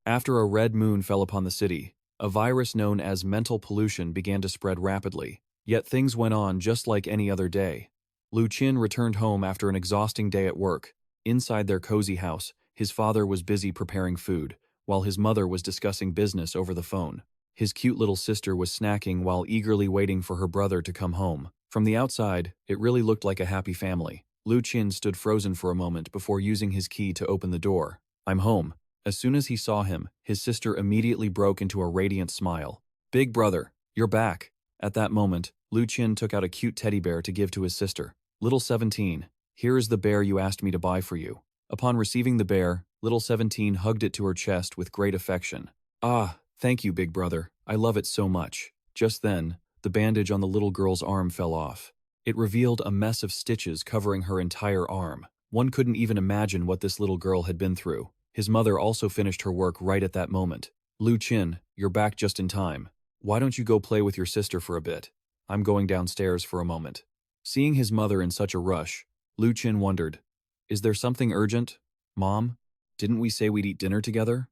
After a red moon fell upon the city, a virus known as mental pollution began to spread rapidly. Yet things went on just like any other day. Lu Qin returned home after an exhausting day at work. Inside their cozy house, his father was busy preparing food, while his mother was discussing business over the phone. His cute little sister was snacking while eagerly waiting for her brother to come home. From the outside, it really looked like a happy family. Lu Qin stood frozen for a moment before using his key to open the door. "I'm home." As soon as he saw him, his sister immediately broke into a radiant smile. "Big brother, you're back." At that moment, Lu Qin took out a cute teddy bear to give to his sister. "Little 17, here is the bear you asked me to buy for you." Upon receiving the bear, little 17 hugged it to her chest with great affection. "Ah, thank you, big brother. I love it so much." Just then, the bandage on the little girl's arm fell off. It revealed a mess of stitches covering her entire arm. One couldn't even imagine what this little girl had been through. His mother also finished her work right at that moment. "Lu Qin, you're back just in time. Why don't you go play with your sister for a bit? I'm going downstairs for a moment." Seeing his mother in such a rush, Lu Qin wondered, "Is there something urgent? Mom, didn't we say we'd eat dinner together?"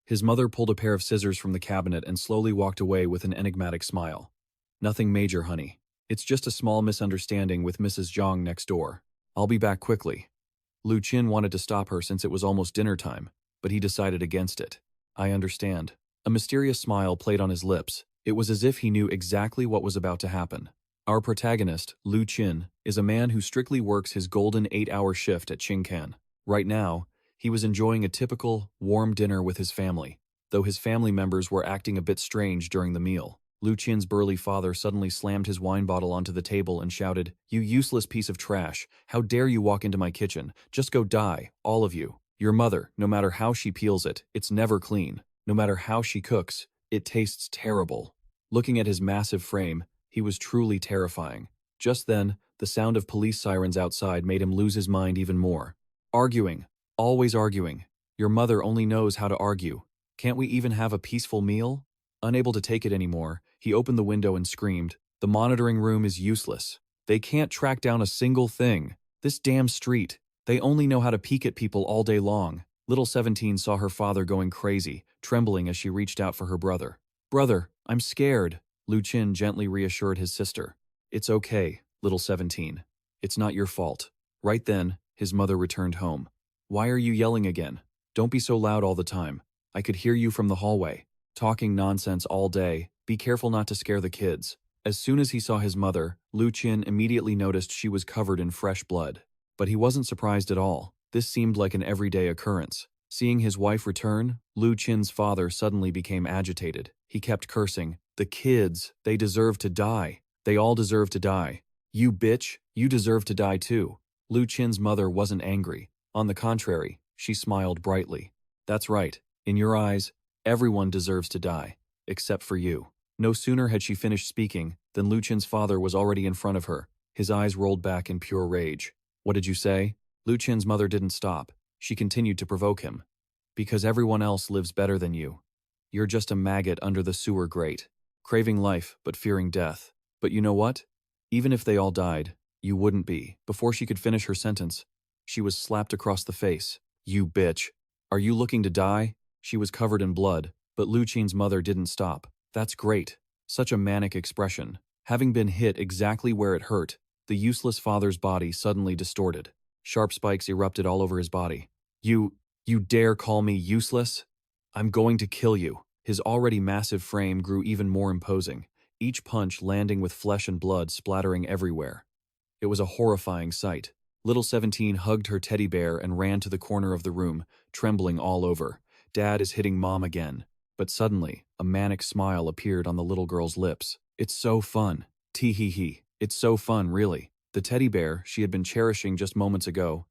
His mother pulled a pair of scissors from the cabinet and slowly walked away with an enigmatic smile. "Nothing major, honey. It's just a small misunderstanding with Mrs. Zhang next door. I'll be back quickly." Lu Qin wanted to stop her since it was almost dinner time, but he decided against it. "I understand." A mysterious smile played on his lips. It was as if he knew exactly what was about to happen. Our protagonist, Lu Qin, is a man who strictly works his golden 8-hour shift at Qingcan. Right now, he was enjoying a typical, warm dinner with his family, though his family members were acting a bit strange during the meal. Lu Qin's burly father suddenly slammed his wine bottle onto the table and shouted, "You useless piece of trash! How dare you walk into my kitchen? Just go die, all of you. Your mother, no matter how she peels it, it's never clean. No matter how she cooks, it tastes terrible." Looking at his massive frame, he was truly terrifying. Just then, the sound of police sirens outside made him lose his mind even more. "Arguing. Always arguing. Your mother only knows how to argue. Can't we even have a peaceful meal?" Unable to take it anymore, he opened the window and screamed, "The monitoring room is useless. They can't track down a single thing. This damn street. They only know how to peek at people all day long." Little 17 saw her father going crazy, trembling as she reached out for her brother. "Brother, I'm scared." Lu Qin gently reassured his sister. "It's okay, little 17. It's not your fault." Right then, his mother returned home. "Why are you yelling again? Don't be so loud all the time. I could hear you from the hallway. Talking nonsense all day. Be careful not to scare the kids." As soon as he saw his mother, Lu Qin immediately noticed she was covered in fresh blood. But he wasn't surprised at all. This seemed like an everyday occurrence. Seeing his wife return, Lu Qin's father suddenly became agitated. He kept cursing, "The kids, they deserve to die. They all deserve to die. You bitch, you deserve to die too." Lu Qin's mother wasn't angry. On the contrary, she smiled brightly. "That's right. In your eyes, everyone deserves to die, except for you." No sooner had she finished speaking than Lu Qin's father was already in front of her. His eyes rolled back in pure rage. "What did you say?" Lu Qin's mother didn't stop. She continued to provoke him. "Because everyone else lives better than you. You're just a maggot under the sewer grate, craving life but fearing death. But you know what? Even if they all died, you wouldn't be." Before she could finish her sentence, she was slapped across the face. "You bitch. Are you looking to die?" She was covered in blood, but Lu Qin's mother didn't stop. "That's great." Such a manic expression. Having been hit exactly where it hurt, the useless father's body suddenly distorted. Sharp spikes erupted all over his body. You dare call me useless? I'm going to kill you." His already massive frame grew even more imposing, each punch landing with flesh and blood splattering everywhere. It was a horrifying sight. Little 17 hugged her teddy bear and ran to the corner of the room, trembling all over. "Dad is hitting Mom again." But suddenly, a manic smile appeared on the little girl's lips. "It's so fun. Tee-hee-hee. It's so fun, really." The teddy bear she had been cherishing just moments ago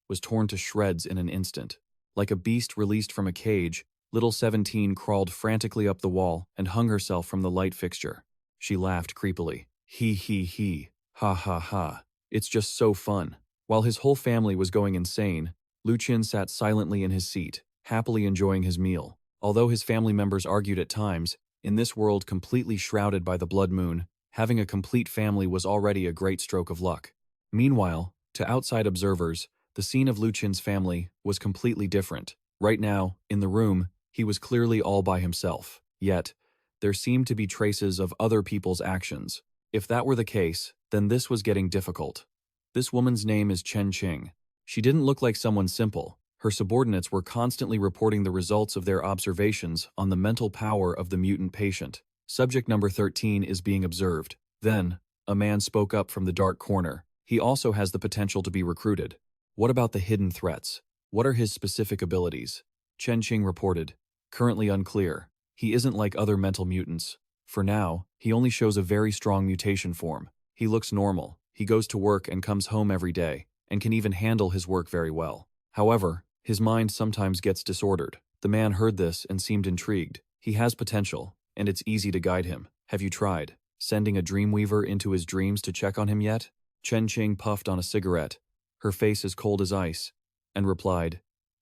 was torn to shreds in an instant. Like a beast released from a cage, little 17 crawled frantically up the wall and hung herself from the light fixture. She laughed creepily. "Hee. Ha ha ha. It's just so fun." While his whole family was going insane, Lu Qin sat silently in his seat, happily enjoying his meal. Although his family members argued at times, in this world completely shrouded by the blood moon, having a complete family was already a great stroke of luck. Meanwhile, to outside observers, the scene of Lu Qin's family was completely different. Right now, in the room, He was clearly all by himself. Yet, there seemed to be traces of other people's actions. If that were the case, then this was getting difficult. This woman's name is Chen Qing. She didn't look like someone simple. Her subordinates were constantly reporting the results of their observations on the mental power of the mutant patient. Subject number 13 is being observed. Then, a man spoke up from the dark corner. He also has the potential to be recruited. What about the hidden threats? What are his specific abilities? Chen Qing reported. Currently unclear. He isn't like other mental mutants. For now, he only shows a very strong mutation form. He looks normal. He goes to work and comes home every day, and can even handle his work very well. However, his mind sometimes gets disordered. The man heard this and seemed intrigued. He has potential, and it's easy to guide him. Have you tried sending a Dreamweaver into his dreams to check on him yet? Chen Qing puffed on a cigarette, her face as cold as ice, and replied,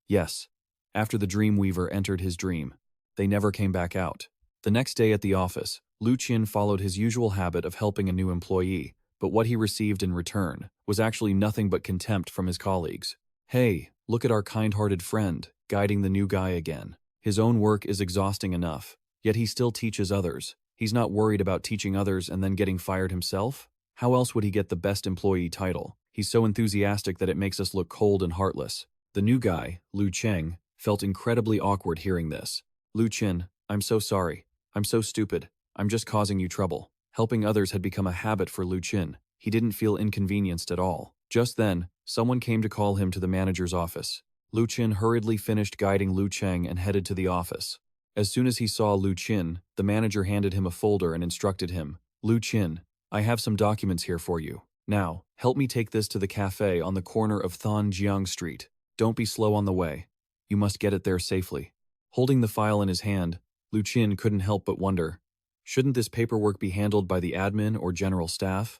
yes. After the Dreamweaver entered his dream, they never came back out. The next day at the office, Lu Qin followed his usual habit of helping a new employee, but what he received in return was actually nothing but contempt from his colleagues. Hey, look at our kind-hearted friend, guiding the new guy again. His own work is exhausting enough, yet he still teaches others. He's not worried about teaching others and then getting fired himself? How else would he get the best employee title? He's so enthusiastic that it makes us look cold and heartless. The new guy, Lu Qin, felt incredibly awkward hearing this. Lu Qin, I'm so sorry. I'm so stupid. I'm just causing you trouble. Helping others had become a habit for Lu Qin. He didn't feel inconvenienced at all. Just then, someone came to call him to the manager's office. Lu Qin hurriedly finished guiding Lu Qin and headed to the office. As soon as he saw Lu Qin, the manager handed him a folder and instructed him, Lu Qin, I have some documents here for you. Now, help me take this to the cafe on the corner of Thonjiang Street. Don't be slow on the way. You must get it there safely. Holding the file in his hand, Lu Qin couldn't help but wonder, shouldn't this paperwork be handled by the admin or general staff?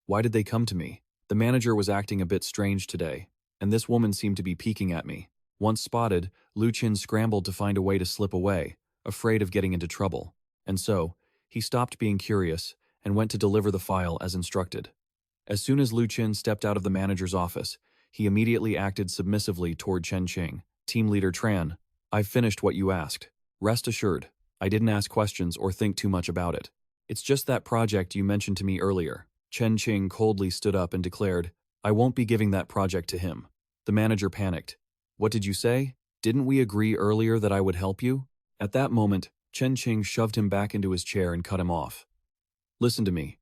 Why did they come to me? The manager was acting a bit strange today, and this woman seemed to be peeking at me. Once spotted, Lu Qin scrambled to find a way to slip away, afraid of getting into trouble. And so, he stopped being curious and went to deliver the file as instructed. As soon as Lu Qin stepped out of the manager's office, he immediately acted submissively toward Chen Qing. Team leader Tran, I've finished what you asked. Rest assured, I didn't ask questions or think too much about it. It's just that project you mentioned to me earlier. Chen Qing coldly stood up and declared, I won't be giving that project to him. The manager panicked. What did you say? Didn't we agree earlier that I would help you? At that moment, Chen Qing shoved him back into his chair and cut him off. Listen to me.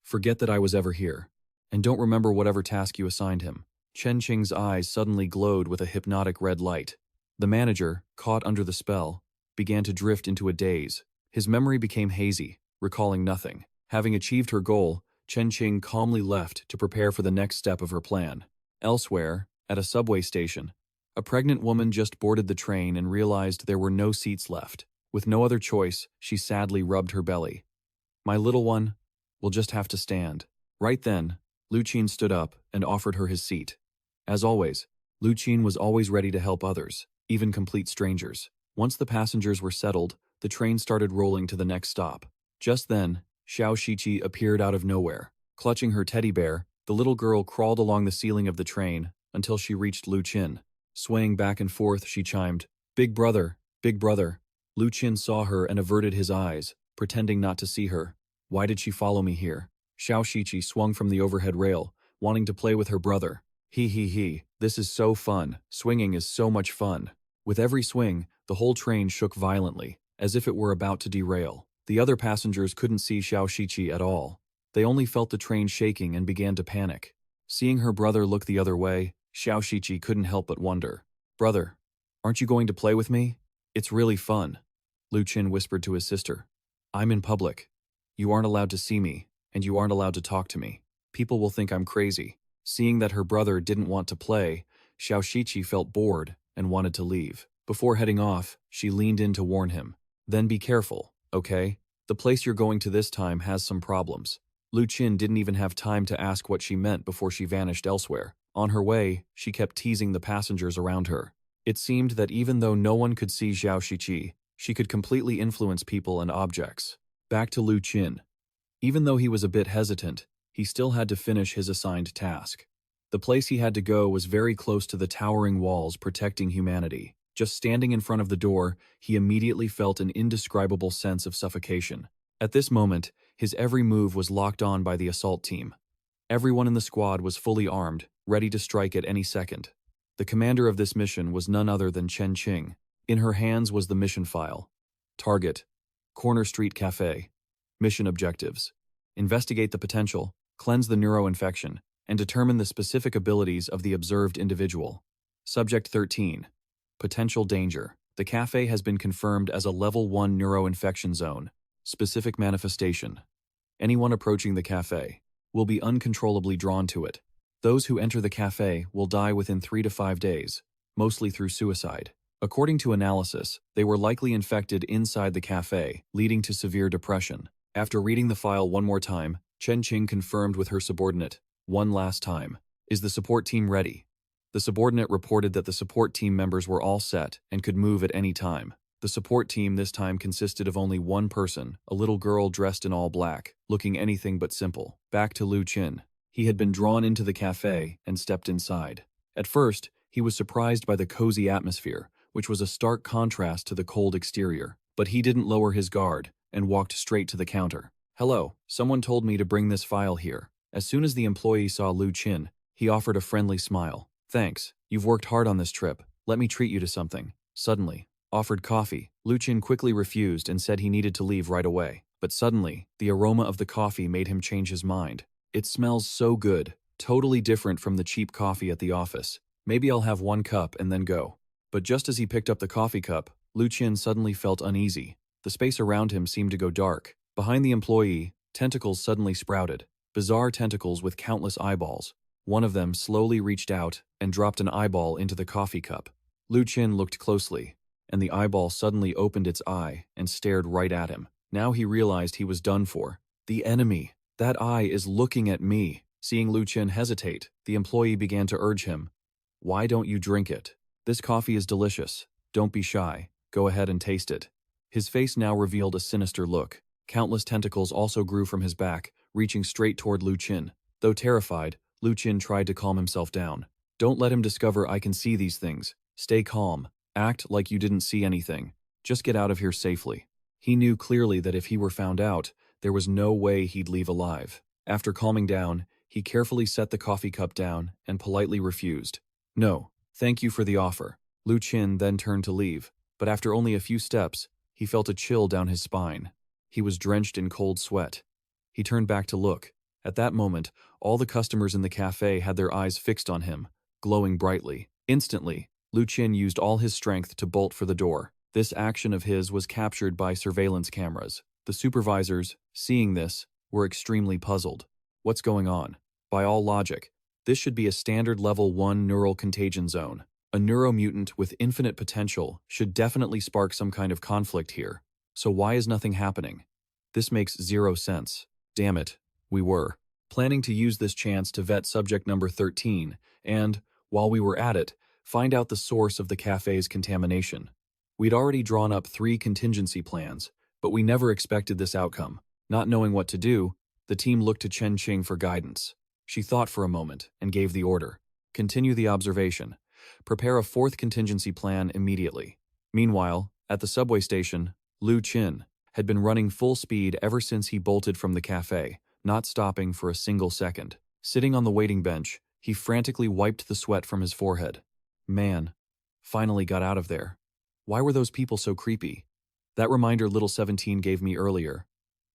Forget that I was ever here. And don't remember whatever task you assigned him. Chen Qing's eyes suddenly glowed with a hypnotic red light. The manager, caught under the spell, began to drift into a daze. His memory became hazy, recalling nothing. Having achieved her goal, Chen Qing calmly left to prepare for the next step of her plan. Elsewhere, at a subway station, a pregnant woman just boarded the train and realized there were no seats left. With no other choice, she sadly rubbed her belly. My little one will just have to stand. Right then, Lu Qin stood up and offered her his seat. As always, Lu Qin was always ready to help others, even complete strangers. Once the passengers were settled, the train started rolling to the next stop. Just then, Xiao Shiqi appeared out of nowhere. Clutching her teddy bear, the little girl crawled along the ceiling of the train until she reached Lu Qin. Swaying back and forth, she chimed, Big brother, big brother. Lu Qin saw her and averted his eyes, pretending not to see her. Why did she follow me here? Xiao Shiqi swung from the overhead rail, wanting to play with her brother. He, this is so fun. Swinging is so much fun. With every swing, the whole train shook violently, as if it were about to derail. The other passengers couldn't see Xiao Shiqi at all. They only felt the train shaking and began to panic. Seeing her brother look the other way, Xiao Shiqi couldn't help but wonder. Brother, aren't you going to play with me? It's really fun. Lu Qin whispered to his sister. I'm in public. You aren't allowed to see me, and you aren't allowed to talk to me. People will think I'm crazy. Seeing that her brother didn't want to play, Xiao Shiqi felt bored and wanted to leave. Before heading off, she leaned in to warn him. Then be careful, okay? The place you're going to this time has some problems. Lu Qin didn't even have time to ask what she meant before she vanished elsewhere. On her way, she kept teasing the passengers around her. It seemed that even though no one could see Xiao Shiqi, she could completely influence people and objects. Back to Lu Qin. Even though he was a bit hesitant, he still had to finish his assigned task. The place he had to go was very close to the towering walls protecting humanity. Just standing in front of the door, he immediately felt an indescribable sense of suffocation. At this moment, his every move was locked on by the assault team. Everyone in the squad was fully armed, ready to strike at any second. The commander of this mission was none other than Chen Qing. In her hands was the mission file. Target: Corner Street Cafe. Mission objectives: investigate the potential, cleanse the neuroinfection, and determine the specific abilities of the observed individual. Subject 13. Potential danger. The cafe has been confirmed as a Level 1 neuroinfection zone. Specific manifestation: anyone approaching the cafe will be uncontrollably drawn to it. Those who enter the cafe will die within 3 to 5 days, mostly through suicide. According to analysis, they were likely infected inside the cafe, leading to severe depression. After reading the file one more time, Chen Qing confirmed with her subordinate, one last time, "Is the support team ready?" The subordinate reported that the support team members were all set and could move at any time. The support team this time consisted of only one person, a little girl dressed in all black, looking anything but simple. Back to Lu Qin. He had been drawn into the cafe and stepped inside. At first, he was surprised by the cozy atmosphere, which was a stark contrast to the cold exterior. But he didn't lower his guard and walked straight to the counter. "Hello, someone told me to bring this file here." As soon as the employee saw Lu Qin, he offered a friendly smile. "Thanks, you've worked hard on this trip. Let me treat you to something." Suddenly, offered coffee. Lu Qin quickly refused and said he needed to leave right away. But suddenly, the aroma of the coffee made him change his mind. "It smells so good, totally different from the cheap coffee at the office. Maybe I'll have one cup and then go." But just as he picked up the coffee cup, Lu Qin suddenly felt uneasy. The space around him seemed to go dark. Behind the employee, tentacles suddenly sprouted. Bizarre tentacles with countless eyeballs. One of them slowly reached out and dropped an eyeball into the coffee cup. Lu Qin looked closely, and the eyeball suddenly opened its eye and stared right at him. Now he realized he was done for. The enemy. That eye is looking at me. Seeing Lu Qin hesitate, the employee began to urge him. "Why don't you drink it? This coffee is delicious. Don't be shy. Go ahead and taste it." His face now revealed a sinister look. Countless tentacles also grew from his back, reaching straight toward Lu Qin. Though terrified, Lu Qin tried to calm himself down. "Don't let him discover I can see these things. Stay calm. Act like you didn't see anything. Just get out of here safely." He knew clearly that if he were found out, there was no way he'd leave alive. After calming down, he carefully set the coffee cup down and politely refused. "No, thank you for the offer." Lu Qin then turned to leave, but after only a few steps, he felt a chill down his spine. He was drenched in cold sweat. He turned back to look. At that moment, all the customers in the cafe had their eyes fixed on him, glowing brightly. Instantly, Lu Qin used all his strength to bolt for the door. This action of his was captured by surveillance cameras. The supervisors, seeing this, were extremely puzzled. What's going on? By all logic, this should be a standard level 1 neural contagion zone. A neuromutant with infinite potential should definitely spark some kind of conflict here. So why is nothing happening? This makes zero sense. Damn it, we were planning to use this chance to vet subject number 13 and, while we were at it, find out the source of the cafe's contamination. We'd already drawn up 3 contingency plans, but we never expected this outcome. Not knowing what to do, the team looked to Chen Qing for guidance. She thought for a moment and gave the order. "Continue the observation. Prepare a 4th contingency plan immediately." Meanwhile, at the subway station, Lu Qin had been running full speed ever since he bolted from the cafe, not stopping for a single second. Sitting on the waiting bench, he frantically wiped the sweat from his forehead. Man, finally got out of there. Why were those people so creepy? That reminder little 17 gave me earlier.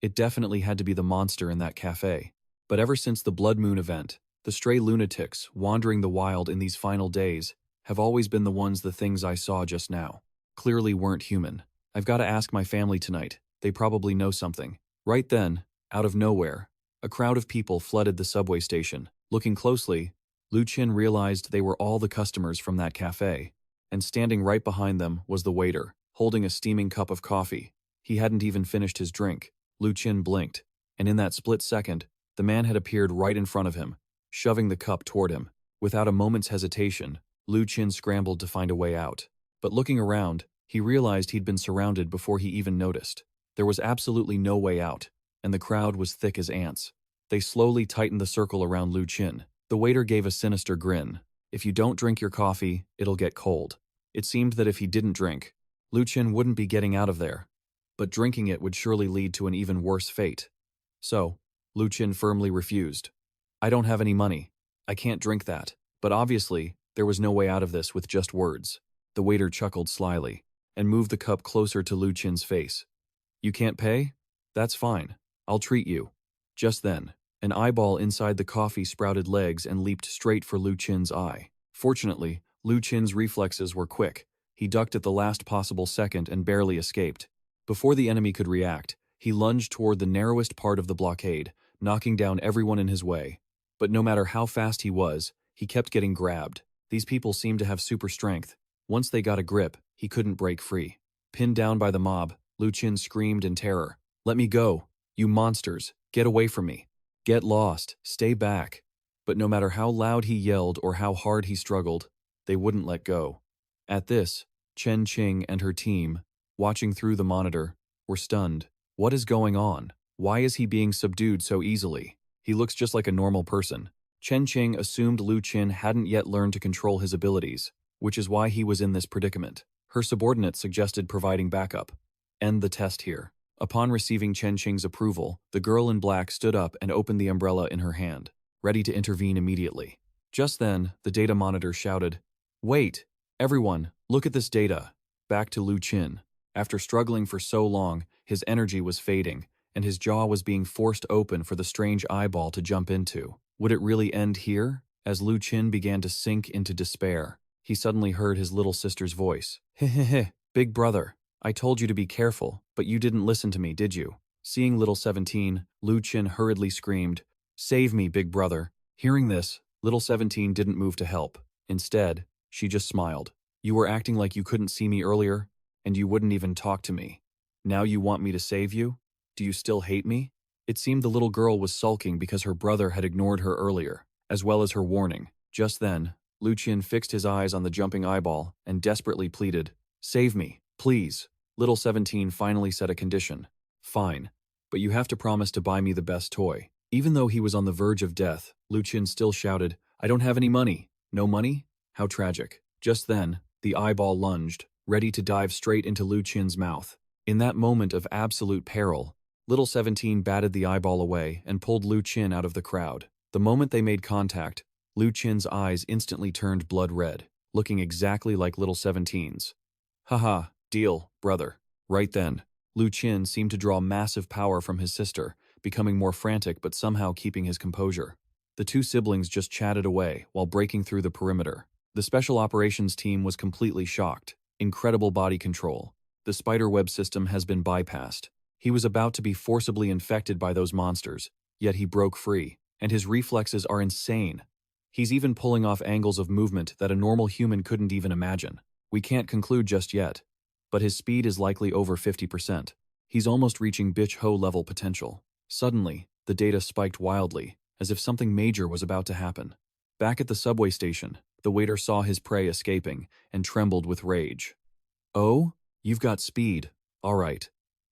It definitely had to be the monster in that cafe. But ever since the Blood Moon event, the stray lunatics wandering the wild in these final days have always been the things I saw just now. Clearly weren't human. I've got to ask my family tonight. They probably know something. Right then, out of nowhere, a crowd of people flooded the subway station. Looking closely, Lu Qin realized they were all the customers from that cafe. And standing right behind them was the waiter, holding a steaming cup of coffee. He hadn't even finished his drink. Lu Qin blinked, and in that split second, the man had appeared right in front of him, shoving the cup toward him. Without a moment's hesitation, Lu Qin scrambled to find a way out. But looking around, he realized he'd been surrounded before he even noticed. There was absolutely no way out, and the crowd was thick as ants. They slowly tightened the circle around Lu Qin. The waiter gave a sinister grin. "If you don't drink your coffee, it'll get cold." It seemed that if he didn't drink, Lu Qin wouldn't be getting out of there. But drinking it would surely lead to an even worse fate. So, Lu Qin firmly refused. I don't have any money. I can't drink that. But obviously, there was no way out of this with just words. The waiter chuckled slyly and moved the cup closer to Lu Qin's face. You can't pay? That's fine. I'll treat you. Just then, an eyeball inside the coffee sprouted legs and leaped straight for Lu Qin's eye. Fortunately, Lu Qin's reflexes were quick. He ducked at the last possible second and barely escaped. Before the enemy could react, he lunged toward the narrowest part of the blockade, knocking down everyone in his way. But no matter how fast he was, he kept getting grabbed. These people seemed to have super strength. Once they got a grip, he couldn't break free. Pinned down by the mob, Lu Qin screamed in terror. Let me go! You monsters! Get away from me! Get lost! Stay back! But no matter how loud he yelled or how hard he struggled, they wouldn't let go. At this, Chen Qing and her team, watching through the monitor, were stunned. What is going on? Why is he being subdued so easily? He looks just like a normal person. Chen Qing assumed Lu Qin hadn't yet learned to control his abilities, which is why he was in this predicament. Her subordinate suggested providing backup. End the test here. Upon receiving Chen Qing's approval, the girl in black stood up and opened the umbrella in her hand, ready to intervene immediately. Just then, the data monitor shouted, Wait! Everyone, look at this data! Back to Lu Qin. After struggling for so long, his energy was fading, and his jaw was being forced open for the strange eyeball to jump into. Would it really end here? As Lu Qin began to sink into despair, he suddenly heard his little sister's voice. Heh, big brother. I told you to be careful, but you didn't listen to me, did you? Seeing little 17, Lu Qin hurriedly screamed, Save me, big brother. Hearing this, little 17 didn't move to help. Instead, she just smiled. You were acting like you couldn't see me earlier, and you wouldn't even talk to me. Now you want me to save you? Do you still hate me? It seemed the little girl was sulking because her brother had ignored her earlier, as well as her warning. Just then, Lu Qin fixed his eyes on the jumping eyeball and desperately pleaded, Save me, please. Little 17 finally set a condition. Fine, but you have to promise to buy me the best toy. Even though he was on the verge of death, Lu Qin still shouted, I don't have any money. No money? How tragic. Just then, the eyeball lunged, ready to dive straight into Lu Qin's mouth. In that moment of absolute peril, little 17 batted the eyeball away and pulled Lu Qin out of the crowd. The moment they made contact, Lu Qin's eyes instantly turned blood red, looking exactly like little 17's. Haha, deal, brother. Right then, Lu Qin seemed to draw massive power from his sister, becoming more frantic but somehow keeping his composure. The two siblings just chatted away while breaking through the perimeter. The special operations team was completely shocked. Incredible body control. The spiderweb system has been bypassed. He was about to be forcibly infected by those monsters, yet he broke free, and his reflexes are insane. He's even pulling off angles of movement that a normal human couldn't even imagine. We can't conclude just yet, but his speed is likely over 50%. He's almost reaching bitch ho level potential. Suddenly, the data spiked wildly, as if something major was about to happen. Back at the subway station, the waiter saw his prey escaping and trembled with rage. Oh? You've got speed. All right.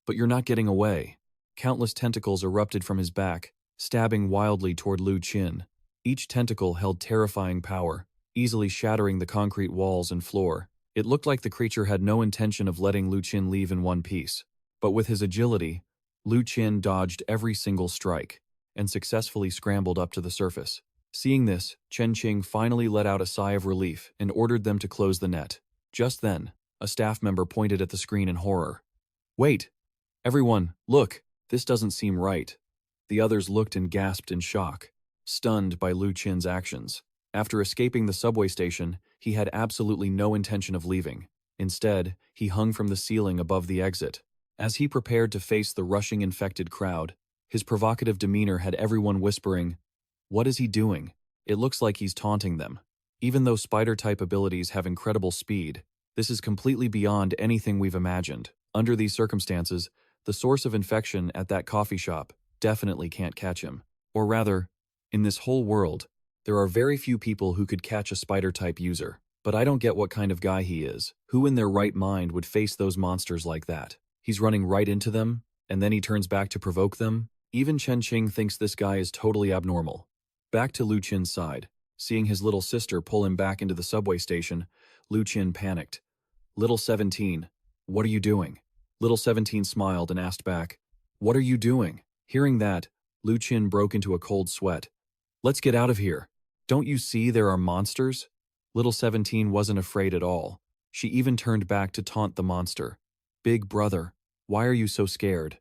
But you're not getting away. Countless tentacles erupted from his back, stabbing wildly toward Lu Qin. Each tentacle held terrifying power, easily shattering the concrete walls and floor. It looked like the creature had no intention of letting Lu Qin leave in one piece. But with his agility, Lu Qin dodged every single strike and successfully scrambled up to the surface. Seeing this, Chen Qing finally let out a sigh of relief and ordered them to close the net. Just then, a staff member pointed at the screen in horror. Wait! Everyone, look! This doesn't seem right. The others looked and gasped in shock, stunned by Lu Qin's actions. After escaping the subway station, he had absolutely no intention of leaving. Instead, he hung from the ceiling above the exit. As he prepared to face the rushing infected crowd, his provocative demeanor had everyone whispering, What is he doing? It looks like he's taunting them. Even though spider-type abilities have incredible speed, this is completely beyond anything we've imagined. Under these circumstances, the source of infection at that coffee shop definitely can't catch him. Or rather, in this whole world, there are very few people who could catch a spider-type user. But I don't get what kind of guy he is. Who in their right mind would face those monsters like that? He's running right into them, and then he turns back to provoke them? Even Chen Qing thinks this guy is totally abnormal. Back to Lu Qin's side. Seeing his little sister pull him back into the subway station, Lu Qin panicked. Little 17, what are you doing? Little 17 smiled and asked back, what are you doing? Hearing that, Lu Qin broke into a cold sweat. Let's get out of here. Don't you see there are monsters? Little 17 wasn't afraid at all. She even turned back to taunt the monster. Big brother, why are you so scared?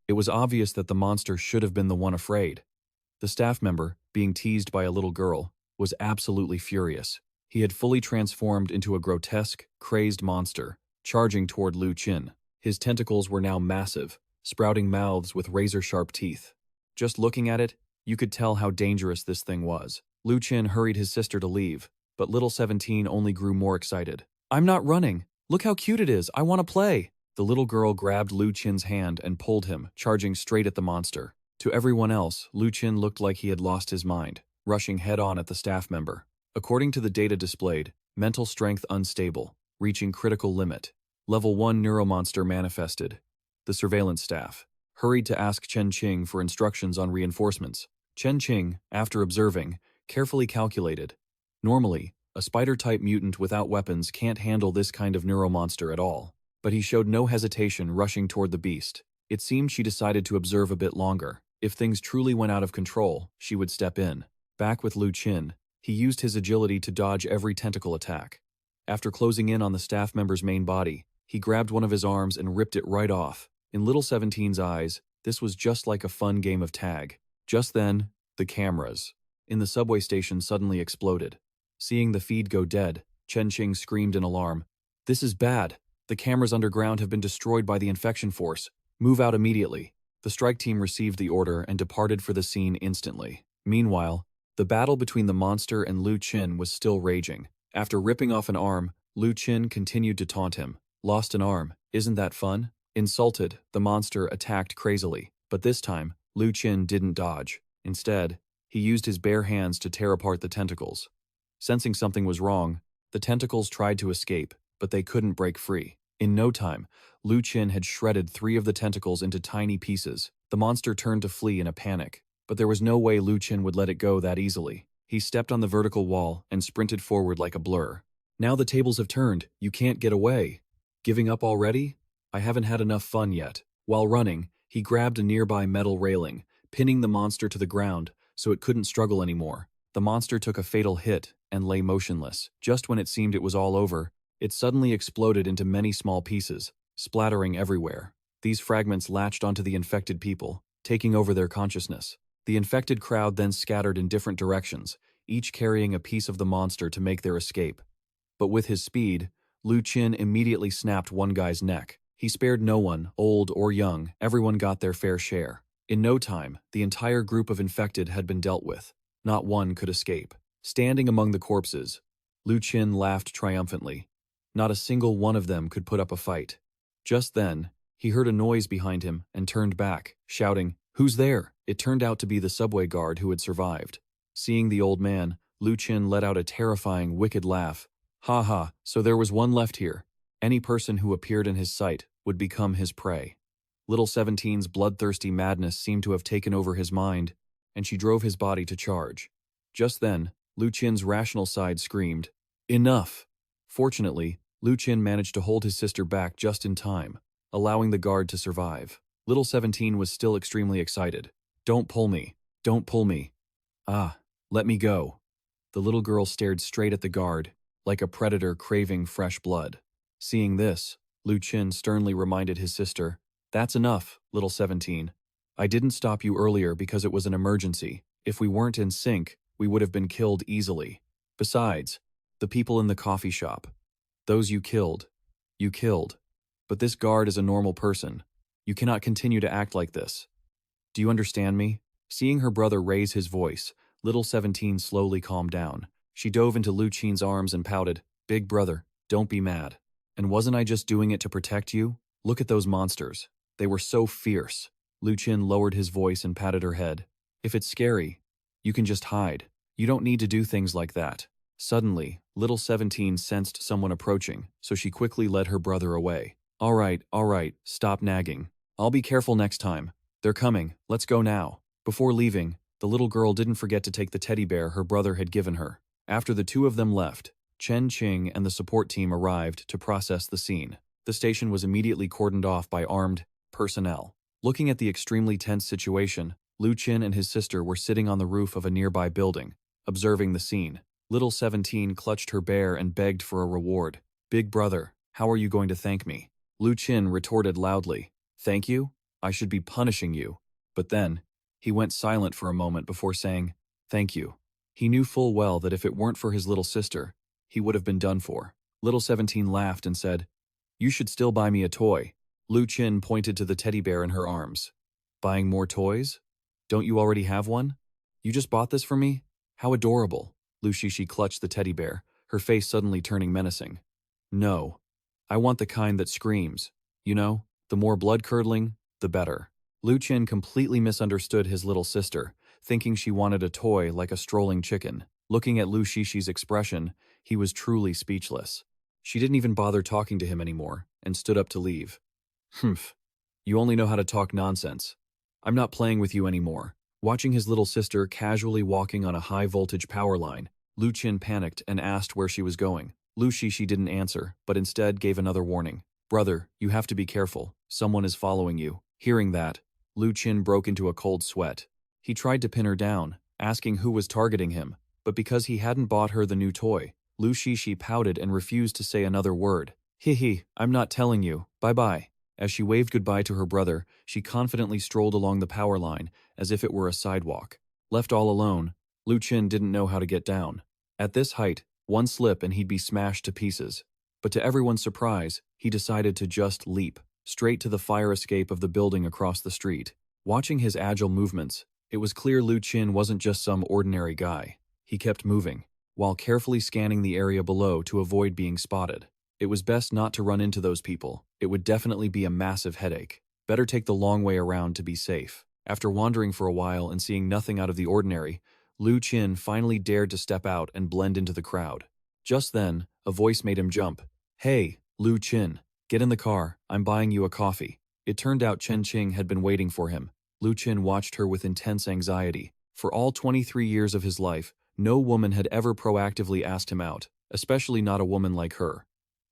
It was obvious that the monster should have been the one afraid. The staff member, being teased by a little girl, was absolutely furious. He had fully transformed into a grotesque, crazed monster, charging toward Lu Qin. His tentacles were now massive, sprouting mouths with razor-sharp teeth. Just looking at it, you could tell how dangerous this thing was. Lu Qin hurried his sister to leave, but little 17 only grew more excited. I'm not running. Look how cute it is. I want to play. The little girl grabbed Lu Qin's hand and pulled him, charging straight at the monster. To everyone else, Lu Qin looked like he had lost his mind, rushing head-on at the staff member. According to the data displayed, mental strength unstable, reaching critical limit. Level 1 neuromonster manifested. The surveillance staff hurried to ask Chen Qing for instructions on reinforcements. Chen Qing, after observing, carefully calculated. Normally, a spider-type mutant without weapons can't handle this kind of neuromonster at all. But he showed no hesitation rushing toward the beast. It seemed she decided to observe a bit longer. If things truly went out of control, she would step in. Back with Lu Qin, he used his agility to dodge every tentacle attack. After closing in on the staff member's main body, he grabbed one of his arms and ripped it right off. In little 17's eyes, this was just like a fun game of tag. Just then, the cameras in the subway station suddenly exploded. Seeing the feed go dead, Chen Qing screamed in alarm. This is bad. The cameras underground have been destroyed by the infection force. Move out immediately. The strike team received the order and departed for the scene instantly. Meanwhile, the battle between the monster and Lu Qin was still raging. After ripping off an arm, Lu Qin continued to taunt him. Lost an arm, isn't that fun? Insulted, the monster attacked crazily, but this time, Lu Qin didn't dodge. Instead, he used his bare hands to tear apart the tentacles. Sensing something was wrong, the tentacles tried to escape, but they couldn't break free. In no time, Lu Qin had shredded 3 of the tentacles into tiny pieces. The monster turned to flee in a panic, but there was no way Lu Qin would let it go that easily. He stepped on the vertical wall and sprinted forward like a blur. Now the tables have turned. You can't get away. Giving up already? I haven't had enough fun yet. While running, he grabbed a nearby metal railing, pinning the monster to the ground so it couldn't struggle anymore. The monster took a fatal hit and lay motionless. Just when it seemed it was all over, it suddenly exploded into many small pieces, splattering everywhere. These fragments latched onto the infected people, taking over their consciousness. The infected crowd then scattered in different directions, each carrying a piece of the monster to make their escape. But with his speed, Lu Qin immediately snapped one guy's neck. He spared no one, old or young. Everyone got their fair share. In no time, the entire group of infected had been dealt with. Not one could escape. Standing among the corpses, Lu Qin laughed triumphantly. Not a single one of them could put up a fight. Just then, he heard a noise behind him and turned back, shouting, "Who's there?" It turned out to be the subway guard who had survived. Seeing the old man, Lu Qin let out a terrifying, wicked laugh. "Ha ha, so there was one left here." Any person who appeared in his sight would become his prey. Little 17's bloodthirsty madness seemed to have taken over his mind, and she drove his body to charge. Just then, Lu Qin's rational side screamed, "Enough!" Fortunately, Lu Qin managed to hold his sister back just in time, allowing the guard to survive. Little 17 was still extremely excited. "Don't pull me. Don't pull me. Ah, let me go." The little girl stared straight at the guard, like a predator craving fresh blood. Seeing this, Lu Qin sternly reminded his sister, "That's enough, little 17. I didn't stop you earlier because it was an emergency. If we weren't in sync, we would have been killed easily. Besides, the people in the coffee shop, those you killed. But this guard is a normal person. You cannot continue to act like this. Do you understand me?" Seeing her brother raise his voice, little 17 slowly calmed down. She dove into Lu Qin's arms and pouted, "Big brother, don't be mad. And wasn't I just doing it to protect you? Look at those monsters. They were so fierce." Lu Qin lowered his voice and patted her head. "If it's scary, you can just hide. You don't need to do things like that." Suddenly, little 17 sensed someone approaching, so she quickly led her brother away. All right, stop nagging. I'll be careful next time. They're coming, let's go now." Before leaving, the little girl didn't forget to take the teddy bear her brother had given her. After the two of them left, Chen Qing and the support team arrived to process the scene. The station was immediately cordoned off by armed personnel. Looking at the extremely tense situation, Lu Qin and his sister were sitting on the roof of a nearby building, observing the scene. Little 17 clutched her bear and begged for a reward. "Big brother, how are you going to thank me?" Lu Qin retorted loudly. "Thank you? I should be punishing you." But then, he went silent for a moment before saying, "Thank you." He knew full well that if it weren't for his little sister, he would have been done for. Little 17 laughed and said, "You should still buy me a toy." Lu Qin pointed to the teddy bear in her arms. "Buying more toys? Don't you already have one? You just bought this for me? How adorable." Lu Shishi clutched the teddy bear, her face suddenly turning menacing. "No. I want the kind that screams. You know, the more blood-curdling, the better." Lu Qin completely misunderstood his little sister, thinking she wanted a toy like a strolling chicken. Looking at Lu Shishi's expression, he was truly speechless. She didn't even bother talking to him anymore, and stood up to leave. "Humph. You only know how to talk nonsense. I'm not playing with you anymore." Watching his little sister casually walking on a high-voltage power line, Lu Qin panicked and asked where she was going. Lu Shishi didn't answer, but instead gave another warning. "Brother, you have to be careful. Someone is following you." Hearing that, Lu Qin broke into a cold sweat. He tried to pin her down, asking who was targeting him, but because he hadn't bought her the new toy, Lu Shishi pouted and refused to say another word. "Hee, I'm not telling you. Bye-bye." As she waved goodbye to her brother, she confidently strolled along the power line as if it were a sidewalk. Left all alone, Lu Qin didn't know how to get down. At this height, one slip and he'd be smashed to pieces. But to everyone's surprise, he decided to just leap, straight to the fire escape of the building across the street. Watching his agile movements, it was clear Lu Qin wasn't just some ordinary guy. He kept moving, while carefully scanning the area below to avoid being spotted. It was best not to run into those people. It would definitely be a massive headache. Better take the long way around to be safe. After wandering for a while and seeing nothing out of the ordinary, Lu Qin finally dared to step out and blend into the crowd. Just then, a voice made him jump. "Hey, Lu Qin, get in the car, I'm buying you a coffee." It turned out Chen Qing had been waiting for him. Lu Qin watched her with intense anxiety. For all 23 years of his life, no woman had ever proactively asked him out, especially not a woman like her.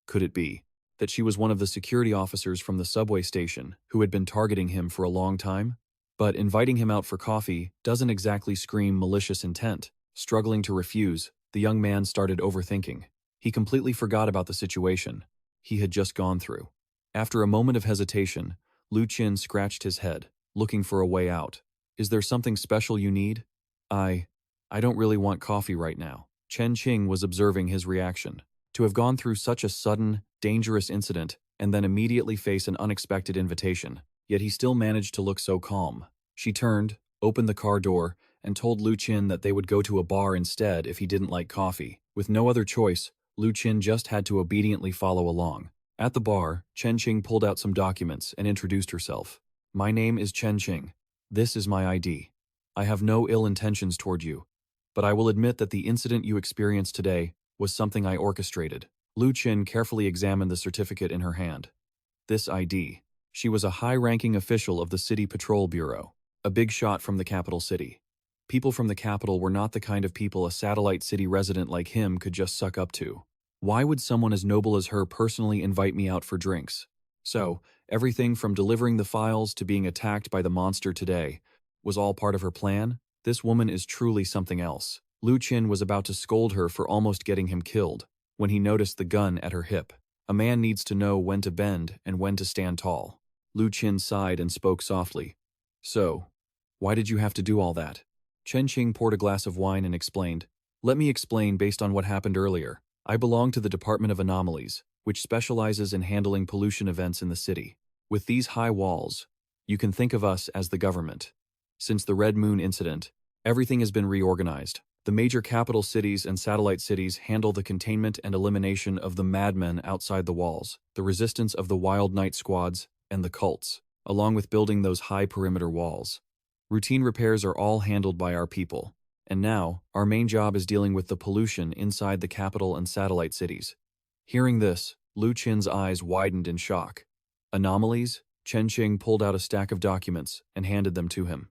Could it be that she was one of the security officers from the subway station who had been targeting him for a long time? But inviting him out for coffee doesn't exactly scream malicious intent. Struggling to refuse, the young man started overthinking. He completely forgot about the situation he had just gone through. After a moment of hesitation, Lu Qin scratched his head, looking for a way out. "Is there something special you need?" I don't really want coffee right now." Chen Qing was observing his reaction. To have gone through such a sudden, dangerous incident and then immediately face an unexpected invitation, yet he still managed to look so calm. She turned, opened the car door, and told Lu Qin that they would go to a bar instead if he didn't like coffee. With no other choice, Lu Qin just had to obediently follow along. At the bar, Chen Qing pulled out some documents and introduced herself. "My name is Chen Qing. This is my ID. I have no ill intentions toward you, but I will admit that the incident you experienced today was something I orchestrated." Lu Qin carefully examined the certificate in her hand. This ID. She was a high-ranking official of the City Patrol Bureau, a big shot from the capital city. People from the capital were not the kind of people a satellite city resident like him could just suck up to. Why would someone as noble as her personally invite me out for drinks? So, everything from delivering the files to being attacked by the monster today was all part of her plan? This woman is truly something else. Lu Qin was about to scold her for almost getting him killed when he noticed the gun at her hip. A man needs to know when to bend and when to stand tall. Lu Qin sighed and spoke softly. "So, why did you have to do all that?" Chen Qing poured a glass of wine and explained, "Let me explain based on what happened earlier. I belong to the Department of Anomalies, which specializes in handling pollution events in the city. With these high walls, you can think of us as the government. Since the Red Moon incident, everything has been reorganized. The major capital cities and satellite cities handle the containment and elimination of the madmen outside the walls, the resistance of the Wild Night Squads, and the cults, along with building those high perimeter walls. Routine repairs are all handled by our people, and now, our main job is dealing with the pollution inside the capital and satellite cities." Hearing this, Lu Qin's eyes widened in shock. "Anomalies?" Chen Qing pulled out a stack of documents and handed them to him.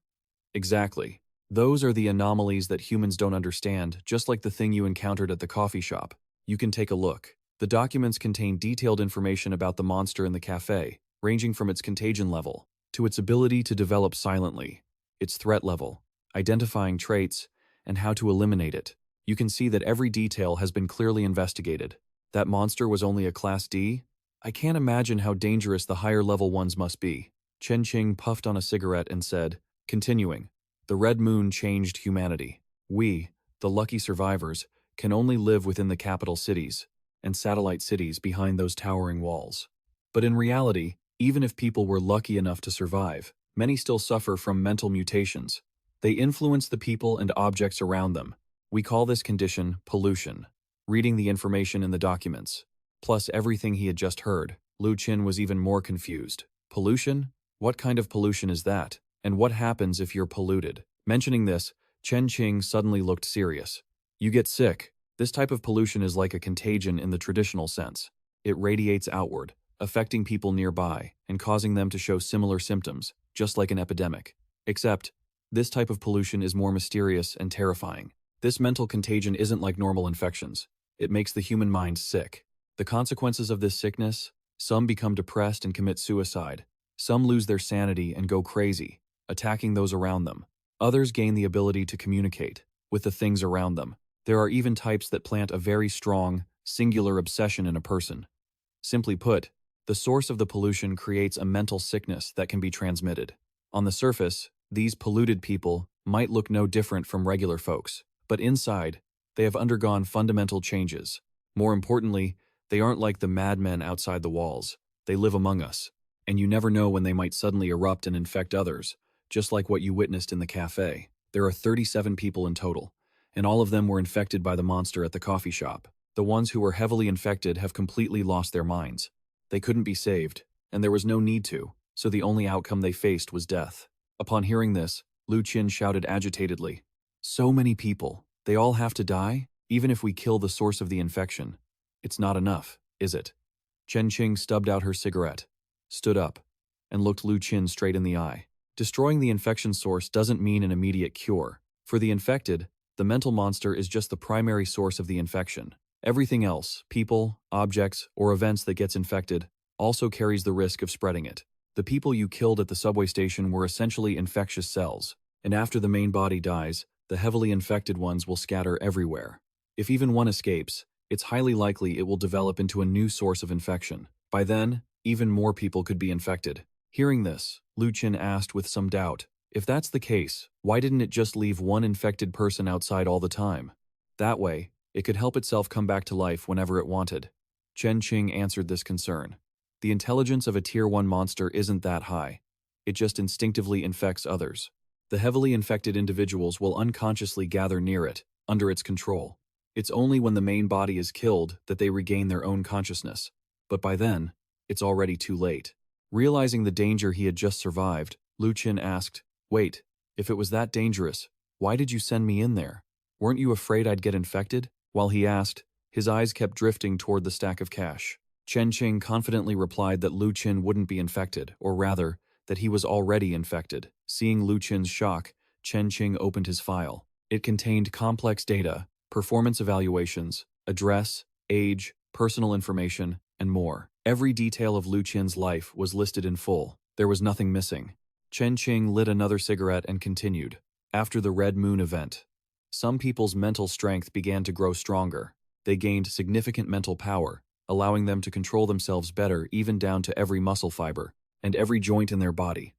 "Exactly. Those are the anomalies that humans don't understand, just like the thing you encountered at the coffee shop. You can take a look. The documents contain detailed information about the monster in the cafe, ranging from its contagion level to its ability to develop silently, its threat level, identifying traits, and how to eliminate it. You can see that every detail has been clearly investigated. That monster was only a Class D? I can't imagine how dangerous the higher-level ones must be. Chen Qing puffed on a cigarette and said, continuing, the Red Moon changed humanity. We, the lucky survivors, can only live within the capital cities and satellite cities behind those towering walls. But in reality, even if people were lucky enough to survive, many still suffer from mental mutations. They influence the people and objects around them. We call this condition pollution. Reading the information in the documents, plus everything he had just heard, Lu Qin was even more confused. Pollution? What kind of pollution is that? And what happens if you're polluted? Mentioning this, Chen Qing suddenly looked serious. You get sick. This type of pollution is like a contagion in the traditional sense. It radiates outward, affecting people nearby and causing them to show similar symptoms, just like an epidemic. Except, this type of pollution is more mysterious and terrifying. This mental contagion isn't like normal infections. It makes the human mind sick. The consequences of this sickness: some become depressed and commit suicide. Some lose their sanity and go crazy, attacking those around them. Others gain the ability to communicate with the things around them. There are even types that plant a very strong, singular obsession in a person. Simply put, the source of the pollution creates a mental sickness that can be transmitted. On the surface, these polluted people might look no different from regular folks, but inside, they have undergone fundamental changes. More importantly, they aren't like the madmen outside the walls. They live among us, and you never know when they might suddenly erupt and infect others, just like what you witnessed in the cafe. There are 37 people in total, and all of them were infected by the monster at the coffee shop. The ones who were heavily infected have completely lost their minds. They couldn't be saved, and there was no need to, so the only outcome they faced was death. Upon hearing this, Lu Qin shouted agitatedly, "So many people, they all have to die? Even if we kill the source of the infection, it's not enough, is it?" Chen Qing stubbed out her cigarette, stood up, and looked Lu Qin straight in the eye. Destroying the infection source doesn't mean an immediate cure. For the infected, the mental monster is just the primary source of the infection. Everything else, people, objects, or events that gets infected, also carries the risk of spreading it. The people you killed at the subway station were essentially infectious cells, and after the main body dies, the heavily infected ones will scatter everywhere. If even one escapes, it's highly likely it will develop into a new source of infection. By then, even more people could be infected. Hearing this, Lu Qin asked with some doubt, if that's the case, why didn't it just leave one infected person outside all the time? That way, it could help itself come back to life whenever it wanted. Chen Qing answered this concern. The intelligence of a Tier 1 monster isn't that high. It just instinctively infects others. The heavily infected individuals will unconsciously gather near it, under its control. It's only when the main body is killed that they regain their own consciousness. But by then, it's already too late. Realizing the danger he had just survived, Lu Qin asked, "Wait, if it was that dangerous, why did you send me in there? Weren't you afraid I'd get infected?" While he asked, his eyes kept drifting toward the stack of cash. Chen Qing confidently replied that Lu Qin wouldn't be infected, or rather, that he was already infected. Seeing Lu Qin's shock, Chen Qing opened his file. It contained complex data, performance evaluations, address, age, personal information, and more. Every detail of Lu Qin's life was listed in full. There was nothing missing. Chen Qing lit another cigarette and continued. After the Red Moon event, some people's mental strength began to grow stronger. They gained significant mental power, allowing them to control themselves better even down to every muscle fiber and every joint in their body.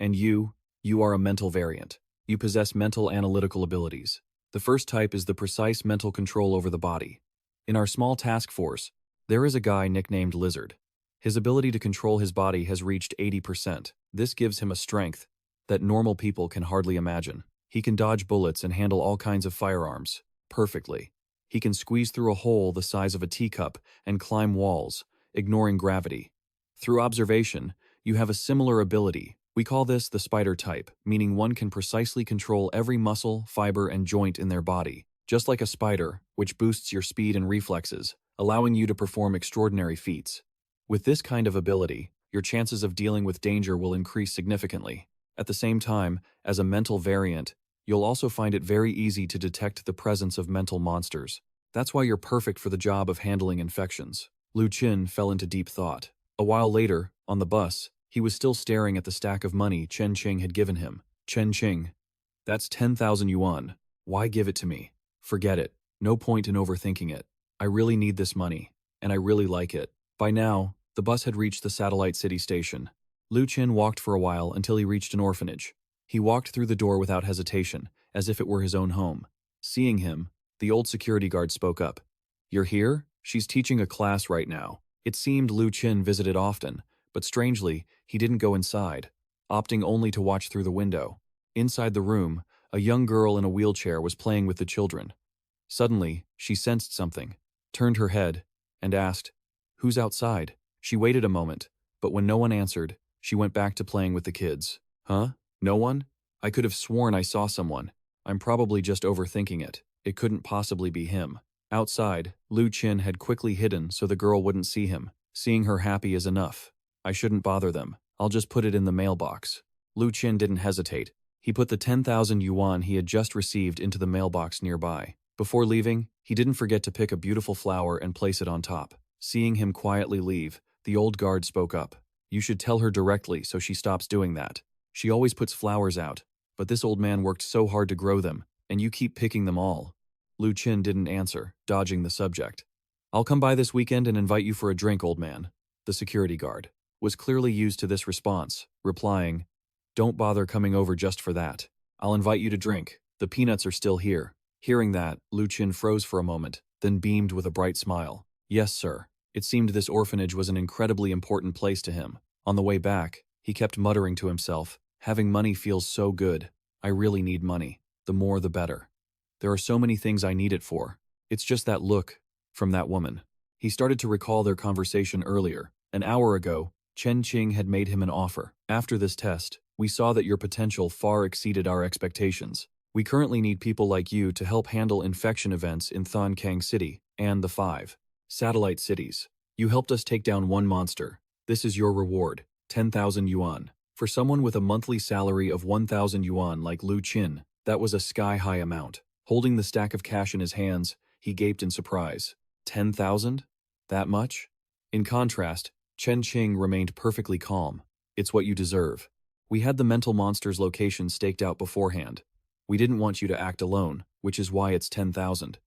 And you are a mental variant. You possess mental analytical abilities. The first type is the precise mental control over the body. In our small task force, there is a guy nicknamed Lizard. His ability to control his body has reached 80%. This gives him a strength that normal people can hardly imagine. He can dodge bullets and handle all kinds of firearms perfectly. He can squeeze through a hole the size of a teacup and climb walls, ignoring gravity. Through observation, you have a similar ability. We call this the spider type, meaning one can precisely control every muscle, fiber, and joint in their body, just like a spider, which boosts your speed and reflexes, allowing you to perform extraordinary feats. With this kind of ability, your chances of dealing with danger will increase significantly. At the same time, as a mental variant, you'll also find it very easy to detect the presence of mental monsters. That's why you're perfect for the job of handling infections. Lu Qin fell into deep thought. A while later, on the bus, he was still staring at the stack of money Chen Qing had given him. Chen Qing. That's 10,000 yuan. Why give it to me? Forget it. No point in overthinking it. I really need this money, and I really like it. By now, the bus had reached the satellite city station. Lu Qin walked for a while until he reached an orphanage. He walked through the door without hesitation, as if it were his own home. Seeing him, the old security guard spoke up. You're here? She's teaching a class right now. It seemed Lu Qin visited often, but strangely, he didn't go inside, opting only to watch through the window. Inside the room, a young girl in a wheelchair was playing with the children. Suddenly, she sensed something, turned her head, and asked, "Who's outside?" She waited a moment, but when no one answered, she went back to playing with the kids. Huh? No one? I could have sworn I saw someone. I'm probably just overthinking it. It couldn't possibly be him. Outside, Lu Qin had quickly hidden so the girl wouldn't see him. Seeing her happy is enough. I shouldn't bother them. I'll just put it in the mailbox. Lu Qin didn't hesitate. He put the 10,000 yuan he had just received into the mailbox nearby. Before leaving, he didn't forget to pick a beautiful flower and place it on top. Seeing him quietly leave, the old guard spoke up. You should tell her directly so she stops doing that. She always puts flowers out, but this old man worked so hard to grow them, and you keep picking them all. Lu Qin didn't answer, dodging the subject. I'll come by this weekend and invite you for a drink, old man. The security guard was clearly used to this response, replying, Don't bother coming over just for that. I'll invite you to drink. The peanuts are still here. Hearing that, Lu Qin froze for a moment, then beamed with a bright smile. Yes, sir. It seemed this orphanage was an incredibly important place to him. On the way back, he kept muttering to himself, having money feels so good. I really need money. The more the better. There are so many things I need it for. It's just that look from that woman. He started to recall their conversation earlier. An hour ago, Chen Qing had made him an offer. After this test, we saw that your potential far exceeded our expectations. We currently need people like you to help handle infection events in Thonkang City and the 5 satellite cities. You helped us take down one monster. This is your reward, 10,000 yuan. For someone with a monthly salary of 1,000 yuan like Lu Qin, that was a sky-high amount. Holding the stack of cash in his hands, he gaped in surprise. 10,000? That much? In contrast, Chen Qing remained perfectly calm. It's what you deserve. We had the mental monster's location staked out beforehand. We didn't want you to act alone, which is why it's 10,000.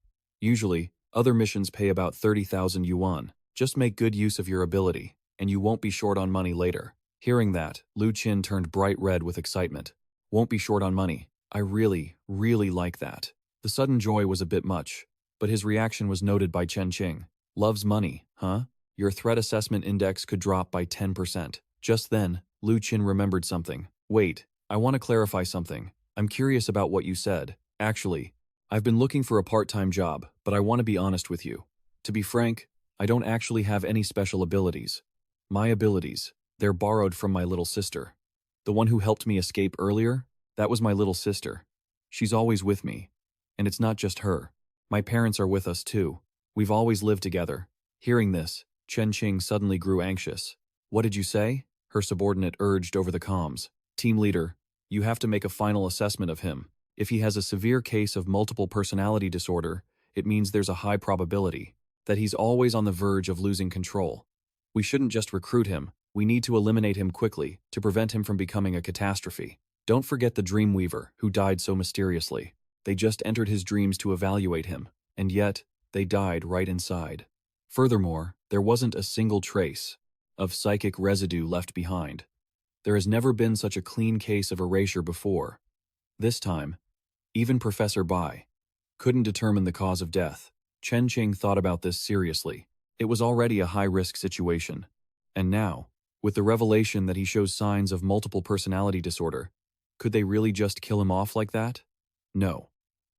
Usually, other missions pay about 30,000 yuan. Just make good use of your ability, and you won't be short on money later. Hearing that, Lu Qin turned bright red with excitement. Won't be short on money. I really, really like that. The sudden joy was a bit much, but his reaction was noted by Chen Qing. Loves money, huh? Your threat assessment index could drop by 10%. Just then, Lu Qin remembered something. Wait, I want to clarify something. I'm curious about what you said. Actually, I've been looking for a part-time job, but I want to be honest with you. To be frank, I don't actually have any special abilities. My abilities, they're borrowed from my little sister. The one who helped me escape earlier, that was my little sister. She's always with me. And it's not just her. My parents are with us too. We've always lived together. Hearing this, Chen Qing suddenly grew anxious. What did you say? Her subordinate urged over the comms. Team leader, you have to make a final assessment of him. If he has a severe case of multiple personality disorder, it means there's a high probability that he's always on the verge of losing control. We shouldn't just recruit him, we need to eliminate him quickly to prevent him from becoming a catastrophe. Don't forget the Dreamweaver, who died so mysteriously. They just entered his dreams to evaluate him, and yet, they died right inside. Furthermore, there wasn't a single trace of psychic residue left behind. There has never been such a clean case of erasure before. This time, even Professor Bai couldn't determine the cause of death. Chen Qing thought about this seriously. It was already a high-risk situation. And now, with the revelation that he shows signs of multiple personality disorder, could they really just kill him off like that? No.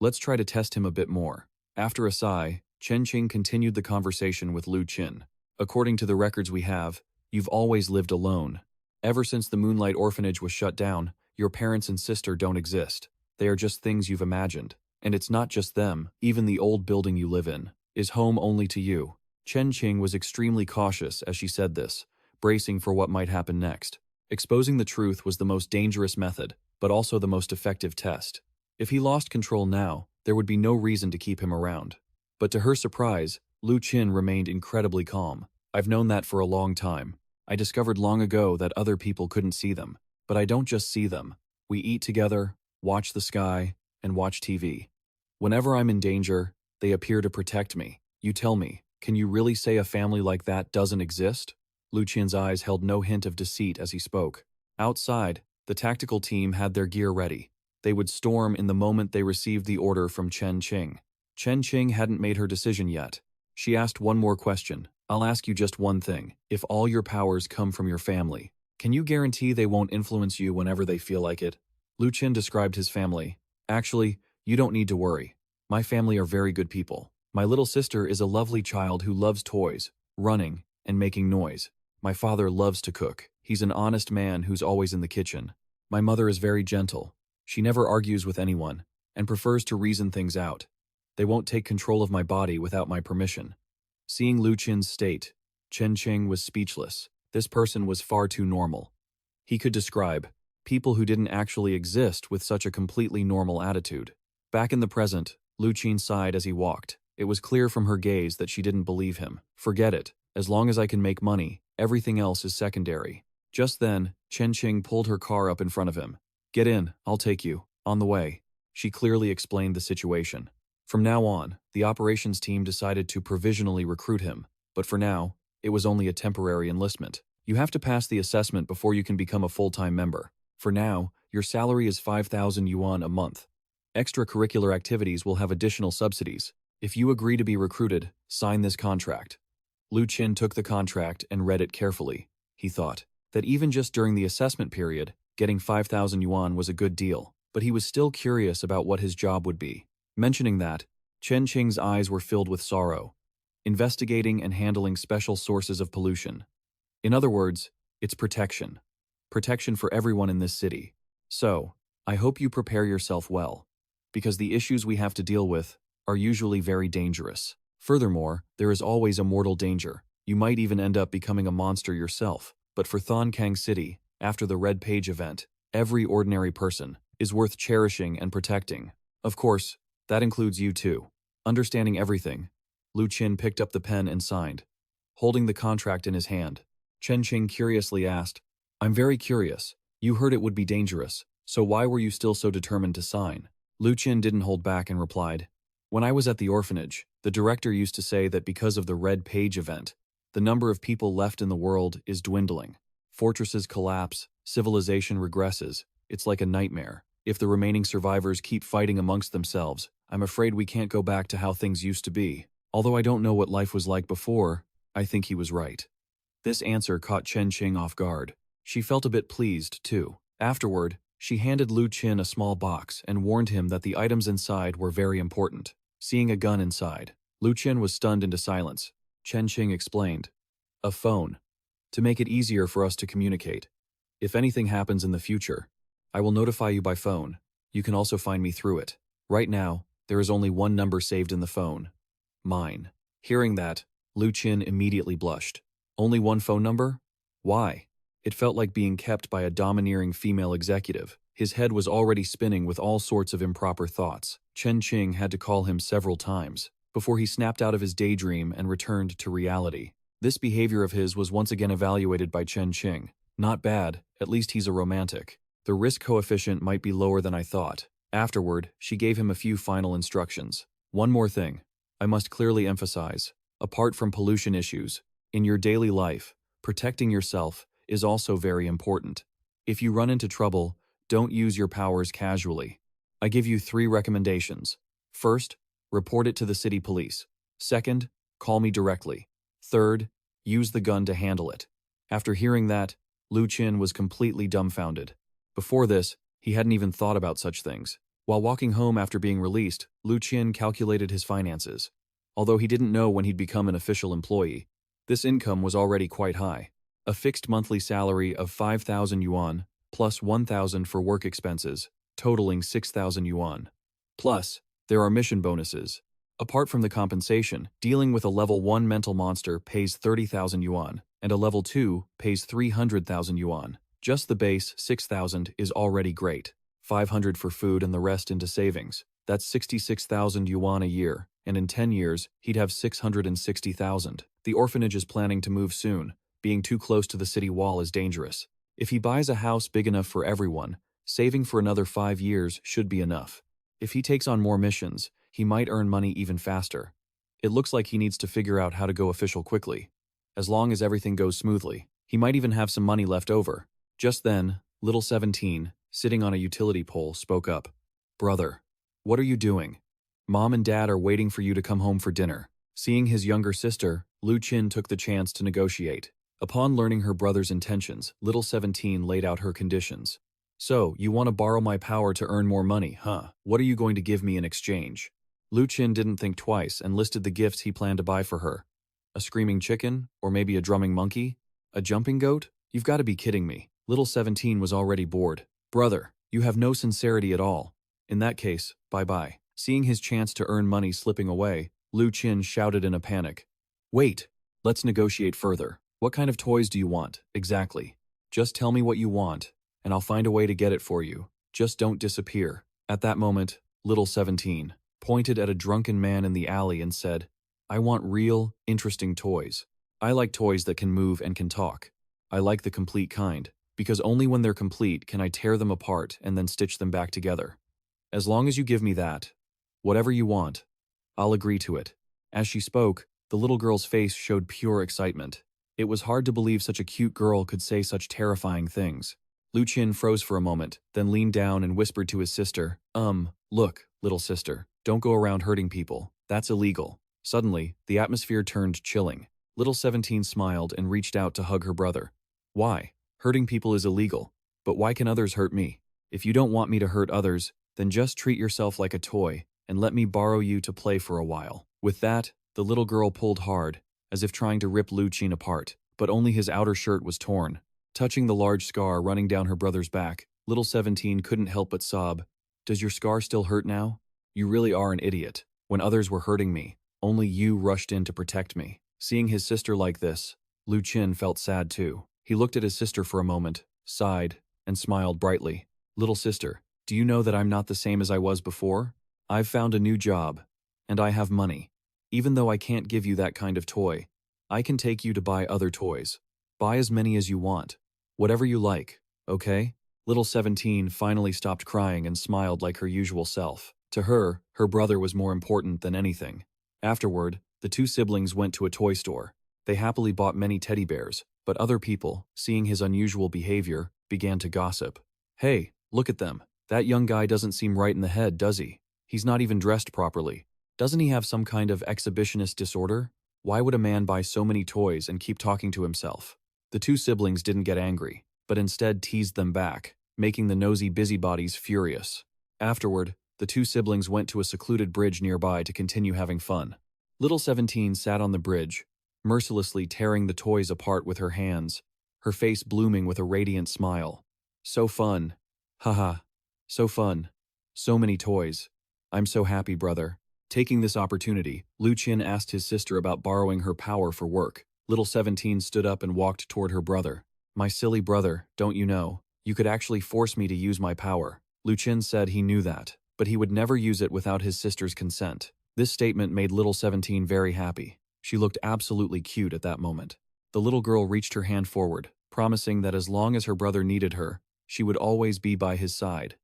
Let's try to test him a bit more. After a sigh, Chen Qing continued the conversation with Lu Qin. According to the records we have, you've always lived alone. Ever since the Moonlight Orphanage was shut down, your parents and sister don't exist. They are just things you've imagined. And it's not just them, even the old building you live in is home only to you. Chen Qing was extremely cautious as she said this, bracing for what might happen next. Exposing the truth was the most dangerous method, but also the most effective test. If he lost control now, there would be no reason to keep him around. But to her surprise, Lu Qin remained incredibly calm. I've known that for a long time. I discovered long ago that other people couldn't see them. But I don't just see them. We eat together, watch the sky, and watch TV. Whenever I'm in danger, they appear to protect me. You tell me, can you really say a family like that doesn't exist? Lu Qin's eyes held no hint of deceit as he spoke. Outside, the tactical team had their gear ready. They would storm in the moment they received the order from Chen Qing. Chen Qing hadn't made her decision yet. She asked one more question. I'll ask you just one thing. If all your powers come from your family, can you guarantee they won't influence you whenever they feel like it? Lu Qin described his family. Actually, you don't need to worry. My family are very good people. My little sister is a lovely child who loves toys, running, and making noise. My father loves to cook. He's an honest man who's always in the kitchen. My mother is very gentle. She never argues with anyone, and prefers to reason things out. They won't take control of my body without my permission. Seeing Lu Qin's state, Chen Qing was speechless. This person was far too normal. He could describe people who didn't actually exist with such a completely normal attitude. Back in the present, Lu Qin sighed as he walked. It was clear from her gaze that she didn't believe him. Forget it. As long as I can make money, everything else is secondary. Just then, Chen Qing pulled her car up in front of him. Get in, I'll take you. On the way. She clearly explained the situation. From now on, the operations team decided to provisionally recruit him, but for now, it was only a temporary enlistment. You have to pass the assessment before you can become a full-time member. For now, your salary is 5,000 yuan a month. Extracurricular activities will have additional subsidies. If you agree to be recruited, sign this contract. Lu Qin took the contract and read it carefully. He thought that even just during the assessment period, getting 5,000 yuan was a good deal, but he was still curious about what his job would be. Mentioning that, Chen Qing's eyes were filled with sorrow. Investigating and handling special sources of pollution. In other words, it's protection. Protection for everyone in this city. So, I hope you prepare yourself well, because the issues we have to deal with are usually very dangerous. Furthermore, there is always a mortal danger. You might even end up becoming a monster yourself. But for Thonkang City, after the Red Page event, every ordinary person is worth cherishing and protecting. Of course, that includes you too. Understanding everything, Lu Qin picked up the pen and signed. Holding the contract in his hand, Chen Qing curiously asked, I'm very curious. You heard it would be dangerous, so why were you still so determined to sign? Lu Qin didn't hold back and replied, When I was at the orphanage, the director used to say that because of the Red Page event, the number of people left in the world is dwindling. Fortresses collapse, civilization regresses. It's like a nightmare. If the remaining survivors keep fighting amongst themselves, I'm afraid we can't go back to how things used to be. Although I don't know what life was like before, I think he was right. This answer caught Chen Qing off guard. She felt a bit pleased, too. Afterward, she handed Lu Qin a small box and warned him that the items inside were very important. Seeing a gun inside, Lu Qin was stunned into silence. Chen Qing explained, A phone. To make it easier for us to communicate. If anything happens in the future, I will notify you by phone. You can also find me through it. Right now, there is only one number saved in the phone. Mine. Hearing that, Lu Qin immediately blushed. Only one phone number? Why? It felt like being kept by a domineering female executive. His head was already spinning with all sorts of improper thoughts. Chen Qing had to call him several times before he snapped out of his daydream and returned to reality. This behavior of his was once again evaluated by Chen Qing. Not bad, at least he's a romantic. The risk coefficient might be lower than I thought. Afterward, she gave him a few final instructions. One more thing. I must clearly emphasize, apart from pollution issues, in your daily life, protecting yourself is also very important. If you run into trouble, don't use your powers casually. I give you 3 recommendations. First, report it to the city police. Second, call me directly. Third, use the gun to handle it. After hearing that, Lu Qin was completely dumbfounded. Before this, he hadn't even thought about such things. While walking home after being released, Lu Qin calculated his finances. Although he didn't know when he'd become an official employee, this income was already quite high. A fixed monthly salary of 5,000 yuan, plus 1,000 for work expenses, totaling 6,000 yuan. Plus, there are mission bonuses. Apart from the compensation, dealing with a level 1 mental monster pays 30,000 yuan, and a level 2 pays 300,000 yuan. Just the base, 6,000, is already great. 500 for food and the rest into savings. That's 66,000 yuan a year, and in 10 years, he'd have 660,000. The orphanage is planning to move soon. Being too close to the city wall is dangerous. If he buys a house big enough for everyone, saving for another 5 years should be enough. If he takes on more missions, he might earn money even faster. It looks like he needs to figure out how to go official quickly. As long as everything goes smoothly, he might even have some money left over. Just then, little 17, sitting on a utility pole, spoke up. Brother, what are you doing? Mom and Dad are waiting for you to come home for dinner. Seeing his younger sister, Lu Qin took the chance to negotiate. Upon learning her brother's intentions, little 17 laid out her conditions. So, you want to borrow my power to earn more money, huh? What are you going to give me in exchange? Lu Qin didn't think twice and listed the gifts he planned to buy for her. A screaming chicken? Or maybe a drumming monkey? A jumping goat? You've got to be kidding me. Little 17 was already bored. Brother, you have no sincerity at all. In that case, bye-bye. Seeing his chance to earn money slipping away, Lu Qin shouted in a panic. Wait, let's negotiate further. What kind of toys do you want, exactly? Just tell me what you want, and I'll find a way to get it for you. Just don't disappear. At that moment, little 17 pointed at a drunken man in the alley and said, I want real, interesting toys. I like toys that can move and can talk. I like the complete kind, because only when they're complete can I tear them apart and then stitch them back together. As long as you give me that, whatever you want, I'll agree to it. As she spoke, the little girl's face showed pure excitement. It was hard to believe such a cute girl could say such terrifying things. Lu Qin froze for a moment, then leaned down and whispered to his sister, Look, little sister, don't go around hurting people. That's illegal. Suddenly, the atmosphere turned chilling. Little 17 smiled and reached out to hug her brother. Why? Hurting people is illegal. But why can others hurt me? If you don't want me to hurt others, then just treat yourself like a toy and let me borrow you to play for a while. With that, the little girl pulled hard, as if trying to rip Lu Qin apart, but only his outer shirt was torn. Touching the large scar running down her brother's back, little 17 couldn't help but sob. Does your scar still hurt now? You really are an idiot. When others were hurting me, only you rushed in to protect me. Seeing his sister like this, Lu Qin felt sad too. He looked at his sister for a moment, sighed, and smiled brightly. Little sister, do you know that I'm not the same as I was before? I've found a new job, and I have money. Even though I can't give you that kind of toy, I can take you to buy other toys. Buy as many as you want. Whatever you like, okay? Little 17 finally stopped crying and smiled like her usual self. To her, her brother was more important than anything. Afterward, the two siblings went to a toy store. They happily bought many teddy bears, but other people, seeing his unusual behavior, began to gossip. Hey, look at them. That young guy doesn't seem right in the head, does he? He's not even dressed properly. Doesn't he have some kind of exhibitionist disorder? Why would a man buy so many toys and keep talking to himself? The two siblings didn't get angry, but instead teased them back, making the nosy busybodies furious. Afterward, the two siblings went to a secluded bridge nearby to continue having fun. Little 17 sat on the bridge, mercilessly tearing the toys apart with her hands, her face blooming with a radiant smile. So fun. Haha. So fun. So many toys. I'm so happy, brother. Taking this opportunity, Lu Qin asked his sister about borrowing her power for work. Little 17 stood up and walked toward her brother. My silly brother, don't you know? You could actually force me to use my power. Lu Qin said he knew that, but he would never use it without his sister's consent. This statement made little 17 very happy. She looked absolutely cute at that moment. The little girl reached her hand forward, promising that as long as her brother needed her, she would always be by his side.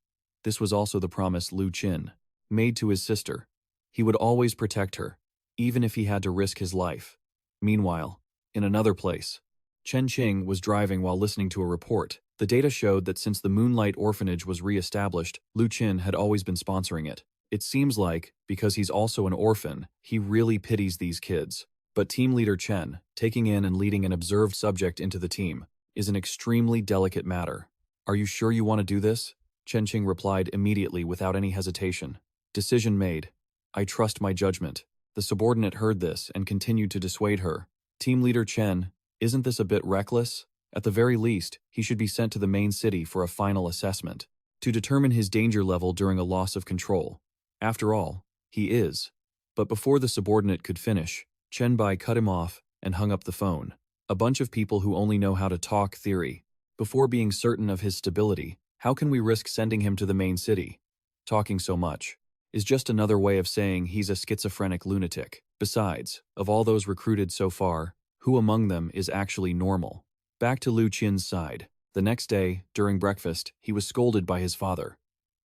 This was also the promise Lu Qin made to his sister. He would always protect her, even if he had to risk his life. Meanwhile, in another place, Chen Qing was driving while listening to a report. The data showed that since the Moonlight Orphanage was re-established, Lu Qin had always been sponsoring it. It seems like, because he's also an orphan, he really pities these kids. But team leader Chen, taking in and leading an observed subject into the team, is an extremely delicate matter. Are you sure you want to do this? Chen Qing replied immediately without any hesitation. Decision made. I trust my judgment. The subordinate heard this and continued to dissuade her. Team leader Chen, isn't this a bit reckless? At the very least, he should be sent to the main city for a final assessment, to determine his danger level during a loss of control. After all, he is. But before the subordinate could finish, Chen Bai cut him off and hung up the phone. A bunch of people who only know how to talk theory. Before being certain of his stability, how can we risk sending him to the main city? Talking so much. is just another way of saying he's a schizophrenic lunatic. Besides, of all those recruited so far, who among them is actually normal? Back to Lu Qin's side. The next day, during breakfast, he was scolded by his father.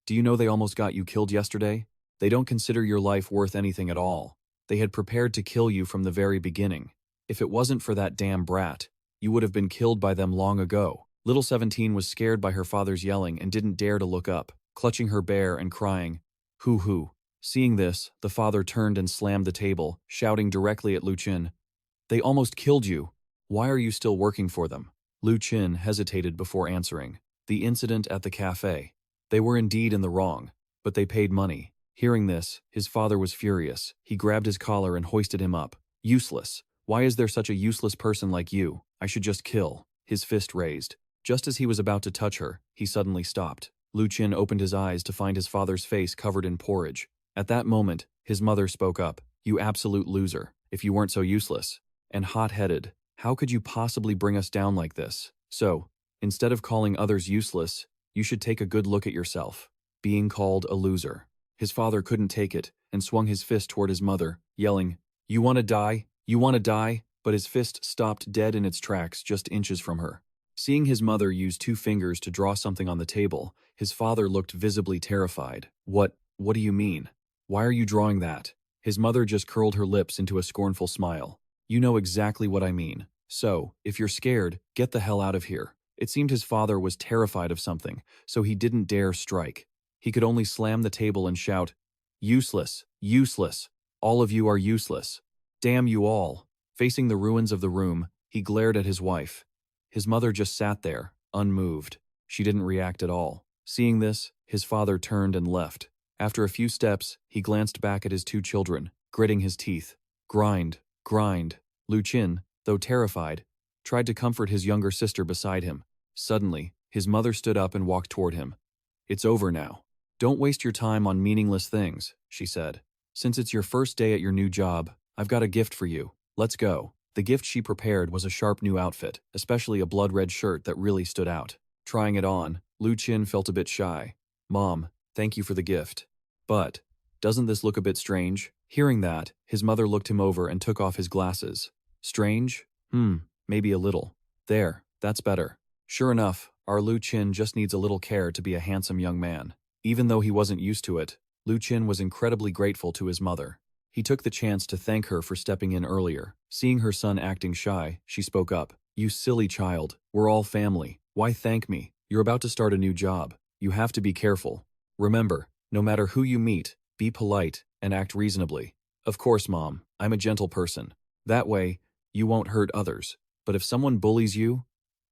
Do you know they almost got you killed yesterday? They don't consider your life worth anything at all. They had prepared to kill you from the very beginning. If it wasn't for that damn brat, you would have been killed by them long ago. Little 17 was scared by her father's yelling and didn't dare to look up, clutching her bear and crying, "Hoo hoo." Seeing this, the father turned and slammed the table, shouting directly at Lu Qin, "They almost killed you. Why are you still working for them?" Lu Qin hesitated before answering. The incident at the cafe. They were indeed in the wrong, but they paid money. Hearing this, his father was furious. He grabbed his collar and hoisted him up. "Useless. Why is there such a useless person like you? I should just kill." His fist raised. Just as he was about to touch her, he suddenly stopped. Lu Qin opened his eyes to find his father's face covered in porridge. At that moment, his mother spoke up. "You absolute loser. If you weren't so useless and hot-headed, how could you possibly bring us down like this? So, instead of calling others useless, you should take a good look at yourself. Being called a loser." His father couldn't take it and swung his fist toward his mother, yelling, "You want to die? You want to die?" But his fist stopped dead in its tracks just inches from her. Seeing his mother use 2 fingers to draw something on the table, his father looked visibly terrified. What do you mean? Why are you drawing that?" His mother just curled her lips into a scornful smile. "You know exactly what I mean. So, if you're scared, get the hell out of here." It seemed his father was terrified of something, so he didn't dare strike. He could only slam the table and shout, "Useless, useless, all of you are useless. Damn you all." Facing the ruins of the room, he glared at his wife. His mother just sat there, unmoved. She didn't react at all. Seeing this, his father turned and left. After a few steps, he glanced back at his 2 children, gritting his teeth. Grind, grind. Lu Qin, though terrified, tried to comfort his younger sister beside him. Suddenly, his mother stood up and walked toward him. "It's over now. Don't waste your time on meaningless things," she said. "Since it's your first day at your new job, I've got a gift for you. Let's go." The gift she prepared was a sharp new outfit, especially a blood-red shirt that really stood out. Trying it on, Lu Qin felt a bit shy. "Mom, thank you for the gift. But, doesn't this look a bit strange?" Hearing that, his mother looked him over and took off his glasses. "Strange? Maybe a little. There, that's better." Sure enough, our Lu Qin just needs a little care to be a handsome young man. Even though he wasn't used to it, Lu Qin was incredibly grateful to his mother. He took the chance to thank her for stepping in earlier. Seeing her son acting shy, she spoke up. "You silly child, we're all family. Why thank me? You're about to start a new job. You have to be careful. Remember, no matter who you meet, be polite and act reasonably." "Of course, Mom, I'm a gentle person. That way, you won't hurt others. But if someone bullies you,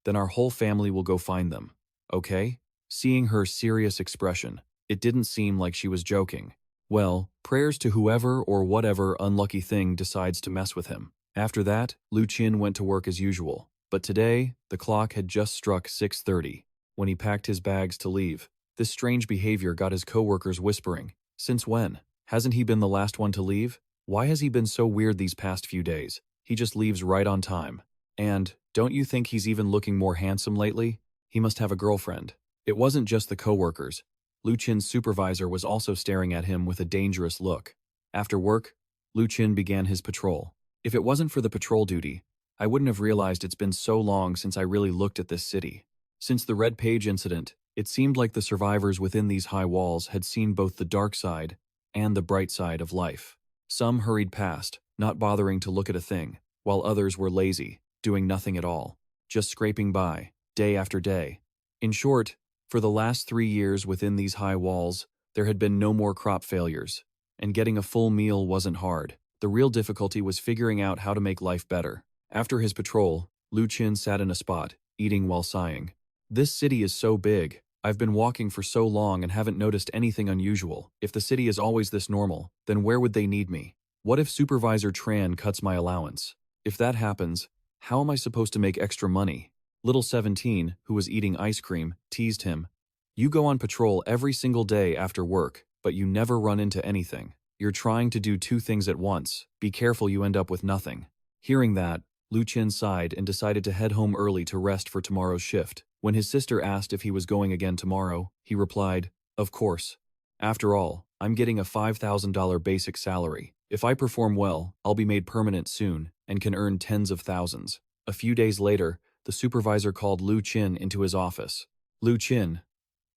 then our whole family will go find them. Okay?" Seeing her serious expression, it didn't seem like she was joking. Well, prayers to whoever or whatever unlucky thing decides to mess with him. After that, Lu Qin went to work as usual. But today, the clock had just struck 6:30. When he packed his bags to leave, this strange behavior got his coworkers whispering. Since when? Hasn't he been the last one to leave? Why has he been so weird these past few days? He just leaves right on time. And, don't you think he's even looking more handsome lately? He must have a girlfriend. It wasn't just the coworkers. Lu Qin's supervisor was also staring at him with a dangerous look. After work, Lu Qin began his patrol. If it wasn't for the patrol duty, I wouldn't have realized it's been so long since I really looked at this city. Since the Red Page incident, it seemed like the survivors within these high walls had seen both the dark side and the bright side of life. Some hurried past, not bothering to look at a thing, while others were lazy, doing nothing at all, just scraping by, day after day. In short, for the last 3 years within these high walls, there had been no more crop failures, and getting a full meal wasn't hard. The real difficulty was figuring out how to make life better. After his patrol, Lu Qin sat in a spot, eating while sighing. "This city is so big. I've been walking for so long and haven't noticed anything unusual. If the city is always this normal, then where would they need me? What if Supervisor Tran cuts my allowance? If that happens, how am I supposed to make extra money?" Little 17, who was eating ice cream, teased him. "You go on patrol every single day after work, but you never run into anything. You're trying to do 2 things at once. Be careful you end up with nothing." Hearing that, Lu Qin sighed and decided to head home early to rest for tomorrow's shift. When his sister asked if he was going again tomorrow, he replied, "Of course. After all, I'm getting a $5,000 basic salary. If I perform well, I'll be made permanent soon and can earn tens of thousands. A few days later, the supervisor called Lu Qin into his office. Lu Qin,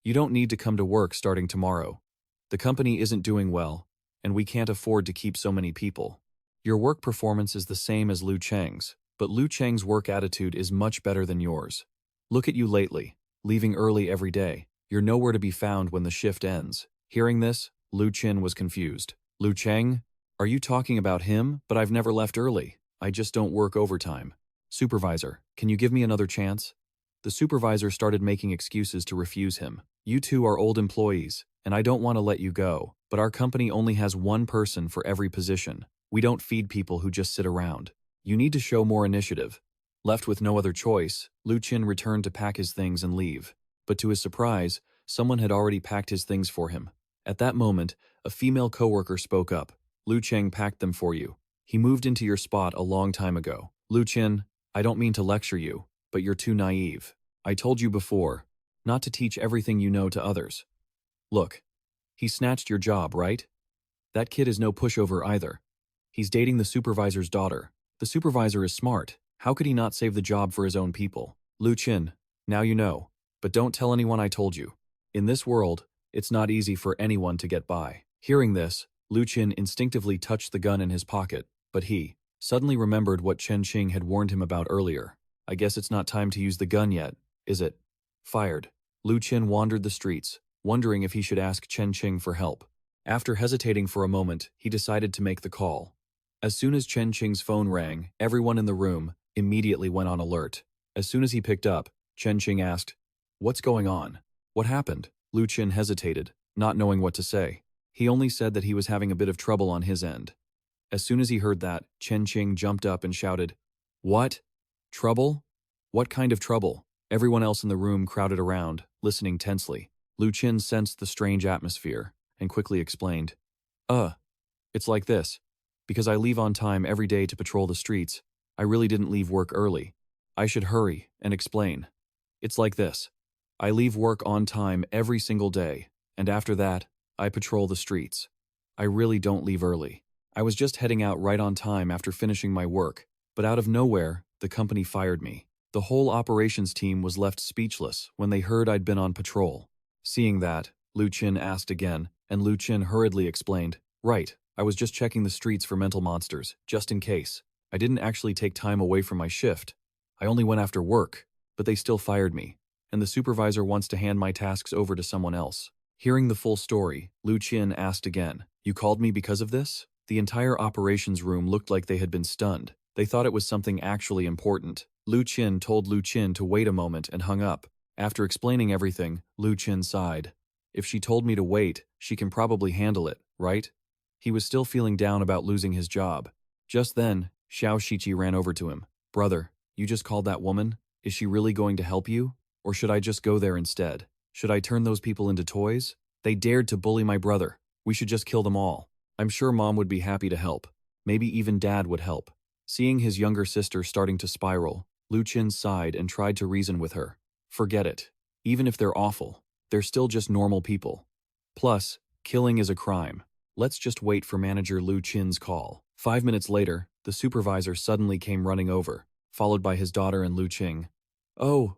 you don't need to come to work starting tomorrow. The company isn't doing well, and we can't afford to keep so many people. Your work performance is the same as Lu Cheng's, but Lu Cheng's work attitude is much better than yours. Look at you lately, leaving early every day. You're nowhere to be found when the shift ends. Hearing this, Lu Qin was confused. Lu Cheng? Are you talking about him? But I've never left early. I just don't work overtime. Supervisor, can you give me another chance? The supervisor started making excuses to refuse him. You two are old employees, and I don't want to let you go, but our company only has one person for every position. We don't feed people who just sit around. You need to show more initiative. Left with no other choice, Lu Qin returned to pack his things and leave. But to his surprise, someone had already packed his things for him. At that moment, a female coworker spoke up. Lu Cheng packed them for you. He moved into your spot a long time ago. Lu Qin, I don't mean to lecture you, but you're too naive. I told you before, not to teach everything you know to others. Look, he snatched your job, right? That kid is no pushover either. He's dating the supervisor's daughter. The supervisor is smart. How could he not save the job for his own people? Lu Qin, now you know, but don't tell anyone I told you. In this world, it's not easy for anyone to get by. Hearing this, Lu Qin instinctively touched the gun in his pocket, but he suddenly remembered what Chen Qing had warned him about earlier. I guess it's not time to use the gun yet, is it? Fired. Lu Qin wandered the streets, wondering if he should ask Chen Qing for help. After hesitating for a moment, he decided to make the call. As soon as Chen Qing's phone rang, everyone in the room immediately went on alert. As soon as he picked up, Chen Qing asked, "What's going on? What happened?" Lu Qin hesitated, not knowing what to say. He only said that he was having a bit of trouble on his end. As soon as he heard that, Chen Qing jumped up and shouted, "What? Trouble? What kind of trouble?" Everyone else in the room crowded around, listening tensely. Lu Qin sensed the strange atmosphere and quickly explained, It's like this. Because I leave on time every day to patrol the streets, I really didn't leave work early. I should hurry and explain. It's like this. I leave work on time every single day, and after that, I patrol the streets. I really don't leave early. I was just heading out right on time after finishing my work, but out of nowhere, the company fired me. The whole operations team was left speechless when they heard I'd been on patrol. Seeing that, Lu Qin asked again, and Lu Qin hurriedly explained, "Right, I was just checking the streets for mental monsters, just in case. I didn't actually take time away from my shift. I only went after work, but they still fired me, and the supervisor wants to hand my tasks over to someone else." Hearing the full story, Lu Qin asked again, "You called me because of this?" The entire operations room looked like they had been stunned. They thought it was something actually important. Lu Qin told Lu Qin to wait a moment and hung up. After explaining everything, Lu Qin sighed. If she told me to wait, she can probably handle it, right? He was still feeling down about losing his job. Just then, Xiao Shiqi ran over to him. "Brother, you just called that woman? Is she really going to help you? Or should I just go there instead? Should I turn those people into toys? They dared to bully my brother. We should just kill them all. I'm sure Mom would be happy to help. Maybe even Dad would help." Seeing his younger sister starting to spiral, Lu Qin sighed and tried to reason with her. Forget it. Even if they're awful, they're still just normal people. Plus, killing is a crime. Let's just wait for Manager Lu Qin's call. 5 minutes later, the supervisor suddenly came running over, followed by his daughter and Lu Qing. Oh,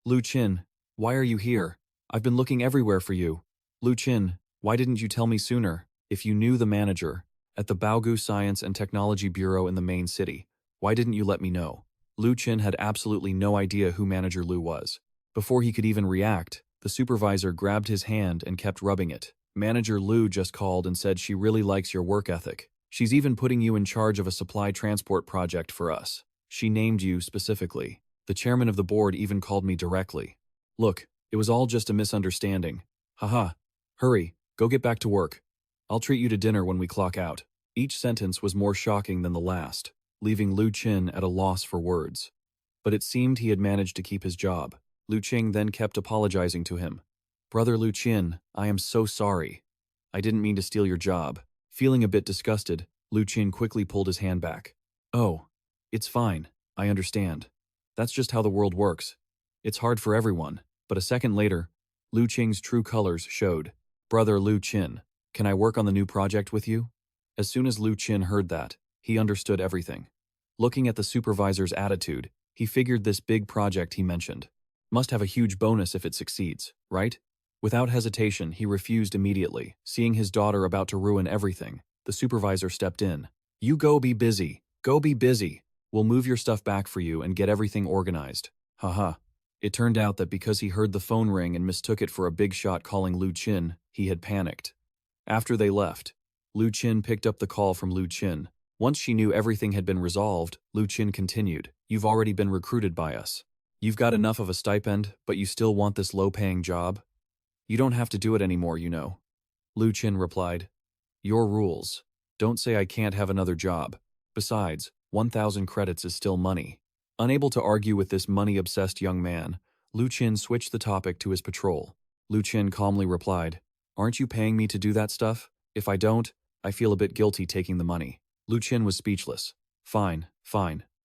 Lu Qin, why are you here? I've been looking everywhere for you. Lu Qin, why didn't you tell me sooner? If you knew the manager at the Baogu Science and Technology Bureau in the main city, why didn't you let me know? Lu Qin had absolutely no idea who Manager Lu was. Before he could even react, the supervisor grabbed his hand and kept rubbing it. Manager Lu just called and said she really likes your work ethic. She's even putting you in charge of a supply transport project for us. She named you specifically. The chairman of the board even called me directly. Look, it was all just a misunderstanding. Haha. Hurry, go get back to work. I'll treat you to dinner when we clock out. Each sentence was more shocking than the last, leaving Lu Qin at a loss for words. But it seemed he had managed to keep his job. Lu Qing then kept apologizing to him. Brother Lu Qin, I am so sorry. I didn't mean to steal your job. Feeling a bit disgusted, Lu Qin quickly pulled his hand back. Oh, it's fine. I understand. That's just how the world works. It's hard for everyone. But a second later, Lu Qing's true colors showed. "Brother Lu Qin, can I work on the new project with you?" As soon as Lu Qin heard that, he understood everything. Looking at the supervisor's attitude, he figured this big project he mentioned must have a huge bonus if it succeeds, right? Without hesitation, he refused immediately. Seeing his daughter about to ruin everything, the supervisor stepped in. "You go be busy. Go be busy. We'll move your stuff back for you and get everything organized." Haha. It turned out that because he heard the phone ring and mistook it for a big shot calling Lu Qin, he had panicked. After they left, Lu Qin picked up the call from Lu Qin. Once she knew everything had been resolved, Lu Qin continued, "You've already been recruited by us. You've got enough of a stipend, but you still want this low-paying job? You don't have to do it anymore, you know." Lu Qin replied, "Your rules. Don't say I can't have another job. Besides, 1,000 credits is still money." Unable to argue with this money-obsessed young man, Lu Qin switched the topic to his patrol. Lu Qin calmly replied, "Aren't you paying me to do that stuff? If I don't, I feel a bit guilty taking the money." Lu Qin was speechless. Fine,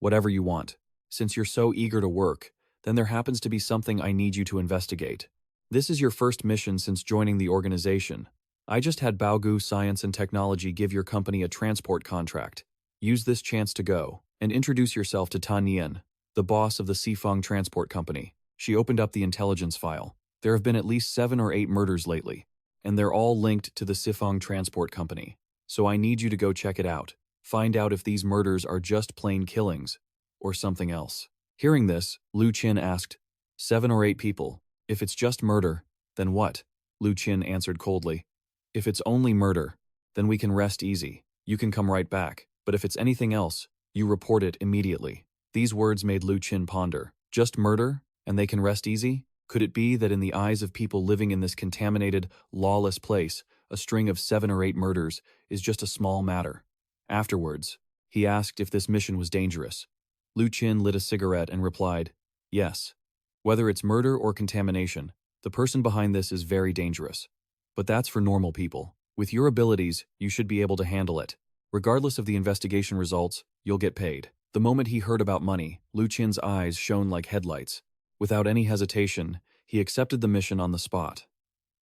whatever you want. Since you're so eager to work, then there happens to be something I need you to investigate. This is your first mission since joining the organization. I just had Baogu Science and Technology give your company a transport contract. Use this chance to go and introduce yourself to Tan Yan, the boss of the Sifeng Transport Company. She opened up the intelligence file. There have been at least 7 or 8 murders lately, and they're all linked to the Sifeng Transport Company. So I need you to go check it out. Find out if these murders are just plain killings or something else. Hearing this, Lu Qin asked, 7 or 8 people. If it's just murder, then what? Lu Qin answered coldly. If it's only murder, then we can rest easy. You can come right back. But if it's anything else, you report it immediately. These words made Lu Qin ponder. Just murder, and they can rest easy? Could it be that in the eyes of people living in this contaminated, lawless place, a string of 7 or 8 murders is just a small matter? Afterwards, he asked if this mission was dangerous. Lu Qin lit a cigarette and replied, "Yes. Whether it's murder or contamination, the person behind this is very dangerous. But that's for normal people. With your abilities, you should be able to handle it. Regardless of the investigation results, you'll get paid." The moment he heard about money, Lu Qin's eyes shone like headlights. Without any hesitation, he accepted the mission on the spot.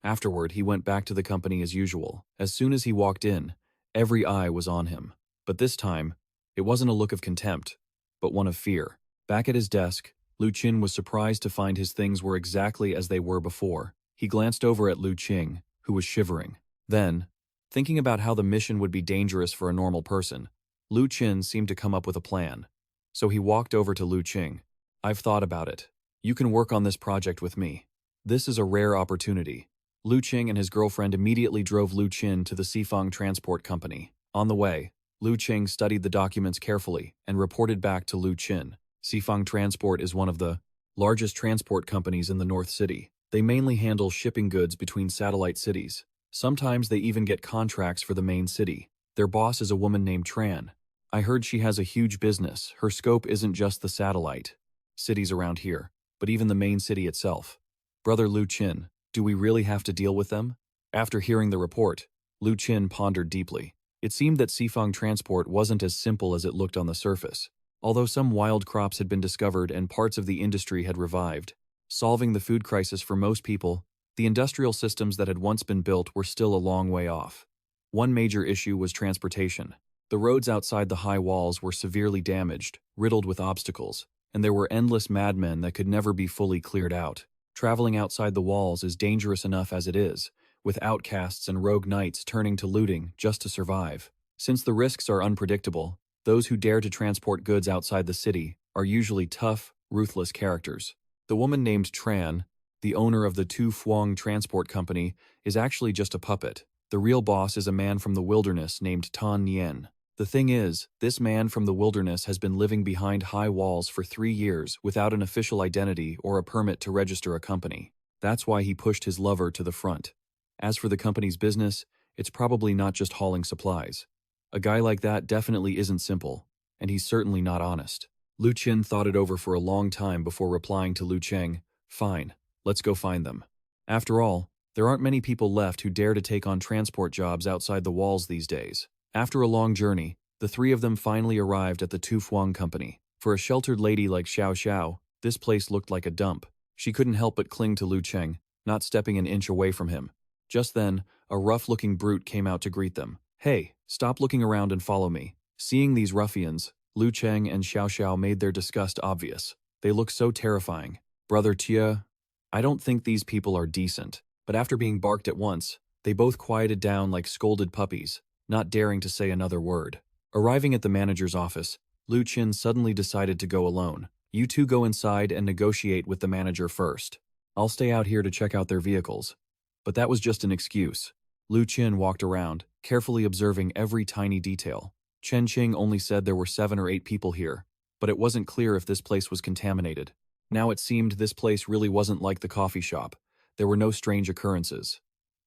Afterward, he went back to the company as usual. As soon as he walked in, every eye was on him. But this time, it wasn't a look of contempt, but one of fear. Back at his desk, Lu Qin was surprised to find his things were exactly as they were before. He glanced over at Lu Qin, who was shivering. Then, thinking about how the mission would be dangerous for a normal person, Lu Qin seemed to come up with a plan. So he walked over to Lu Qin. "I've thought about it. You can work on this project with me. This is a rare opportunity." Lu Qin and his girlfriend immediately drove Lu Qin to the Sifeng Transport Company. On the way, Lu Qin studied the documents carefully and reported back to Lu Qin. Sifeng Transport is one of the largest transport companies in the North City. They mainly handle shipping goods between satellite cities. Sometimes they even get contracts for the main city. Their boss is a woman named Tran. I heard she has a huge business. Her scope isn't just the satellite cities around here, but even the main city itself. Brother Lu Qin, do we really have to deal with them? After hearing the report, Lu Qin pondered deeply. It seemed that Sifeng Transport wasn't as simple as it looked on the surface. Although some wild crops had been discovered and parts of the industry had revived, solving the food crisis for most people, the industrial systems that had once been built were still a long way off. One major issue was transportation. The roads outside the high walls were severely damaged, riddled with obstacles, and there were endless madmen that could never be fully cleared out. Traveling outside the walls is dangerous enough as it is, with outcasts and rogue knights turning to looting just to survive. Since the risks are unpredictable, those who dare to transport goods outside the city are usually tough, ruthless characters. The woman named Tran, the owner of the Tu Fuang Transport Company, is actually just a puppet. The real boss is a man from the wilderness named Tan Yan. The thing is, this man from the wilderness has been living behind high walls for 3 years without an official identity or a permit to register a company. That's why he pushed his lover to the front. As for the company's business, it's probably not just hauling supplies. A guy like that definitely isn't simple, and he's certainly not honest. Lu Qin thought it over for a long time before replying to Lu Cheng, "Fine, let's go find them." After all, there aren't many people left who dare to take on transport jobs outside the walls these days. After a long journey, the 3 of them finally arrived at the Tu Fuang Company. For a sheltered lady like Xiao Xiao, this place looked like a dump. She couldn't help but cling to Lu Cheng, not stepping an inch away from him. Just then, a rough-looking brute came out to greet them. "Hey, stop looking around and follow me." Seeing these ruffians, Lu Qin and Xiao Xiao made their disgust obvious. They look so terrifying. "Brother Tia, I don't think these people are decent." But after being barked at once, they both quieted down like scolded puppies, not daring to say another word. Arriving at the manager's office, Lu Qin suddenly decided to go alone. "You two go inside and negotiate with the manager first. I'll stay out here to check out their vehicles." But that was just an excuse. Lu Qin walked around, carefully observing every tiny detail. Chen Qing only said there were 7 or 8 people here, but it wasn't clear if this place was contaminated. Now it seemed this place really wasn't like the coffee shop. There were no strange occurrences.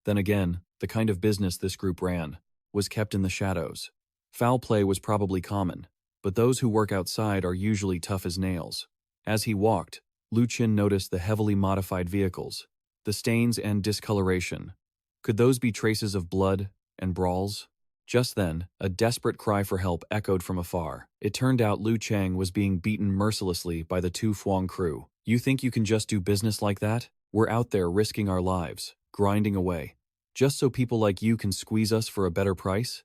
Then again, the kind of business this group ran was kept in the shadows. Foul play was probably common, but those who work outside are usually tough as nails. As he walked, Lu Qin noticed the heavily modified vehicles, the stains and discoloration. Could those be traces of blood and brawls? Just then, a desperate cry for help echoed from afar. It turned out Lu Chang was being beaten mercilessly by the Tu Fuang crew. "You think you can just do business like that? We're out there risking our lives, grinding away, just so people like you can squeeze us for a better price?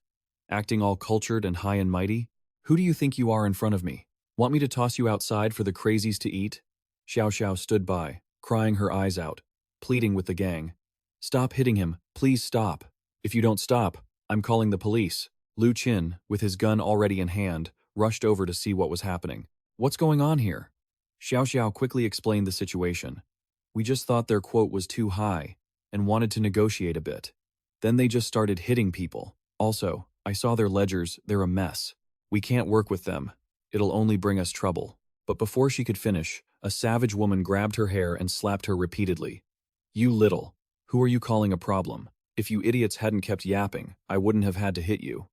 Acting all cultured and high and mighty? Who do you think you are in front of me? Want me to toss you outside for the crazies to eat?" Xiao Xiao stood by, crying her eyes out, pleading with the gang. "Stop hitting him, please stop. If you don't stop, I'm calling the police." Lu Qin, with his gun already in hand, rushed over to see what was happening. "What's going on here?" Xiao Xiao quickly explained the situation. "We just thought their quote was too high and wanted to negotiate a bit. Then they just started hitting people. Also, I saw their ledgers, they're a mess. We can't work with them. It'll only bring us trouble." But before she could finish, a savage woman grabbed her hair and slapped her repeatedly. "You little, who are you calling a problem? If you idiots hadn't kept yapping, I wouldn't have had to hit you."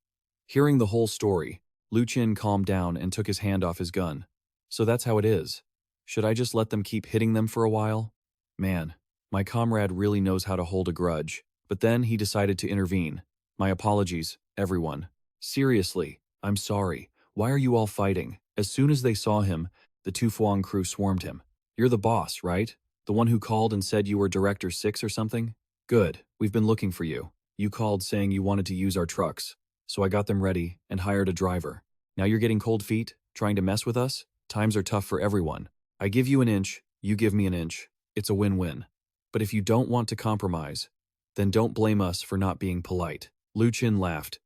Hearing the whole story, Lu Qin calmed down and took his hand off his gun. "So that's how it is. Should I just let them keep hitting them for a while? Man, my comrade really knows how to hold a grudge." But then he decided to intervene. "My apologies, everyone. Seriously, I'm sorry. Why are you all fighting?" As soon as they saw him, the Tu Fuang crew swarmed him. "You're the boss, right? The one who called and said you were Director 6 or something? Good, we've been looking for you. You called saying you wanted to use our trucks, so I got them ready and hired a driver. Now you're getting cold feet, trying to mess with us? Times are tough for everyone. I give you an inch, you give me an inch. It's a win-win. But if you don't want to compromise, then don't blame us for not being polite." Lu Qin laughed.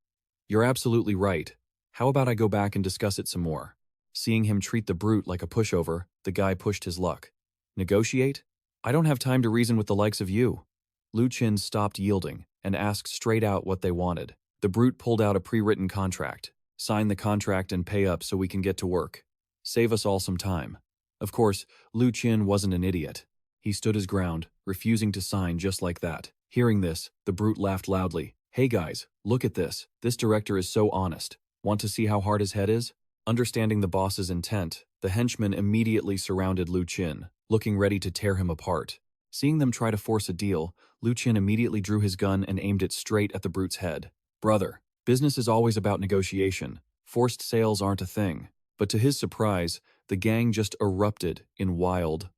"You're absolutely right. How about I go back and discuss it some more?" Seeing him treat the brute like a pushover, the guy pushed his luck. "Negotiate? I don't have time to reason with the likes of you." Lu Qin stopped yielding and asked straight out what they wanted. The brute pulled out a pre-written contract. "Sign the contract and pay up so we can get to work. Save us all some time." Of course, Lu Qin wasn't an idiot. He stood his ground, refusing to sign just like that. Hearing this, the brute laughed loudly. "Hey guys, look at this. This director is so honest. Want to see how hard his head is?" Understanding the boss's intent, the henchmen immediately surrounded Lu Qin, looking ready to tear him apart. Seeing them try to force a deal, Lu Qin immediately drew his gun and aimed it straight at the brute's head. "Brother, business is always about negotiation. Forced sales aren't a thing." But to his surprise, the gang just erupted in wild,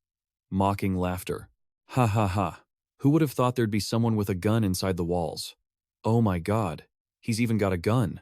mocking laughter. "Ha ha ha. Who would have thought there'd be someone with a gun inside the walls? Oh my god, he's even got a gun.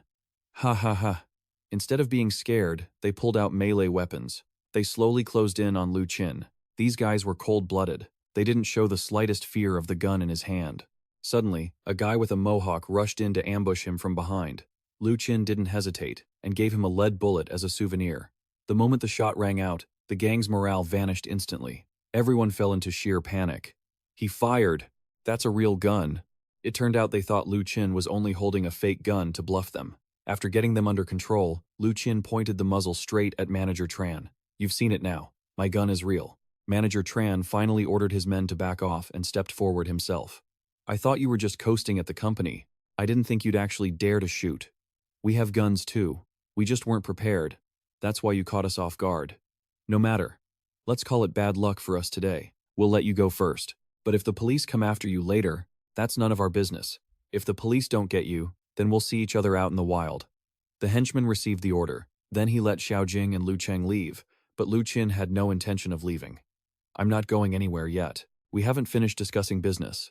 Ha ha ha." Instead of being scared, they pulled out melee weapons. They slowly closed in on Lu Qin. These guys were cold-blooded. They didn't show the slightest fear of the gun in his hand. Suddenly, a guy with a mohawk rushed in to ambush him from behind. Lu Qin didn't hesitate and gave him a lead bullet as a souvenir. The moment the shot rang out, the gang's morale vanished instantly. Everyone fell into sheer panic. "He fired. That's a real gun." It turned out they thought Lu Qin was only holding a fake gun to bluff them. After getting them under control, Lu Qin pointed the muzzle straight at Manager Tran. "You've seen it now. My gun is real." Manager Tran finally ordered his men to back off and stepped forward himself. "I thought you were just coasting at the company. I didn't think you'd actually dare to shoot. We have guns too. We just weren't prepared. That's why you caught us off guard. No matter. Let's call it bad luck for us today. We'll let you go first. But if the police come after you later, that's none of our business. If the police don't get you, then we'll see each other out in the wild." The henchman received the order. Then he let Xiao Jing and Lu Cheng leave, but Lu Qin had no intention of leaving. "I'm not going anywhere yet. We haven't finished discussing business.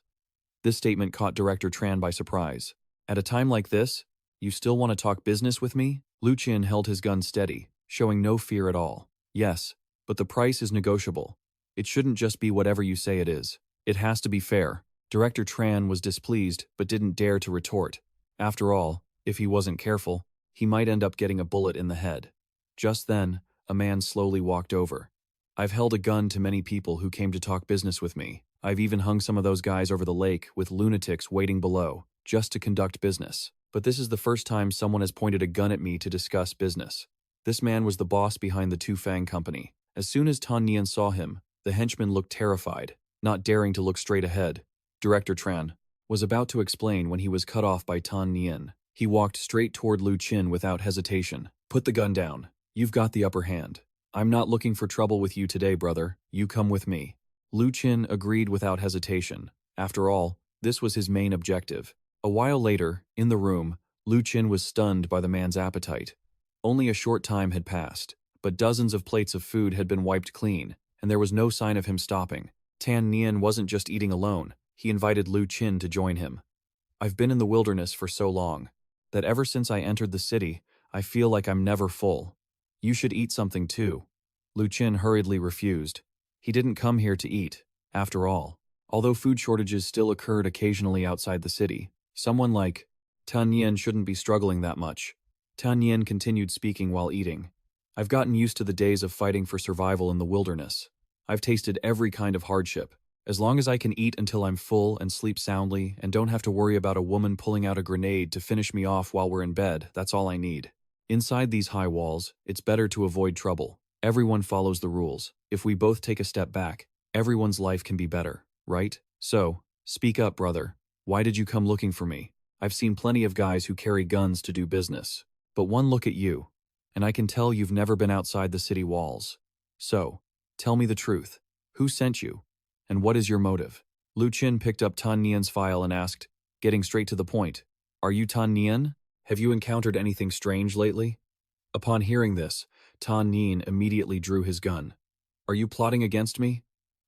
This statement caught Director Tran by surprise. At a time like this, you still want to talk business with me? Lu Qin held his gun steady, showing no fear at all. Yes, but the price is negotiable. It shouldn't just be whatever you say it is. It has to be fair. Director Tran was displeased but didn't dare to retort. After all, if he wasn't careful, he might end up getting a bullet in the head. Just then, a man slowly walked over. I've held a gun to many people who came to talk business with me. I've even hung some of those guys over the lake with lunatics waiting below, just to conduct business. But this is the first time someone has pointed a gun at me to discuss business. This man was the boss behind the Two Fang Company. As soon as Tan Nian saw him, the henchman looked terrified, not daring to look straight ahead. Director Tran was about to explain when he was cut off by Tan Nian. He walked straight toward Lu Qin without hesitation. Put the gun down. You've got the upper hand. I'm not looking for trouble with you today, brother. You come with me. Lu Qin agreed without hesitation. After all, this was his main objective. A while later, in the room, Lu Qin was stunned by the man's appetite. Only a short time had passed, but dozens of plates of food had been wiped clean, and there was no sign of him stopping. Tan Nian wasn't just eating alone. He invited Lu Qin to join him. I've been in the wilderness for so long that ever since I entered the city, I feel like I'm never full. You should eat something too. Lu Qin hurriedly refused. He didn't come here to eat, after all. Although food shortages still occurred occasionally outside the city, someone like Tan Nian shouldn't be struggling that much. Tan Nian continued speaking while eating. I've gotten used to the days of fighting for survival in the wilderness. I've tasted every kind of hardship. As long as I can eat until I'm full and sleep soundly and don't have to worry about a woman pulling out a grenade to finish me off while we're in bed, that's all I need. Inside these high walls, it's better to avoid trouble. Everyone follows the rules. If we both take a step back, everyone's life can be better, right? So, speak up, brother. Why did you come looking for me? I've seen plenty of guys who carry guns to do business. But one look at you, and I can tell you've never been outside the city walls. So, tell me the truth. Who sent you? And what is your motive? Lu Qin picked up Tan Nian's file and asked, getting straight to the point, Are you Tan Nian? Have you encountered anything strange lately? Upon hearing this, Tan Nian immediately drew his gun. Are you plotting against me?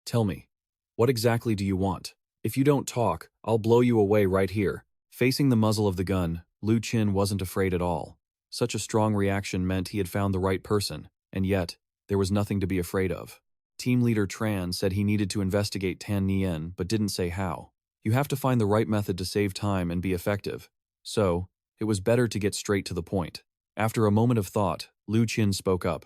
Tell me. What exactly do you want? If you don't talk, I'll blow you away right here. Facing the muzzle of the gun, Lu Qin wasn't afraid at all. Such a strong reaction meant he had found the right person, and yet, there was nothing to be afraid of. Team leader Tran said he needed to investigate Tan Nian but didn't say how. You have to find the right method to save time and be effective. So, it was better to get straight to the point. After a moment of thought, Lu Qin spoke up.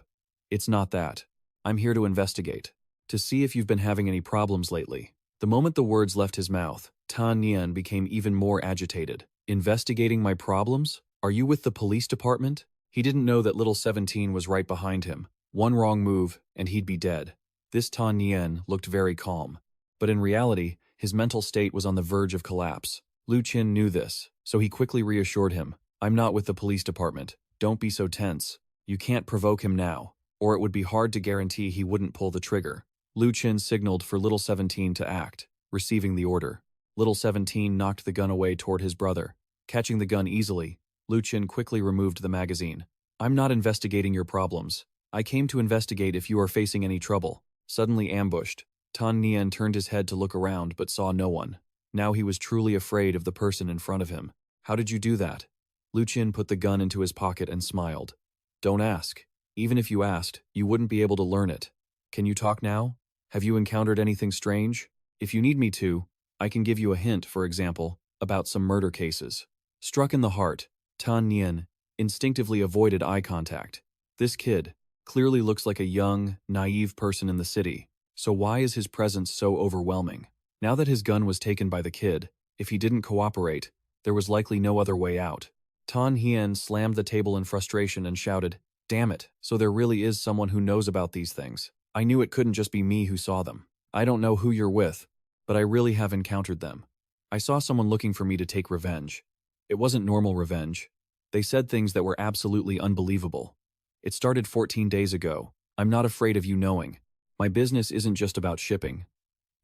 It's not that. I'm here to investigate. To see if you've been having any problems lately. The moment the words left his mouth, Tan Nian became even more agitated. Investigating my problems? Are you with the police department? He didn't know that little 17 was right behind him. One wrong move, and he'd be dead. This Tan Nian looked very calm. But in reality, his mental state was on the verge of collapse. Lu Qin knew this, so he quickly reassured him. I'm not with the police department. Don't be so tense. You can't provoke him now, or it would be hard to guarantee he wouldn't pull the trigger. Lu Qin signaled for little 17 to act, receiving the order. Little 17 knocked the gun away toward his brother. Catching the gun easily, Lu Qin quickly removed the magazine. I'm not investigating your problems. I came to investigate if you are facing any trouble. Suddenly ambushed, Tan Nian turned his head to look around but saw no one. Now he was truly afraid of the person in front of him. How did you do that? Lu Qin put the gun into his pocket and smiled. Don't ask. Even if you asked, you wouldn't be able to learn it. Can you talk now? Have you encountered anything strange? If you need me to, I can give you a hint, for example, about some murder cases. Struck in the heart, Tan Nian instinctively avoided eye contact. This kid clearly looks like a young, naive person in the city, so why is his presence so overwhelming? Now that his gun was taken by the kid, if he didn't cooperate, there was likely no other way out. Tan Nian slammed the table in frustration and shouted, Damn it, so there really is someone who knows about these things. I knew it couldn't just be me who saw them. I don't know who you're with, but I really have encountered them. I saw someone looking for me to take revenge. It wasn't normal revenge. They said things that were absolutely unbelievable. It started 14 days ago. I'm not afraid of you knowing. My business isn't just about shipping.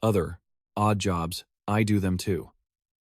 Other, odd jobs, I do them too.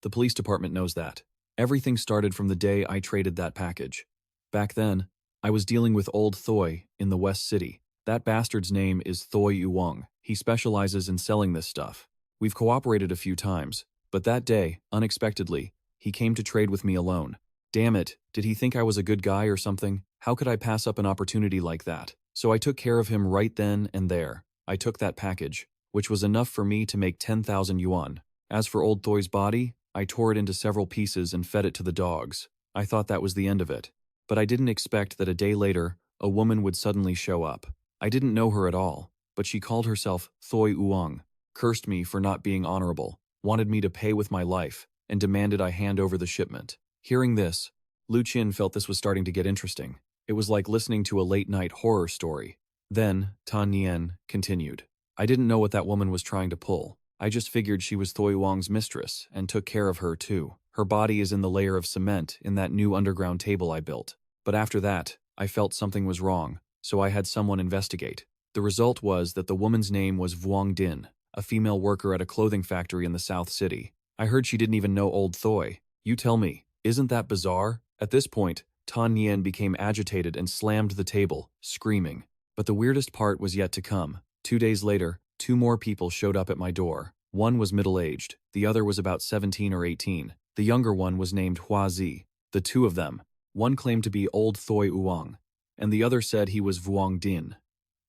The police department knows that. Everything started from the day I traded that package. Back then, I was dealing with old Thoi in the West City. That bastard's name is Thoi Uwang. He specializes in selling this stuff. We've cooperated a few times, But that day, unexpectedly, he came to trade with me alone. Damn it, did he think I was a good guy or something? How could I pass up an opportunity like that? So I took care of him right then and there. I took that package, which was enough for me to make 10,000 yuan. As for old Thoi's body, I tore it into several pieces and fed it to the dogs. I thought that was the end of it. But I didn't expect that a day later, a woman would suddenly show up. I didn't know her at all, but she called herself Thoi Uong, cursed me for not being honorable, wanted me to pay with my life, and demanded I hand over the shipment. Hearing this, Lu Qin felt this was starting to get interesting. It was like listening to a late-night horror story. Then, Tan Nien continued. I didn't know what that woman was trying to pull. I just figured she was Thoi Wang's mistress and took care of her too. Her body is in the layer of cement in that new underground table I built. But after that, I felt something was wrong, so I had someone investigate. The result was that the woman's name was Vuong Din, a female worker at a clothing factory in the South City. I heard she didn't even know old Thoi. You tell me, isn't that bizarre? At this point, Tan Nien became agitated and slammed the table, screaming. But the weirdest part was yet to come. 2 days later, 2 more people showed up at my door. One was middle-aged, the other was about 17 or 18. The younger one was named Hua Zi. The two of them, one claimed to be old Thoi Uong, and the other said he was Vuong Din.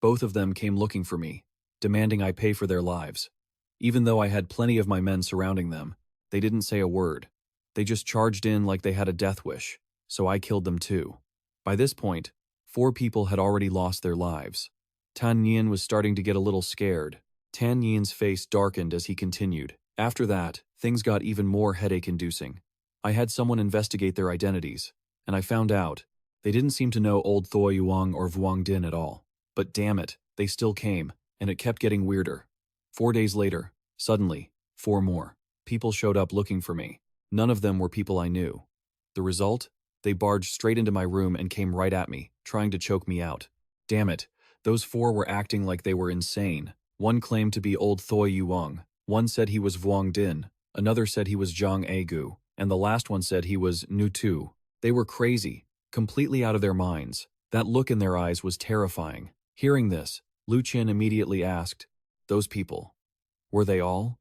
Both of them came looking for me, demanding I pay for their lives. Even though I had plenty of my men surrounding them, they didn't say a word. They just charged in like they had a death wish, so I killed them too. By this point, 4 people had already lost their lives. Tan Nien was starting to get a little scared. Tan Nien's face darkened as he continued. After that, things got even more headache-inducing. I had someone investigate their identities, and I found out they didn't seem to know old Thoi Yuang or Vuong Din at all. But damn it, they still came, and it kept getting weirder. 4 days later, suddenly, 4 more people showed up looking for me. None of them were people I knew. The result? They barged straight into my room and came right at me, trying to choke me out. Damn it, those 4 were acting like they were insane. One claimed to be old Thoi Yuang, one said he was Vuong Din, another said he was Zhang Agu, and the last one said he was Nu Tu. They were crazy, completely out of their minds. That look in their eyes was terrifying. Hearing this, Lu Qin immediately asked, "Those people, were they all?"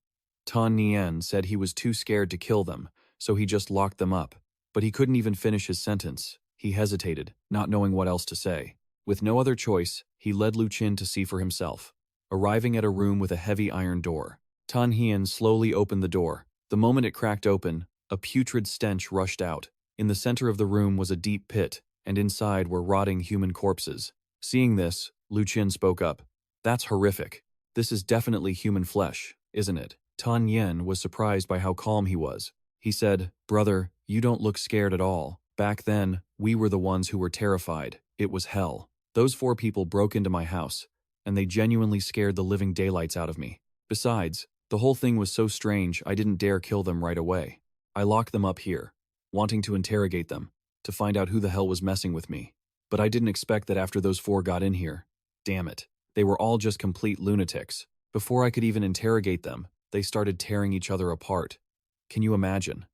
Tan Nien said he was too scared to kill them, so he just locked them up. But he couldn't even finish his sentence. He hesitated, not knowing what else to say. With no other choice, he led Lu Qin to see for himself. Arriving at a room with a heavy iron door, Tan Hien slowly opened the door. The moment it cracked open, a putrid stench rushed out. In the center of the room was a deep pit, and inside were rotting human corpses. Seeing this, Lu Qin spoke up. "That's horrific. This is definitely human flesh, isn't it?" Tan Yen was surprised by how calm he was. He said, "Brother, you don't look scared at all. Back then, we were the ones who were terrified. It was hell. Those 4 people broke into my house, and they genuinely scared the living daylights out of me. Besides, the whole thing was so strange I didn't dare kill them right away. I locked them up here, wanting to interrogate them, to find out who the hell was messing with me. But I didn't expect that after those 4 got in here. Damn it, they were all just complete lunatics. Before I could even interrogate them, they started tearing each other apart. Can you imagine?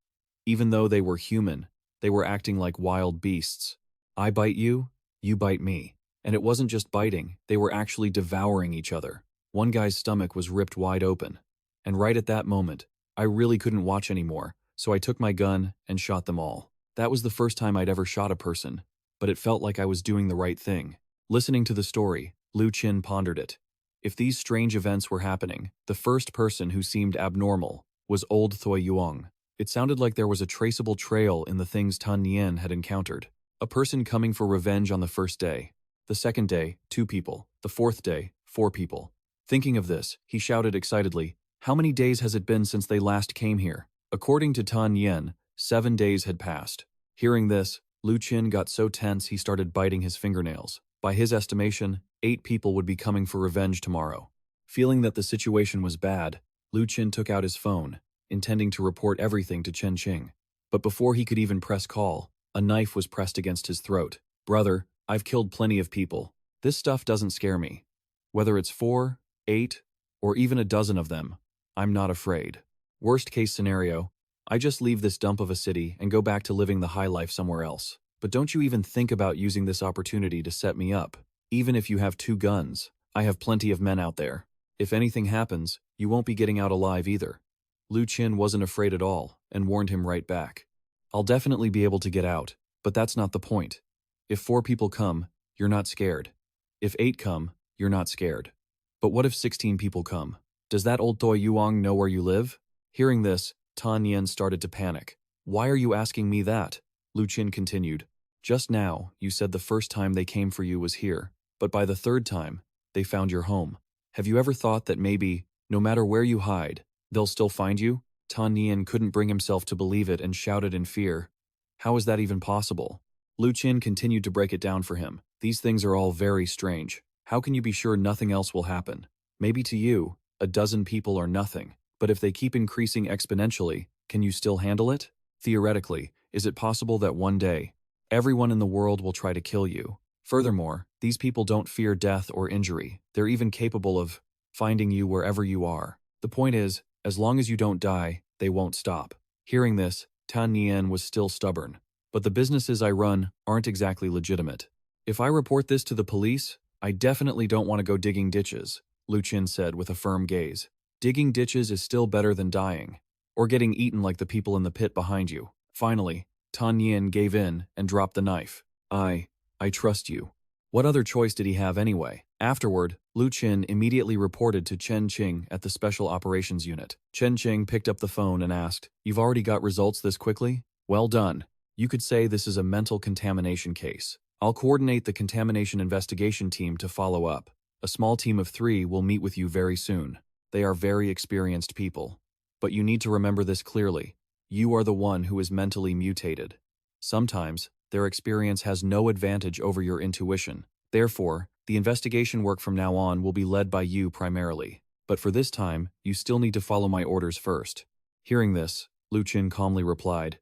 Even though they were human, they were acting like wild beasts. I bite you, you bite me. And it wasn't just biting, they were actually devouring each other. One guy's stomach was ripped wide open. And right at that moment, I really couldn't watch anymore, so I took my gun and shot them all. That was the first time I'd ever shot a person, but it felt like I was doing the right thing. Listening to the story, Lu Qin pondered it. If these strange events were happening, the first person who seemed abnormal was old Thoi Yuang. It sounded like there was a traceable trail in the things Tan Nien had encountered. A person coming for revenge on the first day. The second day, 2 people. The fourth day, 4 people. Thinking of this, he shouted excitedly, "How many days has it been since they last came here?" According to Tan Yen, 7 days had passed. Hearing this, Lu Qin got so tense he started biting his fingernails. By his estimation, 8 people would be coming for revenge tomorrow. Feeling that the situation was bad, Lu Qin took out his phone, intending to report everything to Chen Qing. But before he could even press call, a knife was pressed against his throat. "Brother, I've killed plenty of people. This stuff doesn't scare me. Whether it's 4, 8, or even a dozen of them, I'm not afraid. Worst case scenario, I just leave this dump of a city and go back to living the high life somewhere else. But don't you even think about using this opportunity to set me up. Even if you have 2 guns, I have plenty of men out there. If anything happens, you won't be getting out alive either." Lu Qin wasn't afraid at all and warned him right back. I'll definitely be able to get out, but that's not the point. If 4 people come, you're not scared. If 8 come, you're not scared. But what if 16 people come? Does that old Doi Yuang know where you live? Hearing this, Tan Yen started to panic. Why are you asking me that? Lu Qin continued. Just now, you said the first time they came for you was here, but by the 3rd time, they found your home. Have you ever thought that maybe, no matter where you hide, they'll still find you? Tan Yen couldn't bring himself to believe it and shouted in fear. How is that even possible? Lu Qin continued to break it down for him. These things are all very strange. How can you be sure nothing else will happen? Maybe to you, a dozen people are nothing, but if they keep increasing exponentially, can you still handle it? Theoretically, is it possible that one day, everyone in the world will try to kill you? Furthermore, these people don't fear death or injury. They're even capable of finding you wherever you are. The point is, as long as you don't die, they won't stop. Hearing this, Tan Yen was still stubborn. But the businesses I run aren't exactly legitimate. If I report this to the police, I definitely don't want to go digging ditches, Lu Qin said with a firm gaze. Digging ditches is still better than dying, or getting eaten like the people in the pit behind you. Finally, Tan Yen gave in and dropped the knife. I trust you. What other choice did he have anyway? Afterward, Lu Qin immediately reported to Chen Qing at the Special Operations Unit. Chen Qing picked up the phone and asked, "You've already got results this quickly? Well done. You could say this is a mental contamination case. I'll coordinate the contamination investigation team to follow up. A small team of 3 will meet with you very soon. They are very experienced people. But you need to remember this clearly. You are the one who is mentally mutated. Sometimes, their experience has no advantage over your intuition. Therefore, the investigation work from now on will be led by you primarily. But for this time, you still need to follow my orders first." Hearing this, Lu Qin calmly replied,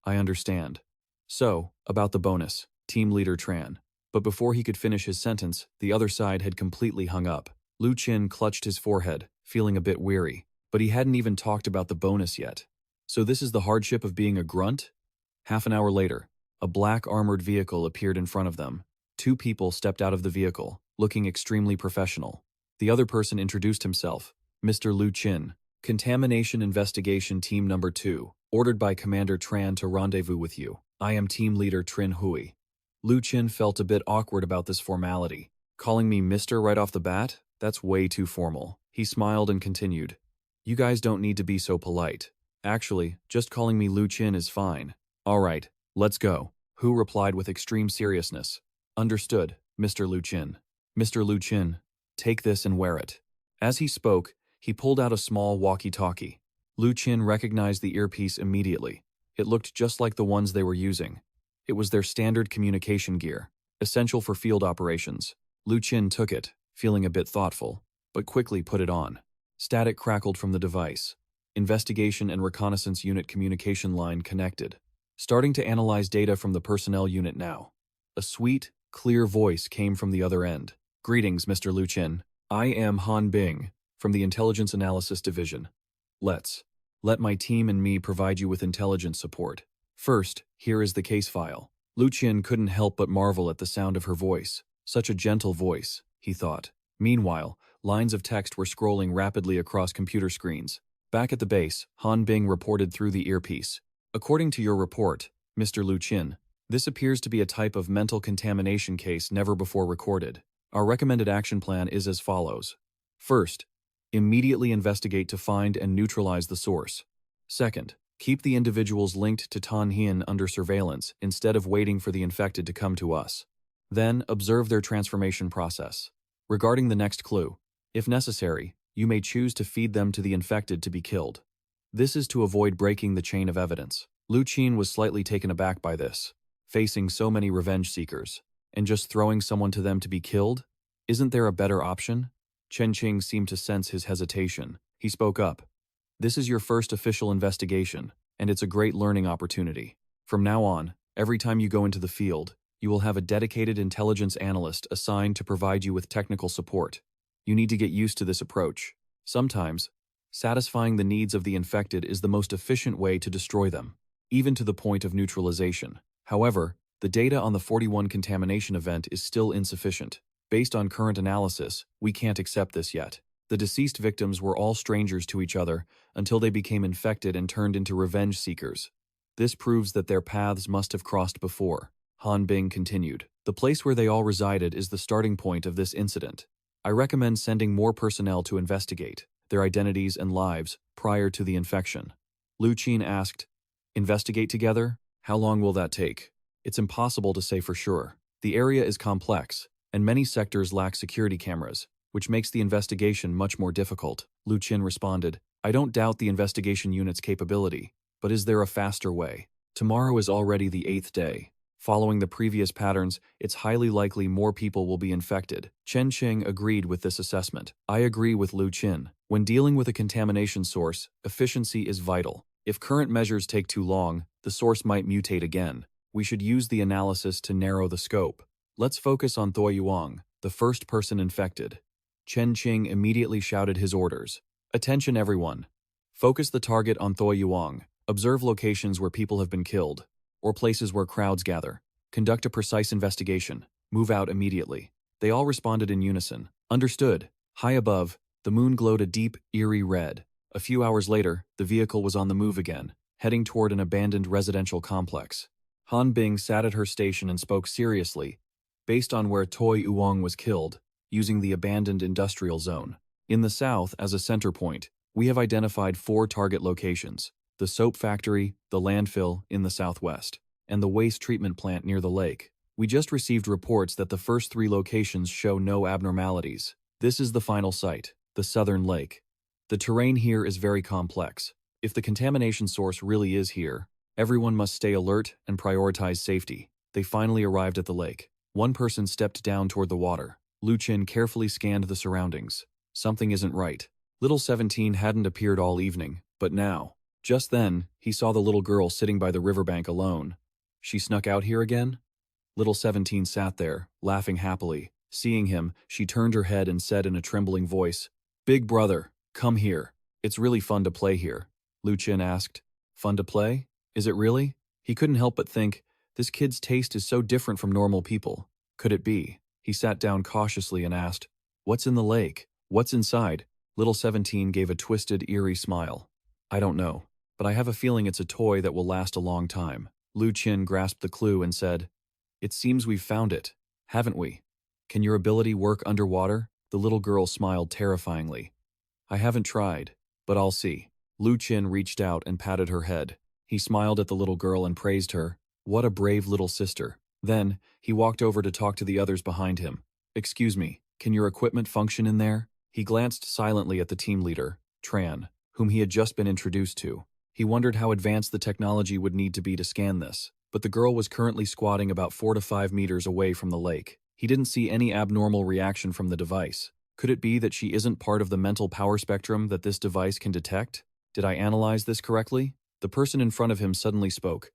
"I understand. So, about the bonus, Team Leader Tran." But before he could finish his sentence, the other side had completely hung up. Lu Qin clutched his forehead, feeling a bit weary. But he hadn't even talked about the bonus yet. So this is the hardship of being a grunt? Half an hour later, a black armored vehicle appeared in front of them. 2 people stepped out of the vehicle, looking extremely professional. The other person introduced himself, Mr. Lu Qin, Contamination Investigation Team Number 2, ordered by Commander Tran to rendezvous with you. I am Team Leader Trin Hui. Lu Qin felt a bit awkward about this formality. Calling me Mr. right off the bat? That's way too formal. He smiled and continued. You guys don't need to be so polite. Actually, just calling me Lu Qin is fine. All right, let's go. Hu replied with extreme seriousness. Understood, Mr. Lu Qin. Mr. Lu Qin, take this and wear it. As he spoke, he pulled out a small walkie-talkie. Lu Qin recognized the earpiece immediately. It looked just like the ones they were using. It was their standard communication gear, essential for field operations. Lu Qin took it, feeling a bit thoughtful, but quickly put it on. Static crackled from the device. Investigation and Reconnaissance Unit communication line connected. Starting to analyze data from the personnel unit now. A sweet, clear voice came from the other end. Greetings, Mr. Lu Qin. I am Han Bing, from the Intelligence Analysis Division. Let my team and me provide you with intelligence support. First, here is the case file. Lu Qin couldn't help but marvel at the sound of her voice. Such a gentle voice, he thought. Meanwhile, lines of text were scrolling rapidly across computer screens. Back at the base, Han Bing reported through the earpiece. According to your report, Mr. Lu Qin, this appears to be a type of mental contamination case never before recorded. Our recommended action plan is as follows. First, immediately investigate to find and neutralize the source. Second, keep the individuals linked to Tan Hien under surveillance instead of waiting for the infected to come to us. Then, observe their transformation process. Regarding the next clue, if necessary, you may choose to feed them to the infected to be killed. This is to avoid breaking the chain of evidence. Lu Qin was slightly taken aback by this. Facing so many revenge seekers, and just throwing someone to them to be killed? Isn't there a better option? Chen Qing seemed to sense his hesitation. He spoke up. This is your first official investigation, and it's a great learning opportunity. From now on, every time you go into the field, you will have a dedicated intelligence analyst assigned to provide you with technical support. You need to get used to this approach. Sometimes, satisfying the needs of the infected is the most efficient way to destroy them, even to the point of neutralization. However, the data on the 41 contamination event is still insufficient. Based on current analysis, we can't accept this yet. The deceased victims were all strangers to each other until they became infected and turned into revenge seekers. This proves that their paths must have crossed before. Han Bing continued. The place where they all resided is the starting point of this incident. I recommend sending more personnel to investigate their identities and lives prior to the infection. Lu Qin asked, investigate together? How long will that take? It's impossible to say for sure. The area is complex, and many sectors lack security cameras, which makes the investigation much more difficult. Lu Qin responded, I don't doubt the investigation unit's capability, but is there a faster way? Tomorrow is already the 8th day. Following the previous patterns, it's highly likely more people will be infected. Chen Qing agreed with this assessment. I agree with Lu Qin. When dealing with a contamination source, efficiency is vital. If current measures take too long, the source might mutate again. We should use the analysis to narrow the scope. Let's focus on Thuo Yuang, the first person infected. Chen Qing immediately shouted his orders. Attention everyone. Focus the target on Thuo Yuang. Observe locations where people have been killed, or places where crowds gather. Conduct a precise investigation. Move out immediately. They all responded in unison. Understood. High above, the moon glowed a deep, eerie red. A few hours later, the vehicle was on the move again, heading toward an abandoned residential complex. Han Bing sat at her station and spoke seriously, based on where Thuo Yuang was killed, using the abandoned industrial zone. In the south, as a center point, we have identified 4 target locations: the soap factory, the landfill in the southwest, and the waste treatment plant near the lake. We just received reports that the first 3 locations show no abnormalities. This is the final site, the southern lake. The terrain here is very complex. If the contamination source really is here, everyone must stay alert and prioritize safety. They finally arrived at the lake. One person stepped down toward the water. Lu Qin carefully scanned the surroundings. Something isn't right. Little 17 hadn't appeared all evening, but now. Just then, he saw the little girl sitting by the riverbank alone. She snuck out here again? Little 17 sat there, laughing happily. Seeing him, she turned her head and said in a trembling voice, Big brother, come here. It's really fun to play here. Lu Qin asked, Fun to play? Is it really? He couldn't help but think, this kid's taste is so different from normal people. Could it be? He sat down cautiously and asked, What's in the lake? What's inside? Little 17 gave a twisted, eerie smile. I don't know, but I have a feeling it's a toy that will last a long time. Lu Qin grasped the clue and said, It seems we've found it, haven't we? Can your ability work underwater? The little girl smiled terrifyingly. I haven't tried, but I'll see. Lu Qin reached out and patted her head. He smiled at the little girl and praised her. What a brave little sister. Then, he walked over to talk to the others behind him. Excuse me, can your equipment function in there? He glanced silently at the team leader, Tran, whom he had just been introduced to. He wondered how advanced the technology would need to be to scan this, but the girl was currently squatting about 4 to 5 meters away from the lake. He didn't see any abnormal reaction from the device. Could it be that she isn't part of the mental power spectrum that this device can detect? Did I analyze this correctly? The person in front of him suddenly spoke.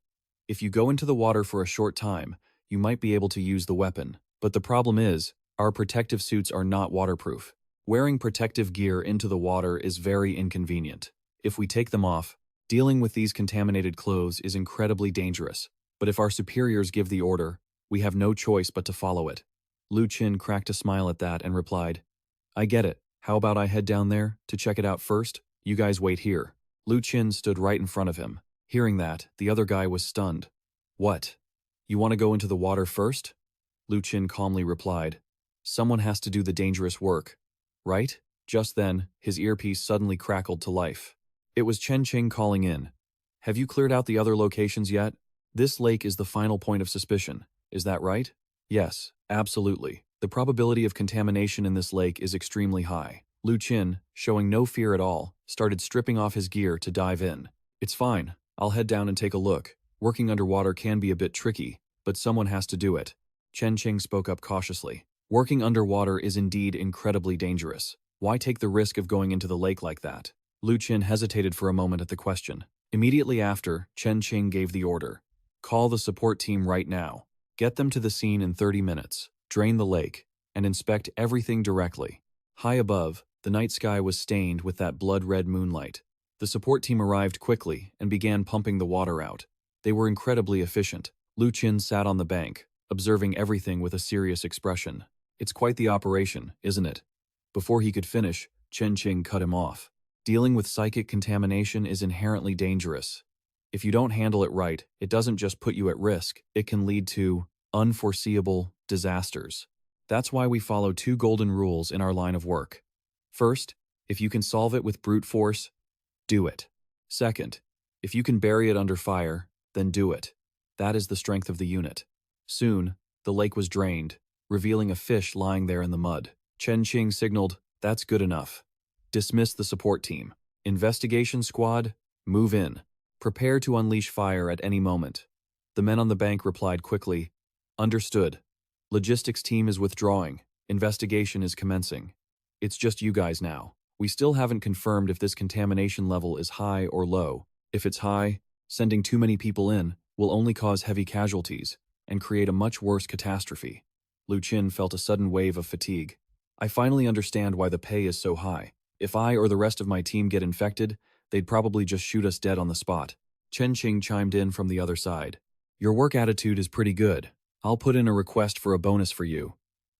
If you go into the water for a short time, you might be able to use the weapon. But the problem is, our protective suits are not waterproof. Wearing protective gear into the water is very inconvenient. If we take them off, dealing with these contaminated clothes is incredibly dangerous. But if our superiors give the order, we have no choice but to follow it. Lu Qin cracked a smile at that and replied, I get it. How about I head down there to check it out first? You guys wait here. Lu Qin stood right in front of him. Hearing that, the other guy was stunned. What? You want to go into the water first? Lu Qin calmly replied. Someone has to do the dangerous work, right? Just then, his earpiece suddenly crackled to life. It was Chen Qing calling in. Have you cleared out the other locations yet? This lake is the final point of suspicion. Is that right? Yes, absolutely. The probability of contamination in this lake is extremely high. Lu Qin, showing no fear at all, started stripping off his gear to dive in. It's fine. I'll head down and take a look. Working underwater can be a bit tricky, but someone has to do it. Chen Qing spoke up cautiously. Working underwater is indeed incredibly dangerous. Why take the risk of going into the lake like that? Lu Qin hesitated for a moment at the question. Immediately after, Chen Qing gave the order. Call the support team right now. Get them to the scene in 30 minutes. Drain the lake, and inspect everything directly. High above, the night sky was stained with that blood-red moonlight. The support team arrived quickly and began pumping the water out. They were incredibly efficient. Lu Qin sat on the bank, observing everything with a serious expression. It's quite the operation, isn't it? Before he could finish, Chen Qing cut him off. Dealing with psychic contamination is inherently dangerous. If you don't handle it right, it doesn't just put you at risk, it can lead to unforeseeable disasters. That's why we follow 2 golden rules in our line of work. First, if you can solve it with brute force, do it. Second, if you can bury it under fire, then do it. That is the strength of the unit. Soon, the lake was drained, revealing a fish lying there in the mud. Chen Qing signaled, "That's good enough. Dismiss the support team. Investigation squad, move in. Prepare to unleash fire at any moment." The men on the bank replied quickly, "Understood. Logistics team is withdrawing. Investigation is commencing. It's just you guys now. We still haven't confirmed if this contamination level is high or low. If it's high, sending too many people in will only cause heavy casualties and create a much worse catastrophe." Lu Qin felt a sudden wave of fatigue. "I finally understand why the pay is so high. If I or the rest of my team get infected, they'd probably just shoot us dead on the spot." Chen Qing chimed in from the other side. "Your work attitude is pretty good. I'll put in a request for a bonus for you."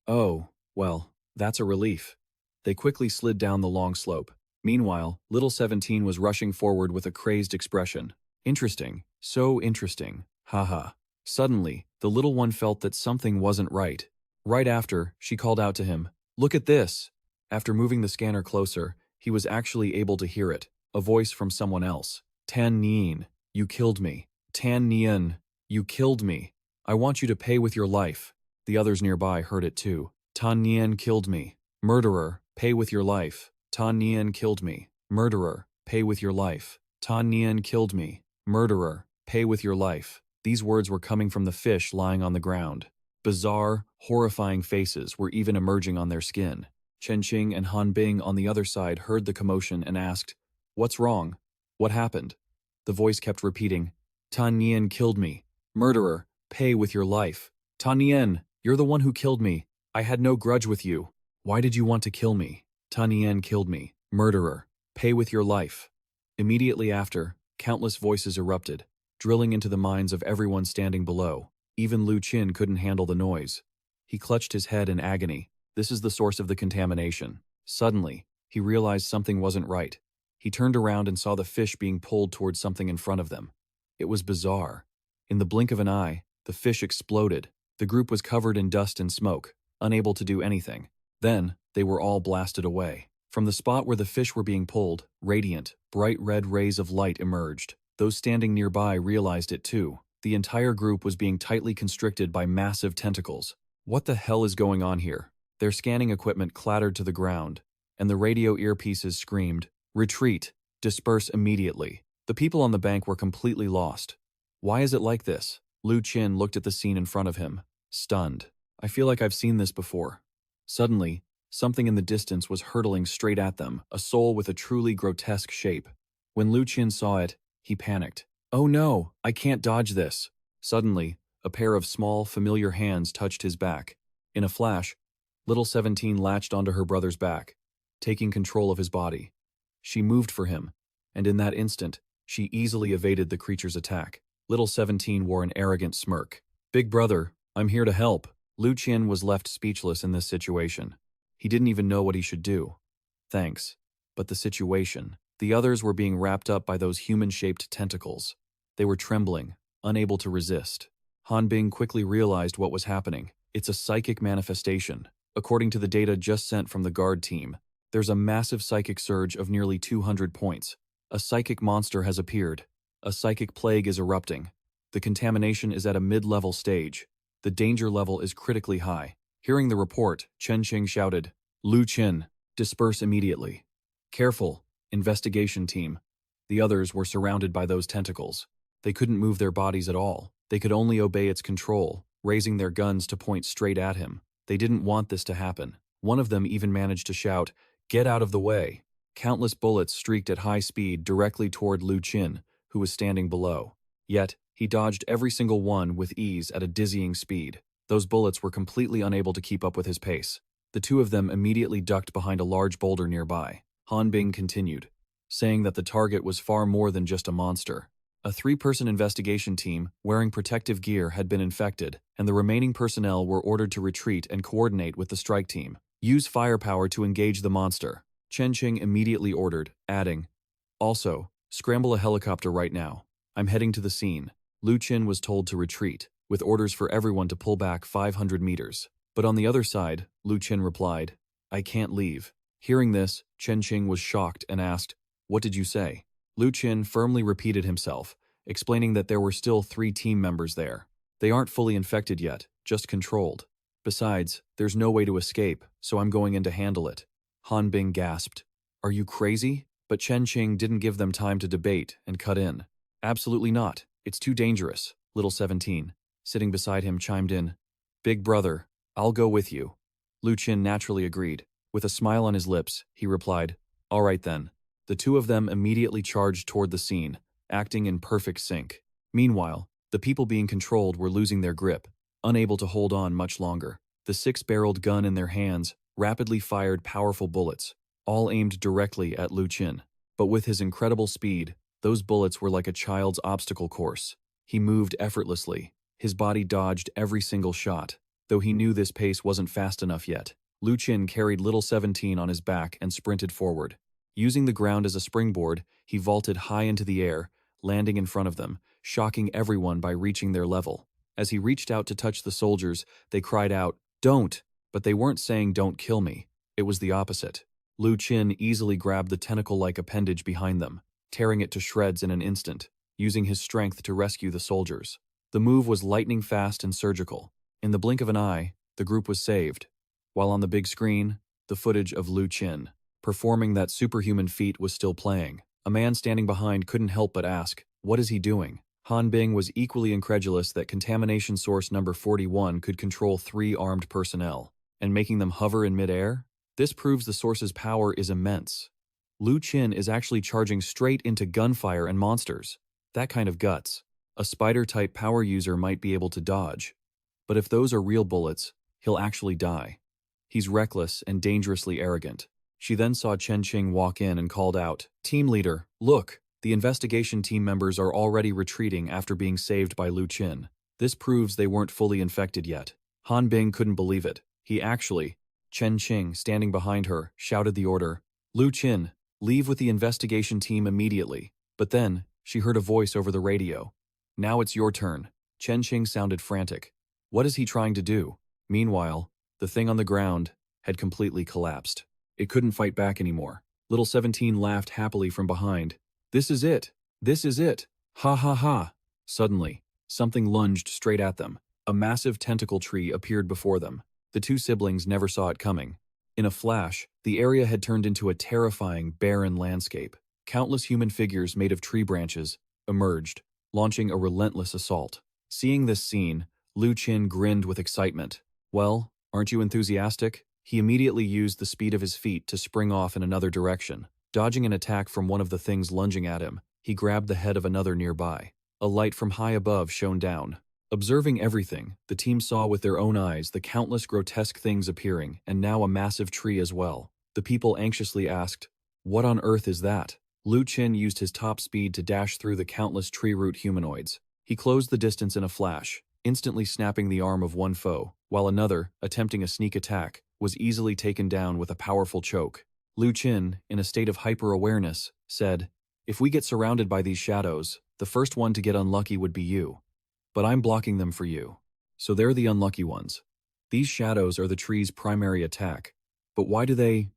"Oh, well, that's a relief." They quickly slid down the long slope. Meanwhile, little 17 was rushing forward with a crazed expression. "Interesting, so interesting, haha." Suddenly, the little one felt that something wasn't right. Right after, she called out to him, "Look at this!" After moving the scanner closer, he was actually able to hear it, a voice from someone else. "Tan Nien, you killed me. Tan Nien, you killed me. I want you to pay with your life." The others nearby heard it too. "Tan Nien killed me. Murderer, pay with your life. Tan Nien killed me. Murderer, pay with your life. Tan Nien killed me. Murderer, pay with your life." These words were coming from the fish lying on the ground. Bizarre, horrifying faces were even emerging on their skin. Chen Qing and Han Bing on the other side heard the commotion and asked, "What's wrong? What happened?" The voice kept repeating, "Tan Nien killed me. Murderer, pay with your life. Tan Nien, you're the one who killed me. I had no grudge with you. Why did you want to kill me? Tan Nien killed me. Murderer, pay with your life." Immediately after, countless voices erupted, drilling into the minds of everyone standing below. Even Lu Qin couldn't handle the noise. He clutched his head in agony. This is the source of the contamination. Suddenly, he realized something wasn't right. He turned around and saw the fish being pulled towards something in front of them. It was bizarre. In the blink of an eye, the fish exploded. The group was covered in dust and smoke, unable to do anything. Then, they were all blasted away. From the spot where the fish were being pulled, radiant, bright red rays of light emerged. Those standing nearby realized it too. The entire group was being tightly constricted by massive tentacles. What the hell is going on here? Their scanning equipment clattered to the ground, and the radio earpieces screamed, "Retreat! Disperse immediately!" The people on the bank were completely lost. Why is it like this? Lu Qin looked at the scene in front of him, stunned. "I feel like I've seen this before." Suddenly, something in the distance was hurtling straight at them, a soul with a truly grotesque shape. When Lu Qin saw it, he panicked. "Oh no, I can't dodge this." Suddenly, a pair of small, familiar hands touched his back. In a flash, little 17 latched onto her brother's back, taking control of his body. She moved for him, and in that instant, she easily evaded the creature's attack. Little 17 wore an arrogant smirk. "Big brother, I'm here to help." Lu Qin was left speechless in this situation. He didn't even know what he should do. "Thanks. But the situation." The others were being wrapped up by those human-shaped tentacles. They were trembling, unable to resist. Han Bing quickly realized what was happening. It's a psychic manifestation. According to the data just sent from the guard team, there's a massive psychic surge of nearly 200 points. A psychic monster has appeared. A psychic plague is erupting. The contamination is at a mid-level stage. The danger level is critically high. Hearing the report, Chen Qing shouted, "Lu Qin, disperse immediately." "Careful, investigation team." The others were surrounded by those tentacles. They couldn't move their bodies at all. They could only obey its control, raising their guns to point straight at him. They didn't want this to happen. One of them even managed to shout, "Get out of the way." Countless bullets streaked at high speed directly toward Lu Qin, who was standing below. Yet, he dodged every single one with ease at a dizzying speed. Those bullets were completely unable to keep up with his pace. The two of them immediately ducked behind a large boulder nearby. Han Bing continued, saying that the target was far more than just a monster. A 3-person investigation team, wearing protective gear, had been infected, and the remaining personnel were ordered to retreat and coordinate with the strike team. Use firepower to engage the monster. Chen Qing immediately ordered, adding, "Also, scramble a helicopter right now. I'm heading to the scene." Lu Qin was told to retreat, with orders for everyone to pull back 500 meters. But on the other side, Lu Qin replied, "I can't leave." Hearing this, Chen Qing was shocked and asked, "What did you say?" Lu Qin firmly repeated himself, explaining that there were still 3 team members there. "They aren't fully infected yet, just controlled. Besides, there's no way to escape, so I'm going in to handle it." Han Bing gasped, "Are you crazy?" But Chen Qing didn't give them time to debate and cut in. "Absolutely not. It's too dangerous." Little 17, sitting beside him, chimed in, "Big brother, I'll go with you." Lu Qin naturally agreed. With a smile on his lips, he replied, "All right then." The two of them immediately charged toward the scene, acting in perfect sync. Meanwhile, the people being controlled were losing their grip, unable to hold on much longer. The 6-barreled gun in their hands rapidly fired powerful bullets, all aimed directly at Lu Qin. But with his incredible speed, those bullets were like a child's obstacle course. He moved effortlessly. His body dodged every single shot, though he knew this pace wasn't fast enough yet. Lu Qin carried little 17 on his back and sprinted forward. Using the ground as a springboard, he vaulted high into the air, landing in front of them, shocking everyone by reaching their level. As he reached out to touch the soldiers, they cried out, "Don't!" But they weren't saying, "Don't kill me." It was the opposite. Lu Qin easily grabbed the tentacle-like appendage behind them, tearing it to shreds in an instant, using his strength to rescue the soldiers. The move was lightning fast and surgical. In the blink of an eye, the group was saved, while on the big screen, the footage of Lu Qin performing that superhuman feat was still playing. A man standing behind couldn't help but ask, "What is he doing?" Han Bing was equally incredulous that contamination source number 41 could control 3 armed personnel, and making them hover in midair? This proves the source's power is immense. Lu Qin is actually charging straight into gunfire and monsters. That kind of guts. A spider-type power user might be able to dodge. But if those are real bullets, he'll actually die. He's reckless and dangerously arrogant. She then saw Chen Qing walk in and called out, "Team leader, look, the investigation team members are already retreating after being saved by Lu Qin. This proves they weren't fully infected yet." Han Bing couldn't believe it. Chen Qing, standing behind her, shouted the order, "Lu Qin, leave with the investigation team immediately." But then, she heard a voice over the radio. "Now it's your turn." Chen Qing sounded frantic. What is he trying to do? Meanwhile, the thing on the ground had completely collapsed. It couldn't fight back anymore. Little 17 laughed happily from behind. "This is it! This is it! Ha ha ha!" Suddenly, something lunged straight at them. A massive tentacle tree appeared before them. The 2 siblings never saw it coming. In a flash, the area had turned into a terrifying, barren landscape. Countless human figures made of tree branches emerged, launching a relentless assault. Seeing this scene, Lu Qin grinned with excitement. "Well, aren't you enthusiastic?" He immediately used the speed of his feet to spring off in another direction. Dodging an attack from one of the things lunging at him, he grabbed the head of another nearby. A light from high above shone down. Observing everything, the team saw with their own eyes the countless grotesque things appearing, and now a massive tree as well. The people anxiously asked, "What on earth is that?" Lu Qin used his top speed to dash through the countless tree root humanoids. He closed the distance in a flash, instantly snapping the arm of one foe, while another, attempting a sneak attack, was easily taken down with a powerful choke. Lu Qin, in a state of hyper-awareness, said, "If we get surrounded by these shadows, the first one to get unlucky would be you. But I'm blocking them for you. So they're the unlucky ones. These shadows are the tree's primary attack. But why do they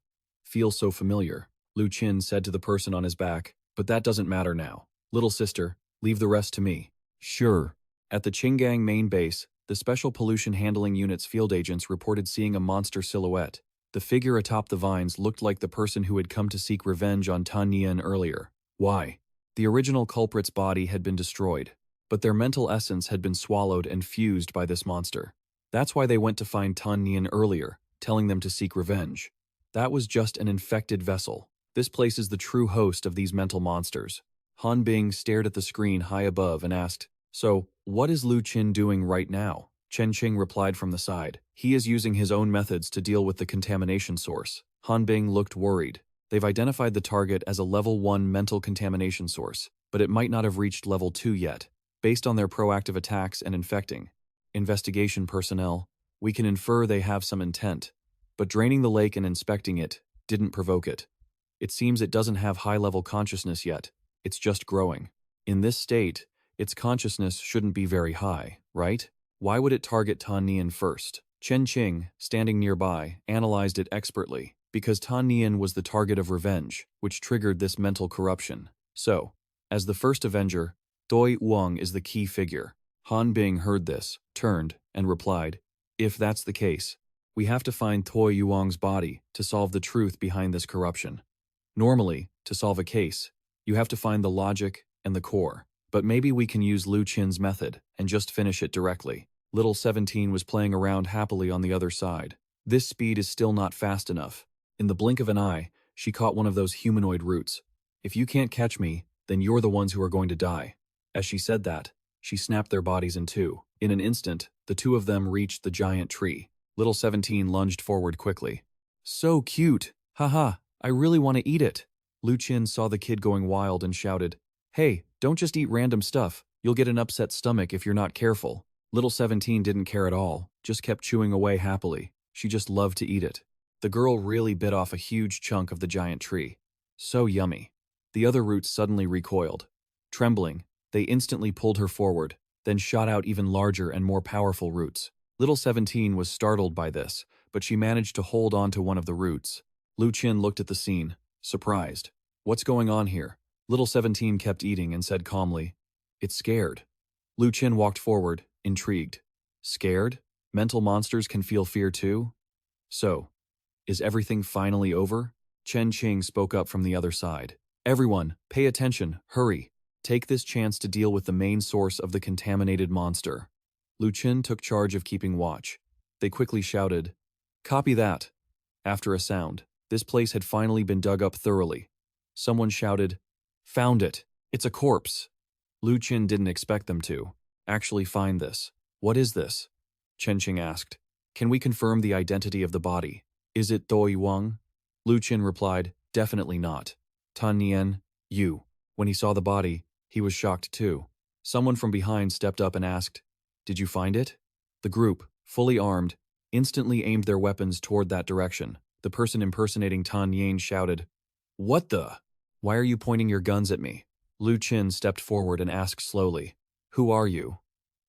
feel so familiar?" Lu Qin said to the person on his back, "But that doesn't matter now. Little sister, leave the rest to me." "Sure." At the Qinggang main base, the Special Pollution Handling Unit's field agents reported seeing a monster silhouette. The figure atop the vines looked like the person who had come to seek revenge on Tan Nian earlier. Why? The original culprit's body had been destroyed, but their mental essence had been swallowed and fused by this monster. That's why they went to find Tan Nian earlier, telling them to seek revenge. That was just an infected vessel. This place is the true host of these mental monsters. Han Bing stared at the screen high above and asked, "So, what is Lu Qin doing right now?" Chen Qing replied from the side, "He is using his own methods to deal with the contamination source." Han Bing looked worried. They've identified the target as a level 1 mental contamination source, but it might not have reached level 2 yet. Based on their proactive attacks and infecting investigation personnel, we can infer they have some intent, but draining the lake and inspecting it didn't provoke it. It seems it doesn't have high-level consciousness yet. It's just growing. In this state, its consciousness shouldn't be very high, right? Why would it target Tan Nian first? Chen Qing, standing nearby, analyzed it expertly. Because Tan Nian was the target of revenge, which triggered this mental corruption. So, as the first Avenger, Doi Wang is the key figure. Han Bing heard this, turned, and replied, "If that's the case, we have to find Doi Yuang's body to solve the truth behind this corruption. Normally, to solve a case, you have to find the logic and the core. But maybe we can use Lu Qin's method and just finish it directly." Little 17 was playing around happily on the other side. This speed is still not fast enough. In the blink of an eye, she caught one of those humanoid roots. "If you can't catch me, then you're the ones who are going to die." As she said that, she snapped their bodies in two. In an instant, the two of them reached the giant tree. Little 17 lunged forward quickly. "So cute! Haha, I really want to eat it." Lu Qin saw the kid going wild and shouted, "Hey, don't just eat random stuff. You'll get an upset stomach if you're not careful." Little 17 didn't care at all, just kept chewing away happily. She just loved to eat it. The girl really bit off a huge chunk of the giant tree. So yummy. The other roots suddenly recoiled. Trembling, they instantly pulled her forward, then shot out even larger and more powerful roots. Little 17 was startled by this, but she managed to hold on to one of the roots. Lu Qin looked at the scene, surprised. "What's going on here?" Little 17 kept eating and said calmly, "It's scared." Lu Qin walked forward, intrigued. "Scared? Mental monsters can feel fear too? So, is everything finally over?" Chen Qing spoke up from the other side. "Everyone, pay attention, hurry. Take this chance to deal with the main source of the contaminated monster." Lu Qin took charge of keeping watch. They quickly shouted, "Copy that." After a sound, this place had finally been dug up thoroughly. Someone shouted, "Found it! It's a corpse!" Lu Qin didn't expect them to actually find this. "What is this?" Chen Qing asked. "Can we confirm the identity of the body? Is it Doi Wang?" Lu Qin replied, "Definitely not. Tan Nian, you." When he saw the body, he was shocked too. Someone from behind stepped up and asked, "Did you find it?" The group, fully armed, instantly aimed their weapons toward that direction. The person impersonating Tan Nian shouted, "What the? Why are you pointing your guns at me?" Lu Qin stepped forward and asked slowly, "Who are you?"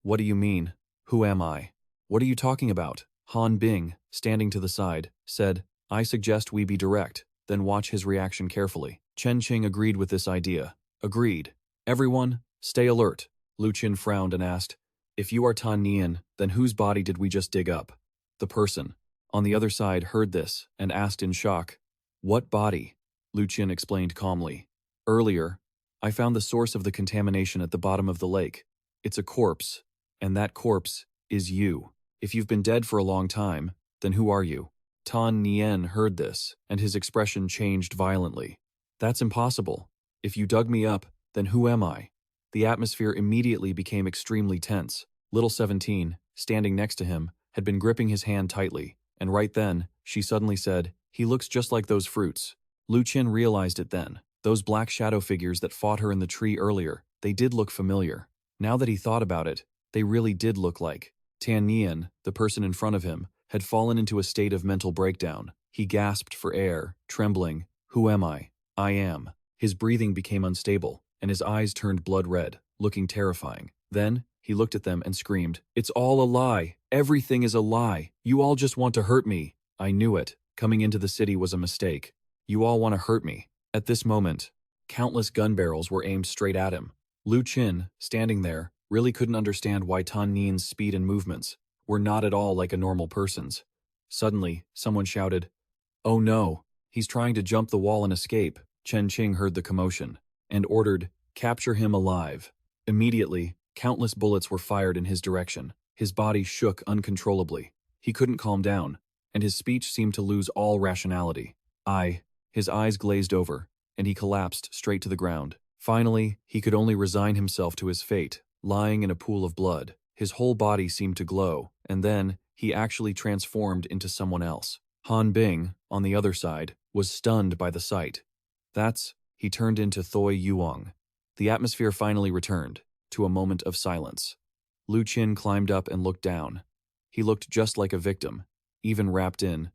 "What do you mean? Who am I? What are you talking about?" Han Bing, standing to the side, said, "I suggest we be direct, then watch his reaction carefully." Chen Qing agreed with this idea. "Agreed. Everyone, stay alert." Lu Qin frowned and asked, "If you are Tan Nian, then whose body did we just dig up?" The person on the other side heard this and asked in shock, "What body?" Lu Qin explained calmly, "Earlier, I found the source of the contamination at the bottom of the lake. It's a corpse, and that corpse is you. If you've been dead for a long time, then who are you?" Tan Nian heard this, and his expression changed violently. "That's impossible. If you dug me up, then who am I?" The atmosphere immediately became extremely tense. Little 17, standing next to him, had been gripping his hand tightly, and right then, she suddenly said, "He looks just like those fruits." Lu Qin realized it then. Those black shadow figures that fought her in the tree earlier, they did look familiar. Now that he thought about it, they really did look like. Tan Nian, the person in front of him, had fallen into a state of mental breakdown. He gasped for air, trembling. "Who am I? I am." His breathing became unstable, and his eyes turned blood red, looking terrifying. Then, he looked at them and screamed, "It's all a lie! Everything is a lie! You all just want to hurt me! I knew it. Coming into the city was a mistake. You all want to hurt me." At this moment, countless gun barrels were aimed straight at him. Lu Qin, standing there, really couldn't understand why Tan Nian's speed and movements were not at all like a normal person's. Suddenly, someone shouted, "Oh no, he's trying to jump the wall and escape." Chen Qing heard the commotion and ordered, "Capture him alive." Immediately, countless bullets were fired in his direction. His body shook uncontrollably. He couldn't calm down, and his speech seemed to lose all rationality. His eyes glazed over, and he collapsed straight to the ground. Finally, he could only resign himself to his fate, lying in a pool of blood. His whole body seemed to glow, and then he actually transformed into someone else. Han Bing, on the other side, was stunned by the sight. He turned into Doi Yuang. The atmosphere finally returned to a moment of silence. Lu Qin climbed up and looked down. He looked just like a victim, even wrapped in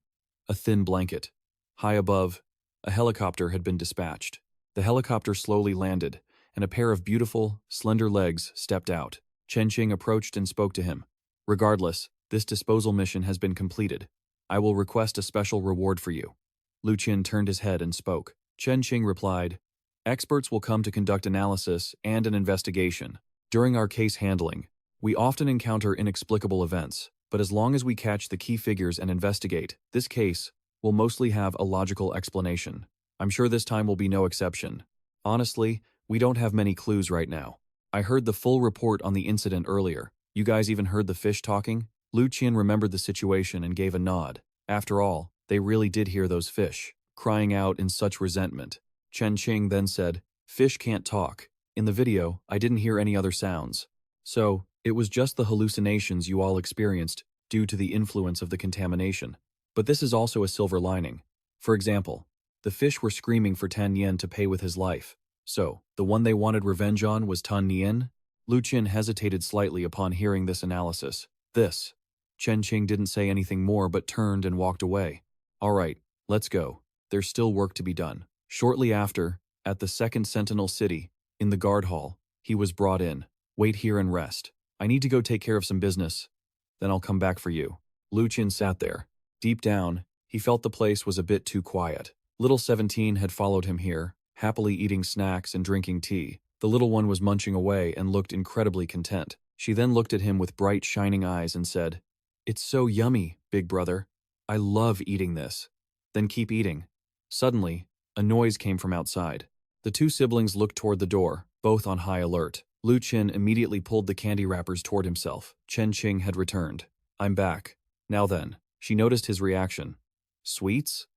a thin blanket. High above, a helicopter had been dispatched. The helicopter slowly landed, and a pair of beautiful, slender legs stepped out. Chen Qing approached and spoke to him. Regardless, this disposal mission has been completed. I will request a special reward for you. Lu Qin turned his head and spoke. Chen Qing replied, experts will come to conduct analysis and an investigation. During our case handling, we often encounter inexplicable events, but as long as we catch the key figures and investigate, this case will mostly have a logical explanation. I'm sure this time will be no exception. Honestly, we don't have many clues right now. I heard the full report on the incident earlier. You guys even heard the fish talking? Lu Qin remembered the situation and gave a nod. After all, they really did hear those fish, crying out in such resentment. Chen Qing then said, fish can't talk. In the video, I didn't hear any other sounds. So, it was just the hallucinations you all experienced due to the influence of the contamination. But this is also a silver lining. For example, the fish were screaming for Tan Yen to pay with his life. So, the one they wanted revenge on was Tan Yen? Lu Qin hesitated slightly upon hearing this analysis. Chen Qing didn't say anything more but turned and walked away. All right, let's go. There's still work to be done. Shortly after, at the second Sentinel City, in the guard hall, he was brought in. Wait here and rest. I need to go take care of some business. Then I'll come back for you. Lu Qin sat there. Deep down, he felt the place was a bit too quiet. Little 17 had followed him here, happily eating snacks and drinking tea. The little one was munching away and looked incredibly content. She then looked at him with bright, shining eyes and said, it's so yummy, big brother. I love eating this. Then keep eating. Suddenly, a noise came from outside. The two siblings looked toward the door, both on high alert. Lu Qin immediately pulled the candy wrappers toward himself. Chen Qing had returned. I'm back. Now then, she noticed his reaction. Sweets?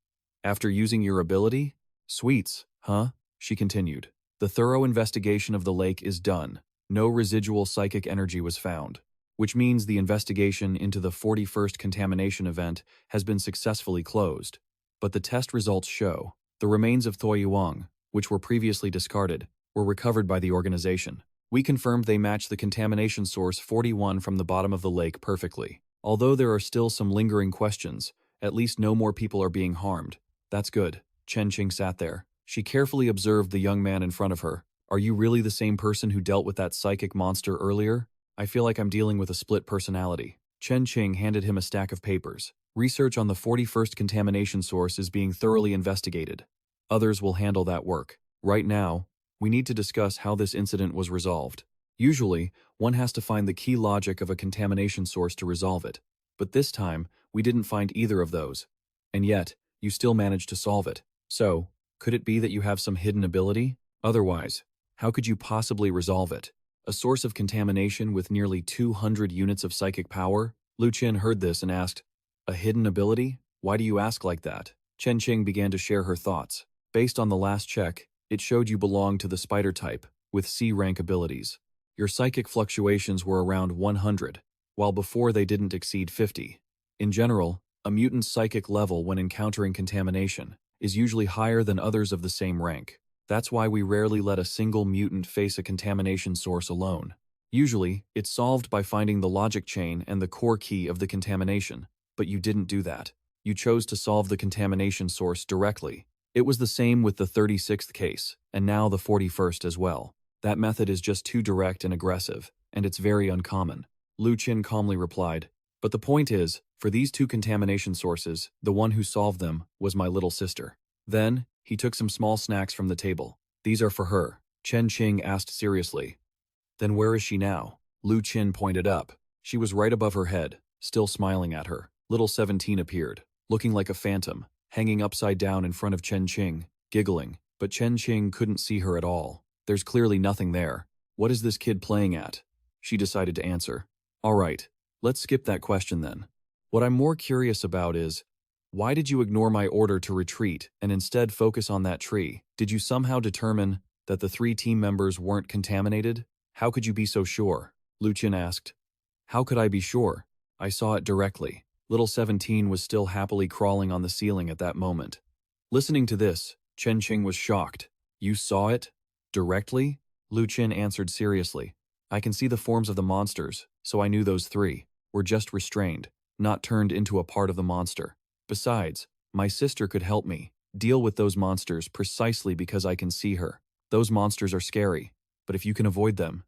After using your ability? Sweets, huh? She continued. The thorough investigation of the lake is done. No residual psychic energy was found, which means the investigation into the 41st contamination event has been successfully closed. But the test results show the remains of Thoi Yuang, which were previously discarded, were recovered by the organization. We confirmed they match the contamination source 41 from the bottom of the lake perfectly. Although there are still some lingering questions, at least no more people are being harmed. That's good. Chen Qing sat there. She carefully observed the young man in front of her. Are you really the same person who dealt with that psychic monster earlier? I feel like I'm dealing with a split personality. Chen Qing handed him a stack of papers. Research on the 41st contamination source is being thoroughly investigated. Others will handle that work. Right now, we need to discuss how this incident was resolved. Usually, one has to find the key logic of a contamination source to resolve it. But this time, we didn't find either of those. And yet, you still managed to solve it. So, could it be that you have some hidden ability? Otherwise, how could you possibly resolve it? A source of contamination with nearly 200 units of psychic power? Lu Qin heard this and asked, a hidden ability? Why do you ask like that? Chen Qing began to share her thoughts. Based on the last check, it showed you belonged to the spider type, with C-rank abilities. Your psychic fluctuations were around 100, while before they didn't exceed 50. In general, a mutant's psychic level when encountering contamination is usually higher than others of the same rank. That's why we rarely let a single mutant face a contamination source alone. Usually, it's solved by finding the logic chain and the core key of the contamination, but you didn't do that. You chose to solve the contamination source directly. It was the same with the 36th case, and now the 41st as well. That method is just too direct and aggressive, and it's very uncommon. Lu Qin calmly replied, but the point is, for these two contamination sources, the one who solved them was my little sister. Then, he took some small snacks from the table. These are for her. Chen Qing asked seriously. Then where is she now? Lu Qin pointed up. She was right above her head, still smiling at her. Little 17 appeared, looking like a phantom, hanging upside down in front of Chen Qing, giggling, but Chen Qing couldn't see her at all. There's clearly nothing there. What is this kid playing at? She decided to answer. All right, let's skip that question then. What I'm more curious about is, why did you ignore my order to retreat and instead focus on that tree? Did you somehow determine that the 3 team members weren't contaminated? How could you be so sure? Lu Qin asked. How could I be sure? I saw it directly. Little 17 was still happily crawling on the ceiling at that moment. Listening to this, Chen Qing was shocked. You saw it? Directly? Lu Qin answered seriously. I can see the forms of the monsters, so I knew those 3 were just restrained, not turned into a part of the monster. Besides, my sister could help me. Deal with those monsters precisely because I can see her. Those monsters are scary, but if you can avoid them,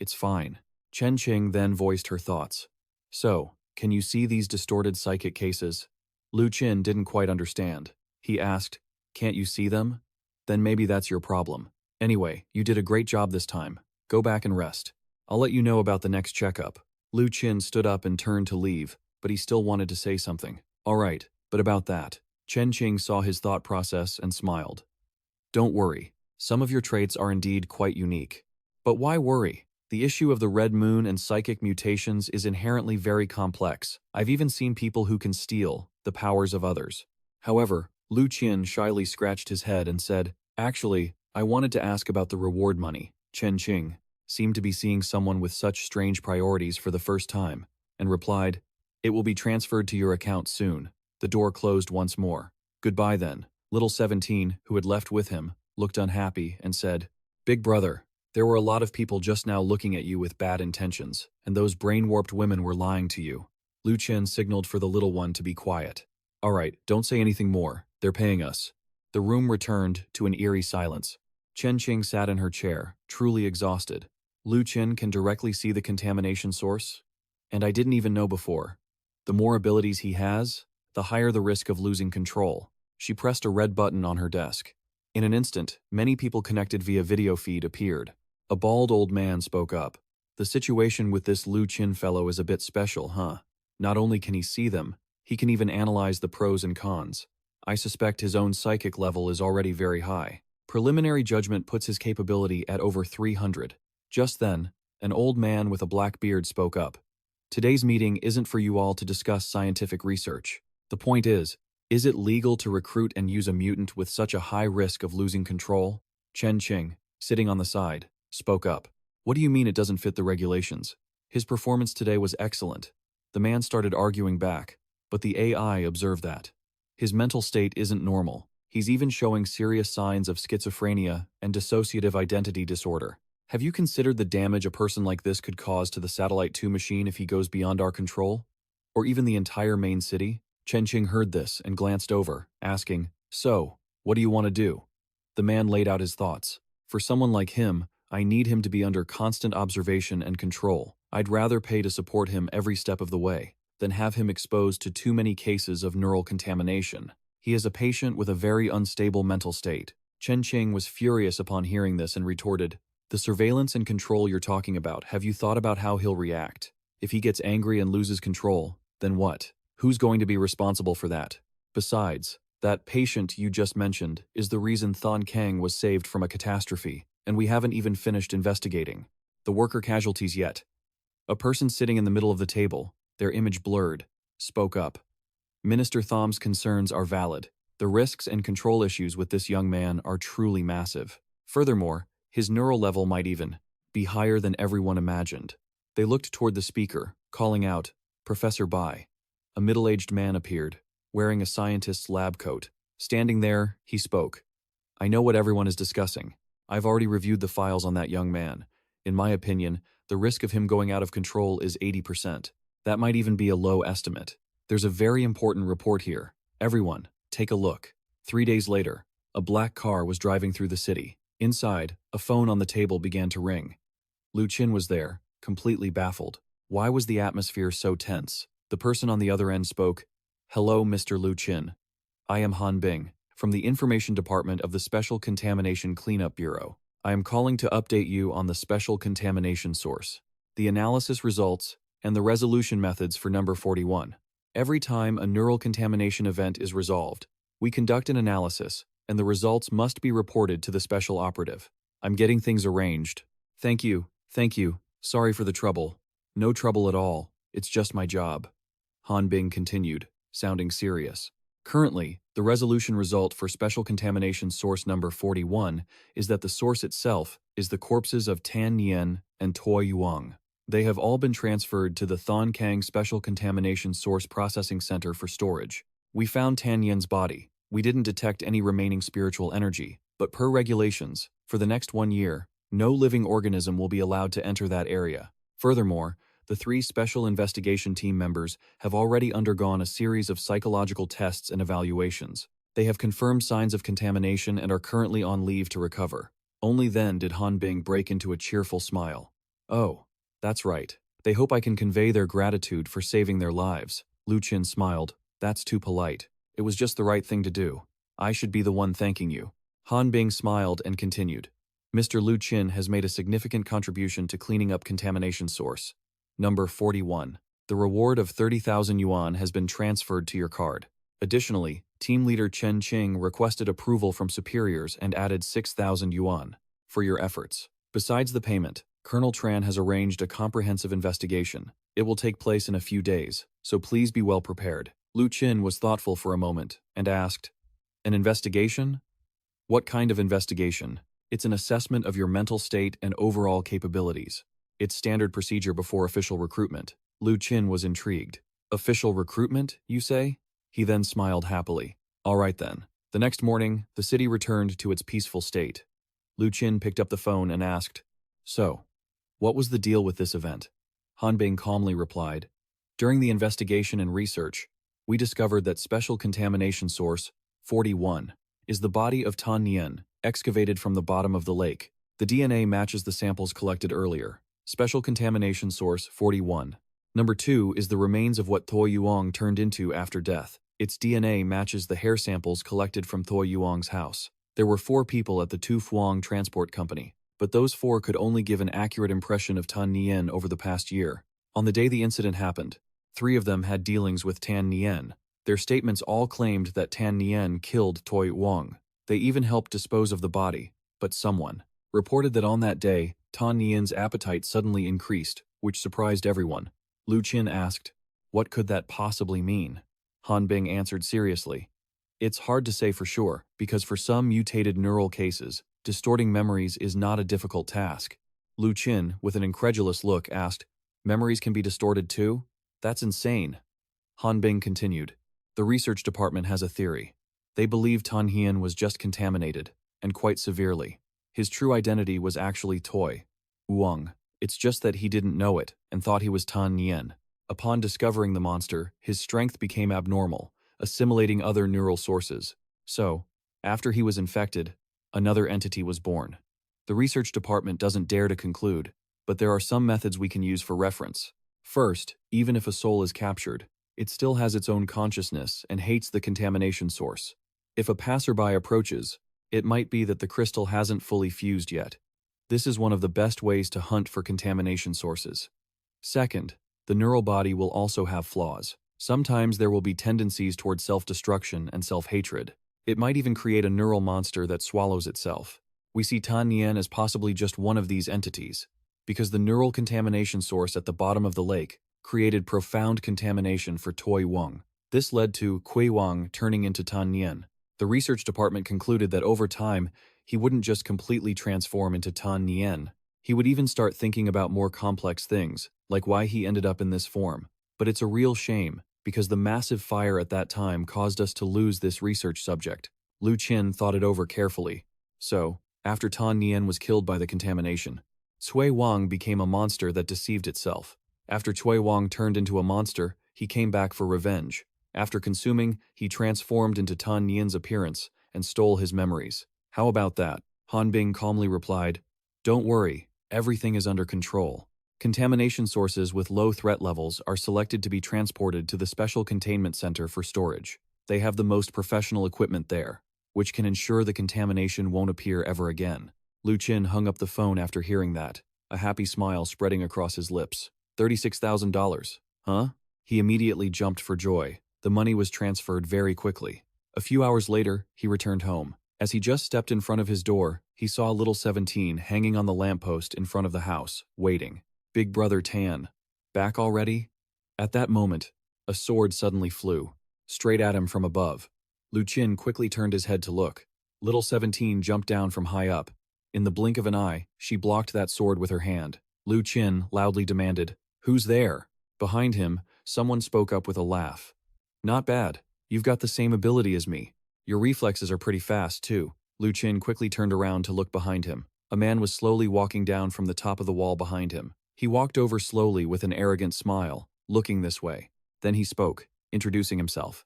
it's fine. Chen Qing then voiced her thoughts. So, can you see these distorted psychic cases? Lu Qin didn't quite understand. He asked, can't you see them? Then maybe that's your problem. Anyway, you did a great job this time. Go back and rest. I'll let you know about the next checkup. Lu Qin stood up and turned to leave, but he still wanted to say something. All right, but about that. Chen Qing saw his thought process and smiled. Don't worry. Some of your traits are indeed quite unique. But why worry? The issue of the red moon and psychic mutations is inherently very complex. I've even seen people who can steal the powers of others. However, Lu Qin shyly scratched his head and said, actually, I wanted to ask about the reward money. Chen Qing seemed to be seeing someone with such strange priorities for the first time, and replied, it will be transferred to your account soon. The door closed once more. Goodbye then. Little 17, who had left with him, looked unhappy and said, Big brother, there were a lot of people just now looking at you with bad intentions, and those brain-warped women were lying to you. Lu Qin signaled for the little one to be quiet. All right, don't say anything more. They're paying us. The room returned to an eerie silence. Chen Qing sat in her chair, truly exhausted. Lu Qin can directly see the contamination source? And I didn't even know before. The more abilities he has, the higher the risk of losing control. She pressed a red button on her desk. In an instant, many people connected via video feed appeared. A bald old man spoke up. The situation with this Lu Qin fellow is a bit special, huh? Not only can he see them, he can even analyze the pros and cons. I suspect his own psychic level is already very high. Preliminary judgment puts his capability at over 300. Just then, an old man with a black beard spoke up. Today's meeting isn't for you all to discuss scientific research. The point is it legal to recruit and use a mutant with such a high risk of losing control? Chen Qing, sitting on the side, spoke up. What do you mean it doesn't fit the regulations? His performance today was excellent. The man started arguing back, but the AI observed that. His mental state isn't normal. He's even showing serious signs of schizophrenia and dissociative identity disorder. Have you considered the damage a person like this could cause to the Satellite 2 machine if he goes beyond our control? Or even the entire main city? Chen Qing heard this and glanced over, asking, So, what do you want to do? The man laid out his thoughts. For someone like him, I need him to be under constant observation and control. I'd rather pay to support him every step of the way than have him exposed to too many cases of neural contamination. He is a patient with a very unstable mental state. Chen Qing was furious upon hearing this and retorted, The surveillance and control you're talking about, have you thought about how he'll react? If he gets angry and loses control, then what? Who's going to be responsible for that? Besides, that patient you just mentioned is the reason Thon Kang was saved from a catastrophe, and we haven't even finished investigating the worker casualties yet. A person sitting in the middle of the table, their image blurred, spoke up. Minister Thom's concerns are valid. The risks and control issues with this young man are truly massive. Furthermore, his neural level might even be higher than everyone imagined. They looked toward the speaker, calling out, Professor Bai. A middle-aged man appeared, wearing a scientist's lab coat. Standing there, he spoke. I know what everyone is discussing. I've already reviewed the files on that young man. In my opinion, the risk of him going out of control is 80%. That might even be a low estimate. There's a very important report here. Everyone, take a look. 3 days later, a black car was driving through the city. Inside, a phone on the table began to ring. Lu Qin was there, completely baffled. Why was the atmosphere so tense? The person on the other end spoke, Hello, Mr. Lu Qin. I am Han Bing, from the Information Department of the Special Contamination Cleanup Bureau. I am calling to update you on the special contamination source, the analysis results, and the resolution methods for number 41. Every time a neural contamination event is resolved, we conduct an analysis, and the results must be reported to the special operative. I'm getting things arranged. Thank you. Sorry for the trouble. No trouble at all. It's just my job. Han Bing continued, sounding serious. Currently, the resolution result for special contamination source number 41 is that the source itself is the corpses of Tan Yen and Toi Yuang. They have all been transferred to the Thon Kang Special Contamination Source Processing Center for storage. We found Tan Yen's body. We didn't detect any remaining spiritual energy, but per regulations, for the next 1 year, no living organism will be allowed to enter that area. Furthermore, the 3 special investigation team members have already undergone a series of psychological tests and evaluations. They have confirmed signs of contamination and are currently on leave to recover. Only then did Han Bing break into a cheerful smile. Oh, that's right. They hope I can convey their gratitude for saving their lives. Lu Qin smiled. That's too polite. It was just the right thing to do. I should be the one thanking you. Han Bing smiled and continued. Mr. Lu Qin has made a significant contribution to cleaning up contamination source. Number 41. The reward of 30,000 yuan has been transferred to your card. Additionally, team leader Chen Qing requested approval from superiors and added 6,000 yuan for your efforts. Besides the payment, Colonel Tran has arranged a comprehensive investigation. It will take place in a few days, so please be well prepared. Lu Qin was thoughtful for a moment and asked, An investigation? What kind of investigation? It's an assessment of your mental state and overall capabilities. It's standard procedure before official recruitment. Lu Qin was intrigued. Official recruitment, you say? He then smiled happily. All right then. The next morning, the city returned to its peaceful state. Lu Qin picked up the phone and asked, So, what was the deal with this event? Han Bing calmly replied, During the investigation and research, we discovered that special contamination source, 41, is the body of Tan Nian, excavated from the bottom of the lake. The DNA matches the samples collected earlier. Special contamination source, 41. Number 2 is the remains of what Thuo Yuang turned into after death. Its DNA matches the hair samples collected from Thuo Yuang's house. There were 4 people at the Tu Fuang Transport Company, but those 4 could only give an accurate impression of Tan Nian over the past year. On the day the incident happened, 3 of them had dealings with Tan Nian. Their statements all claimed that Tan Nian killed Thuo Yuang. They even helped dispose of the body, but someone reported that on that day, Tan Nian's appetite suddenly increased, which surprised everyone. Lu Qin asked, What could that possibly mean? Han Bing answered seriously. It's hard to say for sure, because for some mutated neural cases, distorting memories is not a difficult task. Lu Qin, with an incredulous look, asked, Memories can be distorted too? That's insane. Han Bing continued, The research department has a theory. They believe Tan Nian was just contaminated, and quite severely. His true identity was actually Thuo Yuang. It's just that he didn't know it and thought he was Tan Nian. Upon discovering the monster, his strength became abnormal, assimilating other neural sources. So, after he was infected, another entity was born. The research department doesn't dare to conclude, but there are some methods we can use for reference. First, even if a soul is captured, it still has its own consciousness and hates the contamination source. If a passerby approaches, it might be that the crystal hasn't fully fused yet. This is one of the best ways to hunt for contamination sources. Second, the neural body will also have flaws. Sometimes there will be tendencies toward self-destruction and self-hatred. It might even create a neural monster that swallows itself. We see Tan Nian as possibly just one of these entities, because the neural contamination source at the bottom of the lake created profound contamination for Thuo Yuang. This led to Kui Wang turning into Tan Nian. The research department concluded that over time, he wouldn't just completely transform into Tan Nian. He would even start thinking about more complex things, like why he ended up in this form. But it's a real shame, because the massive fire at that time caused us to lose this research subject. Lu Qin thought it over carefully. So, after Tan Nian was killed by the contamination, Cui Wang became a monster that deceived itself. After Cui Wang turned into a monster, he came back for revenge. After consuming, he transformed into Tan Nian's appearance and stole his memories. How about that? Han Bing calmly replied, Don't worry, everything is under control. Contamination sources with low threat levels are selected to be transported to the Special Containment Center for storage. They have the most professional equipment there, which can ensure the contamination won't appear ever again. Lu Qin hung up the phone after hearing that, a happy smile spreading across his lips. $36,000, huh? He immediately jumped for joy. The money was transferred very quickly. A few hours later, he returned home. As he just stepped in front of his door, he saw little 17 hanging on the lamppost in front of the house, waiting. Big brother Tan. Back already? At that moment, a sword suddenly flew, straight at him from above. Lu Qin quickly turned his head to look. Little 17 jumped down from high up. In the blink of an eye, she blocked that sword with her hand. Lu Qin loudly demanded, Who's there? Behind him, someone spoke up with a laugh. Not bad. You've got the same ability as me. Your reflexes are pretty fast, too. Lu Qin quickly turned around to look behind him. A man was slowly walking down from the top of the wall behind him. He walked over slowly with an arrogant smile, looking this way. Then he spoke, introducing himself.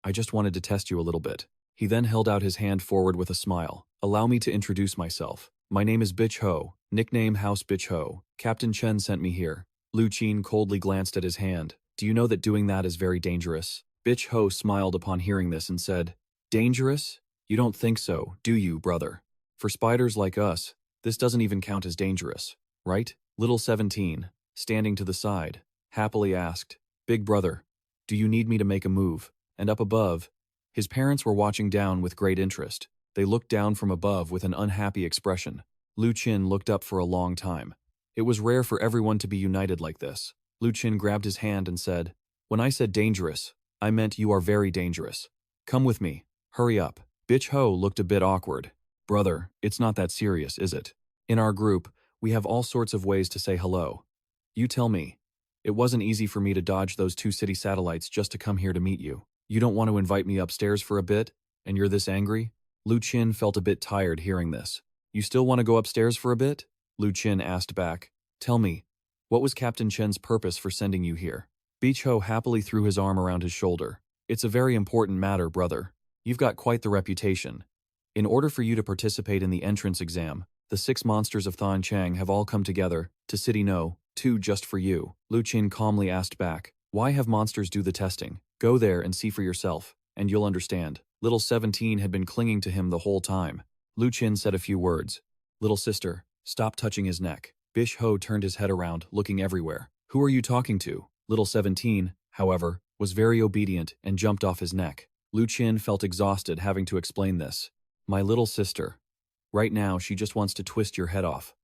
I just wanted to test you a little bit. He then held out his hand forward with a smile. Allow me to introduce myself. My name is Bitch Ho, nickname House Bitch Ho. Captain Chen sent me here. Lu Qin coldly glanced at his hand. Do you know that doing that is very dangerous? Bitch Ho smiled upon hearing this and said, Dangerous? You don't think so, do you, brother? For spiders like us, this doesn't even count as dangerous, right? Little 17, standing to the side, happily asked, Big brother, do you need me to make a move? And up above, his parents were watching down with great interest. They looked down from above with an unhappy expression. Lu Qin looked up for a long time. It was rare for everyone to be united like this. Lu Qin grabbed his hand and said, When I said dangerous, I meant you are very dangerous. Come with me. Hurry up. Bitch Ho looked a bit awkward. Brother, it's not that serious, is it? In our group, we have all sorts of ways to say hello. You tell me. It wasn't easy for me to dodge those 2 city satellites just to come here to meet you. You don't want to invite me upstairs for a bit, and you're this angry? Lu Qin felt a bit tired hearing this. You still want to go upstairs for a bit? Lu Qin asked back. Tell me, what was Captain Chen's purpose for sending you here? Beach Ho happily threw his arm around his shoulder. It's a very important matter, brother. You've got quite the reputation. In order for you to participate in the entrance exam, the 6 monsters of Thon Chang have all come together, to City No, 2 just for you. Lu Qin calmly asked back, Why have monsters do the testing? Go there and see for yourself, and you'll understand. Little 17 had been clinging to him the whole time. Lu Qin said a few words. Little sister, stop touching his neck. Bish Ho turned his head around, looking everywhere. Who are you talking to? Little 17, however, was very obedient and jumped off his neck. Lu Qin felt exhausted having to explain this. My little sister. Right now, she just wants to twist your head off.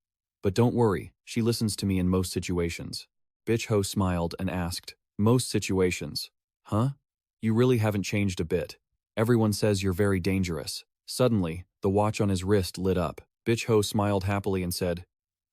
But don't worry, she listens to me in most situations. Bitch Ho smiled and asked, Most situations? Huh? You really haven't changed a bit. Everyone says you're very dangerous. Suddenly, the watch on his wrist lit up. Bitch Ho smiled happily and said,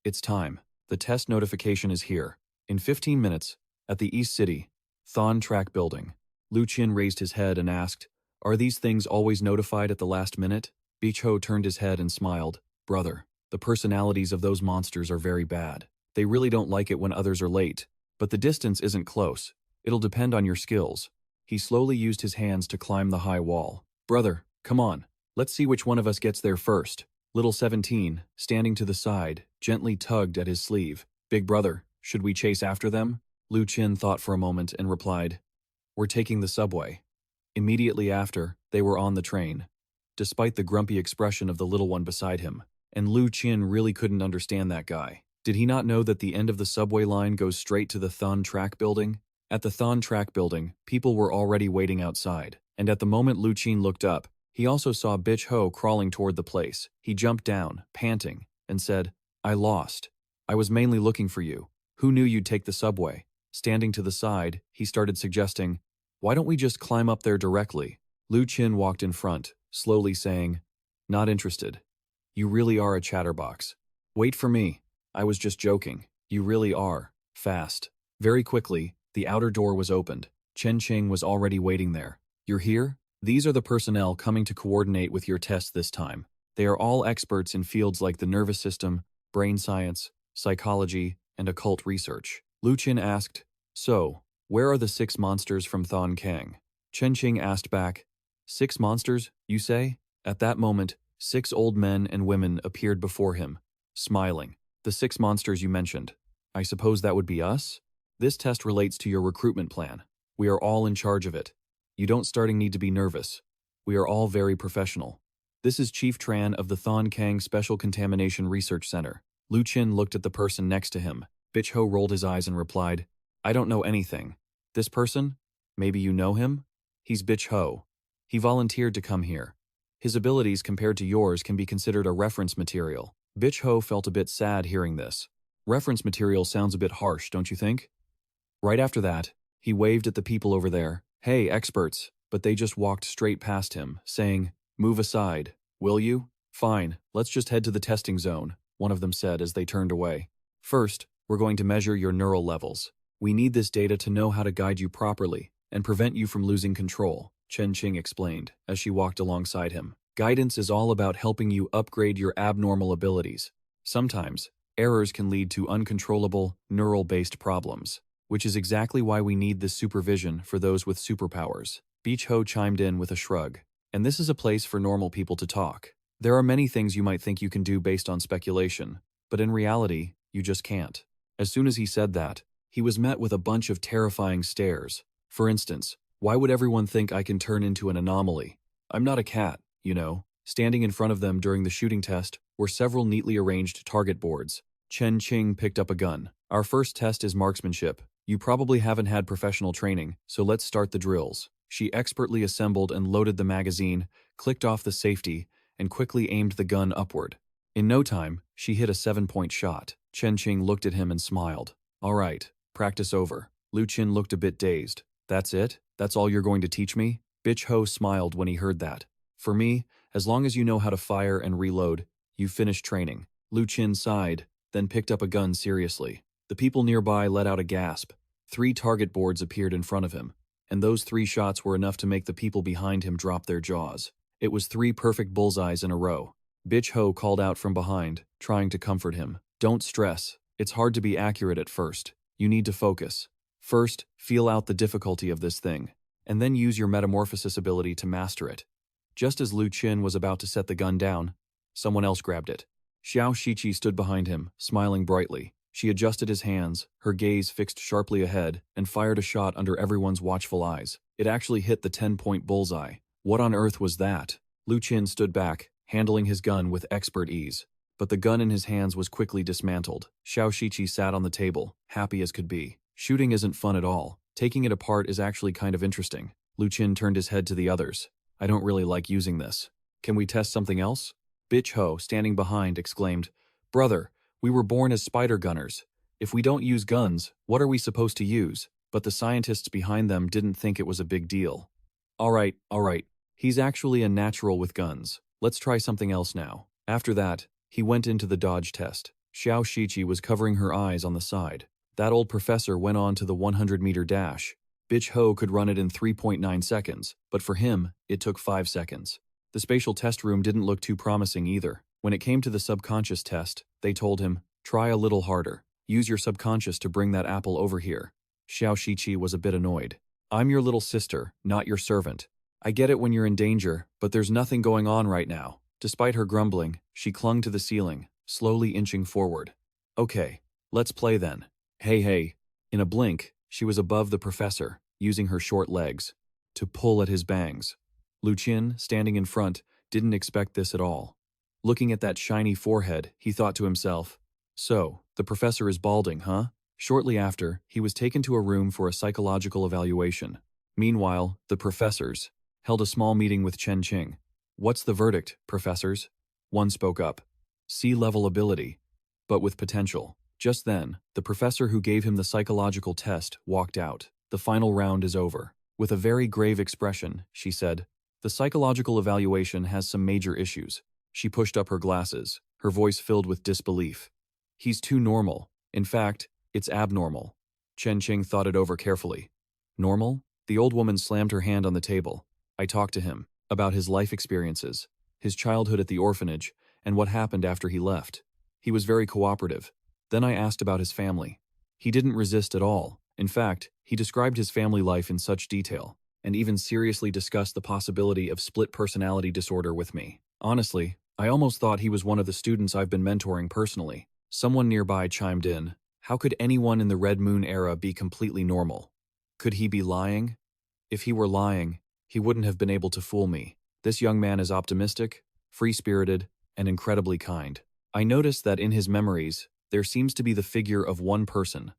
It's time. The test notification is here. In 15 minutes, at the East City, Thon Track Building. Lu Qin raised his head and asked, Are these things always notified at the last minute? Bitch Ho turned his head and smiled. Brother, the personalities of those monsters are very bad. They really don't like it when others are late. But the distance isn't close. It'll depend on your skills. He slowly used his hands to climb the high wall. Brother, come on. Let's see which one of us gets there first. Little 17, standing to the side, gently tugged at his sleeve. Big brother, should we chase after them? Lu Qin thought for a moment and replied, We're taking the subway. Immediately after, they were on the train. Despite the grumpy expression of the little one beside him, and Lu Qin really couldn't understand that guy. Did he not know that the end of the subway line goes straight to the Thon Track Building? At the Thon Track Building, people were already waiting outside, and at the moment Lu Qin looked up, he also saw Bitch Ho crawling toward the place. He jumped down, panting, and said, I lost. I was mainly looking for you. Who knew you'd take the subway? Standing to the side, he started suggesting, Why don't we just climb up there directly? Lu Qin walked in front, slowly saying, Not interested. You really are a chatterbox. Wait for me. I was just joking. You really are. Fast. Very quickly, the outer door was opened. Chen Qing was already waiting there. You're here? These are the personnel coming to coordinate with your test this time. They are all experts in fields like the nervous system, brain science, psychology, and occult research. Lu Qin asked, So, where are the 6 monsters from Thon Kang? Chen Qing asked back, 6 monsters, you say? At that moment, 6 old men and women appeared before him, smiling. The 6 monsters you mentioned. I suppose that would be us? This test relates to your recruitment plan. We are all in charge of it. You don't starting need to be nervous. We are all very professional. This is Chief Tran of the Thon Kang Special Contamination Research Center. Lu Qin looked at the person next to him. Bitch Ho rolled his eyes and replied, I don't know anything. This person? Maybe you know him? He's Bitch Ho. He volunteered to come here. His abilities compared to yours can be considered a reference material. Bitch Ho felt a bit sad hearing this. Reference material sounds a bit harsh, don't you think? Right after that, he waved at the people over there. Hey, experts, but they just walked straight past him, saying, Move aside, will you? Fine, let's just head to the testing zone, one of them said as they turned away. First, we're going to measure your neural levels. We need this data to know how to guide you properly and prevent you from losing control, Chen Qing explained as she walked alongside him. Guidance is all about helping you upgrade your abnormal abilities. Sometimes, errors can lead to uncontrollable, neural-based problems, which is exactly why we need this supervision for those with superpowers. Beach Ho chimed in with a shrug. And this is a place for normal people to talk. There are many things you might think you can do based on speculation, but in reality, you just can't. As soon as he said that, he was met with a bunch of terrifying stares. For instance, why would everyone think I can turn into an anomaly? I'm not a cat, you know. Standing in front of them during the shooting test were several neatly arranged target boards. Chen Qing picked up a gun. Our first test is marksmanship. You probably haven't had professional training, so let's start the drills. She expertly assembled and loaded the magazine, clicked off the safety, and quickly aimed the gun upward. In no time, she hit a 7-point shot. Chen Qing looked at him and smiled. All right, practice over. Lu Qin looked a bit dazed. That's it? That's all you're going to teach me? Bitch Ho smiled when he heard that. For me, as long as you know how to fire and reload, you've finished training. Lu Qin sighed, then picked up a gun seriously. The people nearby let out a gasp. 3 target boards appeared in front of him, and those 3 shots were enough to make the people behind him drop their jaws. It was 3 perfect bullseyes in a row. Bitch Ho called out from behind, trying to comfort him. Don't stress. It's hard to be accurate at first. You need to focus. First, feel out the difficulty of this thing, and then use your metamorphosis ability to master it. Just as Lu Qin was about to set the gun down, someone else grabbed it. Xiao Shiqi stood behind him, smiling brightly. She adjusted his hands, her gaze fixed sharply ahead, and fired a shot under everyone's watchful eyes. It actually hit the 10-point bullseye. What on earth was that? Lu Qin stood back, handling his gun with expert ease. But the gun in his hands was quickly dismantled. Xiao Shiqi sat on the table, happy as could be. Shooting isn't fun at all. Taking it apart is actually kind of interesting. Lu Qin turned his head to the others. I don't really like using this. Can we test something else? Bitch Ho, standing behind, exclaimed, Brother, we were born as spider gunners. If we don't use guns, what are we supposed to use? But the scientists behind them didn't think it was a big deal. All right. He's actually a natural with guns. Let's try something else now. After that, he went into the dodge test. Xiao Shiqi was covering her eyes on the side. That old professor went on to the 100-meter dash. Bitch Ho could run it in 3.9 seconds, but for him, it took 5 seconds. The spatial test room didn't look too promising either. When it came to the subconscious test, they told him, try a little harder. Use your subconscious to bring that apple over here. Xiao Shiqi was a bit annoyed. I'm your little sister, not your servant. I get it when you're in danger, but there's nothing going on right now. Despite her grumbling, she clung to the ceiling, slowly inching forward. Okay, let's play then. Hey. In a blink, she was above the professor, using her short legs to pull at his bangs. Lu Qin, standing in front, didn't expect this at all. Looking at that shiny forehead, he thought to himself, so, the professor is balding, huh? Shortly after, he was taken to a room for a psychological evaluation. Meanwhile, the professors held a small meeting with Chen Qing. What's the verdict, professors? One spoke up. Sea-level ability, but with potential. Just then, the professor who gave him the psychological test walked out. The final round is over. With a very grave expression, she said, the psychological evaluation has some major issues. She pushed up her glasses, her voice filled with disbelief. He's too normal. In fact, it's abnormal. Chen Qing thought it over carefully. Normal? The old woman slammed her hand on the table. I talked to him about his life experiences, his childhood at the orphanage, and what happened after he left. He was very cooperative. Then I asked about his family. He didn't resist at all. In fact, he described his family life in such detail, and even seriously discussed the possibility of split personality disorder with me. Honestly, I almost thought he was one of the students I've been mentoring personally. Someone nearby chimed in, how could anyone in the Red Moon era be completely normal? Could he be lying? If he were lying, he wouldn't have been able to fool me. This young man is optimistic, free-spirited, and incredibly kind. I noticed that in his memories, there seems to be the figure of one person,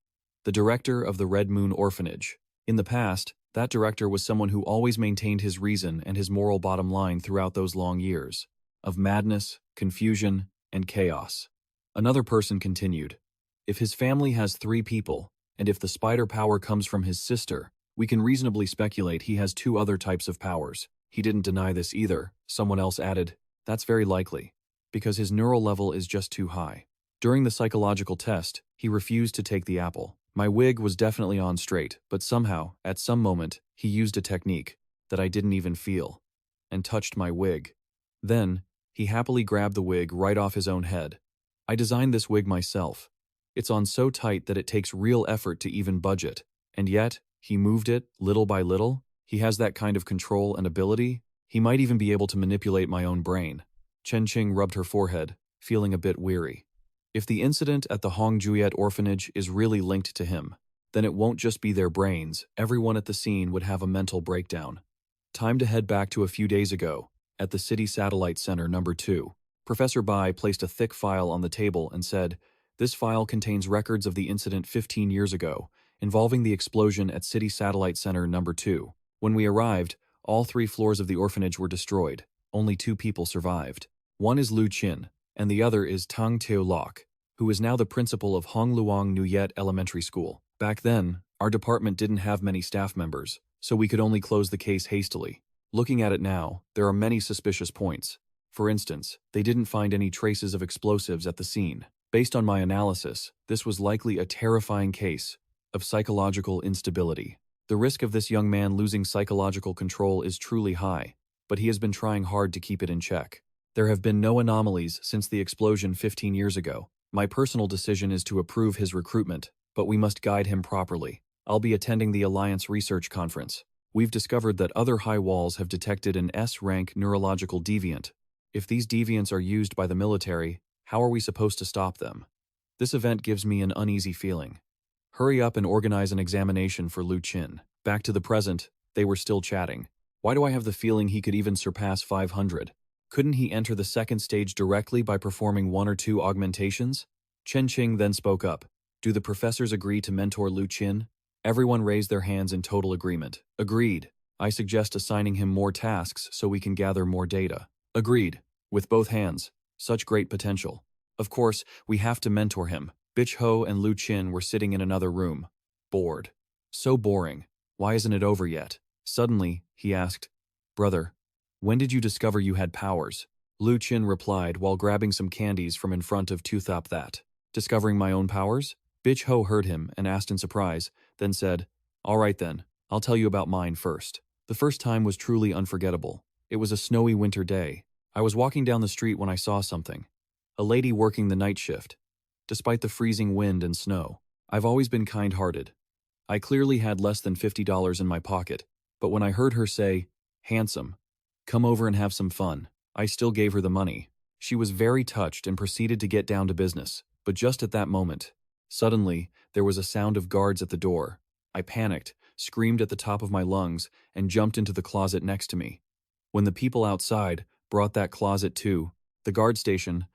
the director of the Red Moon Orphanage. In the past, that director was someone who always maintained his reason and his moral bottom line throughout those long years of madness, confusion, and chaos. Another person continued, if his family has 3 people, and if the spider power comes from his sister, we can reasonably speculate he has 2 other types of powers. He didn't deny this either. Someone else added, that's very likely, because his neural level is just too high. During the psychological test, he refused to take the apple. My wig was definitely on straight, but somehow, at some moment, he used a technique that I didn't even feel, and touched my wig. Then, he happily grabbed the wig right off his own head. I designed this wig myself. It's on so tight that it takes real effort to even budge it, and yet, he moved it little by little. He has that kind of control and ability. He might even be able to manipulate my own brain. Chen Qing rubbed her forehead, feeling a bit weary. If the incident at the Hongjuiet orphanage is really linked to him, then it won't just be their brains, everyone at the scene would have a mental breakdown. Time to head back to a few days ago, at the City Satellite Center number 2. Professor Bai placed a thick file on the table and said, "This file contains records of the incident 15 years ago, involving the explosion at City Satellite Center number 2. When we arrived, all 3 floors of the orphanage were destroyed. Only 2 people survived. One is Lu Qin, and the other is Tang Lok, who is now the principal of Hongluang Nuyet Elementary School. Back then, our department didn't have many staff members, so we could only close the case hastily. Looking at it now, there are many suspicious points. For instance, they didn't find any traces of explosives at the scene. Based on my analysis, this was likely a terrifying case of psychological instability. The risk of this young man losing psychological control is truly high, but he has been trying hard to keep it in check. There have been no anomalies since the explosion 15 years ago. My personal decision is to approve his recruitment, but we must guide him properly. I'll be attending the Alliance Research Conference. We've discovered that other high walls have detected an S-rank neurological deviant. If these deviants are used by the military, how are we supposed to stop them? This event gives me an uneasy feeling. Hurry up and organize an examination for Lu Qin." Back to the present, they were still chatting. Why do I have the feeling he could even surpass 500? Couldn't he enter the second stage directly by performing 1 or 2 augmentations? Chen Qing then spoke up. "Do the professors agree to mentor Lu Qin?" Everyone raised their hands in total agreement. "Agreed. I suggest assigning him more tasks so we can gather more data." "Agreed." With both hands. Such great potential. Of course, we have to mentor him. Bitch Ho and Lu Qin were sitting in another room. Bored. So boring. Why isn't it over yet? Suddenly, he asked, "Brother, when did you discover you had powers?" Lu Qin replied while grabbing some candies from in front of Toothop that. "Discovering my own powers?" Bitch Ho heard him and asked in surprise, then said, "All right then, I'll tell you about mine first." The first time was truly unforgettable. It was a snowy winter day. I was walking down the street when I saw something. A lady working the night shift. Despite the freezing wind and snow, I've always been kind-hearted. I clearly had less than $50 in my pocket, but when I heard her say, "Handsome, come over and have some fun," I still gave her the money. She was very touched and proceeded to get down to business, but just at that moment, suddenly, there was a sound of guards at the door. I panicked, screamed at the top of my lungs, and jumped into the closet next to me. When the people outside brought that closet to the guard station,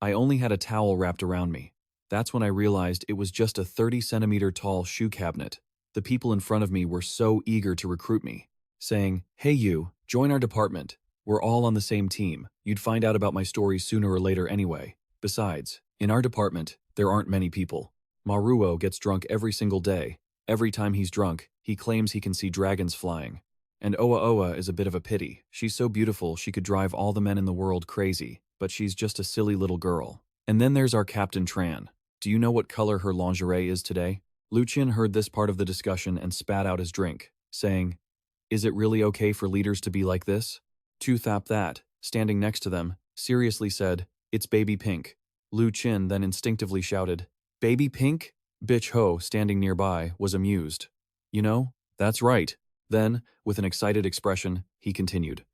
I only had a towel wrapped around me. That's when I realized it was just a 30-centimeter tall shoe cabinet. The people in front of me were so eager to recruit me, saying, "Hey you, join our department. We're all on the same team. You'd find out about my story sooner or later anyway. Besides, in our department, there aren't many people. Maruo gets drunk every single day. Every time he's drunk, he claims he can see dragons flying. And Oa Oa is a bit of a pity. She's so beautiful she could drive all the men in the world crazy, but she's just a silly little girl. And then there's our Captain Tran. Do you know what color her lingerie is today?" Lu Qin heard this part of the discussion and spat out his drink, saying, "Is it really okay for leaders to be like this?" Toothop that, standing next to them, seriously said, "It's baby pink." Lu Qin then instinctively shouted, "Baby pink?" Bitch Ho, standing nearby, was amused. "You know, that's right." Then, with an excited expression, he continued,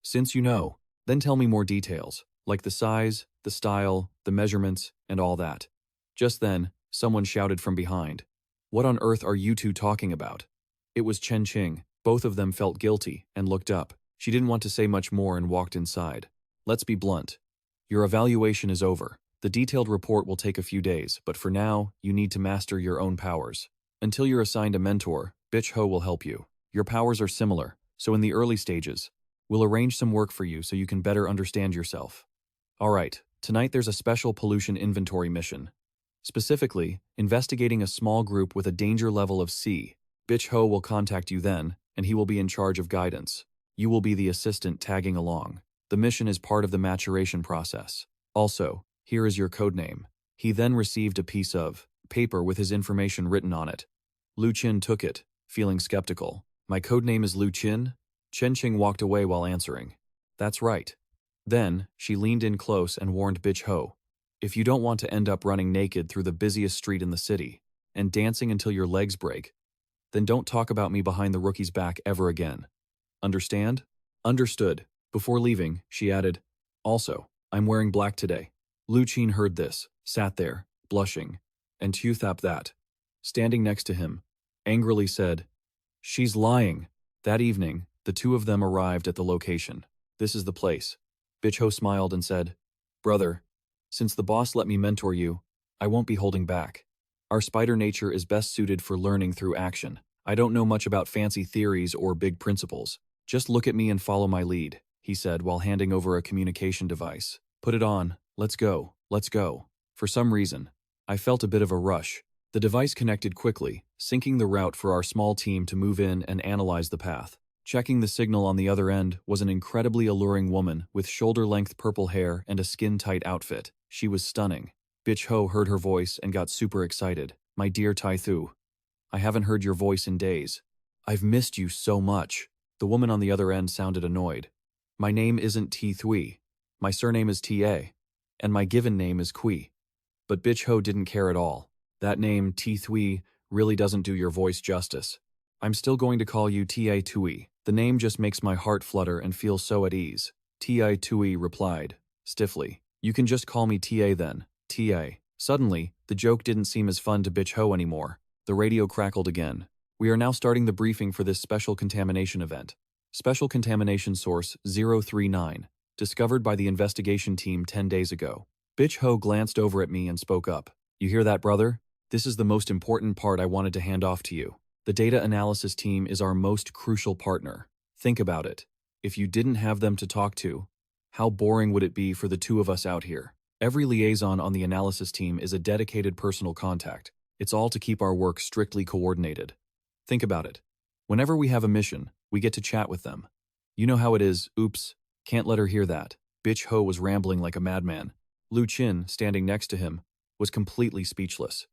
"Since you know, then tell me more details, like the size, the style, the measurements, and all that." Just then, someone shouted from behind, "What on earth are you two talking about?" It was Chen Qing. Both of them felt guilty and looked up. She didn't want to say much more and walked inside. "Let's be blunt. Your evaluation is over. The detailed report will take a few days, but for now, you need to master your own powers. Until you're assigned a mentor, Bitch Ho will help you. Your powers are similar, so in the early stages, we'll arrange some work for you so you can better understand yourself. All right, tonight there's a special pollution inventory mission. Specifically, investigating a small group with a danger level of C. Bitch Ho will contact you then, and he will be in charge of guidance. You will be the assistant tagging along. The mission is part of the maturation process. Also, here is your codename." He then received a piece of paper with his information written on it. Lu Qin took it, feeling skeptical. "My codename is Lu Qin?" Chen Qing walked away while answering. "That's right." Then, she leaned in close and warned Bitch Ho, "If you don't want to end up running naked through the busiest street in the city, and dancing until your legs break, then don't talk about me behind the rookie's back ever again. Understand?" Understood. Before leaving, she added, also, I'm wearing black today. Lu Qin heard this, sat there, blushing, and Tuthap that, standing next to him, angrily said, she's lying. That evening, the two of them arrived at the location. This is the place. Bicho smiled and said, brother, since the boss let me mentor you, I won't be holding back. Our spider nature is best suited for learning through action. I don't know much about fancy theories or big principles. Just look at me and follow my lead, he said while handing over a communication device. Put it on, let's go, let's go. For some reason, I felt a bit of a rush. The device connected quickly, syncing the route for our small team to move in and analyze the path. Checking the signal on the other end was an incredibly alluring woman with shoulder-length purple hair and a skin-tight outfit. She was stunning. Bitch Ho heard her voice and got super excited. My dear Tai Thu, I haven't heard your voice in days. I've missed you so much. The woman on the other end sounded annoyed. My name isn't T Thui. My surname is T.A. And my given name is Kui. But Bitch Ho didn't care at all. That name, T Thui, really doesn't do your voice justice. I'm still going to call you T.A. Thui. The name just makes my heart flutter and feel so at ease. T.A. Thui replied, stiffly. You can just call me T.A. then, T.A. Suddenly, the joke didn't seem as fun to Bitch Ho anymore. The radio crackled again. We are now starting the briefing for this special contamination event. Special contamination source 039, discovered by the investigation team 10 days ago. Bitch Ho glanced over at me and spoke up. You hear that, brother? This is the most important part I wanted to hand off to you. The data analysis team is our most crucial partner. Think about it. If you didn't have them to talk to, how boring would it be for the two of us out here? Every liaison on the analysis team is a dedicated personal contact. It's all to keep our work strictly coordinated. Think about it. Whenever we have a mission, we get to chat with them. You know how it is, oops, can't let her hear that. Bitch Ho was rambling like a madman. Lu Qin, standing next to him, was completely speechless.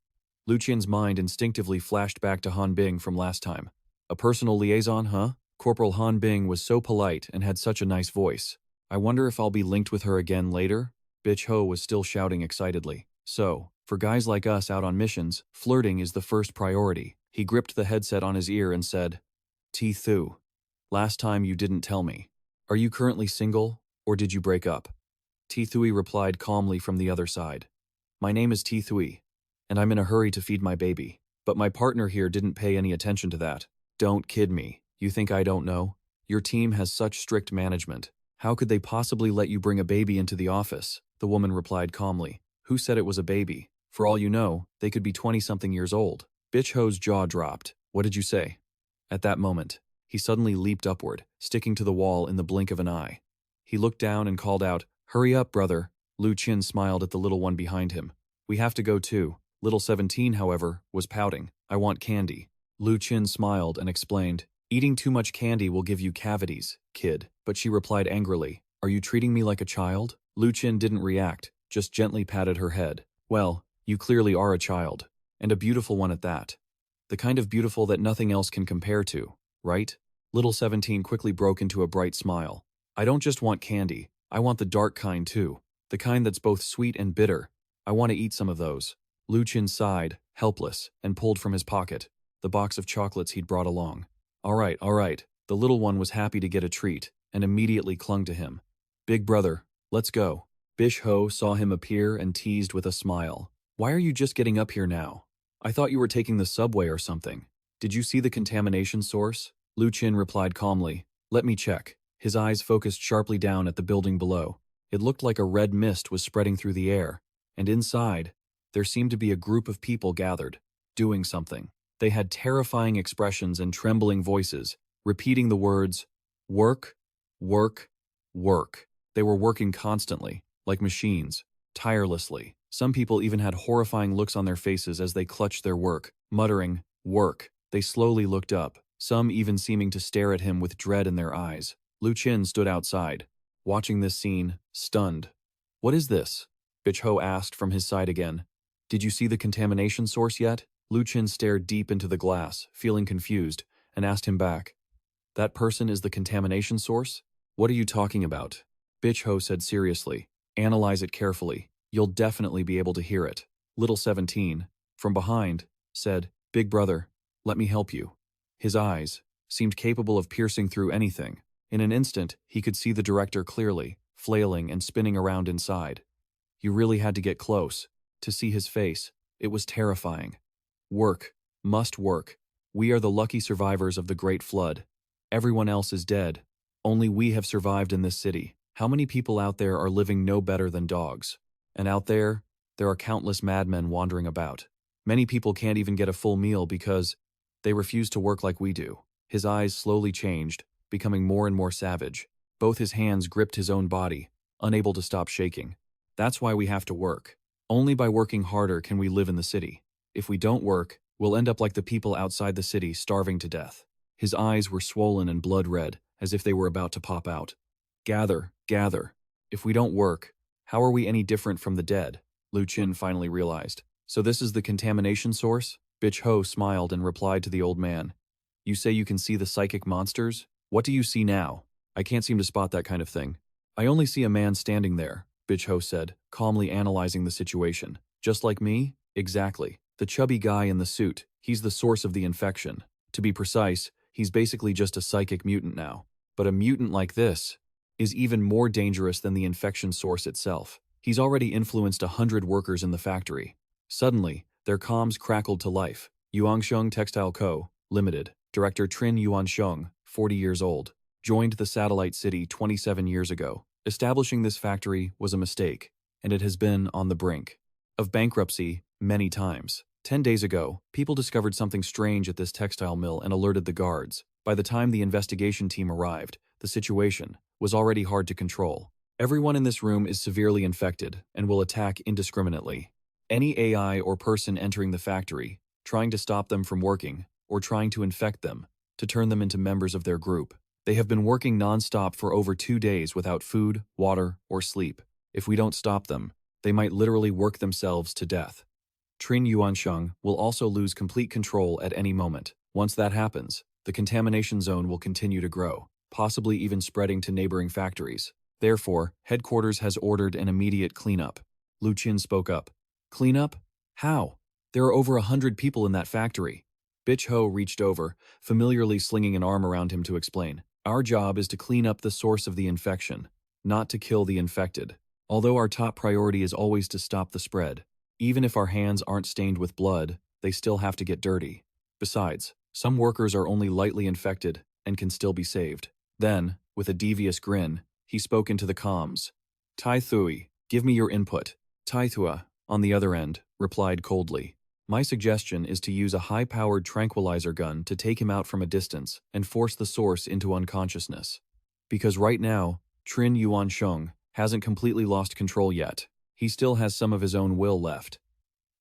Lu Qin's mind instinctively flashed back to Han Bing from last time. A personal liaison, huh? Corporal Han Bing was so polite and had such a nice voice. I wonder if I'll be linked with her again later? Bitch Ho was still shouting excitedly. So, for guys like us out on missions, flirting is the first priority. He gripped the headset on his ear and said, T Thu, last time you didn't tell me. Are you currently single, or did you break up? T Thui replied calmly from the other side. My name is T Thui, and I'm in a hurry to feed my baby. But my partner here didn't pay any attention to that. Don't kid me. You think I don't know? Your team has such strict management. How could they possibly let you bring a baby into the office? The woman replied calmly. Who said it was a baby? For all you know, they could be 20-something years old. Bitch Ho's jaw dropped. What did you say? At that moment, he suddenly leaped upward, sticking to the wall in the blink of an eye. He looked down and called out, Hurry up, brother. Lu Qin smiled at the little one behind him. We have to go too. Little 17, however, was pouting. I want candy. Lu Qin smiled and explained, Eating too much candy will give you cavities, kid. But she replied angrily, Are you treating me like a child? Lu Qin didn't react, just gently patted her head. Well, you clearly are a child. And a beautiful one at that. The kind of beautiful that nothing else can compare to, right? Little 17 quickly broke into a bright smile. I don't just want candy, I want the dark kind too. The kind that's both sweet and bitter. I want to eat some of those. Lu Qin sighed, helpless, and pulled from his pocket the box of chocolates he'd brought along. All right. The little one was happy to get a treat, and immediately clung to him. Big brother, let's go. Bish Ho saw him appear and teased with a smile. Why are you just getting up here now? I thought you were taking the subway or something. Did you see the contamination source? Lu Qin replied calmly. Let me check. His eyes focused sharply down at the building below. It looked like a red mist was spreading through the air, and inside, there seemed to be a group of people gathered, doing something. They had terrifying expressions and trembling voices, repeating the words, work, work, work. They were working constantly, like machines, tirelessly. Some people even had horrifying looks on their faces as they clutched their work, muttering, work. They slowly looked up, some even seeming to stare at him with dread in their eyes. Lu Qin stood outside, watching this scene, stunned. What is this? Bitch Ho asked from his side again. Did you see the contamination source yet? Lu Qin stared deep into the glass, feeling confused, and asked him back. That person is the contamination source? What are you talking about? Bitch Ho said seriously. Analyze it carefully. You'll definitely be able to hear it. Little 17, from behind, said, Big brother, let me help you. His eyes seemed capable of piercing through anything. In an instant, he could see the director clearly, flailing and spinning around inside. You really had to get close to see his face. It was terrifying. Work. Must work. We are the lucky survivors of the Great Flood. Everyone else is dead. Only we have survived in this city. How many people out there are living no better than dogs? And out there are countless madmen wandering about. Many people can't even get a full meal because they refuse to work like we do. His eyes slowly changed, becoming more and more savage. Both his hands gripped his own body, unable to stop shaking. That's why we have to work. Only by working harder can we live in the city. If we don't work, we'll end up like the people outside the city, starving to death. His eyes were swollen and blood red, as if they were about to pop out. Gather, gather. If we don't work, how are we any different from the dead? Lu Qin finally realized. So this is the contamination source? Bitch Ho smiled and replied to the old man. You say you can see the psychic monsters? What do you see now? I can't seem to spot that kind of thing. I only see a man standing there, Bitch Ho said, calmly analyzing the situation. Just like me? Exactly. The chubby guy in the suit, he's the source of the infection. To be precise, he's basically just a psychic mutant now. But a mutant like this is even more dangerous than the infection source itself. He's already influenced 100 workers in the factory. Suddenly, their comms crackled to life. Yuansheng Textile Co., Limited, Director Trin Yuansheng, 40 years old, joined the satellite city 27 years ago. Establishing this factory was a mistake, and it has been on the brink of bankruptcy many times. 10 days ago, people discovered something strange at this textile mill and alerted the guards. By the time the investigation team arrived, the situation was already hard to control. Everyone in this room is severely infected and will attack indiscriminately. Any AI or person entering the factory, trying to stop them from working, or trying to infect them, to turn them into members of their group. They have been working non-stop for over 2 days without food, water, or sleep. If we don't stop them, they might literally work themselves to death. Trin Yuansheng will also lose complete control at any moment. Once that happens, the contamination zone will continue to grow, possibly even spreading to neighboring factories. Therefore, headquarters has ordered an immediate cleanup. Lu Qin spoke up. Cleanup? How? There are over 100 people in that factory. Bitch Ho reached over, familiarly slinging an arm around him to explain. Our job is to clean up the source of the infection, not to kill the infected. Although our top priority is always to stop the spread. Even if our hands aren't stained with blood, they still have to get dirty. Besides, some workers are only lightly infected and can still be saved. Then, with a devious grin, he spoke into the comms. Tai Thui, give me your input. Tai Thua, on the other end, replied coldly. My suggestion is to use a high-powered tranquilizer gun to take him out from a distance and force the source into unconsciousness. Because right now, Trin Yuansheng hasn't completely lost control yet. He still has some of his own will left.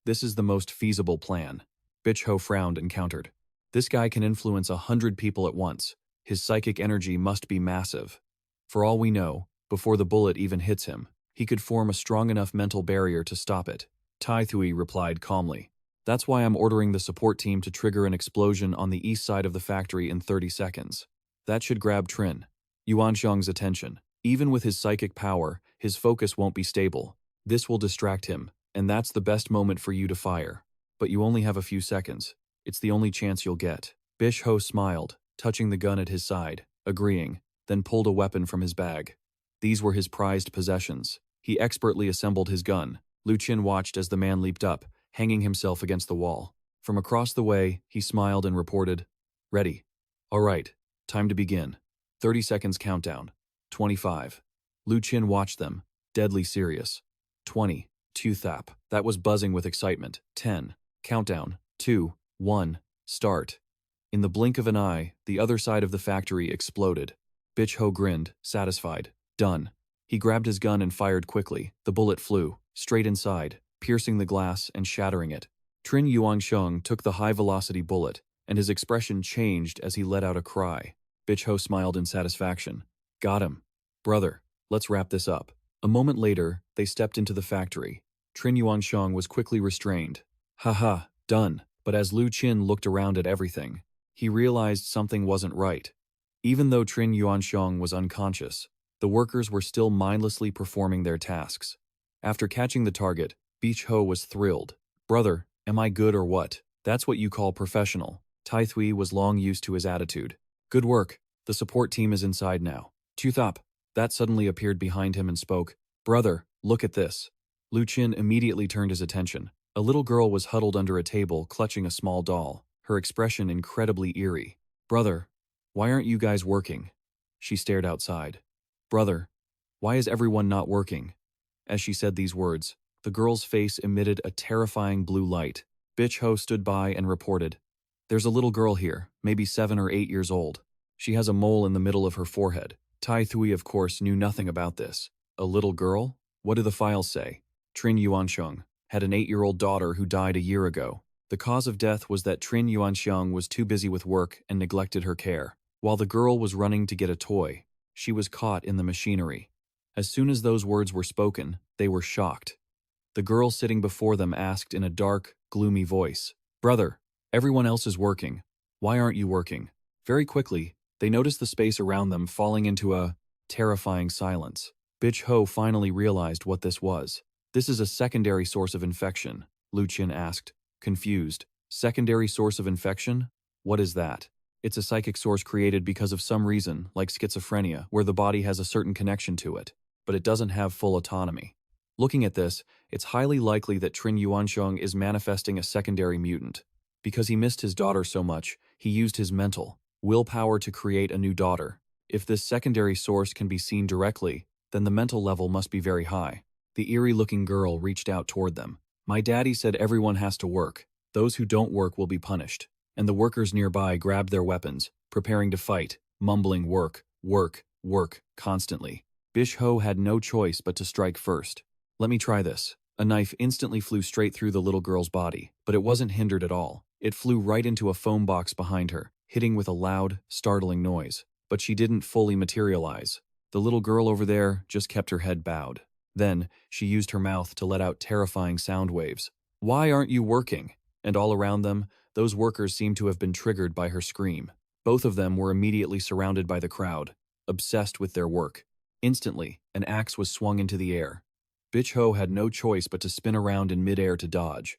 This is the most feasible plan. Bitch Ho frowned and countered. This guy can influence 100 people at once. His psychic energy must be massive. For all we know, before the bullet even hits him, he could form a strong enough mental barrier to stop it. Tai Thui replied calmly. That's why I'm ordering the support team to trigger an explosion on the east side of the factory in 30 seconds. That should grab Trin Yuansheng's attention. Even with his psychic power, his focus won't be stable. This will distract him, and that's the best moment for you to fire. But you only have a few seconds. It's the only chance you'll get. Bish Ho smiled, touching the gun at his side, agreeing, then pulled a weapon from his bag. These were his prized possessions. He expertly assembled his gun. Lu Qin watched as the man leaped up, hanging himself against the wall. From across the way, he smiled and reported, Ready. All right, time to begin. 30 seconds countdown. 25. Lu Qin watched them, deadly serious. 20. 2 thap. That was buzzing with excitement. 10. Countdown. 2. 1. Start. In the blink of an eye, the other side of the factory exploded. Bitch Ho grinned, satisfied. Done. He grabbed his gun and fired quickly. The bullet flew, straight inside, piercing the glass and shattering it. Trin Yuansheng took the high-velocity bullet, and his expression changed as he let out a cry. Bitch Ho smiled in satisfaction. Got him. Brother, let's wrap this up. A moment later, they stepped into the factory. Trin Yuansheng was quickly restrained. Haha, done. But as Lu Qin looked around at everything, he realized something wasn't right. Even though Trin Yuansheng was unconscious, the workers were still mindlessly performing their tasks. After catching the target, Bitch Ho was thrilled. Brother, am I good or what? That's what you call professional. Tai Thui was long used to his attitude. Good work. The The support team is inside now. Tuthop, that suddenly appeared behind him and spoke. Brother, look at this. Lu Qin immediately turned his attention. A little girl was huddled under a table, clutching a small doll, her expression incredibly eerie. Brother, why aren't you guys working? She stared outside. Brother, why is everyone not working? As she said these words, the girl's face emitted a terrifying blue light. Bitch Ho stood by and reported. There's a little girl here, maybe 7 or 8 years old. She has a mole in the middle of her forehead. Tai Thui, of course, knew nothing about this. A little girl? What do the files say? Trin Yuanxiong had an 8-year-old daughter who died a year ago. The cause of death was that Trin Yuanxiong was too busy with work and neglected her care. While the girl was running to get a toy, she was caught in the machinery. As soon as those words were spoken, they were shocked. The girl sitting before them asked in a dark, gloomy voice, Brother, everyone else is working. Why aren't you working? Very quickly, they noticed the space around them falling into a terrifying silence. Bitch Ho finally realized what this was. This is a secondary source of infection, Lu Qin asked, confused. Secondary source of infection? What is that? It's a psychic source created because of some reason, like schizophrenia, where the body has a certain connection to it, but it doesn't have full autonomy. Looking at this, it's highly likely that Trin Yuanxiong is manifesting a secondary mutant. Because he missed his daughter so much, he used his mental willpower to create a new daughter. If this secondary source can be seen directly, then the mental level must be very high. The eerie-looking girl reached out toward them. My daddy said everyone has to work. Those who don't work will be punished. And the workers nearby grabbed their weapons, preparing to fight, mumbling work, work, work, constantly. Bish Ho had no choice but to strike first. Let me try this. A knife instantly flew straight through the little girl's body, but it wasn't hindered at all. It flew right into a foam box behind her, hitting with a loud, startling noise. But she didn't fully materialize. The little girl over there just kept her head bowed. Then, she used her mouth to let out terrifying sound waves. Why aren't you working? And all around them, those workers seemed to have been triggered by her scream. Both of them were immediately surrounded by the crowd, obsessed with their work. Instantly, an axe was swung into the air. Bitch Ho had no choice but to spin around in midair to dodge.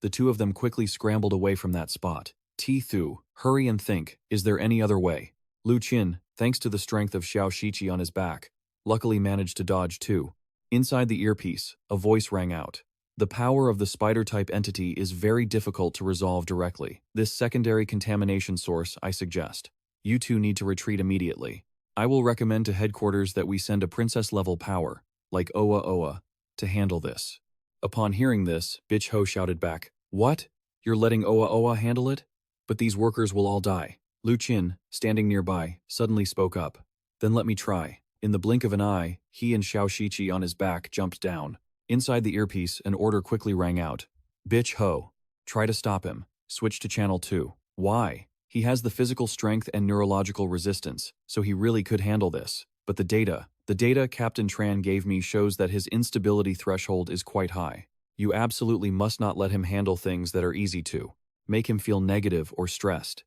The two of them quickly scrambled away from that spot. Thu, hurry and think, is there any other way? Lu Qin, thanks to the strength of Xiao Shiqi on his back, luckily managed to dodge too. Inside the earpiece, a voice rang out. The power of the spider-type entity is very difficult to resolve directly. This secondary contamination source, I suggest. You two need to retreat immediately. I will recommend to headquarters that we send a princess-level power, like Oa Oa, to handle this. Upon hearing this, Bitch Ho shouted back, What? You're letting Oa Oa handle it? But these workers will all die. Lu Qin, standing nearby, suddenly spoke up. Then let me try. In the blink of an eye, he and Xiao Shiqi on his back jumped down. Inside the earpiece, an order quickly rang out. Bitch Ho. Try to stop him. Switch to channel 2. Why? He has the physical strength and neurological resistance, so he really could handle this. But the data Captain Tran gave me shows that his instability threshold is quite high. You absolutely must not let him handle things that are easy to. Make him feel negative or stressed.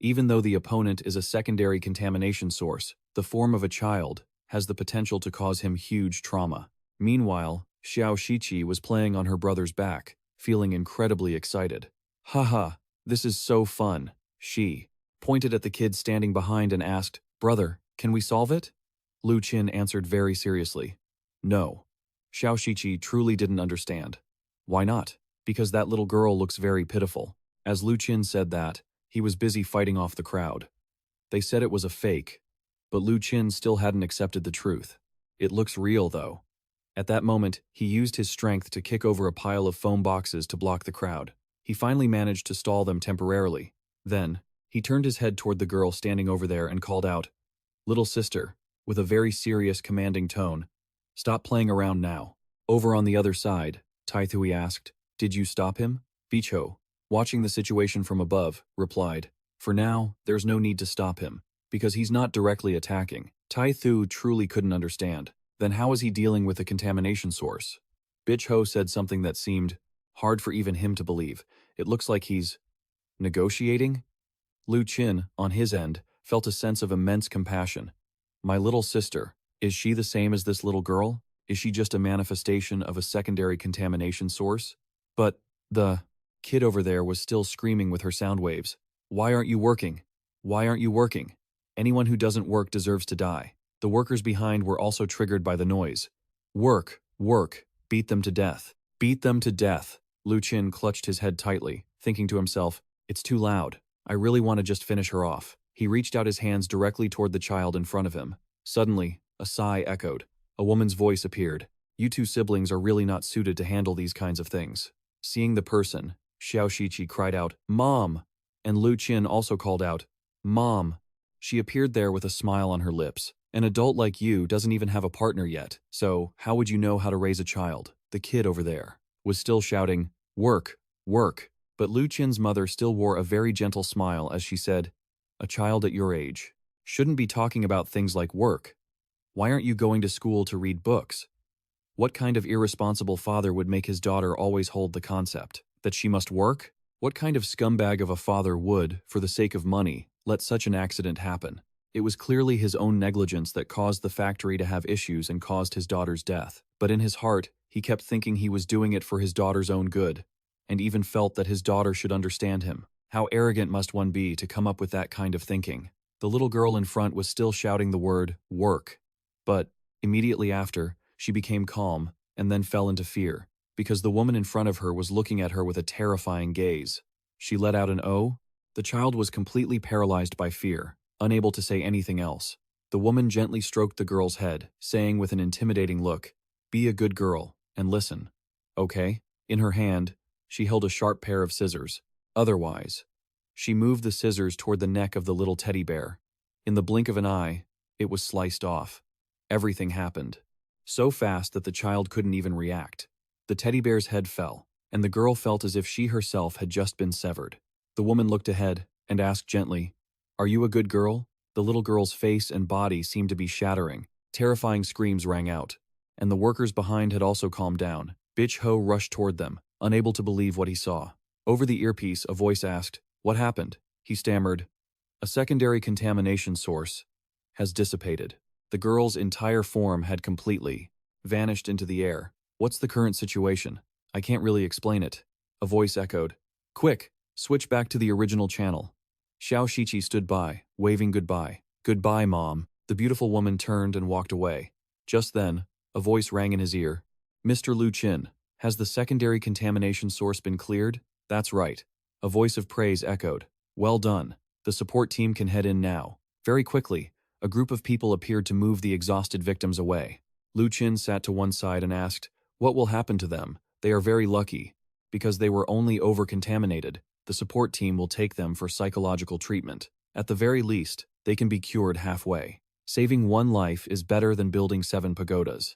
Even though the opponent is a secondary contamination source, the form of a child has the potential to cause him huge trauma. Meanwhile, Xiao Shiqi was playing on her brother's back, feeling incredibly excited. Haha, this is so fun. She pointed at the kid standing behind and asked, Brother, can we solve it? Lu Qin answered very seriously. No. Xiao Shiqi truly didn't understand. Why not? Because that little girl looks very pitiful. As Lu Qin said that, he was busy fighting off the crowd. They said it was a fake, but Lu Qin still hadn't accepted the truth. It looks real, though. At that moment, he used his strength to kick over a pile of foam boxes to block the crowd. He finally managed to stall them temporarily. Then, he turned his head toward the girl standing over there and called out, Little sister, with a very serious, commanding tone, stop playing around now. Over on the other side, Tai Thui asked, Did you stop him? Bicho, watching the situation from above, replied, For now, there's no need to stop him, because he's not directly attacking. Tai Thu truly couldn't understand. Then how is he dealing with the contamination source? Bitch Ho said something that seemed hard for even him to believe. It looks like he's negotiating? Lu Qin, on his end, felt a sense of immense compassion. My little sister, is she the same as this little girl? Is she just a manifestation of a secondary contamination source? But the kid over there was still screaming with her sound waves. Why aren't you working? Why aren't you working? Anyone who doesn't work deserves to die. The workers behind were also triggered by the noise. Work, work, beat them to death. Beat them to death. Lu Qin clutched his head tightly, thinking to himself, it's too loud. I really want to just finish her off. He reached out his hands directly toward the child in front of him. Suddenly, a sigh echoed. A woman's voice appeared. You two siblings are really not suited to handle these kinds of things. Seeing the person, Xiao Shiqi cried out, Mom! And Lu Qin also called out, Mom! She appeared there with a smile on her lips. An adult like you doesn't even have a partner yet, so how would you know how to raise a child? The kid over there was still shouting, work, work. But Lu Qin's mother still wore a very gentle smile as she said, a child at your age shouldn't be talking about things like work. Why aren't you going to school to read books? What kind of irresponsible father would make his daughter always hold the concept that she must work? What kind of scumbag of a father would, for the sake of money, let such an accident happen? It was clearly his own negligence that caused the factory to have issues and caused his daughter's death. But in his heart, he kept thinking he was doing it for his daughter's own good, and even felt that his daughter should understand him. How arrogant must one be to come up with that kind of thinking? The little girl in front was still shouting the word, work. But, immediately after, she became calm, and then fell into fear, because the woman in front of her was looking at her with a terrifying gaze. She let out an "oh." The child was completely paralyzed by fear, unable to say anything else. The woman gently stroked the girl's head, saying with an intimidating look, be a good girl, and listen. Okay? In her hand, she held a sharp pair of scissors. Otherwise, she moved the scissors toward the neck of the little teddy bear. In the blink of an eye, it was sliced off. Everything happened. So fast that the child couldn't even react. The teddy bear's head fell, and the girl felt as if she herself had just been severed. The woman looked ahead and asked gently, are you a good girl? The little girl's face and body seemed to be shattering. Terrifying screams rang out, and the workers behind had also calmed down. Bitch Ho rushed toward them, unable to believe what he saw. Over the earpiece, a voice asked, what happened? He stammered, a secondary contamination source has dissipated. The girl's entire form had completely vanished into the air. What's the current situation? I can't really explain it. A voice echoed. Quick, switch back to the original channel. Xiao Shiqi stood by, waving goodbye. Goodbye, Mom. The beautiful woman turned and walked away. Just then, a voice rang in his ear. Mr. Lu Qin, has the secondary contamination source been cleared? That's right. A voice of praise echoed. Well done. The support team can head in now. Very quickly, a group of people appeared to move the exhausted victims away. Lu Qin sat to one side and asked, what will happen to them? They are very lucky. Because they were only over-contaminated, the support team will take them for psychological treatment. At the very least, they can be cured halfway. Saving one life is better than building 7 pagodas.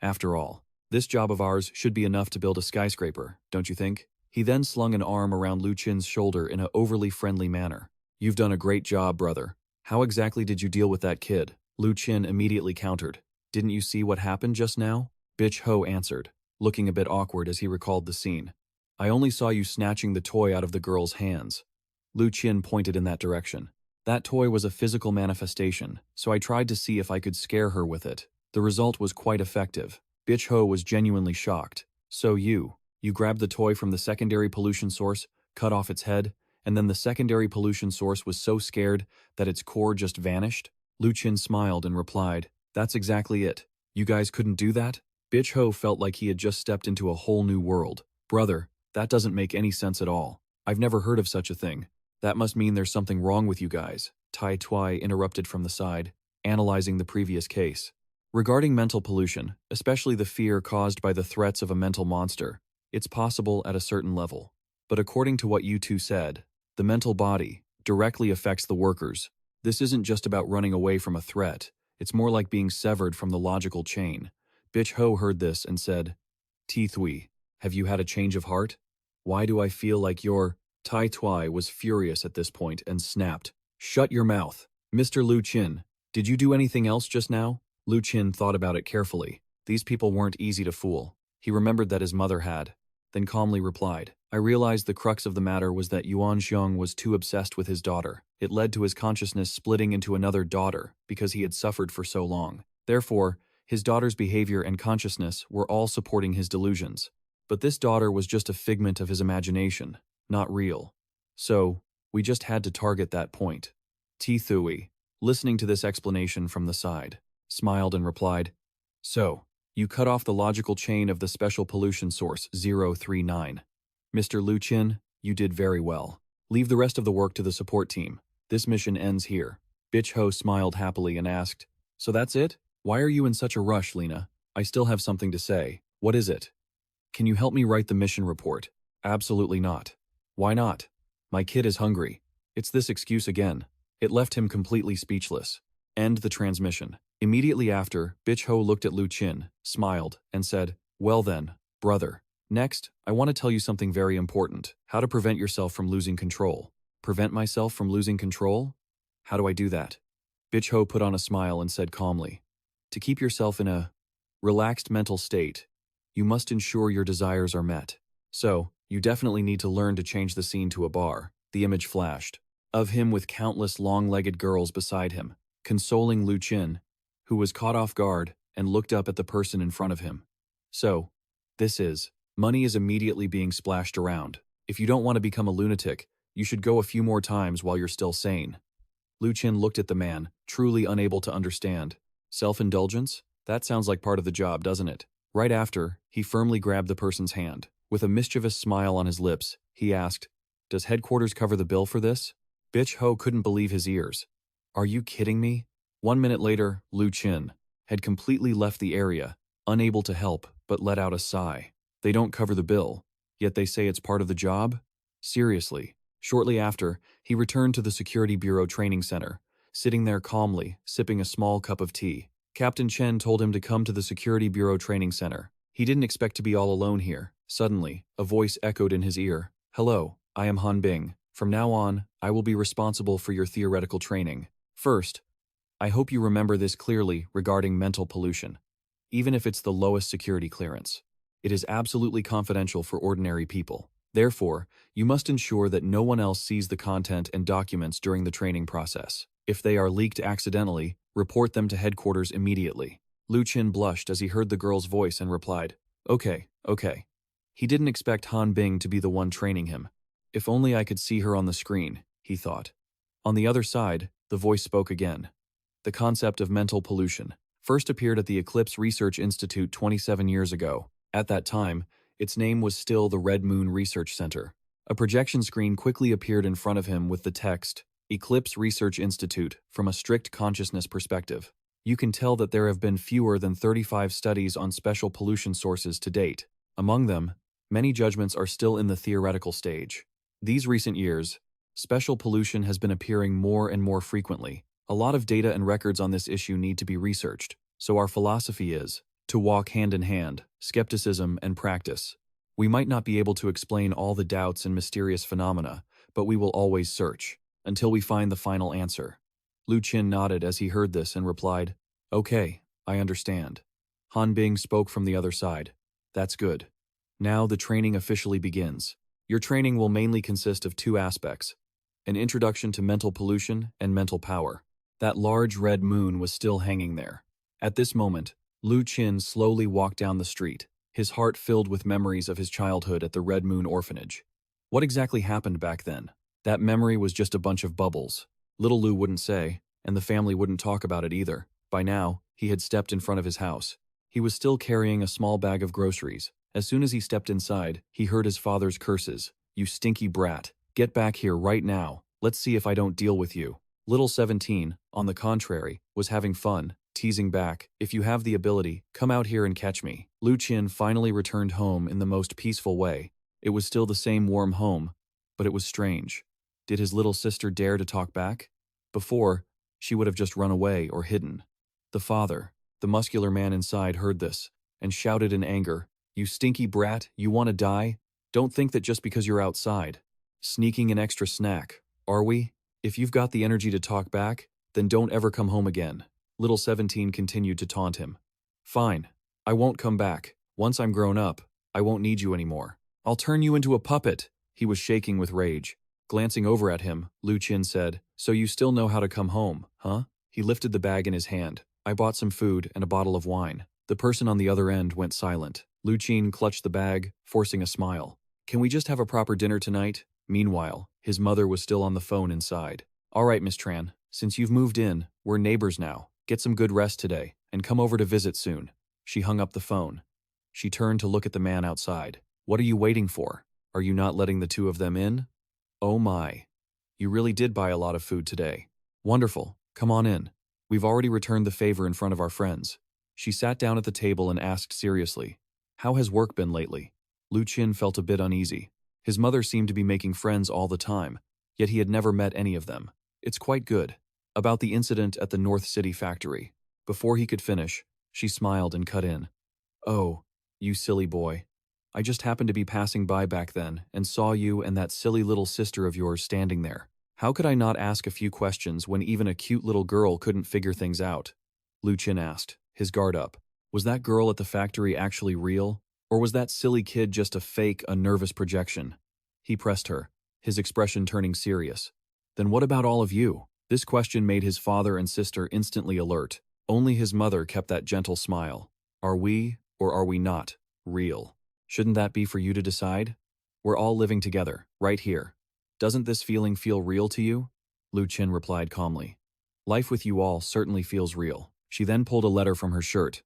After all, this job of ours should be enough to build a skyscraper, don't you think? He then slung an arm around Lu Qin's shoulder in an overly friendly manner. You've done a great job, brother. How exactly did you deal with that kid? Lu Qin immediately countered. Didn't you see what happened just now? Bitch Ho answered, looking a bit awkward as he recalled the scene. I only saw you snatching the toy out of the girl's hands. Lu Qin pointed in that direction. That toy was a physical manifestation, so I tried to see if I could scare her with it. The result was quite effective. Bitch Ho was genuinely shocked. So you grabbed the toy from the secondary pollution source, cut off its head, and then the secondary pollution source was so scared that its core just vanished? Lu Qin smiled and replied, that's exactly it. You guys couldn't do that? Bitch Ho felt like he had just stepped into a whole new world. Brother, that doesn't make any sense at all. I've never heard of such a thing. That must mean there's something wrong with you guys. Tai Tuai interrupted from the side, analyzing the previous case. Regarding mental pollution, especially the fear caused by the threats of a mental monster, it's possible at a certain level. But according to what you two said, the mental body directly affects the workers. This isn't just about running away from a threat. It's more like being severed from the logical chain. Bitch Ho heard this and said, Ti Thui, have you had a change of heart? Why do I feel like your... Tai Tuai was furious at this point and snapped. Shut your mouth. Mr. Lu Qin, did you do anything else just now? Lu Qin thought about it carefully. These people weren't easy to fool. He remembered that his mother had, then calmly replied, I realized the crux of the matter was that Yuan Xiong was too obsessed with his daughter. It led to his consciousness splitting into another daughter because he had suffered for so long. Therefore, his daughter's behavior and consciousness were all supporting his delusions. But this daughter was just a figment of his imagination, not real. So, we just had to target that point. Ti Thui. listening to this explanation from the side, smiled and replied, "So, you cut off the logical chain of the special pollution source 039. Mr. Lu Qin, you did very well. Leave the rest of the work to the support team. This mission ends here." Bitch Ho smiled happily and asked, "So that's it? Why are you in such a rush, Lena? I still have something to say. What is it? Can you help me write the mission report?" "Absolutely not." "Why not?" "My kid is hungry." It's this excuse again. It left him completely speechless. End the transmission. Immediately after, Bitch Ho looked at Lu Qin, smiled, and said, "Well then, brother. Next, I want to tell you something very important. How to prevent yourself from losing control." "Prevent myself from losing control? How do I do that?" Bitch Ho put on a smile and said calmly, "To keep yourself in a relaxed mental state, you must ensure your desires are met. So, you definitely need to learn to change the scene to a bar." The image flashed, of him with countless long-legged girls beside him, consoling Lu Qin, who was caught off guard and looked up at the person in front of him. "So, money is immediately being splashed around. If you don't want to become a lunatic, you should go a few more times while you're still sane." Lu Qin looked at the man, truly unable to understand. Self-indulgence? That sounds like part of the job, doesn't it? Right after, he firmly grabbed the person's hand. With a mischievous smile on his lips, he asked, "Does headquarters cover the bill for this?" Bitch Ho couldn't believe his ears. "Are you kidding me?" 1 minute later, Lu Qin had completely left the area, unable to help but let out a sigh. They don't cover the bill, yet they say it's part of the job? Seriously. Shortly after, he returned to the Security Bureau Training Center, sitting there calmly, sipping a small cup of tea. Captain Chen told him to come to the Security Bureau Training Center. He didn't expect to be all alone here. Suddenly, a voice echoed in his ear. "Hello, I am Han Bing. From now on, I will be responsible for your theoretical training. First, I hope you remember this clearly regarding mental pollution. Even if it's the lowest security clearance, it is absolutely confidential for ordinary people. Therefore, you must ensure that no one else sees the content and documents during the training process. If they are leaked accidentally, report them to headquarters immediately." Lu Qin blushed as he heard the girl's voice and replied, Okay. He didn't expect Han Bing to be the one training him. If only I could see her on the screen, he thought. On the other side, the voice spoke again. The concept of mental pollution first appeared at the Eclipse Research Institute 27 years ago. At that time, its name was still the Red Moon Research Center. A projection screen quickly appeared in front of him with the text, Eclipse Research Institute, from a strict consciousness perspective. You can tell that there have been fewer than 35 studies on special pollution sources to date. Among them, many judgments are still in the theoretical stage. These recent years, special pollution has been appearing more and more frequently. A lot of data and records on this issue need to be researched, so our philosophy is to walk hand in hand, skepticism and practice. We might not be able to explain all the doubts and mysterious phenomena, but we will always search, until we find the final answer. Lu Qin nodded as he heard this and replied, Okay, I understand. Han Bing spoke from the other side. That's good. Now the training officially begins. Your training will mainly consist of 2 aspects, an introduction to mental pollution and mental power. That large red moon was still hanging there. At this moment, Lu Qin slowly walked down the street, his heart filled with memories of his childhood at the Red Moon Orphanage. What exactly happened back then? That memory was just a bunch of bubbles. Little Lu wouldn't say, and the family wouldn't talk about it either. By now, he had stepped in front of his house. He was still carrying a small bag of groceries. As soon as he stepped inside, he heard his father's curses. "You stinky brat. Get back here right now. Let's see if I don't deal with you." Little 17, on the contrary, was having fun, teasing back, "If you have the ability, come out here and catch me." Lu Qin finally returned home in the most peaceful way. It was still the same warm home, but it was strange. Did his little sister dare to talk back? Before, she would have just run away or hidden. The father, the muscular man inside, heard this and shouted in anger, "You stinky brat, you want to die? Don't think that just because you're outside. Sneaking an extra snack, are we? If you've got the energy to talk back, then don't ever come home again." Little 17 continued to taunt him. "Fine, I won't come back. Once I'm grown up, I won't need you anymore. I'll turn you into a puppet." He was shaking with rage. Glancing over at him, Lu Qin said, "So you still know how to come home, huh?" He lifted the bag in his hand. "I bought some food and a bottle of wine." The person on the other end went silent. Lu Qin clutched the bag, forcing a smile. "Can we just have a proper dinner tonight?" Meanwhile, his mother was still on the phone inside. "All right, Miss Tran, since you've moved in, We're neighbors now. Get some good rest today, and come over to visit soon." She hung up the phone. She turned to look at the man outside. "What are you waiting for? Are you not letting the two of them in?" "Oh my. You really did buy a lot of food today. Wonderful. Come on in. We've already returned the favor in front of our friends." She sat down at the table and asked seriously, "How has work been lately?" Lu Qin felt a bit uneasy. His mother seemed to be making friends all the time, yet he had never met any of them. "It's quite good." About the incident at the North City factory. Before he could finish, she smiled and cut in. "Oh, you silly boy. I just happened to be passing by back then and saw you and that silly little sister of yours standing there. How could I not ask a few questions when even a cute little girl couldn't figure things out?" Lu Qin asked, his guard up. Was that girl at the factory actually real? Or was that silly kid just a nervous projection? He pressed her, his expression turning serious. "Then what about all of you?" This question made his father and sister instantly alert. Only his mother kept that gentle smile. "Are we, or are we not, real? Shouldn't that be for you to decide? We're all living together, right here. Doesn't this feeling feel real to you?" Lu Qin replied calmly. "Life with you all certainly feels real." She then pulled a letter from her shirt.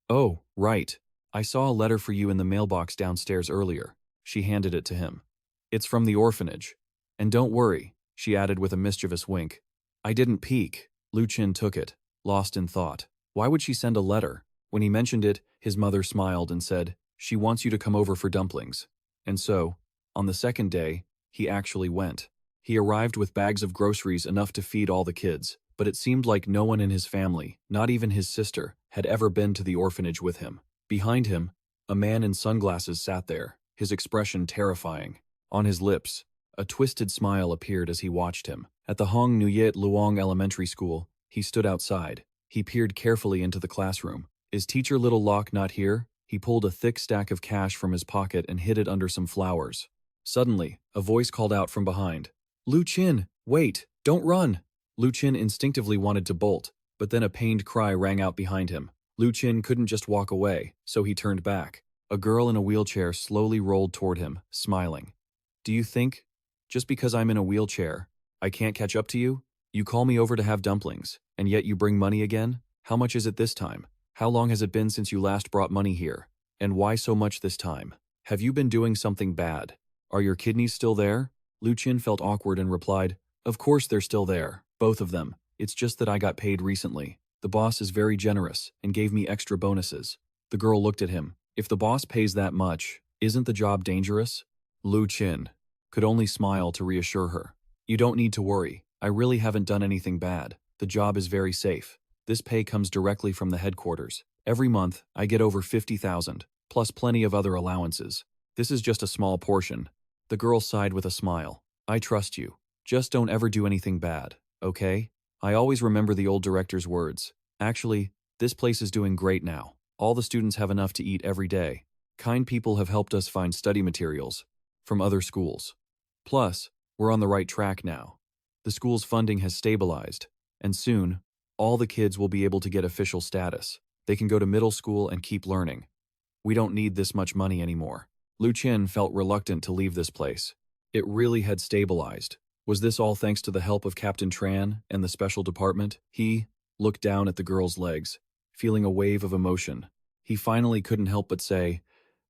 "Oh, right. I saw a letter for you in the mailbox downstairs earlier." She handed it to him. "It's from the orphanage. And don't worry," she added with a mischievous wink. "I didn't peek." Lu Qin took it, lost in thought. Why would she send a letter? When he mentioned it, his mother smiled and said, "She wants you to come over for dumplings." And so, on the second day, he actually went. He arrived with bags of groceries enough to feed all the kids, but it seemed like no one in his family, not even his sister, had ever been to the orphanage with him. Behind him, a man in sunglasses sat there, his expression terrifying. On his lips, a twisted smile appeared as he watched him. At the Hong Nuyet Luong Elementary School, he stood outside. He peered carefully into the classroom. "Is teacher Little Locke not here?" He pulled a thick stack of cash from his pocket and hid it under some flowers. Suddenly, a voice called out from behind. "Lu Qin, wait, don't run!" Lu Qin instinctively wanted to bolt, but then a pained cry rang out behind him. Lu Qin couldn't just walk away, so he turned back. A girl in a wheelchair slowly rolled toward him, smiling. "Do you think, just because I'm in a wheelchair, I can't catch up to you? You call me over to have dumplings, and yet you bring money again? How much is it this time? How long has it been since you last brought money here? And why so much this time? Have you been doing something bad? Are your kidneys still there?" Lu Qin felt awkward and replied, "Of course they're still there, both of them. It's just that I got paid recently. The boss is very generous and gave me extra bonuses." The girl looked at him. "If the boss pays that much, isn't the job dangerous?" Lu Qin could only smile to reassure her. "You don't need to worry. I really haven't done anything bad. The job is very safe. This pay comes directly from the headquarters. Every month, I get over 50,000, plus plenty of other allowances. This is just a small portion." The girl sighed with a smile. "I trust you. Just don't ever do anything bad, okay? I always remember the old director's words. Actually, this place is doing great now. All the students have enough to eat every day. Kind people have helped us find study materials from other schools. Plus, we're on the right track now. The school's funding has stabilized, and soon, all the kids will be able to get official status. They can go to middle school and keep learning. We don't need this much money anymore." Lu Qin felt reluctant to leave this place. It really had stabilized. Was this all thanks to the help of Captain Tran and the special department? He looked down at the girl's legs, feeling a wave of emotion. He finally couldn't help but say,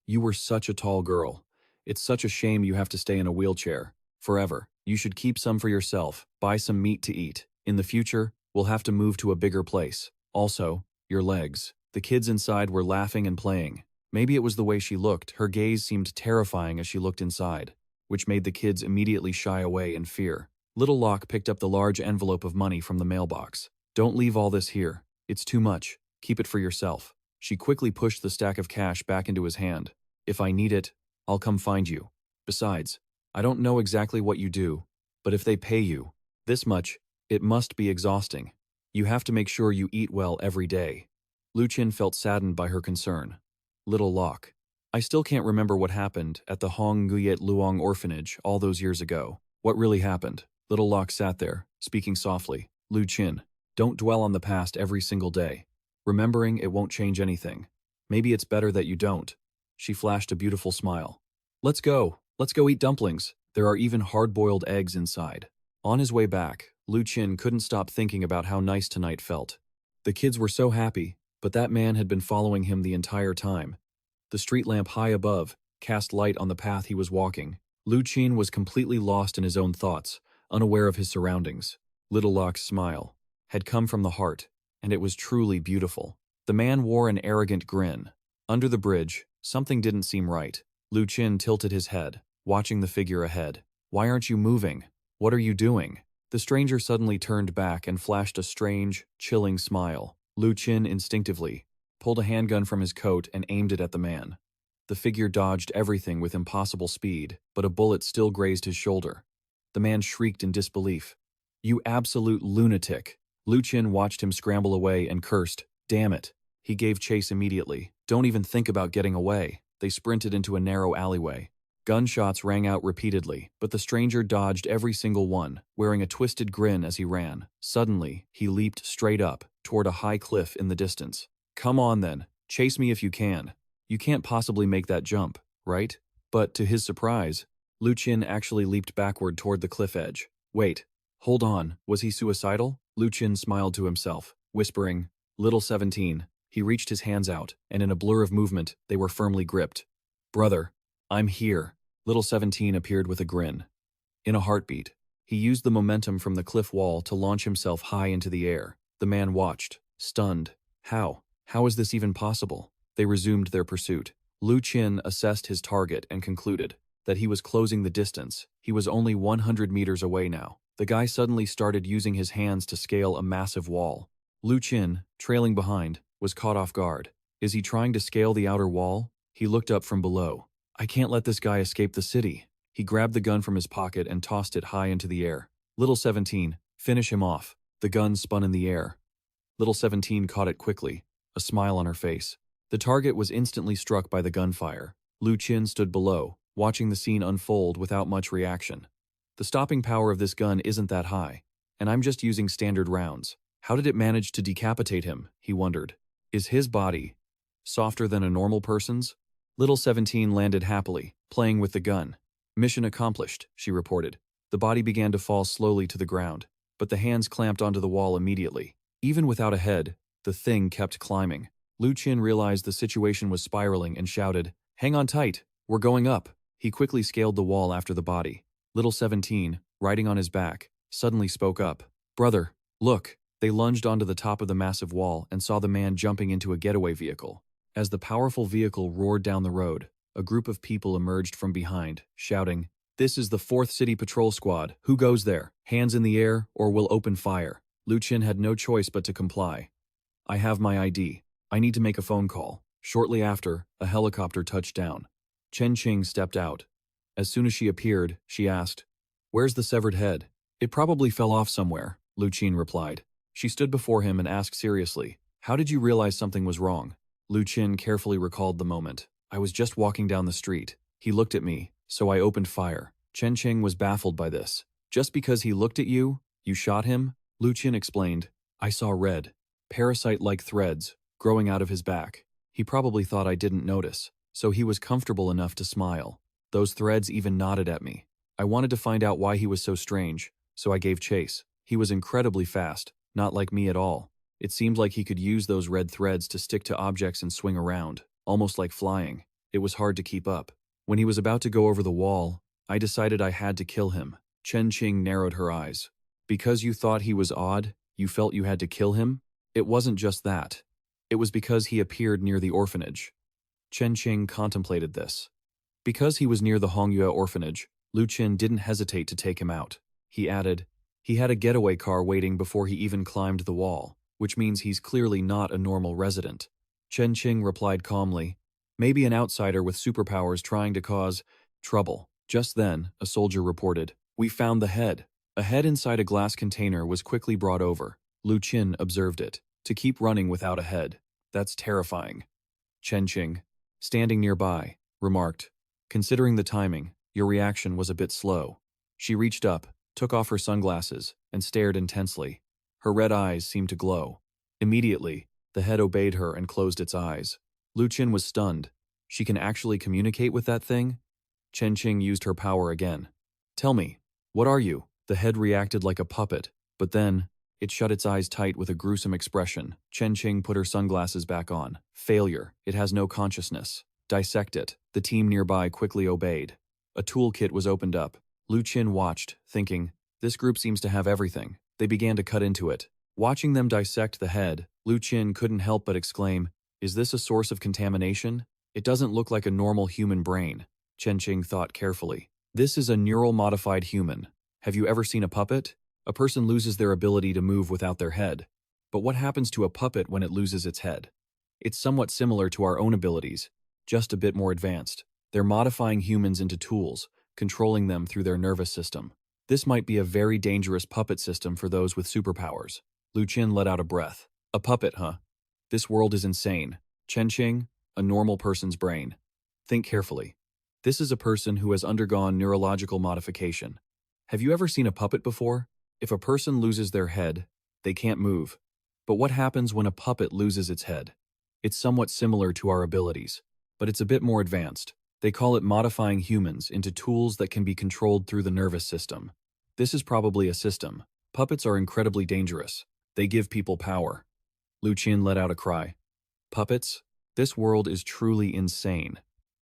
"You were such a tall girl. It's such a shame you have to stay in a wheelchair. Forever. You should keep some for yourself, buy some meat to eat. In the future, we'll have to move to a bigger place. Also, your legs." The kids inside were laughing and playing. Maybe it was the way she looked. Her gaze seemed terrifying as she looked inside, which made the kids immediately shy away in fear. Little Locke picked up the large envelope of money from the mailbox. "Don't leave all this here. It's too much. Keep it for yourself." She quickly pushed the stack of cash back into his hand. "If I need it, I'll come find you. Besides, I don't know exactly what you do, but if they pay you this much, it must be exhausting. You have to make sure you eat well every day." Lu Qin felt saddened by her concern. "Little Locke, I still can't remember what happened at the Hong Nuyet Luong orphanage all those years ago. What really happened?" Little Locke sat there, speaking softly. "Lu Qin, don't dwell on the past every single day. Remembering it won't change anything. Maybe it's better that you don't." She flashed a beautiful smile. Let's go eat dumplings. There are even hard-boiled eggs inside." On his way back, Lu Qin couldn't stop thinking about how nice tonight felt. The kids were so happy, but that man had been following him the entire time. The street lamp high above cast light on the path he was walking. Lu Qin was completely lost in his own thoughts, unaware of his surroundings. Little Locke's smile had come from the heart, and it was truly beautiful. The man wore an arrogant grin. Under the bridge, something didn't seem right. Lu Qin tilted his head, watching the figure ahead. "Why aren't you moving? What are you doing?" The stranger suddenly turned back and flashed a strange, chilling smile. Lu Qin instinctively pulled a handgun from his coat and aimed it at the man. The figure dodged everything with impossible speed, but a bullet still grazed his shoulder. The man shrieked in disbelief. "You absolute lunatic!" Lu Qin watched him scramble away and cursed, "Damn it!" He gave chase immediately. "Don't even think about getting away." They sprinted into a narrow alleyway. Gunshots rang out repeatedly, but the stranger dodged every single one, wearing a twisted grin as he ran. Suddenly, he leaped straight up, toward a high cliff in the distance. "Come on then, chase me if you can. You can't possibly make that jump, right?" But to his surprise, Lu Qin actually leaped backward toward the cliff edge. "Wait, hold on, was he suicidal?" Lu Qin smiled to himself, whispering, "Little 17. He reached his hands out, and in a blur of movement, they were firmly gripped. "Brother, I'm here." Little 17 appeared with a grin. In a heartbeat, he used the momentum from the cliff wall to launch himself high into the air. The man watched, stunned. How is this even possible? They resumed their pursuit. Lu Qin assessed his target and concluded that he was closing the distance. He was only 100 meters away now. The guy suddenly started using his hands to scale a massive wall. Lu Qin, trailing behind, was caught off guard. Is he trying to scale the outer wall? He looked up from below. "I can't let this guy escape the city." He grabbed the gun from his pocket and tossed it high into the air. "Little 17, finish him off." The gun spun in the air. Little 17 caught it quickly, a smile on her face. The target was instantly struck by the gunfire. Lu Qin stood below, watching the scene unfold without much reaction. The stopping power of this gun isn't that high, and I'm just using standard rounds. How did it manage to decapitate him? He wondered. Is his body softer than a normal person's? Little 17 landed happily, playing with the gun. "Mission accomplished," she reported. The body began to fall slowly to the ground, but the hands clamped onto the wall immediately. Even without a head, the thing kept climbing. Lu Qin realized the situation was spiraling and shouted, "Hang on tight, we're going up." He quickly scaled the wall after the body. Little 17, riding on his back, suddenly spoke up. "Brother, look." They lunged onto the top of the massive wall and saw the man jumping into a getaway vehicle. As the powerful vehicle roared down the road, a group of people emerged from behind, shouting, "This is the 4th City Patrol Squad. Who goes there? Hands in the air, or we'll open fire." Lu Qin had no choice but to comply. "I have my ID. I need to make a phone call." Shortly after, a helicopter touched down. Chen Qing stepped out. As soon as she appeared, she asked, "Where's the severed head?" "It probably fell off somewhere," Lu Qin replied. She stood before him and asked seriously, "How did you realize something was wrong?" Lu Qin carefully recalled the moment. "I was just walking down the street. He looked at me, so I opened fire." Chen Qing was baffled by this. "Just because he looked at you, you shot him?" Lu Qin explained, "I saw red, parasite-like threads growing out of his back. He probably thought I didn't notice, so he was comfortable enough to smile. Those threads even nodded at me. I wanted to find out why he was so strange, so I gave chase. He was incredibly fast, not like me at all. It seemed like he could use those red threads to stick to objects and swing around, almost like flying. It was hard to keep up. When he was about to go over the wall, I decided I had to kill him." Chen Qing narrowed her eyes. "Because you thought he was odd, you felt you had to kill him?" "It wasn't just that. It was because he appeared near the orphanage." Chen Qing contemplated this. Because he was near the Hongyue orphanage, Lu Qin didn't hesitate to take him out. He added, "He had a getaway car waiting before he even climbed the wall, which means he's clearly not a normal resident." Chen Qing replied calmly, "Maybe an outsider with superpowers trying to cause trouble." Just then, a soldier reported, "We found the head." A head inside a glass container was quickly brought over. Lu Qin observed it. To keep running without a head. That's terrifying. Chen Qing, standing nearby, remarked, "Considering the timing, your reaction was a bit slow." She reached up, took off her sunglasses, and stared intensely. Her red eyes seemed to glow. Immediately, the head obeyed her and closed its eyes. Lu Qin was stunned. She can actually communicate with that thing? Chen Qing used her power again. "Tell me, what are you?" The head reacted like a puppet, But then, it shut its eyes tight with a gruesome expression. Chen Qing put her sunglasses back on. Failure. It has no consciousness. Dissect it. The team nearby quickly obeyed. A toolkit was opened up. Lu Qin watched, thinking, this group seems to have everything. They began to cut into it. Watching them dissect the head, Lu Qin couldn't help but exclaim, is this a source of contamination? It doesn't look like a normal human brain. Chen Qing thought carefully. This is a neural-modified human. Have you ever seen a puppet? A person loses their ability to move without their head. But what happens to a puppet when it loses its head? It's somewhat similar to our own abilities, just a bit more advanced. They're modifying humans into tools, controlling them through their nervous system. This might be a very dangerous puppet system for those with superpowers. Lu Qin let out a breath. A puppet, huh? This world is insane. Chen Qing, a normal person's brain. Think carefully. This is a person who has undergone neurological modification. Have you ever seen a puppet before? If a person loses their head, they can't move. But what happens when a puppet loses its head? It's somewhat similar to our abilities, but it's a bit more advanced. They call it modifying humans into tools that can be controlled through the nervous system. This is probably a system. Puppets are incredibly dangerous. They give people power. Lu Qin let out a cry. Puppets? This world is truly insane.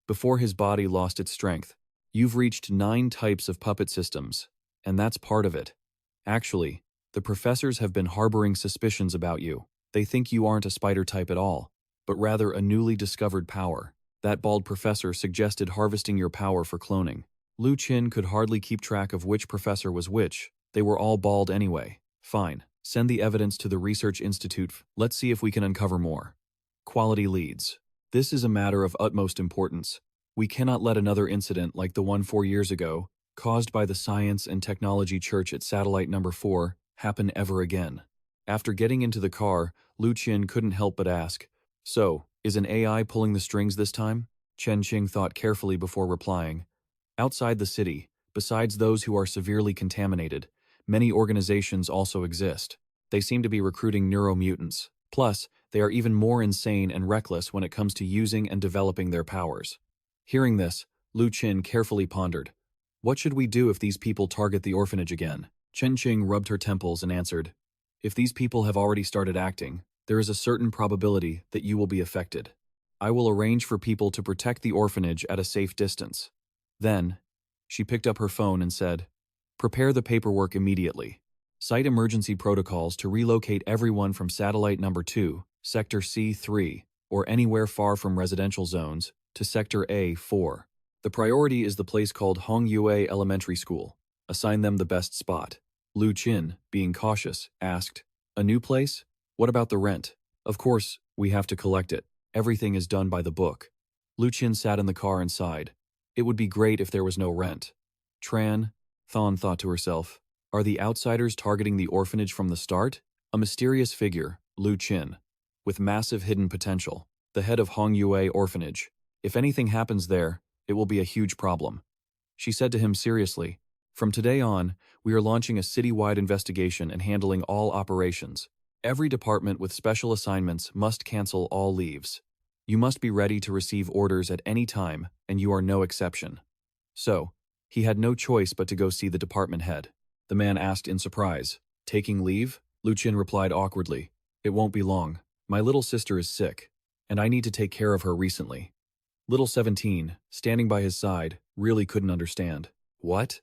Before his body lost its strength, you've reached 9 types of puppet systems, and that's part of it. Actually, the professors have been harboring suspicions about you. They think you aren't a spider type at all, but rather a newly discovered power. That bald professor suggested harvesting your power for cloning. Lu Qin could hardly keep track of which professor was which. They were all bald anyway. Fine. Send the evidence to the Research Institute. Let's see if we can uncover more. Quality leads. This is a matter of utmost importance. We cannot let another incident like the one 4 years ago, caused by the Science and Technology Church at Satellite Number 4, happen ever again. After getting into the car, Lu Qin couldn't help but ask, so, is an AI pulling the strings this time? Chen Qing thought carefully before replying. Outside the city, besides those who are severely contaminated, many organizations also exist. They seem to be recruiting neuromutants. Plus, they are even more insane and reckless when it comes to using and developing their powers. Hearing this, Lu Qin carefully pondered. What should we do if these people target the orphanage again? Chen Qing rubbed her temples and answered, if these people have already started acting, there is a certain probability that you will be affected. I will arrange for people to protect the orphanage at a safe distance. Then, she picked up her phone and said, prepare the paperwork immediately. Cite emergency protocols to relocate everyone from Satellite Number 2, Sector C3, or anywhere far from residential zones, to Sector A4. The priority is the place called Hongyue Elementary School. Assign them the best spot. Lu Qin, being cautious, asked, a new place? What about the rent? Of course, we have to collect it. Everything is done by the book. Lu Qin sat in the car and sighed. It would be great if there was no rent. Tran, Thon thought to herself, are the outsiders targeting the orphanage from the start? A mysterious figure, Lu Qin, with massive hidden potential, the head of Hongyue Orphanage. If anything happens there, it will be a huge problem. She said to him seriously, from today on, we are launching a citywide investigation and handling all operations. Every department with special assignments must cancel all leaves. You must be ready to receive orders at any time, and you are no exception. So, he had no choice but to go see the department head. The man asked in surprise, taking leave? Lu Qin replied awkwardly, it won't be long. My little sister is sick, and I need to take care of her recently. Little 17, standing by his side, really couldn't understand. What?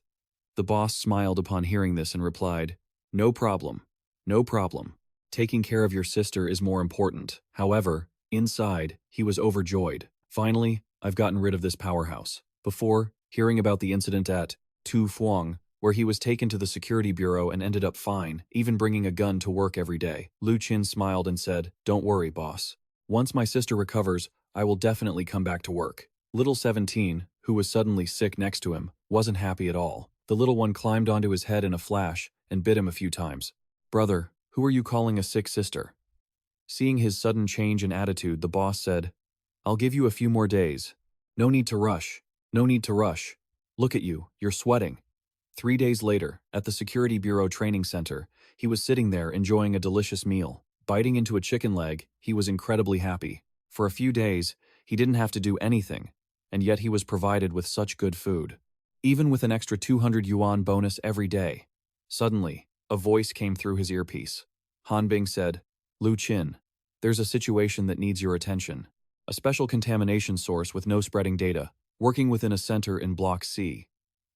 The boss smiled upon hearing this and replied, no problem. No problem. Taking care of your sister is more important. However, inside, he was overjoyed. Finally, I've gotten rid of this powerhouse. Before, hearing about the incident at Tu Fuang, where he was taken to the security bureau and ended up fine, even bringing a gun to work every day, Lu Qin smiled and said, don't worry, boss. Once my sister recovers, I will definitely come back to work. Little 17, who was suddenly sick next to him, wasn't happy at all. The little one climbed onto his head in a flash and bit him a few times. Brother, who are you calling a sick sister? Seeing his sudden change in attitude, the boss said, I'll give you a few more days. No need to rush. No need to rush. Look at you, you're sweating. 3 days later, at the Security Bureau Training Center, he was sitting there enjoying a delicious meal. Biting into a chicken leg, he was incredibly happy. For a few days, he didn't have to do anything, and yet he was provided with such good food. Even with an extra 200 yuan bonus every day. Suddenly, A voice came through his earpiece. Han Bing said, Lu Qin, there's a situation that needs your attention. A special contamination source with no spreading data, working within a center in Block C.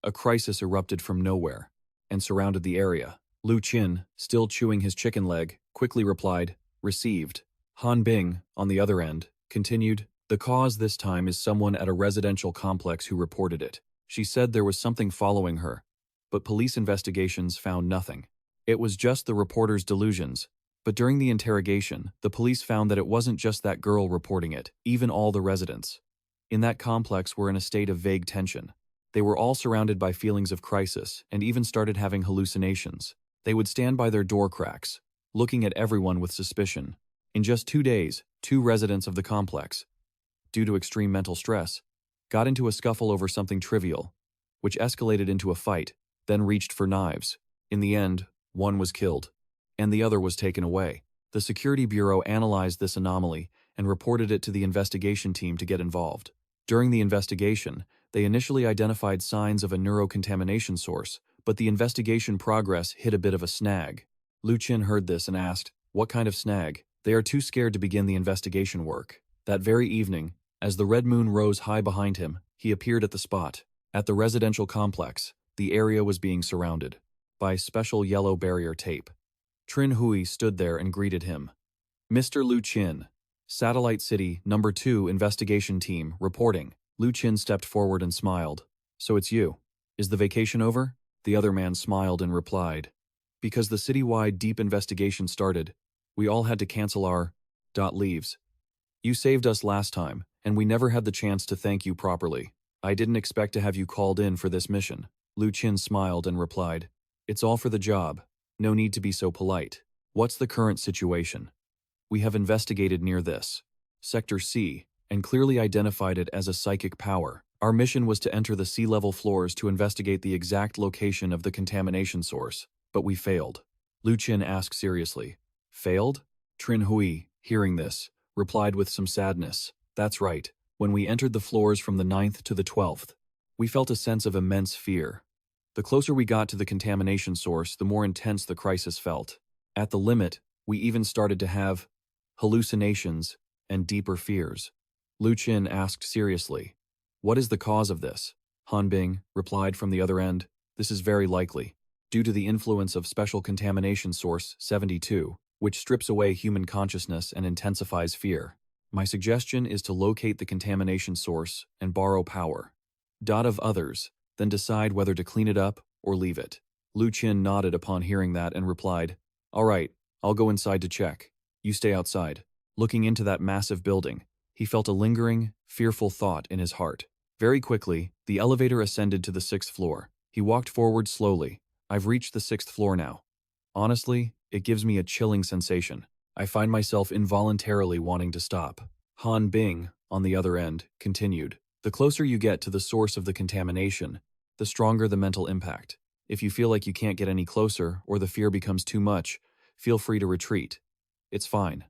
A crisis erupted from nowhere and surrounded the area. Lu Qin, still chewing his chicken leg, quickly replied, received. Han Bing, on the other end, continued, the cause this time is someone at a residential complex who reported it. She said there was something following her, but police investigations found nothing. It was just the reporter's delusions. But during the interrogation, the police found that it wasn't just that girl reporting it, even all the residents in that complex were in a state of vague tension. They were all surrounded by feelings of crisis and even started having hallucinations. They would stand by their door cracks, looking at everyone with suspicion. In just 2 days, 2 residents of the complex, due to extreme mental stress, got into a scuffle over something trivial, which escalated into a fight, then reached for knives. In the end, one was killed, and the other was taken away. The Security Bureau analyzed this anomaly and reported it to the investigation team to get involved. During the investigation, they initially identified signs of a neurocontamination source, but the investigation progress hit a bit of a snag. Lu Qin heard this and asked, what kind of snag? They are too scared to begin the investigation work. That very evening, as the red moon rose high behind him, he appeared at the spot. At the residential complex, the area was being surrounded by special yellow barrier tape. Trin Hui stood there and greeted him. Mr. Lu Qin, Satellite City No. 2 Investigation Team, reporting. Lu Qin stepped forward and smiled. So it's you. Is the vacation over? The other man smiled and replied. Because the citywide deep investigation started, we all had to cancel our leaves. You saved us last time, and we never had the chance to thank you properly. I didn't expect to have you called in for this mission. Lu Qin smiled and replied. It's all for the job. No need to be so polite. What's the current situation? We have investigated near this Sector C and clearly identified it as a psychic power. Our mission was to enter the sea-level floors to investigate the exact location of the contamination source, but we failed. Lu Qin asked seriously. Failed? Trin Hui, hearing this, replied with some sadness. That's right. When we entered the floors from the 9th to the 12th, we felt a sense of immense fear. The closer we got to the contamination source, the more intense the crisis felt. At the limit, we even started to have hallucinations and deeper fears. Lu Qin asked seriously, what is the cause of this? Han Bing replied from the other end, this is very likely, due to the influence of Special Contamination Source 72, which strips away human consciousness and intensifies fear. My suggestion is to locate the contamination source and borrow power. Of others, then decide whether to clean it up or leave it. Lu Qin nodded upon hearing that and replied, all right, I'll go inside to check. You stay outside. Looking into that massive building, he felt a lingering, fearful thought in his heart. Very quickly, the elevator ascended to the 6th floor. He walked forward slowly. I've reached the 6th floor now. Honestly, it gives me a chilling sensation. I find myself involuntarily wanting to stop. Han Bing, on the other end, continued. The closer you get to the source of the contamination, the stronger the mental impact. If you feel like you can't get any closer or the fear becomes too much, feel free to retreat. It's fine.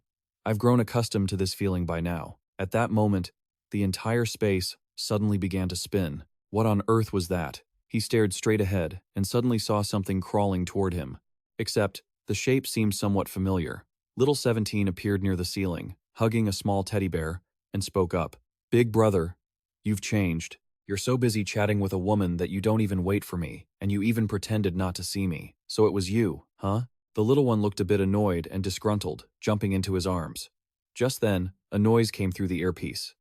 I've grown accustomed to this feeling by now. At that moment, the entire space suddenly began to spin. What on earth was that? He stared straight ahead and suddenly saw something crawling toward him. Except, the shape seemed somewhat familiar. Little 17 appeared near the ceiling, hugging a small teddy bear, and spoke up. Big brother, you've changed. You're so busy chatting with a woman that you don't even wait for me, and you even pretended not to see me. So it was you, huh? The little one looked a bit annoyed and disgruntled, jumping into his arms. Just then, a noise came through the earpiece.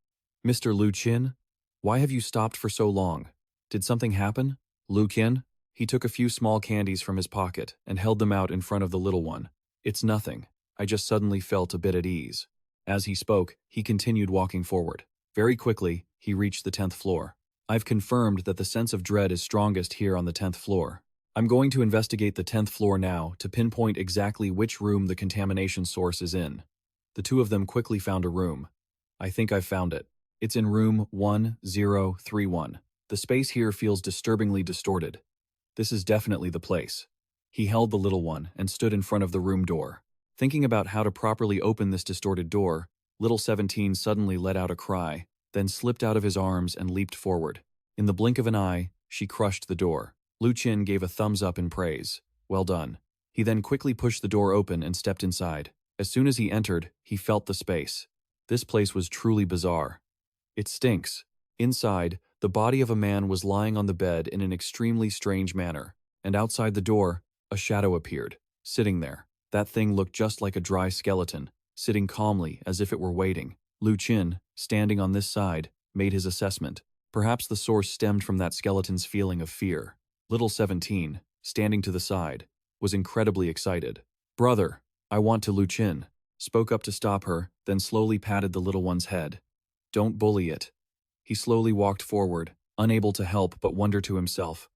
Mr. Lu Qin? Why have you stopped for so long? Did something happen? Lu Qin? He took a few small candies from his pocket and held them out in front of the little one. It's nothing. I just suddenly felt a bit at ease. As he spoke, he continued walking forward. Very quickly, he reached the 10th floor. I've confirmed that the sense of dread is strongest here on the 10th floor. I'm going to investigate the 10th floor now to pinpoint exactly which room the contamination source is in. The two of them quickly found a room. I think I've found it. It's in room 1031. The space here feels disturbingly distorted. This is definitely the place. He held the little one and stood in front of the room door. Thinking about how to properly open this distorted door, little 17 suddenly let out a cry, then slipped out of his arms and leaped forward. In the blink of an eye, she crushed the door. Lu Qin gave a thumbs up in praise. Well done. He then quickly pushed the door open and stepped inside. As soon as he entered, he felt the space. This place was truly bizarre. It stinks. Inside, the body of a man was lying on the bed in an extremely strange manner, and outside the door, a shadow appeared, sitting there. That thing looked just like a dry skeleton, sitting calmly as if it were waiting. Lu Qin, standing on this side, made his assessment. Perhaps the source stemmed from that skeleton's feeling of fear. Little 17, standing to the side, was incredibly excited. "Brother, I want to," Lu Qin spoke up to stop her, then slowly patted the little one's head. "Don't bully it." He slowly walked forward, unable to help but wonder to himself,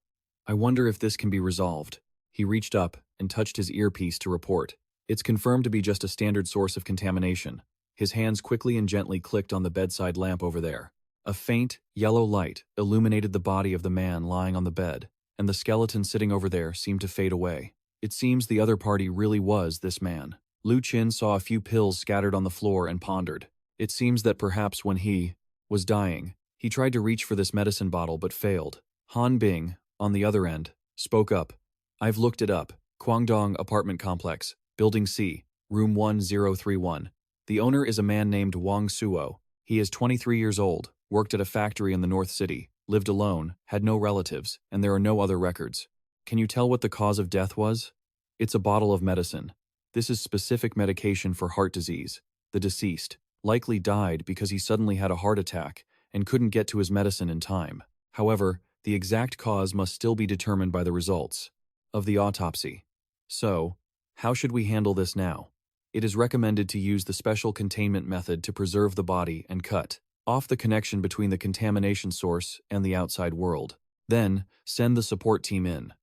"I wonder if this can be resolved." He reached up and touched his earpiece to report. It's confirmed to be just a standard source of contamination. His hands quickly and gently clicked on the bedside lamp over there. A faint, yellow light illuminated the body of the man lying on the bed, and the skeleton sitting over there seemed to fade away. It seems the other party really was this man. Lu Qin saw a few pills scattered on the floor and pondered. It seems that perhaps when he was dying, he tried to reach for this medicine bottle but failed. Han Bing, on the other end, spoke up. "I've looked it up. Guangdong Apartment Complex, Building C, Room 1031. The owner is a man named Wang Suo. He is 23 years old, worked at a factory in the North City, lived alone, had no relatives, and there are no other records. Can you tell what the cause of death was? It's a bottle of medicine. This is specific medication for heart disease. The deceased likely died because he suddenly had a heart attack and couldn't get to his medicine in time. However, the exact cause must still be determined by the results of the autopsy. So, how should we handle this now? It is recommended to use the special containment method to preserve the body and cut off the connection between the contamination source and the outside world. Then, send the support team in."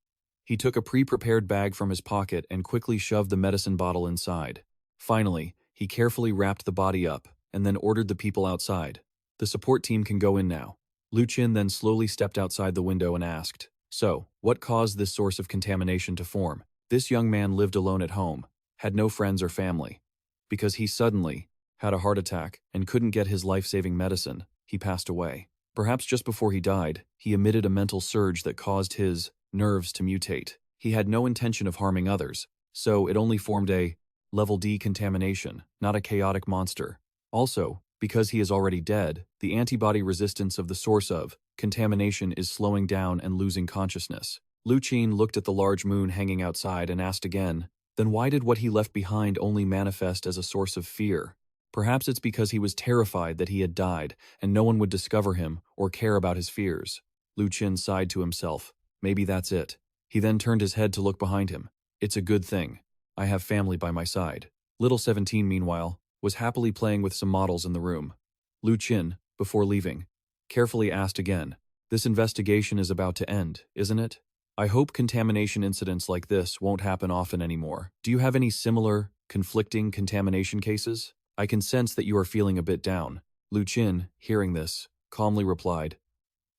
He took a pre-prepared bag from his pocket and quickly shoved the medicine bottle inside. Finally, he carefully wrapped the body up and then ordered the people outside. "The support team can go in now." Lu Qin then slowly stepped outside the window and asked, "So, what caused this source of contamination to form?" This young man lived alone at home, had no friends or family. Because he suddenly had a heart attack and couldn't get his life-saving medicine, he passed away. Perhaps just before he died, he emitted a mental surge that caused his nerves to mutate. He had no intention of harming others, so it only formed a level D contamination, not a chaotic monster. Also, because he is already dead, the antibody resistance of the source of contamination is slowing down and losing consciousness. Lu Qin looked at the large moon hanging outside and asked again, then why did what he left behind only manifest as a source of fear? Perhaps it's because he was terrified that he had died and no one would discover him or care about his fears. Lu Qin sighed to himself. Maybe that's it. He then turned his head to look behind him. It's a good thing. I have family by my side. Little 17, meanwhile, was happily playing with some models in the room. Lu Qin, before leaving, carefully asked again, "This investigation is about to end, isn't it? I hope contamination incidents like this won't happen often anymore. Do you have any similar, conflicting contamination cases? I can sense that you are feeling a bit down." Lu Qin, hearing this, calmly replied,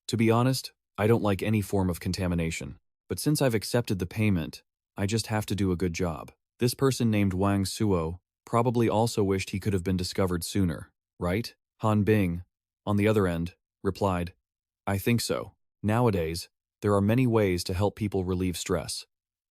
"To be honest, I don't like any form of contamination. But since I've accepted the payment, I just have to do a good job." This person named Wang Suo probably also wished he could have been discovered sooner, right? Han Bing, on the other end, replied, "I think so. Nowadays, there are many ways to help people relieve stress.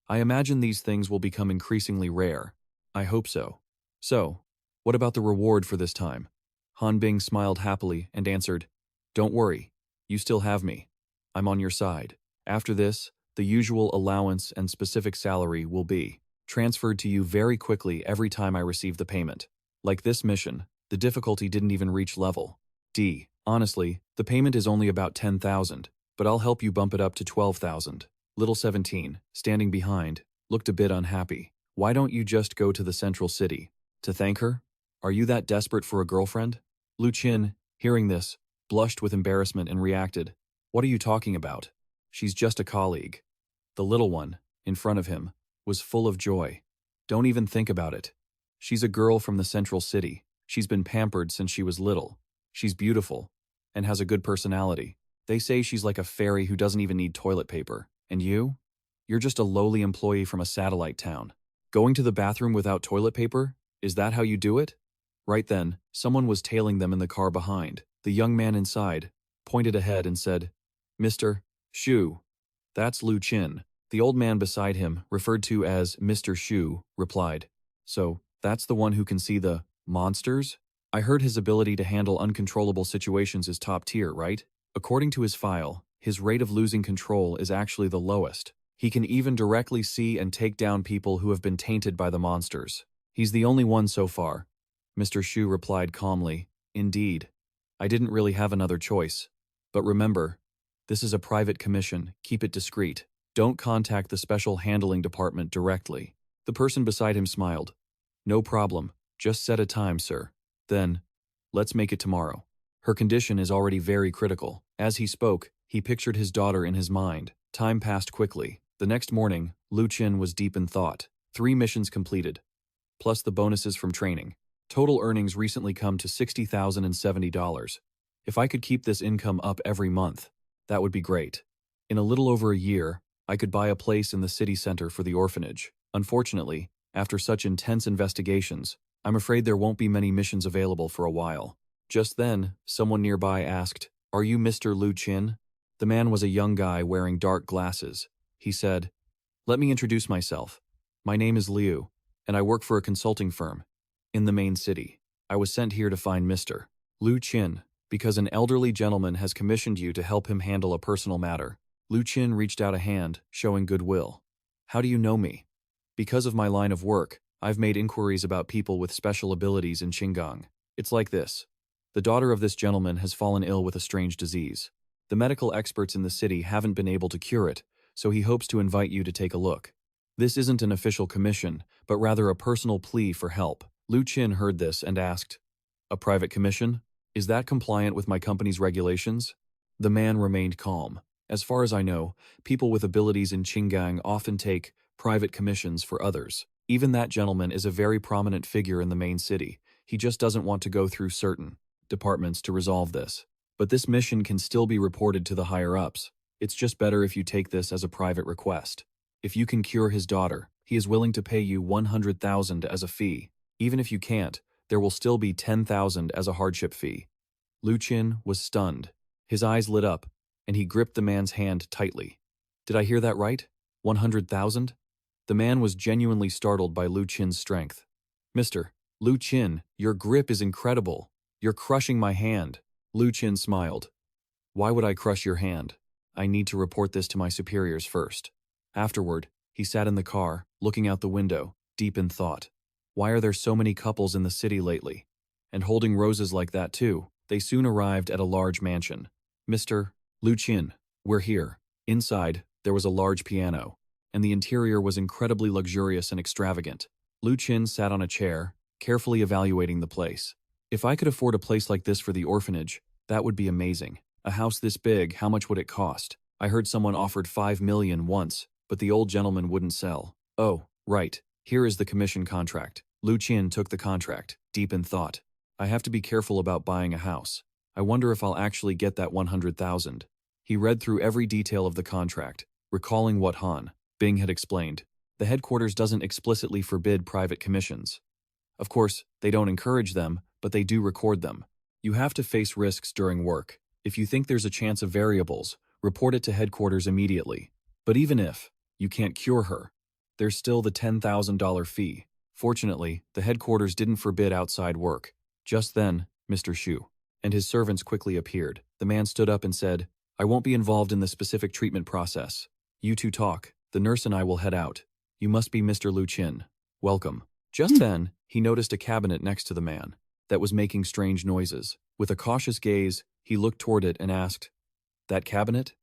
I imagine these things will become increasingly rare. I hope so. So, what about the reward for this time?" Han Bing smiled happily and answered, "Don't worry, you still have me. I'm on your side. After this, the usual allowance and specific salary will be transferred to you very quickly every time I receive the payment. Like this mission, the difficulty didn't even reach level D. Honestly, the payment is only about 10,000, but I'll help you bump it up to 12,000. Little 17, standing behind, looked a bit unhappy. "Why don't you just go to the central city? To thank her? Are you that desperate for a girlfriend?" Lu Qin, hearing this, blushed with embarrassment and reacted, "What are you talking about? She's just a colleague." The little one, in front of him, was full of joy. "Don't even think about it. She's a girl from the central city. She's been pampered since she was little. She's beautiful, and has a good personality. They say she's like a fairy who doesn't even need toilet paper. And you? You're just a lowly employee from a satellite town. Going to the bathroom without toilet paper? Is that how you do it?" Right then, someone was tailing them in the car behind. The young man inside pointed ahead and said, "Mr. Shu, that's Lu Qin." The old man beside him, referred to as Mr. Shu, replied, "So, that's the one who can see the monsters? I heard his ability to handle uncontrollable situations is top tier, right? According to his file, his rate of losing control is actually the lowest. He can even directly see and take down people who have been tainted by the monsters. He's the only one so far." Mr. Shu replied calmly, "Indeed. I didn't really have another choice. But remember, this is a private commission, keep it discreet. Don't contact the special handling department directly." The person beside him smiled. "No problem, just set a time, sir. Then, let's make it tomorrow. Her condition is already very critical." As he spoke, he pictured his daughter in his mind. Time passed quickly. The next morning, Lu Qin was deep in thought. 3 missions completed, plus the bonuses from training. Total earnings recently come to $60,070. If I could keep this income up every month, that would be great. In a little over a year, I could buy a place in the city center for the orphanage. Unfortunately, after such intense investigations, I'm afraid there won't be many missions available for a while. Just then, someone nearby asked, "Are you Mr. Lu Qin?" The man was a young guy wearing dark glasses. He said, "Let me introduce myself. My name is Liu, and I work for a consulting firm in the main city. I was sent here to find Mr. Lu Qin, because an elderly gentleman has commissioned you to help him handle a personal matter." Lu Qin reached out a hand, showing goodwill. "How do you know me?" "Because of my line of work, I've made inquiries about people with special abilities in Qinggang. It's like this. The daughter of this gentleman has fallen ill with a strange disease. The medical experts in the city haven't been able to cure it, so he hopes to invite you to take a look. This isn't an official commission, but rather a personal plea for help." Lu Qin heard this and asked, "A private commission? Is that compliant with my company's regulations?" The man remained calm. "As far as I know, people with abilities in Qinggang often take private commissions for others. Even that gentleman is a very prominent figure in the main city. He just doesn't want to go through certain departments to resolve this. But this mission can still be reported to the higher-ups. It's just better if you take this as a private request. If you can cure his daughter, he is willing to pay you 100,000 as a fee. Even if you can't, there will still be 10,000 as a hardship fee." Lu Qin was stunned. His eyes lit up, and he gripped the man's hand tightly. "Did I hear that right? 100,000? The man was genuinely startled by Lu Qin's strength. "Mr. Lu Qin, your grip is incredible. You're crushing my hand." Lu Qin smiled. "Why would I crush your hand? I need to report this to my superiors first." Afterward, he sat in the car, looking out the window, deep in thought. Why are there so many couples in the city lately? And holding roses like that too? They soon arrived at a large mansion. "Mr. Lu Qin, we're here." Inside, there was a large piano, and the interior was incredibly luxurious and extravagant. Lu Qin sat on a chair, carefully evaluating the place. "If I could afford a place like this for the orphanage, that would be amazing. A house this big, how much would it cost? I heard someone offered 5 million once, but the old gentleman wouldn't sell." "Oh, right. Here is the commission contract." Lu Qin took the contract, deep in thought. "I have to be careful about buying a house. I wonder if I'll actually get that 100,000. He read through every detail of the contract, recalling what Han Bing had explained. The headquarters doesn't explicitly forbid private commissions. Of course, they don't encourage them, but they do record them. You have to face risks during work. If you think there's a chance of variables, report it to headquarters immediately. But even if you can't cure her, there's still the $10,000 fee. Fortunately, the headquarters didn't forbid outside work. Just then, Mr. Shu and his servants quickly appeared. The man stood up and said, "I won't be involved in the specific treatment process. You two talk. The nurse and I will head out. You must be Mr. Lu Qin. Welcome." Just then, he noticed a cabinet next to the man that was making strange noises. With a cautious gaze, he looked toward it and asked, "That cabinet?"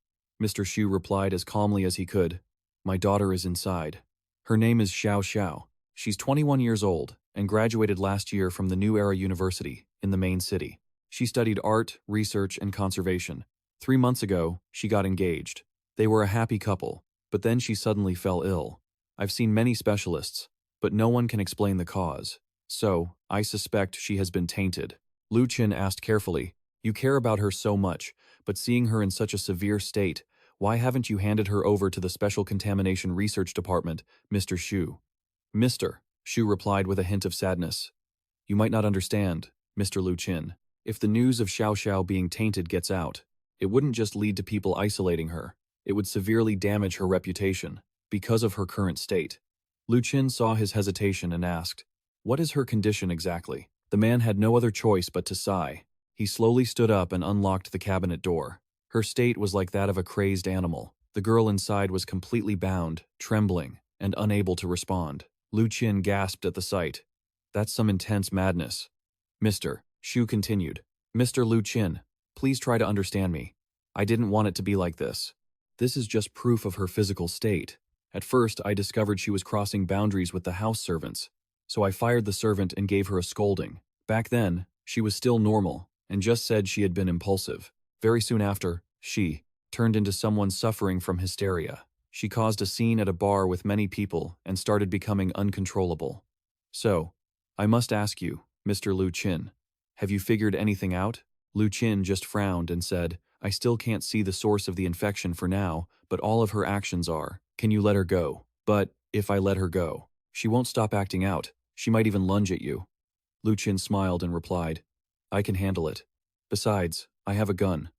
Mr. Shu replied as calmly as he could, "My daughter is inside. Her name is Xiao Xiao. She's 21 years old and graduated last year from the New Era University in the main city. She studied art, research, and conservation. 3 months ago, she got engaged. They were a happy couple, but then she suddenly fell ill. I've seen many specialists, but no one can explain the cause. So, I suspect she has been tainted." Lu Qin asked carefully, "You care about her so much, but seeing her in such a severe state, why haven't you handed her over to the Special Contamination Research Department, Mr. Shu?" "Mr. Shu replied with a hint of sadness. "You might not understand, Mr. Lu Qin. If the news of Xiao Xiao being tainted gets out, it wouldn't just lead to people isolating her. It would severely damage her reputation. because of her current state. Lu Qin saw his hesitation and asked, "What is her condition exactly?" The man had no other choice but to sigh. He slowly stood up and unlocked the cabinet door. Her state was like that of a crazed animal. The girl inside was completely bound, trembling, and unable to respond. Lu Qin gasped at the sight. "That's some intense madness." "Mr. Shu continued. "Mr. Lu Qin, please try to understand me. I didn't want it to be like this. This is just proof of her physical state. At first, I discovered she was crossing boundaries with the house servants, so I fired the servant and gave her a scolding. Back then, she was still normal and just said she had been impulsive. Very soon after, she turned into someone suffering from hysteria. She caused a scene at a bar with many people and started becoming uncontrollable. So, I must ask you, Mr. Lu Qin, have you figured anything out?" Lu Qin just frowned and said, "I still can't see the source of the infection for now, but all of her actions are. Can you let her go?" "But, if I let her go, she won't stop acting out. She might even lunge at you." Lu Qin smiled and replied, "I can handle it. Besides, I have a gun.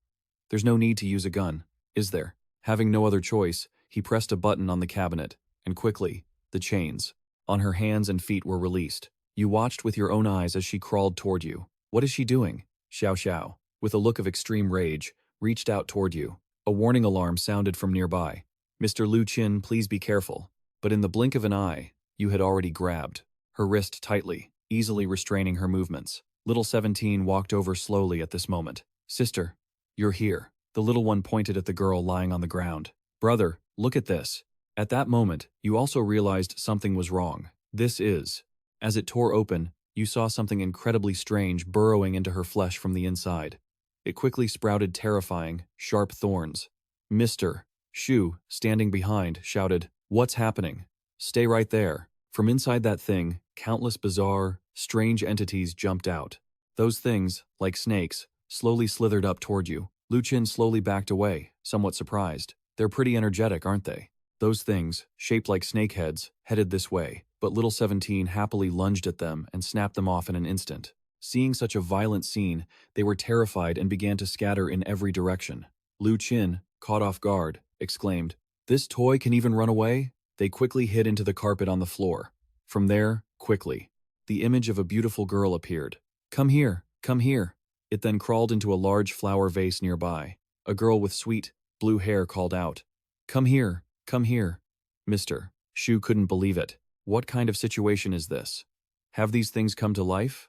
There's no need to use a gun, is there?" Having no other choice, he pressed a button on the cabinet, and quickly, the chains on her hands and feet were released. You watched with your own eyes as she crawled toward you. "What is she doing?" Xiao Xiao, with a look of extreme rage, reached out toward you. A warning alarm sounded from nearby. "Mr. Lu Qin, please be careful." But in the blink of an eye, you had already grabbed her wrist tightly, easily restraining her movements. Little 17 walked over slowly at this moment. "Sister, you're here." The little one pointed at the girl lying on the ground. "Brother, look at this." At that moment, you also realized something was wrong. As it tore open, you saw something incredibly strange burrowing into her flesh from the inside. It quickly sprouted terrifying, sharp thorns. Mr. Shu, standing behind, shouted, "What's happening? Stay right there." From inside that thing, countless bizarre, strange entities jumped out. Those things, like snakes, slowly slithered up toward you. Lu Qin slowly backed away, somewhat surprised. "They're pretty energetic, aren't they?" Those things, shaped like snakeheads, headed this way, but little 17 happily lunged at them and snapped them off in an instant. Seeing such a violent scene, they were terrified and began to scatter in every direction. Lu Qin, caught off guard, exclaimed, "This toy can even run away?" They quickly hid into the carpet on the floor. From there, quickly, the image of a beautiful girl appeared. "Come here, come here." It then crawled into a large flower vase nearby. A girl with sweet, blue hair called out, "Come here, come here." Mr. Shu couldn't believe it. What kind of situation is this? Have these things come to life?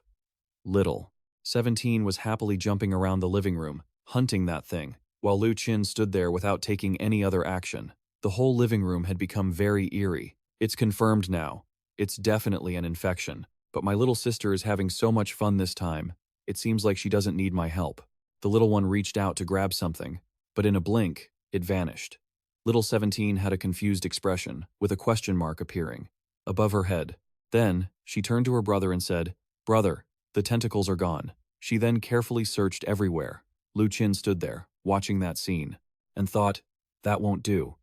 Little 17 was happily jumping around the living room, hunting that thing, while Lu Qin stood there without taking any other action. The whole living room had become very eerie. "It's confirmed now. It's definitely an infection. But my little sister is having so much fun this time. It seems like she doesn't need my help." The little one reached out to grab something, but in a blink, it vanished. Little 17 had a confused expression, with a question mark appearing above her head. Then, she turned to her brother and said, "Brother, the tentacles are gone." She then carefully searched everywhere. Lu Qin stood there, watching that scene, and thought, "That won't do.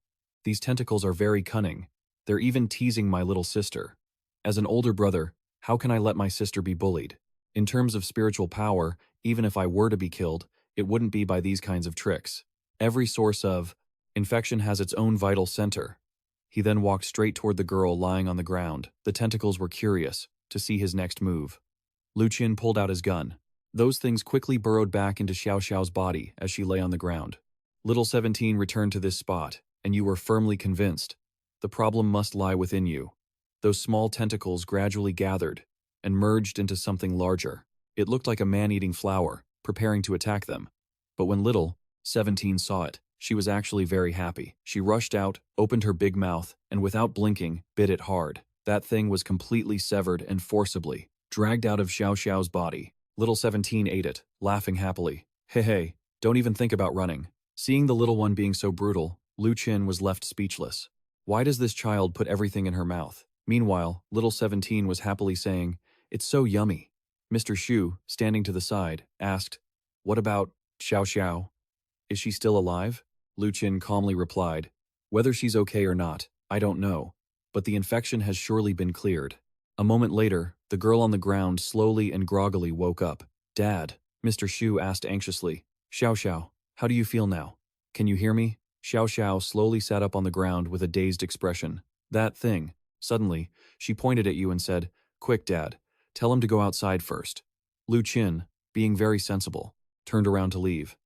These tentacles are very cunning. They're even teasing my little sister. As an older brother, how can I let my sister be bullied? In terms of spiritual power, even if I were to be killed, it wouldn't be by these kinds of tricks. Every source of infection has its own vital center." He then walked straight toward the girl lying on the ground. The tentacles were curious to see his next move. Lu Qin pulled out his gun. Those things quickly burrowed back into Xiao Xiao's body as she lay on the ground. Little 17 returned to this spot, and you were firmly convinced. The problem must lie within you. Those small tentacles gradually gathered and merged into something larger. It looked like a man-eating flower, preparing to attack them. But when little 17 saw it, she was actually very happy. She rushed out, opened her big mouth, and without blinking, bit it hard. That thing was completely severed and forcibly dragged out of Xiao Xiao's body. Little 17 ate it, laughing happily. Hey, don't even think about running." Seeing the little one being so brutal, Lu Qin was left speechless. Why does this child put everything in her mouth? Meanwhile, little 17 was happily saying, "It's so yummy." Mr. Shu, standing to the side, asked, "What about Xiao Xiao? Is she still alive?" Lu Qin calmly replied, "Whether she's okay or not, I don't know, but the infection has surely been cleared." A moment later, the girl on the ground slowly and groggily woke up. "Dad," Mr. Shu asked anxiously, "Xiao Xiao, how do you feel now? Can you hear me?" Xiao Xiao slowly sat up on the ground with a dazed expression. That thing. Suddenly, she pointed at you and said, "Quick, Dad. Tell him to go outside first." Lu Qin, being very sensible, turned around to leave.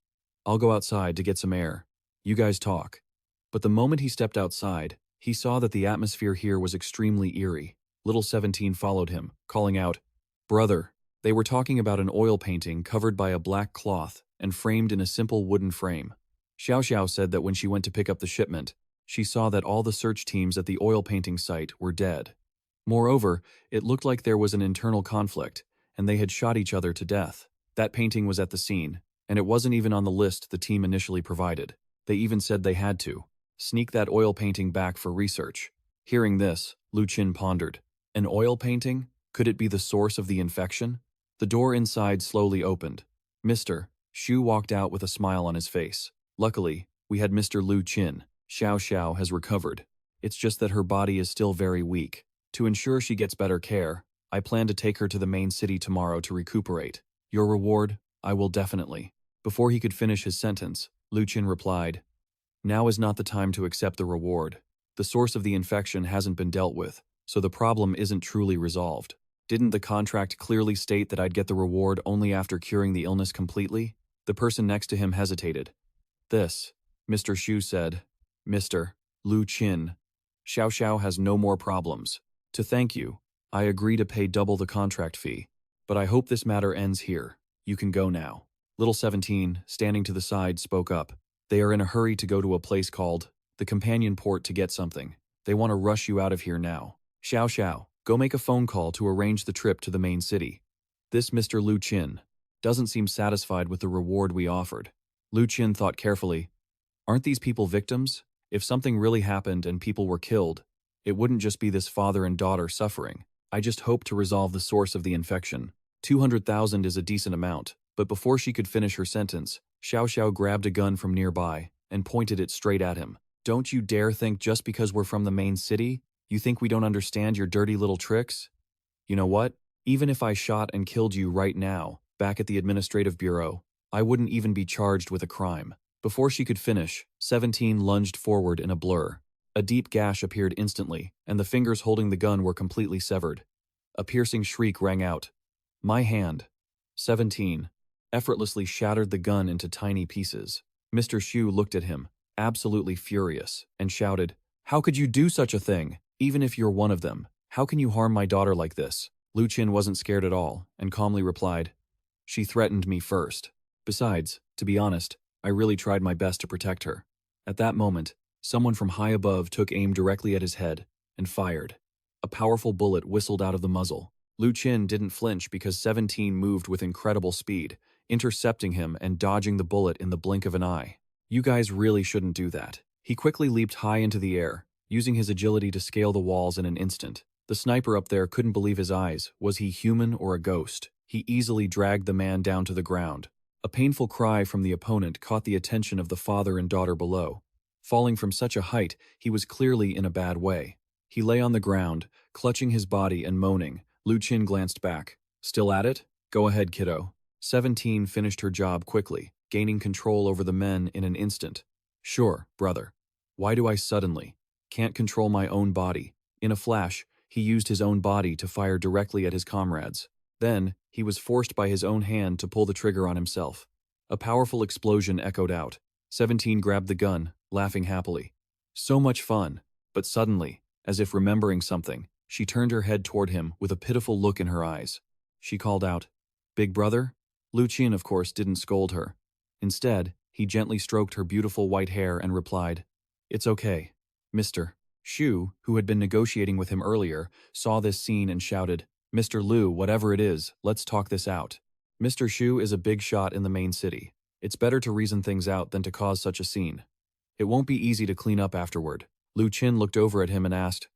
"I'll go outside to get some air. You guys talk." But the moment he stepped outside, he saw that the atmosphere here was extremely eerie. Little 17 followed him, calling out, "Brother." They were talking about an oil painting covered by a black cloth and framed in a simple wooden frame. Xiao Xiao said that when she went to pick up the shipment, she saw that all the search teams at the oil painting site were dead. Moreover, it looked like there was an internal conflict, and they had shot each other to death. That painting was at the scene, and it wasn't even on the list the team initially provided. They even said they had to sneak that oil painting back for research. Hearing this, Lu Qin pondered. An oil painting? Could it be the source of the infection? The door inside slowly opened. Mr. Shu walked out with a smile on his face. Luckily, we had Mr. Lu Qin. Xiao Xiao has recovered. It's just that her body is still very weak. To ensure she gets better care, I plan to take her to the main city tomorrow to recuperate. Your reward? I will definitely. Before he could finish his sentence, Lu Qin replied, "Now is not the time to accept the reward. The source of the infection hasn't been dealt with, so the problem isn't truly resolved. Didn't the contract clearly state that I'd get the reward only after curing the illness completely?" The person next to him hesitated. "This," Mr. Shu said. "Mr. Lu Qin. Xiao Xiao has no more problems. To thank you, I agree to pay double the contract fee. But I hope this matter ends here. You can go now." Little 17, standing to the side, spoke up. "They are in a hurry to go to a place called the Companion Port to get something. They want to rush you out of here now. Xiao Xiao, go make a phone call to arrange the trip to the main city." This Mr. Lu Qin doesn't seem satisfied with the reward we offered. Lu Qin thought carefully. Aren't these people victims? If something really happened and people were killed, it wouldn't just be this father and daughter suffering. I just hope to resolve the source of the infection. 200,000 is a decent amount, but before she could finish her sentence, Xiao Xiao grabbed a gun from nearby and pointed it straight at him. "Don't you dare think just because we're from the main city, you think we don't understand your dirty little tricks? You know what? Even if I shot and killed you right now, back at the administrative bureau, I wouldn't even be charged with a crime." Before she could finish, 17 lunged forward in a blur. A deep gash appeared instantly, and the fingers holding the gun were completely severed. A piercing shriek rang out. "My hand." 17 effortlessly shattered the gun into tiny pieces. Mr. Shu looked at him, absolutely furious, and shouted, "How could you do such a thing? Even if you're one of them, how can you harm my daughter like this?" Lu Qin wasn't scared at all, and calmly replied, "She threatened me first. Besides, to be honest, I really tried my best to protect her." At that moment, someone from high above took aim directly at his head and fired. A powerful bullet whistled out of the muzzle. Lu Qin didn't flinch because 17 moved with incredible speed, intercepting him and dodging the bullet in the blink of an eye. "You guys really shouldn't do that." He quickly leaped high into the air, using his agility to scale the walls in an instant. The sniper up there couldn't believe his eyes. Was he human or a ghost? He easily dragged the man down to the ground. A painful cry from the opponent caught the attention of the father and daughter below. Falling from such a height, he was clearly in a bad way. He lay on the ground, clutching his body and moaning. Lu Qin glanced back. "Still at it? Go ahead, kiddo." 17 finished her job quickly, gaining control over the men in an instant. "Sure, brother. Why do I suddenly can't control my own body?" In a flash, he used his own body to fire directly at his comrades. Then, he was forced by his own hand to pull the trigger on himself. A powerful explosion echoed out. 17 grabbed the gun, laughing happily. So much fun. But suddenly, as if remembering something, she turned her head toward him with a pitiful look in her eyes. She called out, "Big brother?" Lu Qin, of course, didn't scold her. Instead, he gently stroked her beautiful white hair and replied, "It's okay." Mr. Shu, who had been negotiating with him earlier, saw this scene and shouted, "Mr. Lu, whatever it is, let's talk this out." Mr. Shu is a big shot in the main city. It's better to reason things out than to cause such a scene. It won't be easy to clean up afterward. Lu Qin looked over at him and asked,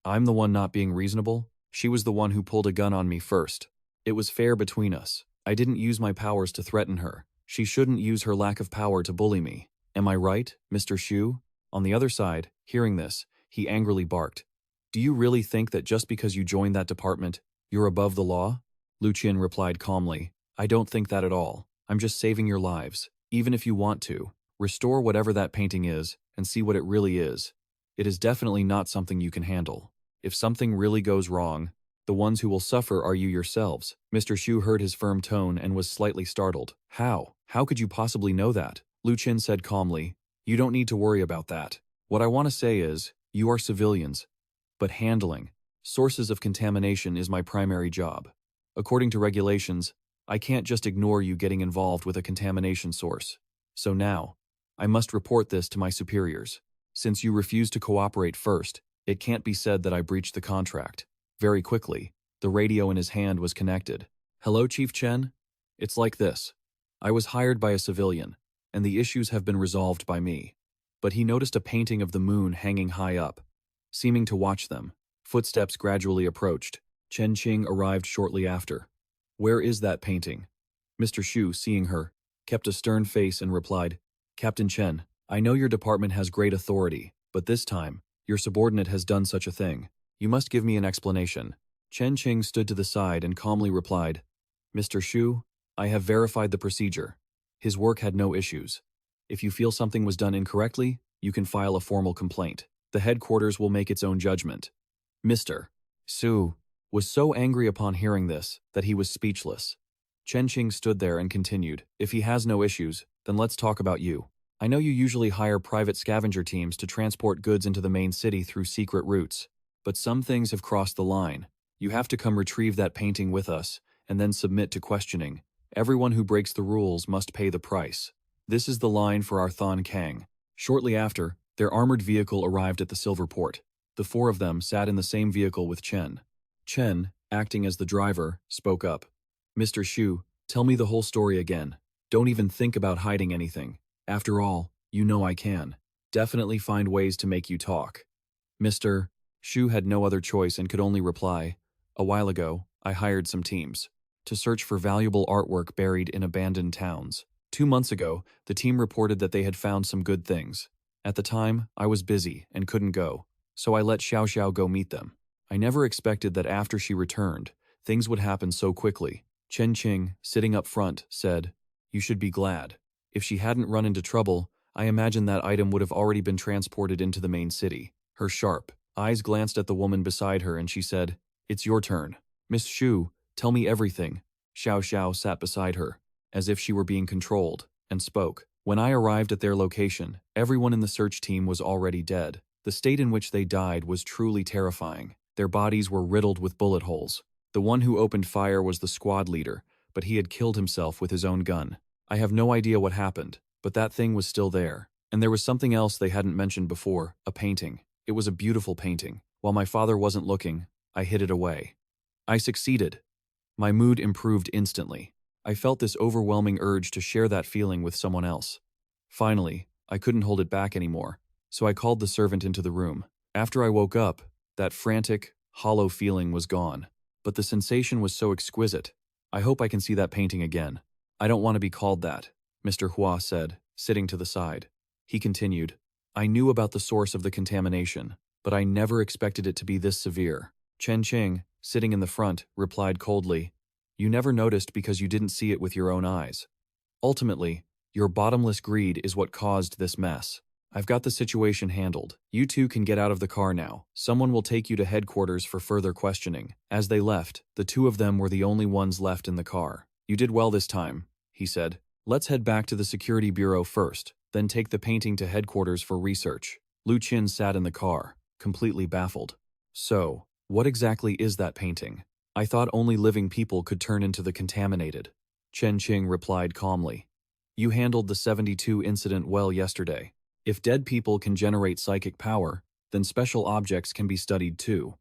"I'm the one not being reasonable? She was the one who pulled a gun on me first. It was fair between us. I didn't use my powers to threaten her. She shouldn't use her lack of power to bully me. Am I right, Mr. Shu?" On the other side, hearing this, he angrily barked, "Do you really think that just because you joined that department, you're above the law?" Lu Qin replied calmly, "I don't think that at all. I'm just saving your lives. Even if you want to, Restore whatever that painting is, and see what it really is. It is definitely not something you can handle. If something really goes wrong, the ones who will suffer are you yourselves." Mr. Shu heard his firm tone and was slightly startled. "How? How could you possibly know that?" Lu Qin said calmly. "You don't need to worry about that. What I want to say is, you are civilians, but handling sources of contamination is my primary job. According to regulations, I can't just ignore you getting involved with a contamination source. So now, I must report this to my superiors. Since you refused to cooperate first, it can't be said that I breached the contract." Very quickly, the radio in his hand was connected. "Hello, Chief Chen? It's like this. I was hired by a civilian, and the issues have been resolved by me." But he noticed a painting of the moon hanging high up. Seeming to watch them, footsteps gradually approached. Chen Qing arrived shortly after. "Where is that painting?" Mr. Shu, seeing her, kept a stern face and replied, "Captain Chen, I know your department has great authority, but this time, your subordinate has done such a thing. You must give me an explanation." Chen Qing stood to the side and calmly replied, "Mr. Shu, I have verified the procedure. His work had no issues. If you feel something was done incorrectly, you can file a formal complaint. The headquarters will make its own judgment." Mr. Su was so angry upon hearing this that he was speechless. Chen Qing stood there and continued, "If he has no issues, then let's talk about you. I know you usually hire private scavenger teams to transport goods into the main city through secret routes, but some things have crossed the line. You have to come retrieve that painting with us, and then submit to questioning. Everyone who breaks the rules must pay the price. This is the line for our Thon Kang." Shortly after, their armored vehicle arrived at the Silver Port. The four of them sat in the same vehicle with Chen. Chen, acting as the driver, spoke up. "Mr. Shu, tell me the whole story again. Don't even think about hiding anything. After all, you know I can definitely find ways to make you talk." Mr. Shu had no other choice and could only reply, "A while ago, I hired some teams to search for valuable artwork buried in abandoned towns. 2 months ago, the team reported that they had found some good things. At the time, I was busy and couldn't go, so I let Xiao Xiao go meet them. I never expected that after she returned, things would happen so quickly." Chen Qing, sitting up front, said, "You should be glad. If she hadn't run into trouble, I imagine that item would have already been transported into the main city." Her sharp eyes glanced at the woman beside her and she said, "It's your turn. Miss Shu, tell me everything." Xiao Xiao sat beside her, as if she were being controlled, and spoke. "When I arrived at their location, everyone in the search team was already dead. The state in which they died was truly terrifying. Their bodies were riddled with bullet holes. The one who opened fire was the squad leader, but he had killed himself with his own gun. I have no idea what happened, but that thing was still there. And there was something else they hadn't mentioned before, a painting. It was a beautiful painting. While my father wasn't looking, I hid it away. I succeeded. My mood improved instantly. I felt this overwhelming urge to share that feeling with someone else. Finally, I couldn't hold it back anymore, so I called the servant into the room. After I woke up, that frantic, hollow feeling was gone. But the sensation was so exquisite. I hope I can see that painting again." "I don't want to be called that," Mr. Hua said, sitting to the side. He continued, "I knew about the source of the contamination, but I never expected it to be this severe." Chen Qing, sitting in the front, replied coldly, "You never noticed because you didn't see it with your own eyes. Ultimately, your bottomless greed is what caused this mess. I've got the situation handled. You two can get out of the car now. Someone will take you to headquarters for further questioning." As they left, the two of them were the only ones left in the car. "You did well this time," he said. "Let's head back to the security bureau first, then take the painting to headquarters for research." Lu Qin sat in the car, completely baffled. "So, what exactly is that painting? I thought only living people could turn into the contaminated." Chen Qing replied calmly, "You handled the 72 incident well yesterday. If dead people can generate psychic power, then special objects can be studied too.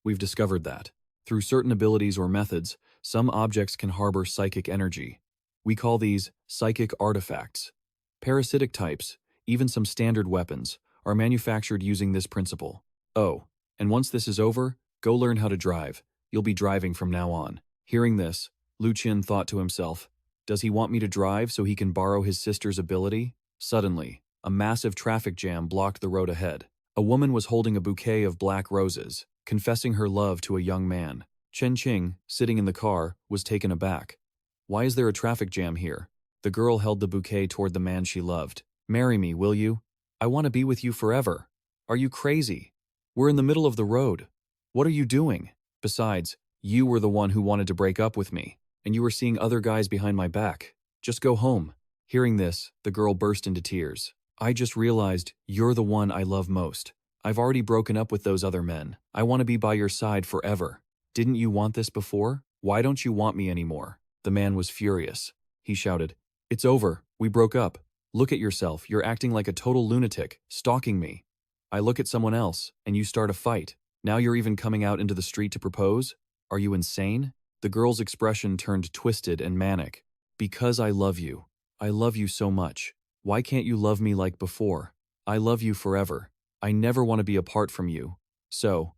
We've discovered that. Through certain abilities or methods, some objects can harbor psychic energy. We call these psychic artifacts. Parasitic types, even some standard weapons, are manufactured using this principle. Oh, and once this is over, go learn how to drive. You'll be driving from now on." Hearing this, Lu Qin thought to himself, "Does he want me to drive so he can borrow his sister's ability?" Suddenly, a massive traffic jam blocked the road ahead. A woman was holding a bouquet of black roses, confessing her love to a young man. Chen Qing, sitting in the car, was taken aback. "Why is there a traffic jam here?" The girl held the bouquet toward the man she loved. Marry me, will you? I want to be with you forever. Are you crazy? We're in the middle of the road. What are you doing? Besides, you were the one who wanted to break up with me, and you were seeing other guys behind my back. Just go home. Hearing this, the girl burst into tears. I just realized you're the one I love most. I've already broken up with those other men. I want to be by your side forever. Didn't you want this before? Why don't you want me anymore? The man was furious. He shouted, It's over. We broke up. Look at yourself. You're acting like a total lunatic, stalking me. I look at someone else, and you start a fight. Now you're even coming out into the street to propose? Are you insane? The girl's expression turned twisted and manic. Because I love you. I love you so much. Why can't you love me like before? I love you forever. I never want to be apart from you. So,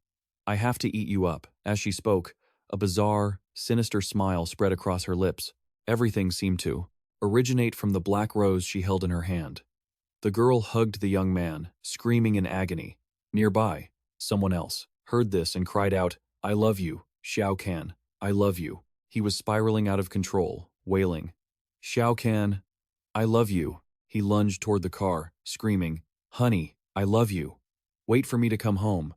I have to eat you up. As she spoke, a bizarre, sinister smile spread across her lips. Everything seemed to originate from the black rose she held in her hand. The girl hugged the young man, screaming in agony. Nearby, someone else heard this and cried out, I love you, Xiao Kan. I love you. He was spiraling out of control, wailing. Xiao Kan, I love you. He lunged toward the car, screaming, Honey, I love you. Wait for me to come home.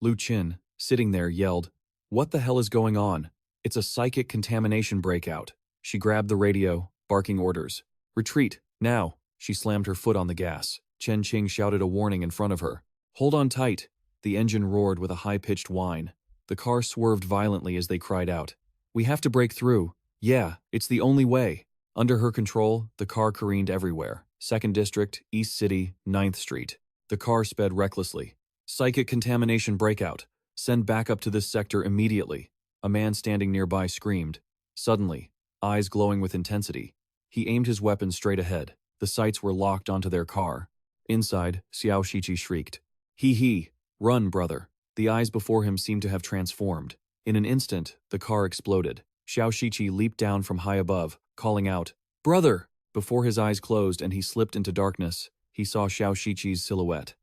Lu Qin, sitting there, yelled, What the hell is going on? It's a psychic contamination breakout. She grabbed the radio, barking orders. Retreat, now. She slammed her foot on the gas. Chen Qing shouted a warning in front of her. Hold on tight. The engine roared with a high-pitched whine. The car swerved violently as they cried out. We have to break through. Yeah, it's the only way. Under her control, the car careened everywhere. 2nd District, East City, 9th Street. The car sped recklessly. Psychic contamination breakout. Send backup to this sector immediately. A man standing nearby screamed. Suddenly, eyes glowing with intensity, he aimed his weapon straight ahead. The sights were locked onto their car. Inside, Xiao Shiqi shrieked. He, run, brother. The eyes before him seemed to have transformed. In an instant, the car exploded. Xiao Shiqi leaped down from high above, calling out, Brother! Before his eyes closed and he slipped into darkness, he saw Xiao Shiqi's silhouette.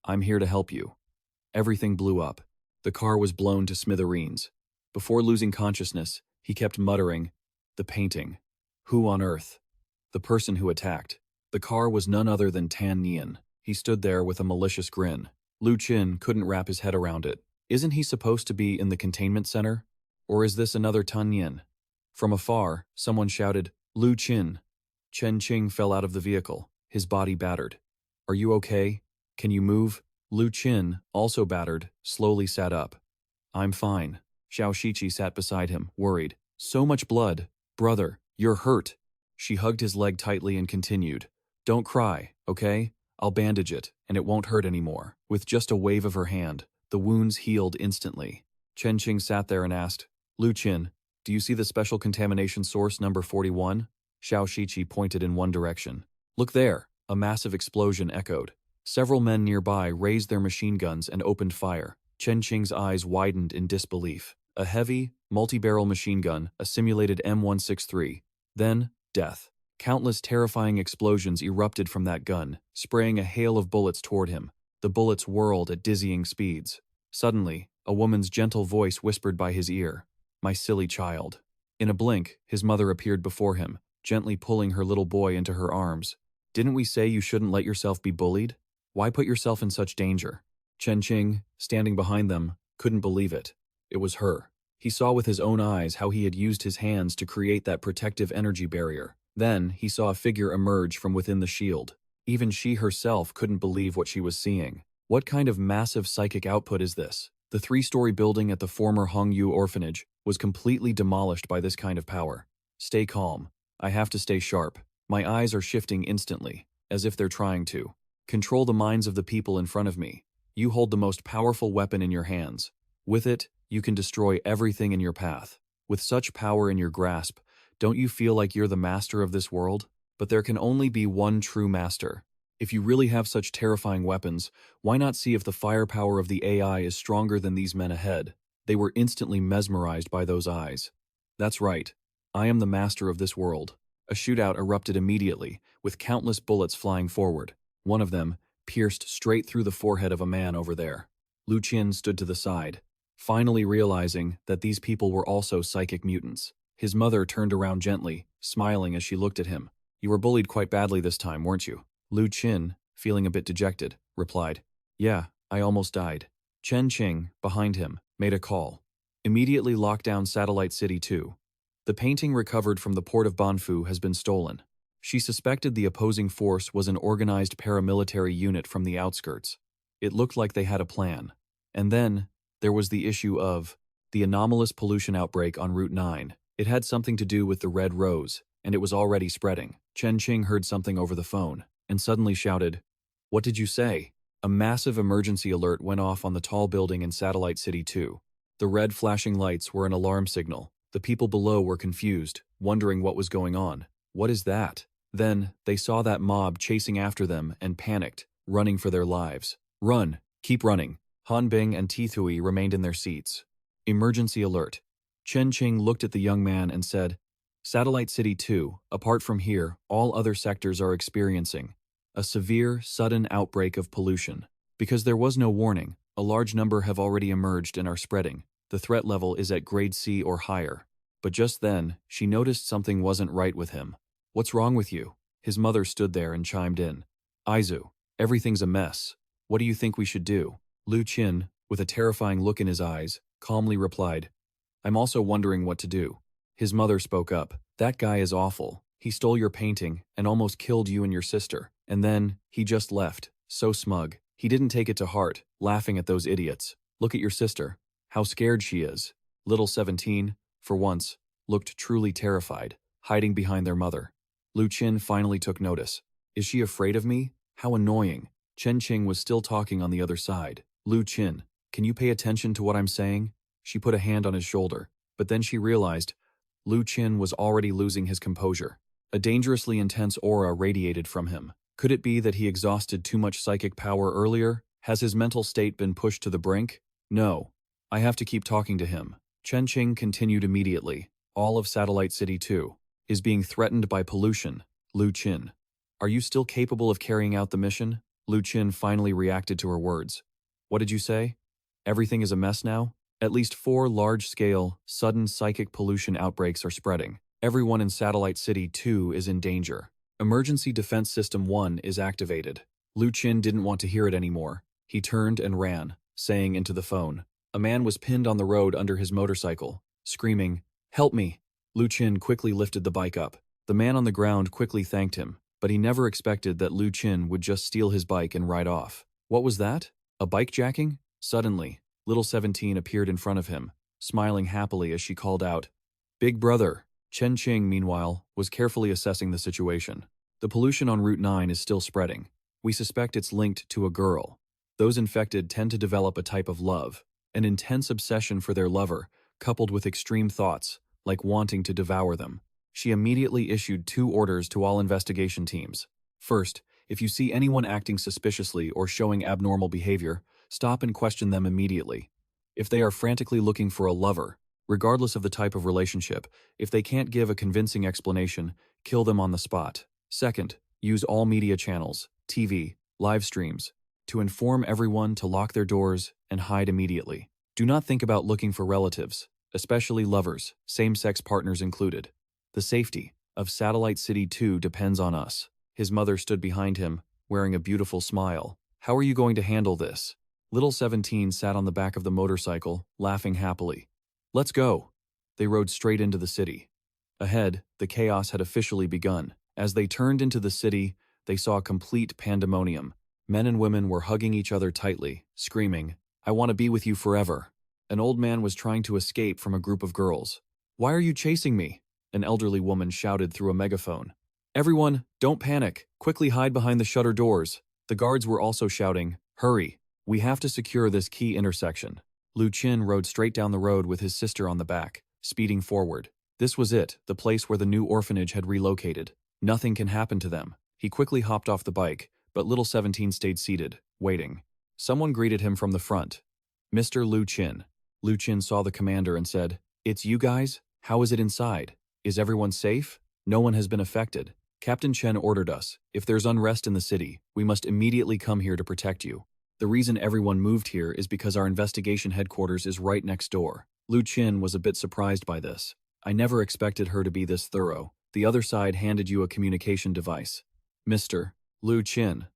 I'm here to help you. Everything blew up. The car was blown to smithereens. Before losing consciousness, he kept muttering, The painting. Who on earth? The person who attacked. The car was none other than Tan Nian. He stood there with a malicious grin. Lu Qin couldn't wrap his head around it. Isn't he supposed to be in the containment center? Or is this another Tan Nian? From afar, someone shouted, Lu Qin. Chen Qing fell out of the vehicle, his body battered. Are you okay? Can you move? Lu Qin, also battered, slowly sat up. I'm fine. Xiao Shiqi sat beside him, worried. So much blood. Brother, you're hurt. She hugged his leg tightly and continued. Don't cry, okay? I'll bandage it, and it won't hurt anymore. With just a wave of her hand, the wounds healed instantly. Chen Qing sat there and asked, Lu Qin, do you see the special contamination source number 41? Xiao Shiqi pointed in one direction. Look there, a massive explosion echoed. Several men nearby raised their machine guns and opened fire. Chen Qing's eyes widened in disbelief. A heavy, multi-barrel machine gun, a simulated M163. Then, death. Countless terrifying explosions erupted from that gun, spraying a hail of bullets toward him. The bullets whirled at dizzying speeds. Suddenly, a woman's gentle voice whispered by his ear, My silly child. In a blink, his mother appeared before him, gently pulling her little boy into her arms. Didn't we say you shouldn't let yourself be bullied? Why put yourself in such danger? Chen Qing, standing behind them, couldn't believe it. It was her. He saw with his own eyes how he had used his hands to create that protective energy barrier. Then, he saw a figure emerge from within the shield. Even she herself couldn't believe what she was seeing. What kind of massive psychic output is this? The 3-story building at the former Hongyu orphanage was completely demolished by this kind of power. Stay calm. I have to stay sharp. My eyes are shifting instantly, as if they're trying to. Control the minds of the people in front of me. You hold the most powerful weapon in your hands. With it, you can destroy everything in your path. With such power in your grasp, don't you feel like you're the master of this world? But there can only be one true master. If you really have such terrifying weapons, why not see if the firepower of the AI is stronger than these men ahead? They were instantly mesmerized by those eyes. That's right. I am the master of this world. A shootout erupted immediately, with countless bullets flying forward. One of them pierced straight through the forehead of a man over there. Lu Qin stood to the side, finally realizing that these people were also psychic mutants. His mother turned around gently, smiling as she looked at him. You were bullied quite badly this time, weren't you? Lu Qin, feeling a bit dejected, replied, "Yeah, I almost died." Chen Qing, behind him, made a call. "Immediately lock down Satellite City 2. The painting recovered from the port of Banfu has been stolen." She suspected the opposing force was an organized paramilitary unit from the outskirts. It looked like they had a plan. And then, there was the issue of the anomalous pollution outbreak on Route 9. It had something to do with the Red Rose, and it was already spreading. Chen Qing heard something over the phone, and suddenly shouted, "What did you say?" A massive emergency alert went off on the tall building in Satellite City 2. The red flashing lights were an alarm signal. The people below were confused, wondering what was going on. "What is that?" Then, they saw that mob chasing after them and panicked, running for their lives. "Run! Keep running!" Han Bing and Ti Thui remained in their seats. Emergency alert. Chen Qing looked at the young man and said, "Satellite City 2, apart from here, all other sectors are experiencing a severe, sudden outbreak of pollution. Because there was no warning, a large number have already emerged and are spreading. The threat level is at grade C or higher." But just then, she noticed something wasn't right with him. "What's wrong with you?" His mother stood there and chimed in. "Aizu, everything's a mess. What do you think we should do?" Lu Qin, with a terrifying look in his eyes, calmly replied, "I'm also wondering what to do." His mother spoke up. "That guy is awful. He stole your painting and almost killed you and your sister. And then, he just left, so smug. He didn't take it to heart, laughing at those idiots. Look at your sister. How scared she is." Little 17, for once, looked truly terrified, hiding behind their mother. Lu Qin finally took notice. "Is she afraid of me? How annoying." Chen Qing was still talking on the other side. "Lu Qin, can you pay attention to what I'm saying?" She put a hand on his shoulder, but then she realized Lu Qin was already losing his composure. A dangerously intense aura radiated from him. Could it be that he exhausted too much psychic power earlier? Has his mental state been pushed to the brink? No. I have to keep talking to him. Chen Qing continued immediately. "All of Satellite City 2 is being threatened by pollution. Lu Qin, are you still capable of carrying out the mission?" Lu Qin finally reacted to her words. "What did you say? Everything is a mess now? At least 4 large-scale, sudden psychic pollution outbreaks are spreading. Everyone in Satellite City 2 is in danger. Emergency Defense System 1 is activated." Lu Qin didn't want to hear it anymore. He turned and ran, saying into the phone. A man was pinned on the road under his motorcycle, screaming, "Help me!" Lu Qin quickly lifted the bike up. The man on the ground quickly thanked him, but he never expected that Lu Qin would just steal his bike and ride off. What was that? A bike jacking? Suddenly, little 17 appeared in front of him, smiling happily as she called out, "Big brother!" Chen Qing, meanwhile, was carefully assessing the situation. The pollution on Route 9 is still spreading. We suspect it's linked to a girl. Those infected tend to develop a type of love, an intense obsession for their lover, coupled with extreme thoughts, like wanting to devour them. She immediately issued 2 orders to all investigation teams. First, if you see anyone acting suspiciously or showing abnormal behavior, stop and question them immediately. If they are frantically looking for a lover, regardless of the type of relationship, if they can't give a convincing explanation, kill them on the spot. Second, use all media channels, TV, live streams, to inform everyone to lock their doors and hide immediately. Do not think about looking for relatives, especially lovers, same-sex partners included. The safety of Satellite City 2 depends on us. His mother stood behind him, wearing a beautiful smile. "How are you going to handle this?" Little 17 sat on the back of the motorcycle, laughing happily. "Let's go." They rode straight into the city. Ahead, the chaos had officially begun. As they turned into the city, they saw complete pandemonium. Men and women were hugging each other tightly, screaming, "I want to be with you forever." An old man was trying to escape from a group of girls. "Why are you chasing me?" An elderly woman shouted through a megaphone. "Everyone, don't panic. Quickly hide behind the shutter doors." The guards were also shouting, "Hurry. We have to secure this key intersection." Lu Qin rode straight down the road with his sister on the back, speeding forward. This was it, the place where the new orphanage had relocated. Nothing can happen to them. He quickly hopped off the bike, but little 17 stayed seated, waiting. Someone greeted him from the front. "Mr. Lu Qin." Lu Qin saw the commander and said, "It's you guys? How is it inside? Is everyone safe?" "No one has been affected. Captain Chen ordered us. If there's unrest in the city, we must immediately come here to protect you. The reason everyone moved here is because our investigation headquarters is right next door." Lu Qin was a bit surprised by this. "I never expected her to be this thorough. The other side handed you a communication device." "Mister, Lu Qin,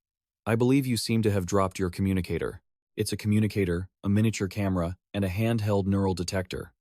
I believe you seem to have dropped your communicator. It's a communicator, a miniature camera, and a handheld neural detector.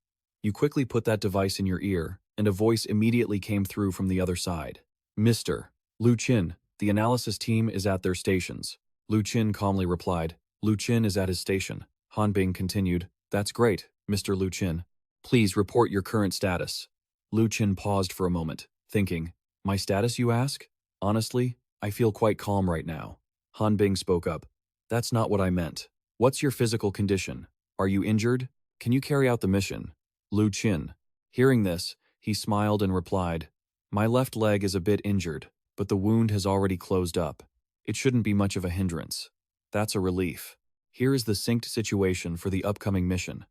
You quickly put that device in your ear, and a voice immediately came through from the other side. Mr. Lu Qin, the analysis team is at their stations. Lu Qin calmly replied. Lu Qin is at his station. Han Bing continued. That's great, Mr. Lu Qin. Please report your current status. Lu Qin paused for a moment, thinking, my status, you ask? Honestly, I feel quite calm right now. Han Bing spoke up. That's not what I meant. What's your physical condition? Are you injured? Can you carry out the mission? Lu Qin. Hearing this, he smiled and replied, my left leg is a bit injured, but the wound has already closed up. It shouldn't be much of a hindrance. That's a relief. Here is the synced situation for the upcoming mission.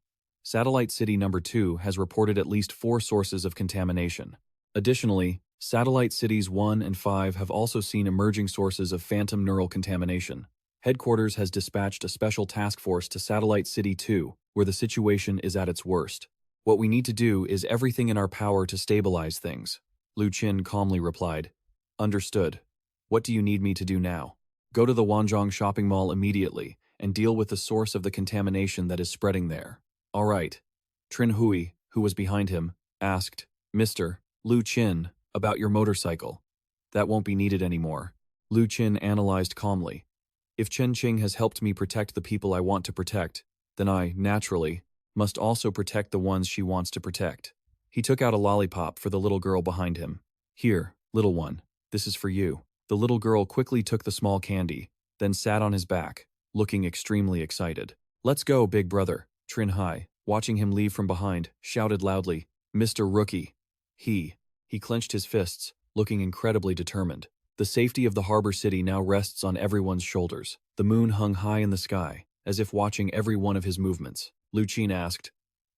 Satellite City Number 2 has reported at least 4 sources of contamination. Additionally, Satellite Cities 1 and 5 have also seen emerging sources of phantom neural contamination. Headquarters has dispatched a special task force to Satellite City 2, where the situation is at its worst. What we need to do is everything in our power to stabilize things. Lu Qin calmly replied. Understood. What do you need me to do now? Go to the Wanzhong shopping mall immediately and deal with the source of the contamination that is spreading there. All right. Trin Hui, who was behind him, asked, Mr. Lu Qin, about your motorcycle. That won't be needed anymore. Lu Qin analyzed calmly. If Chen Qing has helped me protect the people I want to protect, then I, naturally, must also protect the ones she wants to protect. He took out a lollipop for the little girl behind him. Here, little one, this is for you. The little girl quickly took the small candy, then sat on his back, looking extremely excited. Let's go, big brother. Trin Hai, watching him leave from behind, shouted loudly, Mr. Rookie. He clenched his fists, looking incredibly determined. The safety of the harbor city now rests on everyone's shoulders. The moon hung high in the sky, as if watching every one of his movements. Lu Qin asked,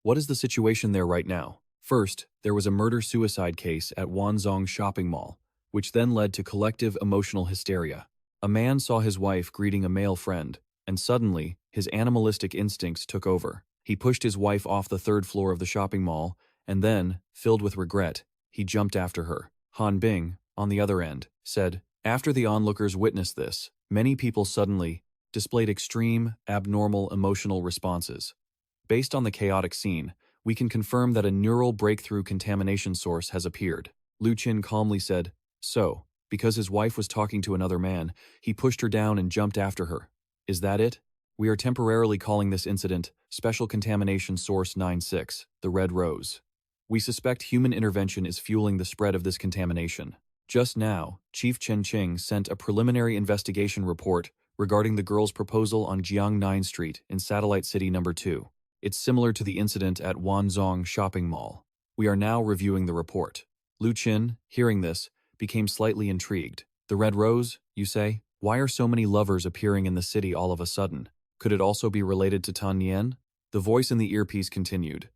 what is the situation there right now? First, there was a murder-suicide case at Wanzhong shopping mall, which then led to collective emotional hysteria. A man saw his wife greeting a male friend, and suddenly, his animalistic instincts took over. He pushed his wife off the 3rd floor of the shopping mall, and then, filled with regret, he jumped after her. Han Bing, on the other end, said, after the onlookers witnessed this, many people suddenly displayed extreme, abnormal emotional responses. Based on the chaotic scene, we can confirm that a neural breakthrough contamination source has appeared. Lu Qin calmly said, so, because his wife was talking to another man, he pushed her down and jumped after her. Is that it? We are temporarily calling this incident Special Contamination Source 96, the Red Rose. We suspect human intervention is fueling the spread of this contamination. Just now, Chief Chen Qing sent a preliminary investigation report regarding the girl's proposal on Jiang 9 Street in Satellite City Number 2. It's similar to the incident at Wanzhong shopping mall. We are now reviewing the report. Lu Qin, hearing this, became slightly intrigued. The Red Rose, you say? Why are so many lovers appearing in the city all of a sudden? Could it also be related to Tan Nian? The voice in the earpiece continued.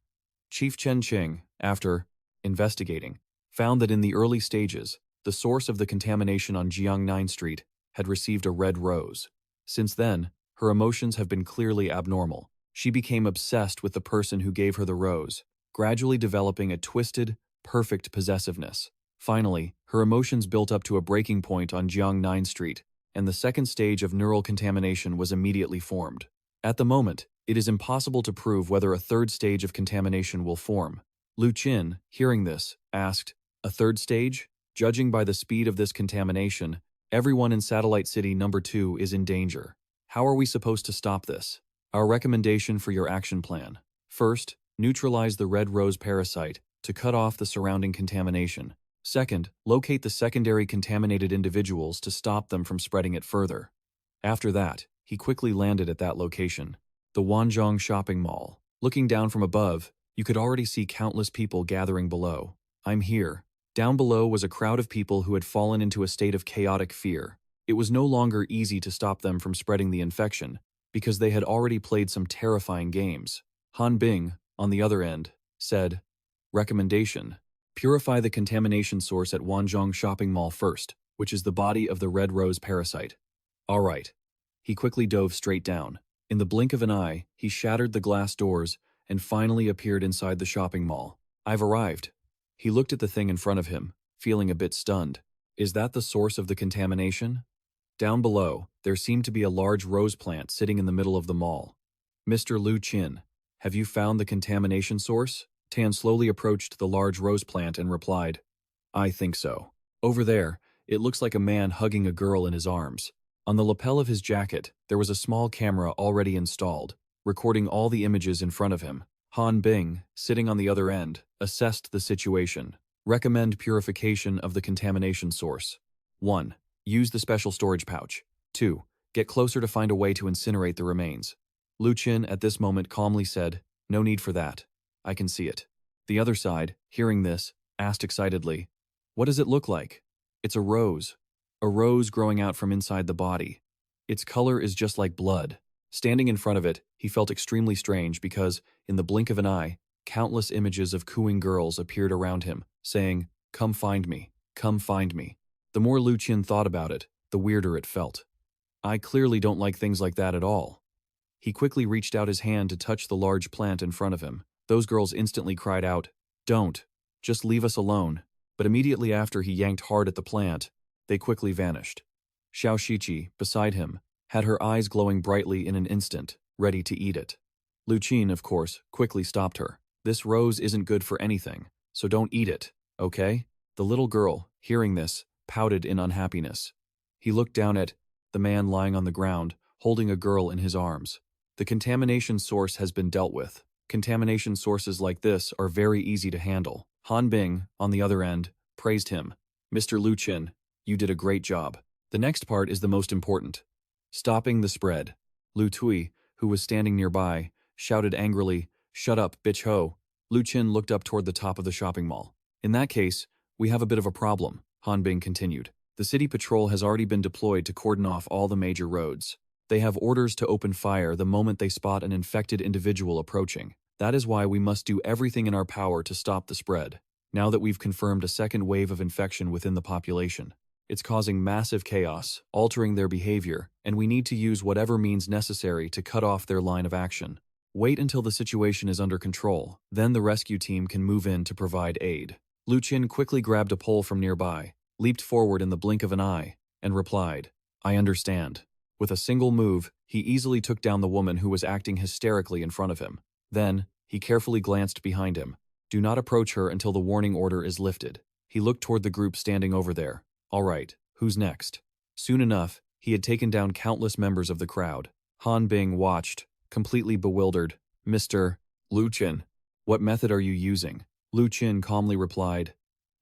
Chief Chen Qing, after investigating, found that in the early stages, the source of the contamination on Jiang 9 Street had received a red rose. Since then, her emotions have been clearly abnormal. She became obsessed with the person who gave her the rose, gradually developing a twisted, perfect possessiveness. Finally, her emotions built up to a breaking point on Jiang 9 Street, and the second stage of neural contamination was immediately formed. At the moment, it is impossible to prove whether a third stage of contamination will form. Lu Qin, hearing this, asked, a third stage? Judging by the speed of this contamination, everyone in Satellite City Number 2 is in danger. How are we supposed to stop this? Our recommendation for your action plan. First, neutralize the red rose parasite to cut off the surrounding contamination. Second, locate the secondary contaminated individuals to stop them from spreading it further. After that, he quickly landed at that location, the Wanzhong shopping mall. Looking down from above, you could already see countless people gathering below. I'm here. Down below was a crowd of people who had fallen into a state of chaotic fear. It was no longer easy to stop them from spreading the infection, because they had already played some terrifying games. Han Bing, on the other end, said, recommendation. Purify the contamination source at Wanzhong shopping mall first, which is the body of the red rose parasite. All right. He quickly dove straight down. In the blink of an eye, he shattered the glass doors and finally appeared inside the shopping mall. I've arrived. He looked at the thing in front of him, feeling a bit stunned. Is that the source of the contamination? Down below, there seemed to be a large rose plant sitting in the middle of the mall. Mr. Lu Qin, have you found the contamination source? Tan slowly approached the large rose plant and replied, I think so. Over there, it looks like a man hugging a girl in his arms. On the lapel of his jacket, there was a small camera already installed, recording all the images in front of him. Han Bing, sitting on the other end, assessed the situation. Recommend purification of the contamination source. 1. Use the special storage pouch. 2. Get closer to find a way to incinerate the remains. Lu Qin at this moment calmly said, No need for that. I can see it. The other side, hearing this, asked excitedly, What does it look like? It's a rose. A rose growing out from inside the body. Its color is just like blood. Standing in front of it, he felt extremely strange because, in the blink of an eye, countless images of cooing girls appeared around him, saying, Come find me, come find me. The more Lu Qin thought about it, the weirder it felt. I clearly don't like things like that at all. He quickly reached out his hand to touch the large plant in front of him. Those girls instantly cried out, Don't, just leave us alone. But immediately after he yanked hard at the plant, they quickly vanished. Xiao Shiqi, beside him, had her eyes glowing brightly in an instant, ready to eat it. Lu Qin, of course, quickly stopped her. This rose isn't good for anything, so don't eat it, okay? The little girl, hearing this, pouted in unhappiness. He looked down at the man lying on the ground, holding a girl in his arms. The contamination source has been dealt with. Contamination sources like this are very easy to handle. Han Bing, on the other end, praised him. Mr. Lu Qin, you did a great job. The next part is the most important. Stopping the spread. Lu Tui, who was standing nearby, shouted angrily, Shut up, bitch ho. Lu Qin looked up toward the top of the shopping mall. In that case, we have a bit of a problem, Han Bing continued. The city patrol has already been deployed to cordon off all the major roads. They have orders to open fire the moment they spot an infected individual approaching. That is why we must do everything in our power to stop the spread, now that we've confirmed a second wave of infection within the population. It's causing massive chaos, altering their behavior, and we need to use whatever means necessary to cut off their line of action. Wait until the situation is under control, then the rescue team can move in to provide aid. Lu Qin quickly grabbed a pole from nearby, leaped forward in the blink of an eye, and replied, I understand. With a single move, he easily took down the woman who was acting hysterically in front of him. Then, he carefully glanced behind him. Do not approach her until the warning order is lifted. He looked toward the group standing over there. All right, who's next? Soon enough, he had taken down countless members of the crowd. Han Bing watched, completely bewildered. Mr. Lu Qin, what method are you using? Lu Qin calmly replied,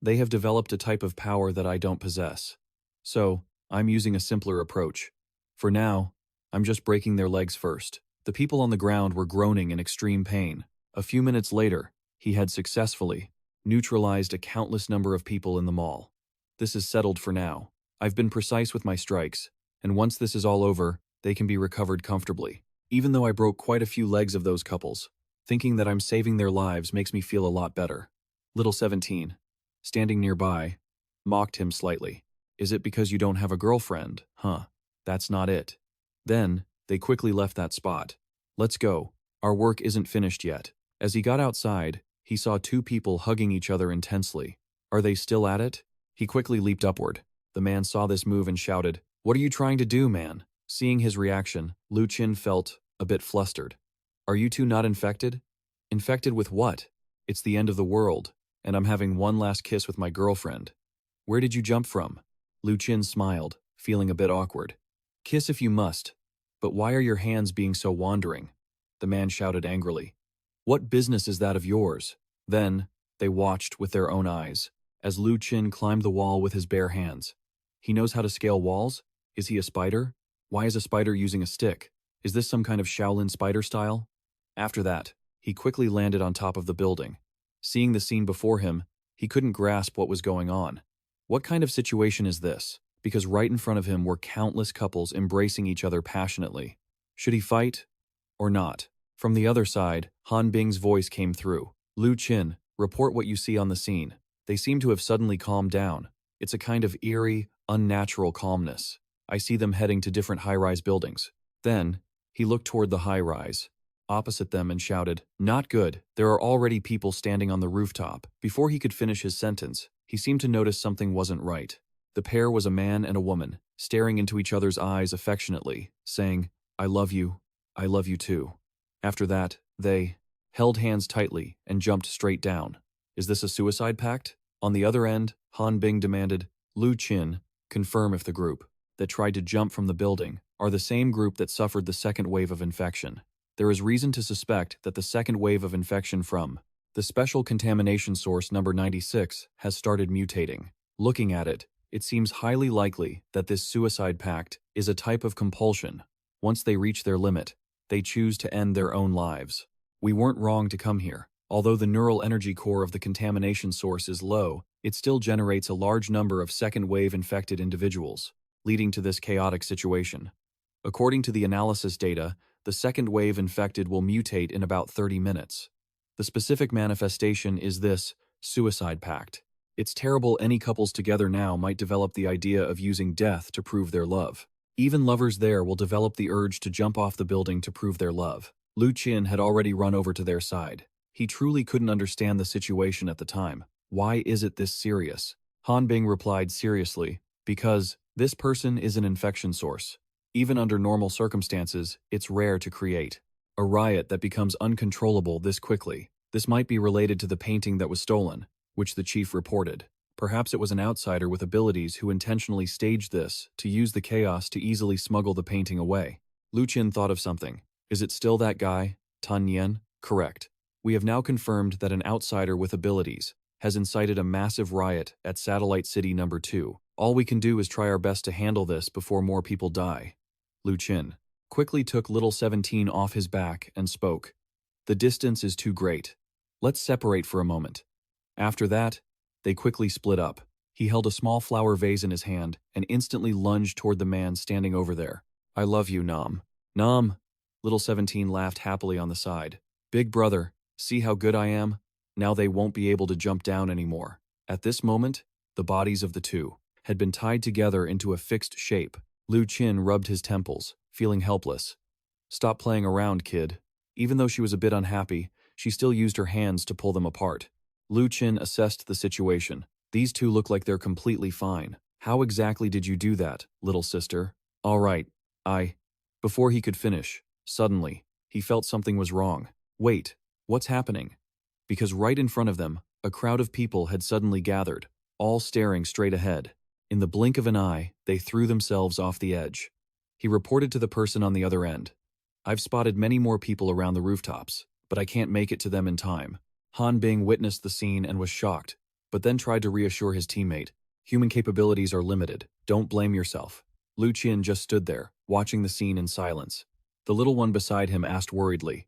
They have developed a type of power that I don't possess. So, I'm using a simpler approach. For now, I'm just breaking their legs first. The people on the ground were groaning in extreme pain. A few minutes later, he had successfully neutralized a countless number of people in the mall. This is settled for now. I've been precise with my strikes, and once this is all over, they can be recovered comfortably. Even though I broke quite a few legs of those couples, thinking that I'm saving their lives makes me feel a lot better. Little 17, standing nearby, mocked him slightly. Is it because you don't have a girlfriend, huh? That's not it. Then, they quickly left that spot. Let's go. Our work isn't finished yet. As he got outside, he saw two people hugging each other intensely. Are they still at it? He quickly leaped upward. The man saw this move and shouted, What are you trying to do, man? Seeing his reaction, Lu Qin felt a bit flustered. Are you two not infected? Infected with what? It's the end of the world, and I'm having one last kiss with my girlfriend. Where did you jump from? Lu Qin smiled, feeling a bit awkward. Kiss if you must, but why are your hands being so wandering? The man shouted angrily. What business is that of yours? Then, they watched with their own eyes, as Lu Qin climbed the wall with his bare hands. He knows how to scale walls? Is he a spider? Why is a spider using a stick? Is this some kind of Shaolin spider style? After that, he quickly landed on top of the building. Seeing the scene before him, he couldn't grasp what was going on. What kind of situation is this? Because right in front of him were countless couples embracing each other passionately. Should he fight or not? From the other side, Han Bing's voice came through. Lu Qin, report what you see on the scene. They seem to have suddenly calmed down. It's a kind of eerie, unnatural calmness. I see them heading to different high-rise buildings. Then, he looked toward the high-rise opposite them and shouted, Not good. There are already people standing on the rooftop. Before he could finish his sentence, he seemed to notice something wasn't right. The pair was a man and a woman. staring into each other's eyes affectionately, saying, I love you too. After that, they held hands tightly and jumped straight down. Is this a suicide pact? On the other end, Han Bing demanded, Lu Qin, confirm if the group that tried to jump from the building are the same group that suffered the second wave of infection. There is reason to suspect that the second wave of infection from the special contamination source number 96 has started mutating. Looking at it, it seems highly likely that this suicide pact is a type of compulsion. Once they reach their limit, they choose to end their own lives. We weren't wrong to come here. Although the neural energy core of the contamination source is low, it still generates a large number of second-wave infected individuals, leading to this chaotic situation. According to the analysis data, the second-wave infected will mutate in about 30 minutes. The specific manifestation is this suicide pact. It's terrible any couples together now might develop the idea of using death to prove their love. Even lovers there will develop the urge to jump off the building to prove their love. Lu Qin had already run over to their side. He truly couldn't understand the situation at the time. Why is it this serious? Han Bing replied seriously, because this person is an infection source. Even under normal circumstances, it's rare to create a riot that becomes uncontrollable this quickly. This might be related to the painting that was stolen, which the chief reported. Perhaps it was an outsider with abilities who intentionally staged this to use the chaos to easily smuggle the painting away. Lu Qin thought of something. Is it still that guy, Tan Yen? Correct. We have now confirmed that an outsider with abilities has incited a massive riot at Satellite City number 2. All we can do is try our best to handle this before more people die. Lu Qin quickly took little 17 off his back and spoke. The distance is too great. Let's separate for a moment. After that, they quickly split up. He held a small flower vase in his hand and instantly lunged toward the man standing over there. I love you, Nam. Nam! Little 17 laughed happily on the side. Big brother, see how good I am? Now they won't be able to jump down anymore. At this moment, the bodies of the two had been tied together into a fixed shape. Lu Qin rubbed his temples, feeling helpless. Stop playing around, kid. Even though she was a bit unhappy, she still used her hands to pull them apart. Lu Qin assessed the situation. These two look like they're completely fine. How exactly did you do that, little sister? All right, Before he could finish, suddenly, he felt something was wrong. Wait, what's happening? Because right in front of them, a crowd of people had suddenly gathered, all staring straight ahead. In the blink of an eye, they threw themselves off the edge. He reported to the person on the other end. I've spotted many more people around the rooftops, but I can't make it to them in time. Han Bing witnessed the scene and was shocked, but then tried to reassure his teammate. Human capabilities are limited. Don't blame yourself. Lu Qin just stood there, watching the scene in silence. The little one beside him asked worriedly,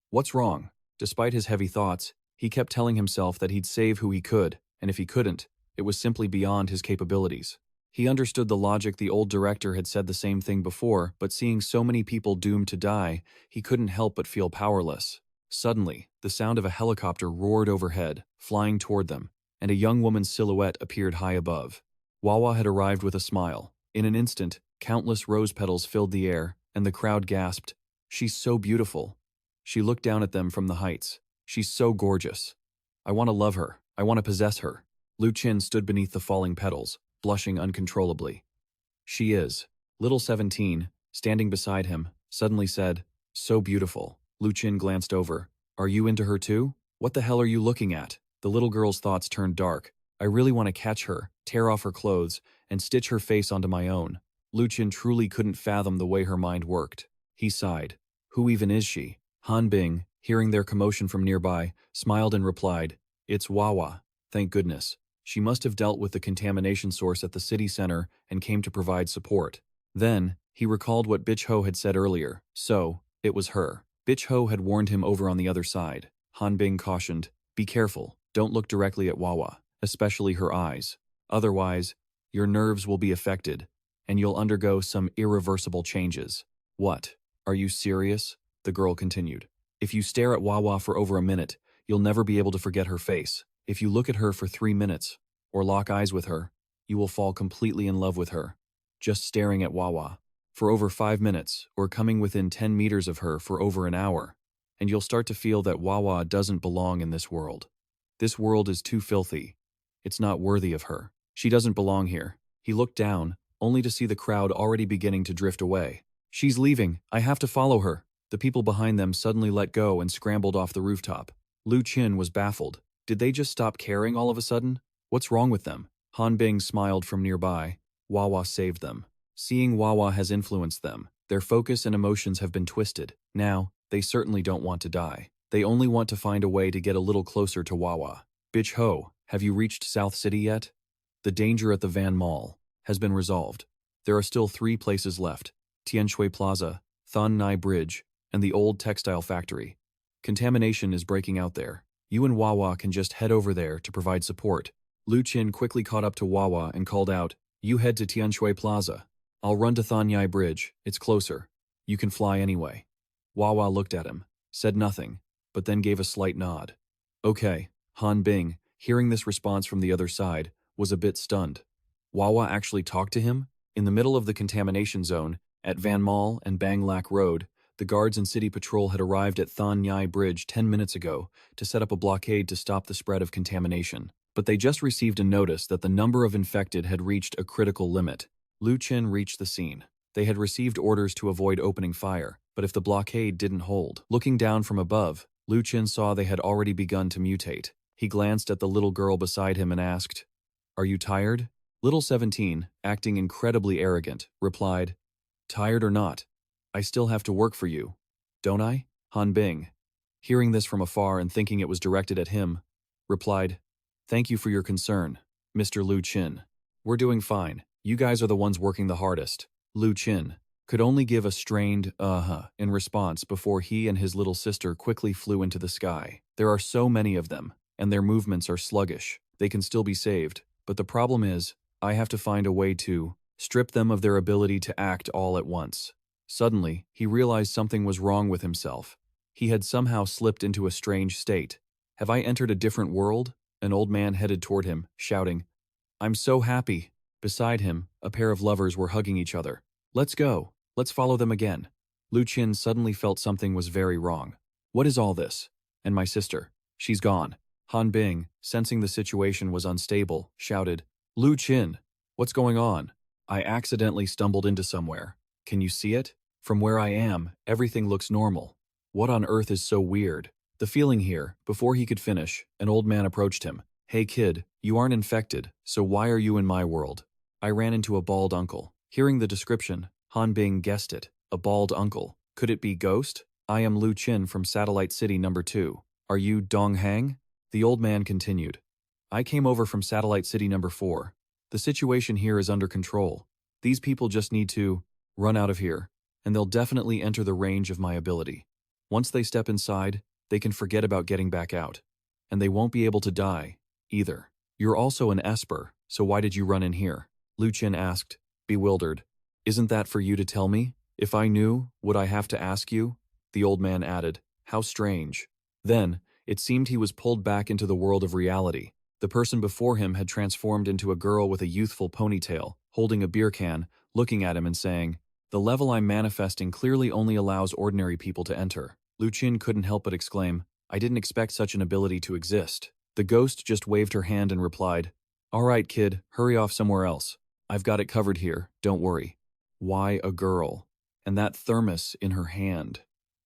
What's wrong? Despite his heavy thoughts, he kept telling himself that he'd save who he could, and if he couldn't, it was simply beyond his capabilities. He understood the logic. The old director had said the same thing before, but seeing so many people doomed to die, he couldn't help but feel powerless. Suddenly, the sound of a helicopter roared overhead, flying toward them, and a young woman's silhouette appeared high above. Wawa had arrived with a smile. In an instant, countless rose petals filled the air, and the crowd gasped, She's so beautiful. She looked down at them from the heights. She's so gorgeous. I want to love her. I want to possess her. Lu Qin stood beneath the falling petals, blushing uncontrollably. She is. Little 17, standing beside him, suddenly said, So beautiful. Lu Qin glanced over. Are you into her too? What the hell are you looking at? The little girl's thoughts turned dark. I really want to catch her, tear off her clothes, and stitch her face onto my own. Lu Qin truly couldn't fathom the way her mind worked. He sighed. Who even is she? Han Bing, hearing their commotion from nearby, smiled and replied, It's Wawa. Thank goodness. She must have dealt with the contamination source at the city center and came to provide support. Then, he recalled what Bitch Ho had said earlier. So, it was her. Bitch Ho had warned him over on the other side. Han Bing cautioned, Be careful, don't look directly at Wawa, especially her eyes. Otherwise, your nerves will be affected, and you'll undergo some irreversible changes. What? Are you serious? The girl continued. If you stare at Wawa for over a minute, you'll never be able to forget her face. If you look at her for 3 minutes, or lock eyes with her, you will fall completely in love with her. Just staring at Wawa for over 5 minutes, or coming within 10 meters of her for over an hour, and you'll start to feel that Wawa doesn't belong in this world. This world is too filthy. It's not worthy of her. She doesn't belong here. He looked down, only to see the crowd already beginning to drift away. She's leaving, I have to follow her. The people behind them suddenly let go and scrambled off the rooftop. Lu Qin was baffled. Did they just stop caring all of a sudden? What's wrong with them? Han Bing smiled from nearby. Wawa saved them. Seeing Wawa has influenced them. Their focus and emotions have been twisted. Now, they certainly don't want to die. They only want to find a way to get a little closer to Wawa. Bitch ho, have you reached South City yet? The danger at the Van Mall has been resolved. There are still 3 places left: Tianshui Plaza, Thon Nai Bridge, and the old textile factory. Contamination is breaking out there. You and Wawa can just head over there to provide support. Lu Qin quickly caught up to Wawa and called out, "You head to Tianshui Plaza. I'll run to Thon Nai Bridge. It's closer. You can fly anyway." Wawa looked at him, said nothing, but then gave a slight nod. Okay. Han Bing, hearing this response from the other side, was a bit stunned. Wawa actually talked to him? In the middle of the contamination zone, at Van Mall and Bang Lak Road, the guards and city patrol had arrived at Thon Nai Bridge 10 minutes ago to set up a blockade to stop the spread of contamination. But they just received a notice that the number of infected had reached a critical limit. Lu Qin reached the scene. They had received orders to avoid opening fire, but if the blockade didn't hold. Looking down from above, Lu Qin saw they had already begun to mutate. He glanced at the little girl beside him and asked, "Are you tired?" Little 17, acting incredibly arrogant, replied, "Tired or not, I still have to work for you, don't I?" Han Bing, hearing this from afar and thinking it was directed at him, replied, "Thank you for your concern, Mr. Lu Qin. We're doing fine. You guys are the ones working the hardest." Lu Qin could only give a strained in response before he and his little sister quickly flew into the sky. There are so many of them, and their movements are sluggish. They can still be saved, but the problem is, I have to find a way to strip them of their ability to act all at once. Suddenly, he realized something was wrong with himself. He had somehow slipped into a strange state. Have I entered a different world? An old man headed toward him, shouting, "I'm so happy." Beside him, a pair of lovers were hugging each other. "Let's go. Let's follow them again." Lu Qin suddenly felt something was very wrong. What is all this? And my sister? She's gone. Han Bing, sensing the situation was unstable, shouted, "Lu Qin, what's going on? I accidentally stumbled into somewhere. Can you see it? From where I am, everything looks normal. What on earth is so weird?" The feeling here, before he could finish, an old man approached him. "Hey kid, you aren't infected, so why are you in my world?" "I ran into a bald uncle." Hearing the description, Han Bing guessed it. A bald uncle. Could it be Ghost? "I am Lu Qin from Satellite City number 2. Are you Dong Hang?" The old man continued. "I came over from Satellite City number 4. The situation here is under control. These people just need to run out of here, and they'll definitely enter the range of my ability. Once they step inside, they can forget about getting back out. And they won't be able to die, either." "You're also an Esper, so why did you run in here?" Lu Qin asked, bewildered. "Isn't that for you to tell me? If I knew, would I have to ask you?" The old man added, "How strange." Then, it seemed he was pulled back into the world of reality. The person before him had transformed into a girl with a youthful ponytail, holding a beer can, looking at him and saying, "The level I'm manifesting clearly only allows ordinary people to enter." Lu Qin couldn't help but exclaim, "I didn't expect such an ability to exist." The ghost just waved her hand and replied, "All right, kid, hurry off somewhere else. I've got it covered here, don't worry." Why a girl? And that thermos in her hand.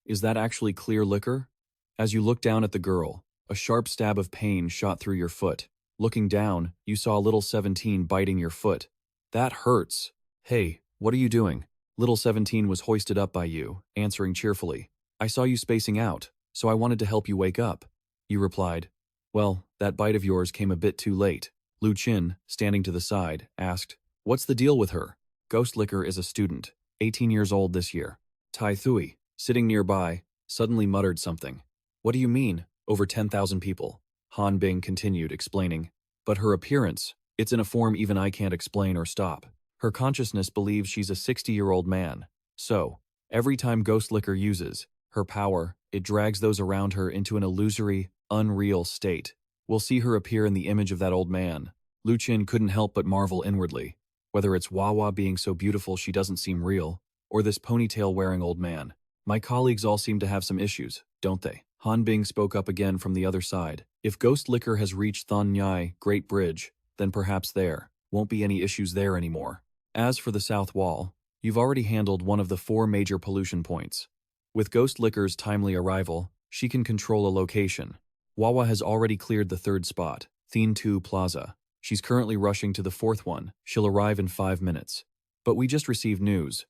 Is that actually clear liquor? As you look down at the girl, a sharp stab of pain shot through your foot. Looking down, you saw little 17 biting your foot. That hurts. "Hey, what are you doing?" Little 17 was hoisted up by you, answering cheerfully, "I saw you spacing out, so I wanted to help you wake up." You replied, "Well, that bite of yours came a bit too late." Lu Qin, standing to the side, asked, "What's the deal with her?" Ghost Liquor is a student, 18 years old this year. Tai Thui, sitting nearby, suddenly muttered something. "What do you mean, over 10,000 people?" Han Bing continued, explaining. "But her appearance, it's in a form even I can't explain or stop. Her consciousness believes she's a 60-year-old man. So, every time Ghost Liquor uses her power, it drags those around her into an illusory, unreal state. We'll see her appear in the image of that old man." Lu Qin couldn't help but marvel inwardly. Whether it's Wawa being so beautiful she doesn't seem real, or this ponytail-wearing old man. "My colleagues all seem to have some issues, don't they?" Han Bing spoke up again from the other side. "If Ghost Liquor has reached Thon Nhai Great Bridge, then perhaps there won't be any issues there anymore." As for the south wall, you've already handled one of the 4 major pollution points. With Ghost Liquor's timely arrival, she can control a location. Wawa has already cleared the 3rd spot, Thien 2 Plaza. She's currently rushing to the 4th one. She'll arrive in 5 minutes. But we just received news.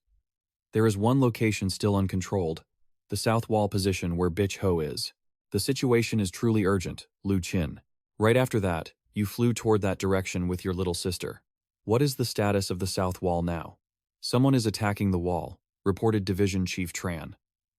There is one location still uncontrolled, the south wall position where Bitch Ho is. The situation is truly urgent, Lu Qin. Right after that, you flew toward that direction with your little sister. What is the status of the south wall now? Someone is attacking the wall, reported Division Chief Tran.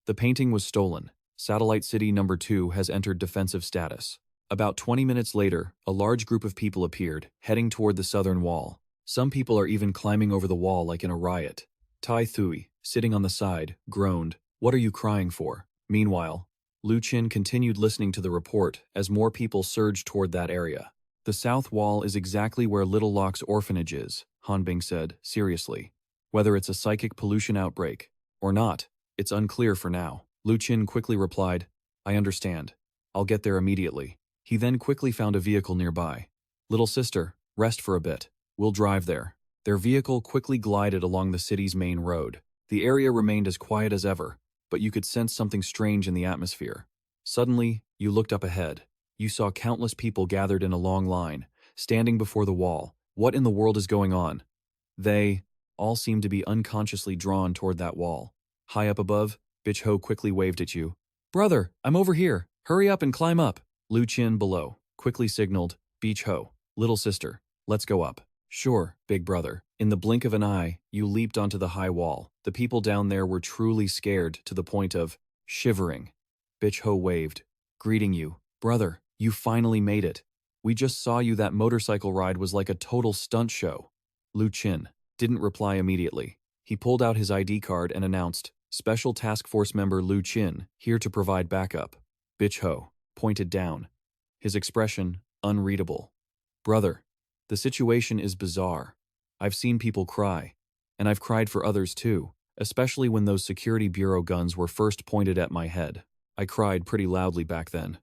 The painting was stolen. Satellite City Number 2 has entered defensive status. About 20 minutes later, a large group of people appeared, heading toward the southern wall. Some people are even climbing over the wall like in a riot. Tai Thui, sitting on the side, groaned, "What are you crying for?" Meanwhile, Lu Qin continued listening to the report as more people surged toward that area. "The south wall is exactly where Little Locke's orphanage is," Hanbing said, seriously. "Whether it's a psychic pollution outbreak or not, it's unclear for now." Lu Qin quickly replied, "I understand. I'll get there immediately." He then quickly found a vehicle nearby. "Little sister, rest for a bit. We'll drive there." Their vehicle quickly glided along the city's main road. The area remained as quiet as ever, but you could sense something strange in the atmosphere. Suddenly, you looked up ahead. You saw countless people gathered in a long line, standing before the wall. What in the world is going on? They all seemed to be unconsciously drawn toward that wall. High up above, Bitch Ho quickly waved at you. "Brother, I'm over here. Hurry up and climb up." Lu Qin below quickly signaled, "Beach Ho, little sister, let's go up." "Sure, big brother." In the blink of an eye, you leaped onto the high wall. The people down there were truly scared to the point of shivering. Bitch Ho waved, greeting you. "Brother, you finally made it. We just saw you. That motorcycle ride was like a total stunt show." Lu Qin didn't reply immediately. He pulled out his ID card and announced, "Special Task Force member Lu Qin, here to provide backup." Bitch Ho pointed down, his expression unreadable. "Brother, the situation is bizarre. I've seen people cry, and I've cried for others too, especially when those security bureau guns were first pointed at my head. I cried pretty loudly back then.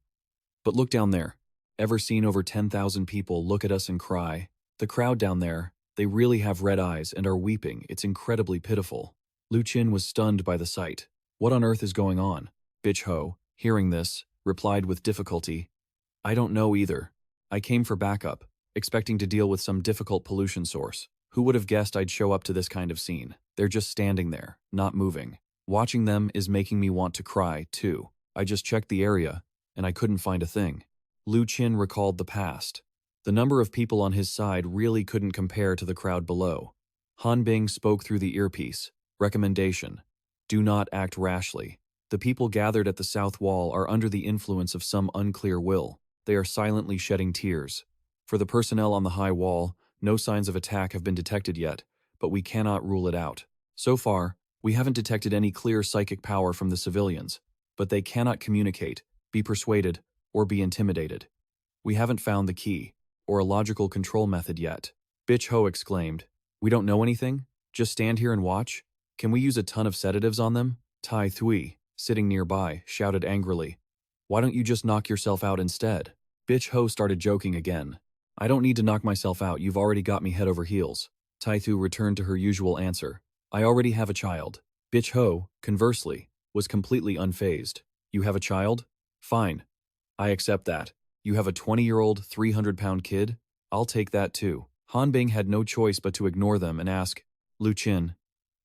But look down there. Ever seen over 10,000 people look at us and cry? The crowd down there, they really have red eyes and are weeping. It's incredibly pitiful." Lu Qin was stunned by the sight. What on earth is going on? Bitch Ho, hearing this, replied with difficulty, "I don't know either. I came for backup, expecting to deal with some difficult pollution source. Who would have guessed I'd show up to this kind of scene? They're just standing there, not moving. Watching them is making me want to cry, too. I just checked the area, and I couldn't find a thing." Lu Qin recalled the past. The number of people on his side really couldn't compare to the crowd below. Hanbing spoke through the earpiece. Recommendation: do not act rashly. The people gathered at the south wall are under the influence of some unclear will. They are silently shedding tears. For the personnel on the high wall, no signs of attack have been detected yet, but we cannot rule it out. So far, we haven't detected any clear psychic power from the civilians, but they cannot communicate, be persuaded, or be intimidated. We haven't found the key, or a logical control method yet. Bitch Ho exclaimed, "We don't know anything? Just stand here and watch? Can we use a ton of sedatives on them?" Tai Thui, sitting nearby, shouted angrily, "Why don't you just knock yourself out instead?" Bitch Ho started joking again. "I don't need to knock myself out, you've already got me head over heels." Tai Thu returned to her usual answer, "I already have a child." Bitch Ho, conversely, was completely unfazed. "You have a child? Fine. I accept that. You have a 20-year-old, 300-pound kid? I'll take that too." Hanbing had no choice but to ignore them and ask, "Lu Qin,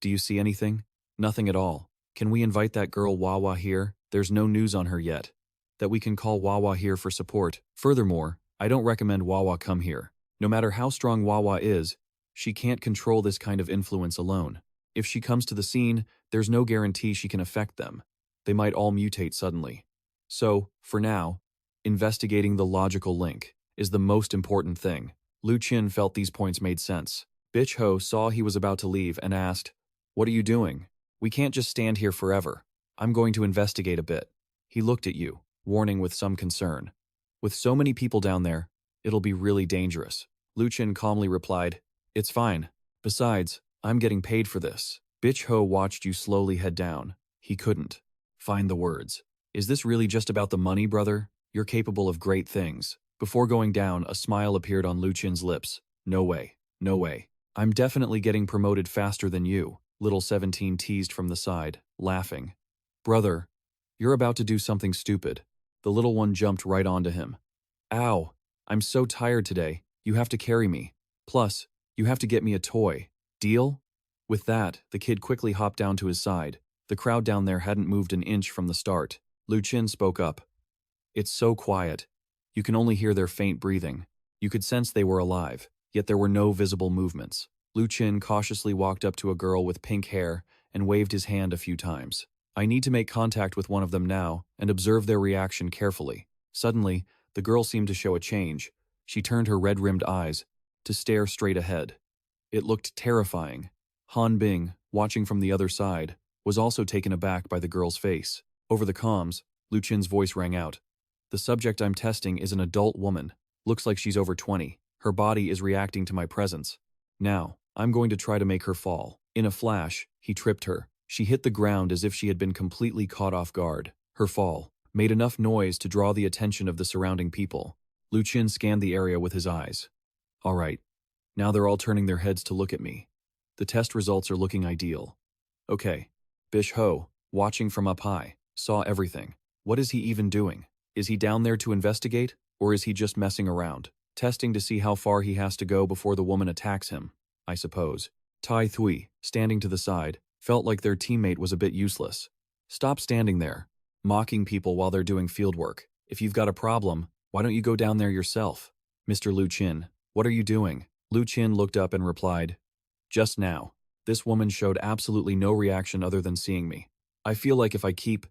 do you see anything?" "Nothing at all. Can we invite that girl Wawa here? There's no news on her yet. That we can call Wawa here for support. Furthermore, I don't recommend Wawa come here. No matter how strong Wawa is, she can't control this kind of influence alone. If she comes to the scene, there's no guarantee she can affect them. They might all mutate suddenly. So, for now, investigating the logical link is the most important thing." Lu Qin felt these points made sense. Bitch Ho saw he was about to leave and asked, "What are you doing? We can't just stand here forever. I'm going to investigate a bit." He looked at you, warning with some concern. "With so many people down there, it'll be really dangerous." Lu Qin calmly replied, "It's fine. Besides, I'm getting paid for this." Bitch Ho watched you slowly head down. He couldn't find the words. "Is this really just about the money, brother? You're capable of great things." Before going down, a smile appeared on Lu Qin's lips. "No way. No way. I'm definitely getting promoted faster than you, little 17 teased from the side, laughing. Brother, you're about to do something stupid. The little one jumped right onto him. Ow, I'm so tired today, you have to carry me. Plus, you have to get me a toy. Deal? With that, the kid quickly hopped down to his side. The crowd down there hadn't moved an inch from the start. Lu Qin spoke up. It's so quiet. You can only hear their faint breathing. You could sense they were alive, yet there were no visible movements. Lu Qin cautiously walked up to a girl with pink hair and waved his hand a few times. I need to make contact with one of them now and observe their reaction carefully. Suddenly, the girl seemed to show a change. She turned her red-rimmed eyes to stare straight ahead. It looked terrifying. Han Bing, watching from the other side, was also taken aback by the girl's face. Over the comms, Lu Qin's voice rang out. The subject I'm testing is an adult woman. Looks like she's over 20. Her body is reacting to my presence. Now, I'm going to try to make her fall. In a flash, he tripped her. She hit the ground as if she had been completely caught off guard. Her fall made enough noise to draw the attention of the surrounding people. Lu Qin scanned the area with his eyes. All right, now they're all turning their heads to look at me. The test results are looking ideal. Okay, Bish Ho, watching from up high, saw everything. What is he even doing? Is he down there to investigate, or is he just messing around? Testing to see how far he has to go before the woman attacks him, I suppose. Tai Thui, standing to the side, felt like their teammate was a bit useless. Stop standing there, mocking people while they're doing fieldwork. If you've got a problem, why don't you go down there yourself? Mr. Lu Qin, what are you doing? Lu Qin looked up and replied, just now. This woman showed absolutely no reaction other than seeing me. I feel like if I keep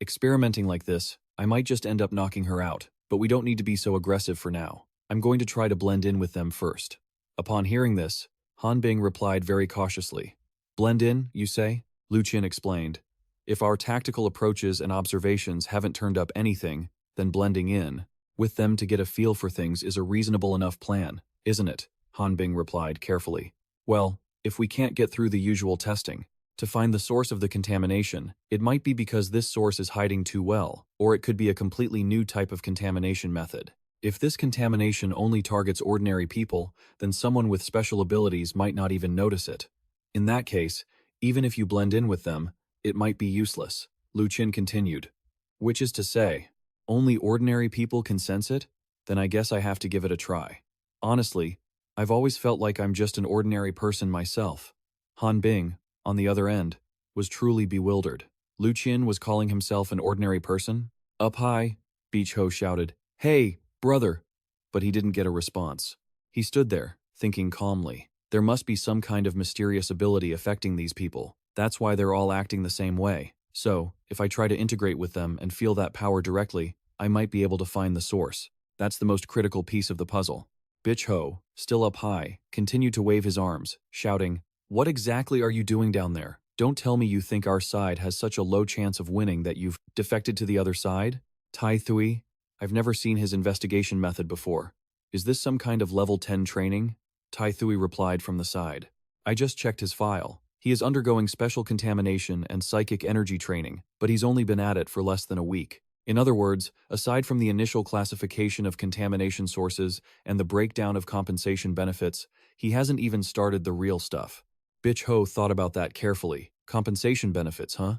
experimenting like this, I might just end up knocking her out, but we don't need to be so aggressive for now. I'm going to try to blend in with them first. Upon hearing this, Han Bing replied very cautiously. Blend in, you say? Lu Qin explained. If our tactical approaches and observations haven't turned up anything, then blending in with them to get a feel for things is a reasonable enough plan, isn't it? Han Bing replied carefully. Well, if we can't get through the usual testing to find the source of the contamination, it might be because this source is hiding too well, or it could be a completely new type of contamination method. If this contamination only targets ordinary people, then someone with special abilities might not even notice it. In that case, even if you blend in with them, it might be useless, Lu Qin continued. Which is to say, only ordinary people can sense it? Then I guess I have to give it a try. Honestly, I've always felt like I'm just an ordinary person myself. Han Bing, on the other end, was truly bewildered. Lu Qin was calling himself an ordinary person? Up high, Beach Ho shouted, Hey, brother! But he didn't get a response. He stood there, thinking calmly. There must be some kind of mysterious ability affecting these people. That's why they're all acting the same way. So, if I try to integrate with them and feel that power directly, I might be able to find the source. That's the most critical piece of the puzzle. Bitch Ho, still up high, continued to wave his arms, shouting, What exactly are you doing down there? Don't tell me you think our side has such a low chance of winning that you've defected to the other side? Tai Thui, I've never seen his investigation method before. Is this some kind of level 10 training? Tai Thui replied from the side. I just checked his file. He is undergoing special contamination and psychic energy training, but he's only been at it for less than a week. In other words, aside from the initial classification of contamination sources and the breakdown of compensation benefits, he hasn't even started the real stuff. Bitch Ho thought about that carefully. Compensation benefits, huh?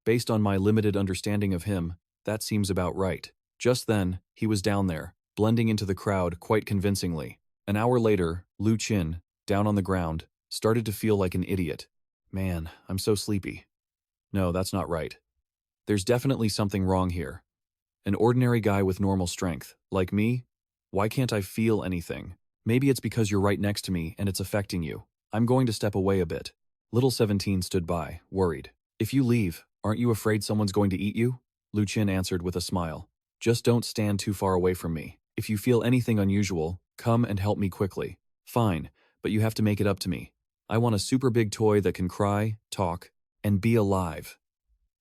Based on my limited understanding of him, that seems about right. Just then, he was down there, blending into the crowd quite convincingly. An hour later, Lu Qin, down on the ground, started to feel like an idiot. Man, I'm so sleepy. No, that's not right. There's definitely something wrong here. An ordinary guy with normal strength, like me? Why can't I feel anything? Maybe it's because you're right next to me and it's affecting you. I'm going to step away a bit. Little 17 stood by, worried. If you leave, aren't you afraid someone's going to eat you? Lu Qin answered with a smile. Just don't stand too far away from me. If you feel anything unusual, come and help me quickly. Fine, but you have to make it up to me. I want a super big toy that can cry, talk, and be alive.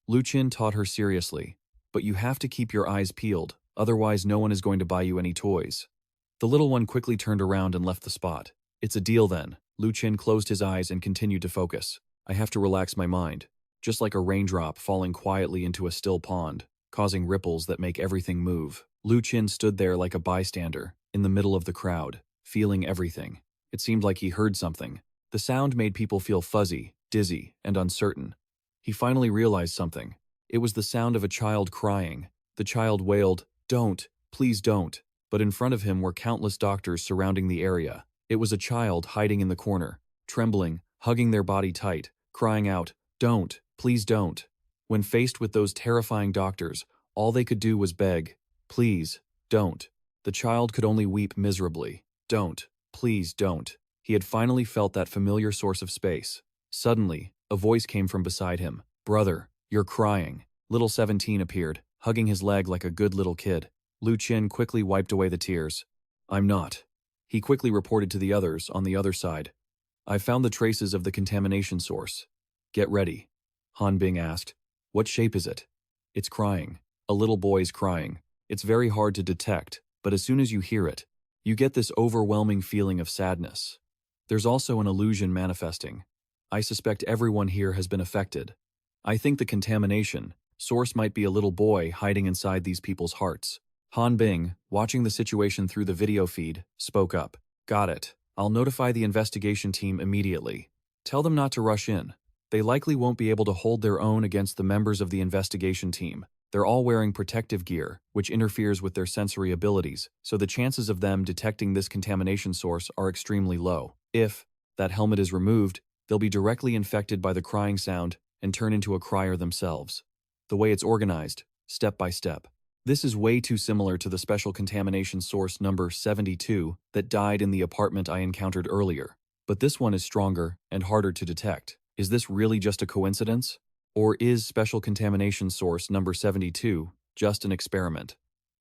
Lu Qin taught her seriously. But you have to keep your eyes peeled, otherwise no one is going to buy you any toys. The little one quickly turned around and left the spot. It's a deal then. Lu Qin closed his eyes and continued to focus. I have to relax my mind. Just like a raindrop falling quietly into a still pond, causing ripples that make everything move. Lu Qin stood there like a bystander, in the middle of the crowd, feeling everything. It seemed like he heard something, The sound made people feel fuzzy, dizzy, and uncertain. He finally realized something. It was the sound of a child crying. The child wailed, "Don't, please don't." But in front of him were countless doctors surrounding the area. It was a child hiding in the corner, trembling, hugging their body tight, crying out, "Don't, please don't." When faced with those terrifying doctors, all they could do was beg, "Please, don't." The child could only weep miserably. "Don't, please don't." He had finally felt that familiar source of space. Suddenly, a voice came from beside him. "Brother, you're crying." Little 17 appeared, hugging his leg like a good little kid. Lu Qin quickly wiped away the tears. "I'm not." He quickly reported to the others on the other side. "I've found the traces of the contamination source." "Get ready." Han Bing asked. "What shape is it?" "It's crying. A little boy's crying. It's very hard to detect, but as soon as you hear it, you get this overwhelming feeling of sadness. There's also an illusion manifesting. I suspect everyone here has been affected. I think the contamination source might be a little boy hiding inside these people's hearts." Han Bing, watching the situation through the video feed, spoke up. "Got it. I'll notify the investigation team immediately. Tell them not to rush in. They likely won't be able to hold their own against the members of the investigation team. They're all wearing protective gear, which interferes with their sensory abilities, so the chances of them detecting this contamination source are extremely low. If that helmet is removed, they'll be directly infected by the crying sound and turn into a crier themselves. The way it's organized, step by step. This is way too similar to the special contamination source number 72 that died in the apartment I encountered earlier. But this one is stronger and harder to detect. Is this really just a coincidence? Or is special contamination source number 72 just an experiment?"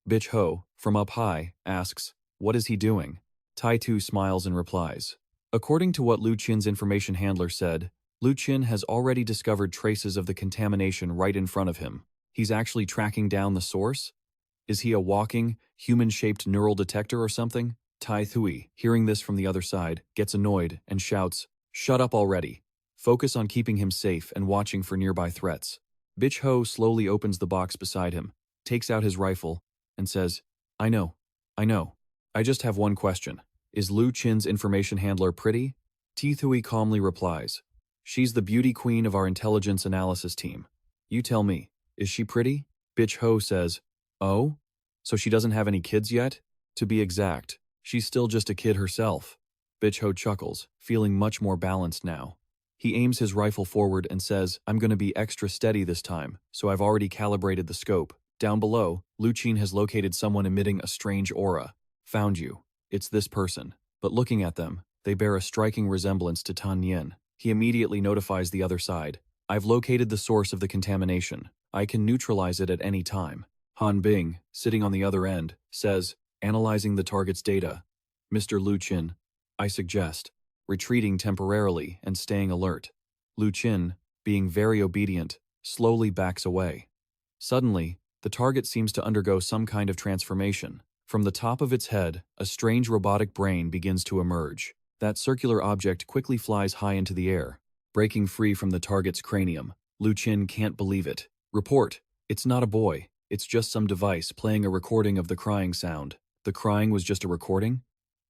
Bitch Ho, from up high, asks, "What is he doing?" Tai Tu smiles and replies. According to what Lu Qin's information handler said, Lu Qin has already discovered traces of the contamination right in front of him. He's actually tracking down the source? Is he a walking, human-shaped neural detector or something? Tai Thui, hearing this from the other side, gets annoyed and shouts, "Shut up already. Focus on keeping him safe and watching for nearby threats." Bitch Ho slowly opens the box beside him, takes out his rifle, and says, I know. I just have one question. Is Lu Qin's information handler pretty?" Ti Thui calmly replies, "She's the beauty queen of our intelligence analysis team. You tell me, is she pretty?" Bitch Ho says, "Oh? So she doesn't have any kids yet? To be exact, she's still just a kid herself." Bitch Ho chuckles, feeling much more balanced now. He aims his rifle forward and says, "I'm gonna be extra steady this time, so I've already calibrated the scope." Down below, Lu Qin has located someone emitting a strange aura. "Found you. It's this person." But looking at them, they bear a striking resemblance to Tan Yin. He immediately notifies the other side. "I've located the source of the contamination. I can neutralize it at any time." Han Bing, sitting on the other end, says, analyzing the target's data, "Mr. Lu Qin, I suggest retreating temporarily and staying alert." Lu Qin, being very obedient, slowly backs away. Suddenly, the target seems to undergo some kind of transformation. From the top of its head, a strange robotic brain begins to emerge. That circular object quickly flies high into the air, breaking free from the target's cranium. Lu Qin can't believe it. "Report, it's not a boy. It's just some device playing a recording of the crying sound." The crying was just a recording?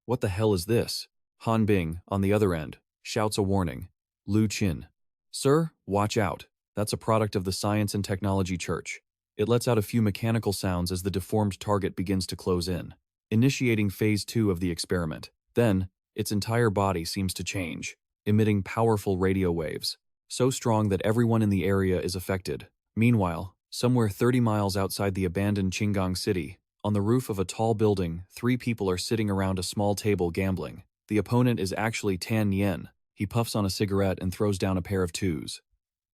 What the hell is this? Han Bing, on the other end, shouts a warning. Lu Qin, "Sir, watch out. That's a product of the Science and Technology Church. It lets out a few mechanical sounds as the deformed target begins to close in, initiating phase 2 of the experiment. Then, its entire body seems to change, emitting powerful radio waves, so strong that everyone in the area is affected. Meanwhile, somewhere 30 miles outside the abandoned Qinggang city, on the roof of a tall building, 3 people are sitting around a small table gambling. The opponent is actually Tan Yen. He puffs on a cigarette and throws down a pair of twos.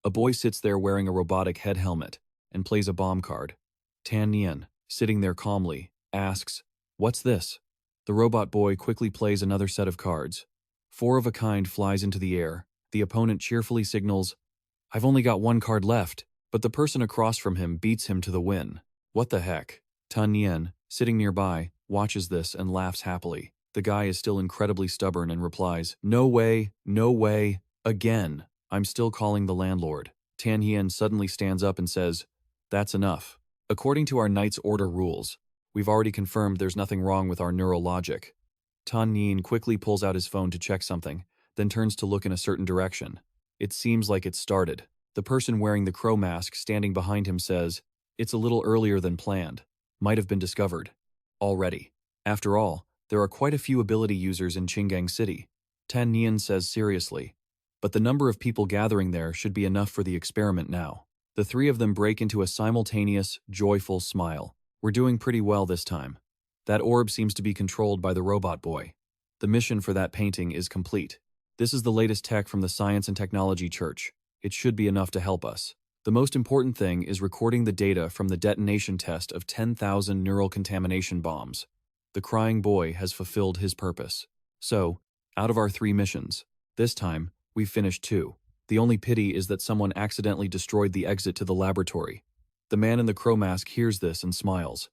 A boy sits there wearing a robotic head helmet and plays a bomb card. Tan Yen, sitting there calmly, asks, "What's this?" The robot boy quickly plays another set of cards. 4 of a kind flies into the air. The opponent cheerfully signals, "I've only got 1 card left," but the person across from him beats him to the win. What the heck? Tan Yen, sitting nearby, watches this and laughs happily. The guy is still incredibly stubborn and replies, no way, again. I'm still calling the landlord." Tan Yen suddenly stands up and says, "That's enough. According to our Knight's Order rules, we've already confirmed there's nothing wrong with our neural logic." Tan Yen quickly pulls out his phone to check something, then turns to look in a certain direction. It seems like it's started. The person wearing the crow mask standing behind him says, "It's a little earlier than planned. Might have been discovered already. After all, there are quite a few ability users in Qingang City," Tan Nian says seriously. "But the number of people gathering there should be enough for the experiment now." The three of them break into a simultaneous, joyful smile. "We're doing pretty well this time. That orb seems to be controlled by the robot boy. The mission for that painting is complete. This is the latest tech from the Science and Technology Church. It should be enough to help us. The most important thing is recording the data from the detonation test of 10,000 neural contamination bombs. The crying boy has fulfilled his purpose. So, out of our 3 missions, this time, we've finished 2. The only pity is that someone accidentally destroyed the exit to the laboratory." The man in the crow mask hears this and smiles.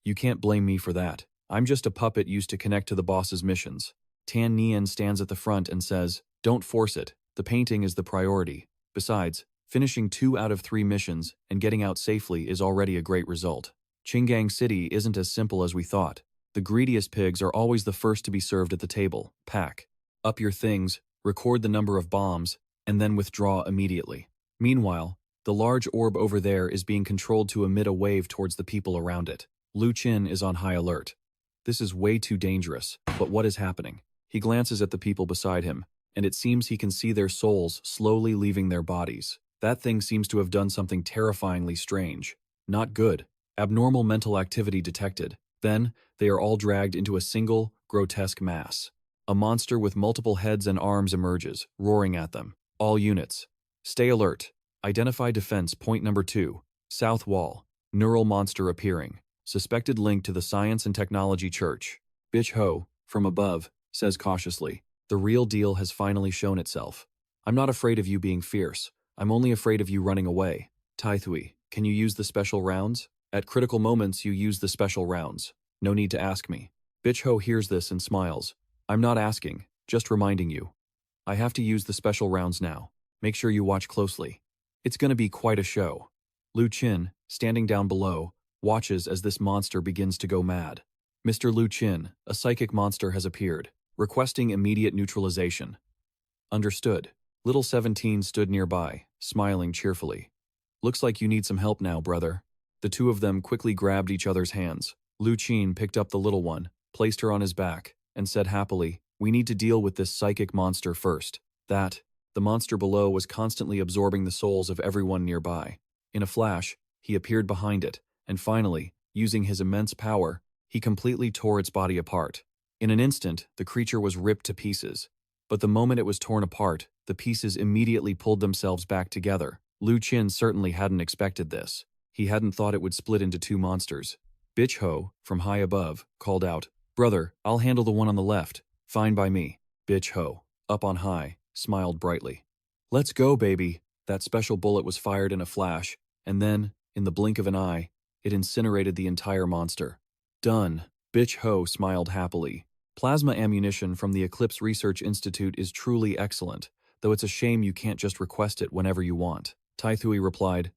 "You can't blame me for that. I'm just a puppet used to connect to the boss's missions." Tan Nian stands at the front and says, "Don't force it. The painting is the priority. Besides, finishing 2 out of 3 missions and getting out safely is already a great result. Qingang City isn't as simple as we thought. The greediest pigs are always the first to be served at the table. Pack up your things, record the number of bombs, and then withdraw immediately. Meanwhile, the large orb over there is being controlled to emit a wave towards the people around it. Lu Qin is on high alert. This is way too dangerous, but what is happening?" He glances at the people beside him, and it seems he can see their souls slowly leaving their bodies. That thing seems to have done something terrifyingly strange. Not good. Abnormal mental activity detected. Then, they are all dragged into a single, grotesque mass. A monster with multiple heads and arms emerges, roaring at them. "All units, stay alert. Identify defense point number 2. South wall. Neural monster appearing. Suspected link to the Science and Technology Church." Bitch Ho, from above, says cautiously, "The real deal has finally shown itself. I'm not afraid of you being fierce. I'm only afraid of you running away. Tai Thui, can you use the special rounds? At critical moments you use the special rounds. No need to ask me." Bitch Ho hears this and smiles. "I'm not asking, just reminding you. I have to use the special rounds now. Make sure you watch closely. It's gonna be quite a show." Lu Qin, standing down below, watches as this monster begins to go mad. "Mr. Lu Qin, a psychic monster has appeared, requesting immediate neutralization." "Understood." Little 17 stood nearby, smiling cheerfully. "Looks like you need some help now, brother." The two of them quickly grabbed each other's hands. Lu Qin picked up the little one, placed her on his back, and said happily, "We need to deal with this psychic monster first." The monster below was constantly absorbing the souls of everyone nearby. In a flash, he appeared behind it, and finally, using his immense power, he completely tore its body apart. In an instant, the creature was ripped to pieces. But the moment it was torn apart, the pieces immediately pulled themselves back together. Lu Qin certainly hadn't expected this. He hadn't thought it would split into 2 monsters. Bitch Ho, from high above, called out, "Brother, I'll handle the one on the left. Fine by me." Bitch Ho, up on high, smiled brightly. "Let's go, baby." That special bullet was fired in a flash, and then, in the blink of an eye, it incinerated the entire monster. "Done." Bitch Ho smiled happily. "Plasma ammunition from the Eclipse Research Institute is truly excellent, though it's a shame you can't just request it whenever you want." Tai Thui replied,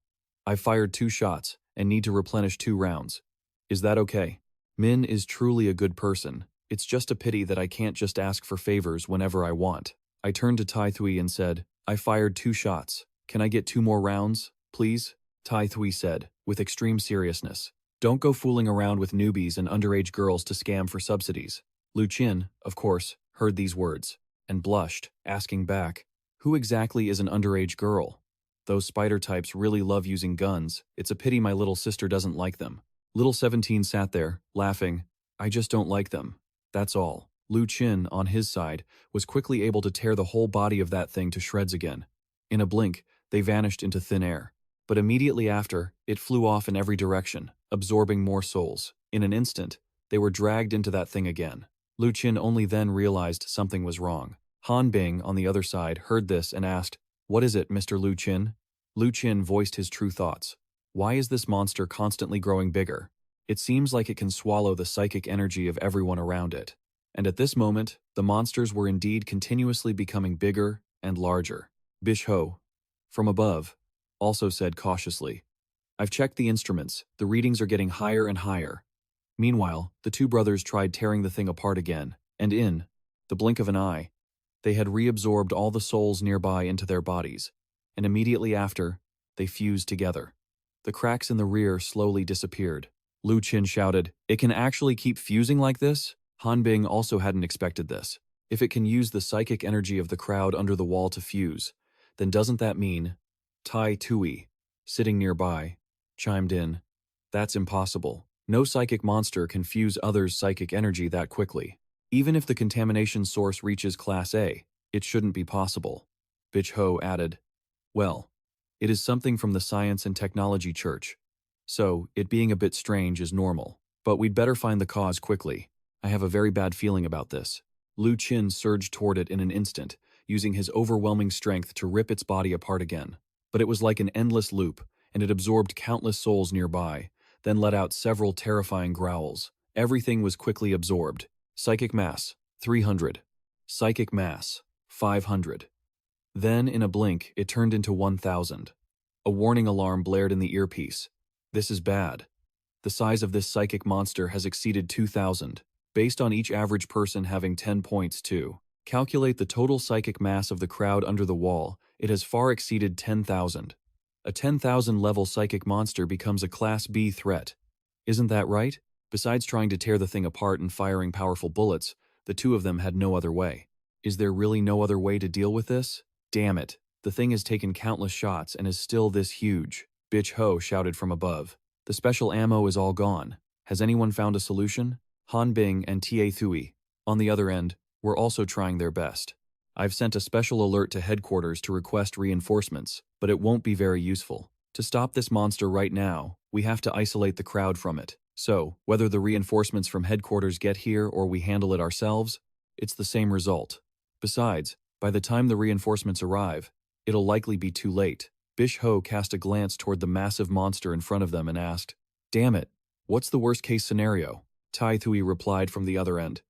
"I've fired 2 shots and need to replenish 2 rounds. Is that okay?" Min is truly a good person. It's just a pity that I can't just ask for favors whenever I want. I turned to Tai Thui and said, "I fired 2 shots. Can I get 2 more rounds, please?" Tai Thui said, with extreme seriousness, "Don't go fooling around with newbies and underage girls to scam for subsidies." Lu Qin, of course, heard these words, and blushed, asking back, "Who exactly is an underage girl? Those spider types really love using guns. It's a pity my little sister doesn't like them." Little 17 sat there, laughing, "I just don't like them. That's all." Lu Qin, on his side, was quickly able to tear the whole body of that thing to shreds again. In a blink, they vanished into thin air. But immediately after, it flew off in every direction, absorbing more souls. In an instant, they were dragged into that thing again. Lu Qin only then realized something was wrong. Han Bing, on the other side, heard this and asked, "What is it, Mr. Lu Qin?" Lu Qin voiced his true thoughts. "Why is this monster constantly growing bigger? It seems like it can swallow the psychic energy of everyone around it." And at this moment, the monsters were indeed continuously becoming bigger and larger. Bish Ho, from above, also said cautiously, "I've checked the instruments. The readings are getting higher and higher." Meanwhile, the 2 brothers tried tearing the thing apart again, and in the blink of an eye, They had reabsorbed all the souls nearby into their bodies, and immediately after, they fused together. The cracks in the rear slowly disappeared. Lu Qin shouted, "It can actually keep fusing like this?" Han Bing also hadn't expected this. If it can use the psychic energy of the crowd under the wall to fuse, then doesn't that mean… Tai Tui, sitting nearby, chimed in, "That's impossible. No psychic monster can fuse others' psychic energy that quickly. Even if the contamination source reaches Class A, it shouldn't be possible." Bitch Ho added, "Well, it is something from the Science and Technology Church, so it being a bit strange is normal. But we'd better find the cause quickly. I have a very bad feeling about this." Lu Qin surged toward it in an instant, using his overwhelming strength to rip its body apart again. But it was like an endless loop, and it absorbed countless souls nearby, then let out several terrifying growls. Everything was quickly absorbed. Psychic mass, 300. Psychic mass, 500. Then, in a blink, it turned into 1,000. A warning alarm blared in the earpiece. This is bad. The size of this psychic monster has exceeded 2,000, based on each average person having 10 points too. Calculate the total psychic mass of the crowd under the wall. It has far exceeded 10,000. A 10,000 level psychic monster becomes a Class B threat. Isn't that right? Besides trying to tear the thing apart and firing powerful bullets, the two of them had no other way. Is there really no other way to deal with this? Damn it. The thing has taken countless shots and is still this huge. Bitch Ho shouted from above. The special ammo is all gone. Has anyone found a solution? Han Bing and Ta Thui, on the other end, were also trying their best. I've sent a special alert to headquarters to request reinforcements, but it won't be very useful. To stop this monster right now, we have to isolate the crowd from it. So, whether the reinforcements from headquarters get here or we handle it ourselves, it's the same result. Besides, by the time the reinforcements arrive, it'll likely be too late. Bish Ho cast a glance toward the massive monster in front of them and asked, "Damn it, what's the worst-case scenario?" Tai Thui replied from the other end.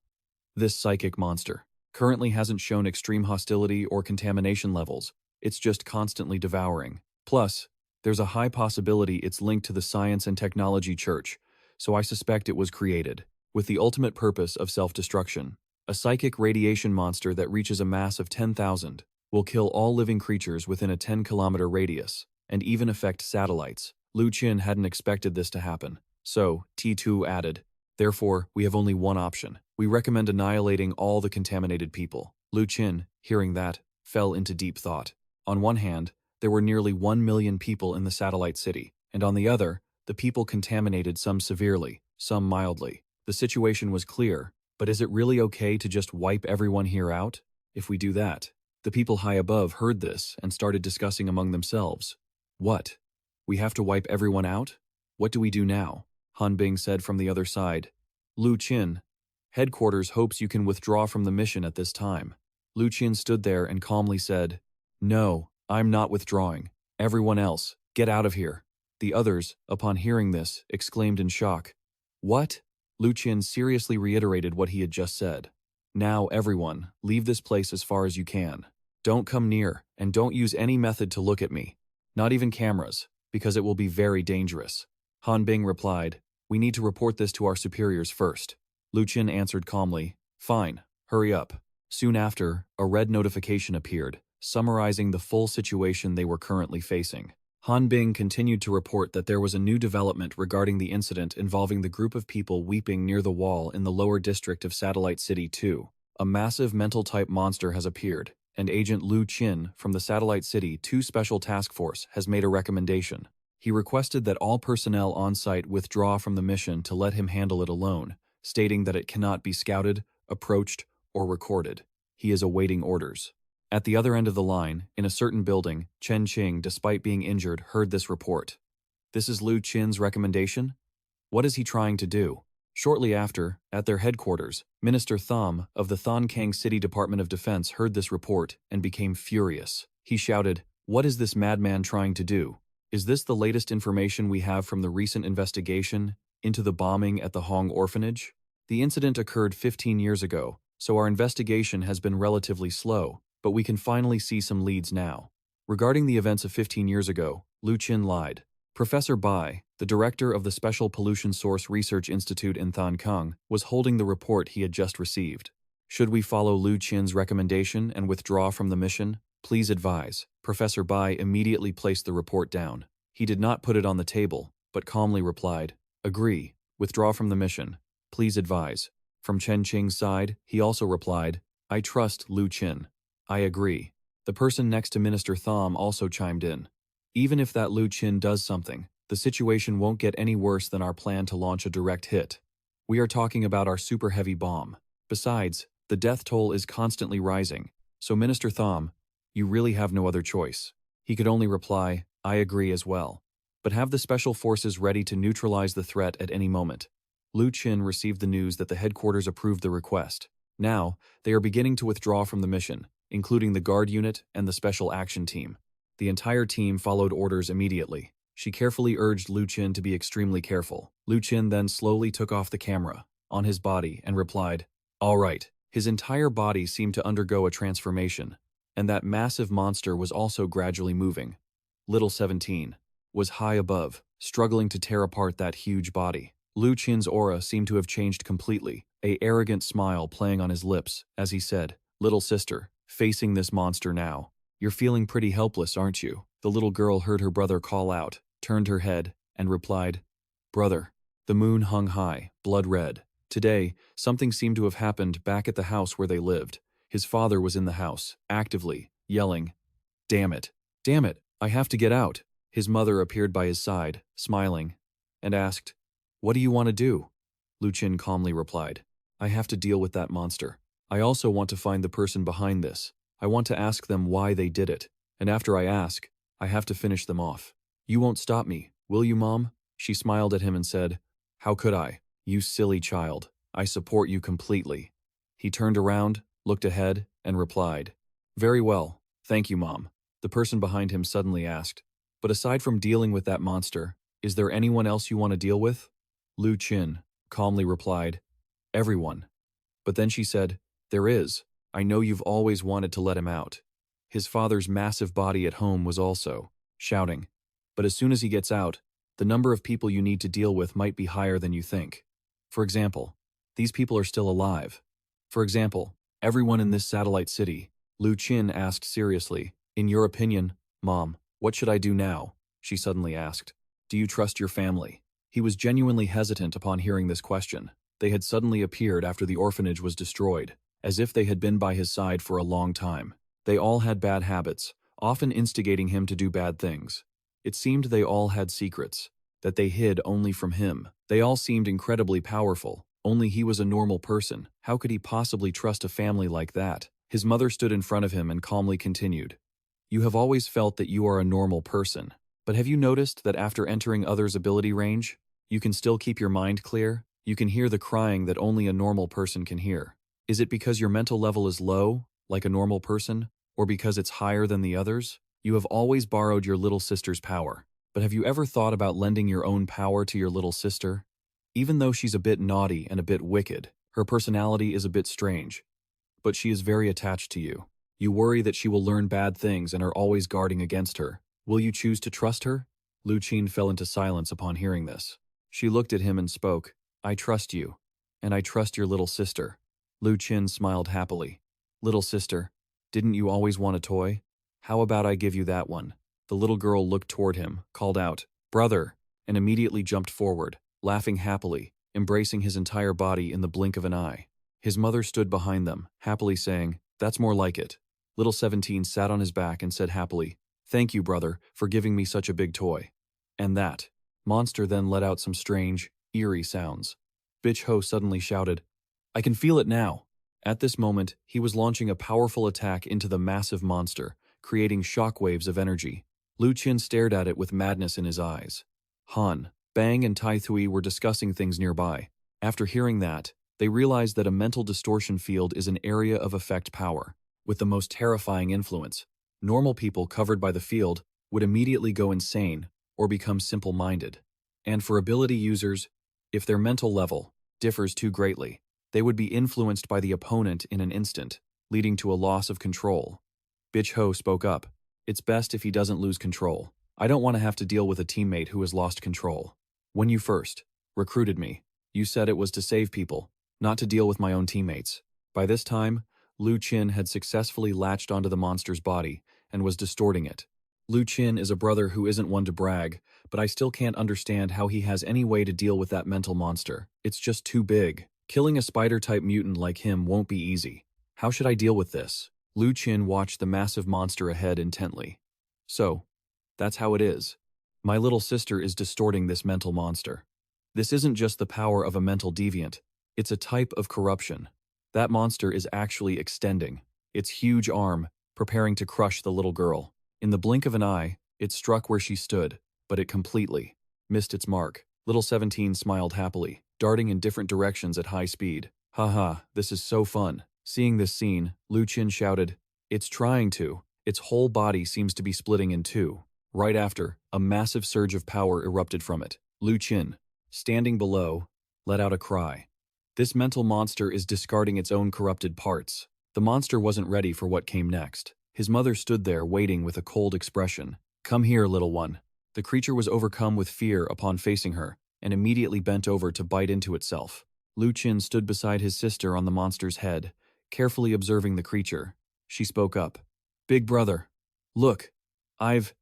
"This psychic monster currently hasn't shown extreme hostility or contamination levels. It's just constantly devouring. Plus, there's a high possibility it's linked to the Science and Technology Church, so I suspect it was created with the ultimate purpose of self-destruction. A psychic radiation monster that reaches a mass of 10,000 will kill all living creatures within a 10-kilometer radius, and even affect satellites." Lu Qin hadn't expected this to happen, so T2 added, "Therefore, we have only one option. We recommend annihilating all the contaminated people." Lu Qin, hearing that, fell into deep thought. On one hand, there were nearly 1 million people in the satellite city, and on the other, the people contaminated, some severely, some mildly. The situation was clear, but is it really okay to just wipe everyone here out? If we do that… The people high above heard this and started discussing among themselves. "What? We have to wipe everyone out? What do we do now?" Han Bing said from the other side. "Lu Qin, headquarters hopes you can withdraw from the mission at this time." Lu Qin stood there and calmly said, "No, I'm not withdrawing. Everyone else, get out of here." The others, upon hearing this, exclaimed in shock. "What?" Lu Qin seriously reiterated what he had just said. "Now, everyone, leave this place as far as you can. Don't come near, and don't use any method to look at me. Not even cameras, because it will be very dangerous." Han Bing replied, "We need to report this to our superiors first." Lu Qin answered calmly, "Fine, hurry up." Soon after, a red notification appeared, summarizing the full situation they were currently facing. Han Bing continued to report that there was a new development regarding the incident involving the group of people weeping near the wall in the lower district of Satellite City 2. A massive mental-type monster has appeared, and Agent Lu Qin from the Satellite City 2 Special Task Force has made a recommendation. He requested that all personnel on-site withdraw from the mission to let him handle it alone, stating that it cannot be scouted, approached, or recorded. He is awaiting orders. At the other end of the line, in a certain building, Chen Qing, despite being injured, heard this report. This is Lu Qin's recommendation? What is he trying to do? Shortly after, at their headquarters, Minister Tham of the Thonkang City Department of Defense heard this report and became furious. He shouted, "What is this madman trying to do? Is this the latest information we have from the recent investigation into the bombing at the Hong orphanage? The incident occurred 15 years ago, so our investigation has been relatively slow, but we can finally see some leads now." Regarding the events of 15 years ago, Lu Qin lied. Professor Bai, the director of the Special Pollution Source Research Institute in Thonkang, was holding the report he had just received. Should we follow Lu Qin's recommendation and withdraw from the mission? Please advise. Professor Bai immediately placed the report down. He did not put it on the table, but calmly replied, "Agree. Withdraw from the mission. Please advise." From Chen Qing's side, he also replied, "I trust Lu Qin. I agree." The person next to Minister Thom also chimed in. "Even if that Lu Qin does something, the situation won't get any worse than our plan to launch a direct hit. We are talking about our super heavy bomb. Besides, the death toll is constantly rising, so Minister Thom, you really have no other choice." He could only reply, "I agree as well. But have the special forces ready to neutralize the threat at any moment." Lu Qin received the news that the headquarters approved the request. Now, they are beginning to withdraw from the mission, including the guard unit and the special action team. The entire team followed orders immediately. She carefully urged Lu Qin to be extremely careful. Lu Qin then slowly took off the camera on his body and replied, "All right." His entire body seemed to undergo a transformation, and that massive monster was also gradually moving. Little 17 was high above, struggling to tear apart that huge body. Lu Qin's aura seemed to have changed completely, an arrogant smile playing on his lips as he said, "Little sister, facing this monster now. You're feeling pretty helpless, aren't you?" The little girl heard her brother call out, turned her head, and replied, "Brother." The moon hung high, blood red. Today, something seemed to have happened back at the house where they lived. His father was in the house, actively, yelling, "Damn it! Damn it! I have to get out." His mother appeared by his side, smiling, and asked, "What do you want to do?" Lu Qin calmly replied, "I have to deal with that monster. I also want to find the person behind this. I want to ask them why they did it, and after I ask, I have to finish them off. You won't stop me, will you, Mom?" She smiled at him and said, "How could I? You silly child. I support you completely." He turned around, looked ahead, and replied, "Very well, thank you, Mom." The person behind him suddenly asked, "But aside from dealing with that monster, is there anyone else you want to deal with?" Lu Qin calmly replied, "Everyone." But then she said, "There is. I know you've always wanted to let him out." His father's massive body at home was also shouting, "But as soon as he gets out, the number of people you need to deal with might be higher than you think. For example, these people are still alive. For example, everyone in this satellite city." Lu Qin asked seriously, "In your opinion, Mom, what should I do now?" She suddenly asked, "Do you trust your family?" He was genuinely hesitant upon hearing this question. They had suddenly appeared after the orphanage was destroyed, as if they had been by his side for a long time. They all had bad habits, often instigating him to do bad things. It seemed they all had secrets, that they hid only from him. They all seemed incredibly powerful, only he was a normal person. How could he possibly trust a family like that? His mother stood in front of him and calmly continued, "You have always felt that you are a normal person. But have you noticed that after entering others' ability range, you can still keep your mind clear? You can hear the crying that only a normal person can hear. Is it because your mental level is low, like a normal person, or because it's higher than the others? You have always borrowed your little sister's power. But have you ever thought about lending your own power to your little sister? Even though she's a bit naughty and a bit wicked, her personality is a bit strange. But she is very attached to you. You worry that she will learn bad things and are always guarding against her. Will you choose to trust her?" Lu Qin fell into silence upon hearing this. She looked at him and spoke, "I trust you, and I trust your little sister." Lu Qin smiled happily. "Little sister, didn't you always want a toy? How about I give you that one?" The little girl looked toward him, called out, "Brother," and immediately jumped forward, laughing happily, embracing his entire body in the blink of an eye. His mother stood behind them, happily saying, "That's more like it." Little 17 sat on his back and said happily, "Thank you, brother, for giving me such a big toy." And that monster then let out some strange, eerie sounds. Bitch Ho suddenly shouted, "I can feel it now." At this moment, he was launching a powerful attack into the massive monster, creating shockwaves of energy. Lu Qin stared at it with madness in his eyes. Han, Bang and Tai Thui were discussing things nearby. After hearing that, they realized that a mental distortion field is an area of effect power, with the most terrifying influence. Normal people covered by the field would immediately go insane or become simple-minded. And for ability users, if their mental level differs too greatly, they would be influenced by the opponent in an instant, leading to a loss of control. Bitch Ho spoke up, "It's best if he doesn't lose control. I don't want to have to deal with a teammate who has lost control. When you first recruited me, you said it was to save people, not to deal with my own teammates. By this time, Lu Qin had successfully latched onto the monster's body and was distorting it. Lu Qin is a brother who isn't one to brag, but I still can't understand how he has any way to deal with that mental monster. It's just too big. Killing a spider-type mutant like him won't be easy. How should I deal with this? Lu Qin watched the massive monster ahead intently. So, that's how it is. My little sister is distorting this mental monster. This isn't just the power of a mental deviant, it's a type of corruption. That monster is actually extending its huge arm, preparing to crush the little girl. In the blink of an eye, it struck where she stood, but it completely missed its mark. Little 17 smiled happily, darting in different directions at high speed. Haha, this is so fun. Seeing this scene, Lu Qin shouted, "It's trying to." Its whole body seems to be splitting in two. Right after, a massive surge of power erupted from it. Lu Qin, standing below, let out a cry. This mental monster is discarding its own corrupted parts. The monster wasn't ready for what came next. His mother stood there waiting with a cold expression. "Come here, little one." The creature was overcome with fear upon facing her, and immediately bent over to bite into itself. Lu Qin stood beside his sister on the monster's head, carefully observing the creature. She spoke up. "Big brother, look, I've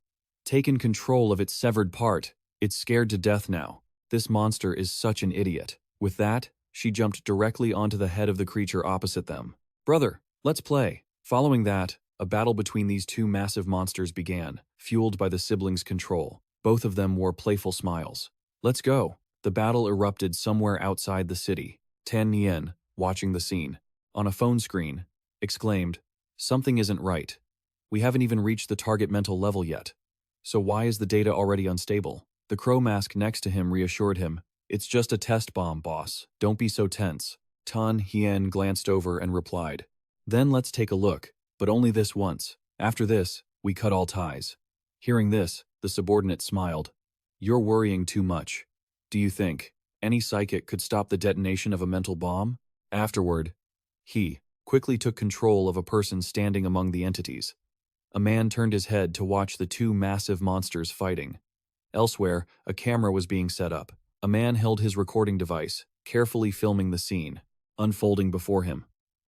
taken control of its severed part. It's scared to death now. This monster is such an idiot." With that, she jumped directly onto the head of the creature opposite them. "Brother, let's play." Following that, a battle between these two massive monsters began, fueled by the siblings' control. Both of them wore playful smiles. "Let's go." The battle erupted somewhere outside the city. Tan Yen, watching the scene, on a phone screen, exclaimed, "Something isn't right. We haven't even reached the target mental level yet. So why is the data already unstable?" The crow mask next to him reassured him, "It's just a test bomb, boss. Don't be so tense." Tan Hien glanced over and replied, "Then let's take a look, but only this once. After this, we cut all ties." Hearing this, the subordinate smiled. "You're worrying too much. Do you think any psychic could stop the detonation of a mental bomb?" Afterward, he quickly took control of a person standing among the entities. A man turned his head to watch the two massive monsters fighting. Elsewhere, a camera was being set up. A man held his recording device, carefully filming the scene, unfolding before him.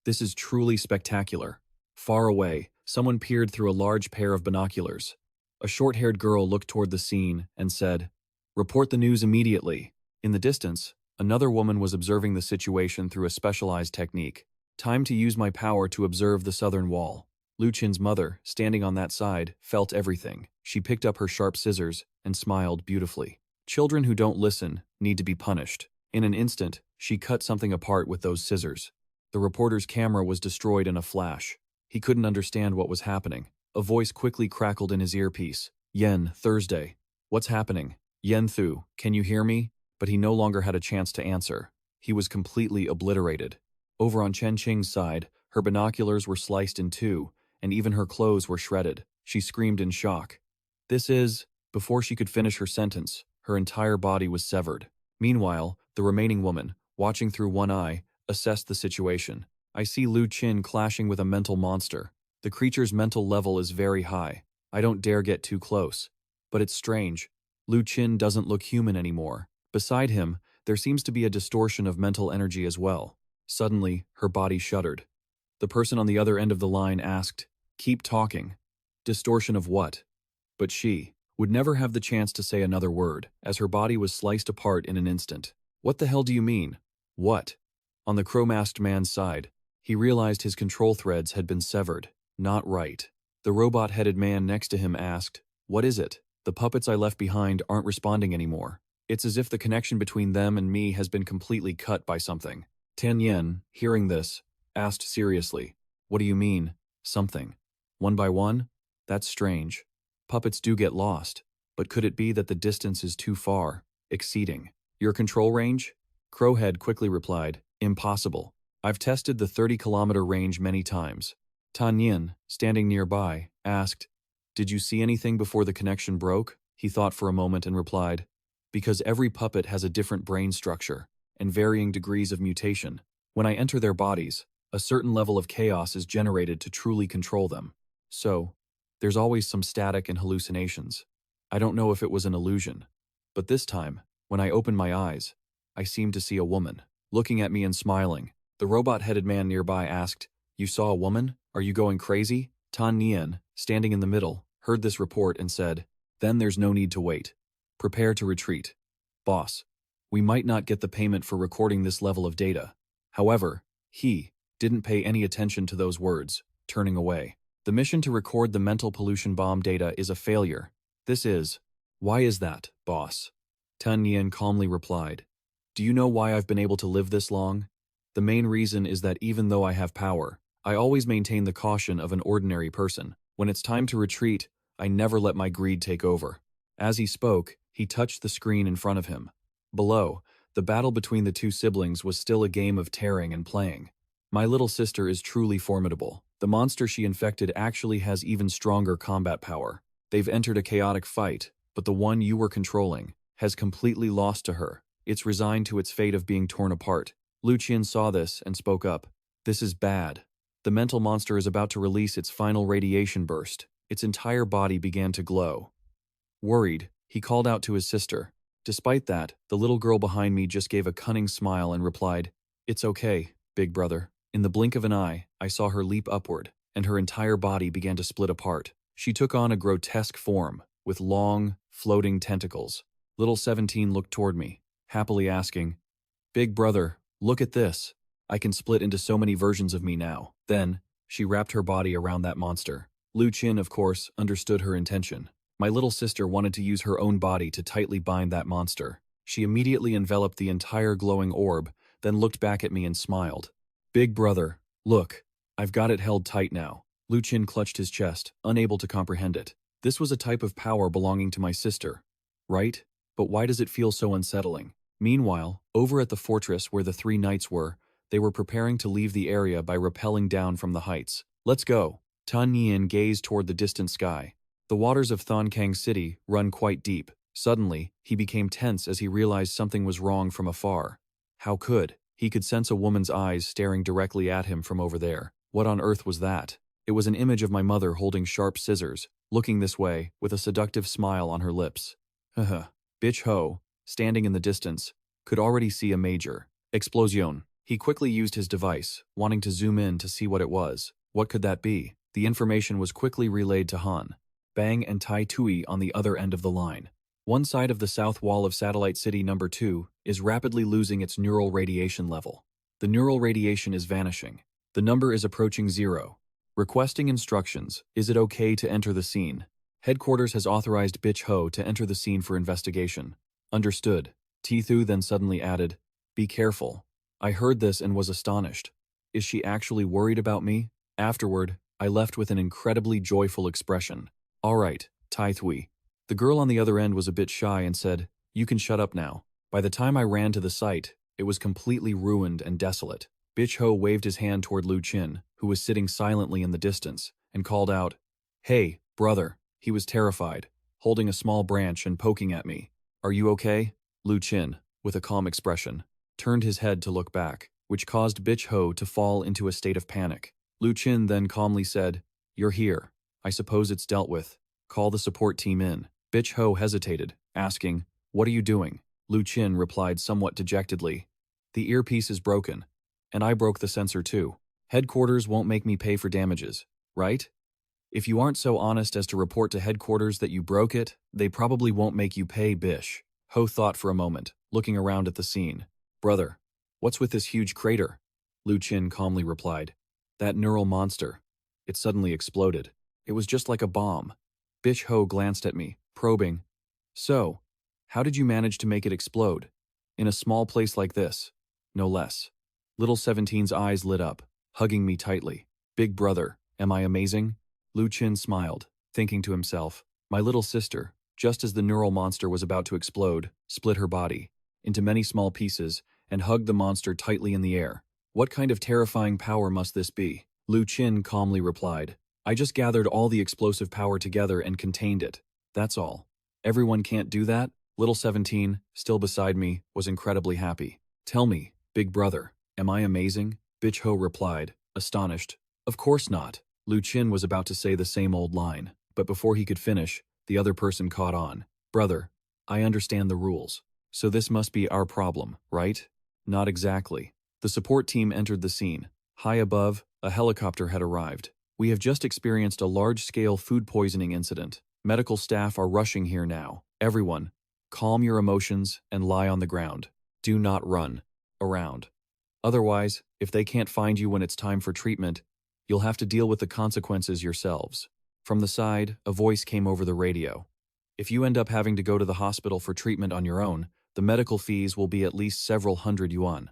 This is truly spectacular. Far away, someone peered through a large pair of binoculars. A short-haired girl looked toward the scene and said, "Report the news immediately." In the distance, another woman was observing the situation through a specialized technique. "Time to use my power to observe the southern wall." Lu Qin's mother, standing on that side, felt everything. She picked up her sharp scissors and smiled beautifully. Children who don't listen need to be punished. In an instant, she cut something apart with those scissors. The reporter's camera was destroyed in a flash. He couldn't understand what was happening. A voice quickly crackled in his earpiece. "Yen, Thursday. What's happening? Yen Thu, can you hear me?" But he no longer had a chance to answer. He was completely obliterated. Over on Chen Qing's side, her binoculars were sliced in two, and even her clothes were shredded. She screamed in shock. "This is..." Before she could finish her sentence, her entire body was severed. Meanwhile, the remaining woman, watching through one eye, assessed the situation. "I see Lu Qin clashing with a mental monster. The creature's mental level is very high. I don't dare get too close. But it's strange. Lu Qin doesn't look human anymore. Beside him, there seems to be a distortion of mental energy as well." Suddenly, her body shuddered. The person on the other end of the line asked, "Keep talking." Distortion of what? But she would never have the chance to say another word, as her body was sliced apart in an instant. "What the hell do you mean?" "What?" On the crow-masked man's side, he realized his control threads had been severed. Not right. The robot-headed man next to him asked, "What is it?" "The puppets I left behind aren't responding anymore. It's as if the connection between them and me has been completely cut by something." Tan Yen, hearing this, asked seriously, "What do you mean, something? One by one? That's strange. Puppets do get lost, but could it be that the distance is too far, exceeding your control range?" Crowhead quickly replied, "Impossible. I've tested the 30-kilometer range many times." Tan Yin, standing nearby, asked, "Did you see anything before the connection broke?" He thought for a moment and replied, "Because every puppet has a different brain structure and varying degrees of mutation. When I enter their bodies, a certain level of chaos is generated to truly control them. So, there's always some static and hallucinations. I don't know if it was an illusion. But this time, when I opened my eyes, I seemed to see a woman, looking at me and smiling. The robot-headed man nearby asked, "You saw a woman? Are you going crazy?" Tan Nian, standing in the middle, heard this report and said, "Then there's no need to wait. Prepare to retreat. Boss, we might not get the payment for recording this level of data." However, he didn't pay any attention to those words, turning away. The mission to record the mental pollution bomb data is a failure. Why is that, boss? Tan Nian calmly replied. Do you know why I've been able to live this long? The main reason is that even though I have power, I always maintain the caution of an ordinary person. When it's time to retreat, I never let my greed take over. As he spoke, he touched the screen in front of him. Below, the battle between the two siblings was still a game of tearing and playing. My little sister is truly formidable. The monster she infected actually has even stronger combat power. They've entered a chaotic fight, but the one you were controlling has completely lost to her. It's resigned to its fate of being torn apart. Lu Qin saw this and spoke up. This is bad. The mental monster is about to release its final radiation burst. Its entire body began to glow. Worried, he called out to his sister. Despite that, the little girl behind me just gave a cunning smile and replied, "It's okay, big brother." In the blink of an eye, I saw her leap upward, and her entire body began to split apart. She took on a grotesque form, with long, floating tentacles. Little 17 looked toward me, happily asking, "Big brother, look at this. I can split into so many versions of me now." Then, she wrapped her body around that monster. Lu Qin, of course, understood her intention. My little sister wanted to use her own body to tightly bind that monster. She immediately enveloped the entire glowing orb, then looked back at me and smiled. "Big brother, look, I've got it held tight now." Lu Qin clutched his chest, unable to comprehend it. This was a type of power belonging to my sister, right? But why does it feel so unsettling? Meanwhile, over at the fortress where the three knights were, they were preparing to leave the area by rappelling down from the heights. "Let's go." Tan Nian gazed toward the distant sky. The waters of Thonkang City run quite deep. Suddenly, he became tense as he realized something was wrong from afar. How could? He could sense a woman's eyes staring directly at him from over there. What on earth was that? It was an image of my mother holding sharp scissors, looking this way, with a seductive smile on her lips. Bitch Ho, standing in the distance, could already see a major explosion. He quickly used his device, wanting to zoom in to see what it was. What could that be? The information was quickly relayed to Han, Bang and Tai Tui on the other end of the line. One side of the south wall of Satellite City number 2 is rapidly losing its neural radiation level. The neural radiation is vanishing. The number is approaching 0. Requesting instructions. Is it okay to enter the scene? Headquarters has authorized Bitch Ho to enter the scene for investigation. Understood. Tithu then suddenly added, "Be careful." I heard this and was astonished. Is she actually worried about me? Afterward, I left with an incredibly joyful expression. "All right, Tai Thui." The girl on the other end was a bit shy and said, "You can shut up now." By the time I ran to the site, it was completely ruined and desolate. Bitch Ho waved his hand toward Lu Qin, who was sitting silently in the distance, and called out, "Hey, brother." He was terrified, holding a small branch and poking at me. "Are you okay?" Lu Qin, with a calm expression, turned his head to look back, which caused Bitch Ho to fall into a state of panic. Lu Qin then calmly said, "You're here. I suppose it's dealt with. Call the support team in." Bitch Ho hesitated, asking, "What are you doing?" Lu Qin replied somewhat dejectedly, "The earpiece is broken, and I broke the sensor too. Headquarters won't make me pay for damages, right? If you aren't so honest as to report to headquarters that you broke it, they probably won't make you pay, Bish." Ho thought for a moment, looking around at the scene. "Brother, what's with this huge crater?" Lu Qin calmly replied, "That neural monster. It suddenly exploded. It was just like a bomb." Bitch Ho glanced at me, probing. "So, how did you manage to make it explode? In a small place like this, no less." Little 17's eyes lit up, hugging me tightly. "Big brother, am I amazing?" Lu Qin smiled, thinking to himself, my little sister, just as the neural monster was about to explode, split her body into many small pieces and hugged the monster tightly in the air. What kind of terrifying power must this be? Lu Qin calmly replied, "I just gathered all the explosive power together and contained it. That's all." "Everyone can't do that?" Little 17, still beside me, was incredibly happy. "Tell me, big brother, am I amazing?" Bitch Ho replied, astonished. "Of course not." Lu Qin was about to say the same old line, but before he could finish, the other person caught on. "Brother, I understand the rules. So this must be our problem, right?" "Not exactly. The support team entered the scene. High above, a helicopter had arrived. We have just experienced a large-scale food poisoning incident. Medical staff are rushing here now. Everyone, calm your emotions and lie on the ground. Do not run around. Otherwise, if they can't find you when it's time for treatment, you'll have to deal with the consequences yourselves. From the side, a voice came over the radio. If you end up having to go to the hospital for treatment on your own, the medical fees will be at least several hundred yuan.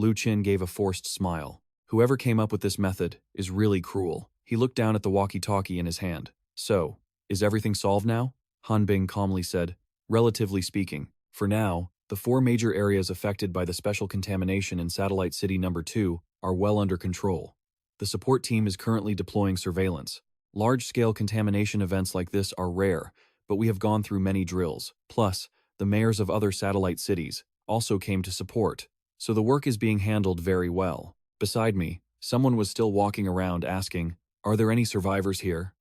Lu Qin gave a forced smile. Whoever came up with this method is really cruel. He looked down at the walkie-talkie in his hand. So, is everything solved now? Han Bing calmly said. Relatively speaking, for now, the 4 major areas affected by the special contamination in Satellite City Number 2 are well under control. The support team is currently deploying surveillance. Large-scale contamination events like this are rare, but we have gone through many drills. Plus, the mayors of other satellite cities also came to support, so the work is being handled very well. Beside me, someone was still walking around asking, "Are there any survivors here?"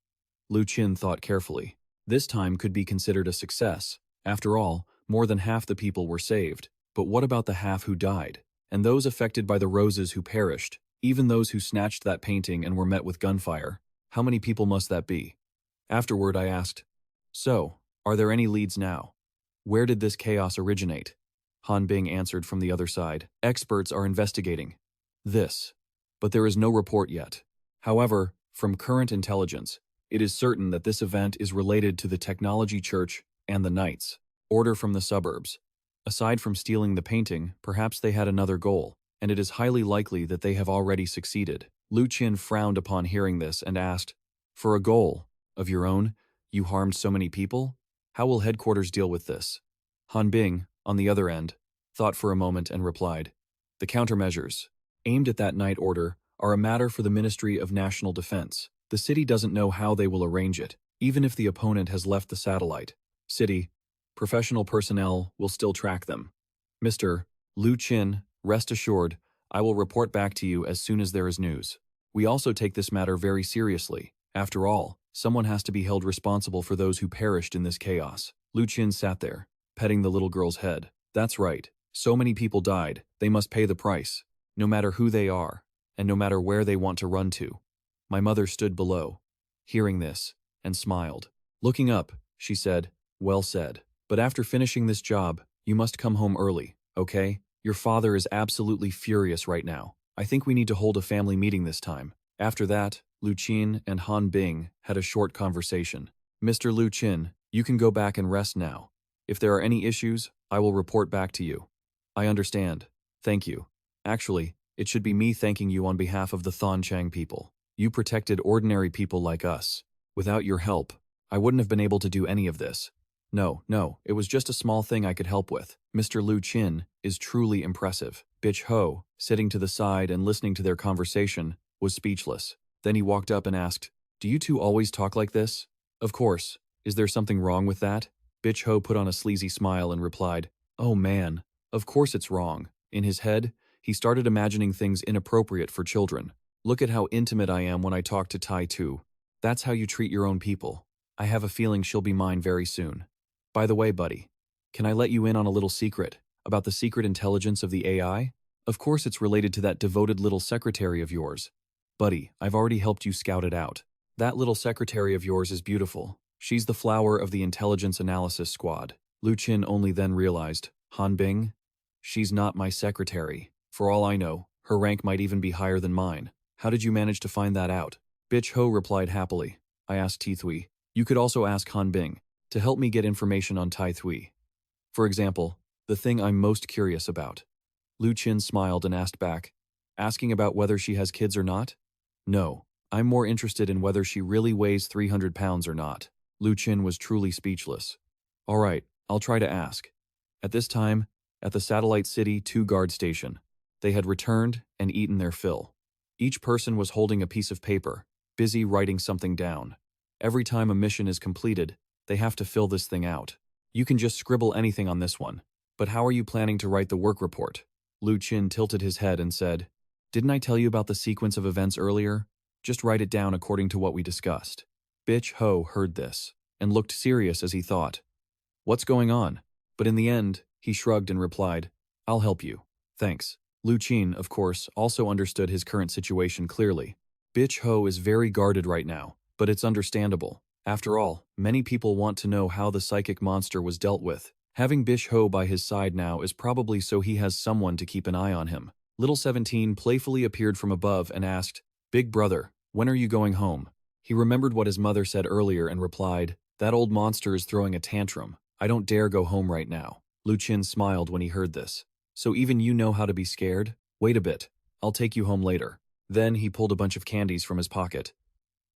Lu Qin thought carefully. This time could be considered a success. After all, more than half the people were saved. But what about the half who died? And those affected by the roses who perished? Even those who snatched that painting and were met with gunfire? How many people must that be? Afterward, I asked, "So, are there any leads now? Where did this chaos originate?" Han Bing answered from the other side. "Experts are investigating this, but there is no report yet. However, from current intelligence, it is certain that this event is related to the Technology Church and the Knights. Order from the suburbs. Aside from stealing the painting, perhaps they had another goal, and it is highly likely that they have already succeeded." Lu Qin frowned upon hearing this and asked, "For a goal of your own, you harmed so many people? How will headquarters deal with this?" Han Bing, on the other end, thought for a moment and replied, "The countermeasures, aimed at that night order, are a matter for the Ministry of National Defense. The city doesn't know how they will arrange it, even if the opponent has left the satellite city. Professional personnel will still track them. Mr. Lu Qin, rest assured, I will report back to you as soon as there is news. We also take this matter very seriously. After all, someone has to be held responsible for those who perished in this chaos." Lu Qin sat there, petting the little girl's head. "That's right. So many people died, they must pay the price, no matter who they are, and no matter where they want to run to." My mother stood below, hearing this, and smiled. Looking up, she said, "Well said. But after finishing this job, you must come home early, okay? Your father is absolutely furious right now. I think we need to hold a family meeting this time." After that, Lu Qin and Han Bing had a short conversation. "Mr. Lu Qin, you can go back and rest now. If there are any issues, I will report back to you." "I understand. Thank you. Actually, it should be me thanking you on behalf of the Thonchang people. You protected ordinary people like us. Without your help, I wouldn't have been able to do any of this." No, it was just a small thing I could help with. Mr. Lu Qin is truly impressive." Bitch Ho, sitting to the side and listening to their conversation, was speechless. Then he walked up and asked, "Do you two always talk like this?" "Of course. Is there something wrong with that?" Bitch Ho put on a sleazy smile and replied, "Oh man, of course it's wrong." In his head, he started imagining things inappropriate for children. "Look at how intimate I am when I talk to Tai Tu. That's how you treat your own people. I have a feeling she'll be mine very soon. By the way, buddy, can I let you in on a little secret about the secret intelligence of the AI? Of course it's related to that devoted little secretary of yours. Buddy, I've already helped you scout it out. That little secretary of yours is beautiful. She's the flower of the intelligence analysis squad." Lu Qin only then realized, Han Bing? She's not my secretary. For all I know, her rank might even be higher than mine. How did you manage to find that out? Bitch Ho replied happily. I asked Ti Thui. You could also ask Han Bing to help me get information on Tai Thui. For example, the thing I'm most curious about. Lu Qin smiled and asked back, asking about whether she has kids or not? No, I'm more interested in whether she really weighs 300 pounds or not. Lu Qin was truly speechless. All right, I'll try to ask. At this time, at the Satellite City 2 guard station, they had returned and eaten their fill. Each person was holding a piece of paper, busy writing something down. Every time a mission is completed, they have to fill this thing out. You can just scribble anything on this one. But how are you planning to write the work report? Lu Qin tilted his head and said, Didn't I tell you about the sequence of events earlier? Just write it down according to what we discussed. Bitch Ho heard this, and looked serious as he thought. What's going on? But in the end, he shrugged and replied, I'll help you. Thanks. Lu Qin, of course, also understood his current situation clearly. Bitch Ho is very guarded right now, but it's understandable. After all, many people want to know how the psychic monster was dealt with. Having Bish Ho by his side now is probably so he has someone to keep an eye on him. Little 17 playfully appeared from above and asked, "Big brother, when are you going home?" He remembered what his mother said earlier and replied, "That old monster is throwing a tantrum. I don't dare go home right now." Lu Qin smiled when he heard this. "So even you know how to be scared? Wait a bit. I'll take you home later." Then he pulled a bunch of candies from his pocket.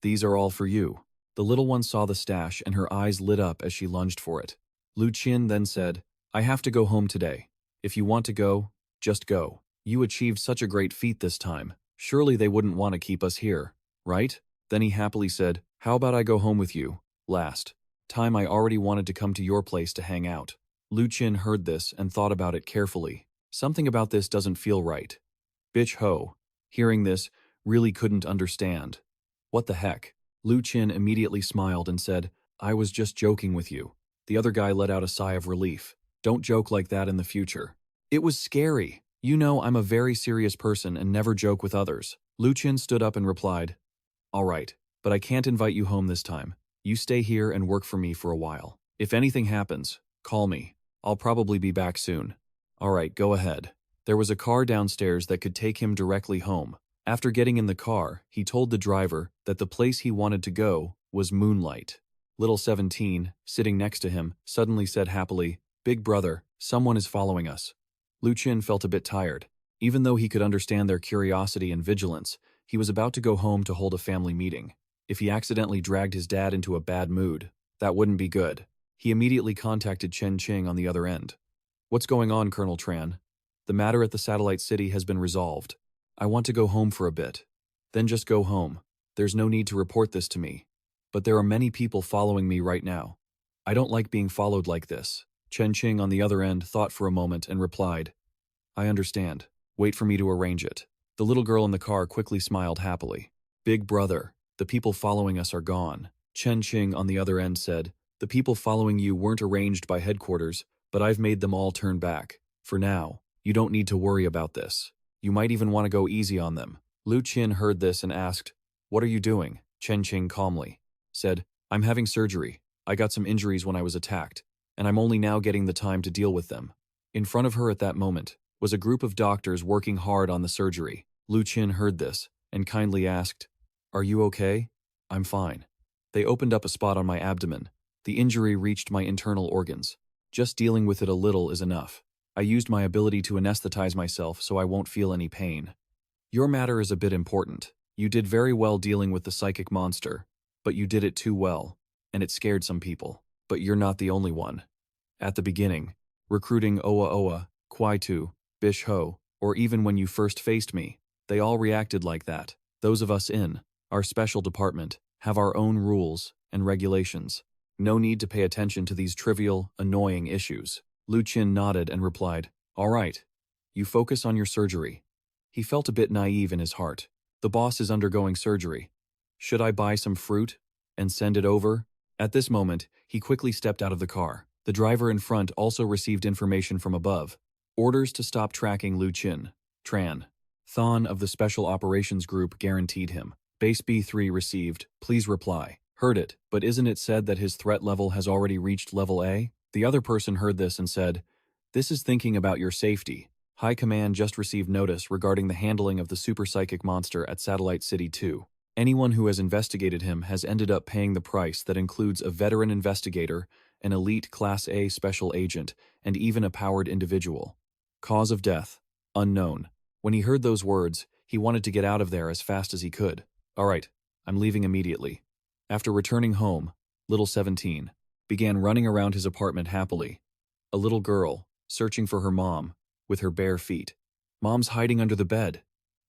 "These are all for you." The little one saw the stash and her eyes lit up as she lunged for it. Lu Qin then said, "I have to go home today. If you want to go, just go. You achieved such a great feat this time. Surely they wouldn't want to keep us here, right?" Then he happily said, "How about I go home with you? Last time I already wanted to come to your place to hang out." Lu Qin heard this and thought about it carefully. Something about this doesn't feel right. Bitch Ho, hearing this, really couldn't understand. What the heck? Lu Qin immediately smiled and said, "I was just joking with you." The other guy let out a sigh of relief. "Don't joke like that in the future." "It was scary. You know I'm a very serious person and never joke with others." Lu Qin stood up and replied, "All right, but I can't invite you home this time. You stay here and work for me for a while. If anything happens, call me. I'll probably be back soon." "All right, go ahead." There was a car downstairs that could take him directly home. After getting in the car, he told the driver that the place he wanted to go was Moonlight. Little 17, sitting next to him, suddenly said happily, "Big brother, someone is following us." Lu Qin felt a bit tired. Even though he could understand their curiosity and vigilance, he was about to go home to hold a family meeting. If he accidentally dragged his dad into a bad mood, that wouldn't be good. He immediately contacted Chen Qing on the other end. "What's going on, Colonel Tran? The matter at the satellite city has been resolved. I want to go home for a bit." "Then just go home. There's no need to report this to me. But there are many people following me right now. I don't like being followed like this." Chen Qing on the other end thought for a moment and replied, "I understand. Wait for me to arrange it." The little girl in the car quickly smiled happily. "Big brother, the people following us are gone." Chen Qing on the other end said, "The people following you weren't arranged by headquarters, but I've made them all turn back. For now, you don't need to worry about this. You might even want to go easy on them." Lu Qin heard this and asked, "What are you doing?" Chen Qing calmly said, "I'm having surgery. I got some injuries when I was attacked, and I'm only now getting the time to deal with them." In front of her at that moment was a group of doctors working hard on the surgery. Lu Qin heard this and kindly asked, "Are you okay?" "I'm fine. They opened up a spot on my abdomen. The injury reached my internal organs. Just dealing with it a little is enough. I used my ability to anesthetize myself so I won't feel any pain." "Your matter is a bit important. You did very well dealing with the psychic monster, but you did it too well, and it scared some people. But you're not the only one. At the beginning, recruiting Oa Oa, Kwai-tu, Bish Ho, or even when you first faced me, they all reacted like that. Those of us in our special department have our own rules and regulations. No need to pay attention to these trivial, annoying issues." Lu Qin nodded and replied, "All right. You focus on your surgery." He felt a bit naive in his heart. The boss is undergoing surgery. Should I buy some fruit and send it over? At this moment, he quickly stepped out of the car. The driver in front also received information from above. Orders to stop tracking Lu Qin. Tran Thon of the Special Operations Group guaranteed him. Base B3 received, please reply. Heard it, but isn't it said that his threat level has already reached level A? The other person heard this and said, "This is thinking about your safety. High Command just received notice regarding the handling of the super psychic monster at Satellite City 2. Anyone who has investigated him has ended up paying the price that includes a veteran investigator, an elite Class A special agent, and even a powered individual. Cause of death, unknown." When he heard those words, he wanted to get out of there as fast as he could. "All right, I'm leaving immediately." After returning home, little 17 began running around his apartment happily. A little girl, searching for her mom, with her bare feet. "Mom's hiding under the bed."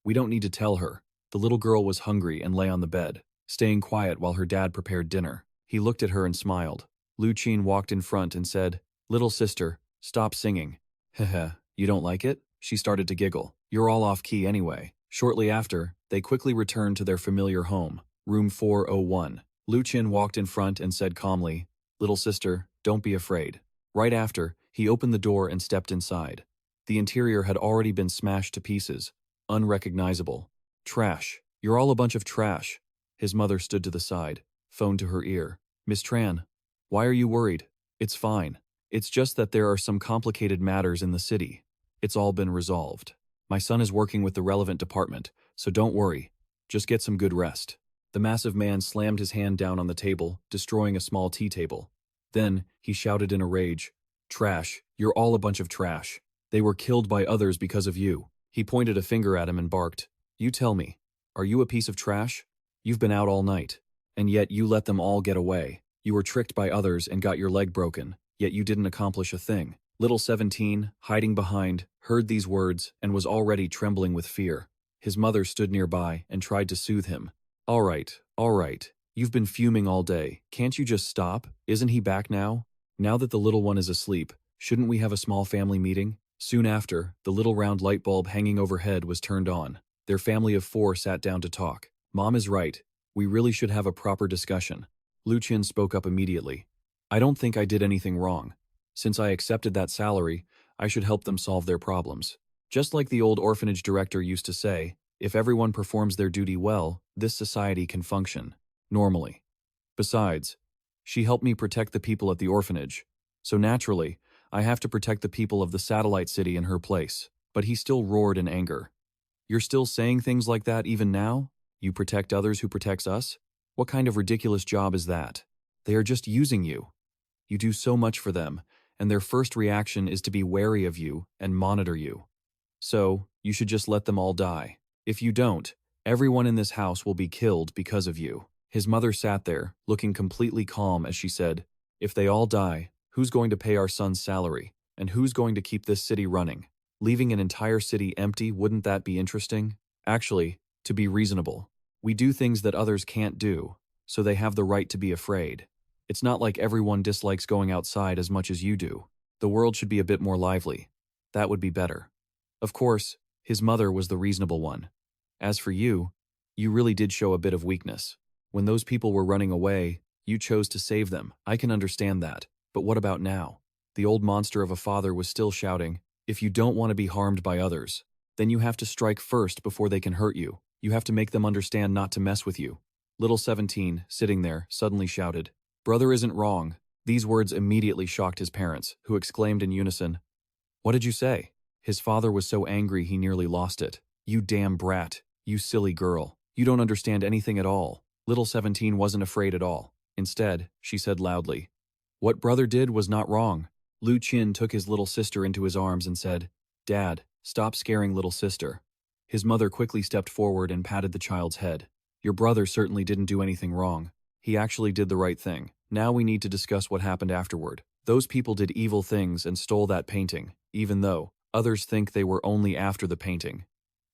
We don't need to tell her. The little girl was hungry and lay on the bed, staying quiet while her dad prepared dinner. He looked at her and smiled. Lu Qin walked in front and said, "Little sister, stop singing." "Heh, you don't like it?" She started to giggle. "You're all off key anyway." Shortly after, they quickly returned to their familiar home, room 401. Lu Qin walked in front and said calmly, "Little sister, don't be afraid." Right after, he opened the door and stepped inside. The interior had already been smashed to pieces, unrecognizable. Trash. You're all a bunch of trash. His mother stood to the side, phone to her ear. Miss Tran, why are you worried? It's fine. It's just that there are some complicated matters in the city. It's all been resolved. My son is working with the relevant department, so don't worry. Just get some good rest. The massive man slammed his hand down on the table, destroying a small tea table. Then, he shouted in a rage, "Trash, you're all a bunch of trash. They were killed by others because of you." He pointed a finger at him and barked, "You tell me, are you a piece of trash? You've been out all night, and yet you let them all get away. You were tricked by others and got your leg broken, yet you didn't accomplish a thing." Little 17, hiding behind, heard these words and was already trembling with fear. His mother stood nearby and tried to soothe him. All right. You've been fuming all day. Can't you just stop? Isn't he back now? Now that the little one is asleep, shouldn't we have a small family meeting?" Soon after, the little round light bulb hanging overhead was turned on. Their family of 4 sat down to talk. "Mom is right. We really should have a proper discussion." Lu Qin spoke up immediately. "I don't think I did anything wrong. Since I accepted that salary, I should help them solve their problems. Just like the old orphanage director used to say, if everyone performs their duty well, this society can function normally. Besides, she helped me protect the people at the orphanage, so naturally, I have to protect the people of the satellite city in her place." But he still roared in anger. "You're still saying things like that even now? You protect others who protects us? What kind of ridiculous job is that? They are just using you. You do so much for them, and their first reaction is to be wary of you and monitor you. So, you should just let them all die. If you don't, everyone in this house will be killed because of you." His mother sat there, looking completely calm as she said, "If they all die, who's going to pay our son's salary? And who's going to keep this city running? Leaving an entire city empty, wouldn't that be interesting? Actually, to be reasonable, we do things that others can't do, so they have the right to be afraid. It's not like everyone dislikes going outside as much as you do. The world should be a bit more lively. That would be better." Of course, his mother was the reasonable one. As for you, you really did show a bit of weakness. When those people were running away, you chose to save them. I can understand that. But what about now? The old monster of a father was still shouting, "If you don't want to be harmed by others, then you have to strike first before they can hurt you. You have to make them understand not to mess with you." Little 17, sitting there, suddenly shouted, "Brother isn't wrong." These words immediately shocked his parents, who exclaimed in unison, "What did you say?" His father was so angry he nearly lost it. "You damn brat. You silly girl. You don't understand anything at all." Little 17 wasn't afraid at all. Instead, she said loudly, "What brother did was not wrong." Lu Qin took his little sister into his arms and said, "Dad, stop scaring little sister." His mother quickly stepped forward and patted the child's head. "Your brother certainly didn't do anything wrong. He actually did the right thing. Now we need to discuss what happened afterward. Those people did evil things and stole that painting, even though others think they were only after the painting.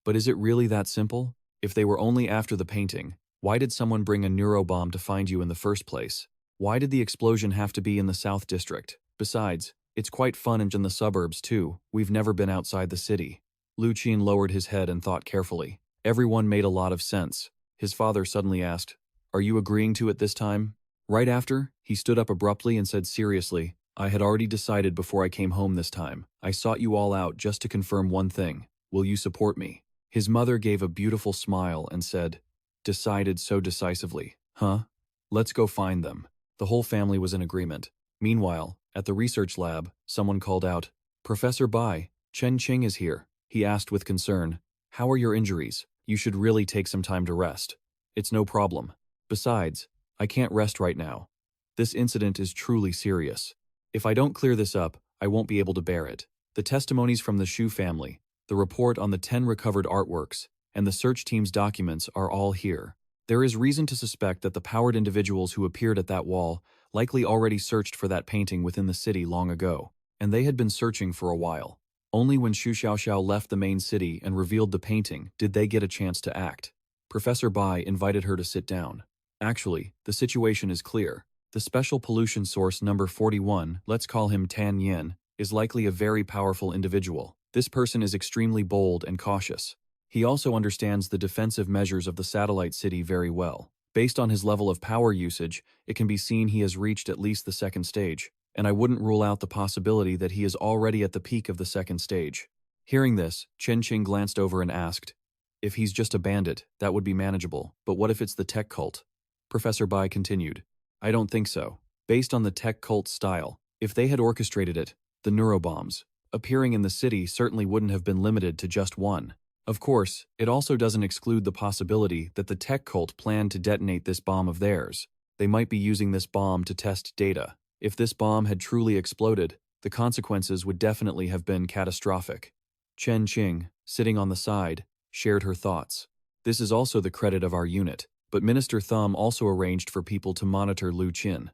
But is it really that simple? If they were only after the painting, why did someone bring a neurobomb to find you in the first place? Why did the explosion have to be in the South District? Besides, it's quite fun in the suburbs too. We've never been outside the city." Lu Qin lowered his head and thought carefully. Everyone made a lot of sense. His father suddenly asked, "Are you agreeing to it this time?" Right after, he stood up abruptly and said seriously, "I had already decided before I came home this time. I sought you all out just to confirm one thing. Will you support me?" His mother gave a beautiful smile and said, "Decided so decisively, huh? Let's go find them." The whole family was in agreement. Meanwhile, at the research lab, someone called out, "Professor Bai, Chen Qing is here." He asked with concern, "How are your injuries? You should really take some time to rest." "It's no problem. Besides, I can't rest right now. This incident is truly serious. If I don't clear this up, I won't be able to bear it. The testimonies from the Shu family, the report on the 10 recovered artworks, and the search team's documents are all here. There is reason to suspect that the powered individuals who appeared at that wall likely already searched for that painting within the city long ago, and they had been searching for a while. Only when Xu Xiaoxiao left the main city and revealed the painting did they get a chance to act." Professor Bai invited her to sit down. "Actually, the situation is clear. The special pollution source number 41, let's call him Tan Yin, is likely a very powerful individual. This person is extremely bold and cautious. He also understands the defensive measures of the satellite city very well. Based on his level of power usage, it can be seen he has reached at least the second stage, and I wouldn't rule out the possibility that he is already at the peak of the second stage. Hearing this, Chen Qing glanced over and asked, "If he's just a bandit, that would be manageable, but what if it's the tech cult?" Professor Bai continued, "I don't think so. Based on the tech cult style, if they had orchestrated it, the neurobombs appearing in the city certainly wouldn't have been limited to just one. Of course, it also doesn't exclude the possibility that the tech cult planned to detonate this bomb of theirs. They might be using this bomb to test data. If this bomb had truly exploded, the consequences would definitely have been catastrophic." Chen Qing, sitting on the side, shared her thoughts. "This is also the credit of our unit, but Minister Thumb also arranged for people to monitor Lu Qin.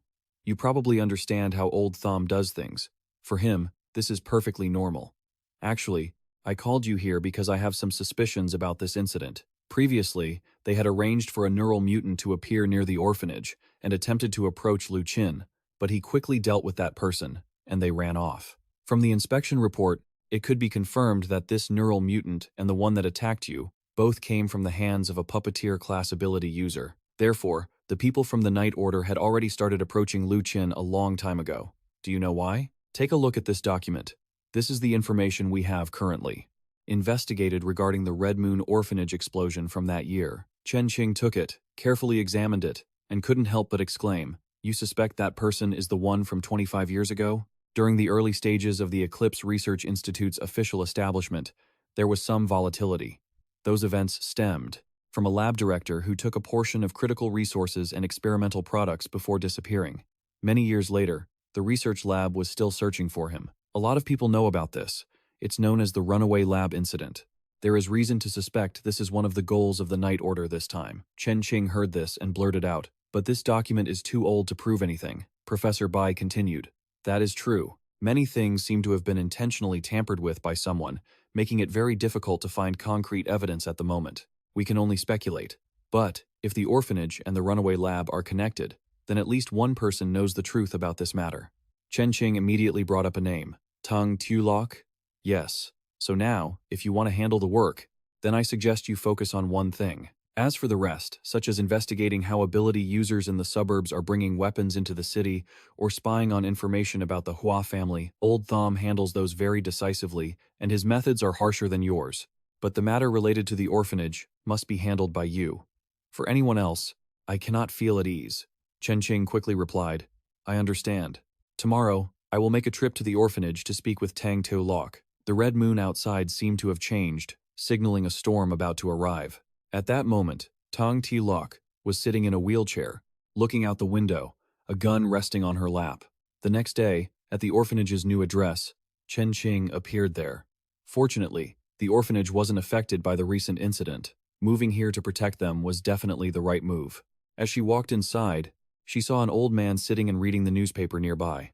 You probably understand how old Thumb does things. For him, this is perfectly normal. Actually, I called you here because I have some suspicions about this incident. Previously, they had arranged for a neural mutant to appear near the orphanage and attempted to approach Lu Qin, but he quickly dealt with that person, and they ran off. From the inspection report, it could be confirmed that this neural mutant and the one that attacked you both came from the hands of a puppeteer class ability user. Therefore, the people from the Night Order had already started approaching Lu Qin a long time ago. Do you know why? Take a look at this document. This is the information we have currently. Investigated regarding the Red Moon orphanage explosion from that year. Chen Qing took it, carefully examined it, and couldn't help but exclaim, "You suspect that person is the one from 25 years ago?" During the early stages of the Eclipse Research Institute's official establishment, there was some volatility. Those events stemmed from a lab director who took a portion of critical resources and experimental products before disappearing. Many years later, the research lab was still searching for him. A lot of people know about this. It's known as the Runaway Lab Incident. There is reason to suspect this is one of the goals of the Night Order this time. Chen Qing heard this and blurted out, "But this document is too old to prove anything." Professor Bai continued, "That is true. Many things seem to have been intentionally tampered with by someone, making it very difficult to find concrete evidence at the moment. We can only speculate. But, if the orphanage and the runaway lab are connected, then at least one person knows the truth about this matter." Chen Qing immediately brought up a name. Tung Tulok? Yes. So now, if you want to handle the work, then I suggest you focus on one thing. As for the rest, such as investigating how ability users in the suburbs are bringing weapons into the city or spying on information about the Hua family, Old Thom handles those very decisively, and his methods are harsher than yours. But the matter related to the orphanage must be handled by you. For anyone else, I cannot feel at ease. Chen Qing quickly replied, "I understand. Tomorrow, I will make a trip to the orphanage to speak with Tang To Lok." The red moon outside seemed to have changed, signaling a storm about to arrive. At that moment, Tang Ti Lok was sitting in a wheelchair, looking out the window, a gun resting on her lap. The next day, at the orphanage's new address, Chen Qing appeared there. Fortunately, the orphanage wasn't affected by the recent incident. Moving here to protect them was definitely the right move. As she walked inside, she saw an old man sitting and reading the newspaper nearby.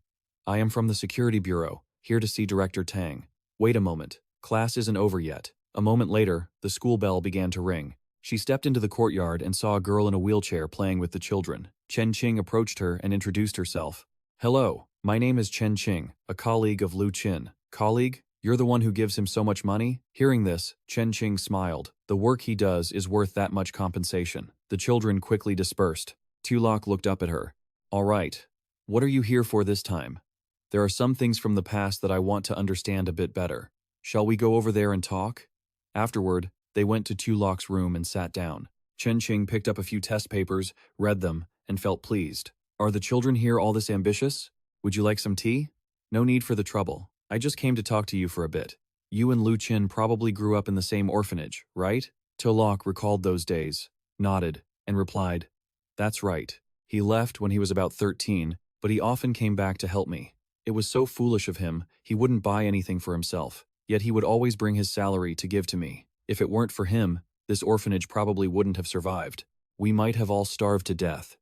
"I am from the Security Bureau, here to see Director Tang." "Wait a moment, class isn't over yet." A moment later, the school bell began to ring. She stepped into the courtyard and saw a girl in a wheelchair playing with the children. Chen Qing approached her and introduced herself. "Hello, my name is Chen Qing, a colleague of Lu Qin." "Colleague? You're the one who gives him so much money?" Hearing this, Chen Qing smiled. "The work he does is worth that much compensation." The children quickly dispersed. Tulok looked up at her. "All right. What are you here for this time?" "There are some things from the past that I want to understand a bit better. Shall we go over there and talk?" Afterward, they went to Tulok's room and sat down. Chen Qing picked up a few test papers, read them, and felt pleased. "Are the children here all this ambitious? Would you like some tea?" "No need for the trouble. I just came to talk to you for a bit. You and Lu Qin probably grew up in the same orphanage, right?" Tulok recalled those days, nodded, and replied, "That's right. He left when he was about 13, but he often came back to help me. It was so foolish of him, he wouldn't buy anything for himself, yet he would always bring his salary to give to me. If it weren't for him, this orphanage probably wouldn't have survived. We might have all starved to death."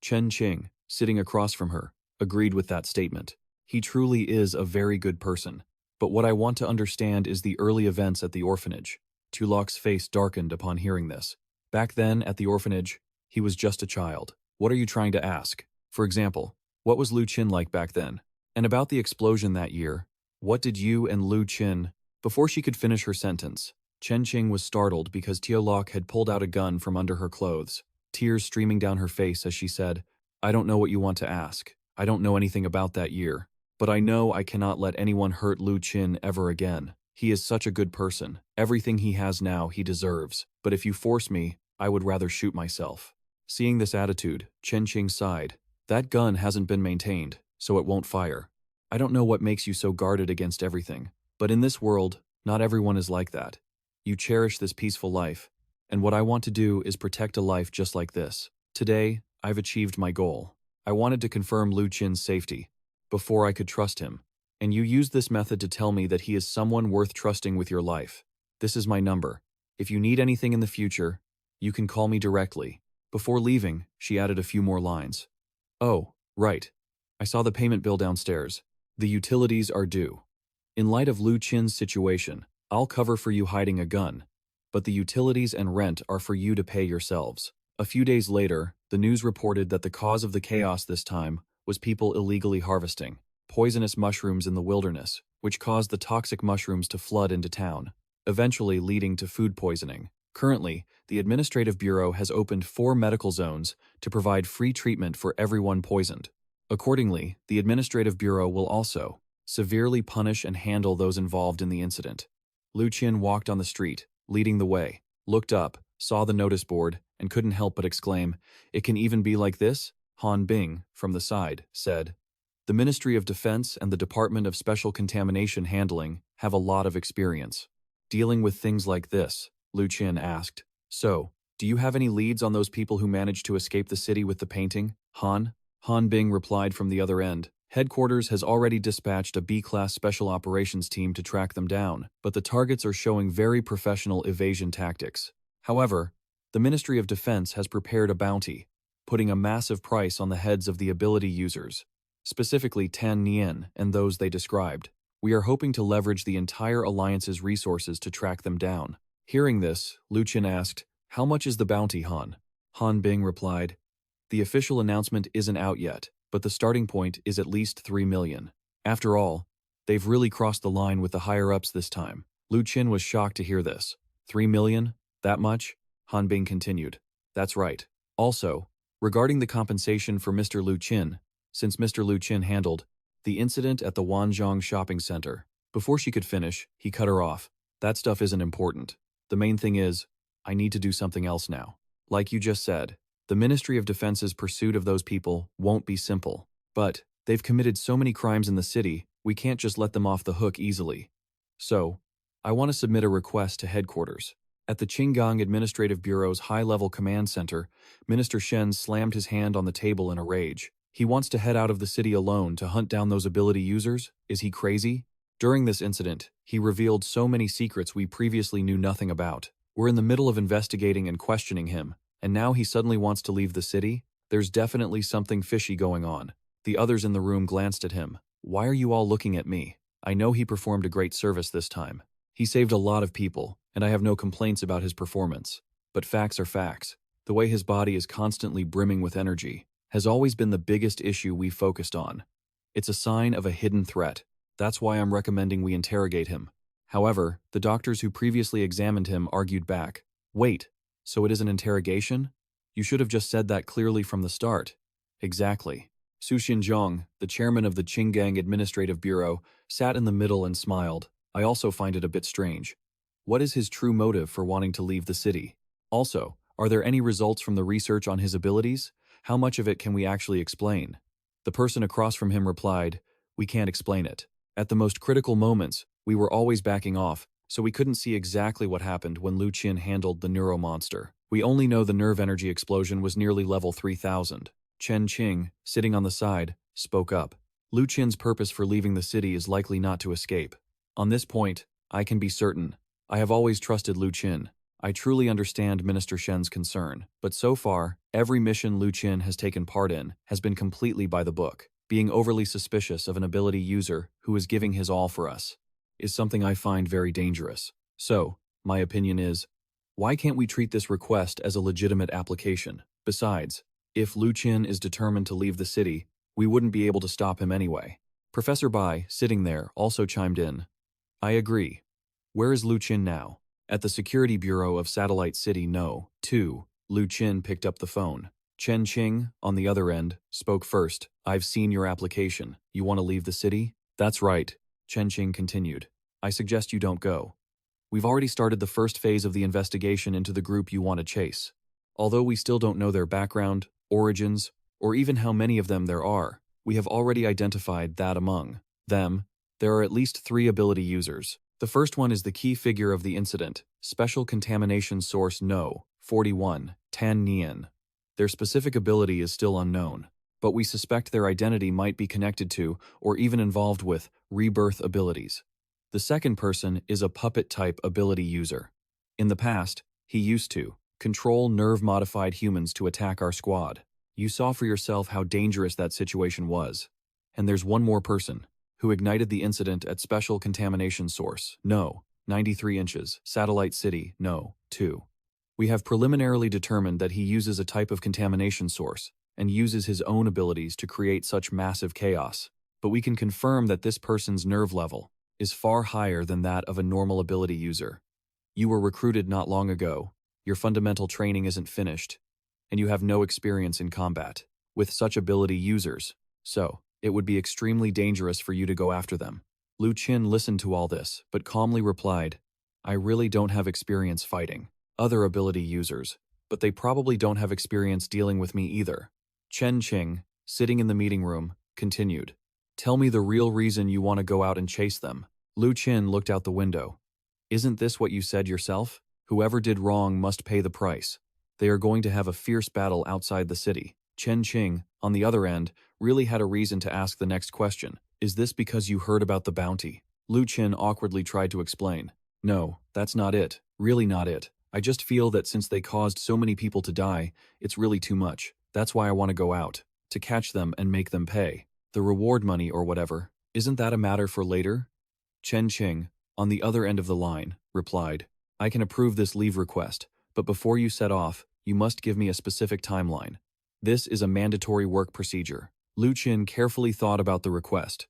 Chen Qing, sitting across from her, agreed with that statement. He truly is a very good person. But what I want to understand is the early events at the orphanage. Tulok's face darkened upon hearing this. Back then, at the orphanage, he was just a child. What are you trying to ask? For example, what was Lu Qin like back then? And about the explosion that year, what did you and Lu Qin... Before she could finish her sentence, Chen Qing was startled because Tulok had pulled out a gun from under her clothes, tears streaming down her face as she said, "I don't know what you want to ask. I don't know anything about that year. But I know I cannot let anyone hurt Lu Qin ever again." He is such a good person. Everything he has now he deserves. But if you force me, I would rather shoot myself. Seeing this attitude, Chen Qing sighed. That gun hasn't been maintained, so it won't fire. I don't know what makes you so guarded against everything. But in this world, not everyone is like that. You cherish this peaceful life. And what I want to do is protect a life just like this. Today, I've achieved my goal. I wanted to confirm Lu Qin's safety before I could trust him. And you used this method to tell me that he is someone worth trusting with your life. This is my number. If you need anything in the future, you can call me directly. Before leaving, she added a few more lines. Oh, right. I saw the payment bill downstairs. The utilities are due. In light of Lu Qin's situation, I'll cover for you hiding a gun, but the utilities and rent are for you to pay yourselves. A few days later, the news reported that the cause of the chaos this time was people illegally harvesting poisonous mushrooms in the wilderness, which caused the toxic mushrooms to flood into town, eventually leading to food poisoning. Currently, the Administrative Bureau has opened 4 medical zones to provide free treatment for everyone poisoned. Accordingly, the Administrative Bureau will also severely punish and handle those involved in the incident. Lu Qin walked on the street, leading the way, looked up, saw the notice board, and couldn't help but exclaim, "It can even be like this?" Han Bing, from the side, said, "The Ministry of Defense and the Department of Special Contamination Handling have a lot of experience dealing with things like this." Lu Qin asked, "So, do you have any leads on those people who managed to escape the city with the painting, Han?" Han Bing replied from the other end, "Headquarters has already dispatched a B-class special operations team to track them down, but the targets are showing very professional evasion tactics. However, the Ministry of Defense has prepared a bounty, putting a massive price on the heads of the ability users, specifically Tan Nian and those they described. We are hoping to leverage the entire Alliance's resources to track them down." Hearing this, Lu Qin asked, "How much is the bounty, Han?" Han Bing replied, "The official announcement isn't out yet, but the starting point is at least 3 million. After all, they've really crossed the line with the higher-ups this time." Lu Qin was shocked to hear this. 3 million? That much? Han Bing continued, "That's right. Also, regarding the compensation for Mr. Lu Qin, since Mr. Lu Qin handled the incident at the Wanzhong shopping center." Before she could finish, he cut her off. "That stuff isn't important. The main thing is, I need to do something else now. Like you just said, the Ministry of Defense's pursuit of those people won't be simple. But they've committed so many crimes in the city, we can't just let them off the hook easily. So, I want to submit a request to headquarters." At the Qinggang Administrative Bureau's high-level command center, Minister Shen slammed his hand on the table in a rage. He wants to head out of the city alone to hunt down those ability users? Is he crazy? During this incident, he revealed so many secrets we previously knew nothing about. We're in the middle of investigating and questioning him, and now he suddenly wants to leave the city? There's definitely something fishy going on. The others in the room glanced at him. "Why are you all looking at me? I know he performed a great service this time. He saved a lot of people, and I have no complaints about his performance. But facts are facts. The way his body is constantly brimming with energy has always been the biggest issue we focused on. It's a sign of a hidden threat. That's why I'm recommending we interrogate him." However, the doctors who previously examined him argued back. "Wait, so it is an interrogation? You should have just said that clearly from the start." "Exactly." Su Xinzhong, the chairman of the Qinggang Administrative Bureau, sat in the middle and smiled. "I also find it a bit strange. What is his true motive for wanting to leave the city? Also, are there any results from the research on his abilities? How much of it can we actually explain?" The person across from him replied, "We can't explain it. At the most critical moments, we were always backing off, so we couldn't see exactly what happened when Lu Qin handled the neuromonster. We only know the nerve energy explosion was nearly level 3000. Chen Qing, sitting on the side, spoke up. "Lu Qin's purpose for leaving the city is likely not to escape. On this point, I can be certain. I have always trusted Lu Qin. I truly understand Minister Shen's concern, but so far, every mission Lu Qin has taken part in has been completely by the book. Being overly suspicious of an ability user who is giving his all for us is something I find very dangerous. So, my opinion is, why can't we treat this request as a legitimate application? Besides, if Lu Qin is determined to leave the city, we wouldn't be able to stop him anyway." Professor Bai, sitting there, also chimed in. "I agree. Where is Lu Qin now?" At the Security Bureau of Satellite City No. 2, Lu Qin picked up the phone. Chen Qing, on the other end, spoke first. "I've seen your application. You want to leave the city?" "That's right," Chen Qing continued. I suggest you don't go. We've already started the first phase of the investigation into the group you want to chase. Although we still don't know their background, origins, or even how many of them there are, we have already identified that among them, there are at least 3 ability users. The first one is the key figure of the incident, Special Contamination Source No. 41, Tan Nian. Their specific ability is still unknown, but we suspect their identity might be connected to or even involved with rebirth abilities. The second person is a puppet-type ability user. In the past, he used to control nerve-modified humans to attack our squad. You saw for yourself how dangerous that situation was. And there's one more person, who ignited the incident at Special Contamination Source No. 93 inches, Satellite City No. 2. We have preliminarily determined that he uses a type of contamination source and uses his own abilities to create such massive chaos, but we can confirm that this person's nerve level is far higher than that of a normal ability user. You were recruited not long ago, your fundamental training isn't finished, and you have no experience in combat with such ability users, so it would be extremely dangerous for you to go after them. Lu Qin listened to all this, but calmly replied, I really don't have experience fighting other ability users, but they probably don't have experience dealing with me either. Chen Qing, sitting in the meeting room, continued, Tell me the real reason you want to go out and chase them. Lu Qin looked out the window. Isn't this what you said yourself? Whoever did wrong must pay the price. They are going to have a fierce battle outside the city. Chen Qing, on the other end, really had a reason to ask the next question. Is this because you heard about the bounty? Lu Qin awkwardly tried to explain. No, that's not it. Really not it. I just feel that since they caused so many people to die, it's really too much. That's why I want to go out, to catch them and make them pay. The reward money or whatever, isn't that a matter for later? Chen Qing, on the other end of the line, replied, I can approve this leave request, but before you set off, you must give me a specific timeline. This is a mandatory work procedure. Lu Qin carefully thought about the request.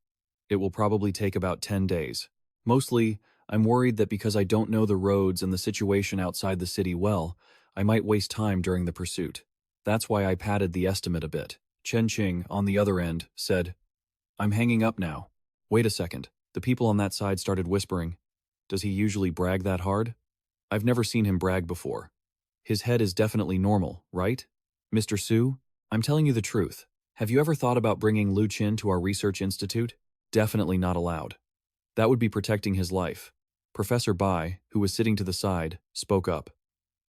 It will probably take about 10 days. Mostly, I'm worried that because I don't know the roads and the situation outside the city well, I might waste time during the pursuit. That's why I padded the estimate a bit. Chen Qing, on the other end, said, I'm hanging up now. Wait a second. The people on that side started whispering. Does he usually brag that hard? I've never seen him brag before. His head is definitely normal, right? Mr. Su, I'm telling you the truth. Have you ever thought about bringing Lu Qin to our research institute? Definitely not allowed. That would be protecting his life. Professor Bai, who was sitting to the side, spoke up.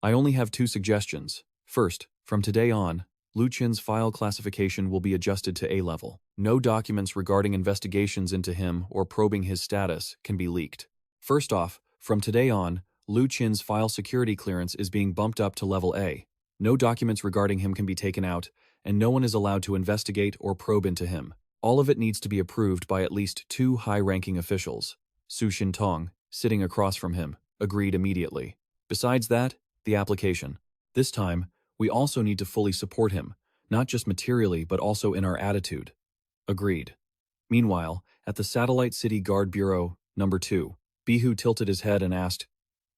I only have 2 suggestions. First, from today on, Lu Qin's file classification will be adjusted to A level. No documents regarding investigations into him or probing his status can be leaked. First off, from today on, Lu Qin's file security clearance is being bumped up to level A. No documents regarding him can be taken out, and no one is allowed to investigate or probe into him. All of it needs to be approved by at least 2 high-ranking officials. Su Xintong, sitting across from him, agreed immediately. Besides that, the application. This time, we also need to fully support him, not just materially but also in our attitude. Agreed. Meanwhile, at the Satellite City Guard Bureau, number 2, Bihu tilted his head and asked,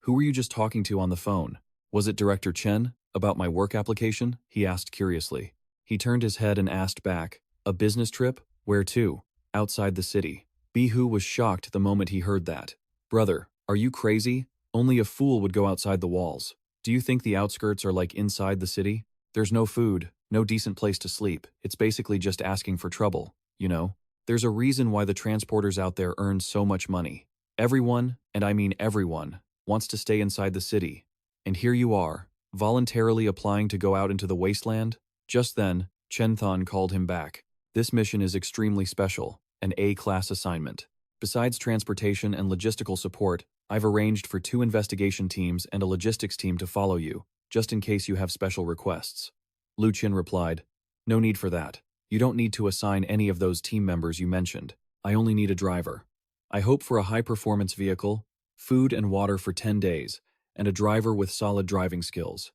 Who were you just talking to on the phone? Was it Director Chen? About my work application? He asked curiously. He turned his head and asked back, A business trip? Where to? Outside the city. Bihu was shocked the moment he heard that. Brother, are you crazy? Only a fool would go outside the walls. Do you think the outskirts are like inside the city? There's no food, no decent place to sleep. It's basically just asking for trouble, you know? There's a reason why the transporters out there earn so much money. Everyone, and I mean everyone, wants to stay inside the city. And here you are, voluntarily applying to go out into the wasteland? Just then, Chen Thon called him back. This mission is extremely special, an A-class assignment. Besides transportation and logistical support, I've arranged for 2 investigation teams and a logistics team to follow you, just in case you have special requests. Lu Qin replied, No need for that. You don't need to assign any of those team members you mentioned. I only need a driver. I hope for a high-performance vehicle, food and water for 10 days, and a driver with solid driving skills.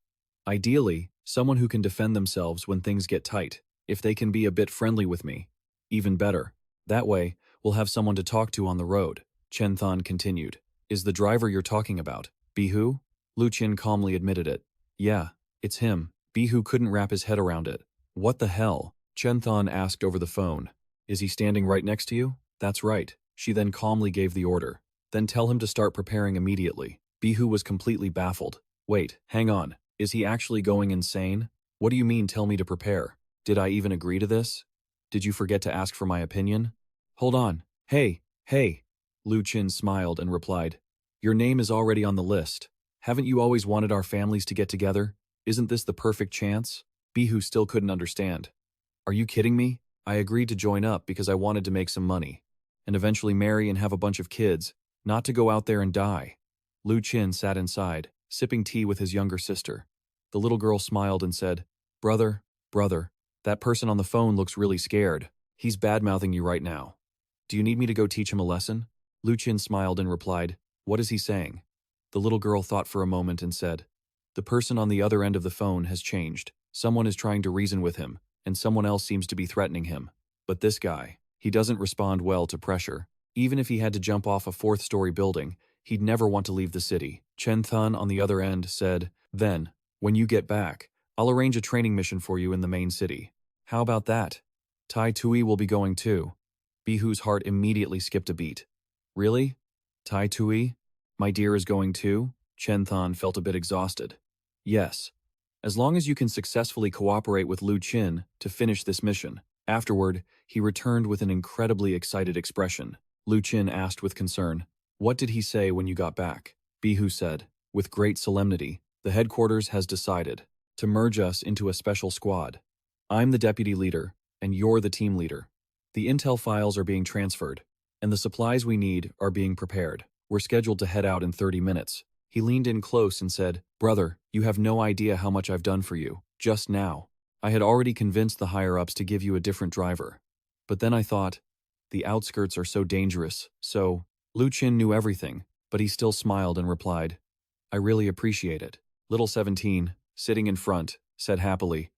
Ideally, someone who can defend themselves when things get tight. If they can be a bit friendly with me, even better. That way, we'll have someone to talk to on the road. Chen Thon continued. Is the driver you're talking about Bihu? Lu Qin calmly admitted it. Yeah, it's him. Bihu couldn't wrap his head around it. What the hell? Chen Thon asked over the phone. Is he standing right next to you? That's right. She then calmly gave the order. Then tell him to start preparing immediately. Bihu was completely baffled. Wait, hang on. Is he actually going insane? What do you mean tell me to prepare? Did I even agree to this? Did you forget to ask for my opinion? Hold on. Hey. Lu Qin smiled and replied. Your name is already on the list. Haven't you always wanted our families to get together? Isn't this the perfect chance? Bihu still couldn't understand. Are you kidding me? I agreed to join up because I wanted to make some money. And eventually marry and have a bunch of kids, not to go out there and die. Lu Qin sat inside, sipping tea with his younger sister. The little girl smiled and said, Brother, that person on the phone looks really scared. He's bad-mouthing you right now. Do you need me to go teach him a lesson? Lu Qin smiled and replied, What is he saying? The little girl thought for a moment and said, The person on the other end of the phone has changed. Someone is trying to reason with him, and someone else seems to be threatening him. But this guy, he doesn't respond well to pressure. Even if he had to jump off a fourth-story building, he'd never want to leave the city. Chen Qing on the other end said, Then, when you get back, I'll arrange a training mission for you in the main city. How about that? Tai Tui will be going too. Bihu's heart immediately skipped a beat. Really? Tai Tui? My dear is going too? Chen Qing felt a bit exhausted. Yes. As long as you can successfully cooperate with Lu Qin to finish this mission. Afterward, he returned with an incredibly excited expression. Lu Qin asked with concern, What did he say when you got back? Bihu said, with great solemnity, The headquarters has decided to merge us into a special squad. I'm the deputy leader, and you're the team leader. The intel files are being transferred, and the supplies we need are being prepared. We're scheduled to head out in 30 minutes. He leaned in close and said, Brother, you have no idea how much I've done for you. Just now. I had already convinced the higher-ups to give you a different driver. But then I thought, the outskirts are so dangerous, so… Lu Qin knew everything, but he still smiled and replied, I really appreciate it. Little 17, sitting in front, said happily,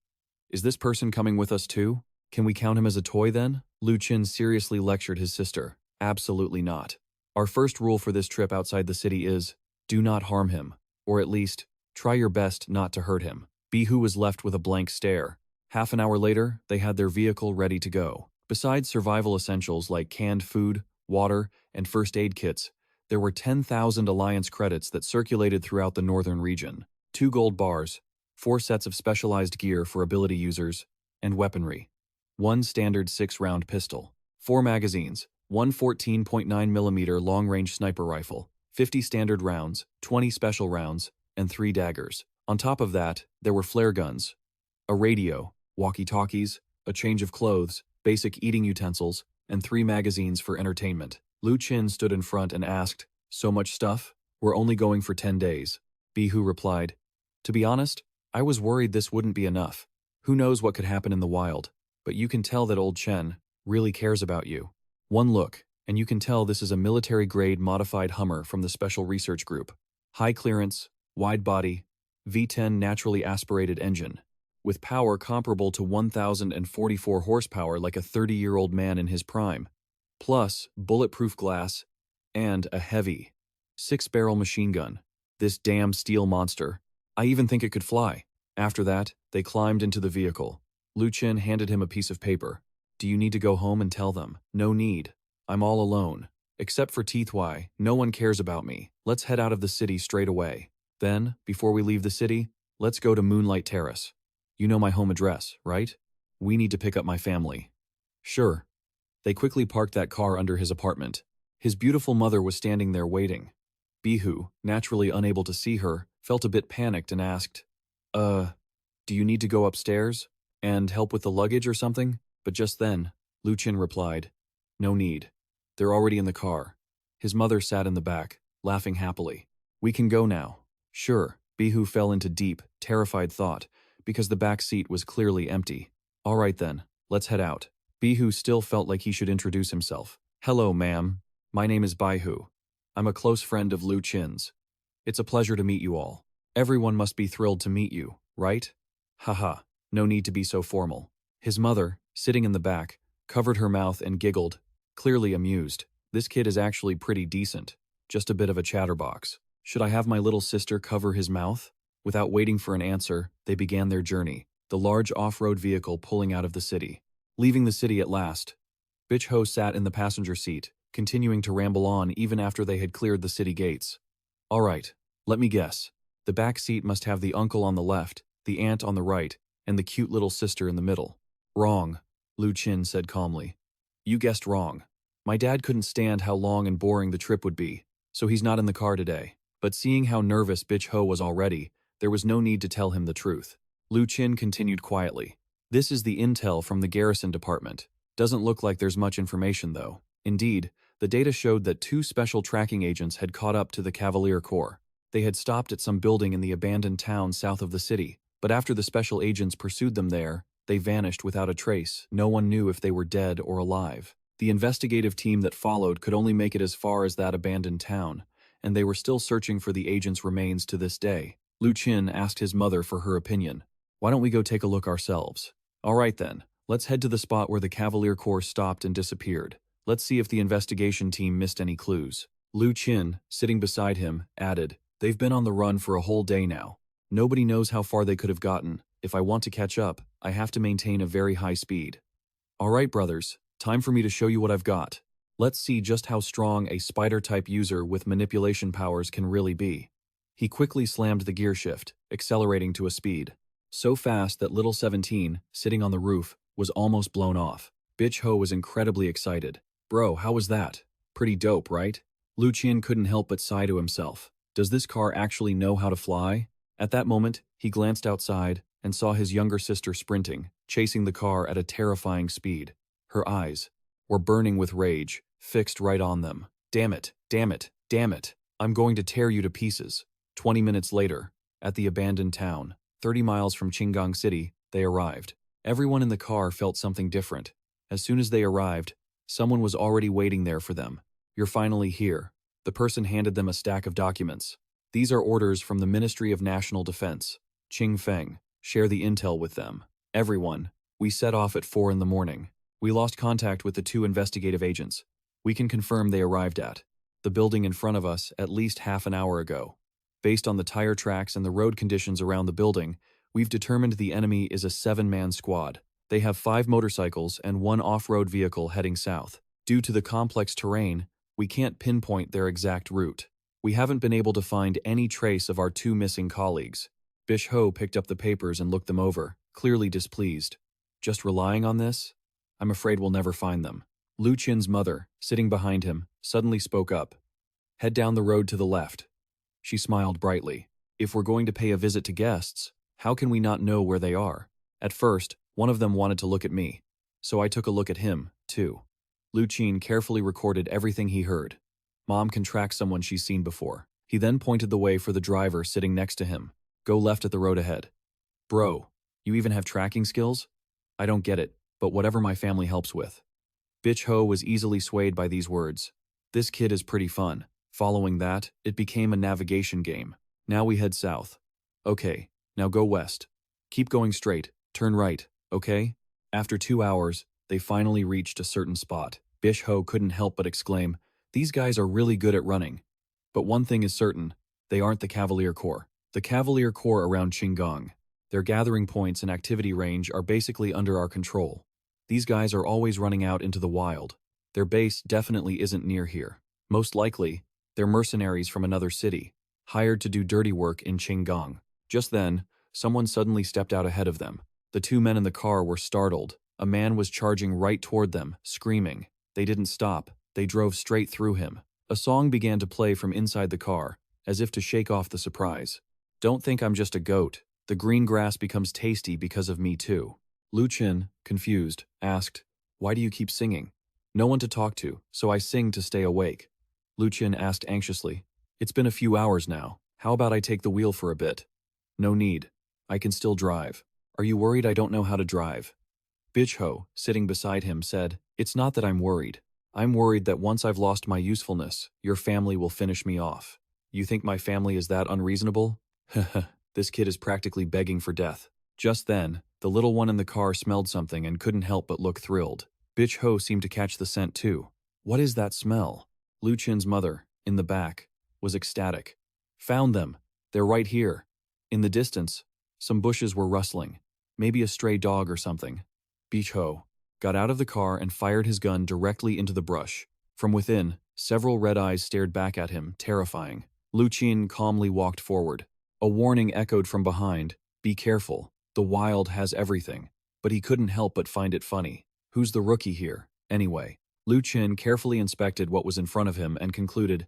Is this person coming with us too? Can we count him as a toy then? Lu Qin seriously lectured his sister. Absolutely not. Our first rule for this trip outside the city is, do not harm him, or at least, try your best not to hurt him. Bihu was left with a blank stare. Half an hour later, they had their vehicle ready to go. Besides survival essentials like canned food, water, and first aid kits, there were 10,000 Alliance credits that circulated throughout the northern region. 2 gold bars, 4 sets of specialized gear for ability users, and weaponry. 1 standard 6-round pistol, 4 magazines, 1 14.9mm long-range sniper rifle, 50 standard rounds, 20 special rounds, and 3 daggers. On top of that, there were flare guns, a radio, walkie-talkies, a change of clothes, basic eating utensils, and 3 magazines for entertainment. Lu Qin stood in front and asked, So much stuff? We're only going for 10 days. Bihu replied, To be honest, I was worried this wouldn't be enough. Who knows what could happen in the wild? But you can tell that old Chen really cares about you. One look, and you can tell this is a military-grade modified Hummer from the Special Research Group. High clearance, wide body, V10 naturally aspirated engine, with power comparable to 1,044 horsepower like a 30-year-old man in his prime, plus bulletproof glass, and a heavy 6-barrel machine gun. This damn steel monster. I even think it could fly. After that, they climbed into the vehicle. Lu Qin handed him a piece of paper. Do you need to go home and tell them? No need. I'm all alone. Except for Teethwy, no one cares about me. Let's head out of the city straight away. Then, before we leave the city, let's go to Moonlight Terrace. You know my home address, right? We need to pick up my family. Sure. They quickly parked that car under his apartment. His beautiful mother was standing there waiting. Bihu, naturally unable to see her, felt a bit panicked and asked, do you need to go upstairs and help with the luggage or something? But just then, Lu Qin replied, No need. They're already in the car. His mother sat in the back, laughing happily. We can go now. Sure. Bihu fell into deep, terrified thought, because the back seat was clearly empty. All right then, let's head out. Bihu still felt like he should introduce himself. Hello, ma'am. My name is Bihu. I'm a close friend of Lu Qin's. It's a pleasure to meet you all. Everyone must be thrilled to meet you, right? Haha, no need to be so formal. His mother, sitting in the back, covered her mouth and giggled, clearly amused. This kid is actually pretty decent, just a bit of a chatterbox. Should I have my little sister cover his mouth? Without waiting for an answer, they began their journey, the large off-road vehicle pulling out of the city. Leaving the city at last, Bitch Ho sat in the passenger seat, continuing to ramble on even after they had cleared the city gates. All right, let me guess. The back seat must have the uncle on the left, the aunt on the right, and the cute little sister in the middle. Wrong, Lu Qin said calmly. You guessed wrong. My dad couldn't stand how long and boring the trip would be, so he's not in the car today. But seeing how nervous Bitch Ho was already, there was no need to tell him the truth. Lu Qin continued quietly. This is the intel from the garrison department. Doesn't look like there's much information though. Indeed, the data showed that 2 special tracking agents had caught up to the Cavalier Corps. They had stopped at some building in the abandoned town south of the city, but after the special agents pursued them there, they vanished without a trace. No one knew if they were dead or alive. The investigative team that followed could only make it as far as that abandoned town, and they were still searching for the agents' remains to this day. Lu Qin asked his mother for her opinion. Why don't we go take a look ourselves? All right then, let's head to the spot where the Cavalier Corps stopped and disappeared. Let's see if the investigation team missed any clues. Lu Qin, sitting beside him, added, They've been on the run for a whole day now. Nobody knows how far they could have gotten. If I want to catch up, I have to maintain a very high speed. All right, brothers, time for me to show you what I've got. Let's see just how strong a spider-type user with manipulation powers can really be. He quickly slammed the gear shift, accelerating to a speed so fast that little 17, sitting on the roof, was almost blown off. Bitch Ho was incredibly excited. Bro, how was that? Pretty dope, right? Lu Qin couldn't help but sigh to himself. Does this car actually know how to fly? At that moment, he glanced outside and saw his younger sister sprinting, chasing the car at a terrifying speed. Her eyes were burning with rage, fixed right on them. Damn it, damn it, damn it. I'm going to tear you to pieces. 20 minutes later, at the abandoned town, 30 miles from Qinggang City, they arrived. Everyone in the car felt something different. As soon as they arrived, someone was already waiting there for them. You're finally here. The person handed them a stack of documents. These are orders from the Ministry of National Defense. Qing Feng, share the intel with them. Everyone, we set off at 4 in the morning. We lost contact with the 2 investigative agents. We can confirm they arrived at the building in front of us at least half an hour ago. Based on the tire tracks and the road conditions around the building, we've determined the enemy is a 7-man squad. They have 5 motorcycles and 1 off-road vehicle heading south. Due to the complex terrain, we can't pinpoint their exact route. We haven't been able to find any trace of our 2 missing colleagues. Bish Ho picked up the papers and looked them over, clearly displeased. Just relying on this? I'm afraid we'll never find them. Lu Qin's mother, sitting behind him, suddenly spoke up. Head down the road to the left. She smiled brightly. If we're going to pay a visit to guests, how can we not know where they are? At first, one of them wanted to look at me, so I took a look at him, too. Lu Qin carefully recorded everything he heard. Mom can track someone she's seen before. He then pointed the way for the driver sitting next to him. Go left at the road ahead. Bro, you even have tracking skills? I don't get it, but whatever my family helps with. Bitch Ho was easily swayed by these words. This kid is pretty fun. Following that, it became a navigation game. Now we head south. Okay, now go west. Keep going straight, turn right, okay? After 2 hours, they finally reached a certain spot. Bish Ho couldn't help but exclaim, these guys are really good at running. But one thing is certain, they aren't the Cavalier Corps. The Cavalier Corps around Qinggang. Their gathering points and activity range are basically under our control. These guys are always running out into the wild. Their base definitely isn't near here. Most likely, they're mercenaries from another city, hired to do dirty work in Qinggang. Just then, someone suddenly stepped out ahead of them. The 2 men in the car were startled. A man was charging right toward them, screaming. They didn't stop. They drove straight through him. A song began to play from inside the car, as if to shake off the surprise. Don't think I'm just a goat. The green grass becomes tasty because of me too. Lu Qin, confused, asked, why do you keep singing? No one to talk to, so I sing to stay awake. Lu Qin asked anxiously, it's been a few hours now. How about I take the wheel for a bit? No need. I can still drive. Are you worried I don't know how to drive? Bitch Ho, sitting beside him, said, it's not that I'm worried. I'm worried that once I've lost my usefulness, your family will finish me off. You think my family is that unreasonable? This kid is practically begging for death. Just then, the little one in the car smelled something and couldn't help but look thrilled. Bitch Ho seemed to catch the scent too. What is that smell? Lu Qin's mother, in the back, was ecstatic. Found them. They're right here. In the distance, some bushes were rustling. Maybe a stray dog or something. Bitch Ho got out of the car and fired his gun directly into the brush. From within, several red eyes stared back at him, terrifying. Lu Qin calmly walked forward. A warning echoed from behind, "Be careful, the wild has everything." But he couldn't help but find it funny. Who's the rookie here, anyway? Lu Qin carefully inspected what was in front of him and concluded,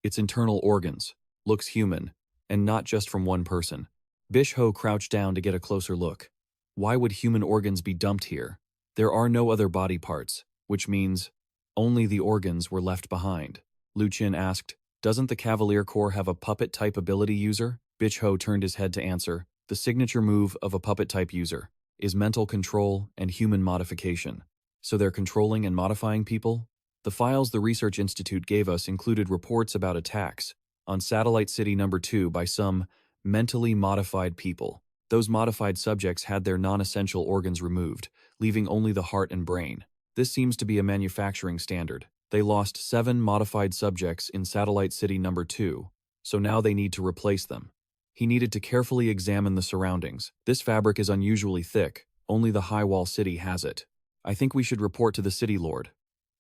"It's internal organs. Looks human, and not just from one person." Bish Ho crouched down to get a closer look. Why would human organs be dumped here? There are no other body parts, which means only the organs were left behind. Lu Qin asked, "Doesn't the Cavalier Corps have a puppet-type ability user?" Bish Ho turned his head to answer, "The signature move of a puppet-type user is mental control and human modification. So they're controlling and modifying people?" The files the Research Institute gave us included reports about attacks on Satellite City Number 2 by some mentally modified people. Those modified subjects had their non-essential organs removed, leaving only the heart and brain. This seems to be a manufacturing standard. They lost 7 modified subjects in Satellite City Number 2, so now they need to replace them. He needed to carefully examine the surroundings. This fabric is unusually thick. Only the High Wall City has it. I think we should report to the City Lord.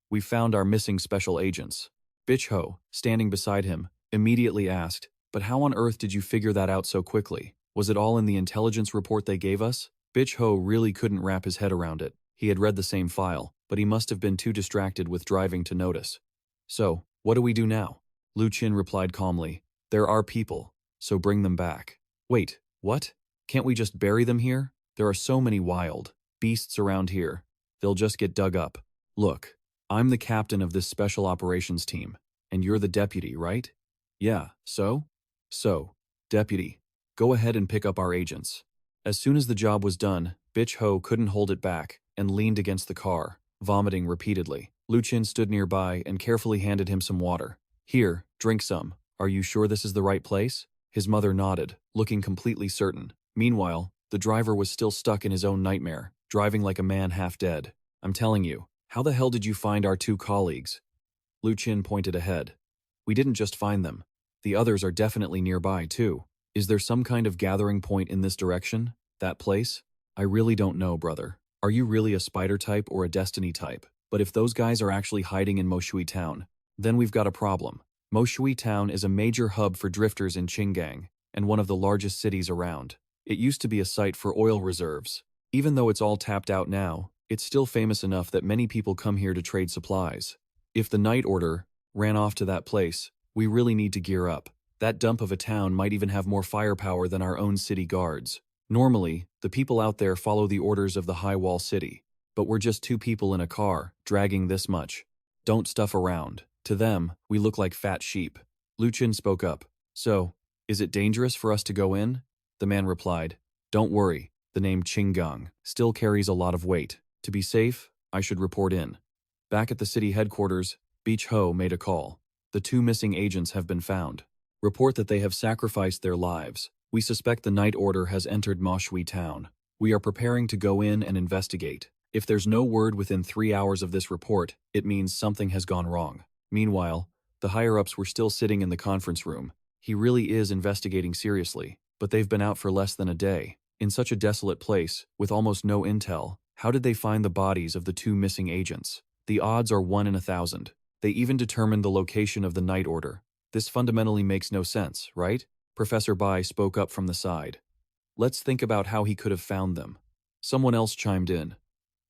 We've found our missing special agents. Bish Ho, standing beside him, immediately asked, "But how on earth did you figure that out so quickly? Was it all in the intelligence report they gave us?" Bish Ho really couldn't wrap his head around it. He had read the same file, but he must have been too distracted with driving to notice. "So, what do we do now?" Lu Qin replied calmly, "There are people, so bring them back." "Wait, what? Can't we just bury them here? There are so many wild beasts around here. They'll just get dug up. Look, I'm the captain of this special operations team, and you're the deputy, right?" "Yeah, so?" "So, deputy, go ahead and pick up our agents." As soon as the job was done, Bish Ho couldn't hold it back and leaned against the car, vomiting repeatedly. Lu Qin stood nearby and carefully handed him some water. "Here, drink some. Are you sure this is the right place?" His mother nodded, looking completely certain. Meanwhile, the driver was still stuck in his own nightmare, driving like a man half dead. "I'm telling you, how the hell did you find our 2 colleagues?" Lu Qin pointed ahead. "We didn't just find them. The others are definitely nearby, too. Is there some kind of gathering point in this direction? That place? I really don't know, brother. Are you really a spider type or a destiny type? But if those guys are actually hiding in Moshui Town, then we've got a problem. Moshui Town is a major hub for drifters in Qinggang, and one of the largest cities around. It used to be a site for oil reserves. Even though it's all tapped out now, it's still famous enough that many people come here to trade supplies. If the Night Order ran off to that place, we really need to gear up. That dump of a town might even have more firepower than our own city guards. Normally, the people out there follow the orders of the High Wall City, but we're just 2 people in a car, dragging this much. Don't stuff around. To them, we look like fat sheep." Lu Qin spoke up. "So, is it dangerous for us to go in?" The man replied, "Don't worry, the name Qinggang still carries a lot of weight. To be safe, I should report in." Back at the city headquarters, Bish Ho made a call. "The 2 missing agents have been found. Report that they have sacrificed their lives. We suspect the Night Order has entered Moshui Town. We are preparing to go in and investigate. If there's no word within 3 hours of this report, it means something has gone wrong." Meanwhile, the higher-ups were still sitting in the conference room. He really is investigating seriously, but they've been out for less than a day. In such a desolate place, with almost no intel, how did they find the bodies of the 2 missing agents? The odds are 1 in 1,000. They even determined the location of the Night Order. This fundamentally makes no sense, right? Professor Bai spoke up from the side. "Let's think about how he could have found them." Someone else chimed in.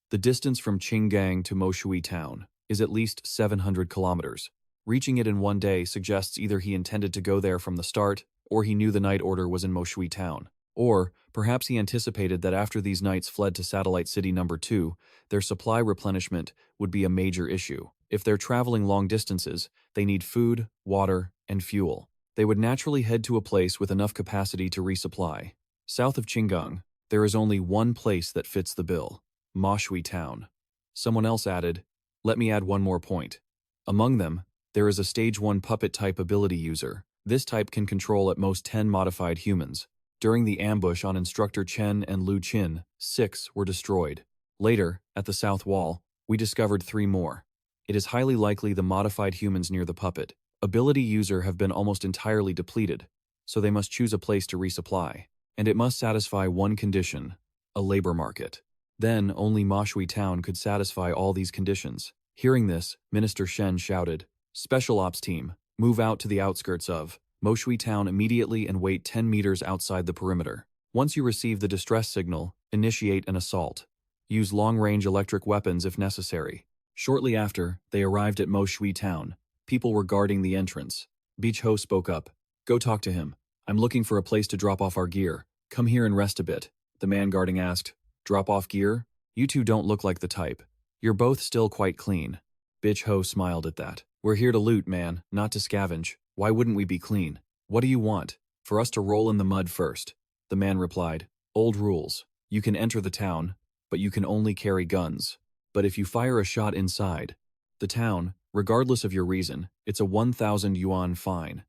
"The distance from Qinggang to Moshui Town is at least 700 kilometers. Reaching it in one day suggests either he intended to go there from the start, or he knew the Night Order was in Moshui Town. Or, perhaps he anticipated that after these knights fled to Satellite City Number 2, their supply replenishment would be a major issue. If they're traveling long distances, they need food, water, and fuel. They would naturally head to a place with enough capacity to resupply. South of Qinggang, there is only one place that fits the bill: Moshui Town." Someone else added, "Let me add one more point. Among them, there is a Stage 1 puppet-type ability user. This type can control at most 10 modified humans. During the ambush on Instructor Chen and Lu Qin, 6 were destroyed. Later, at the South Wall, we discovered 3 more. It is highly likely the modified humans near the puppet ability user have been almost entirely depleted, so they must choose a place to resupply. And it must satisfy one condition: a labor market. Then only Moshui Town could satisfy all these conditions." Hearing this, Minister Shen shouted, "Special Ops Team, move out to the outskirts of Moshui Town immediately and wait 10 meters outside the perimeter. Once you receive the distress signal, initiate an assault. Use long-range electric weapons if necessary." Shortly after, they arrived at Moshui Town. People were guarding the entrance. Beach Ho spoke up. "Go talk to him. I'm looking for a place to drop off our gear. Come here and rest a bit." The man guarding asked, "Drop off gear? You two don't look like the type. You're both still quite clean." Bitch Ho smiled at that. "We're here to loot, man, not to scavenge. Why wouldn't we be clean? What do you want? For us to roll in the mud first?" The man replied, "Old rules. You can enter the town, but you can only carry guns. But if you fire a shot inside the town, regardless of your reason, it's a 1,000 yuan fine.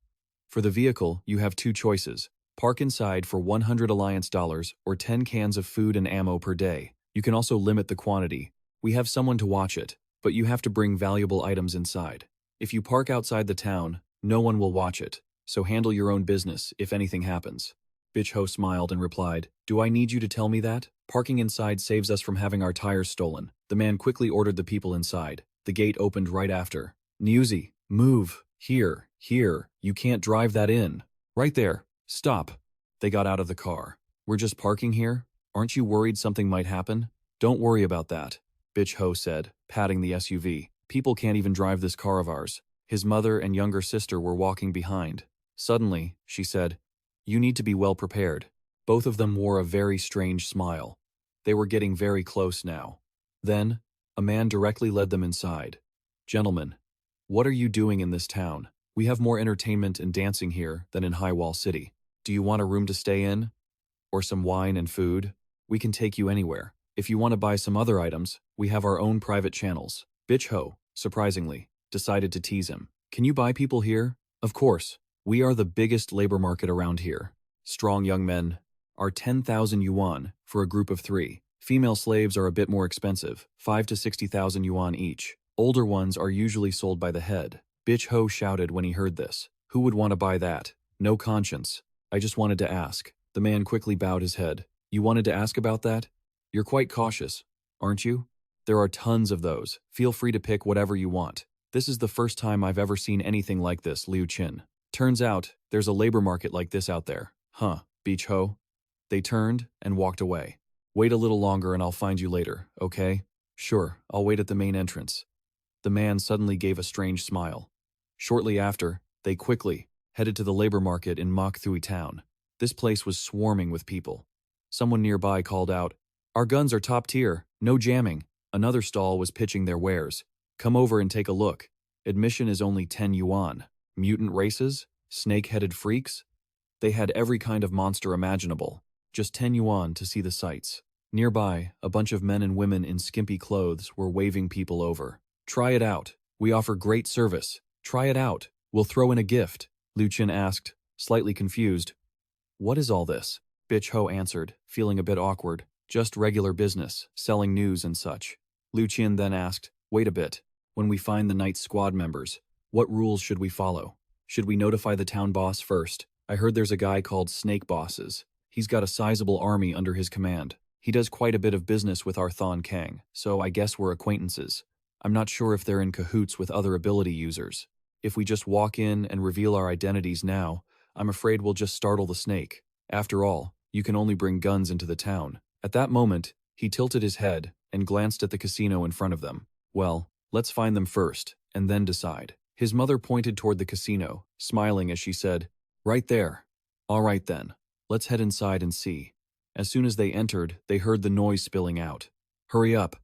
For the vehicle, you have two choices. Park inside for 100 alliance dollars or 10 cans of food and ammo per day. You can also limit the quantity. We have someone to watch it, but you have to bring valuable items inside. If you park outside the town, no one will watch it, so handle your own business if anything happens." Bitch Ho smiled and replied, "Do I need you to tell me that? Parking inside saves us from having our tires stolen." The man quickly ordered the people inside. The gate opened right after. "Newsy, move. Here, you can't drive that in. Right there. Stop." They got out of the car. "We're just parking here? Aren't you worried something might happen?" "Don't worry about that," Bitch Ho said, patting the SUV. "People can't even drive this car of ours." His mother and younger sister were walking behind. Suddenly, she said, "You need to be well prepared." Both of them wore a very strange smile. They were getting very close now. Then, a man directly led them inside. "Gentlemen, what are you doing in this town? We have more entertainment and dancing here than in Highwall City. Do you want a room to stay in? Or some wine and food? We can take you anywhere. If you want to buy some other items, we have our own private channels." Bitch Ho, surprisingly, decided to tease him. "Can you buy people here?" "Of course. We are the biggest labor market around here. Strong young men are 10,000 yuan for a group of 3. Female slaves are a bit more expensive, 5 to 60,000 yuan each. Older ones are usually sold by the head." Bitch Ho shouted when he heard this. "Who would want to buy that? No conscience. I just wanted to ask." The man quickly bowed his head. "You wanted to ask about that? You're quite cautious, aren't you? There are tons of those. Feel free to pick whatever you want. This is the first time I've ever seen anything like this, Lu Qin. Turns out, there's a labor market like this out there." "Huh, Beach Ho?" They turned and walked away. "Wait a little longer and I'll find you later, okay?" "Sure, I'll wait at the main entrance." The man suddenly gave a strange smile. Shortly after, they quickly headed to the labor market in Mokthui town. This place was swarming with people. Someone nearby called out, "Our guns are top tier, no jamming." Another stall was pitching their wares. "Come over and take a look. Admission is only 10 yuan. Mutant races? Snake-headed freaks?" They had every kind of monster imaginable. Just 10 yuan to see the sights. Nearby, a bunch of men and women in skimpy clothes were waving people over. "Try it out. We offer great service. Try it out. We'll throw in a gift." Lu Qin asked, slightly confused. "What is all this?" Bitch Ho answered, feeling a bit awkward. "Just regular business, selling news and such." Lu Qin then asked, "Wait a bit. When we find the night squad members, what rules should we follow? Should we notify the town boss first? I heard there's a guy called Snake Bosses. He's got a sizable army under his command. He does quite a bit of business with our Thon Kang, so I guess we're acquaintances. I'm not sure if they're in cahoots with other ability users. If we just walk in and reveal our identities now, I'm afraid we'll just startle the snake. After all, you can only bring guns into the town." At that moment, he tilted his head and glanced at the casino in front of them. "Well, let's find them first, and then decide." His mother pointed toward the casino, smiling as she said, "Right there." "All right then, let's head inside and see." As soon as they entered, they heard the noise spilling out. Hurry up,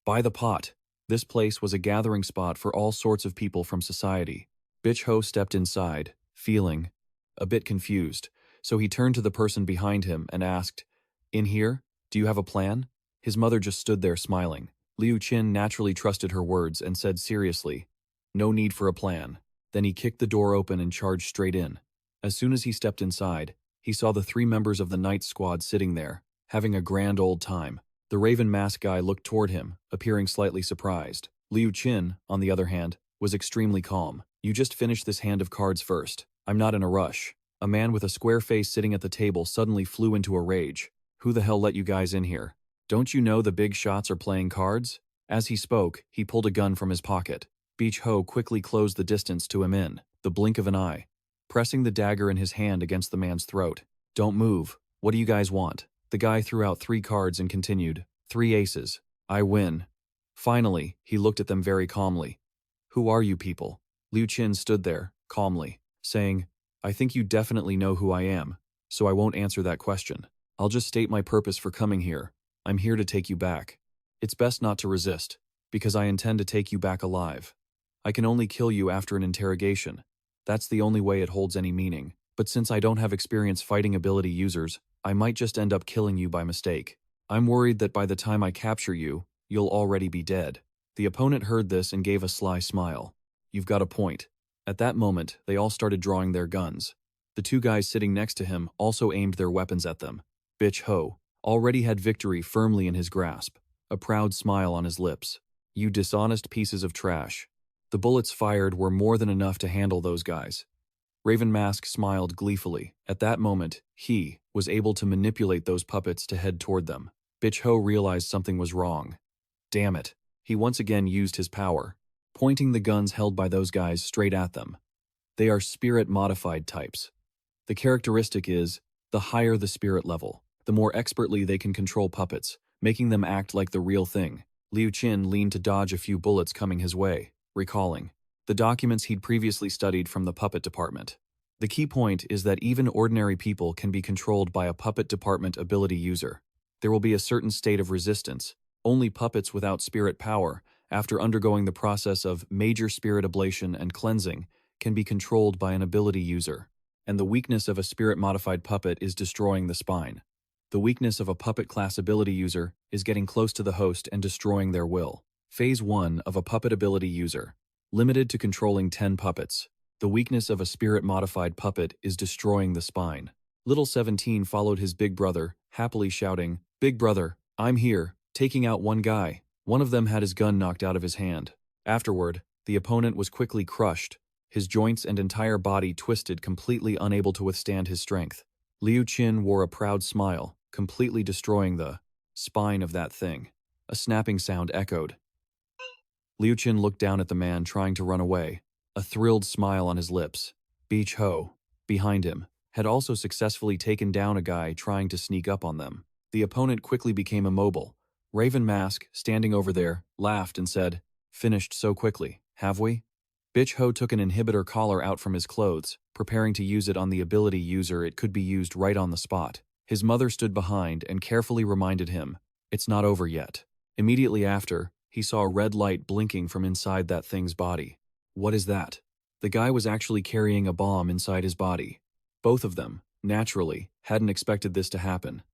buy the pot." This place was a gathering spot for all sorts of people from society. Bitch Ho stepped inside, feeling a bit confused, so he turned to the person behind him and asked, "In here? Do you have a plan?" His mother just stood there smiling. Lu Qin naturally trusted her words and said seriously, "No need for a plan." Then he kicked the door open and charged straight in. As soon as he stepped inside, he saw the 3 members of the night squad sitting there, having a grand old time. The raven mask guy looked toward him, appearing slightly surprised. Lu Qin, on the other hand, was extremely calm. "You just finish this hand of cards first. I'm not in a rush." A man with a square face sitting at the table suddenly flew into a rage. "Who the hell let you guys in here? Don't you know the big shots are playing cards? As he spoke, he pulled a gun from his pocket. Beach Ho quickly closed the distance to him in the blink of an eye, pressing the dagger in his hand against the man's throat. Don't move. What do you guys want? The guy threw out 3 cards and continued. 3 aces. I win. Finally, he looked at them very calmly. Who are you people? Lu Qin stood there, calmly, saying, I think you definitely know who I am, so I won't answer that question. I'll just state my purpose for coming here. I'm here to take you back. It's best not to resist, because I intend to take you back alive. I can only kill you after an interrogation. That's the only way it holds any meaning. But since I don't have experience fighting ability users, I might just end up killing you by mistake. I'm worried that by the time I capture you, you'll already be dead. The opponent heard this and gave a sly smile. You've got a point. At that moment, they all started drawing their guns. The 2 guys sitting next to him also aimed their weapons at them. Bitch Ho already had victory firmly in his grasp, a proud smile on his lips. You dishonest pieces of trash. The bullets fired were more than enough to handle those guys. Raven Mask smiled gleefully. At that moment, he was able to manipulate those puppets to head toward them. Bitch Ho realized something was wrong. Damn it. He once again used his power, pointing the guns held by those guys straight at them. They are spirit-modified types. The characteristic is, the higher the spirit level, the more expertly they can control puppets, making them act like the real thing. Lu Qin leaned to dodge a few bullets coming his way, recalling the documents he'd previously studied from the puppet department. The key point is that even ordinary people can be controlled by a puppet department ability user. There will be a certain state of resistance. Only puppets without spirit power, after undergoing the process of major spirit ablation and cleansing, can be controlled by an ability user. And the weakness of a spirit-modified puppet is destroying the spine. The weakness of a puppet class ability user is getting close to the host and destroying their will. Phase 1 of a puppet ability user. Limited to controlling 10 puppets. The weakness of a spirit-modified puppet is destroying the spine. Little 17 followed his big brother, happily shouting, Big brother, I'm here, taking out one guy. One of them had his gun knocked out of his hand. Afterward, the opponent was quickly crushed, his joints and entire body twisted, completely unable to withstand his strength. Lu Qin wore a proud smile, completely destroying the spine of that thing. A snapping sound echoed. Lu Qin looked down at the man trying to run away, a thrilled smile on his lips. Beach Ho, behind him, had also successfully taken down a guy trying to sneak up on them. The opponent quickly became immobile. Raven Mask, standing over there, laughed and said, Finished so quickly, have we? Bitch Ho took an inhibitor collar out from his clothes, preparing to use it on the ability user. It could be used right on the spot. His mother stood behind and carefully reminded him, It's not over yet. Immediately after, he saw a red light blinking from inside that thing's body. What is that? The guy was actually carrying a bomb inside his body. Both of them, naturally, hadn't expected this to happen.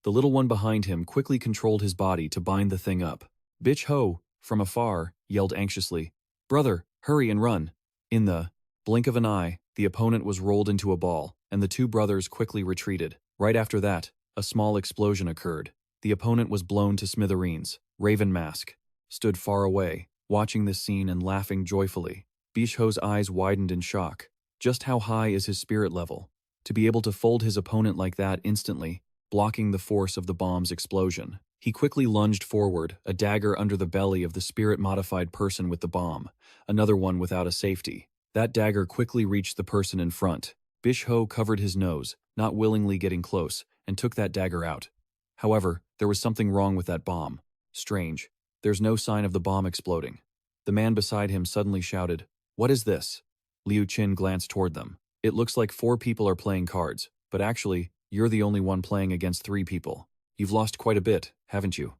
The little one behind him quickly controlled his body to bind the thing up. Bitch Ho, from afar, yelled anxiously, Brother, hurry and run. In the blink of an eye, the opponent was rolled into a ball, and the 2 brothers quickly retreated. Right after that, a small explosion occurred. The opponent was blown to smithereens. Raven Mask stood far away, watching this scene and laughing joyfully. Beach Ho's eyes widened in shock. Just how high is his spirit level? To be able to fold his opponent like that instantly, blocking the force of the bomb's explosion. He quickly lunged forward, a dagger under the belly of the spirit-modified person with the bomb, another one without a safety. That dagger quickly reached the person in front. Bish Ho covered his nose, not willingly getting close, and took that dagger out. However, there was something wrong with that bomb. Strange. There's no sign of the bomb exploding. The man beside him suddenly shouted, What is this? Lu Qin glanced toward them. It looks like 4 people are playing cards, but actually, you're the only one playing against 3 people. You've lost quite a bit, haven't you?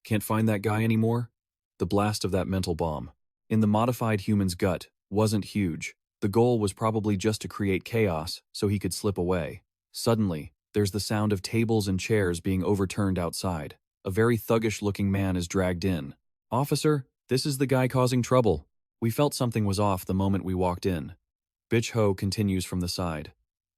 Can't find that guy anymore? The blast of that mental bomb, in the modified human's gut, wasn't huge. The goal was probably just to create chaos so he could slip away. Suddenly, there's the sound of tables and chairs being overturned outside. A very thuggish-looking man is dragged in. Officer, this is the guy causing trouble. We felt something was off the moment we walked in. Bitch Ho continues from the side.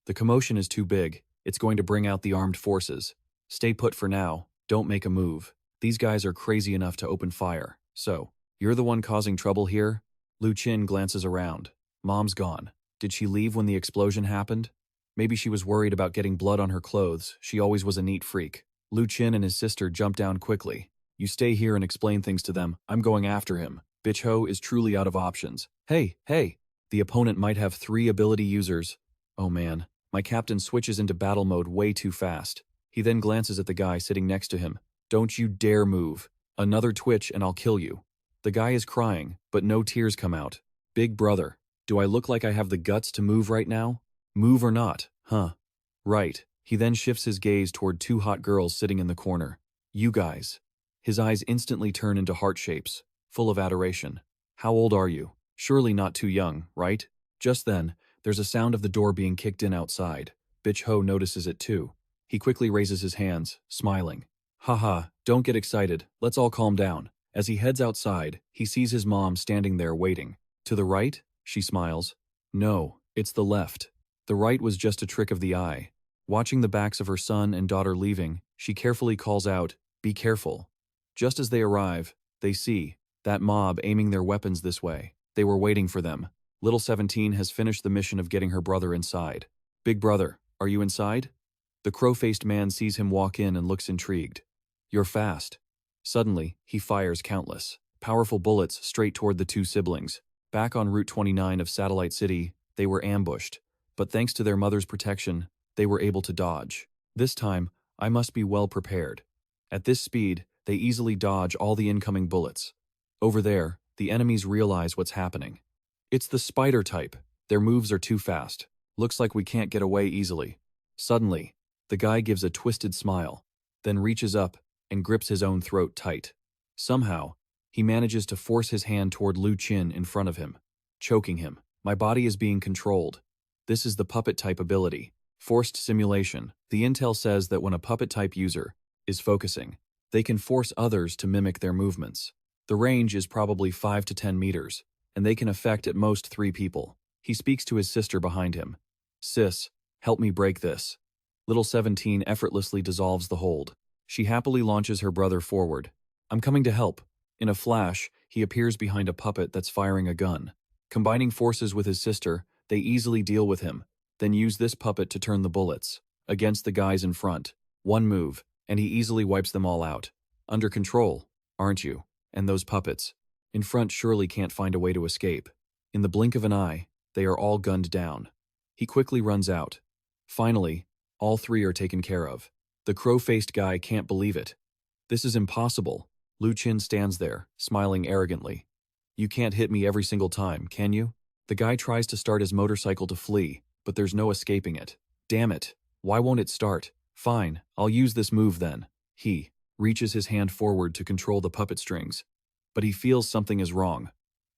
The commotion is too big. It's going to bring out the armed forces. Stay put for now. Don't make a move. These guys are crazy enough to open fire. So, you're the one causing trouble here? Lu Qin glances around. Mom's gone. Did she leave when the explosion happened? Maybe she was worried about getting blood on her clothes. She always was a neat freak. Lu Qin and his sister jumped down quickly. You stay here and explain things to them. I'm going after him. Bitch Ho is truly out of options. Hey, hey! The opponent might have 3 ability users. Oh man, my captain switches into battle mode way too fast. He then glances at the guy sitting next to him. Don't you dare move. Another twitch and I'll kill you. The guy is crying, but no tears come out. Big brother, do I look like I have the guts to move right now? Move or not, huh? Right. He then shifts his gaze toward 2 hot girls sitting in the corner. You guys. His eyes instantly turn into heart shapes, full of adoration. How old are you? Surely not too young, right? Just then, there's a sound of the door being kicked in outside. Bitch Ho notices it too. He quickly raises his hands, smiling. Haha, don't get excited, let's all calm down. As he heads outside, he sees his mom standing there waiting. To the right? She smiles. No, it's the left. The right was just a trick of the eye. Watching the backs of her son and daughter leaving, she carefully calls out, "Be careful." Just as they arrive, they see that mob aiming their weapons this way. They were waiting for them. Little 17 has finished the mission of getting her brother inside. Big brother, are you inside? The crow-faced man sees him walk in and looks intrigued. You're fast. Suddenly, he fires countless, powerful bullets straight toward the 2 siblings. Back on Route 29 of Satellite City, they were ambushed. But thanks to their mother's protection, they were able to dodge. This time, I must be well prepared. At this speed, they easily dodge all the incoming bullets. Over there, the enemies realize what's happening. It's the spider type. Their moves are too fast. Looks like we can't get away easily. Suddenly, the guy gives a twisted smile, then reaches up and grips his own throat tight. Somehow, he manages to force his hand toward Lu Qin in front of him, choking him. My body is being controlled. This is the puppet type ability. Forced simulation. The intel says that when a puppet type user is focusing, they can force others to mimic their movements. The range is probably 5 to 10 meters, and they can affect at most 3 people. He speaks to his sister behind him. Sis, help me break this. Little 17 effortlessly dissolves the hold. She happily launches her brother forward. I'm coming to help. In a flash, he appears behind a puppet that's firing a gun. Combining forces with his sister, they easily deal with him, then use this puppet to turn the bullets against the guys in front. One move, and he easily wipes them all out. Under control, aren't you? And those puppets in front surely can't find a way to escape. In the blink of an eye, they are all gunned down. He quickly runs out. Finally, all 3 are taken care of. The crow-faced guy can't believe it. This is impossible. Lu Qin stands there, smiling arrogantly. You can't hit me every single time, can you? The guy tries to start his motorcycle to flee, but there's no escaping it. Damn it. Why won't it start? Fine, I'll use this move then. He reaches his hand forward to control the puppet strings, but he feels something is wrong.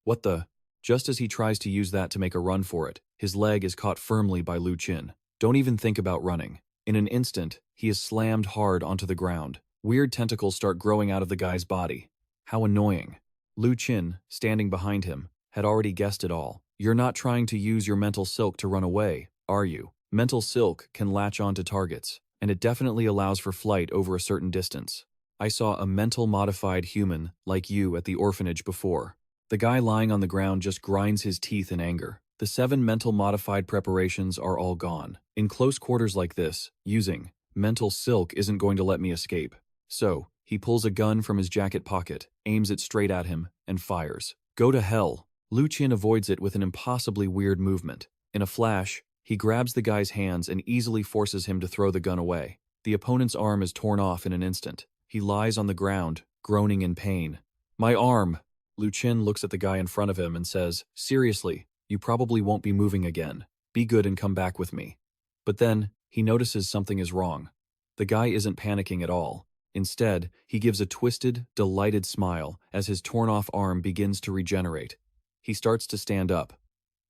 What the? Just as he tries to use that to make a run for it, his leg is caught firmly by Lu Qin. Don't even think about running. In an instant, he is slammed hard onto the ground. Weird tentacles start growing out of the guy's body. How annoying. Lu Qin, standing behind him, had already guessed it all. You're not trying to use your mental silk to run away, are you? Mental silk can latch onto targets, and it definitely allows for flight over a certain distance. I saw a mental modified human like you at the orphanage before. The guy lying on the ground just grinds his teeth in anger. The 7 mental modified preparations are all gone. In close quarters like this, using mental silk isn't going to let me escape. So, he pulls a gun from his jacket pocket, aims it straight at him, and fires. Go to hell. Lu Qin avoids it with an impossibly weird movement. In a flash, he grabs the guy's hands and easily forces him to throw the gun away. The opponent's arm is torn off in an instant. He lies on the ground, groaning in pain. My arm! Lu Qin looks at the guy in front of him and says, seriously, you probably won't be moving again. Be good and come back with me. But then, he notices something is wrong. The guy isn't panicking at all. Instead, he gives a twisted, delighted smile as his torn-off arm begins to regenerate. He starts to stand up.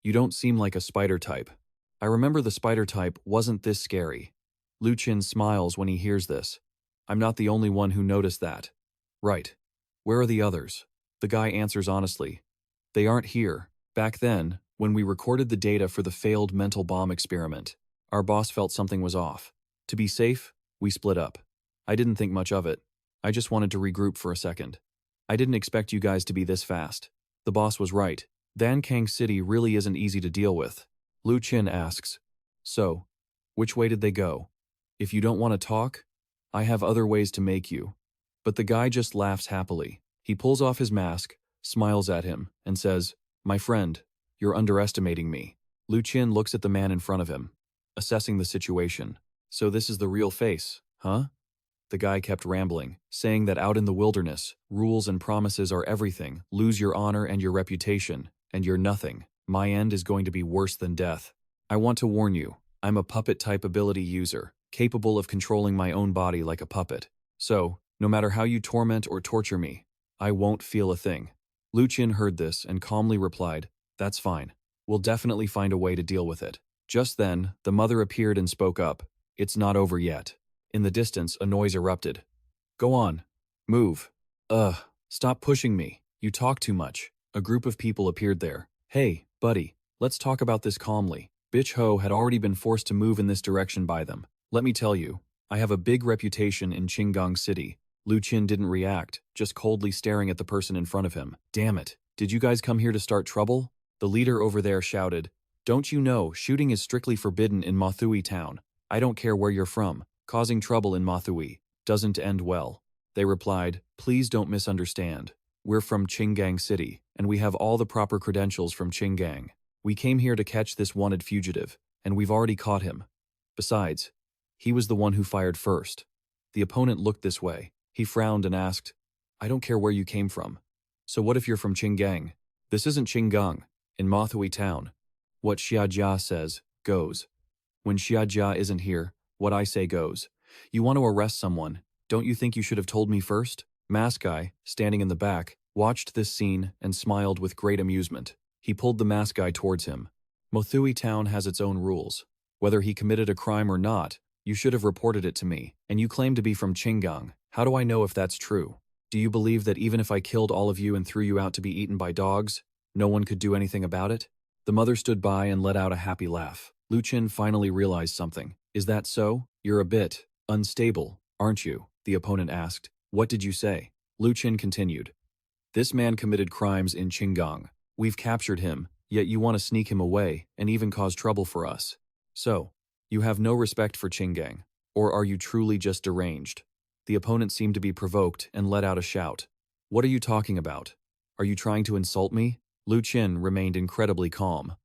You don't seem like a spider type. I remember the spider type wasn't this scary. Lu Qin smiles when he hears this. I'm not the only one who noticed that. Right. Where are the others? The guy answers honestly. They aren't here. Back then, when we recorded the data for the failed mental bomb experiment, our boss felt something was off. To be safe, we split up. I didn't think much of it. I just wanted to regroup for a second. I didn't expect you guys to be this fast. The boss was right. Dankang City really isn't easy to deal with. Lu Qin asks, so, which way did they go? If you don't want to talk, I have other ways to make you. But the guy just laughs happily. He pulls off his mask, smiles at him, and says, "My friend, you're underestimating me." Lu Qin looks at the man in front of him, assessing the situation. "So this is the real face, huh?" The guy kept rambling, saying that out in the wilderness, rules and promises are everything. Lose your honor and your reputation, and you're nothing. My end is going to be worse than death. I want to warn you, I'm a puppet-type ability user, capable of controlling my own body like a puppet. So, no matter how you torment or torture me, I won't feel a thing. Lu Qin heard this and calmly replied, "That's fine. We'll definitely find a way to deal with it." Just then, the mother appeared and spoke up. "It's not over yet." In the distance, a noise erupted. "Go on. Move." "Ugh, stop pushing me. You talk too much." A group of people appeared there. "Hey, buddy, let's talk about this calmly." Bitch Ho had already been forced to move in this direction by them. "Let me tell you, I have a big reputation in Qinggong City." Lu Qin didn't react, just coldly staring at the person in front of him. "Damn it, did you guys come here to start trouble?" The leader over there shouted, "Don't you know shooting is strictly forbidden in Mathui town? I don't care where you're from. Causing trouble in Mathui doesn't end well." They replied, "Please don't misunderstand. We're from Qinggong City, and we have all the proper credentials from Qinggong. We came here to catch this wanted fugitive, and we've already caught him. Besides, he was the one who fired first." The opponent looked this way. He frowned and asked, "I don't care where you came from. So what if you're from Qinggong? This isn't Qinggong, in Mathui town. What Xiajia says, goes. When Xiajia isn't here, what I say goes. You want to arrest someone, don't you think you should have told me first?" Mask Guy, standing in the back, watched this scene and smiled with great amusement. He pulled the mask guy towards him. "Mathui town has its own rules. Whether he committed a crime or not, you should have reported it to me, and you claim to be from Qinggong. How do I know if that's true? Do you believe that even if I killed all of you and threw you out to be eaten by dogs, no one could do anything about it?" The mother stood by and let out a happy laugh. Lu Qin finally realized something. "Is that so? You're a bit unstable, aren't you?" the opponent asked. "What did you say?" Lu Qin continued. "This man committed crimes in Qinggong. We've captured him, yet you want to sneak him away and even cause trouble for us. So, you have no respect for Qinggong, or are you truly just deranged?" The opponent seemed to be provoked and let out a shout. "What are you talking about? Are you trying to insult me?" Lu Qin remained incredibly calm.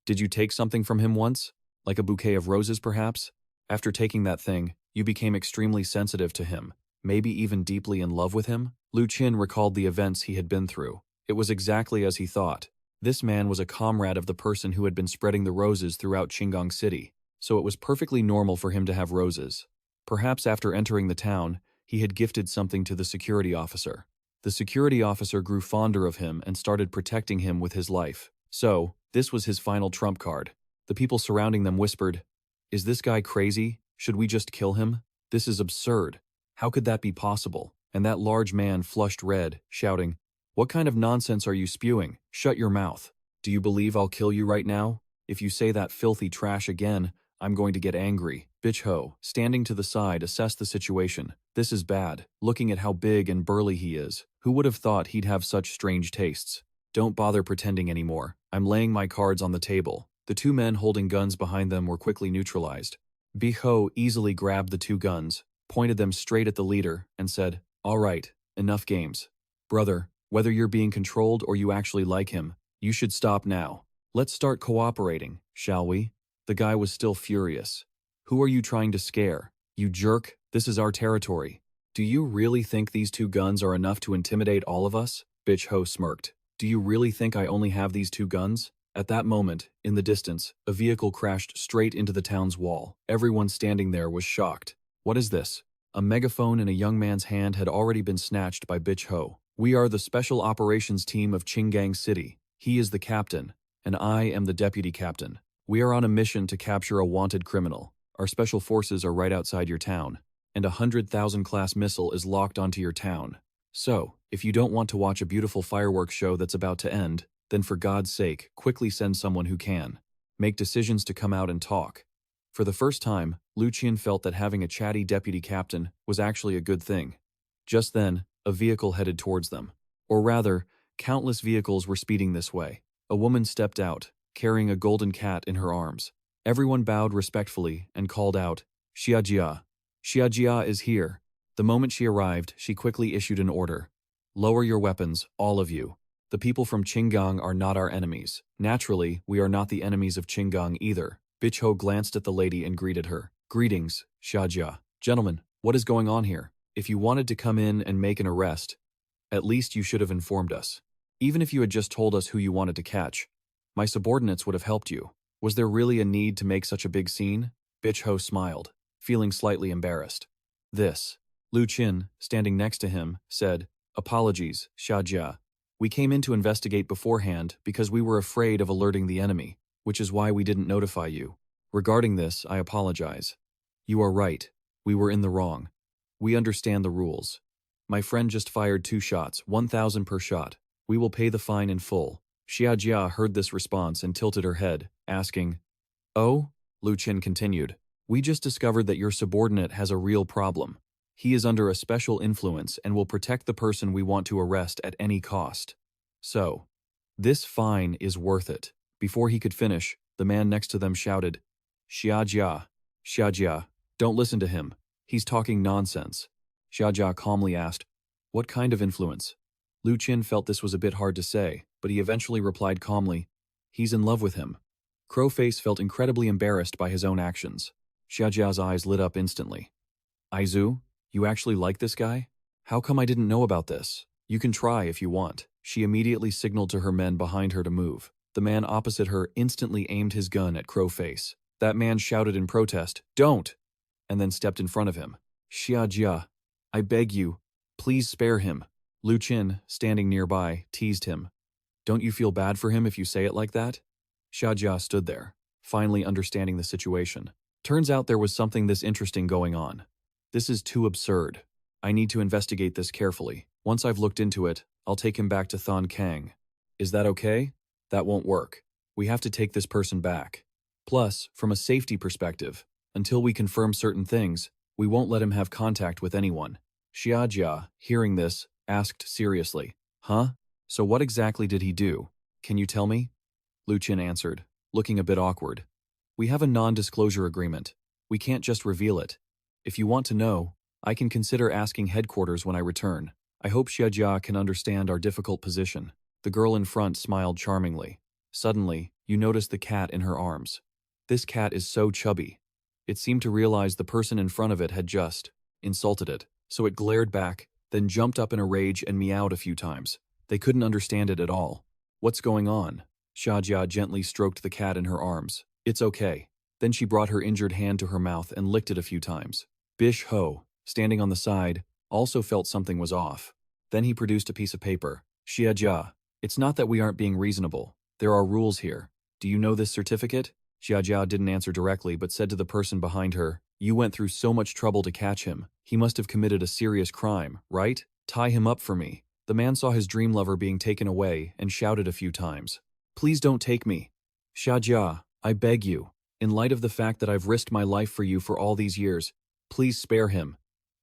"Did you take something from him once? Like a bouquet of roses, perhaps? After taking that thing, you became extremely sensitive to him, maybe even deeply in love with him?" Lu Qin recalled the events he had been through. It was exactly as he thought. This man was a comrade of the person who had been spreading the roses throughout Qinggong City, so it was perfectly normal for him to have roses. Perhaps after entering the town, he had gifted something to the security officer. The security officer grew fonder of him and started protecting him with his life. So, this was his final trump card. The people surrounding them whispered, "Is this guy crazy? Should we just kill him? This is absurd. How could that be possible?" And that large man flushed red, shouting, "What kind of nonsense are you spewing? Shut your mouth. Do you believe I'll kill you right now? If you say that filthy trash again, I'm going to get angry." Bitch Ho, standing to the side, assessed the situation. "This is bad. Looking at how big and burly he is. Who would have thought he'd have such strange tastes? Don't bother pretending anymore. I'm laying my cards on the table." The two men holding guns behind them were quickly neutralized. Bitch Ho easily grabbed the two guns, pointed them straight at the leader, and said, "All right, enough games. Brother, whether you're being controlled or you actually like him, you should stop now. Let's start cooperating, shall we?" The guy was still furious. "Who are you trying to scare? You jerk, this is our territory. Do you really think these two guns are enough to intimidate all of us?" Bitch Ho smirked. "Do you really think I only have these two guns?" At that moment, in the distance, a vehicle crashed straight into the town's wall. Everyone standing there was shocked. "What is this?" A megaphone in a young man's hand had already been snatched by Bitch Ho. "We are the special operations team of Qinggong City. He is the captain, and I am the deputy captain. We are on a mission to capture a wanted criminal. Our special forces are right outside your town, and a 100,000 class missile is locked onto your town. So, if you don't want to watch a beautiful fireworks show that's about to end, then for God's sake, quickly send someone who can. Make decisions to come out and talk." For the first time, Lu Qin felt that having a chatty deputy captain was actually a good thing. Just then, a vehicle headed towards them. Or rather, countless vehicles were speeding this way. A woman stepped out, carrying a golden cat in her arms. Everyone bowed respectfully and called out, "Xiajia. Xiajia is here." The moment she arrived, she quickly issued an order. Lower your weapons, all of you. The people from Qinggang are not our enemies. Naturally, we are not the enemies of Qinggang either. Bicho glanced at the lady and greeted her. Greetings, Xia. Gentlemen, what is going on here? If you wanted to come in and make an arrest, at least you should have informed us. Even if you had just told us who you wanted to catch, my subordinates would have helped you. Was there really a need to make such a big scene? Bicho smiled, feeling slightly embarrassed. Lu Qin, standing next to him, said, Apologies, Xia. We came in to investigate beforehand because we were afraid of alerting the enemy, which is why we didn't notify you. Regarding this, I apologize. You are right. We were in the wrong. We understand the rules. My friend just fired 2 shots, 1,000 per shot. We will pay the fine in full. Xia heard this response and tilted her head, asking, Oh? Lu Qin continued, We just discovered that your subordinate has a real problem. He is under a special influence and will protect the person we want to arrest at any cost. So, this fine is worth it. Before he could finish, the man next to them shouted, Xia, don't listen to him. He's talking nonsense. Xia calmly asked, What kind of influence? Lu Qin felt this was a bit hard to say, but he eventually replied calmly, He's in love with him. Crowface felt incredibly embarrassed by his own actions. Xiajia's eyes lit up instantly. Aizu, you actually like this guy? How come I didn't know about this? You can try if you want. She immediately signaled to her men behind her to move. The man opposite her instantly aimed his gun at Crowface. That man shouted in protest, Don't! And then stepped in front of him. Xia, I beg you, please spare him. Lu Qin, standing nearby, teased him. Don't you feel bad for him if you say it like that? Xia stood there, finally understanding the situation. Turns out there was something this interesting going on. This is too absurd. I need to investigate this carefully. Once I've looked into it, I'll take him back to Thon Kang. Is that okay? That won't work. We have to take this person back. Plus, from a safety perspective, until we confirm certain things, we won't let him have contact with anyone. Xia, hearing this, asked seriously, Huh? So what exactly did he do? Can you tell me? Lu Qin answered, looking a bit awkward. We have a non-disclosure agreement. We can't just reveal it. If you want to know, I can consider asking headquarters when I return. I hope Xia can understand our difficult position. The girl in front smiled charmingly. Suddenly, you noticed the cat in her arms. This cat is so chubby. It seemed to realize the person in front of it had just insulted it, so it glared back, then jumped up in a rage and meowed a few times. They couldn't understand it at all. What's going on? Xia gently stroked the cat in her arms. It's okay. Then she brought her injured hand to her mouth and licked it a few times. Bish Ho, standing on the side, also felt something was off. Then he produced a piece of paper. Xia, it's not that we aren't being reasonable. There are rules here. Do you know this certificate? Xia didn't answer directly but said to the person behind her, You went through so much trouble to catch him. He must have committed a serious crime, right? Tie him up for me. The man saw his dream lover being taken away and shouted a few times. Please don't take me. Xia, I beg you. In light of the fact that I've risked my life for you for all these years, please spare him.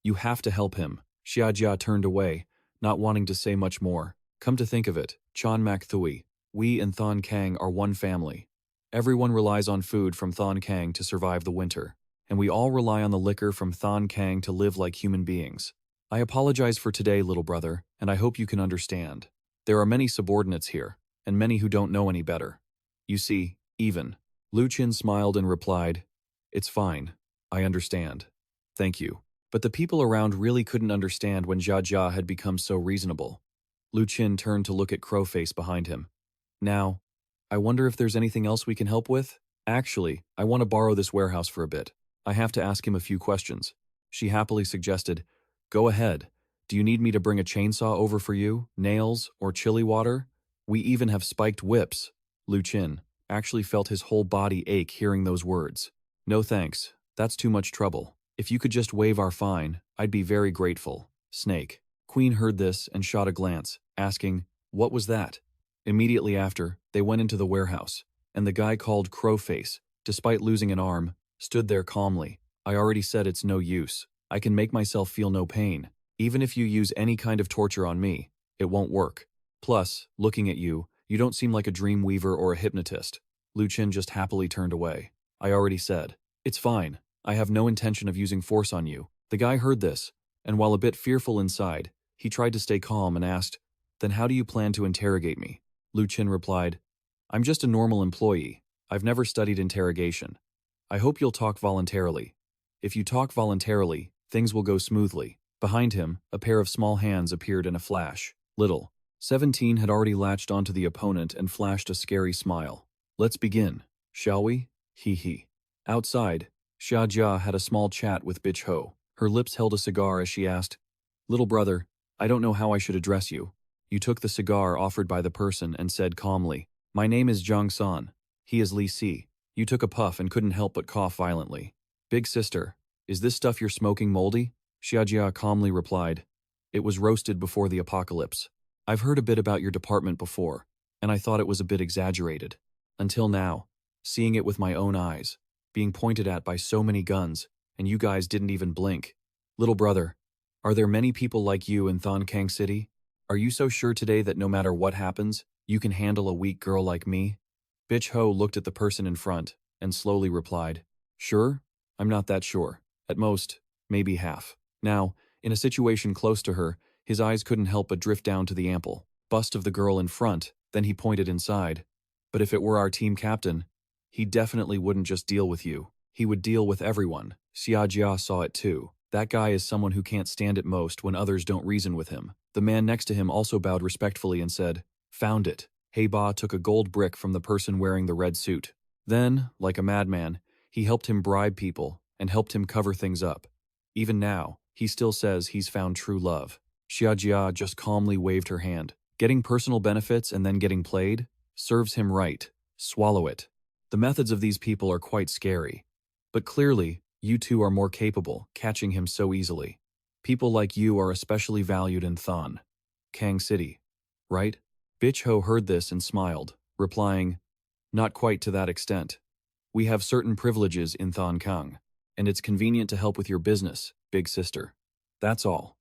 You have to help him. Xia turned away, not wanting to say much more. Come to think of it, Chan Mak Thui, we and Thon Kang are one family. Everyone relies on food from Thon Kang to survive the winter, and we all rely on the liquor from Thon Kang to live like human beings. I apologize for today, little brother, and I hope you can understand. There are many subordinates here, and many who don't know any better. You see, even. Lu Qin smiled and replied, It's fine. I understand. Thank you. But the people around really couldn't understand when Xia had become so reasonable. Lu Qin turned to look at Crowface behind him. Now, I wonder if there's anything else we can help with? Actually, I want to borrow this warehouse for a bit. I have to ask him a few questions. She happily suggested, Go ahead. Do you need me to bring a chainsaw over for you, nails, or chili water? We even have spiked whips. Lu Qin actually felt his whole body ache hearing those words. No thanks. That's too much trouble. If you could just waive our fine, I'd be very grateful. Snake. Queen heard this and shot a glance, asking, What was that? Immediately after, they went into the warehouse, and the guy called Crowface, despite losing an arm, stood there calmly. I already said it's no use. I can make myself feel no pain. Even if you use any kind of torture on me, it won't work. Plus, looking at you, you don't seem like a Dreamweaver or a hypnotist. Lu Qin just happily turned away. I already said. It's fine. I have no intention of using force on you. The guy heard this, And while a bit fearful inside, he tried to stay calm and asked, "Then how do you plan to interrogate me?" Lu Qin replied, "I'm just a normal employee. I've never studied interrogation. I hope you'll talk voluntarily. If you talk voluntarily, things will go smoothly." Behind him, a pair of small hands appeared in a flash. Little 17 had already latched onto the opponent and flashed a scary smile. "Let's begin, shall we? Hee hee." Outside, Xia had a small chat with Bitch Ho. Her lips held a cigar as she asked, "Little brother, I don't know how I should address you." You took the cigar offered by the person and said calmly, "My name is Zhang San. He is Li Si." You took a puff and couldn't help but cough violently. "Big sister, is this stuff you're smoking moldy?" Xia calmly replied, "It was roasted before the apocalypse. I've heard a bit about your department before, and I thought it was a bit exaggerated. Until now, seeing it with my own eyes, being pointed at by so many guns, and you guys didn't even blink. Little brother, are there many people like you in Thon Kang City? Are you so sure today that no matter what happens, you can handle a weak girl like me?" Bitch Ho looked at the person in front and slowly replied, "Sure? I'm not that sure. At most, maybe half." Now, in a situation close to her, his eyes couldn't help but drift down to the ample bust of the girl in front, then he pointed inside. "But if it were our team captain, he definitely wouldn't just deal with you. He would deal with everyone." Xia saw it too. That guy is someone who can't stand it most when others don't reason with him. The man next to him also bowed respectfully and said, "Found it." He Ba took a gold brick from the person wearing the red suit. Then, like a madman, he helped him bribe people and helped him cover things up. Even now, he still says he's found true love. Xia just calmly waved her hand. Getting personal benefits and then getting played serves him right. Swallow it. The methods of these people are quite scary. But clearly, you two are more capable, catching him so easily. People like you are especially valued in Thon Kang City, right? Bitch Ho heard this and smiled, replying, "Not quite to that extent. We have certain privileges in Thon Kang, and it's convenient to help with your business, big sister. That's all."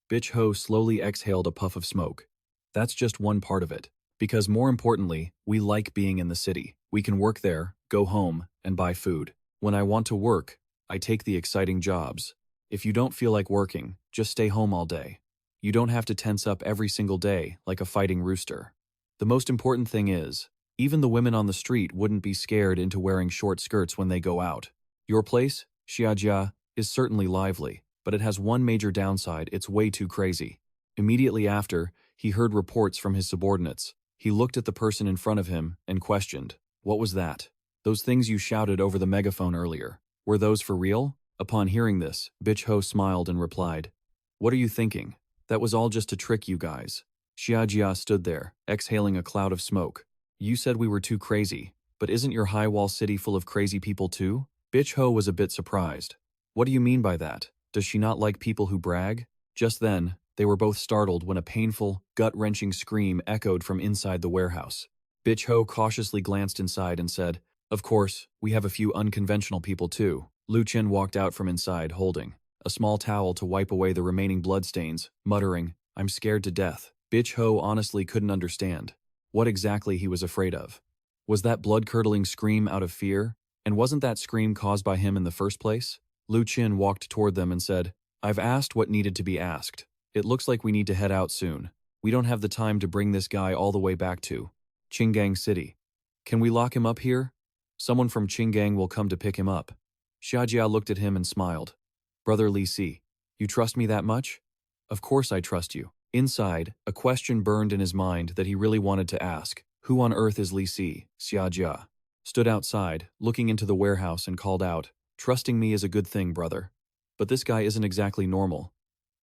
Bitch Ho slowly exhaled a puff of smoke. "That's just one part of it. Because more importantly, we like being in the city. We can work there, go home, and buy food. When I want to work, I take the exciting jobs. If you don't feel like working, just stay home all day. You don't have to tense up every single day like a fighting rooster. The most important thing is, even the women on the street wouldn't be scared into wearing short skirts when they go out. Your place, Xia, is certainly lively, but it has one major downside: it's way too crazy." Immediately after, he heard reports from his subordinates. He looked at the person in front of him and questioned, "What was that? Those things you shouted over the megaphone earlier, were those for real?" Upon hearing this, Bitch Ho smiled and replied, "What are you thinking? That was all just to trick you guys." Xia stood there, exhaling a cloud of smoke. "You said we were too crazy, but isn't your high wall city full of crazy people too?" Bitch Ho was a bit surprised. "What do you mean by that? Does she not like people who brag?" Just then, they were both startled when a painful, gut-wrenching scream echoed from inside the warehouse. Bitch Ho cautiously glanced inside and said, "Of course, we have a few unconventional people too." Lu Qin walked out from inside holding a small towel to wipe away the remaining bloodstains, muttering, "I'm scared to death." Bitch Ho honestly couldn't understand what exactly he was afraid of. Was that blood-curdling scream out of fear? And wasn't that scream caused by him in the first place? Lu Qin walked toward them and said, "I've asked what needed to be asked. It looks like we need to head out soon. We don't have the time to bring this guy all the way back to Qinggang City. Can we lock him up here? Someone from Qinggang will come to pick him up." Xia looked at him and smiled. "Brother Li Si, you trust me that much?" "Of course I trust you." Inside, a question burned in his mind that he really wanted to ask. Who on earth is Li Si? Xia stood outside, looking into the warehouse and called out, "Trusting me is a good thing, brother. But this guy isn't exactly normal.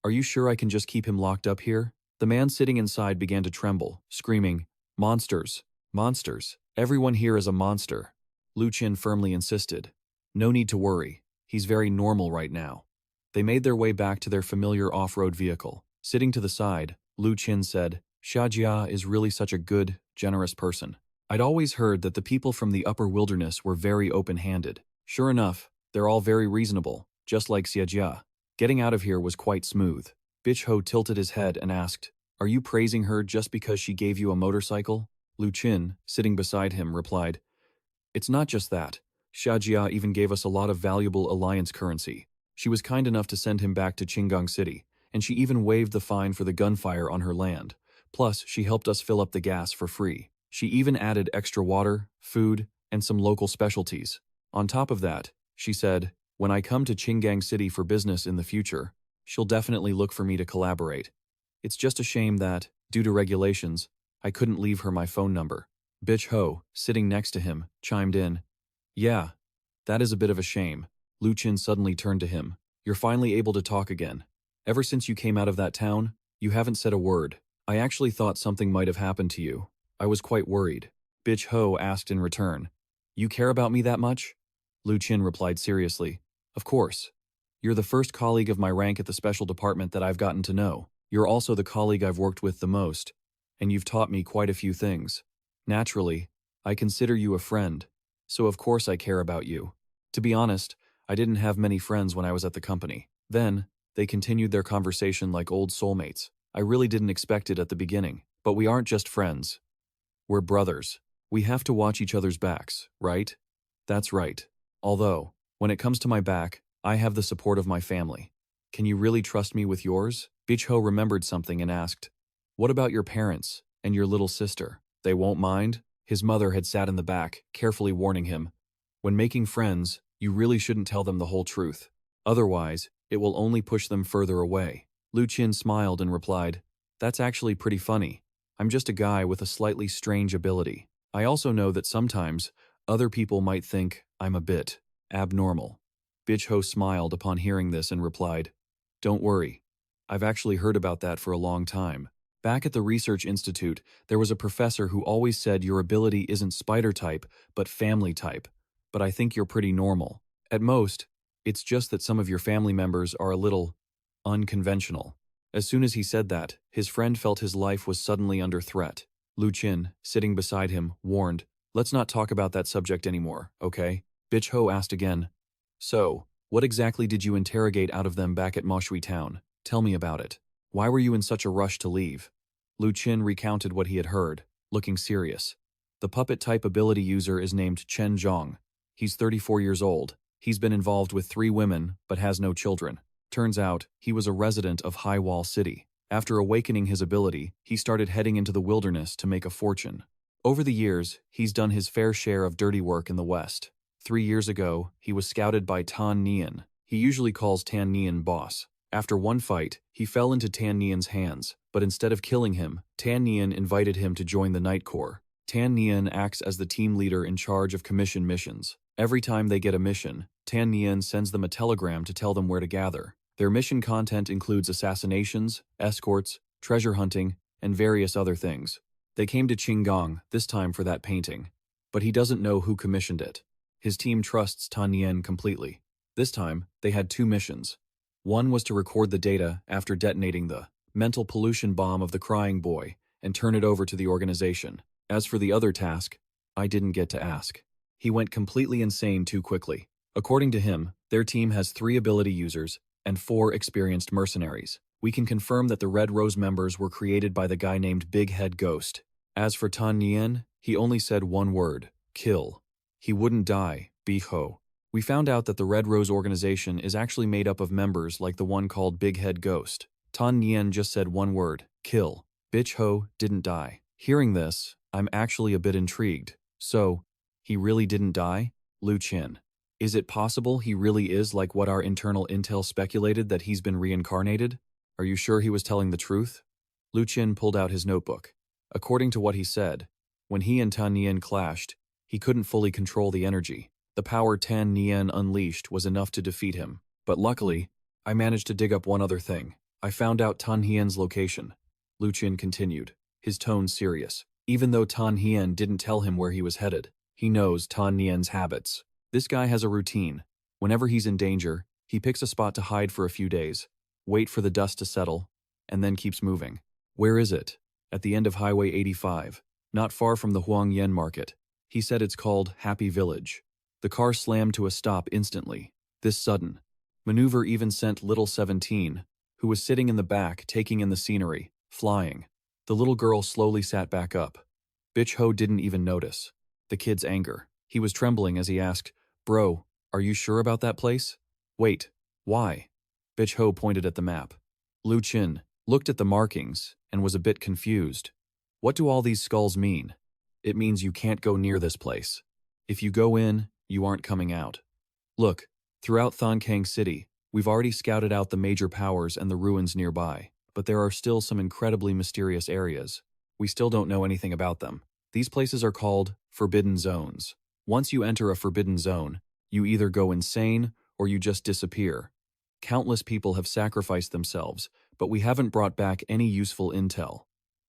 Are you sure I can just keep him locked up here?" The man sitting inside began to tremble, screaming, "Monsters! Monsters! Everyone here is a monster." Lu Qin firmly insisted, "No need to worry. He's very normal right now." They made their way back to their familiar off-road vehicle. Sitting to the side, Lu Qin said, "Xia is really such a good, generous person. I'd always heard that the people from the upper wilderness were very open-handed. Sure enough, they're all very reasonable, just like Xia. Getting out of here was quite smooth." Bitch Ho tilted his head and asked, "Are you praising her just because she gave you a motorcycle?" Lu Qin, sitting beside him, replied, "It's not just that. Xia even gave us a lot of valuable alliance currency. She was kind enough to send him back to Qinggang City. and she even waived the fine for the gunfire on her land. Plus, she helped us fill up the gas for free. She even added extra water, food, and some local specialties. On top of that, she said, when I come to Qinggang City for business in the future, she'll definitely look for me to collaborate. It's just a shame that, due to regulations, I couldn't leave her my phone number. Bitch Ho, sitting next to him, chimed in. Yeah, that is a bit of a shame. Lu Qin suddenly turned to him. You're finally able to talk again. Ever since you came out of that town, you haven't said a word. I actually thought something might have happened to you. I was quite worried. Bitch Ho asked in return. You care about me that much? Lu Qin replied seriously. Of course. You're the first colleague of my rank at the special department that I've gotten to know. You're also the colleague I've worked with the most, and you've taught me quite a few things. Naturally, I consider you a friend, so of course I care about you. To be honest, I didn't have many friends when I was at the company. Then, they continued their conversation like old soulmates. I really didn't expect it at the beginning, but we aren't just friends. We're brothers. We have to watch each other's backs, right? That's right. Although, when it comes to my back, I have the support of my family. Can you really trust me with yours? Bitch Ho remembered something and asked, what about your parents and your little sister? They won't mind? His mother had sat in the back, carefully warning him. When making friends, you really shouldn't tell them the whole truth. Otherwise, it will only push them further away. Lu Qin smiled and replied, that's actually pretty funny. I'm just a guy with a slightly strange ability. I also know that sometimes, other people might think I'm a bit abnormal. Bitch Ho smiled upon hearing this and replied, don't worry. I've actually heard about that for a long time. Back at the research institute, there was a professor who always said your ability isn't spider type, but family type. But I think you're pretty normal. At most, it's just that some of your family members are a little unconventional. As soon as he said that, his friend felt his life was suddenly under threat. Lu Qin, sitting beside him, warned, let's not talk about that subject anymore, okay? Bitch Ho asked again, so, what exactly did you interrogate out of them back at Moshui Town? Tell me about it. Why were you in such a rush to leave? Lu Qin recounted what he had heard, looking serious. The puppet-type ability user is named Chen Qing. He's 34 years old. He's been involved with 3 women, but has no children. Turns out, he was a resident of High Wall City. After awakening his ability, he started heading into the wilderness to make a fortune. Over the years, he's done his fair share of dirty work in the West. 3 years ago, he was scouted by Tan Nian. He usually calls Tan Nian boss. After one fight, he fell into Tan Nian's hands, but instead of killing him, Tan Nian invited him to join the Night Corps. Tan Nian acts as the team leader in charge of commission missions. Every time they get a mission, Tan Nian sends them a telegram to tell them where to gather. Their mission content includes assassinations, escorts, treasure hunting, and various other things. They came to Qinggang, this time for that painting. But he doesn't know who commissioned it. His team trusts Tan Nian completely. This time, they had 2 missions. One was to record the data after detonating the mental pollution bomb of the crying boy and turn it over to the organization. As for the other task, I didn't get to ask. He went completely insane too quickly. According to him, their team has 3 ability users and 4 experienced mercenaries. We can confirm that the Red Rose members were created by the guy named Big Head Ghost. As for Tan Nian, he only said one word, kill. He wouldn't die, Biho. We found out that the Red Rose organization is actually made up of members like the one called Big Head Ghost. Tan Nian just said one word, kill. Bitch Ho didn't die. Hearing this, I'm actually a bit intrigued. So, he really didn't die? Lu Qin. Is it possible he really is like what our internal intel speculated, that he's been reincarnated? Are you sure he was telling the truth? Lu Qin pulled out his notebook. According to what he said, when he and Tan Nian clashed, he couldn't fully control the energy. The power Tan Nian unleashed was enough to defeat him. But luckily, I managed to dig up one other thing. I found out Tan Nian's location. Lu Qin continued, his tone serious. Even though Tan Nian didn't tell him where he was headed, he knows Tan Nian's habits. This guy has a routine. Whenever he's in danger, he picks a spot to hide for a few days, wait for the dust to settle, and then keeps moving. Where is it? At the end of Highway 85, not far from the Huangyan market. He said it's called Happy Village. The car slammed to a stop instantly. This sudden maneuver even sent little 17, who was sitting in the back taking in the scenery, flying. The little girl slowly sat back up. Bitch Ho didn't even notice the kid's anger. He was trembling as he asked, "Bro, are you sure about that place?" "Wait, why?" Bitch Ho pointed at the map. Lu Qin looked at the markings and was a bit confused. What do all these skulls mean? It means you can't go near this place. If you go in, you aren't coming out. Look, throughout Thonkang City, we've already scouted out the major powers and the ruins nearby, but there are still some incredibly mysterious areas. We still don't know anything about them. These places are called forbidden zones. Once you enter a forbidden zone, you either go insane or you just disappear. Countless people have sacrificed themselves, but we haven't brought back any useful intel.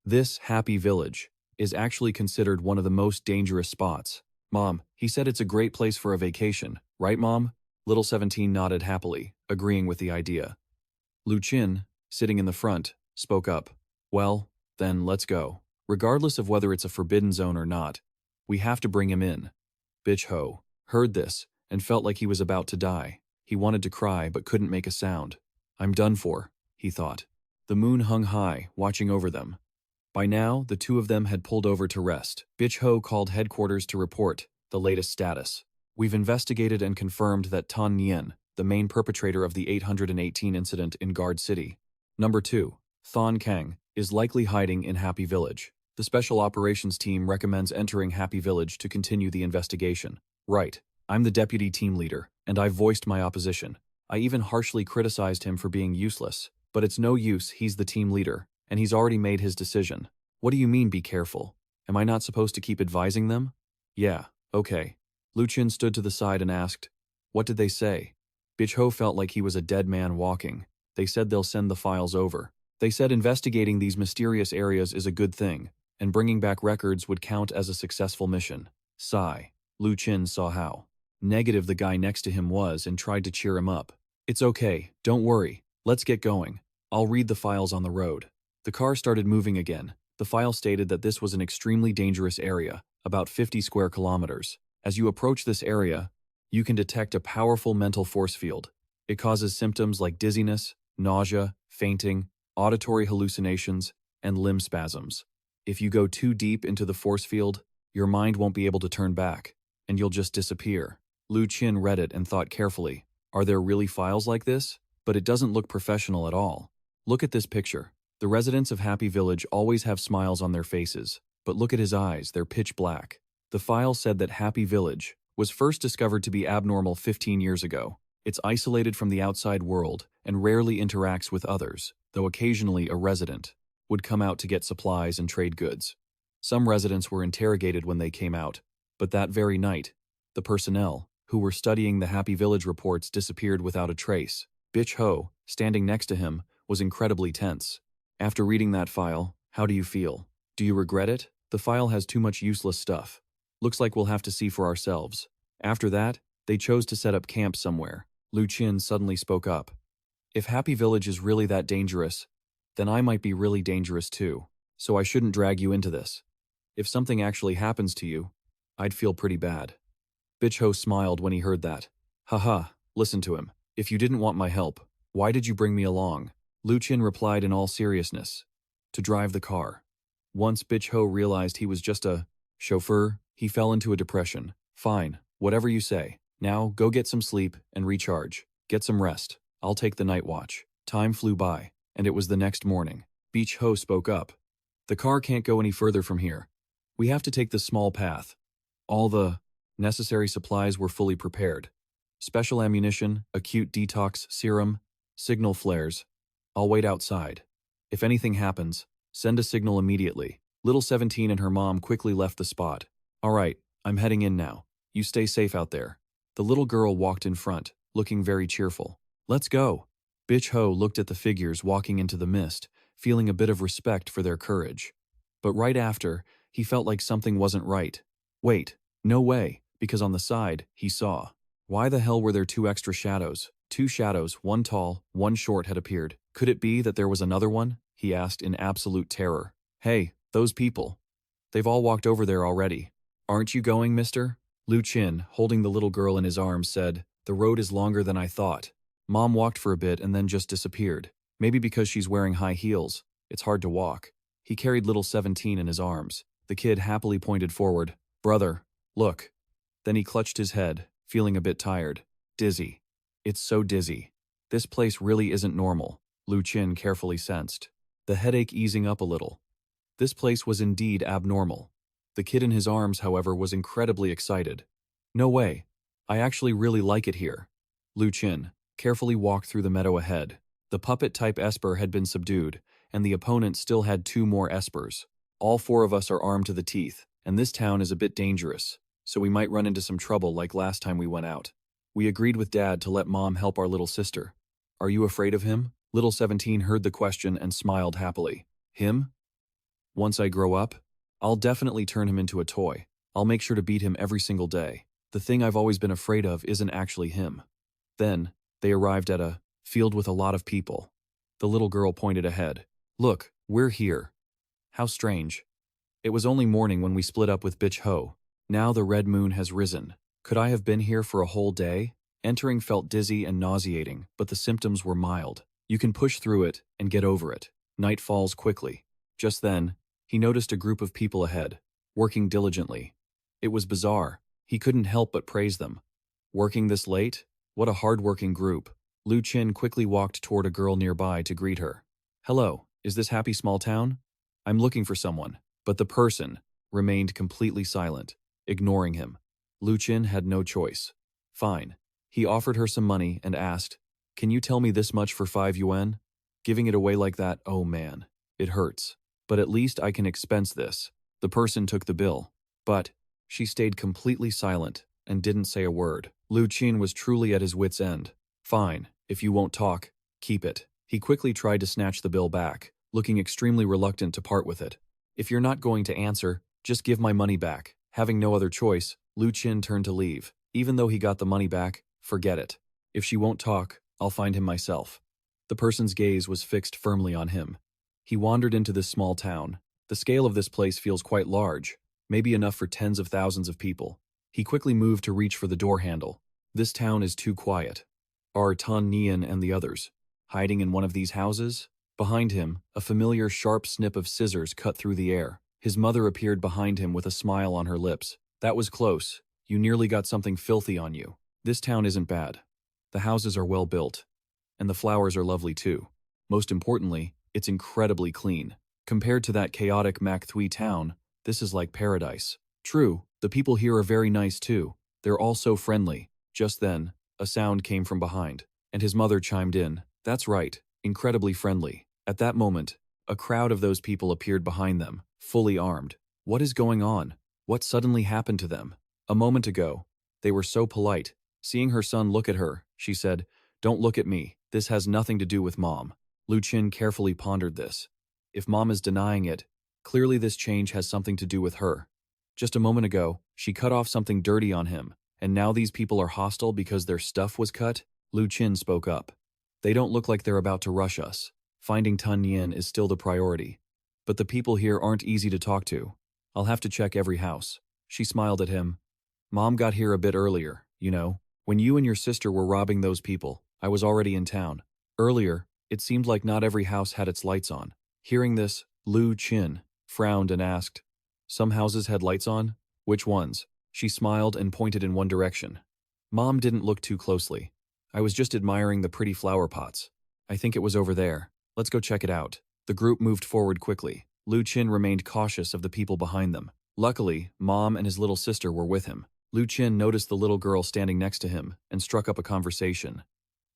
This happy village is actually considered one of the most dangerous spots. Mom, he said it's a great place for a vacation, right, Mom? Little 17 nodded happily, agreeing with the idea. Lu Qin, sitting in the front, spoke up. Well, then let's go. Regardless of whether it's a forbidden zone or not, we have to bring him in. Bitch Ho heard this and felt like he was about to die. He wanted to cry but couldn't make a sound. I'm done for, he thought. The moon hung high, watching over them. By now, the two of them had pulled over to rest. Bitch Ho called headquarters to report the latest status. We've investigated and confirmed that Tan Nien, the main perpetrator of the 818 incident in Guard City. Number 2, Thon Kang, is likely hiding in Happy Village. The Special Operations Team recommends entering Happy Village to continue the investigation. Right. I'm the deputy team leader, and I've voiced my opposition. I even harshly criticized him for being useless. But it's no use, he's the team leader, and he's already made his decision. What do you mean, be careful? Am I not supposed to keep advising them? Yeah, okay. Lu Qin stood to the side and asked, what did they say? Bitch Ho felt like he was a dead man walking. They said they'll send the files over. They said investigating these mysterious areas is a good thing, and bringing back records would count as a successful mission. Sigh. Lu Qin saw how negative the guy next to him was and tried to cheer him up. It's okay, don't worry. Let's get going. I'll read the files on the road. The car started moving again. The file stated that this was an extremely dangerous area, about 50 square kilometers. As you approach this area, you can detect a powerful mental force field. It causes symptoms like dizziness, nausea, fainting, auditory hallucinations, and limb spasms. If you go too deep into the force field, your mind won't be able to turn back, and you'll just disappear. Lu Qin read it and thought carefully, are there really files like this? But it doesn't look professional at all. Look at this picture. The residents of Happy Village always have smiles on their faces, but look at his eyes, they're pitch black. The file said that Happy Village was first discovered to be abnormal 15 years ago. It's isolated from the outside world and rarely interacts with others, though occasionally a resident would come out to get supplies and trade goods. Some residents were interrogated when they came out, but that very night, the personnel who were studying the Happy Village reports disappeared without a trace. Bitch Ho, standing next to him, was incredibly tense. After reading that file, how do you feel? Do you regret it? The file has too much useless stuff. Looks like we'll have to see for ourselves. After that, they chose to set up camp somewhere. Lu Qin suddenly spoke up. If Happy Village is really that dangerous, then I might be really dangerous too, so I shouldn't drag you into this. If something actually happens to you, I'd feel pretty bad. Bitch Ho smiled when he heard that. Haha, listen to him. If you didn't want my help, why did you bring me along? Lu Qin replied in all seriousness. To drive the car. Once Bitch Ho realized he was just a chauffeur, he fell into a depression. Fine, whatever you say. Now, go get some sleep and recharge. Get some rest. I'll take the night watch. Time flew by, and it was the next morning. Bitch Ho spoke up. The car can't go any further from here. We have to take the small path. All the necessary supplies were fully prepared. Special ammunition, acute detox serum, signal flares. I'll wait outside. If anything happens, send a signal immediately. Little 17 and her mom quickly left the spot. All right, I'm heading in now. You stay safe out there. The little girl walked in front, looking very cheerful. Let's go. Bitch Ho looked at the figures walking into the mist, feeling a bit of respect for their courage. But right after, he felt like something wasn't right. Wait, no way, because on the side, he saw. Why the hell were there two extra shadows? Two shadows, one tall, one short, had appeared. Could it be that there was another one? He asked in absolute terror. Hey, those people. They've all walked over there already. Aren't you going, mister? Lu Qin, holding the little girl in his arms, said, the road is longer than I thought. Mom walked for a bit and then just disappeared. Maybe because she's wearing high heels. It's hard to walk. He carried little 17 in his arms. The kid happily pointed forward. Brother, look. Then he clutched his head, feeling a bit tired. Dizzy. It's so dizzy. This place really isn't normal. Lu Qin carefully sensed, the headache easing up a little. This place was indeed abnormal. The kid in his arms, however, was incredibly excited. No way. I actually really like it here. Lu Qin carefully walked through the meadow ahead. The puppet-type Esper had been subdued, and the opponent still had 2 more Espers. All 4 of us are armed to the teeth, and this town is a bit dangerous, so we might run into some trouble like last time we went out. We agreed with Dad to let Mom help our little sister. Are you afraid of him? Little 17 heard the question and smiled happily. Him? Once I grow up, I'll definitely turn him into a toy. I'll make sure to beat him every single day. The thing I've always been afraid of isn't actually him. Then, they arrived at a field with a lot of people. The little girl pointed ahead. Look, we're here. How strange. It was only morning when we split up with Bitch Ho. Now the red moon has risen. Could I have been here for a whole day? Entering felt dizzy and nauseating, but the symptoms were mild. You can push through it and get over it. Night falls quickly. Just then, he noticed a group of people ahead, working diligently. It was bizarre. He couldn't help but praise them. Working this late? What a hard-working group. Lu Qin quickly walked toward a girl nearby to greet her. Hello, is this happy small town? I'm looking for someone. But the person remained completely silent, ignoring him. Lu Qin had no choice. Fine. He offered her some money and asked, Can you tell me this much for 5 yuan? Giving it away like that, oh man, it hurts. But at least I can expense this. The person took the bill. But she stayed completely silent and didn't say a word. Lu Qin was truly at his wit's end. Fine, if you won't talk, keep it. He quickly tried to snatch the bill back, looking extremely reluctant to part with it. If you're not going to answer, just give my money back. Having no other choice, Lu Qin turned to leave. Even though he got the money back, forget it. If she won't talk, I'll find him myself. The person's gaze was fixed firmly on him. He wandered into this small town. The scale of this place feels quite large, maybe enough for tens of thousands of people. He quickly moved to reach for the door handle. This town is too quiet. Are Tan Nian and the others hiding in one of these houses? Behind him, a familiar sharp snip of scissors cut through the air. His mother appeared behind him with a smile on her lips. That was close. You nearly got something filthy on you. This town isn't bad. The houses are well built. And the flowers are lovely too. Most importantly, it's incredibly clean. Compared to that chaotic Mak Thui town, this is like paradise. True, the people here are very nice too. They're all so friendly. Just then, a sound came from behind, and his mother chimed in. That's right, incredibly friendly. At that moment, a crowd of those people appeared behind them, fully armed. What is going on? What suddenly happened to them? A moment ago, they were so polite. Seeing her son look at her, she said, Don't look at me. This has nothing to do with Mom. Lu Qin carefully pondered this. If Mom is denying it, clearly this change has something to do with her. Just a moment ago, she cut off something dirty on him, and now these people are hostile because their stuff was cut? Lu Qin spoke up. They don't look like they're about to rush us. Finding Tan Nian is still the priority. But the people here aren't easy to talk to. I'll have to check every house. She smiled at him. Mom got here a bit earlier, you know. When you and your sister were robbing those people, I was already in town. Earlier, it seemed like not every house had its lights on. Hearing this, Lu Qin frowned and asked, Some houses had lights on? Which ones? She smiled and pointed in one direction. Mom didn't look too closely. I was just admiring the pretty flower pots. I think it was over there. Let's go check it out. The group moved forward quickly. Lu Qin remained cautious of the people behind them. Luckily, Mom and his little sister were with him. Lu Qin noticed the little girl standing next to him and struck up a conversation.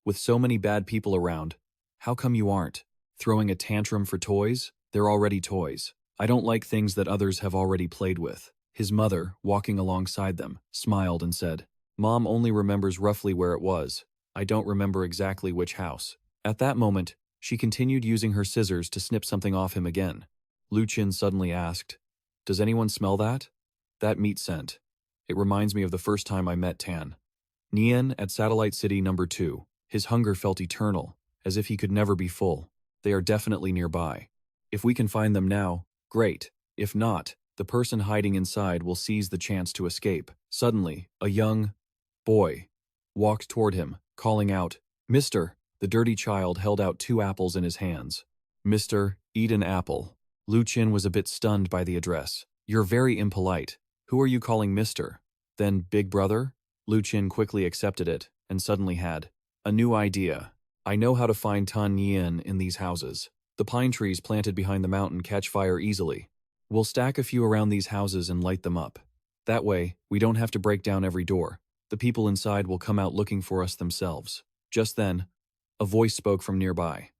With so many bad people around, how come you aren't throwing a tantrum for toys? They're already toys. I don't like things that others have already played with. His mother, walking alongside them, smiled and said, Mom only remembers roughly where it was. I don't remember exactly which house. At that moment, she continued using her scissors to snip something off him again. Lu Qin suddenly asked, Does anyone smell that? That meat scent. It reminds me of the first time I met Tan Nian at Satellite City number 2. His hunger felt eternal, as if he could never be full. They are definitely nearby. If we can find them now, great. If not, the person hiding inside will seize the chance to escape. Suddenly, a young boy walked toward him, calling out, Mister. The dirty child held out 2 apples in his hands. Mister, eat an apple. Lu Qin was a bit stunned by the address. You're very impolite. Who are you calling Mister? Then Big Brother? Lu Qin quickly accepted it, and suddenly had a new idea. I know how to find Tan Yin in these houses. The pine trees planted behind the mountain catch fire easily. We'll stack a few around these houses and light them up. That way, we don't have to break down every door. The people inside will come out looking for us themselves. Just then, a voice spoke from nearby.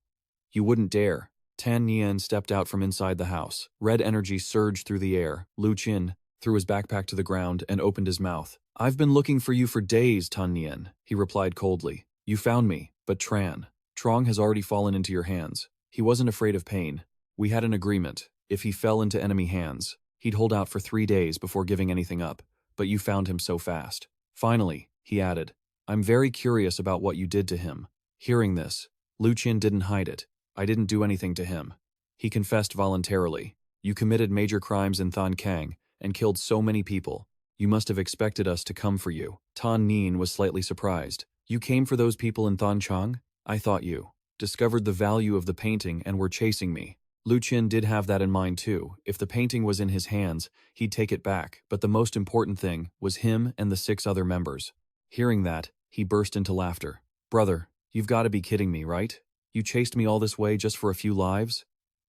You wouldn't dare. Tan Nian stepped out from inside the house. Red energy surged through the air. Lu Qin threw his backpack to the ground and opened his mouth. I've been looking for you for days, Tan Nian, he replied coldly. You found me, but Trong has already fallen into your hands. He wasn't afraid of pain. We had an agreement. If he fell into enemy hands, he'd hold out for 3 days before giving anything up, but you found him so fast. Finally, he added, I'm very curious about what you did to him. Hearing this, Lu Qin didn't hide it. I didn't do anything to him. He confessed voluntarily. You committed major crimes in Kang and killed so many people. You must have expected us to come for you. Tan Nin was slightly surprised. You came for those people in Chang? I thought you discovered the value of the painting and were chasing me. Lu Qin did have that in mind too. If the painting was in his hands, he'd take it back, but the most important thing was him and the 6 other members. Hearing that, he burst into laughter. Brother, you've got to be kidding me, right? You chased me all this way just for a few lives?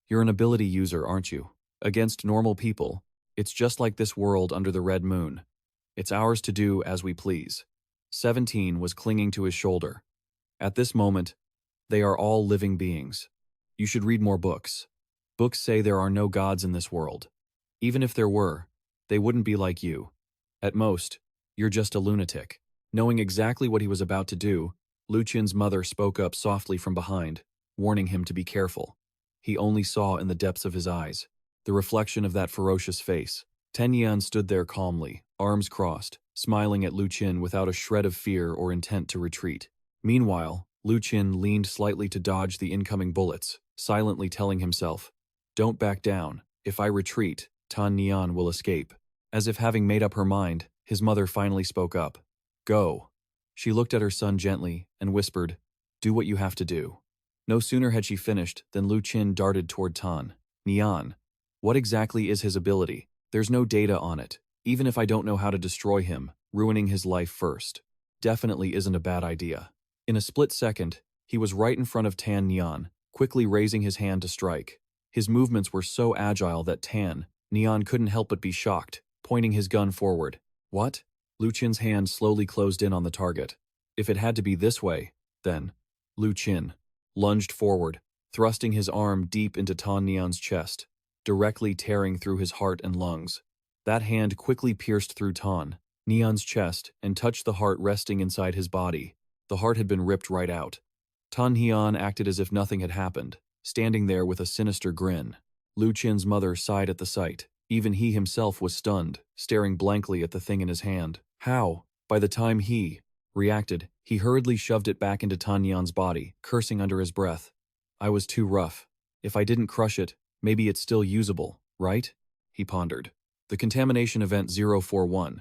You're an ability user, aren't you? Against normal people, it's just like this world under the red moon. It's ours to do as we please. 17 was clinging to his shoulder. At this moment, they are all living beings. You should read more books. Books say there are no gods in this world. Even if there were, they wouldn't be like you. At most, you're just a lunatic. Knowing exactly what he was about to do, Lu Qin's mother spoke up softly from behind, warning him to be careful. He only saw in the depths of his eyes the reflection of that ferocious face. Ten Yan stood there calmly, arms crossed, smiling at Lu Qin without a shred of fear or intent to retreat. Meanwhile, Lu Qin leaned slightly to dodge the incoming bullets, silently telling himself, Don't back down. If I retreat, Tan Nian will escape. As if having made up her mind, his mother finally spoke up. Go. She looked at her son gently and whispered, Do what you have to do. No sooner had she finished than Lu Qin darted toward Tan Nian. What exactly is his ability? There's no data on it. Even if I don't know how to destroy him, ruining his life first definitely isn't a bad idea. In a split second, he was right in front of Tan Nian, quickly raising his hand to strike. His movements were so agile that Tan Nian couldn't help but be shocked, pointing his gun forward. What? Lu Qin's hand slowly closed in on the target. If it had to be this way, then Lu Qin lunged forward, thrusting his arm deep into Tan Nian's chest, directly tearing through his heart and lungs. That hand quickly pierced through Tan Nian's chest and touched the heart resting inside his body. The heart had been ripped right out. Tan Nian acted as if nothing had happened, standing there with a sinister grin. Lu Qin's mother sighed at the sight. Even he himself was stunned, staring blankly at the thing in his hand. How? By the time he reacted, he hurriedly shoved it back into Tan Nian's body, cursing under his breath. I was too rough. If I didn't crush it, maybe it's still usable, right? He pondered. The contamination event 041.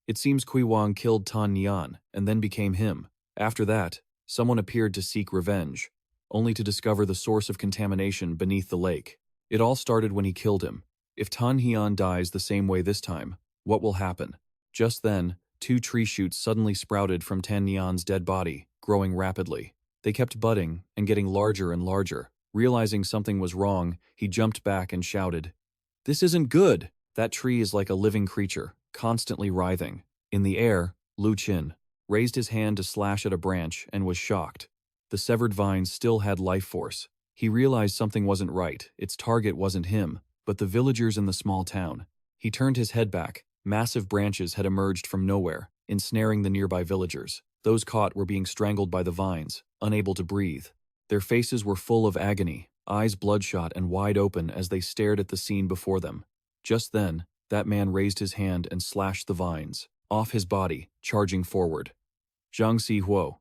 It seems Kui Wang killed Tan Nian and then became him. After that, someone appeared to seek revenge, only to discover the source of contamination beneath the lake. It all started when he killed him. If Tan Hian dies the same way this time, what will happen? Just then, 2 tree shoots suddenly sprouted from Tan Nian's dead body, growing rapidly. They kept budding and getting larger and larger. Realizing something was wrong, he jumped back and shouted, This isn't good! That tree is like a living creature, constantly writhing. In the air, Lu Qin raised his hand to slash at a branch and was shocked. The severed vines still had life force. He realized something wasn't right. Its target wasn't him, but the villagers in the small town. He turned his head back. Massive branches had emerged from nowhere, ensnaring the nearby villagers. Those caught were being strangled by the vines, unable to breathe. Their faces were full of agony, eyes bloodshot and wide open as they stared at the scene before them. Just then, that man raised his hand and slashed the vines off his body, charging forward. Zhang Si Huo.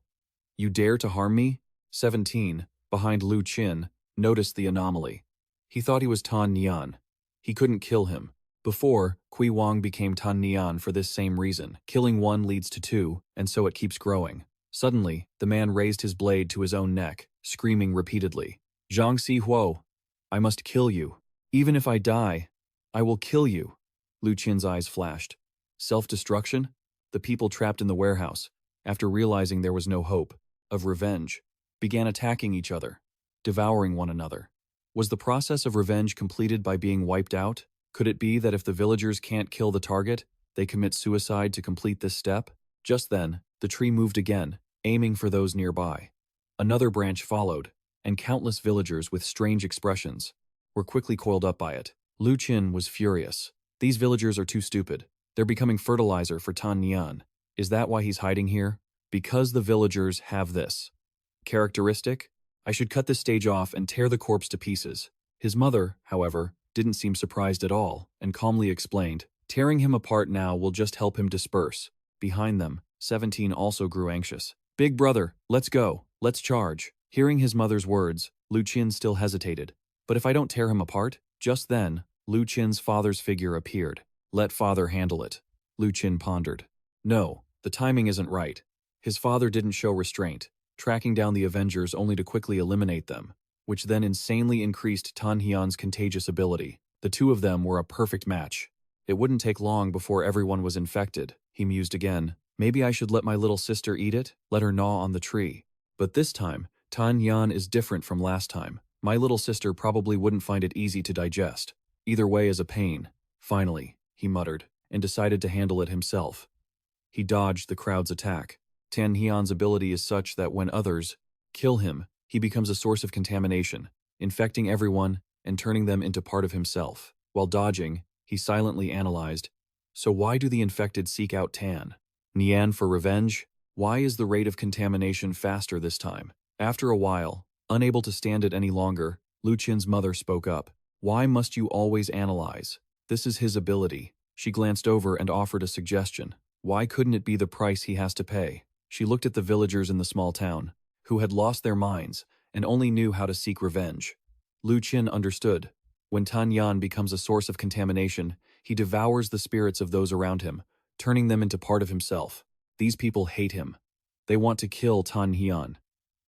You dare to harm me? 17, behind Lu Qin, noticed the anomaly. He thought he was Tan Nian. He couldn't kill him. Before, Kui Wang became Tan Nian for this same reason. Killing one leads to 2, and so it keeps growing. Suddenly, the man raised his blade to his own neck, screaming repeatedly, Zhang Si Huo, I must kill you. Even if I die, I will kill you. Lu Qin's eyes flashed. Self-destruction? The people trapped in the warehouse, after realizing there was no hope, of revenge. began attacking each other, devouring one another. Was the process of revenge completed by being wiped out? Could it be that if the villagers can't kill the target, they commit suicide to complete this step? Just then, the tree moved again, aiming for those nearby. Another branch followed, and countless villagers with strange expressions were quickly coiled up by it. Lu Qin was furious. These villagers are too stupid. They're becoming fertilizer for Tan Nian. Is that why he's hiding here? Because the villagers have this characteristic? I should cut this stage off and tear the corpse to pieces. His mother, however, didn't seem surprised at all and calmly explained, tearing him apart now will just help him disperse. Behind them, 17 also grew anxious. Big brother, let's go. Let's charge. Hearing his mother's words, Lu Qin still hesitated. But if I don't tear him apart? Just then, Lu Qin's father's figure appeared. Let father handle it. Lu Qin pondered. No, the timing isn't right. His father didn't show restraint, tracking down the Avengers only to quickly eliminate them, which then insanely increased Tan Hian's contagious ability. The two of them were a perfect match. It wouldn't take long before everyone was infected, he mused again. Maybe I should let my little sister eat it, let her gnaw on the tree. But this time, Tan Yan is different from last time. My little sister probably wouldn't find it easy to digest. Either way is a pain. Finally, he muttered, and decided to handle it himself. He dodged the crowd's attack. Tan Hian's ability is such that when others kill him, he becomes a source of contamination, infecting everyone and turning them into part of himself. While dodging, he silently analyzed, so why do the infected seek out Tan Nian for revenge? Why is the rate of contamination faster this time? After a while, unable to stand it any longer, Lu Qin's mother spoke up. Why must you always analyze? This is his ability. She glanced over and offered a suggestion. Why couldn't it be the price he has to pay? She looked at the villagers in the small town, who had lost their minds and only knew how to seek revenge. Lu Qin understood. When Tan Yan becomes a source of contamination, he devours the spirits of those around him, turning them into part of himself. These people hate him. They want to kill Tan Hian.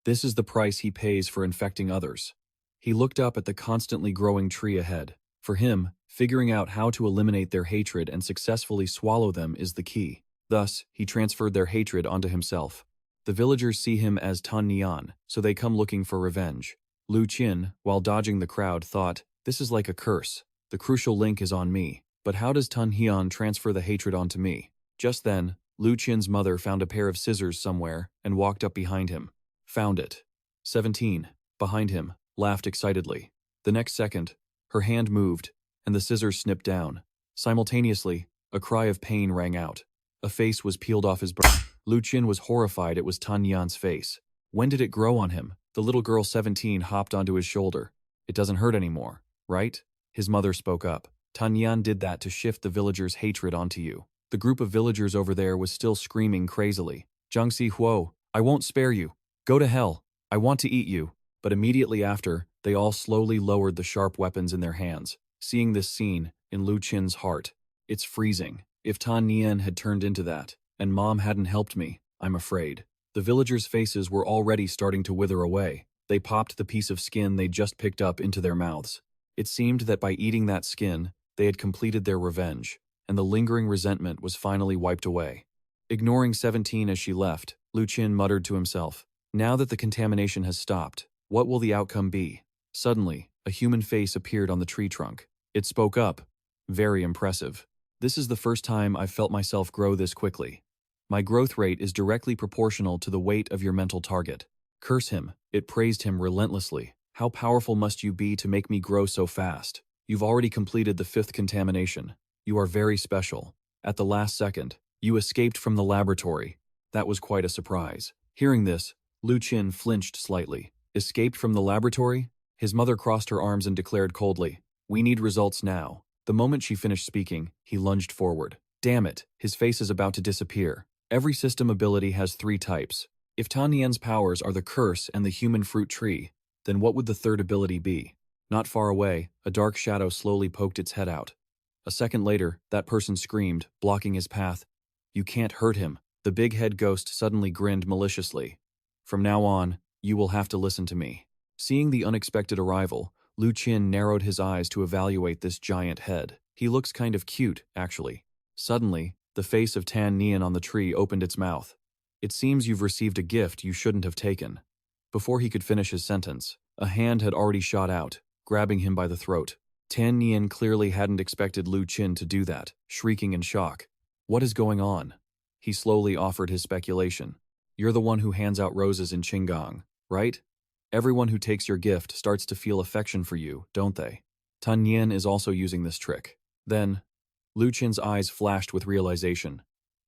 This is the price he pays for infecting others. He looked up at the constantly growing tree ahead. For him, figuring out how to eliminate their hatred and successfully swallow them is the key. Thus, he transferred their hatred onto himself. The villagers see him as Tan Nian, so they come looking for revenge. Lu Qin, while dodging the crowd, thought, this is like a curse. The crucial link is on me. But how does Tan Hian transfer the hatred onto me? Just then, Lu Qin's mother found a pair of scissors somewhere and walked up behind him. Found it. 17, behind him, laughed excitedly. The next second, her hand moved, and the scissors snipped down. Simultaneously, a cry of pain rang out. A face was peeled off his brow. Lu Qin was horrified it was Tan Yan's face. When did it grow on him? The little girl 17 hopped onto his shoulder. It doesn't hurt anymore, right? His mother spoke up. Tan Yan did that to shift the villagers' hatred onto you. The group of villagers over there was still screaming crazily. Jiangxi Huo, I won't spare you. Go to hell. I want to eat you. But immediately after, they all slowly lowered the sharp weapons in their hands. Seeing this scene, in Lu Qin's heart, it's freezing. If Tan Nian had turned into that, and Mom hadn't helped me, I'm afraid. The villagers' faces were already starting to wither away. They popped the piece of skin they'd just picked up into their mouths. It seemed that by eating that skin, they had completed their revenge, and the lingering resentment was finally wiped away. Ignoring 17 as she left, Lu Qin muttered to himself, now that the contamination has stopped, what will the outcome be? Suddenly, a human face appeared on the tree trunk. It spoke up. Very impressive. This is the first time I've felt myself grow this quickly. My growth rate is directly proportional to the weight of your mental target. Curse him. It praised him relentlessly. How powerful must you be to make me grow so fast? You've already completed the 5th contamination. You are very special. At the last second, you escaped from the laboratory. That was quite a surprise. Hearing this, Lu Qin flinched slightly. Escaped from the laboratory? His mother crossed her arms and declared coldly, we need results now. The moment she finished speaking, he lunged forward. Damn it, his face is about to disappear. Every system ability has 3 types. If Tan Nian's powers are the curse and the human fruit tree, then what would the 3rd ability be? Not far away, a dark shadow slowly poked its head out. A second later, that person screamed, blocking his path. You can't hurt him. The big head ghost suddenly grinned maliciously. From now on, you will have to listen to me. Seeing the unexpected arrival, Lu Qin narrowed his eyes to evaluate this giant head. He looks kind of cute, actually. Suddenly, the face of Tan Nian on the tree opened its mouth. It seems you've received a gift you shouldn't have taken. Before he could finish his sentence, a hand had already shot out, grabbing him by the throat. Tan Nian clearly hadn't expected Lu Qin to do that, shrieking in shock. What is going on? He slowly offered his speculation. You're the one who hands out roses in Qinggang, right? Everyone who takes your gift starts to feel affection for you, don't they? Tan Nian is also using this trick. Then, Lu Qin's eyes flashed with realization.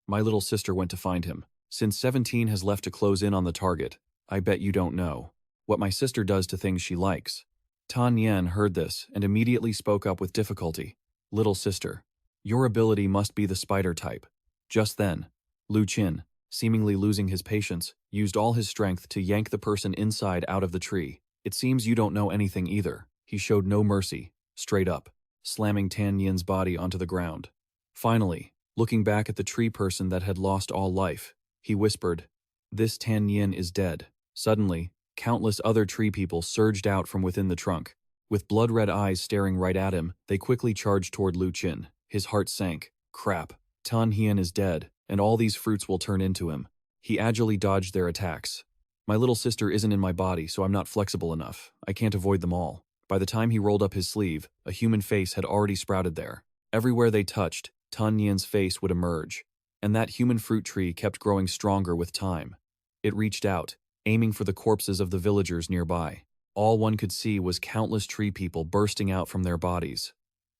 My little sister went to find him. Since 17 has left to close in on the target, I bet you don't know what my sister does to things she likes. Tan Nian heard this and immediately spoke up with difficulty. Little sister, your ability must be the spider type. Just then, Lu Qin, seemingly losing his patience, used all his strength to yank the person inside out of the tree. It seems you don't know anything either. He showed no mercy, straight up, slamming Tan Nian's body onto the ground. Finally, looking back at the tree person that had lost all life, he whispered, "This Tan Nian is dead." Suddenly, countless other tree people surged out from within the trunk. With blood-red eyes staring right at him, they quickly charged toward Lu Qin. His heart sank. Crap. Tan Nian is dead, and all these fruits will turn into him. He agilely dodged their attacks. My little sister isn't in my body, so I'm not flexible enough. I can't avoid them all. By the time he rolled up his sleeve, a human face had already sprouted there. Everywhere they touched, Tan Nian's face would emerge. And that human fruit tree kept growing stronger with time. It reached out, aiming for the corpses of the villagers nearby. All one could see was countless tree people bursting out from their bodies.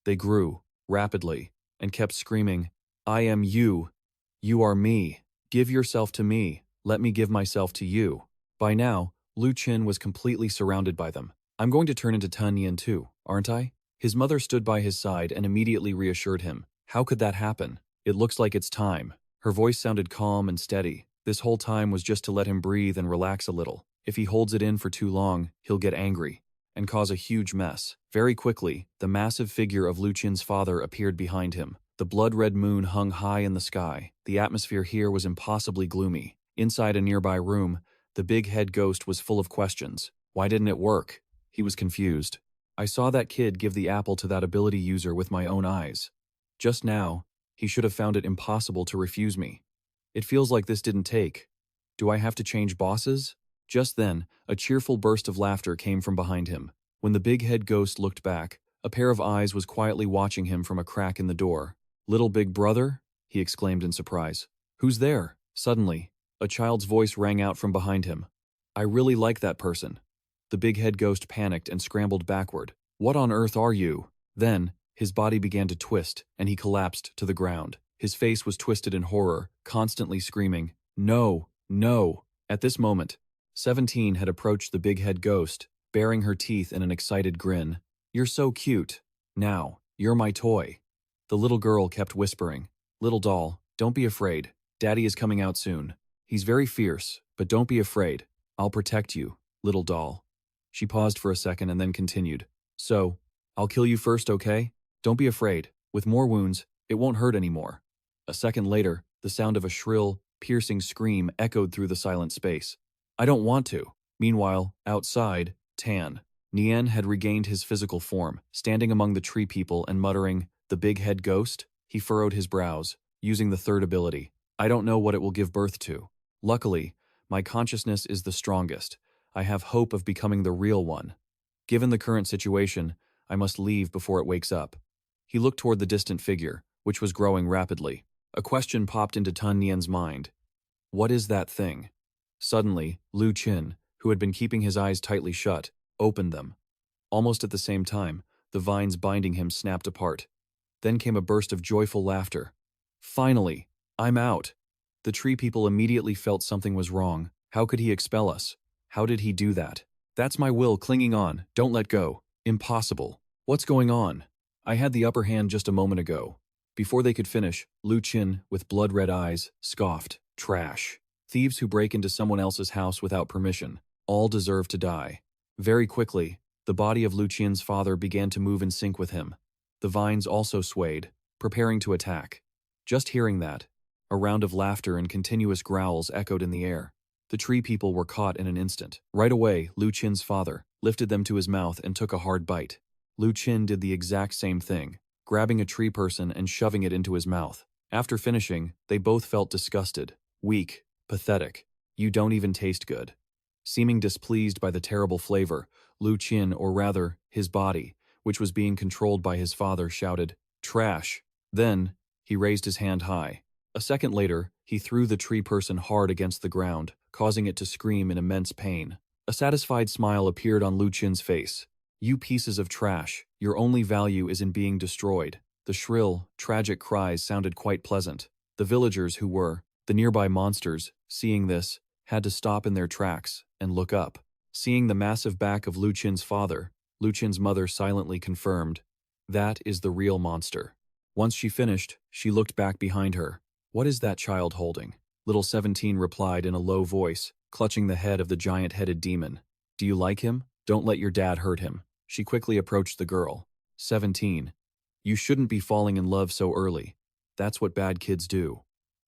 They grew, rapidly, and kept screaming, "I am you. You are me. Give yourself to me. Let me give myself to you." By now, Lu Qin was completely surrounded by them. I'm going to turn into Tan Nian too, aren't I? His mother stood by his side and immediately reassured him. How could that happen? It looks like it's time. Her voice sounded calm and steady. This whole time was just to let him breathe and relax a little. If he holds it in for too long, he'll get angry and cause a huge mess. Very quickly, the massive figure of Lu Qin's father appeared behind him. The blood-red moon hung high in the sky. The atmosphere here was impossibly gloomy. Inside a nearby room, the big head ghost was full of questions. Why didn't it work? He was confused. I saw that kid give the apple to that ability user with my own eyes. Just now, he should have found it impossible to refuse me. It feels like this didn't take. Do I have to change bosses? Just then, a cheerful burst of laughter came from behind him. When the big head ghost looked back, a pair of eyes was quietly watching him from a crack in the door. "Little big brother?" he exclaimed in surprise. "Who's there?" Suddenly, a child's voice rang out from behind him. "I really like that person." The big head ghost panicked and scrambled backward. "What on earth are you?" Then, his body began to twist, and he collapsed to the ground. His face was twisted in horror, constantly screaming, "No, no." At this moment, 17 had approached the big head ghost, baring her teeth in an excited grin. "You're so cute. Now, you're my toy." The little girl kept whispering, "Little doll, don't be afraid. Daddy is coming out soon. He's very fierce, but don't be afraid. I'll protect you, little doll." She paused for a second and then continued, "So, I'll kill you first, okay? Don't be afraid. With more wounds, it won't hurt anymore." A second later, the sound of a shrill, piercing scream echoed through the silent space. "I don't want to." Meanwhile, outside, Tan Nian had regained his physical form, standing among the tree people and muttering, "The big head ghost?" He furrowed his brows, using the third ability. "I don't know what it will give birth to. Luckily, my consciousness is the strongest. I have hope of becoming the real one. Given the current situation, I must leave before it wakes up." He looked toward the distant figure, which was growing rapidly. A question popped into Tan Nian's mind. What is that thing? Suddenly, Lu Qin, who had been keeping his eyes tightly shut, opened them. Almost at the same time, the vines binding him snapped apart. Then came a burst of joyful laughter. "Finally! I'm out!" The tree people immediately felt something was wrong. How could he expel us? How did he do that? "That's my will clinging on. Don't let go." "Impossible. What's going on? I had the upper hand just a moment ago." Before they could finish, Lu Qin, with blood-red eyes, scoffed, "Trash. Thieves who break into someone else's house without permission. All deserve to die." Very quickly, the body of Lu Qin's father began to move in sync with him. The vines also swayed, preparing to attack. Just hearing that, a round of laughter and continuous growls echoed in the air. The tree people were caught in an instant. Right away, Lu Qin's father lifted them to his mouth and took a hard bite. Lu Qin did the exact same thing, grabbing a tree person and shoving it into his mouth. After finishing, they both felt disgusted, weak, pathetic. "You don't even taste good." Seeming displeased by the terrible flavor, Lu Qin, or rather, his body, which was being controlled by his father, shouted, "Trash!" Then, he raised his hand high. A second later, he threw the tree person hard against the ground, causing it to scream in immense pain. A satisfied smile appeared on Lu Qin's face. "You pieces of trash, your only value is in being destroyed." The shrill, tragic cries sounded quite pleasant. The villagers who were the nearby monsters, seeing this, had to stop in their tracks and look up. Seeing the massive back of Lu Qin's father, Lu Qin's mother silently confirmed, "That is the real monster." Once she finished, she looked back behind her. "What is that child holding?" Little 17 replied in a low voice, clutching the head of the giant-headed demon. "Do you like him? Don't let your dad hurt him." She quickly approached the girl. 17. "You shouldn't be falling in love so early. That's what bad kids do."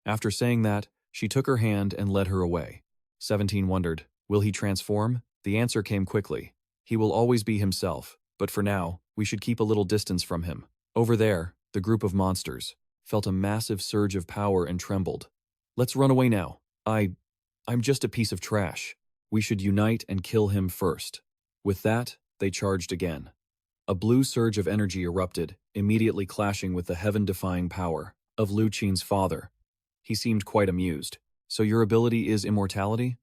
After saying that, she took her hand and led her away. 17 wondered, will he transform? The answer came quickly. He will always be himself, but for now, we should keep a little distance from him. Over there, the group of monsters felt a massive surge of power and trembled. "Let's run away now. I'm just a piece of trash. We should unite and kill him first." With that, they charged again. A blue surge of energy erupted, immediately clashing with the heaven-defying power of Lu Qin's father. He seemed quite amused. "So your ability is immortality?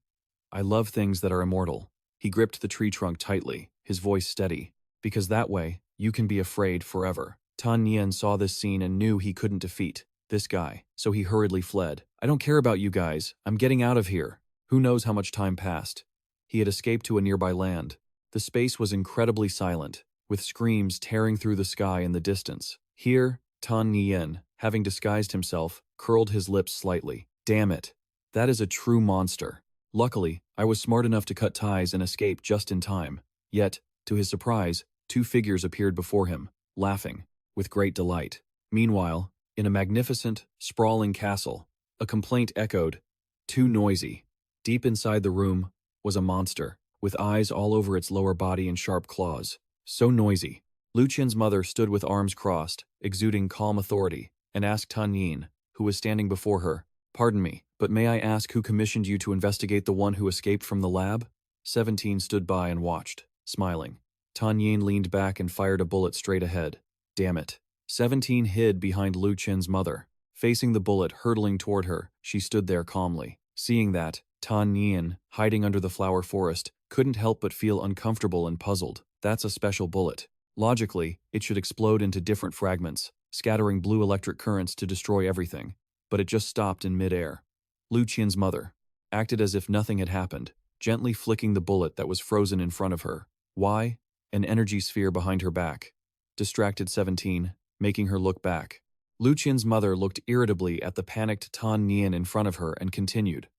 I love things that are immortal." He gripped the tree trunk tightly, his voice steady. "Because that way, you can be afraid forever." Tan Nian saw this scene and knew he couldn't defeat this guy, so he hurriedly fled. "I don't care about you guys, I'm getting out of here." Who knows how much time passed? He had escaped to a nearby land. The space was incredibly silent, with screams tearing through the sky in the distance. Here, Tan Nian, having disguised himself, curled his lips slightly. "Damn it. That is a true monster." Luckily, I was smart enough to cut ties and escape just in time. Yet, to his surprise, two figures appeared before him, laughing, with great delight. Meanwhile, in a magnificent, sprawling castle, a complaint echoed, "Too noisy." Deep inside the room was a monster, with eyes all over its lower body and sharp claws. So noisy. Lu Qin's mother stood with arms crossed, exuding calm authority, and asked Tan Yin, who was standing before her, "Pardon me, but may I ask who commissioned you to investigate the one who escaped from the lab?" 17 stood by and watched, smiling. Tan Yin leaned back and fired a bullet straight ahead. Damn it. 17 hid behind Lu Qin's mother. Facing the bullet hurtling toward her, she stood there calmly. Seeing that, Tan Yin, hiding under the flower forest, couldn't help but feel uncomfortable and puzzled. That's a special bullet. Logically, it should explode into different fragments, scattering blue electric currents to destroy everything. But it just stopped in midair. Lu Qin's mother acted as if nothing had happened, gently flicking the bullet that was frozen in front of her. Why? An energy sphere behind her back. Distracted 17, making her look back. Lu Qin's mother looked irritably at the panicked Tan Nian in front of her and continued,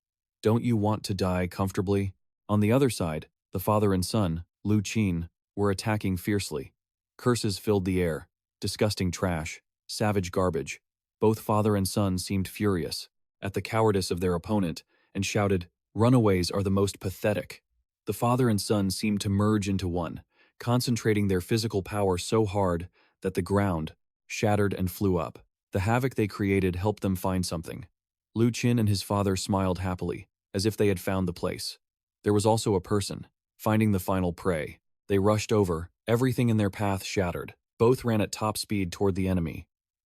"Don't you want to die comfortably?" On the other side, the father and son, Lu Qin, were attacking fiercely. Curses filled the air. Disgusting trash. Savage garbage. Both father and son seemed furious at the cowardice of their opponent and shouted, "Runaways are the most pathetic." The father and son seemed to merge into one, concentrating their physical power so hard that the ground shattered and flew up. The havoc they created helped them find something. Lu Qin and his father smiled happily, as if they had found the place. There was also a person, finding the final prey. They rushed over, everything in their path shattered. Both ran at top speed toward the enemy.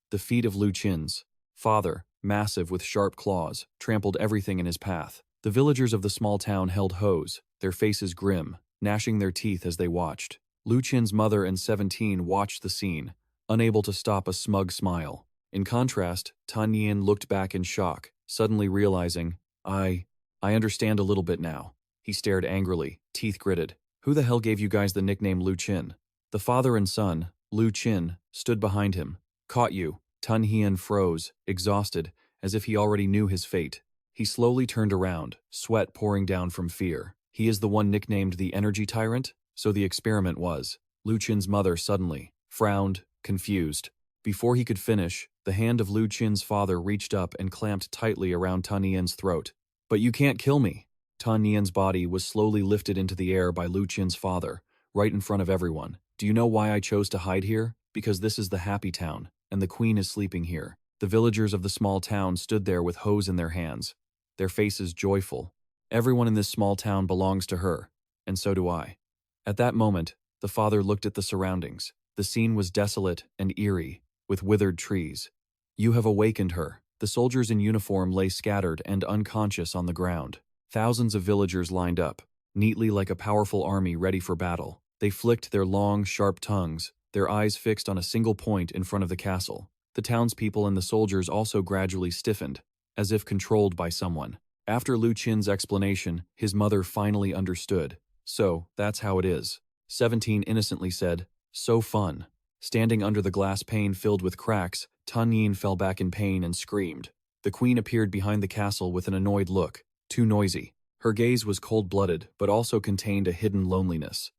The feet of Lu Qin's father, massive with sharp claws, trampled everything in his path. The villagers of the small town held hoes, their faces grim, gnashing their teeth as they watched. Lu Qin's mother and 17 watched the scene, unable to stop a smug smile. In contrast, Tan Yin looked back in shock, suddenly realizing, I understand a little bit now. He stared angrily, teeth gritted. "Who the hell gave you guys the nickname Lu Qin?" The father and son, Lu Qin, stood behind him. "Caught you." Tan Yin froze, exhausted, as if he already knew his fate. He slowly turned around, sweat pouring down from fear. He is the one nicknamed the Energy Tyrant? So the experiment was. Lu Qin's mother suddenly frowned, confused. Before he could finish, the hand of Lu Qin's father reached up and clamped tightly around Tan Yan's throat. "But you can't kill me." Tan Yan's body was slowly lifted into the air by Lu Qin's father, right in front of everyone. "Do you know why I chose to hide here? Because this is the happy town, and the queen is sleeping here." The villagers of the small town stood there with hoes in their hands, their faces joyful. Everyone in this small town belongs to her, and so do I. At that moment, the father looked at the surroundings. The scene was desolate and eerie, with withered trees. You have awakened her. The soldiers in uniform lay scattered and unconscious on the ground. Thousands of villagers lined up, neatly like a powerful army ready for battle. They flicked their long, sharp tongues, their eyes fixed on a single point in front of the castle. The townspeople and the soldiers also gradually stiffened, as if controlled by someone. After Lu Qin's explanation, his mother finally understood. So, that's how it is. 17 innocently said, so fun. Standing under the glass pane filled with cracks, Tan Yin fell back in pain and screamed. The queen appeared behind the castle with an annoyed look, too noisy. Her gaze was cold-blooded, but also contained a hidden loneliness.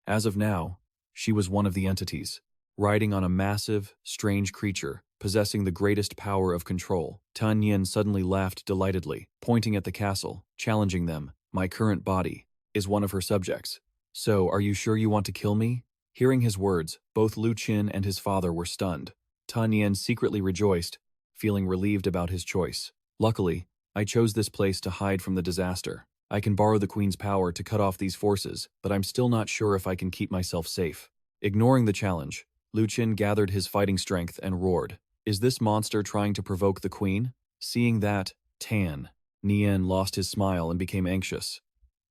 As of now, she was one of the entities, riding on a massive, strange creature, possessing the greatest power of control. Tan Yin suddenly laughed delightedly, pointing at the castle, challenging them. My current body is one of her subjects. So, are you sure you want to kill me? Hearing his words, both Lu Qin and his father were stunned. Tan Yin secretly rejoiced, feeling relieved about his choice. Luckily, I chose this place to hide from the disaster. I can borrow the queen's power to cut off these forces, but I'm still not sure if I can keep myself safe. Ignoring the challenge, Lu Qin gathered his fighting strength and roared. Is this monster trying to provoke the queen? Seeing that, Tan Yin lost his smile and became anxious.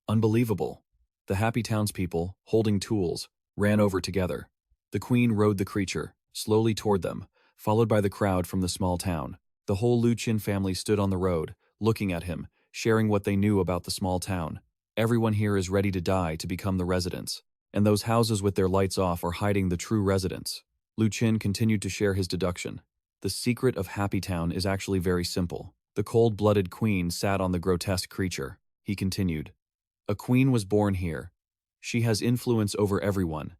Unbelievable. The happy townspeople, holding tools, ran over together. The queen rode the creature, slowly toward them, followed by the crowd from the small town. The whole Lu Qin family stood on the road, looking at him, sharing what they knew about the small town. Everyone here is ready to die to become the residents, and those houses with their lights off are hiding the true residents. Lu Qin continued to share his deduction. The secret of Happy Town is actually very simple. The cold-blooded queen sat on the grotesque creature. He continued. A queen was born here. She has influence over everyone,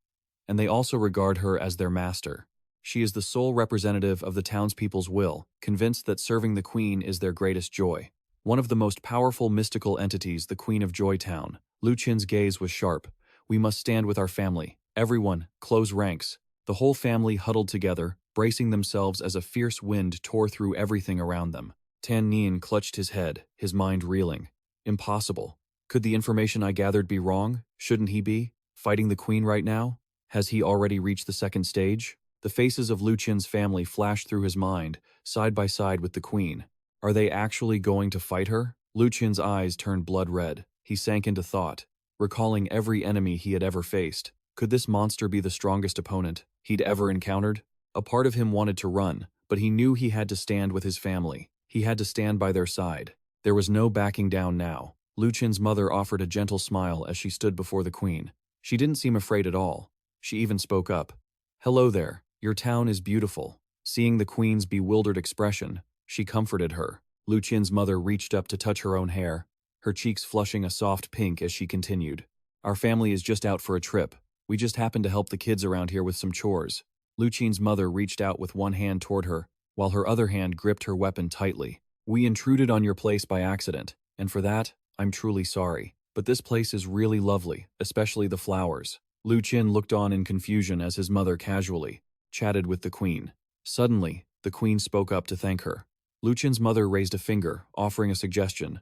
and they also regard her as their master. She is the sole representative of the townspeople's will, convinced that serving the queen is their greatest joy. One of the most powerful mystical entities, the Queen of Joy Town. Lu Qin's gaze was sharp. We must stand with our family. Everyone, close ranks. The whole family huddled together, bracing themselves as a fierce wind tore through everything around them. Tan Yin clutched his head, his mind reeling. Impossible. Could the information I gathered be wrong? Shouldn't he be fighting the queen right now? Has he already reached the second stage? The faces of Lu Qin's family flashed through his mind, side by side with the queen. Are they actually going to fight her? Lu Qin's eyes turned blood red. He sank into thought, recalling every enemy he had ever faced. Could this monster be the strongest opponent he'd ever encountered? A part of him wanted to run, but he knew he had to stand with his family. He had to stand by their side. There was no backing down now. Lu Qin's mother offered a gentle smile as she stood before the queen. She didn't seem afraid at all. She even spoke up. Hello there. Your town is beautiful. Seeing the queen's bewildered expression, she comforted her. Lu Qin's mother reached up to touch her own hair, her cheeks flushing a soft pink as she continued. Our family is just out for a trip. We just happened to help the kids around here with some chores. Lu Qin's mother reached out with one hand toward her, while her other hand gripped her weapon tightly. We intruded on your place by accident, and for that, I'm truly sorry. But this place is really lovely, especially the flowers. Lu Qin looked on in confusion as his mother casually chatted with the queen. Suddenly, the queen spoke up to thank her. Lu Qin's mother raised a finger, offering a suggestion.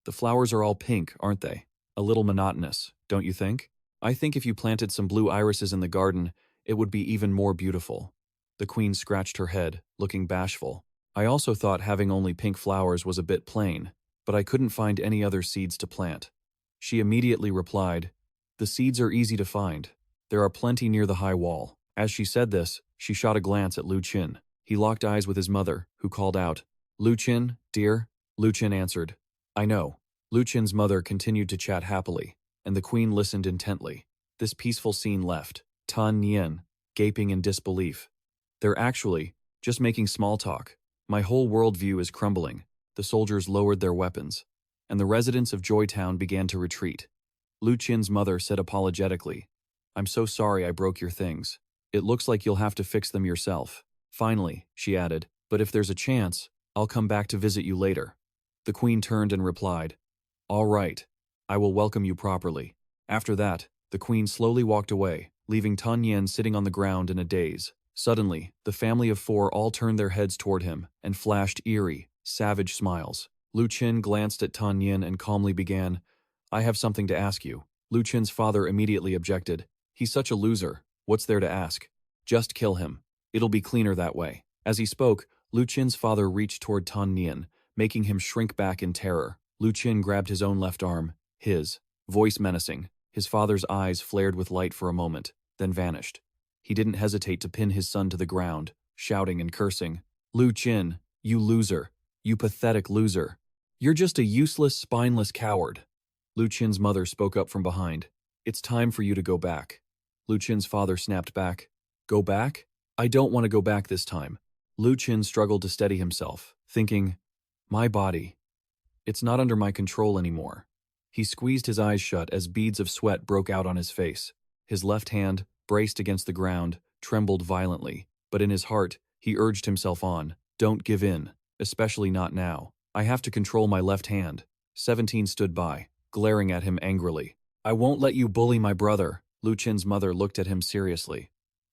The flowers are all pink, aren't they? A little monotonous, don't you think? I think if you planted some blue irises in the garden, it would be even more beautiful. The queen scratched her head, looking bashful. I also thought having only pink flowers was a bit plain, but I couldn't find any other seeds to plant. She immediately replied, the seeds are easy to find. There are plenty near the high wall. As she said this, she shot a glance at Lu Qin. He locked eyes with his mother, who called out, Lu Qin, dear? Lu Qin answered, I know. Lu Qin's mother continued to chat happily, and the queen listened intently. This peaceful scene left Tan Yin gaping in disbelief. They're actually just making small talk. My whole worldview is crumbling. The soldiers lowered their weapons, and the residents of Joytown began to retreat. Lu Qin's mother said apologetically, I'm so sorry I broke your things. It looks like you'll have to fix them yourself. Finally, she added, but if there's a chance, I'll come back to visit you later. The queen turned and replied, all right, I will welcome you properly. After that, the queen slowly walked away, leaving Tan Yin sitting on the ground in a daze. Suddenly, the family of four all turned their heads toward him and flashed eerie, savage smiles. Lu Qin glanced at Tan Yin and calmly began, I have something to ask you. Lu Qin's father immediately objected. He's such a loser. What's there to ask? Just kill him. It'll be cleaner that way. As he spoke, Lu Qin's father reached toward Tan Yin, making him shrink back in terror. Lu Qin grabbed his own left arm, his voice menacing. His father's eyes flared with light for a moment, then vanished. He didn't hesitate to pin his son to the ground, shouting and cursing. Lu Qin, you loser. You pathetic loser. You're just a useless, spineless coward. Lu Qin's mother spoke up from behind. It's time for you to go back. Lu Qin's father snapped back. Go back? I don't want to go back this time. Lu Qin struggled to steady himself, thinking, my body. It's not under my control anymore. He squeezed his eyes shut as beads of sweat broke out on his face. His left hand, braced against the ground, trembled violently, but in his heart, he urged himself on. Don't give in, especially not now. I have to control my left hand. 17 stood by, glaring at him angrily. I won't let you bully my brother. Lu Qin's mother looked at him seriously.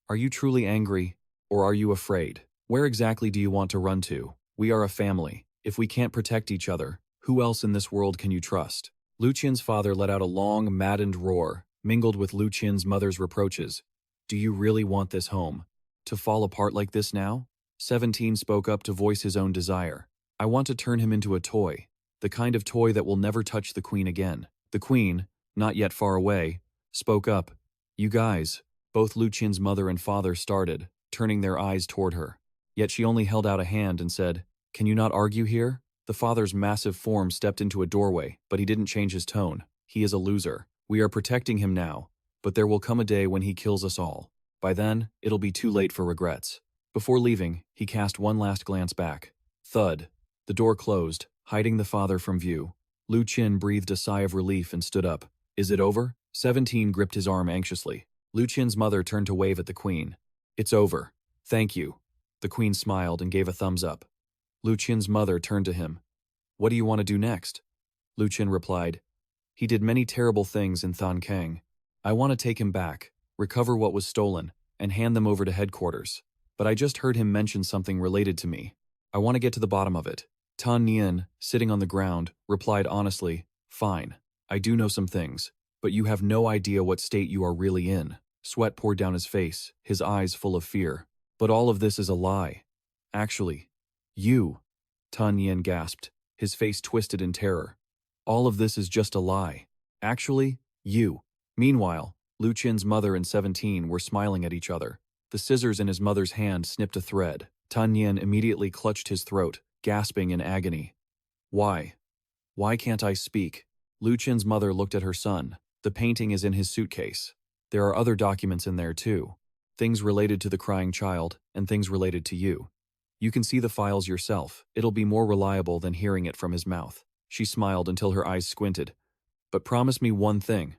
Are you truly angry, or are you afraid? Where exactly do you want to run to? We are a family. If we can't protect each other, who else in this world can you trust? Lu Qin's father let out a long, maddened roar, mingled with Lu Qin's mother's reproaches. Do you really want this home to fall apart like this now? 17 spoke up to voice his own desire. I want to turn him into a toy, the kind of toy that will never touch the queen again. The queen, not yet far away, spoke up. You guys, both Lu Qin's mother and father started, turning their eyes toward her. Yet she only held out a hand and said, Can you not argue here? The father's massive form stepped into a doorway, but he didn't change his tone. He is a loser. We are protecting him now, but there will come a day when he kills us all. By then, it'll be too late for regrets. Before leaving, he cast one last glance back. Thud. The door closed, hiding the father from view. Lu Qin breathed a sigh of relief and stood up. Is it over? 17 gripped his arm anxiously. Lu Qin's mother turned to wave at the queen. It's over. Thank you. The queen smiled and gave a thumbs up. Lu Qin's mother turned to him. What do you want to do next? Lu Qin replied. He did many terrible things in Kang. I want to take him back, recover what was stolen, and hand them over to headquarters. But I just heard him mention something related to me. I want to get to the bottom of it. Tan Yin, sitting on the ground, replied honestly, Fine, I do know some things, but you have no idea what state you are really in. Sweat poured down his face, his eyes full of fear. But all of this is a lie. Actually, you, Tan Yin gasped, his face twisted in terror. All of this is just a lie. Actually, you. Meanwhile, Lu Qin's mother and 17 were smiling at each other. The scissors in his mother's hand snipped a thread. Tan Yin immediately clutched his throat, gasping in agony. Why? Why can't I speak? Lu Qin's mother looked at her son. The painting is in his suitcase. There are other documents in there too. Things related to the crying child, and things related to you. You can see the files yourself. It'll be more reliable than hearing it from his mouth. She smiled until her eyes squinted. But promise me one thing,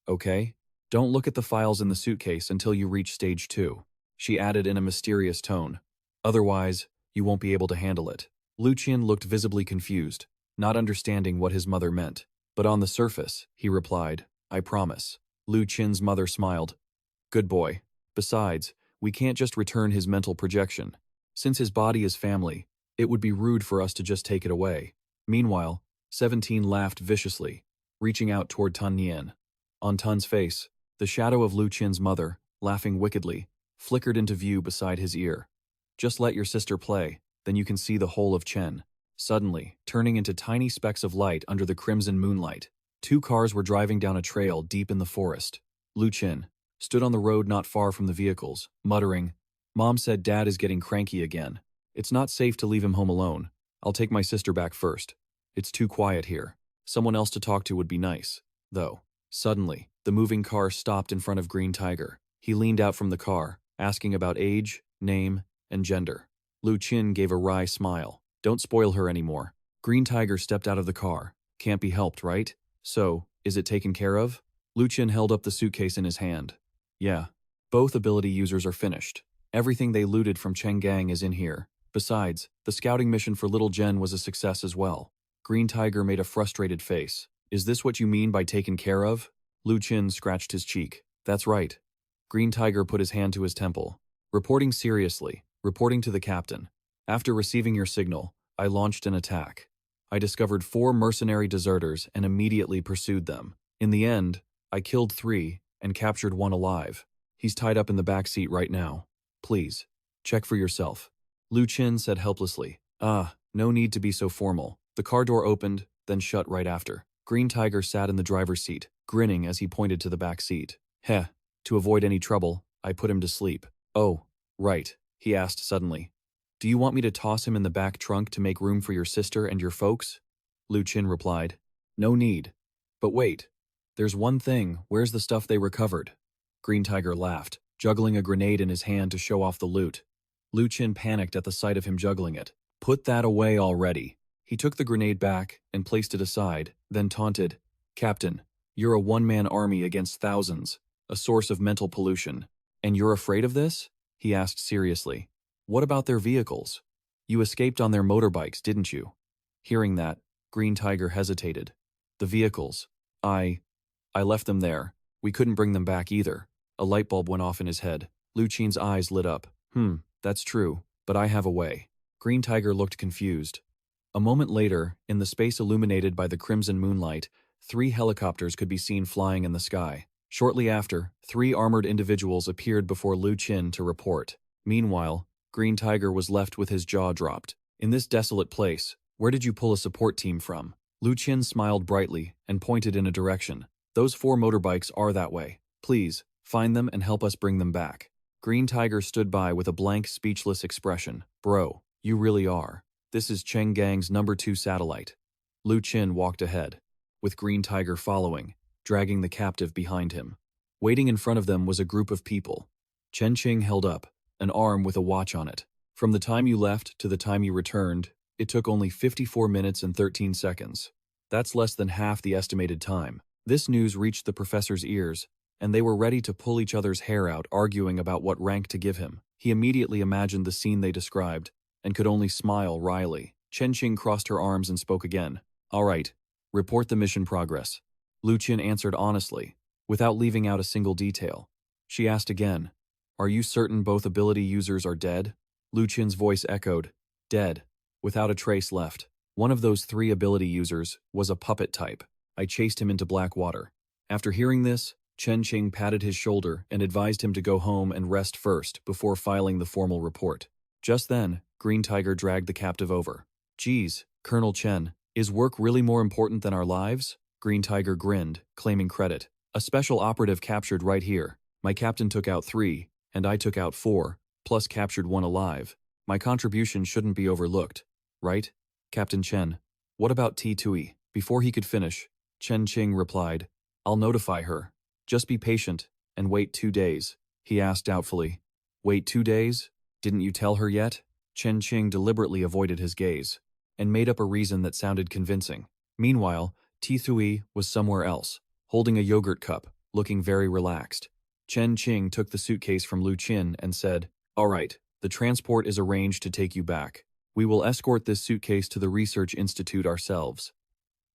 okay? Don't look at the files in the suitcase until you reach stage 2. She added in a mysterious tone. Otherwise, you won't be able to handle it. Lu Qin looked visibly confused, not understanding what his mother meant. But on the surface, he replied, I promise. Lu Qin's mother smiled. Good boy. Besides, we can't just return his mental projection. Since his body is family, it would be rude for us to just take it away. Meanwhile, 17 laughed viciously, reaching out toward Tan Yin. On Tan's face, the shadow of Lu Qin's mother, laughing wickedly, flickered into view beside his ear. Just let your sister play, then you can see the whole of Chen. Suddenly, turning into tiny specks of light under the crimson moonlight, 2 cars were driving down a trail deep in the forest. Lu Qin stood on the road not far from the vehicles, muttering, Mom said Dad is getting cranky again. It's not safe to leave him home alone. I'll take my sister back first. It's too quiet here. Someone else to talk to would be nice, though. Suddenly, the moving car stopped in front of Green Tiger. He leaned out from the car, asking about age, name, and gender. Lu Qin gave a wry smile. Don't spoil her anymore. Green Tiger stepped out of the car. Can't be helped, right? So, is it taken care of? Lu Qin held up the suitcase in his hand. Yeah. Both ability users are finished. Everything they looted from Chang'an is in here. Besides, the scouting mission for Little Jen was a success as well. Green Tiger made a frustrated face. Is this what you mean by taken care of? Lu Qin scratched his cheek. That's right. Green Tiger put his hand to his temple. Reporting seriously. Reporting to the captain. After receiving your signal, I launched an attack. I discovered 4 mercenary deserters and immediately pursued them. In the end, I killed 3 and captured 1 alive. He's tied up in the back seat right now. Please, check for yourself. Lu Qin said helplessly. No need to be so formal. The car door opened, then shut right after. Green Tiger sat in the driver's seat, grinning as he pointed to the back seat. To avoid any trouble, I put him to sleep. Oh, right, he asked suddenly. Do you want me to toss him in the back trunk to make room for your sister and your folks? Lu Qin replied. No need. But wait, there's one thing. Where's the stuff they recovered? Green Tiger laughed, juggling a grenade in his hand to show off the loot. Lu Qin panicked at the sight of him juggling it. Put that away already. He took the grenade back and placed it aside, then taunted, Captain, you're a one-man army against thousands, a source of mental pollution. And you're afraid of this? He asked seriously. What about their vehicles? You escaped on their motorbikes, didn't you? Hearing that, Green Tiger hesitated. The vehicles. I left them there. We couldn't bring them back either. A light bulb went off in his head. Lu Qin's eyes lit up. That's true, but I have a way. Green Tiger looked confused. A moment later, in the space illuminated by the crimson moonlight, 3 helicopters could be seen flying in the sky. Shortly after, 3 armored individuals appeared before Lu Qin to report. Meanwhile, Green Tiger was left with his jaw dropped. In this desolate place, where did you pull a support team from? Lu Qin smiled brightly and pointed in a direction. Those 4 motorbikes are that way. Please, find them and help us bring them back. Green Tiger stood by with a blank, speechless expression. Bro, you really are. This is Chen Gang's number 2 satellite. Lu Qin walked ahead, with Green Tiger following, dragging the captive behind him. Waiting in front of them was a group of people. Chen Qing held up, an arm with a watch on it. From the time you left to the time you returned, it took only 54 minutes and 13 seconds. That's less than half the estimated time. This news reached the professor's ears, and they were ready to pull each other's hair out, arguing about what rank to give him. He immediately imagined the scene they described, and could only smile wryly. Chen Qing crossed her arms and spoke again. All right, report the mission progress. Lu Qin answered honestly, without leaving out a single detail. She asked again, are you certain both ability users are dead? Lu Qin's voice echoed, dead, without a trace left. One of those 3 ability users was a puppet type. I chased him into Blackwater. After hearing this, Chen Qing patted his shoulder and advised him to go home and rest first before filing the formal report. Just then, Green Tiger dragged the captive over. Geez, Colonel Chen, is work really more important than our lives? Green Tiger grinned, claiming credit. A special operative captured right here. My captain took out 3, and I took out 4, plus captured 1 alive. My contribution shouldn't be overlooked, right? Captain Chen, what about T2E? Before he could finish, Chen Qing replied, I'll notify her. Just be patient and wait 2 days. He asked doubtfully. Wait 2 days? Didn't you tell her yet? Chen Qing deliberately avoided his gaze and made up a reason that sounded convincing. Meanwhile, T2E was somewhere else, holding a yogurt cup, looking very relaxed. Chen Qing took the suitcase from Lu Qin and said, all right, the transport is arranged to take you back. We will escort this suitcase to the research institute ourselves.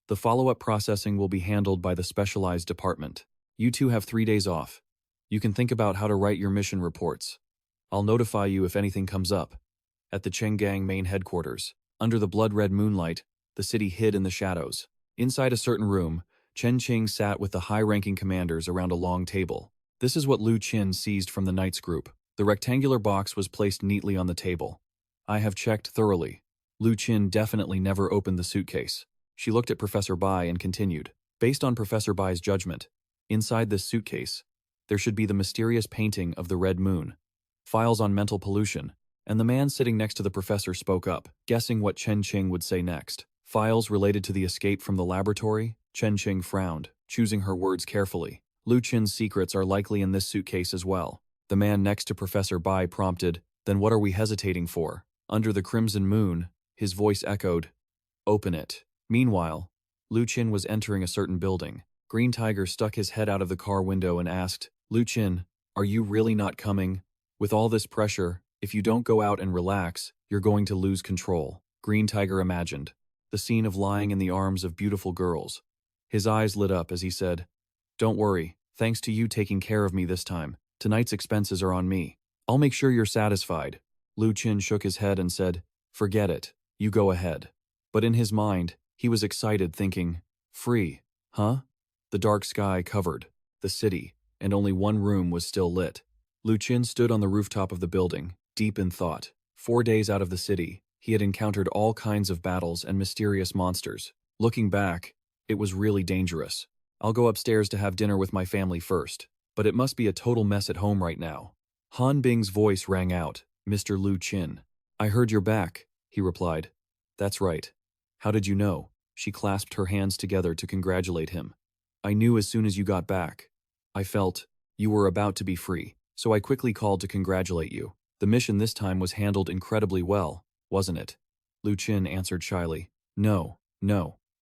The follow-up processing will be handled by the specialized department. You 2 have 3 days off. You can think about how to write your mission reports. I'll notify you if anything comes up. At the Chenggang main headquarters, under the blood-red moonlight, the city hid in the shadows. Inside a certain room, Chen Qing sat with the high-ranking commanders around a long table. This is what Lu Qin seized from the Knights group. The rectangular box was placed neatly on the table. I have checked thoroughly. Lu Qin definitely never opened the suitcase. She looked at Professor Bai and continued. Based on Professor Bai's judgment, inside this suitcase, there should be the mysterious painting of the red moon, files on mental pollution, and the man sitting next to the professor spoke up, guessing what Chen Qing would say next. Files related to the escape from the laboratory? Chen Qing frowned, choosing her words carefully. Lu Qin's secrets are likely in this suitcase as well. The man next to Professor Bai prompted, then what are we hesitating for? Under the crimson moon, his voice echoed, open it. Meanwhile, Lu Qin was entering a certain building. Green Tiger stuck his head out of the car window and asked, Lu Qin, are you really not coming? With all this pressure, if you don't go out and relax, you're going to lose control. Green Tiger imagined the scene of lying in the arms of beautiful girls. His eyes lit up as he said, don't worry, thanks to you taking care of me this time, tonight's expenses are on me. I'll make sure you're satisfied. Lu Qin shook his head and said, forget it, you go ahead. But in his mind, He was excited, thinking, free, huh? The dark sky covered the city, and only one room was still lit. Lu Qin stood on the rooftop of the building, deep in thought. 4 days out of the city, he had encountered all kinds of battles and mysterious monsters. Looking back, it was really dangerous. I'll go upstairs to have dinner with my family first, but it must be a total mess at home right now. Han Bing's voice rang out, Mr. Lu Qin. I heard you're back, he replied. That's right. How did you know? She clasped her hands together to congratulate him. I knew as soon as you got back. I felt you were about to be free, so I quickly called to congratulate you. The mission this time was handled incredibly well, wasn't it? Lu Qin answered shyly. No,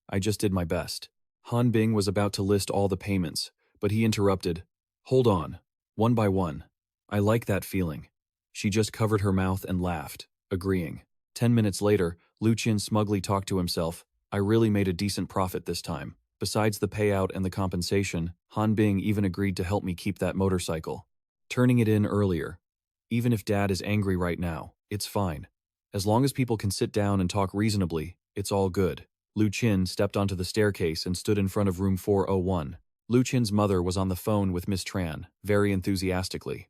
I just did my best. Han Bing was about to list all the payments, but he interrupted. Hold on, one by one. I like that feeling. She just covered her mouth and laughed, agreeing. 10 minutes later, Lu Qin smugly talked to himself. I really made a decent profit this time. Besides the payout and the compensation, Han Bing even agreed to help me keep that motorcycle. Turning it in earlier. Even if Dad is angry right now, it's fine. As long as people can sit down and talk reasonably, it's all good. Lu Qin stepped onto the staircase and stood in front of room 401. Lu Qin's mother was on the phone with Miss Tran, very enthusiastically.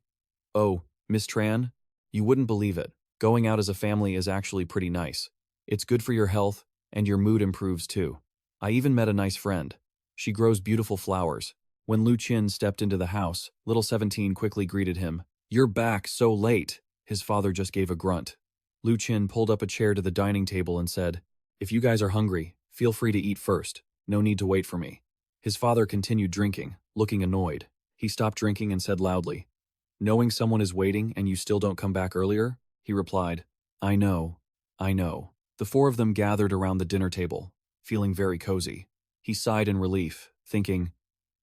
Oh, Miss Tran? You wouldn't believe it. Going out as a family is actually pretty nice. It's good for your health, and your mood improves too. I even met a nice friend. She grows beautiful flowers. When Lu Qin stepped into the house, little 17 quickly greeted him. You're back so late. His father just gave a grunt. Lu Qin pulled up a chair to the dining table and said, If you guys are hungry, feel free to eat first. No need to wait for me. His father continued drinking, looking annoyed. He stopped drinking and said loudly, Knowing someone is waiting and you still don't come back earlier? He replied, I know. The four of them gathered around the dinner table, feeling very cozy. He sighed in relief, thinking,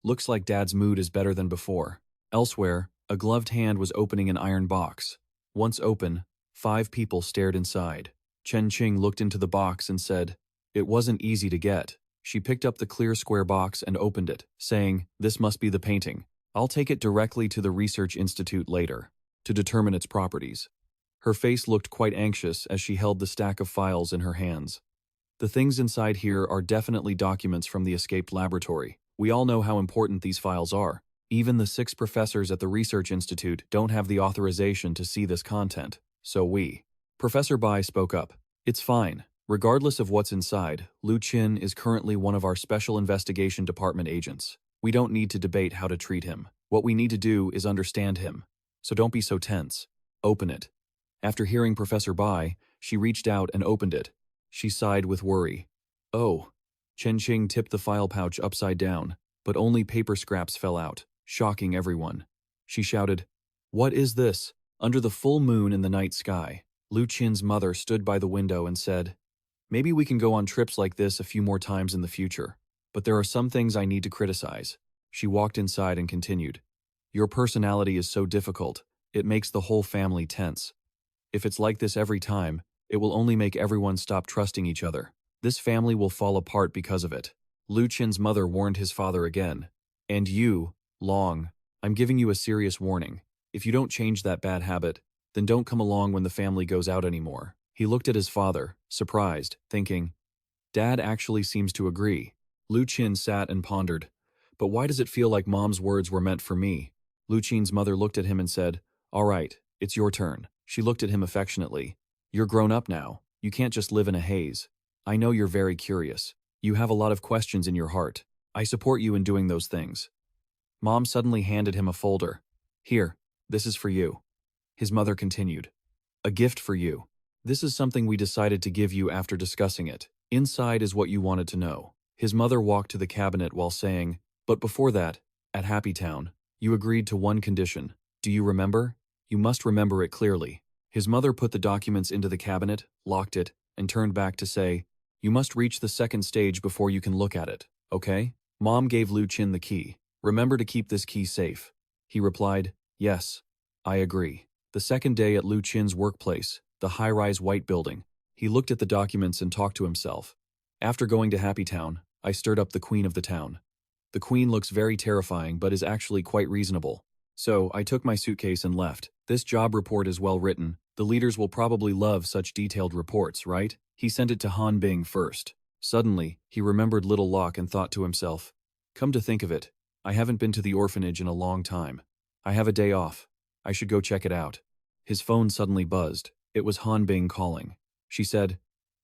Looks like Dad's mood is better than before. Elsewhere, a gloved hand was opening an iron box. Once open, 5 people stared inside. Chen Qing looked into the box and said, It wasn't easy to get. She picked up the clear square box and opened it, saying, This must be the painting. I'll take it directly to the research institute later, to determine its properties. Her face looked quite anxious as she held the stack of files in her hands. The things inside here are definitely documents from the escaped laboratory. We all know how important these files are. Even the 6 professors at the research institute don't have the authorization to see this content, so we. Professor Bai spoke up. It's fine. Regardless of what's inside, Lu Qin is currently one of our Special Investigation Department agents. We don't need to debate how to treat him. What we need to do is understand him. So don't be so tense. Open it. After hearing Professor Bai, she reached out and opened it. She sighed with worry. Oh. Chen Qing tipped the file pouch upside down, but only paper scraps fell out, shocking everyone. She shouted, What is this? Under the full moon in the night sky, Lu Qin's mother stood by the window and said, Maybe we can go on trips like this a few more times in the future, but there are some things I need to criticize. She walked inside and continued, Your personality is so difficult, it makes the whole family tense. If it's like this every time, it will only make everyone stop trusting each other. This family will fall apart because of it. Lu Qin's mother warned his father again. And you, Long, I'm giving you a serious warning. If you don't change that bad habit, then don't come along when the family goes out anymore. He looked at his father, surprised, thinking, Dad actually seems to agree. Lu Qin sat and pondered. But why does it feel like Mom's words were meant for me? Lu Qin's mother looked at him and said, All right, it's your turn. She looked at him affectionately. You're grown up now. You can't just live in a haze. I know you're very curious. You have a lot of questions in your heart. I support you in doing those things. Mom suddenly handed him a folder. Here, this is for you. His mother continued. A gift for you. This is something we decided to give you after discussing it. Inside is what you wanted to know. His mother walked to the cabinet while saying, But before that, at Happy Town, you agreed to one condition. Do you remember? You must remember it clearly. His mother put the documents into the cabinet, locked it, and turned back to say, You must reach the second stage before you can look at it, okay? Mom gave Lu Qin the key. Remember to keep this key safe. He replied, Yes, I agree. The second day at Lu Qin's workplace, the high-rise white building, he looked at the documents and talked to himself. After going to Happy Town, I stirred up the queen of the town. The queen looks very terrifying but is actually quite reasonable. So, I took my suitcase and left. This job report is well written. The leaders will probably love such detailed reports, right? He sent it to Han Bing first. Suddenly, he remembered little Locke and thought to himself, come to think of it, I haven't been to the orphanage in a long time. I have a day off. I should go check it out. His phone suddenly buzzed. It was Han Bing calling. She said,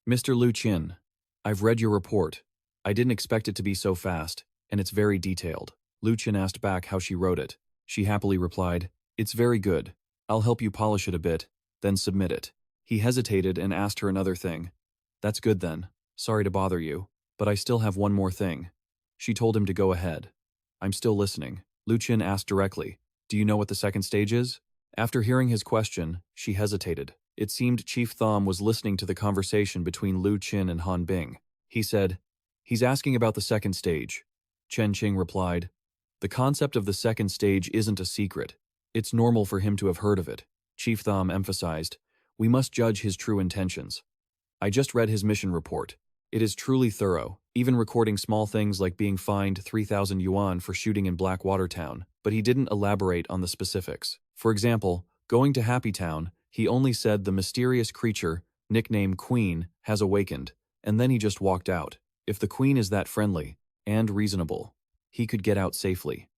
Mr. Lu Qin, I've read your report. I didn't expect it to be so fast, and it's very detailed. Lu Qin asked back how she wrote it. She happily replied, it's very good. I'll help you polish it a bit, then submit it. He hesitated and asked her another thing. That's good then. Sorry to bother you, but I still have one more thing. She told him to go ahead. I'm still listening. Lu Qin asked directly, do you know what the second stage is? After hearing his question, she hesitated. It seemed Chief Thom was listening to the conversation between Lu Qin and Han Bing. He said, he's asking about the second stage. Chen Qing replied, the concept of the second stage isn't a secret. It's normal for him to have heard of it. Chief Thom emphasized, we must judge his true intentions. I just read his mission report. It is truly thorough, even recording small things like being fined 3,000 yuan for shooting in Blackwater Town, but he didn't elaborate on the specifics. For example, going to Happy Town, he only said the mysterious creature, nicknamed Queen, has awakened, and then he just walked out. If the Queen is that friendly and reasonable, he could get out safely.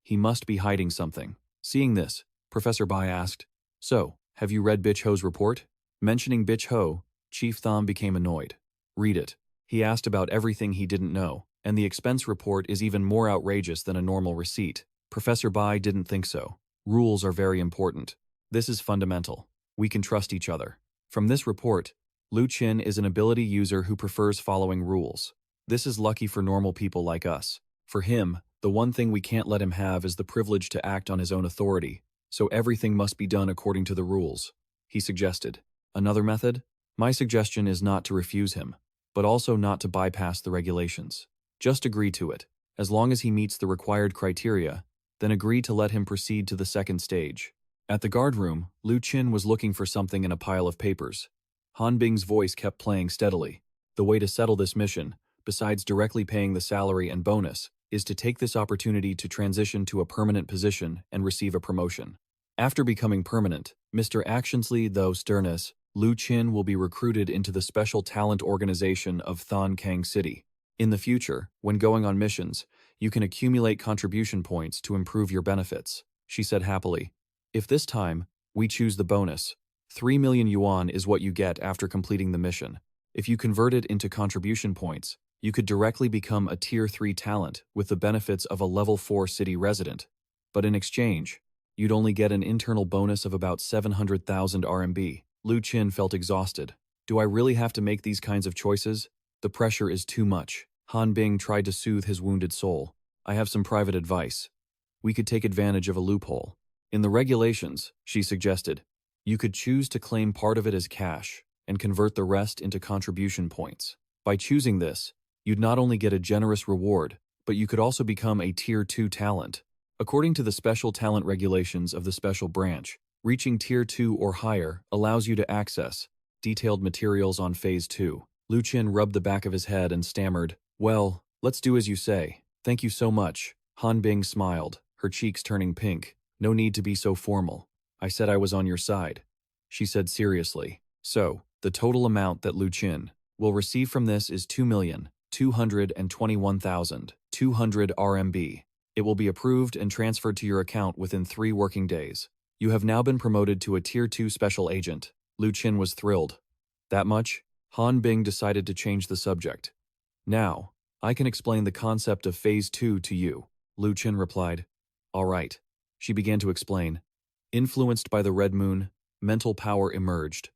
He must be hiding something. Seeing this, Professor Bai asked, so, have you read Bitch Ho's report? Mentioning Bitch Ho, Chief Thom became annoyed. Read it. He asked about everything he didn't know, and the expense report is even more outrageous than a normal receipt. Professor Bai didn't think so. Rules are very important. This is fundamental. We can trust each other. From this report, Lu Qin is an ability user who prefers following rules. This is lucky for normal people like us. For him, the one thing we can't let him have is the privilege to act on his own authority, so everything must be done according to the rules. He suggested. Another method? My suggestion is not to refuse him, but also not to bypass the regulations. Just agree to it. As long as he meets the required criteria, then agree to let him proceed to the second stage. At the guard room, Lu Qin was looking for something in a pile of papers. Han Bing's voice kept playing steadily. The way to settle this mission, besides directly paying the salary and bonus, is to take this opportunity to transition to a permanent position and receive a promotion. After becoming permanent, Mr. Actionsley, though sternness, Lu Qin will be recruited into the Special Talent Organization of Thon Kang City. In the future, when going on missions, you can accumulate contribution points to improve your benefits, she said happily. If this time, we choose the bonus, 3 million yuan is what you get after completing the mission. If you convert it into contribution points, you could directly become a Tier 3 talent with the benefits of a Level 4 city resident. But in exchange, you'd only get an internal bonus of about 700,000 RMB. Lu Qin felt exhausted. Do I really have to make these kinds of choices? The pressure is too much. Han Bing tried to soothe his wounded soul. I have some private advice. We could take advantage of a loophole. In the regulations, she suggested, you could choose to claim part of it as cash and convert the rest into contribution points. By choosing this, you'd not only get a generous reward, but you could also become a Tier 2 talent. According to the special talent regulations of the special branch, reaching Tier 2 or higher allows you to access detailed materials on Phase 2. Lu Qin rubbed the back of his head and stammered, well, let's do as you say. Thank you so much. Han Bing smiled, her cheeks turning pink. No need to be so formal. I said I was on your side. She said seriously. So, the total amount that Lu Qin will receive from this is 2,221,200 RMB. It will be approved and transferred to your account within 3 working days. You have now been promoted to a Tier 2 special agent. Lu Qin was thrilled. That much? Han Bing decided to change the subject. Now, I can explain the concept of Phase 2 to you, Lu Qin replied. All right. She began to explain. Influenced by the red moon, mental power emerged.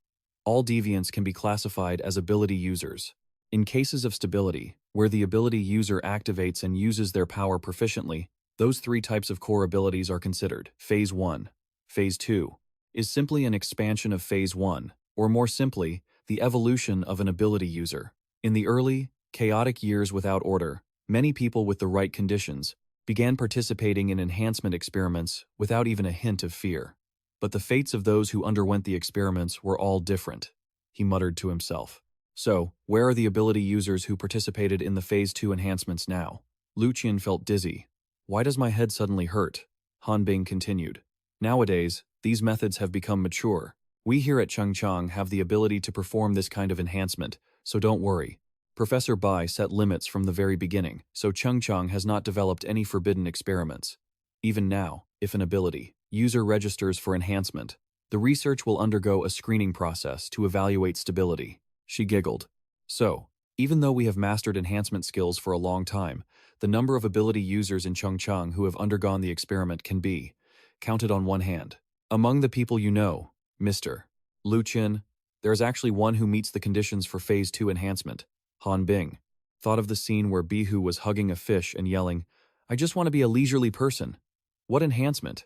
All deviants can be classified as ability users. In cases of stability, where the ability user activates and uses their power proficiently, those 3 types of core abilities are considered. Phase 1. Phase 2 is simply an expansion of Phase 1, or more simply, the evolution of an ability user. In the early, chaotic years without order, many people with the right conditions began participating in enhancement experiments without even a hint of fear. But the fates of those who underwent the experiments were all different, he muttered to himself. So, where are the ability users who participated in the Phase 2 enhancements now? Lu Qin felt dizzy. Why does my head suddenly hurt? Han Bing continued. Nowadays, these methods have become mature. We here at Changchang have the ability to perform this kind of enhancement, so don't worry. Professor Bai set limits from the very beginning, so Chen Qing has not developed any forbidden experiments. Even now, if an ability user registers for enhancement, the research will undergo a screening process to evaluate stability. She giggled. So, even though we have mastered enhancement skills for a long time, the number of ability users in Chengcheng who have undergone the experiment can be counted on one hand. Among the people you know, Mr. Lu Qin, there is actually one who meets the conditions for Phase 2 enhancement. Han Bing thought of the scene where Bihu was hugging a fish and yelling, "I just want to be a leisurely person." What enhancement?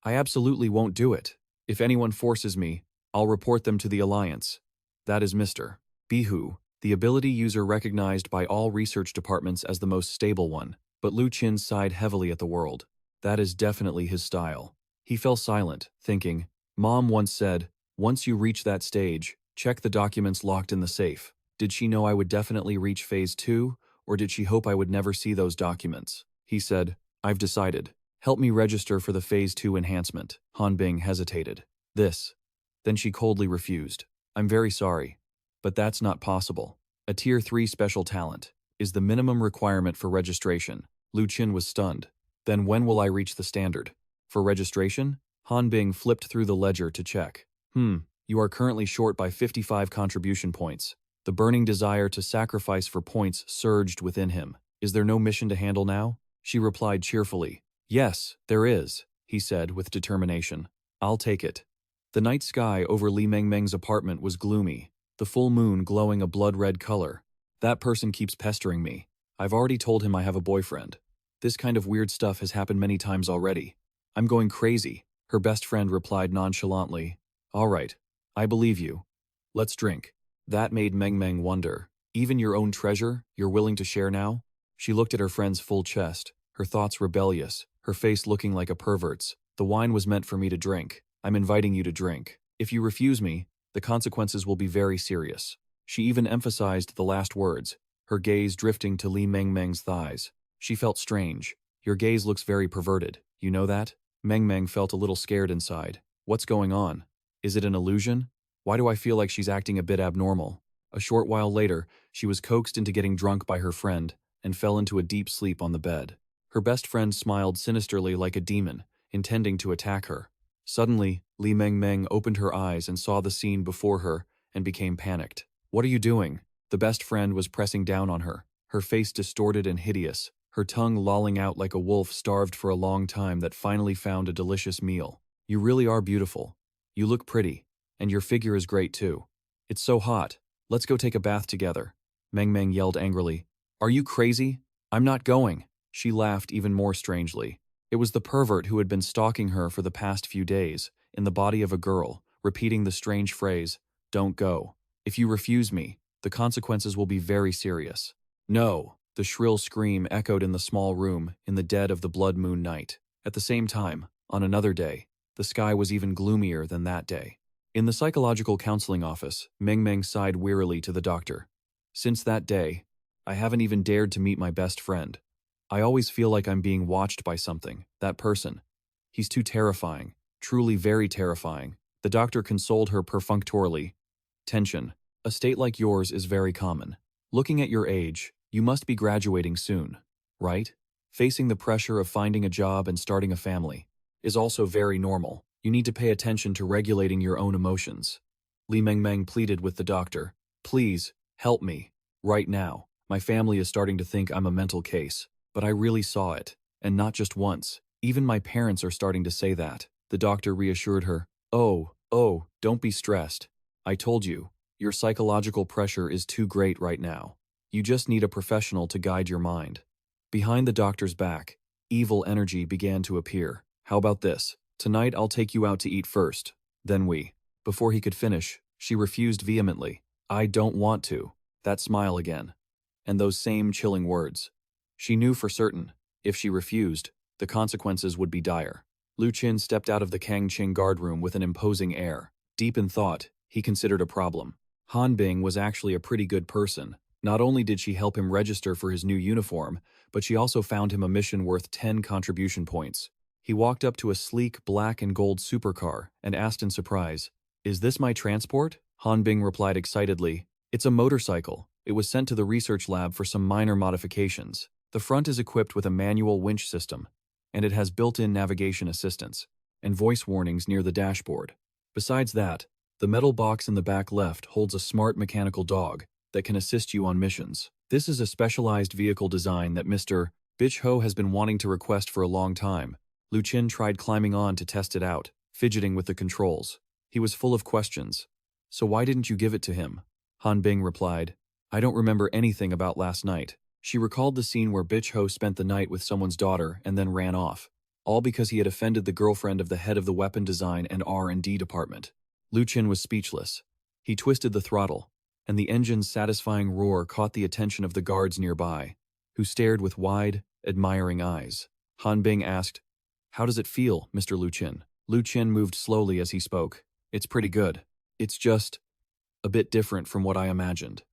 I absolutely won't do it. If anyone forces me, I'll report them to the Alliance. That is Mr. Bihu, the ability user recognized by all research departments as the most stable one, but Lu Qin sighed heavily at the world. That is definitely his style. He fell silent, thinking, Mom once said, once you reach that stage, check the documents locked in the safe. Did she know I would definitely reach Phase 2, or did she hope I would never see those documents? He said, I've decided. Help me register for the Phase 2 enhancement. Han Bing hesitated. This. Then she coldly refused. I'm very sorry, but that's not possible. A Tier 3 special talent is the minimum requirement for registration. Lu Qin was stunned. Then when will I reach the standard? For registration? Han Bing flipped through the ledger to check. You are currently short by 55 contribution points. The burning desire to sacrifice for points surged within him. Is there no mission to handle now? She replied cheerfully. Yes, there is, he said with determination. I'll take it. The night sky over Li Mengmeng's apartment was gloomy, the full moon glowing a blood-red color. That person keeps pestering me. I've already told him I have a boyfriend. This kind of weird stuff has happened many times already. I'm going crazy, her best friend replied nonchalantly. All right, I believe you. Let's drink. That made Mengmeng wonder. Even your own treasure, you're willing to share now? She looked at her friend's full chest, her thoughts rebellious, her face looking like a pervert's. The wine was meant for me to drink. I'm inviting you to drink. If you refuse me, the consequences will be very serious. She even emphasized the last words, her gaze drifting to Li Mengmeng's thighs. She felt strange. Your gaze looks very perverted. You know that? Mengmeng felt a little scared inside. What's going on? Is it an illusion? Why do I feel like she's acting a bit abnormal? A short while later, she was coaxed into getting drunk by her friend and fell into a deep sleep on the bed. Her best friend smiled sinisterly like a demon, intending to attack her. Suddenly, Li Mengmeng opened her eyes and saw the scene before her and became panicked. What are you doing? The best friend was pressing down on her, her face distorted and hideous, her tongue lolling out like a wolf starved for a long time that finally found a delicious meal. You really are beautiful. You look pretty, and your figure is great too. It's so hot. Let's go take a bath together. Mengmeng yelled angrily. Are you crazy? I'm not going. She laughed even more strangely. It was the pervert who had been stalking her for the past few days, in the body of a girl, repeating the strange phrase, don't go. If you refuse me, the consequences will be very serious. No, the shrill scream echoed in the small room in the dead of the blood moon night. At the same time, on another day, the sky was even gloomier than that day. In the psychological counseling office, Mengmeng sighed wearily to the doctor. Since that day, I haven't even dared to meet my best friend. I always feel like I'm being watched by something, that person. He's too terrifying, truly very terrifying. The doctor consoled her perfunctorily. Tension. A state like yours is very common. Looking at your age, you must be graduating soon, right? Facing the pressure of finding a job and starting a family is also very normal. You need to pay attention to regulating your own emotions. Li Mengmeng pleaded with the doctor. Please, help me. Right now, my family is starting to think I'm a mental case. But I really saw it, and not just once. Even my parents are starting to say that. The doctor reassured her. Oh, don't be stressed. I told you, your psychological pressure is too great right now. You just need a professional to guide your mind. Behind the doctor's back, evil energy began to appear. How about this? Tonight I'll take you out to eat first. Then we. Before he could finish, she refused vehemently. I don't want to. That smile again. And those same chilling words. She knew for certain, if she refused, the consequences would be dire. Lu Qin stepped out of the Kangqing guardroom with an imposing air. Deep in thought, he considered a problem. Han Bing was actually a pretty good person. Not only did she help him register for his new uniform, but she also found him a mission worth 10 contribution points. He walked up to a sleek black and gold supercar and asked in surprise, Is this my transport? Han Bing replied excitedly, It's a motorcycle. It was sent to the research lab for some minor modifications. The front is equipped with a manual winch system, and it has built-in navigation assistance and voice warnings near the dashboard. Besides that, the metal box in the back left holds a smart mechanical dog that can assist you on missions. This is a specialized vehicle design that Mr. Bitch Ho has been wanting to request for a long time. Lu Qin tried climbing on to test it out, fidgeting with the controls. He was full of questions. So why didn't you give it to him? Han Bing replied, I don't remember anything about last night. She recalled the scene where Bitch Ho spent the night with someone's daughter and then ran off, all because he had offended the girlfriend of the head of the weapon design and R&D department. Lu Qin was speechless. He twisted the throttle, and the engine's satisfying roar caught the attention of the guards nearby, who stared with wide, admiring eyes. Han Bing asked, How does it feel, Mr. Lu Qin? Lu Qin moved slowly as he spoke. It's pretty good. It's just a bit different from what I imagined.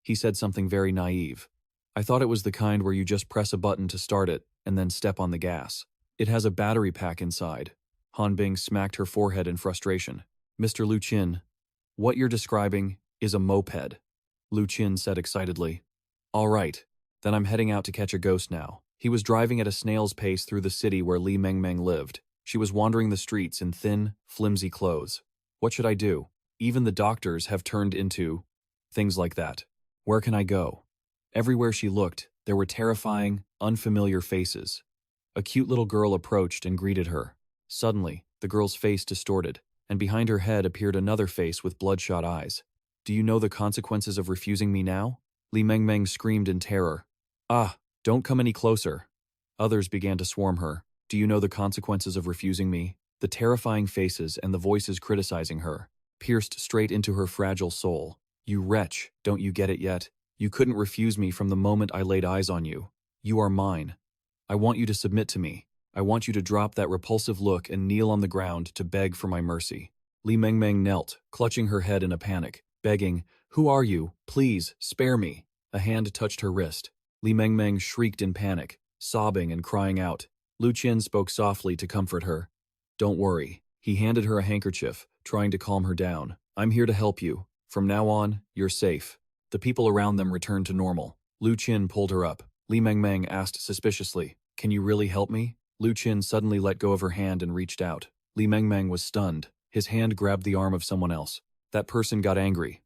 He said something very naive. I thought it was the kind where you just press a button to start it and then step on the gas. It has a battery pack inside. Han Bing smacked her forehead in frustration. Mr. Lu Qin, what you're describing is a moped, Lu Qin said excitedly. All right, then I'm heading out to catch a ghost now. He was driving at a snail's pace through the city where Li Mengmeng lived. She was wandering the streets in thin, flimsy clothes. What should I do? Even the doctors have turned into things like that. Where can I go? Everywhere she looked, there were terrifying, unfamiliar faces. A cute little girl approached and greeted her. Suddenly, the girl's face distorted, and behind her head appeared another face with bloodshot eyes. Do you know the consequences of refusing me now? Li Mengmeng screamed in terror. Ah, don't come any closer. Others began to swarm her. Do you know the consequences of refusing me? The terrifying faces and the voices criticizing her pierced straight into her fragile soul. You wretch, don't you get it yet? You couldn't refuse me from the moment I laid eyes on you. You are mine. I want you to submit to me. I want you to drop that repulsive look and kneel on the ground to beg for my mercy. Li Mengmeng knelt, clutching her head in a panic, begging, Who are you? Please, spare me. A hand touched her wrist. Li Mengmeng shrieked in panic, sobbing and crying out. Lu Qin spoke softly to comfort her. Don't worry. He handed her a handkerchief, trying to calm her down. I'm here to help you. From now on, you're safe. The people around them returned to normal. Lu Qin pulled her up. Li Mengmeng asked suspiciously, Can you really help me? Lu Qin suddenly let go of her hand and reached out. Li Mengmeng was stunned. His hand grabbed the arm of someone else. That person got angry.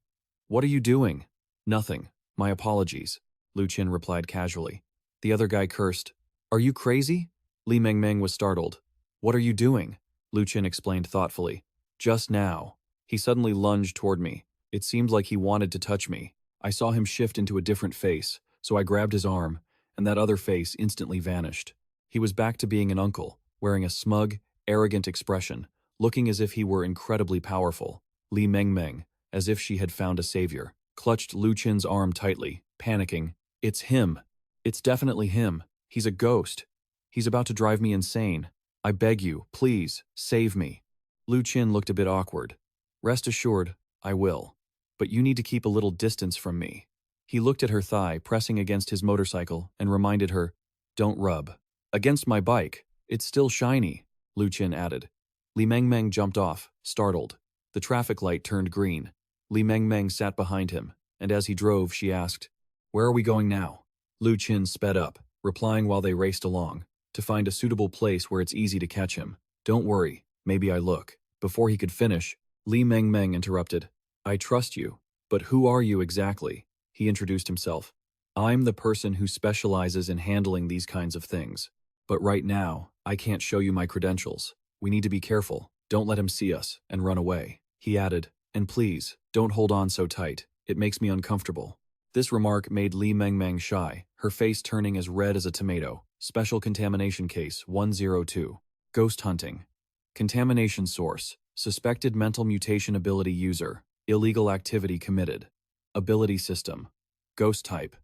What are you doing? Nothing. My apologies, Lu Qin replied casually. The other guy cursed. Are you crazy? Li Mengmeng was startled. What are you doing? Lu Qin explained thoughtfully. Just now. He suddenly lunged toward me. It seemed like he wanted to touch me. I saw him shift into a different face, so I grabbed his arm, and that other face instantly vanished. He was back to being an uncle, wearing a smug, arrogant expression, looking as if he were incredibly powerful. Li Mengmeng, as if she had found a savior, clutched Lu Qin's arm tightly, panicking. It's him. It's definitely him. He's a ghost. He's about to drive me insane. I beg you, please, save me. Lu Qin looked a bit awkward. Rest assured, I will. But you need to keep a little distance from me. He looked at her thigh, pressing against his motorcycle, and reminded her, Don't rub. Against my bike. It's still shiny, Lu Qin added. Li Mengmeng jumped off, startled. The traffic light turned green. Li Mengmeng sat behind him, and as he drove, she asked, Where are we going now? Lu Qin sped up, replying while they raced along, to find a suitable place where it's easy to catch him. Don't worry, maybe I look. Before he could finish, Li Mengmeng interrupted. I trust you, but who are you exactly? He introduced himself. I'm the person who specializes in handling these kinds of things. But right now, I can't show you my credentials. We need to be careful. Don't let him see us and run away. He added, and please, don't hold on so tight. It makes me uncomfortable. This remark made Li Mengmeng shy, her face turning as red as a tomato. Special Contamination Case 102. Ghost Hunting. Contamination Source. Suspected mental mutation ability user. Illegal activity committed. Ability system. Ghost type.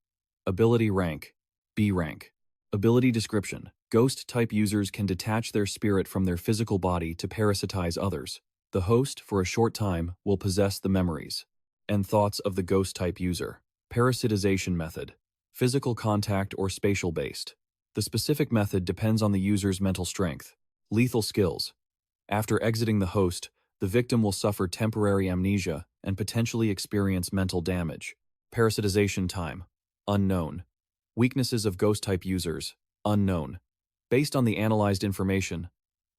Ability rank. B rank. Ability description. Ghost type users can detach their spirit from their physical body to parasitize others. The host, for a short time, will possess the memories and thoughts of the ghost type user. Parasitization method. Physical contact or spatial based. The specific method depends on the user's mental strength. Lethal skills. After exiting the host, the victim will suffer temporary amnesia and potentially experience mental damage. Parasitization time. Unknown. Weaknesses of ghost-type users. Unknown. Based on the analyzed information,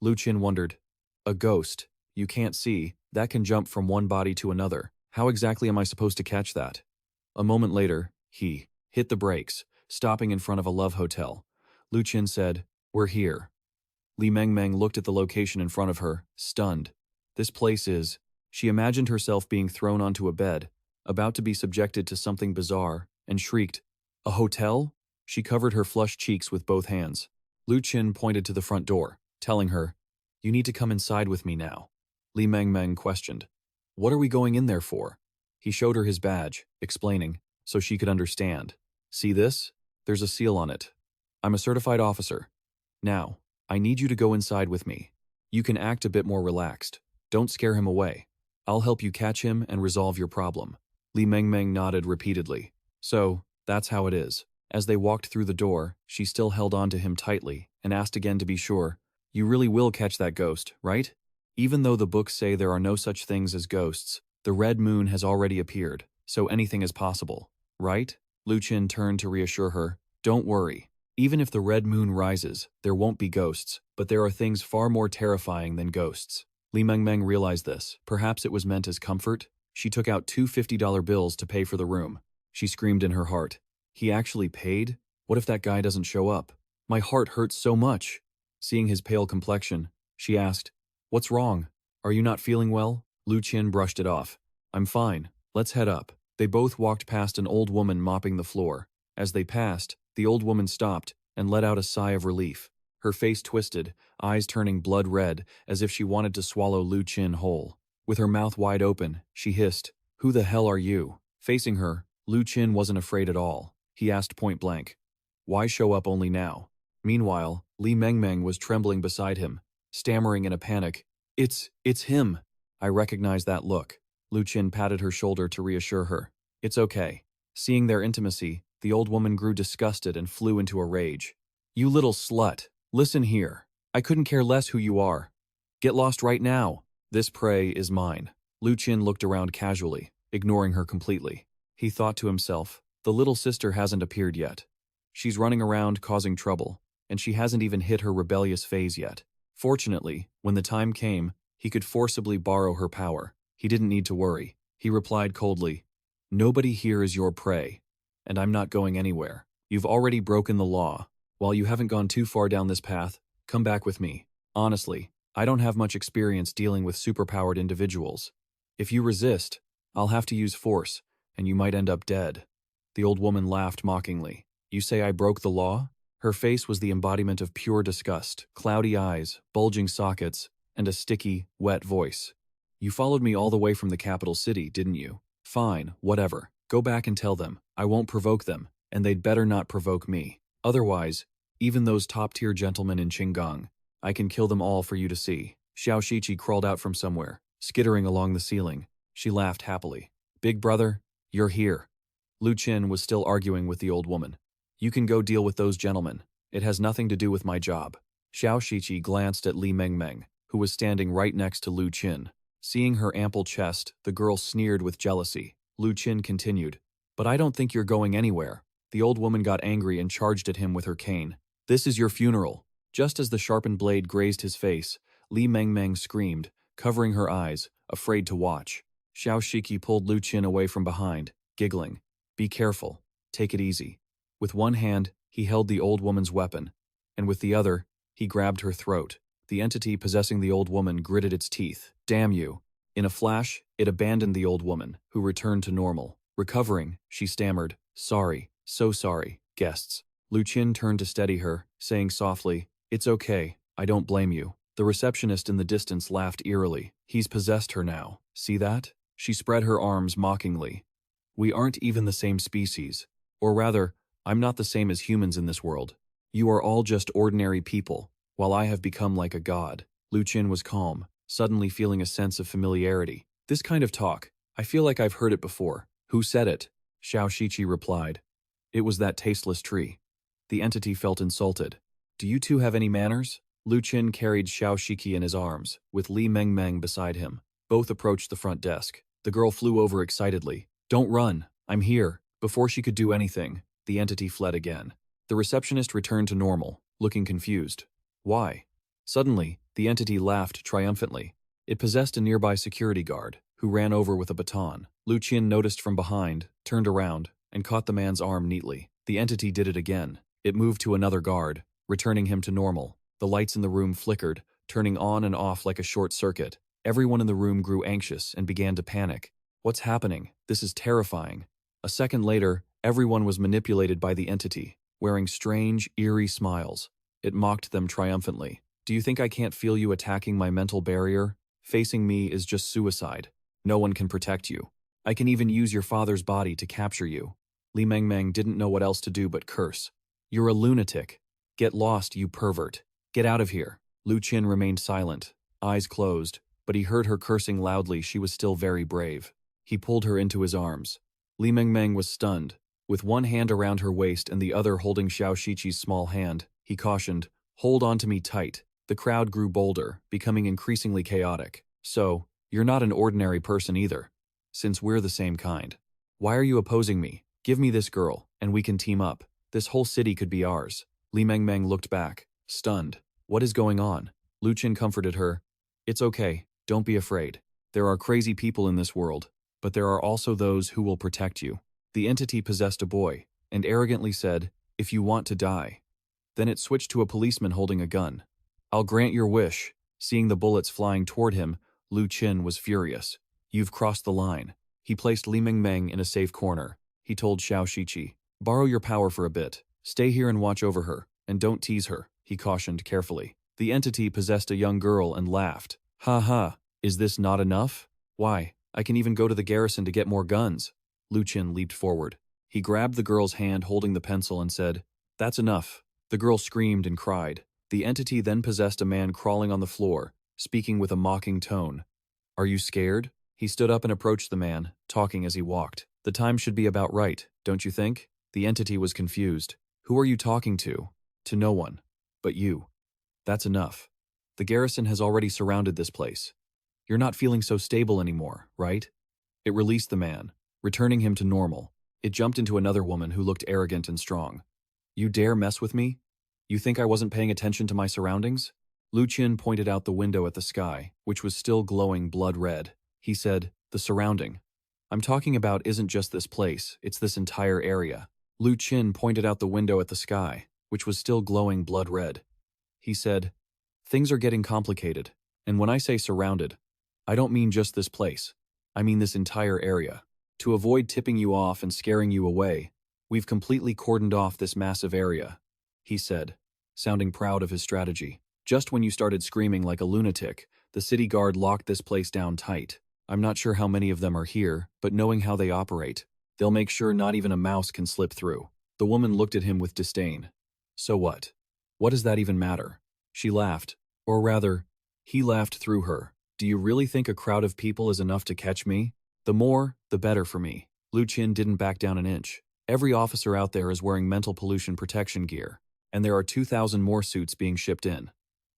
Lu Qin wondered, a ghost, you can't see, that can jump from one body to another. How exactly am I supposed to catch that? A moment later, he hit the brakes, stopping in front of a love hotel. Lu Qin said, "We're here." Li Mengmeng looked at the location in front of her, stunned. This place is... She imagined herself being thrown onto a bed, about to be subjected to something bizarre, and shrieked, "A hotel?" She covered her flushed cheeks with both hands. Lu Qin pointed to the front door, telling her, "You need to come inside with me now." Li Mengmeng questioned, "What are we going in there for?" He showed her his badge, explaining, so she could understand. "See this? There's a seal on it. I'm a certified officer. Now, I need you to go inside with me. You can act a bit more relaxed. Don't scare him away. I'll help you catch him and resolve your problem." Li Mengmeng nodded repeatedly. "So, that's how it is." As they walked through the door, she still held on to him tightly and asked again to be sure, "You really will catch that ghost, right? Even though the books say there are no such things as ghosts, the red moon has already appeared, so anything is possible, right?" Lu Qin turned to reassure her, "Don't worry. Even if the red moon rises, there won't be ghosts, but there are things far more terrifying than ghosts." Li Mengmeng realized this. Perhaps it was meant as comfort. She took out two $50 bills to pay for the room. She screamed in her heart, "He actually paid? What if that guy doesn't show up? My heart hurts so much." Seeing his pale complexion, she asked, "What's wrong? Are you not feeling well?" Lu Qin brushed it off. "I'm fine. Let's head up." They both walked past an old woman mopping the floor. As they passed, the old woman stopped and let out a sigh of relief. Her face twisted, eyes turning blood red, as if she wanted to swallow Lu Qin whole. With her mouth wide open, she hissed, "Who the hell are you?" Facing her, Lu Qin wasn't afraid at all. He asked point blank, "Why show up only now?" Meanwhile, Li Mengmeng was trembling beside him, stammering in a panic, It's him. I recognize that look." Lu Qin patted her shoulder to reassure her. "It's okay." Seeing their intimacy, the old woman grew disgusted and flew into a rage. "You little slut. Listen here. I couldn't care less who you are. Get lost right now. This prey is mine." Lu Qin looked around casually, ignoring her completely. He thought to himself, the little sister hasn't appeared yet. She's running around causing trouble, and she hasn't even hit her rebellious phase yet. Fortunately, when the time came, he could forcibly borrow her power. He didn't need to worry. He replied coldly, "Nobody here is your prey, and I'm not going anywhere. You've already broken the law. While you haven't gone too far down this path, come back with me. Honestly, I don't have much experience dealing with superpowered individuals. If you resist, I'll have to use force, and you might end up dead." The old woman laughed mockingly. "You say I broke the law?" Her face was the embodiment of pure disgust, cloudy eyes, bulging sockets, and a sticky, wet voice. "You followed me all the way from the capital city, didn't you? Fine, whatever. Go back and tell them. I won't provoke them, and they'd better not provoke me. Otherwise, even those top-tier gentlemen in Qinggang, I can kill them all for you to see." Xiao Shiqi crawled out from somewhere, skittering along the ceiling. She laughed happily. "Big brother, you're here." Lu Qin was still arguing with the old woman. "You can go deal with those gentlemen. It has nothing to do with my job." Xiao Shiqi glanced at Li Mengmeng, who was standing right next to Lu Qin. Seeing her ample chest, the girl sneered with jealousy. Lu Qin continued, "But I don't think you're going anywhere." The old woman got angry and charged at him with her cane. "This is your funeral." Just as the sharpened blade grazed his face, Li Mengmeng screamed, covering her eyes, afraid to watch. Xiao Shiqi pulled Lu Qin away from behind, giggling. "Be careful. Take it easy." With one hand, he held the old woman's weapon, and with the other, he grabbed her throat. The entity possessing the old woman gritted its teeth. "Damn you." In a flash, it abandoned the old woman, who returned to normal. Recovering, she stammered, "Sorry, so sorry, guests." Lu Qin turned to steady her, saying softly, "It's okay, I don't blame you." The receptionist in the distance laughed eerily. "He's possessed her now. See that?" She spread her arms mockingly. "We aren't even the same species. Or rather, I'm not the same as humans in this world. You are all just ordinary people, while I have become like a god." Lu Qin was calm, suddenly feeling a sense of familiarity. "This kind of talk, I feel like I've heard it before." "Who said it?" Xiao Shiqi replied. "It was that tasteless tree." The entity felt insulted. "Do you two have any manners?" Lu Qin carried Xiao Shiqi in his arms, with Li Mengmeng beside him. Both approached the front desk. The girl flew over excitedly. "Don't run. I'm here. Before she could do anything, the entity fled again. The receptionist returned to normal, looking confused. Why? Suddenly, the entity laughed triumphantly. It possessed a nearby security guard, who ran over with a baton. Lu Qin noticed from behind, turned around, and caught the man's arm neatly. The entity did it again. It moved to another guard, returning him to normal. The lights in the room flickered, turning on and off like a short circuit. Everyone in the room grew anxious and began to panic. What's happening? This is terrifying. A second later, everyone was manipulated by the entity, wearing strange, eerie smiles. It mocked them triumphantly. Do you think I can't feel you attacking my mental barrier? Facing me is just suicide. No one can protect you. I can even use your father's body to capture you. Li Mengmeng didn't know what else to do but curse. You're a lunatic. Get lost, you pervert. Get out of here. Lu Qin remained silent, eyes closed, but he heard her cursing loudly. She was still very brave. He pulled her into his arms. Li Mengmeng was stunned. With one hand around her waist and the other holding Xiao Shiqi's small hand, he cautioned, "Hold on to me tight." The crowd grew bolder, becoming increasingly chaotic. So, you're not an ordinary person either. Since we're the same kind. Why are you opposing me? Give me this girl, and we can team up. This whole city could be ours. Li Mengmeng looked back, stunned. What is going on? Lu Qin comforted her. It's okay, don't be afraid. There are crazy people in this world, but there are also those who will protect you. The entity possessed a boy, and arrogantly said, "If you want to die." Then it switched to a policeman holding a gun. "I'll grant your wish." Seeing the bullets flying toward him, Lu Qin was furious. "You've crossed the line." He placed Li Mengmeng in a safe corner. He told Xiao Shiqi, "Borrow your power for a bit. Stay here and watch over her, and don't tease her," he cautioned carefully. The entity possessed a young girl and laughed. "Ha ha, is this not enough? Why, I can even go to the garrison to get more guns." Lu Qin leaped forward. He grabbed the girl's hand holding the pencil and said, "That's enough." The girl screamed and cried. The entity then possessed a man crawling on the floor, speaking with a mocking tone. "Are you scared?" He stood up and approached the man, talking as he walked. "The time should be about right, don't you think?" The entity was confused. "Who are you talking to?" "To no one. But you." "That's enough. The garrison has already surrounded this place. You're not feeling so stable anymore, right?" It released the man, returning him to normal. It jumped into another woman who looked arrogant and strong. "You dare mess with me? You think I wasn't paying attention to my surroundings?" Lu Qin pointed out the window at the sky, which was still glowing blood red. He said, "The surrounding. I'm talking about isn't just this place, it's this entire area." Lu Qin pointed out the window at the sky, which was still glowing blood red. He said, "Things are getting complicated, and when I say surrounded, I don't mean just this place. I mean this entire area. To avoid tipping you off and scaring you away, we've completely cordoned off this massive area," he said, sounding proud of his strategy. "Just when you started screaming like a lunatic, the city guard locked this place down tight. I'm not sure how many of them are here, but knowing how they operate, they'll make sure not even a mouse can slip through." The woman looked at him with disdain. "So what? What does that even matter?" She laughed, or rather, he laughed through her. "Do you really think a crowd of people is enough to catch me? The more, the better for me." Lu Qin didn't back down an inch. Every officer out there is wearing mental pollution protection gear, and there are 2,000 more suits being shipped in.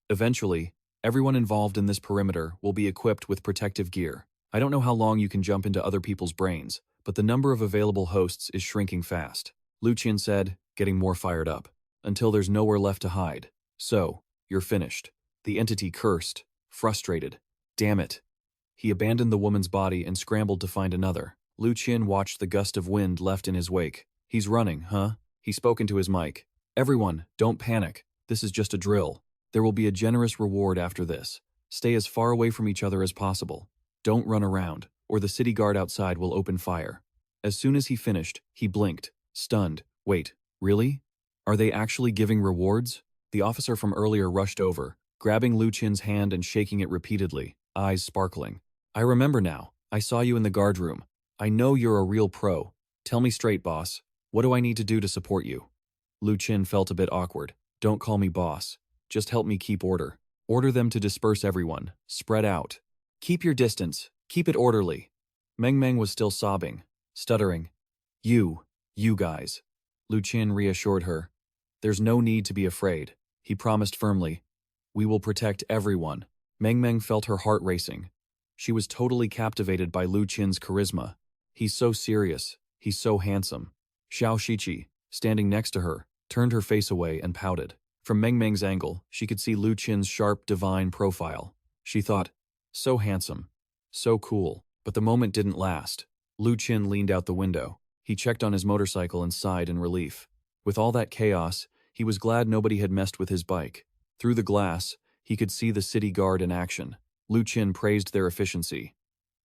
Eventually, everyone involved in this perimeter will be equipped with protective gear. I don't know how long you can jump into other people's brains, but the number of available hosts is shrinking fast. Lu Qin said, getting more fired up, until there's nowhere left to hide. "So, you're finished." The entity cursed, frustrated. "Damn it." He abandoned the woman's body and scrambled to find another. Lu Qin watched the gust of wind left in his wake. "He's running, huh?" He spoke into his mic. "Everyone, don't panic. This is just a drill. There will be a generous reward after this. Stay as far away from each other as possible. Don't run around, or the city guard outside will open fire." As soon as he finished, he blinked, stunned. "Wait, really? Are they actually giving rewards?" The officer from earlier rushed over, grabbing Lu Qin's hand and shaking it repeatedly, eyes sparkling. "I remember now. I saw you in the guard room. I know you're a real pro. Tell me straight, boss. What do I need to do to support you?" Lu Qin felt a bit awkward. "Don't call me boss. Just help me keep order. Order them to disperse everyone. Spread out. Keep your distance. Keep it orderly." Meng Meng was still sobbing, stuttering. You guys." Lu Qin reassured her. "There's no need to be afraid," he promised firmly. "We will protect everyone." Meng Meng felt her heart racing. She was totally captivated by Lu Qin's charisma. He's so serious, He's so handsome. Xiao Shiqi, standing next to her, turned her face away and pouted. From Meng Meng's angle, she could see Lu Qin's sharp, divine profile. She thought, so handsome. So cool. But the moment didn't last. Lu Qin leaned out the window. He checked on his motorcycle and sighed in relief. With all that chaos, he was glad nobody had messed with his bike. Through the glass, he could see the city guard in action. Lu Qin praised their efficiency.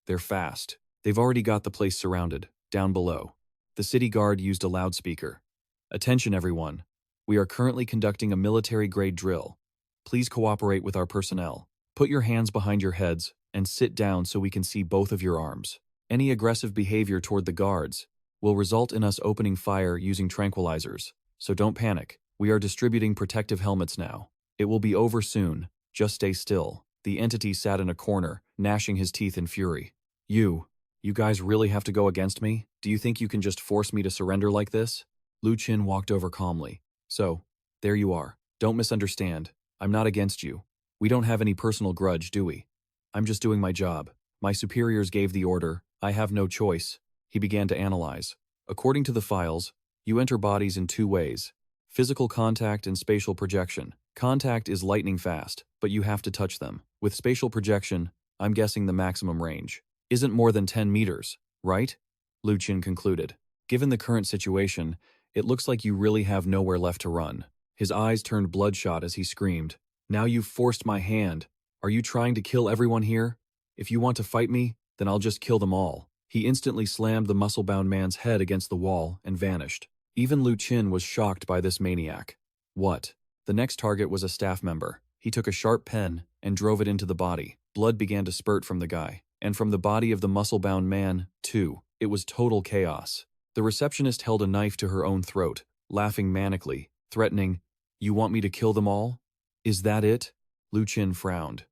They're fast. They've already got the place surrounded, down below. The city guard used a loudspeaker. Attention everyone. We are currently conducting a military-grade drill. Please cooperate with our personnel. Put your hands behind your heads and sit down so we can see both of your arms. Any aggressive behavior toward the guards will result in us opening fire using tranquilizers. So don't panic. We are distributing protective helmets now. It will be over soon. Just stay still. The entity sat in a corner, gnashing his teeth in fury. You guys really have to go against me? Do you think you can just force me to surrender like this? Lu Qin walked over calmly. So, there you are. Don't misunderstand. I'm not against you. We don't have any personal grudge, do we? I'm just doing my job. My superiors gave the order. I have no choice. He began to analyze. According to the files, you enter bodies in two ways: physical contact and spatial projection. Contact is lightning fast, but you have to touch them. With spatial projection, I'm guessing the maximum range isn't more than 10 meters, right? Lu Qin concluded. Given the current situation, it looks like you really have nowhere left to run. His eyes turned bloodshot as he screamed. Now you've forced my hand. Are you trying to kill everyone here? If you want to fight me, then I'll just kill them all. He instantly slammed the muscle-bound man's head against the wall and vanished. Even Lu Qin was shocked by this maniac. What? The next target was a staff member. He took a sharp pen and drove it into the body. Blood began to spurt from the guy. And from the body of the muscle-bound man, too. It was total chaos. The receptionist held a knife to her own throat, laughing manically, threatening, "You want me to kill them all? Is that it?" Lu Qin frowned.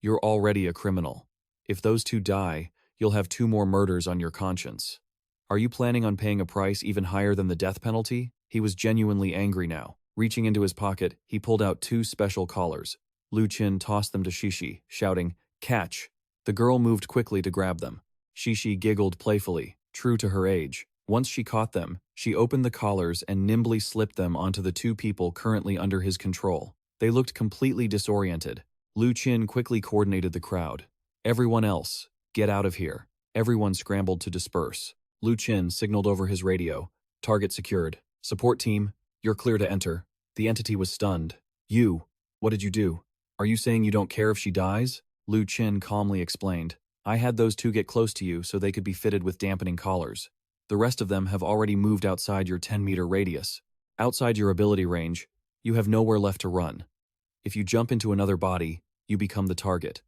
"You're already a criminal. If those two die, you'll have 2 more murders on your conscience. Are you planning on paying a price even higher than the death penalty?" He was genuinely angry now. Reaching into his pocket, he pulled out 2 special collars. Lu Qin tossed them to Shishi, shouting, "Catch!" The girl moved quickly to grab them. Shishi giggled playfully, true to her age. Once she caught them, she opened the collars and nimbly slipped them onto the 2 people currently under his control. They looked completely disoriented. Lu Qin quickly coordinated the crowd. "Everyone else, get out of here." Everyone scrambled to disperse. Lu Qin signaled over his radio. "Target secured. Support team, you're clear to enter." The entity was stunned. What did you do? Are you saying you don't care if she dies?" Lu Qin calmly explained. "I had those 2 get close to you so they could be fitted with dampening collars. The rest of them have already moved outside your 10-meter radius. Outside your ability range, you have nowhere left to run. If you jump into another body, you become the target.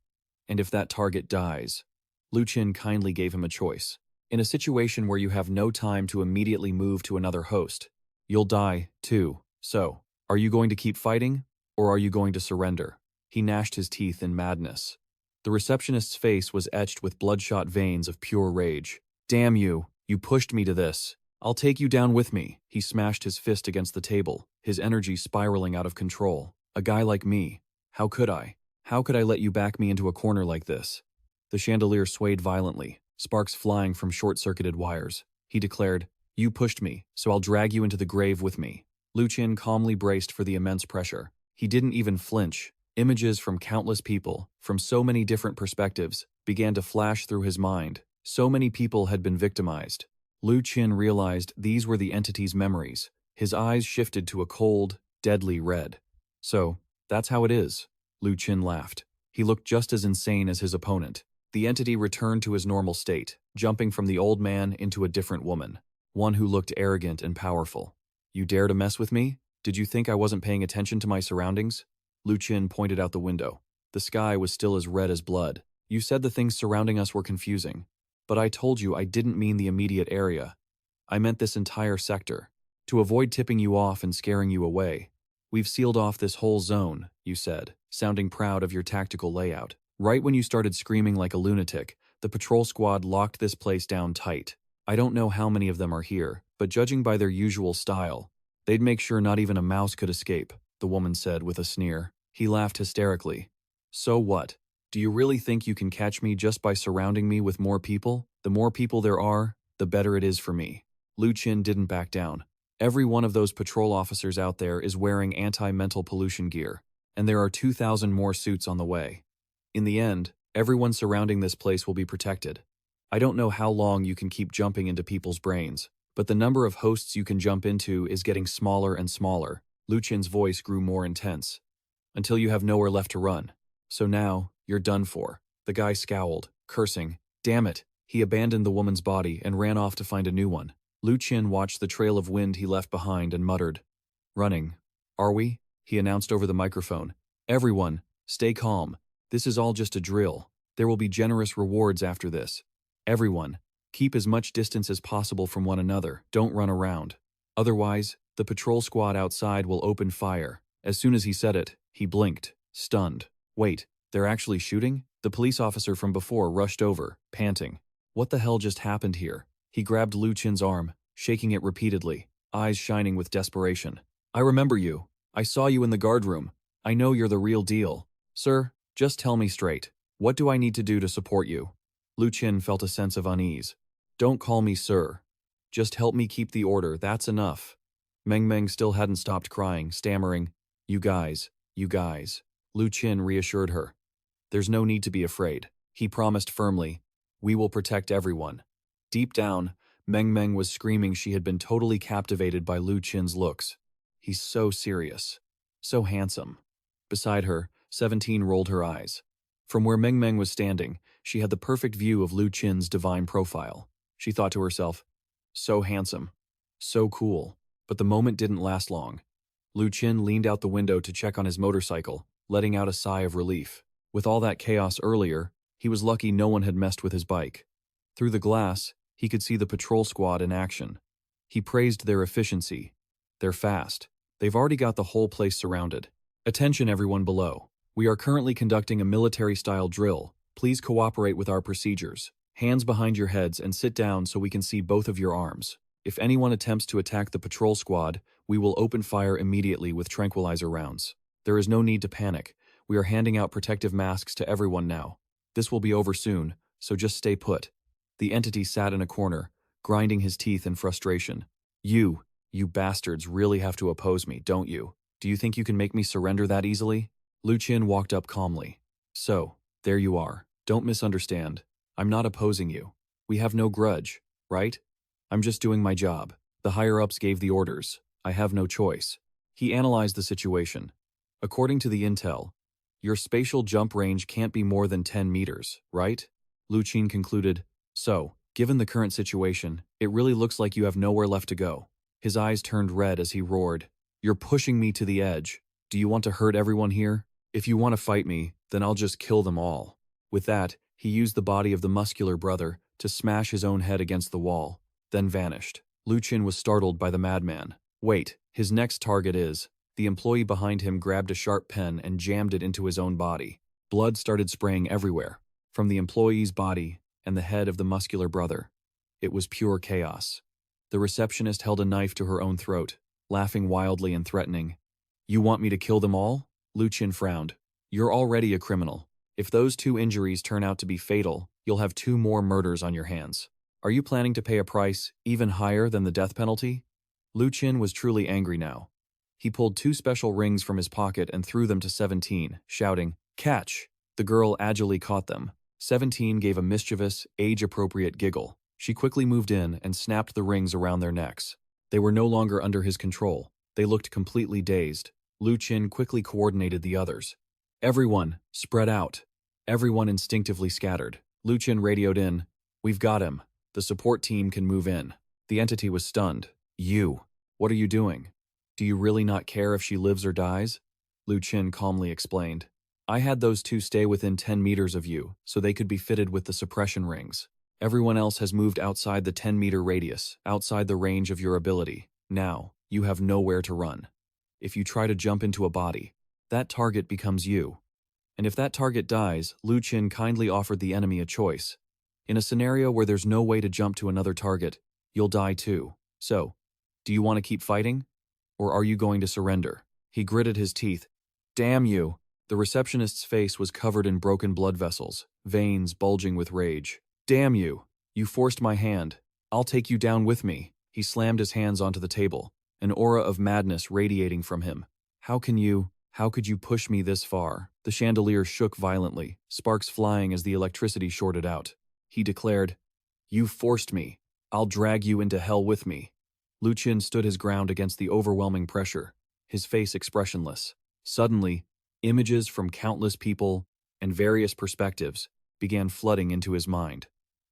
And if that target dies..." Lu Qin kindly gave him a choice. "In a situation where you have no time to immediately move to another host, you'll die, too. So, are you going to keep fighting, or are you going to surrender?" He gnashed his teeth in madness. The receptionist's face was etched with bloodshot veins of pure rage. "Damn you, you pushed me to this. I'll take you down with me." He smashed his fist against the table, his energy spiraling out of control. "A guy like me. How could I? How could I let you back me into a corner like this?" The chandelier swayed violently, sparks flying from short-circuited wires. He declared, "You pushed me, so I'll drag you into the grave with me." Lu Qin calmly braced for the immense pressure. He didn't even flinch. Images from countless people, from so many different perspectives, began to flash through his mind. So many people had been victimized. Lu Qin realized these were the entity's memories. His eyes shifted to a cold, deadly red. "So, that's how it is." Lu Qin laughed. He looked just as insane as his opponent. The entity returned to his normal state, jumping from the old man into a different woman, one who looked arrogant and powerful. "You dare to mess with me? Did you think I wasn't paying attention to my surroundings?" Lu Qin pointed out the window. The sky was still as red as blood. "You said the things surrounding us were confusing, but I told you I didn't mean the immediate area. I meant this entire sector. To avoid tipping you off and scaring you away, we've sealed off this whole zone," you said, sounding proud of your tactical layout. "Right when you started screaming like a lunatic, the patrol squad locked this place down tight. I don't know how many of them are here, but judging by their usual style, they'd make sure not even a mouse could escape," the woman said with a sneer. He laughed hysterically. "So what? Do you really think you can catch me just by surrounding me with more people? The more people there are, the better it is for me. Lu Qin didn't back down. Every one of those patrol officers out there is wearing anti-mental pollution gear, and there are 2,000 more suits on the way. In the end, everyone surrounding this place will be protected. I don't know how long you can keep jumping into people's brains, but the number of hosts you can jump into is getting smaller and smaller. Lu Qin's voice grew more intense. Until you have nowhere left to run. So now, you're done for. The guy scowled, cursing. Damn it, he abandoned the woman's body and ran off to find a new one. Lu Qin watched the trail of wind he left behind and muttered. Running. Are we? He announced over the microphone. Everyone, stay calm. This is all just a drill. There will be generous rewards after this. Everyone, keep as much distance as possible from one another. Don't run around. Otherwise, the patrol squad outside will open fire. As soon as he said it, he blinked, stunned. Wait, they're actually shooting? The police officer from before rushed over, panting. What the hell just happened here? He grabbed Lu Qin's arm, shaking it repeatedly, eyes shining with desperation. I remember you. I saw you in the guard room. I know you're the real deal. Sir, just tell me straight. What do I need to do to support you? Lu Qin felt a sense of unease. Don't call me sir. Just help me keep the order, that's enough. Meng still hadn't stopped crying, stammering. You guys. Lu Qin reassured her. There's no need to be afraid. He promised firmly. We will protect everyone. Deep down, Meng was screaming she had been totally captivated by Lu Qin's looks. He's so serious. So handsome. Beside her, 17 rolled her eyes. From where Meng was standing, she had the perfect view of Lu Qin's divine profile. She thought to herself, so handsome. So cool. But the moment didn't last long. Lu Qin leaned out the window to check on his motorcycle, letting out a sigh of relief. With all that chaos earlier, he was lucky no one had messed with his bike. Through the glass, he could see the patrol squad in action. He praised their efficiency. They're fast. They've already got the whole place surrounded. Attention everyone below. We are currently conducting a military-style drill. Please cooperate with our procedures. Hands behind your heads and sit down so we can see both of your arms. If anyone attempts to attack the patrol squad, we will open fire immediately with tranquilizer rounds. There is no need to panic. We are handing out protective masks to everyone now. This will be over soon, so just stay put. The entity sat in a corner, grinding his teeth in frustration. You bastards really have to oppose me, don't you? Do you think you can make me surrender that easily? Lu Qin walked up calmly. So, there you are. Don't misunderstand. I'm not opposing you. We have no grudge, right? I'm just doing my job. The higher-ups gave the orders. I have no choice. He analyzed the situation. According to the intel, your spatial jump range can't be more than 10 meters, right? Lu Qin concluded. So, given the current situation, it really looks like you have nowhere left to go. His eyes turned red as he roared. You're pushing me to the edge. Do you want to hurt everyone here? If you want to fight me, then I'll just kill them all. With that, he used the body of the muscular brother to smash his own head against the wall, then vanished. Lu Qin was startled by the madman. Wait, his next target is... The employee behind him grabbed a sharp pen and jammed it into his own body. Blood started spraying everywhere, from the employee's body and the head of the muscular brother. It was pure chaos. The receptionist held a knife to her own throat, laughing wildly and threatening. You want me to kill them all? Lu Qin frowned. You're already a criminal. If those 2 injuries turn out to be fatal, you'll have 2 more murders on your hands. Are you planning to pay a price even higher than the death penalty? Lu Qin was truly angry now. He pulled 2 special rings from his pocket and threw them to 17, shouting, Catch! The girl agilely caught them. 17 gave a mischievous, age-appropriate giggle. She quickly moved in and snapped the rings around their necks. They were no longer under his control. They looked completely dazed. Lu Qin quickly coordinated the others. Everyone, spread out. Everyone instinctively scattered. Lu Qin radioed in. We've got him. The support team can move in. The entity was stunned. You. What are you doing? Do you really not care if she lives or dies? Lu Qin calmly explained. I had those 2 stay within 10 meters of you, so they could be fitted with the suppression rings. Everyone else has moved outside the 10-meter radius, outside the range of your ability. Now, you have nowhere to run. If you try to jump into a body, that target becomes you. And if that target dies, Lu Qin kindly offered the enemy a choice. In a scenario where there's no way to jump to another target, you'll die too. So, do you want to keep fighting? Or are you going to surrender? He gritted his teeth. Damn you! The receptionist's face was covered in broken blood vessels, veins bulging with rage. Damn you! You forced my hand. I'll take you down with me. He slammed his hands onto the table, an aura of madness radiating from him. How could you push me this far? The chandelier shook violently, sparks flying as the electricity shorted out. He declared, "You forced me. I'll drag you into hell with me." Lu Qin stood his ground against the overwhelming pressure, his face expressionless. Suddenly, images from countless people and various perspectives began flooding into his mind.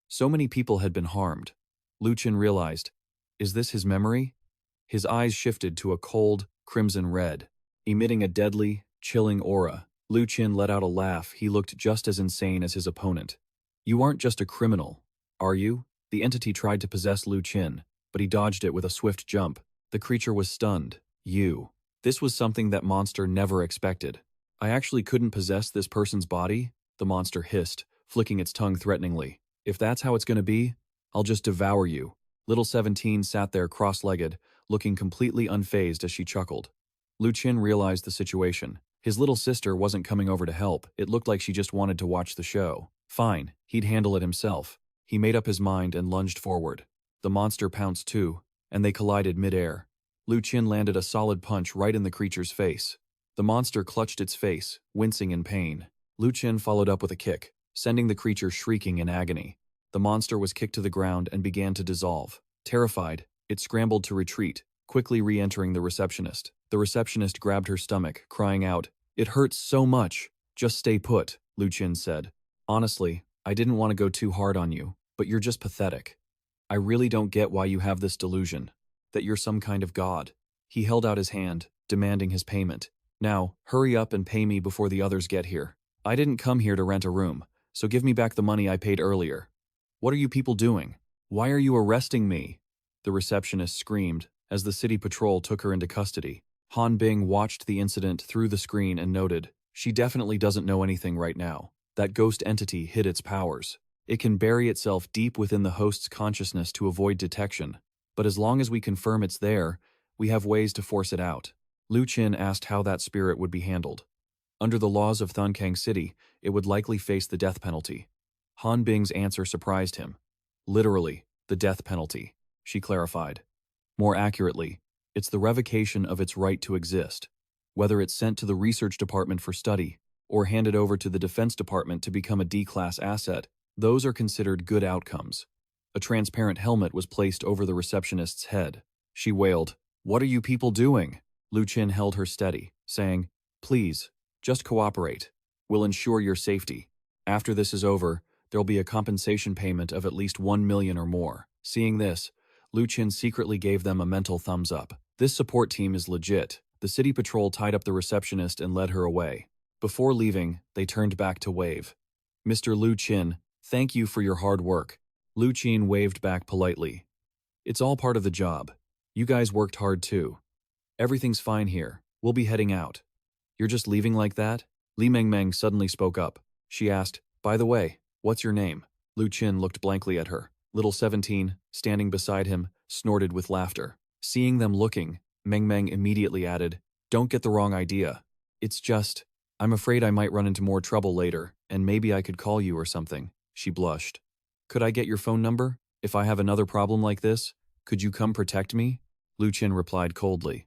So many people had been harmed. Lu Qin realized, is this his memory? His eyes shifted to a cold, crimson red, emitting a deadly, chilling aura. Lu Qin let out a laugh. He looked just as insane as his opponent. "You aren't just a criminal, are you?" The entity tried to possess Lu Qin, but he dodged it with a swift jump. The creature was stunned. "You." This was something that monster never expected. "I actually couldn't possess this person's body?" The monster hissed, flicking its tongue threateningly. "If that's how it's gonna be, I'll just devour you." Little 17 sat there cross-legged, looking completely unfazed as she chuckled. Lu Qin realized the situation. His little sister wasn't coming over to help. It looked like she just wanted to watch the show. Fine, he'd handle it himself. He made up his mind and lunged forward. The monster pounced too, and they collided mid-air. Lu Qin landed a solid punch right in the creature's face. The monster clutched its face, wincing in pain. Lu Qin followed up with a kick, sending the creature shrieking in agony. The monster was kicked to the ground and began to dissolve. Terrified, it scrambled to retreat, quickly re-entering the receptionist. The receptionist grabbed her stomach, crying out, "It hurts so much. Just stay put," Lu Qin said. "Honestly, I didn't want to go too hard on you, but you're just pathetic. I really don't get why you have this delusion, that you're some kind of god." He held out his hand, demanding his payment. "Now, hurry up and pay me before the others get here. I didn't come here to rent a room, so give me back the money I paid earlier." "What are you people doing? Why are you arresting me?" the receptionist screamed as the city patrol took her into custody. Han Bing watched the incident through the screen and noted, "She definitely doesn't know anything right now. That ghost entity hid its powers. It can bury itself deep within the host's consciousness to avoid detection, but as long as we confirm it's there, we have ways to force it out." Lu Qin asked how that spirit would be handled. Under the laws of Thunkang City, it would likely face the death penalty. Han Bing's answer surprised him. "Literally, the death penalty," she clarified. "More accurately, it's the revocation of its right to exist. Whether it's sent to the research department for study, or handed over to the Defense Department to become a D-class asset, those are considered good outcomes." A transparent helmet was placed over the receptionist's head. She wailed, "What are you people doing?" Lu Qin held her steady, saying, "Please, just cooperate. We'll ensure your safety. After this is over, there'll be a compensation payment of at least 1 million or more." Seeing this, Lu Qin secretly gave them a mental thumbs up. This support team is legit. The city patrol tied up the receptionist and led her away. Before leaving, they turned back to wave. "Mr. Lu Qin, thank you for your hard work." Lu Qin waved back politely. "It's all part of the job. You guys worked hard too. Everything's fine here. We'll be heading out." "You're just leaving like that?" Li Mengmeng suddenly spoke up. She asked, "By the way, what's your name?" Lu Qin looked blankly at her. Little 17, standing beside him, snorted with laughter. Seeing them looking, Mengmeng immediately added, "Don't get the wrong idea. It's just, I'm afraid I might run into more trouble later, and maybe I could call you or something." She blushed. "Could I get your phone number? If I have another problem like this, could you come protect me?" Lu Qin replied coldly.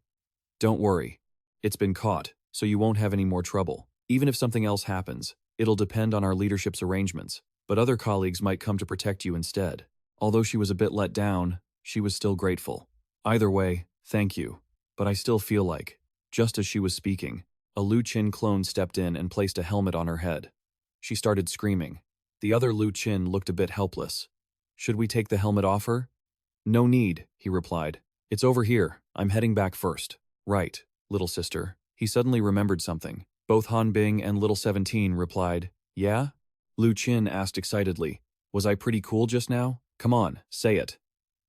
"Don't worry. It's been caught, so you won't have any more trouble. Even if something else happens, it'll depend on our leadership's arrangements, but other colleagues might come to protect you instead." Although she was a bit let down, she was still grateful. "Either way, thank you. But I still feel like..." Just as she was speaking, a Lu Qin clone stepped in and placed a helmet on her head. She started screaming. The other Lu Qin looked a bit helpless. "Should we take the helmet off her?" "No need," he replied. "It's over here. I'm heading back first." "Right, little sister." He suddenly remembered something. Both Han Bing and Little 17 replied, "Yeah?" Lu Qin asked excitedly, "Was I pretty cool just now? Come on, say it."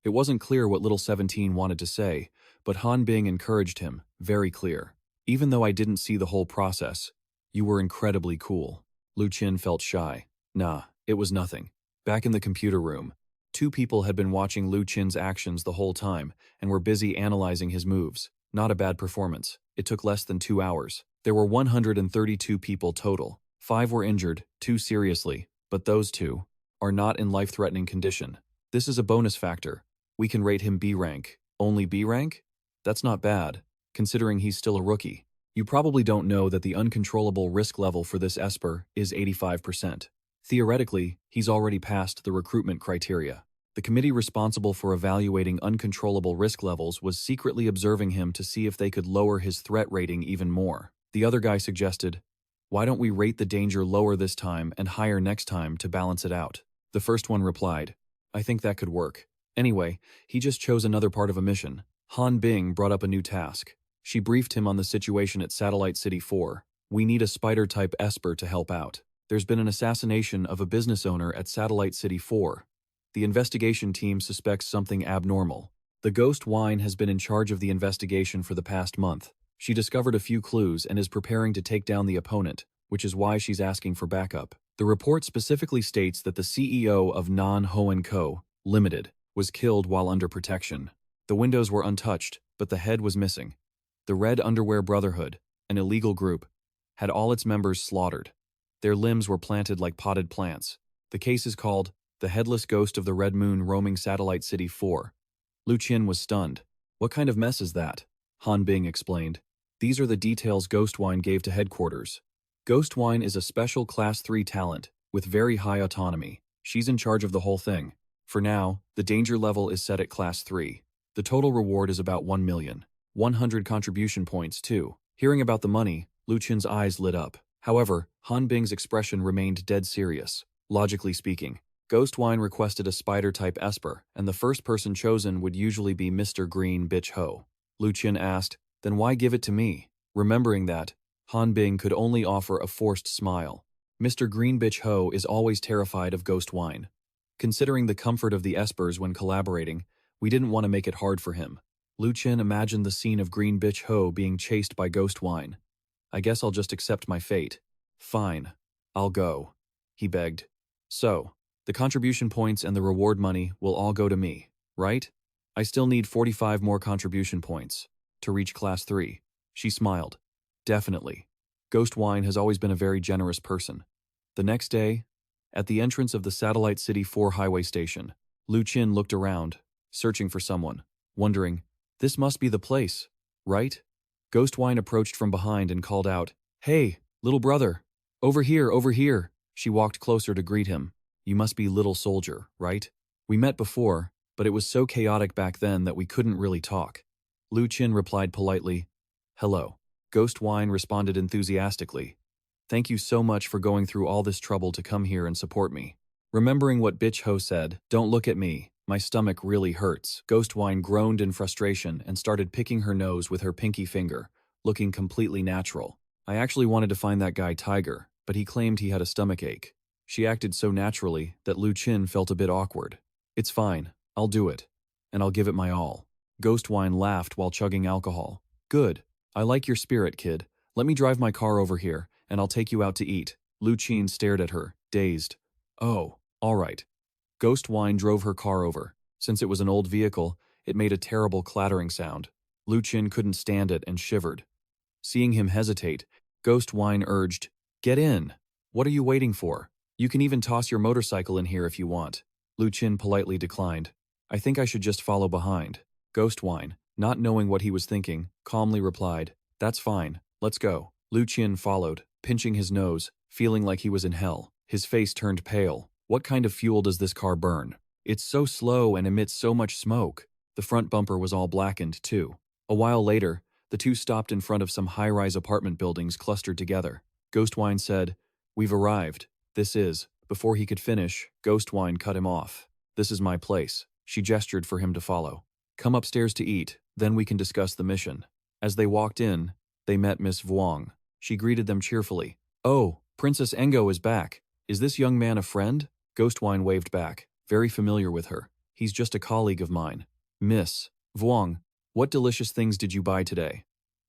It wasn't clear what Little 17 wanted to say, but Han Bing encouraged him, very clear. "Even though I didn't see the whole process, you were incredibly cool." Lu Qin felt shy. Nah, it was nothing. Back in the computer room, two people had been watching Lu Qin's actions the whole time and were busy analyzing his moves. Not a bad performance. It took less than 2 hours. There were 132 people total. 5 were injured, 2 seriously, but those 2 are not in life-threatening condition. This is a bonus factor. We can rate him B rank. Only B rank? That's not bad, considering he's still a rookie. You probably don't know that the uncontrollable risk level for this Esper is 85%. Theoretically, he's already passed the recruitment criteria. The committee responsible for evaluating uncontrollable risk levels was secretly observing him to see if they could lower his threat rating even more. The other guy suggested, "Why don't we rate the danger lower this time and higher next time to balance it out?" The first one replied, "I think that could work." Anyway, he just chose another part of a mission. Han Bing brought up a new task. She briefed him on the situation at Satellite City 4. "We need a spider-type Esper to help out. There's been an assassination of a business owner at Satellite City 4. The investigation team suspects something abnormal. The Ghost Wine has been in charge of the investigation for the past month. She discovered a few clues and is preparing to take down the opponent, which is why she's asking for backup." The report specifically states that the CEO of Non-Ho & Co., Limited, was killed while under protection. The windows were untouched, but the head was missing. The Red Underwear Brotherhood, an illegal group, had all its members slaughtered. Their limbs were planted like potted plants. The case is called "The Headless Ghost of the Red Moon Roaming Satellite City 4. Lu Qin was stunned. "What kind of mess is that?" Han Bing explained. "These are the details Ghostwine gave to headquarters. Ghostwine is a special Class 3 talent, with very high autonomy. She's in charge of the whole thing. For now, the danger level is set at Class 3. The total reward is about 1,100,000 contribution points, too." Hearing about the money, Lu Qin's eyes lit up. However, Han Bing's expression remained dead serious. Logically speaking, Ghostwine requested a spider-type Esper, and the first person chosen would usually be Mr. Green Bitch Ho. Lu Qin asked, "Then why give it to me?" Remembering that, Han Bing could only offer a forced smile. Mr. Green Bitch Ho is always terrified of Ghostwine. Considering the comfort of the Espers when collaborating, we didn't want to make it hard for him. Lu Qin imagined the scene of Green Bitch Ho being chased by Ghostwine. "I guess I'll just accept my fate." "Fine. I'll go," he begged. "So, the contribution points and the reward money will all go to me, right? I still need 45 more contribution points to reach Class 3. She smiled. "Definitely. Ghostwine has always been a very generous person." The next day, at the entrance of the Satellite City 4 highway station, Lu Qin looked around, searching for someone, wondering, "This must be the place, right?" Ghostwine approached from behind and called out, "Hey, little brother! Over here, over here!" She walked closer to greet him. "You must be Little Soldier, right? We met before, but it was so chaotic back then that we couldn't really talk." Lu Qin replied politely, "Hello." Ghostwine responded enthusiastically, "Thank you so much for going through all this trouble to come here and support me." Remembering what Bitch Ho said, "Don't look at me, my stomach really hurts," Ghostwine groaned in frustration and started picking her nose with her pinky finger, looking completely natural. "I actually wanted to find that guy Tiger, but he claimed he had a stomachache." She acted so naturally that Lu Qin felt a bit awkward. "It's fine, I'll do it. And I'll give it my all." Ghostwine laughed while chugging alcohol. "Good. I like your spirit, kid. Let me drive my car over here, and I'll take you out to eat." Lu Qin stared at her, dazed. "Oh, all right." Ghostwine drove her car over. Since it was an old vehicle, it made a terrible clattering sound. Lu Qin couldn't stand it and shivered. Seeing him hesitate, Ghostwine urged, "Get in. What are you waiting for? You can even toss your motorcycle in here if you want." Lu Qin politely declined. "I think I should just follow behind." Ghostwine, not knowing what he was thinking, calmly replied, "That's fine, let's go." Lu Qin followed, pinching his nose, feeling like he was in hell. His face turned pale. "What kind of fuel does this car burn? It's so slow and emits so much smoke." The front bumper was all blackened, too. A while later, the two stopped in front of some high-rise apartment buildings clustered together. Ghostwine said, "We've arrived. This is..." Before he could finish, Ghostwine cut him off. "This is my place." She gestured for him to follow. "Come upstairs to eat, then we can discuss the mission." As they walked in, they met Miss Vuong. She greeted them cheerfully. "Oh, Princess Engo is back. Is this young man a friend?" Ghostwine waved back, very familiar with her. "He's just a colleague of mine." "Miss Vuong, what delicious things did you buy today?"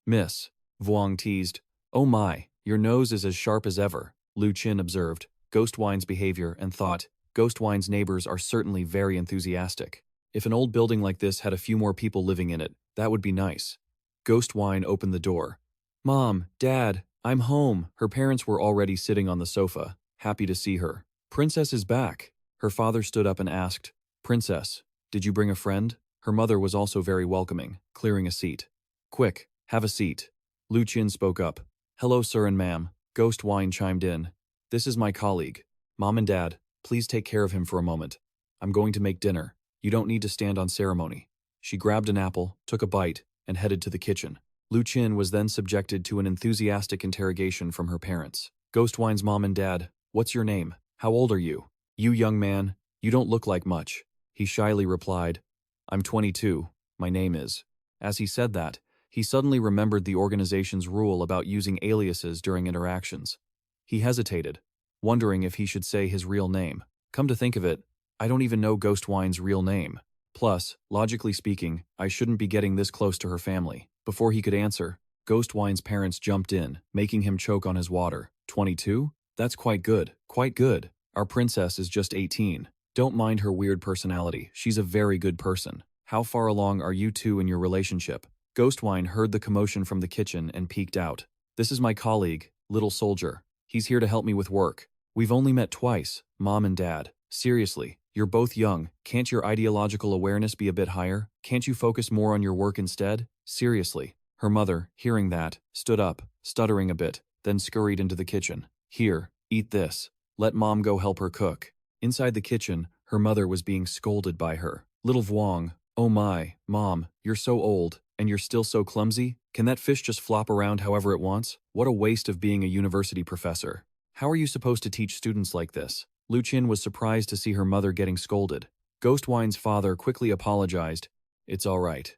Miss Vuong teased. "Oh my, your nose is as sharp as ever," Lu Qin observed Ghostwine's behavior and thought, Ghostwine's neighbors are certainly very enthusiastic. If an old building like this had a few more people living in it, that would be nice. Ghostwine opened the door. "Mom, Dad, I'm home." Her parents were already sitting on the sofa, happy to see her. "Princess is back." Her father stood up and asked, "Princess, Did you bring a friend? Her mother was also very welcoming, clearing a seat. Quick, have a seat. Lu Qin spoke up. Hello, sir and ma'am. Ghost Wine chimed in. This is my colleague. Mom and Dad, please take care of him for a moment. I'm going to make dinner. You don't need to stand on ceremony. She grabbed an apple, took a bite, and headed to the kitchen. Lu Qin was then subjected to an enthusiastic interrogation from her parents. Ghost Wine's mom and dad, what's your name? How old are you? You young man, you don't look like much. He shyly replied, I'm 22, my name is. As he said that, he suddenly remembered the organization's rule about using aliases during interactions. He hesitated, wondering if he should say his real name. Come to think of it, I don't even know Ghost Wine's real name. Plus, logically speaking, I shouldn't be getting this close to her family. Before he could answer, Ghost Wine's parents jumped in, making him choke on his water. 22? That's quite good, quite good. Our princess is just 18. Don't mind her weird personality, she's a very good person. How far along are you two in your relationship? Ghost Wine heard the commotion from the kitchen and peeked out. This is my colleague, Little Soldier. He's here to help me with work. We've only met twice, Mom and Dad. Seriously, you're both young. Can't your ideological awareness be a bit higher? Can't you focus more on your work instead? Seriously. Her mother, hearing that, stood up, stuttering a bit, then scurried into the kitchen. Here, eat this. Let Mom go help her cook. Inside the kitchen, her mother was being scolded by her. Little Vuong, oh my, Mom, you're so old, and you're still so clumsy? Can that fish just flop around however it wants? What a waste of being a university professor. How are you supposed to teach students like this? Lu Qin was surprised to see her mother getting scolded. Ghost Wine's father quickly apologized. It's all right.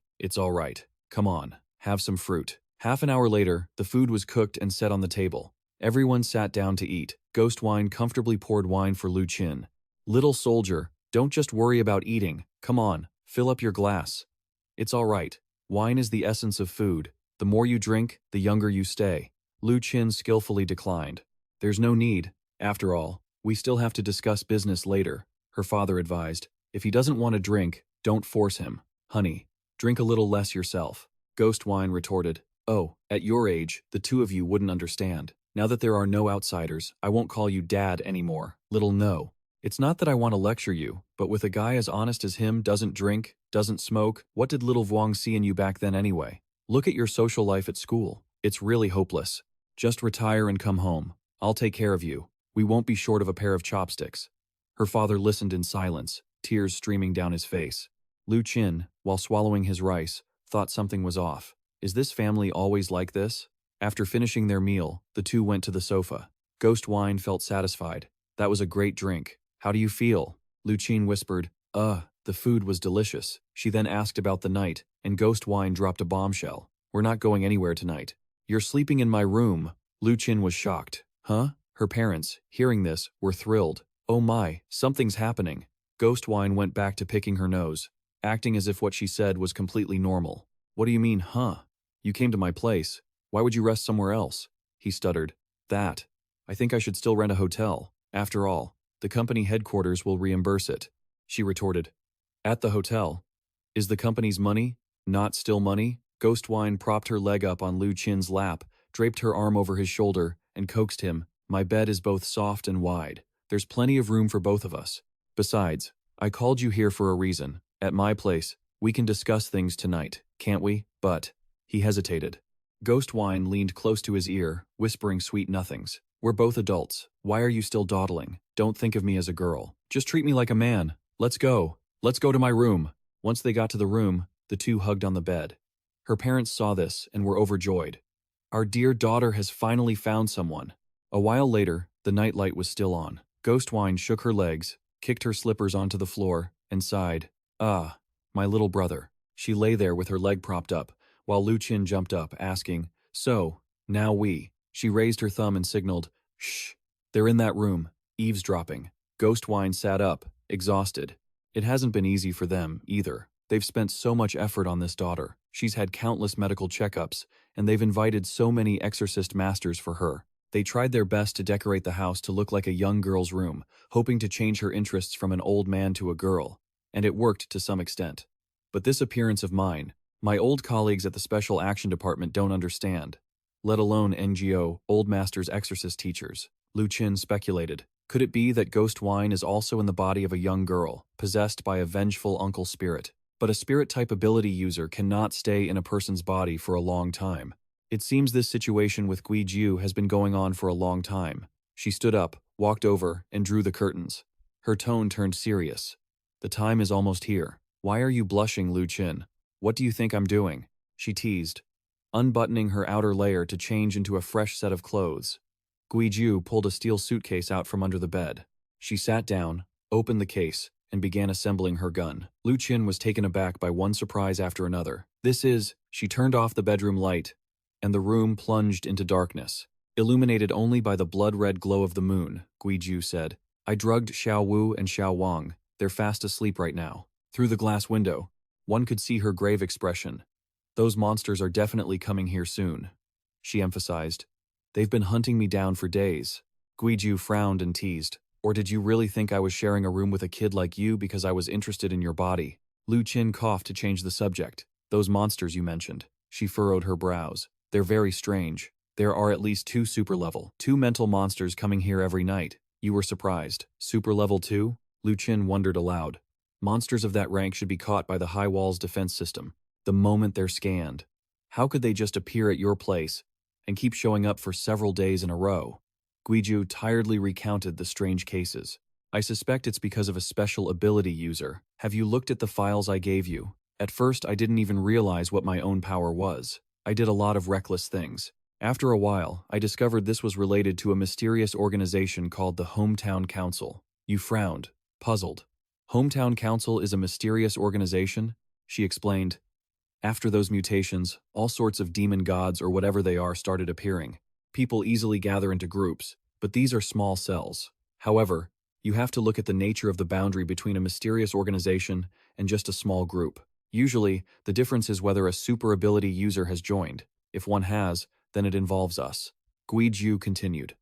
Come on, have some fruit. Half an hour later, the food was cooked and set on the table. Everyone sat down to eat. Ghost Wine comfortably poured wine for Lu Qin. Little Soldier, don't just worry about eating. Come on, fill up your glass. It's all right. Wine is the essence of food. The more you drink, the younger you stay. Lu Qin skillfully declined. There's no need. After all, we still have to discuss business later, her father advised. If he doesn't want to drink, don't force him. Honey, drink a little less yourself. Ghost Wine retorted. Oh, at your age, the two of you wouldn't understand. Now that there are no outsiders, I won't call you Dad anymore. Little no. It's not that I want to lecture you, but with a guy as honest as him, doesn't drink, doesn't smoke, what did Little Vuong see in you back then anyway? Look at your social life at school. It's really hopeless. Just retire and come home. I'll take care of you. We won't be short of a pair of chopsticks. Her father listened in silence, tears streaming down his face. Lu Qin, while swallowing his rice, thought something was off. Is this family always like this? After finishing their meal, the two went to the sofa. Ghost Wine felt satisfied. That was a great drink. How do you feel? Lu Qin whispered, the food was delicious. She then asked about the night, and Ghost Wine dropped a bombshell. We're not going anywhere tonight. You're sleeping in my room. Lu Qin was shocked. Huh? Her parents, hearing this, were thrilled. Oh my, something's happening. Ghost Wine went back to picking her nose, acting as if what she said was completely normal. What do you mean, huh? You came to my place. Why would you rest somewhere else? He stuttered. That. I think I should still rent a hotel. After all, the company headquarters will reimburse it. She retorted. At the hotel. Is the company's money not still money? Ghost Wine propped her leg up on Lu Qin's lap, draped her arm over his shoulder, and coaxed him. My bed is both soft and wide. There's plenty of room for both of us. Besides, I called you here for a reason. At my place, we can discuss things tonight, can't we? But, he hesitated. Ghost Wine leaned close to his ear, whispering sweet nothings. We're both adults. Why are you still dawdling? Don't think of me as a girl. Just treat me like a man. Let's go. Let's go to my room. Once they got to the room, the two hugged on the bed. Her parents saw this and were overjoyed. Our dear daughter has finally found someone. A while later, the nightlight was still on. Ghost Wine shook her legs, kicked her slippers onto the floor, and sighed. Ah, my little brother. She lay there with her leg propped up, while Lu Qin jumped up, asking, So, now we. She raised her thumb and signaled, Shh. They're in that room, eavesdropping. Ghost Wine sat up, exhausted. It hasn't been easy for them, either. They've spent so much effort on this daughter. She's had countless medical checkups, and they've invited so many exorcist masters for her. They tried their best to decorate the house to look like a young girl's room, hoping to change her interests from an old man to a girl, and it worked to some extent. But this appearance of mine, my old colleagues at the Special Action Department don't understand, let alone NGO, Old Masters exorcist teachers, Lu Qin speculated. Could it be that ghost wine is also in the body of a young girl, possessed by a vengeful uncle spirit? But a spirit-type ability user cannot stay in a person's body for a long time. It seems this situation with Guiju has been going on for a long time. She stood up, walked over, and drew the curtains. Her tone turned serious. The time is almost here. Why are you blushing, Lu Qin? What do you think I'm doing? She teased, unbuttoning her outer layer to change into a fresh set of clothes. Guiju pulled a steel suitcase out from under the bed. She sat down, opened the case, and began assembling her gun. Lu Qin was taken aback by one surprise after another. She turned off the bedroom light, and the room plunged into darkness. Illuminated only by the blood-red glow of the moon, Guiju said. I drugged Xiao Wu and Xiao Wang. They're fast asleep right now. Through the glass window, one could see her grave expression. Those monsters are definitely coming here soon, she emphasized. They've been hunting me down for days. Guiju frowned and teased. Or did you really think I was sharing a room with a kid like you because I was interested in your body? Lu Qin coughed to change the subject. Those monsters you mentioned. She furrowed her brows. They're very strange. There are at least 2 two mental monsters coming here every night. You were surprised. Super level 2? Lu Qin wondered aloud. Monsters of that rank should be caught by the High Wall's defense system, the moment they're scanned. How could they just appear at your place and keep showing up for several days in a row? Guiju tiredly recounted the strange cases. I suspect it's because of a special ability user. Have you looked at the files I gave you? At first, I didn't even realize what my own power was. I did a lot of reckless things. After a while, I discovered this was related to a mysterious organization called the Hometown Council. You frowned, puzzled. Hometown Council is a mysterious organization? She explained. After those mutations, all sorts of demon gods or whatever they are started appearing. People easily gather into groups, but these are small cells. However, you have to look at the nature of the boundary between a mysterious organization and just a small group. Usually, the difference is whether a super ability user has joined. If one has, then it involves us. Guiju continued.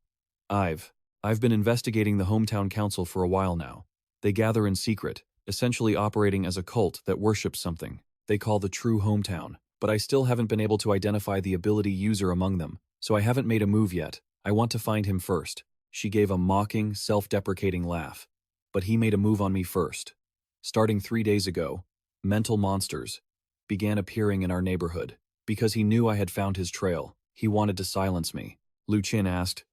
I've been investigating the Hometown Council for a while now. They gather in secret, essentially operating as a cult that worships something they call the true hometown, but I still haven't been able to identify the ability user among them, so I haven't made a move yet. I want to find him first. She gave a mocking, self-deprecating laugh. But he made a move on me first. Starting 3 days ago, mental monsters began appearing in our neighborhood. Because he knew I had found his trail, he wanted to silence me. Lu Qin asked,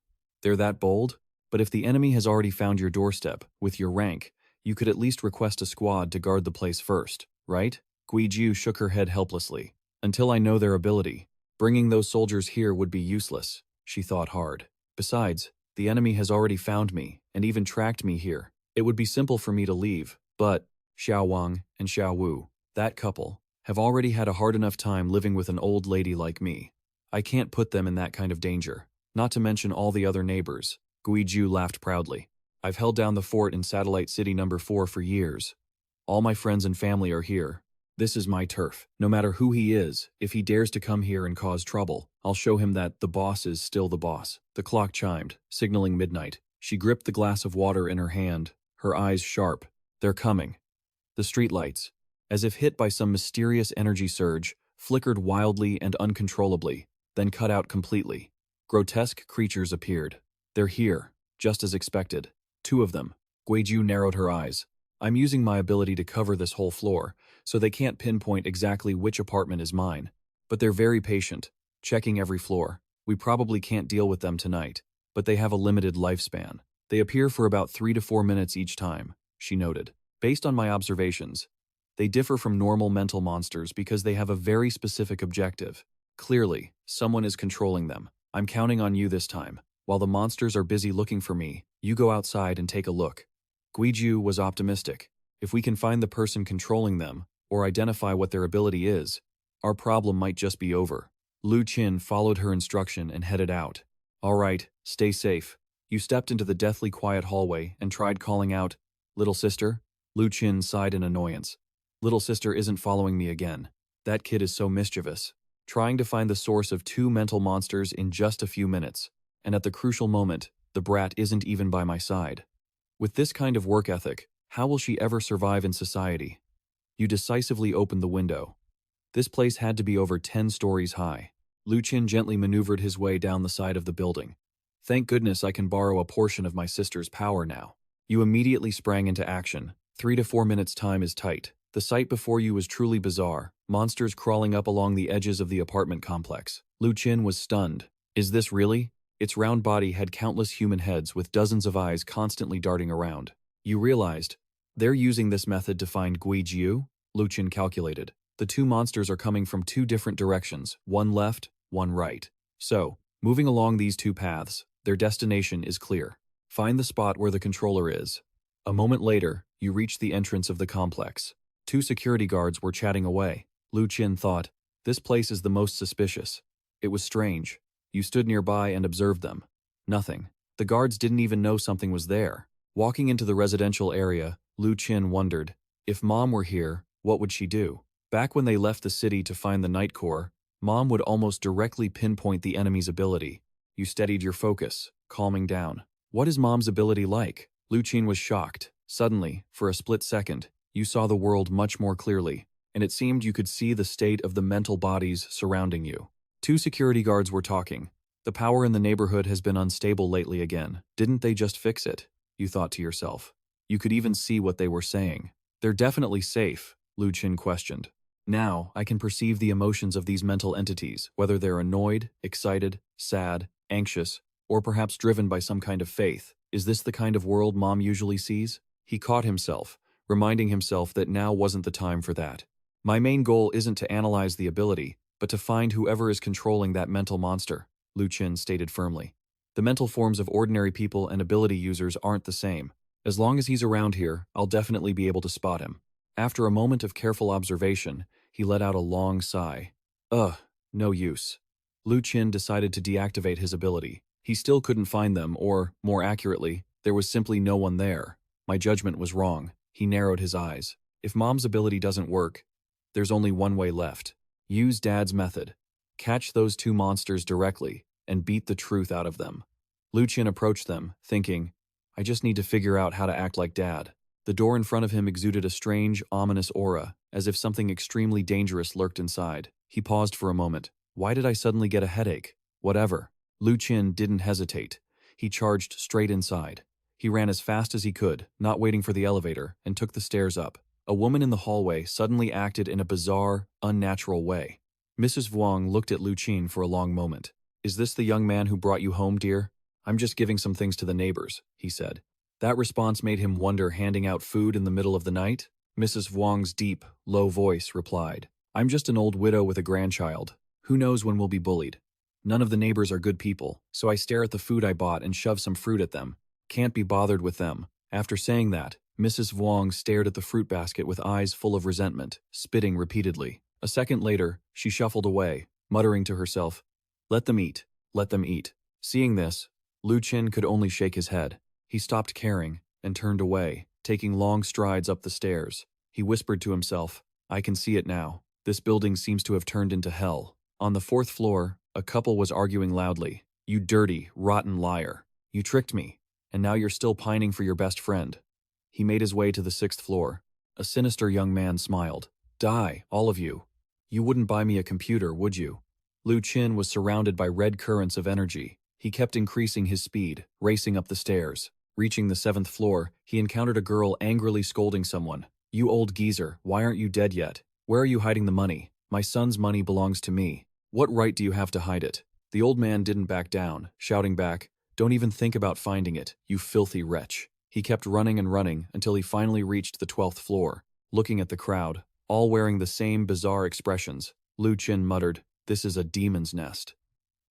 They're that bold? But if the enemy has already found your doorstep, with your rank, you could at least request a squad to guard the place first, right? Guiju shook her head helplessly. Until I know their ability, bringing those soldiers here would be useless, she thought hard. Besides, the enemy has already found me, and even tracked me here. It would be simple for me to leave, but Xiao Wang and Xiao Wu, that couple, have already had a hard enough time living with an old lady like me. I can't put them in that kind of danger, not to mention all the other neighbors. Guiju laughed proudly. I've held down the fort in Satellite City number 4 for years. All my friends and family are here. This is my turf. No matter who he is, if he dares to come here and cause trouble, I'll show him that the boss is still the boss. The clock chimed, signaling midnight. She gripped the glass of water in her hand, her eyes sharp. They're coming. The streetlights, as if hit by some mysterious energy surge, flickered wildly and uncontrollably, then cut out completely. Grotesque creatures appeared. They're here, just as expected. 2 of them. Guiju narrowed her eyes. I'm using my ability to cover this whole floor, so they can't pinpoint exactly which apartment is mine. But they're very patient, checking every floor. We probably can't deal with them tonight, but they have a limited lifespan. They appear for about 3 to 4 minutes each time, she noted. Based on my observations, they differ from normal mental monsters because they have a very specific objective. Clearly, someone is controlling them. I'm counting on you this time. While the monsters are busy looking for me, you go outside and take a look. Guiju was optimistic. If we can find the person controlling them, or identify what their ability is, our problem might just be over. Lu Qin followed her instruction and headed out. All right, stay safe. You stepped into the deathly quiet hallway and tried calling out, Little sister? Lu Qin sighed in annoyance. Little sister isn't following me again. That kid is so mischievous. Trying to find the source of 2 mental monsters in just a few minutes. And at the crucial moment, the brat isn't even by my side. With this kind of work ethic, how will she ever survive in society? You decisively opened the window. This place had to be over 10 stories high. Lu Qin gently maneuvered his way down the side of the building. Thank goodness I can borrow a portion of my sister's power now. You immediately sprang into action. 3 to 4 minutes time is tight. The sight before you was truly bizarre, monsters crawling up along the edges of the apartment complex. Lu Qin was stunned. Is this really? Its round body had countless human heads with dozens of eyes constantly darting around. You realized, they're using this method to find Gui Jiu? Lu Qin calculated. The two monsters are coming from two different directions, one left, one right. So, moving along these two paths, their destination is clear. Find the spot where the controller is. A moment later, you reach the entrance of the complex. Two security guards were chatting away. Lu Qin thought, this place is the most suspicious. It was strange. You stood nearby and observed them. Nothing. The guards didn't even know something was there. Walking into the residential area, Lu Qin wondered, if Mom were here, what would she do? Back when they left the city to find the Night Corps, Mom would almost directly pinpoint the enemy's ability. You steadied your focus, calming down. What is Mom's ability like? Lu Qin was shocked. Suddenly, for a split second, you saw the world much more clearly, and it seemed you could see the state of the mental bodies surrounding you. Two security guards were talking. The power in the neighborhood has been unstable lately again. Didn't they just fix it? You thought to yourself. You could even see what they were saying. They're definitely safe, Lu Qin questioned. Now, I can perceive the emotions of these mental entities, whether they're annoyed, excited, sad, anxious, or perhaps driven by some kind of faith. Is this the kind of world Mom usually sees? He caught himself, reminding himself that now wasn't the time for that. My main goal isn't to analyze the ability, but to find whoever is controlling that mental monster, Lu Qin stated firmly. The mental forms of ordinary people and ability users aren't the same. As long as he's around here, I'll definitely be able to spot him. After a moment of careful observation, he let out a long sigh. No use. Lu Qin decided to deactivate his ability. He still couldn't find them, or, more accurately, there was simply no one there. My judgment was wrong. He narrowed his eyes. If Mom's ability doesn't work, there's only one way left. Use Dad's method. Catch those two monsters directly and beat the truth out of them. Lu Qin approached them, thinking, I just need to figure out how to act like Dad. The door in front of him exuded a strange, ominous aura, as if something extremely dangerous lurked inside. He paused for a moment. Why did I suddenly get a headache? Whatever. Lu Qin didn't hesitate. He charged straight inside. He ran as fast as he could, not waiting for the elevator, and took the stairs up. A woman in the hallway suddenly acted in a bizarre, unnatural way. Mrs. Vuong looked at Lu Qin for a long moment. Is this the young man who brought you home, dear? I'm just giving some things to the neighbors, he said. That response made him wonder, handing out food in the middle of the night? Mrs. Vuong's deep, low voice replied, I'm just an old widow with a grandchild. Who knows when we'll be bullied? None of the neighbors are good people, so I stare at the food I bought and shove some fruit at them. Can't be bothered with them. After saying that, Mrs. Vuong stared at the fruit basket with eyes full of resentment, spitting repeatedly. A second later, she shuffled away, muttering to herself, Let them eat. Let them eat. Seeing this, Lu Qin could only shake his head. He stopped caring and turned away, taking long strides up the stairs. He whispered to himself, I can see it now. This building seems to have turned into hell. On the 4th floor, a couple was arguing loudly. You dirty, rotten liar. You tricked me, and now you're still pining for your best friend. He made his way to the 6th floor. A sinister young man smiled. Die, all of you. You wouldn't buy me a computer, would you? Lu Qin was surrounded by red currents of energy. He kept increasing his speed, racing up the stairs. Reaching the 7th floor, he encountered a girl angrily scolding someone. You old geezer, why aren't you dead yet? Where are you hiding the money? My son's money belongs to me. What right do you have to hide it? The old man didn't back down, shouting back, Don't even think about finding it, you filthy wretch. He kept running and running until he finally reached the 12th floor. Looking at the crowd, all wearing the same bizarre expressions, Lu Qin muttered, This is a demon's nest.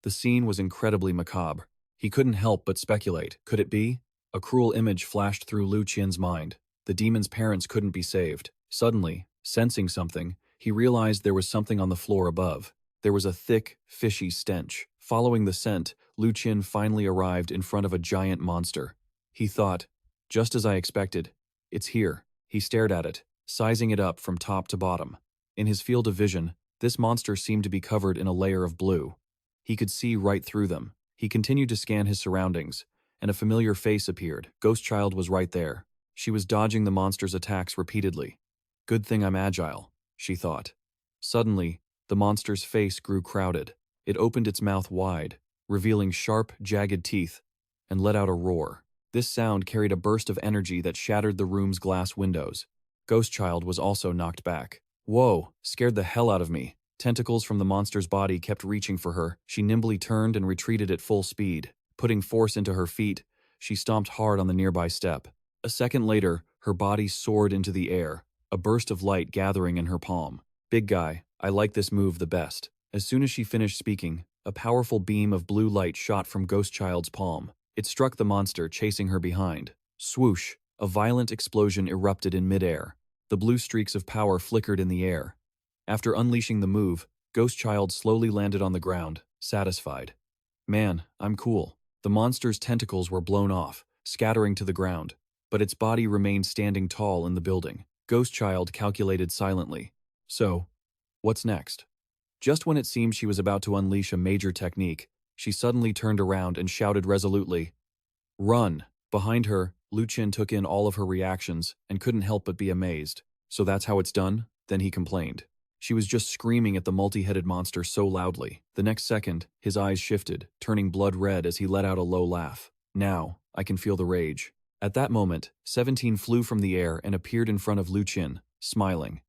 The scene was incredibly macabre. He couldn't help but speculate. Could it be? A cruel image flashed through Lu Qin's mind. The demon's parents couldn't be saved. Suddenly, sensing something, he realized there was something on the floor above. There was a thick, fishy stench. Following the scent, Lu Qin finally arrived in front of a giant monster. He thought, just as I expected, it's here. He stared at it, sizing it up from top to bottom. In his field of vision, this monster seemed to be covered in a layer of blue. He could see right through them. He continued to scan his surroundings, and a familiar face appeared. Ghostchild was right there. She was dodging the monster's attacks repeatedly. Good thing I'm agile, she thought. Suddenly, the monster's face grew crowded. It opened its mouth wide, revealing sharp, jagged teeth and let out a roar. This sound carried a burst of energy that shattered the room's glass windows. Ghostchild was also knocked back. Whoa, scared the hell out of me. Tentacles from the monster's body kept reaching for her. She nimbly turned and retreated at full speed. Putting force into her feet, she stomped hard on the nearby step. A second later, her body soared into the air, a burst of light gathering in her palm. Big guy, I like this move the best. As soon as she finished speaking, a powerful beam of blue light shot from Ghostchild's palm. It struck the monster, chasing her behind. Swoosh! A violent explosion erupted in midair. The blue streaks of power flickered in the air. After unleashing the move, Ghostchild slowly landed on the ground, satisfied. Man, I'm cool. The monster's tentacles were blown off, scattering to the ground, but its body remained standing tall in the building. Ghostchild calculated silently. So, what's next? Just when it seemed she was about to unleash a major technique, she suddenly turned around and shouted resolutely, "Run!" Behind her, Lu Qin took in all of her reactions and couldn't help but be amazed. So that's how it's done? Then he complained. She was just screaming at the multi-headed monster so loudly. The next second, his eyes shifted, turning blood red as he let out a low laugh. Now, I can feel the rage. At that moment, 17 flew from the air and appeared in front of Lu Qin, smiling.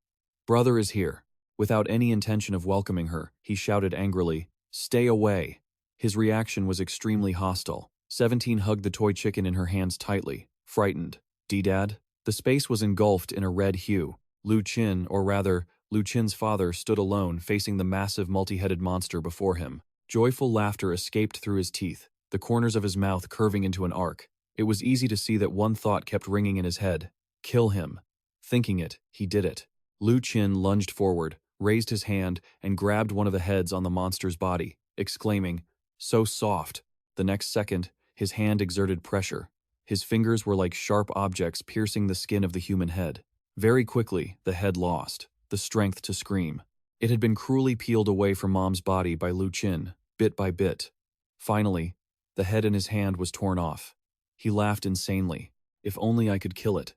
Brother is here. Without any intention of welcoming her, he shouted angrily, "Stay away!" His reaction was extremely hostile. 17 hugged the toy chicken in her hands tightly, frightened. "D-Dad?" The space was engulfed in a red hue. Lu Qin, or rather, Lu Qin's father, stood alone, facing the massive multi-headed monster before him. Joyful laughter escaped through his teeth, the corners of his mouth curving into an arc. It was easy to see that one thought kept ringing in his head. Kill him. Thinking it, he did it. Lu Qin lunged forward, raised his hand, and grabbed one of the heads on the monster's body, exclaiming, "So soft." The next second, his hand exerted pressure. His fingers were like sharp objects piercing the skin of the human head. Very quickly, the head lost the strength to scream. It had been cruelly peeled away from Mom's body by Lu Qin, bit by bit. Finally, the head in his hand was torn off. He laughed insanely. If only I could kill it.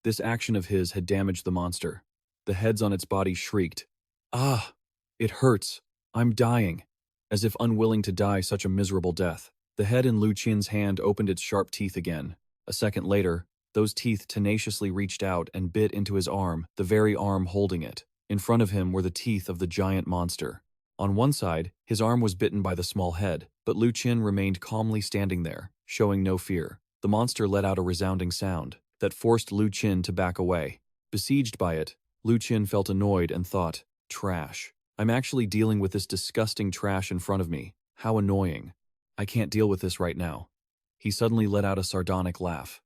This action of his had damaged the monster. The heads on its body shrieked. "Ah! It hurts! I'm dying!" As if unwilling to die such a miserable death. The head in Lu Qin's hand opened its sharp teeth again. A second later, those teeth tenaciously reached out and bit into his arm, the very arm holding it. In front of him were the teeth of the giant monster. On one side, his arm was bitten by the small head, but Lu Qin remained calmly standing there, showing no fear. The monster let out a resounding sound that forced Lu Qin to back away. Besieged by it, Lu Qin felt annoyed and thought, "Trash. I'm actually dealing with this disgusting trash in front of me. How annoying. I can't deal with this right now." He suddenly let out a sardonic laugh.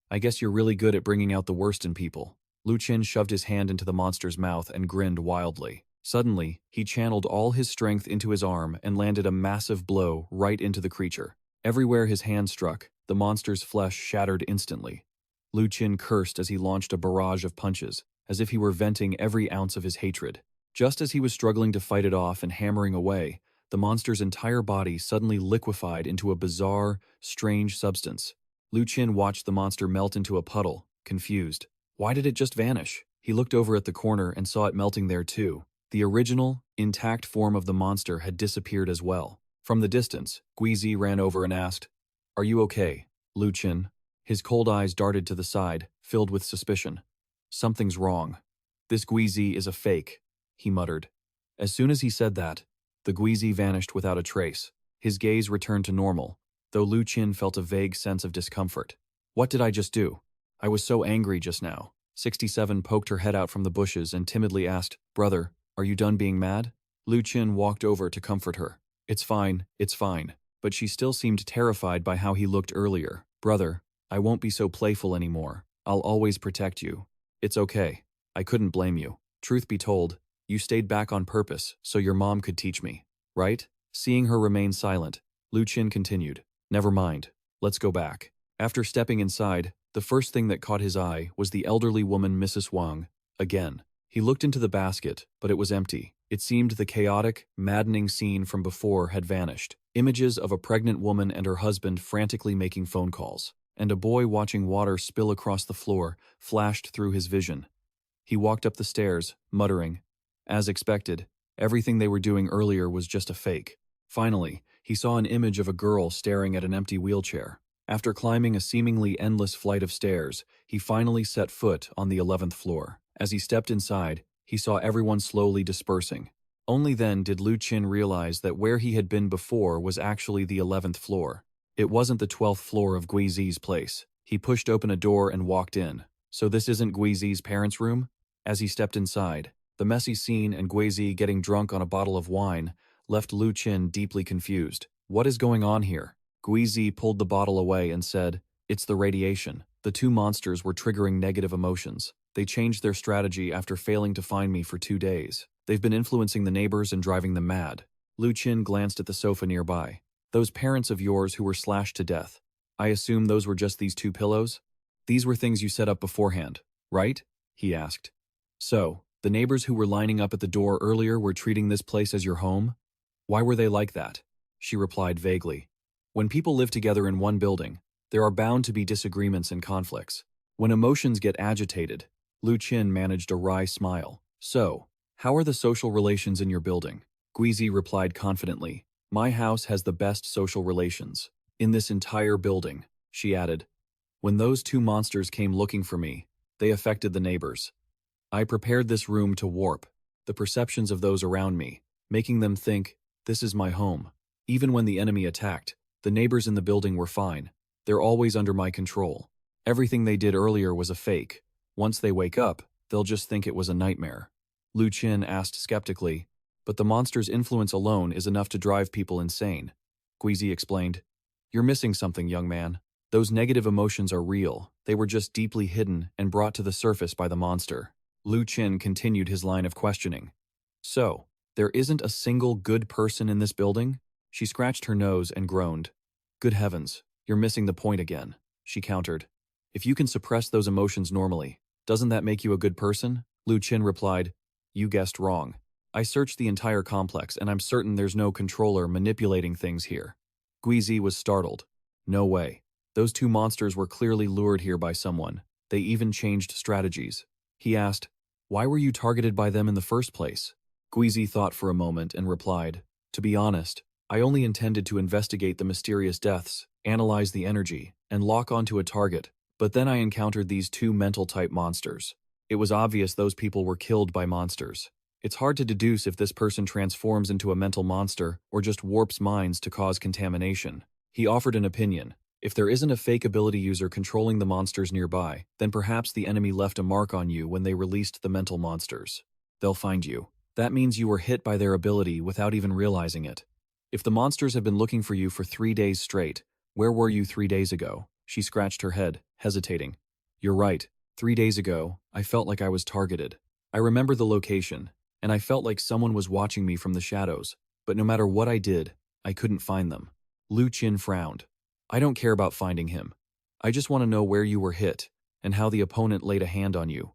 "I guess you're really good at bringing out the worst in people." Lu Qin shoved his hand into the monster's mouth and grinned wildly. Suddenly, he channeled all his strength into his arm and landed a massive blow right into the creature. Everywhere his hand struck, the monster's flesh shattered instantly. Lu Qin cursed as he launched a barrage of punches, as if he were venting every ounce of his hatred. Just as he was struggling to fight it off and hammering away, the monster's entire body suddenly liquefied into a bizarre, strange substance. Lu Qin watched the monster melt into a puddle, confused. Why did it just vanish? He looked over at the corner and saw it melting there too. The original, intact form of the monster had disappeared as well. From the distance, Guizi ran over and asked, "Are you okay, Lu Qin?" His cold eyes darted to the side, filled with suspicion. "Something's wrong. This Guizi is a fake," he muttered. As soon as he said that, the Guizi vanished without a trace. His gaze returned to normal, though Lu Qin felt a vague sense of discomfort. What did I just do? I was so angry just now. 67 poked her head out from the bushes and timidly asked, "Brother, are you done being mad?" Lu Qin walked over to comfort her. It's fine," but she still seemed terrified by how he looked earlier. "Brother, I won't be so playful anymore. I'll always protect you. It's okay. I couldn't blame you. Truth be told, you stayed back on purpose so your mom could teach me, right?" Seeing her remain silent, Lu Qin continued, "Never mind. Let's go back." After stepping inside, the first thing that caught his eye was the elderly woman Mrs. Wang. Again, he looked into the basket, but it was empty. It seemed the chaotic, maddening scene from before had vanished. Images of a pregnant woman and her husband frantically making phone calls, and a boy watching water spill across the floor flashed through his vision. He walked up the stairs, muttering. As expected, everything they were doing earlier was just a fake. Finally, he saw an image of a girl staring at an empty wheelchair. After climbing a seemingly endless flight of stairs, he finally set foot on the 11th floor. As he stepped inside, he saw everyone slowly dispersing. Only then did Lu Qin realize that where he had been before was actually the 11th floor. It wasn't the 12th floor of Guizi's place. He pushed open a door and walked in. So this isn't Guizi's parents' room? As he stepped inside, the messy scene and Guizi getting drunk on a bottle of wine left Lu Qin deeply confused. What is going on here? Guizi pulled the bottle away and said, "It's the radiation." The two monsters were triggering negative emotions. They changed their strategy after failing to find me for 2 days. They've been influencing the neighbors and driving them mad. Lu Qin glanced at the sofa nearby. Those parents of yours who were slashed to death. I assume those were just these 2 pillows? These were things you set up beforehand, right? He asked. So, the neighbors who were lining up at the door earlier were treating this place as your home? Why were they like that? She replied vaguely. When people live together in one building, there are bound to be disagreements and conflicts. When emotions get agitated, Lu Qin managed a wry smile. So, how are the social relations in your building? Guizi replied confidently. My house has the best social relations. In this entire building, she added. When those 2 monsters came looking for me, they affected the neighbors. I prepared this room to warp the perceptions of those around me, making them think, this is my home. Even when the enemy attacked, the neighbors in the building were fine. They're always under my control. Everything they did earlier was a fake. Once they wake up, they'll just think it was a nightmare. Lu Qin asked skeptically, but the monster's influence alone is enough to drive people insane. Guizi explained, you're missing something, young man. Those negative emotions are real. They were just deeply hidden and brought to the surface by the monster. Lu Qin continued his line of questioning. So, there isn't a single good person in this building? She scratched her nose and groaned. Good heavens, you're missing the point again, she countered. If you can suppress those emotions normally, doesn't that make you a good person? Lu Qin replied, you guessed wrong. I searched the entire complex and I'm certain there's no controller manipulating things here. Guizi was startled. No way. Those 2 monsters were clearly lured here by someone. They even changed strategies. He asked, why were you targeted by them in the first place? Guizi thought for a moment and replied, to be honest, I only intended to investigate the mysterious deaths, analyze the energy, and lock onto a target, but then I encountered these 2 mental-type monsters. It was obvious those people were killed by monsters. It's hard to deduce if this person transforms into a mental monster or just warps minds to cause contamination. He offered an opinion. If there isn't a fake ability user controlling the monsters nearby, then perhaps the enemy left a mark on you when they released the mental monsters. They'll find you. That means you were hit by their ability without even realizing it. If the monsters have been looking for you for 3 days straight, where were you 3 days ago? She scratched her head, hesitating. You're right. 3 days ago, I felt like I was targeted. I remember the location, and I felt like someone was watching me from the shadows, but no matter what I did, I couldn't find them. Lu Qin frowned. I don't care about finding him. I just want to know where you were hit, and how the opponent laid a hand on you.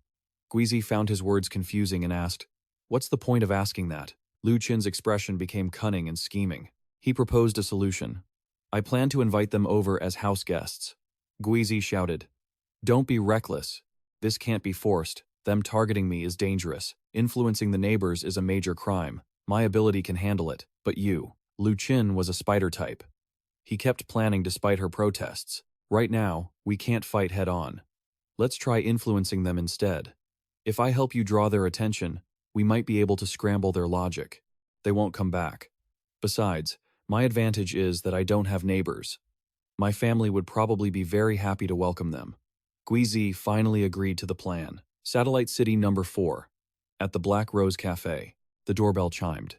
Guizi found his words confusing and asked, what's the point of asking that? Lu Qin's expression became cunning and scheming. He proposed a solution. I plan to invite them over as house guests. Guizi shouted. Don't be reckless. This can't be forced. Them targeting me is dangerous. Influencing the neighbors is a major crime. My ability can handle it, but you. Lu Qin was a spider type. He kept planning despite her protests. Right now, we can't fight head-on. Let's try influencing them instead. If I help you draw their attention, we might be able to scramble their logic. They won't come back. Besides, my advantage is that I don't have neighbors. My family would probably be very happy to welcome them. Guizi finally agreed to the plan. Satellite City number 4. At the Black Rose Cafe, the doorbell chimed.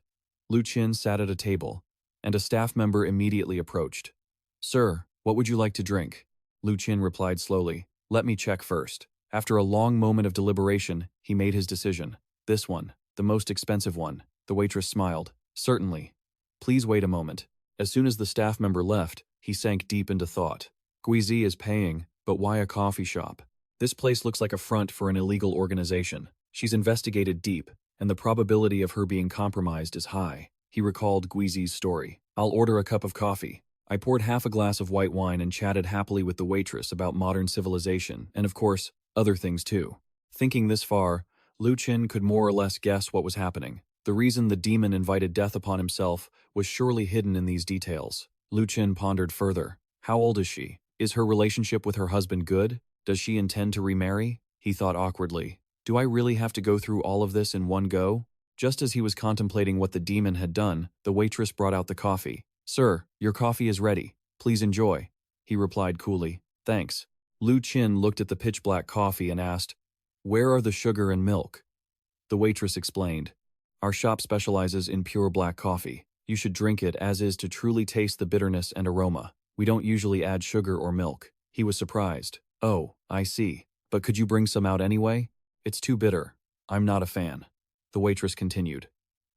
Lu Qin sat at a table, and a staff member immediately approached. Sir, what would you like to drink? Lu Qin replied slowly. Let me check first. After a long moment of deliberation, he made his decision. This one, the most expensive one. The waitress smiled. Certainly. Please wait a moment. As soon as the staff member left, he sank deep into thought. Guizi is paying, but why a coffee shop? This place looks like a front for an illegal organization. She's investigated deep, and the probability of her being compromised is high. He recalled Guizi's story. I'll order a cup of coffee. I poured half a glass of white wine and chatted happily with the waitress about modern civilization, and of course, other things too. Thinking this far, Lu Qin could more or less guess what was happening. The reason the demon invited death upon himself was surely hidden in these details. Lu Qin pondered further. How old is she? Is her relationship with her husband good? Does she intend to remarry? He thought awkwardly. Do I really have to go through all of this in one go? Just as he was contemplating what the demon had done, the waitress brought out the coffee. Sir, your coffee is ready. Please enjoy. He replied coolly. Thanks. Lu Qin looked at the pitch-black coffee and asked, Where are the sugar and milk? The waitress explained. Our shop specializes in pure black coffee. You should drink it as is to truly taste the bitterness and aroma. We don't usually add sugar or milk. He was surprised. Oh, I see. But could you bring some out anyway? It's too bitter. I'm not a fan. The waitress continued.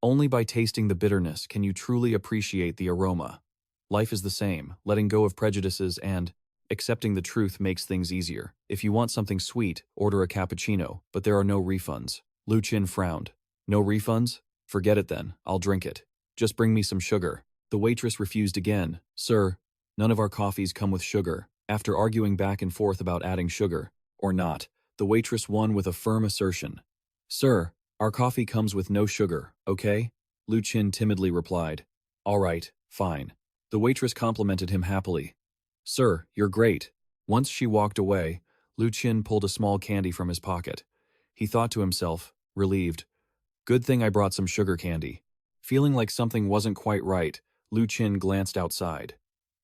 Only by tasting the bitterness can you truly appreciate the aroma. Life is the same. Letting go of prejudices and accepting the truth makes things easier. If you want something sweet, order a cappuccino, but there are no refunds. Lu Qin frowned. No refunds? Forget it then. I'll drink it. Just bring me some sugar. The waitress refused again. Sir, none of our coffees come with sugar. After arguing back and forth about adding sugar, or not, the waitress won with a firm assertion. Sir, our coffee comes with no sugar, okay? Lu Qin timidly replied. All right, fine. The waitress complimented him happily. Sir, you're great. Once she walked away, Lu Qin pulled a small candy from his pocket. He thought to himself, relieved, good thing I brought some sugar candy. Feeling like something wasn't quite right, Lu Qin glanced outside.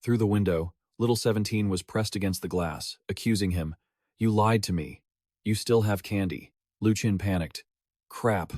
Through the window, little 17 was pressed against the glass, accusing him. You lied to me. You still have candy. Lu Qin panicked. Crap.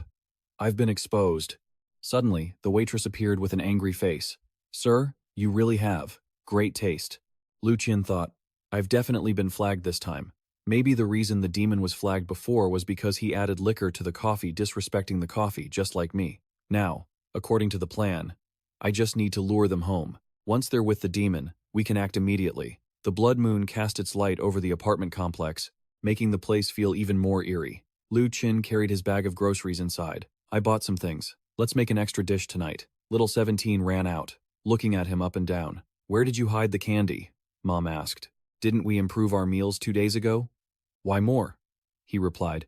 I've been exposed. Suddenly, the waitress appeared with an angry face. Sir, you really have. Great taste. Lu Qin thought, I've definitely been flagged this time. Maybe the reason the demon was flagged before was because he added liquor to the coffee, disrespecting the coffee, just like me. Now, according to the plan, I just need to lure them home. Once they're with the demon, we can act immediately. The blood moon cast its light over the apartment complex, making the place feel even more eerie. Lu Qin carried his bag of groceries inside. I bought some things. Let's make an extra dish tonight. Little 17 ran out, looking at him up and down. Where did you hide the candy? Mom asked. Didn't we improve our meals 2 days ago? Why more? He replied.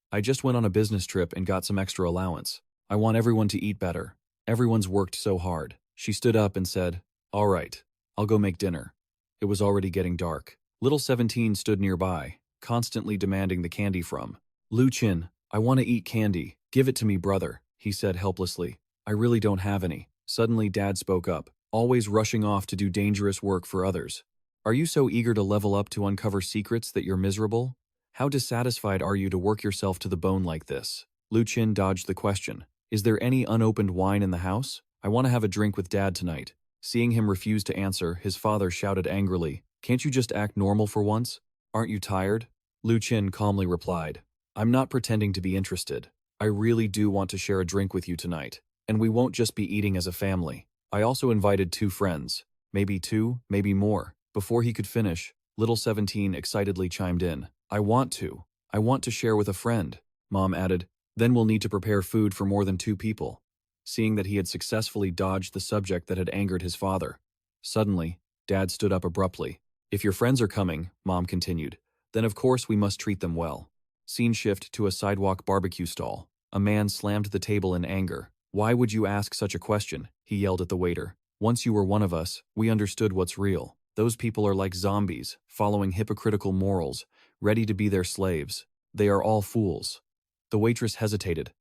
I just went on a business trip and got some extra allowance. I want everyone to eat better. Everyone's worked so hard. She stood up and said, All right, I'll go make dinner. It was already getting dark. Little 17 stood nearby, constantly demanding the candy from. Lu Qin, I want to eat candy. Give it to me, brother, he said helplessly. I really don't have any. Suddenly Dad spoke up, always rushing off to do dangerous work for others. Are you so eager to level up to uncover secrets that you're miserable? How dissatisfied are you to work yourself to the bone like this? Lu Qin dodged the question. Is there any unopened wine in the house? I want to have a drink with Dad tonight. Seeing him refuse to answer, his father shouted angrily, Can't you just act normal for once? Aren't you tired? Lu Qin calmly replied, I'm not pretending to be interested. I really do want to share a drink with you tonight. And we won't just be eating as a family. I also invited 2 friends. Maybe 2, maybe more. Before he could finish, little 17 excitedly chimed in. I want to share with a friend. Mom added, then we'll need to prepare food for more than 2 people. Seeing that he had successfully dodged the subject that had angered his father. Suddenly, Dad stood up abruptly. If your friends are coming, Mom continued, then of course we must treat them well. Scene shift to a sidewalk barbecue stall. A man slammed the table in anger. Why would you ask such a question? He yelled at the waiter. Once you were one of us, we understood what's real. Those people are like zombies, following hypocritical morals, ready to be their slaves. They are all fools. The waitress hesitated.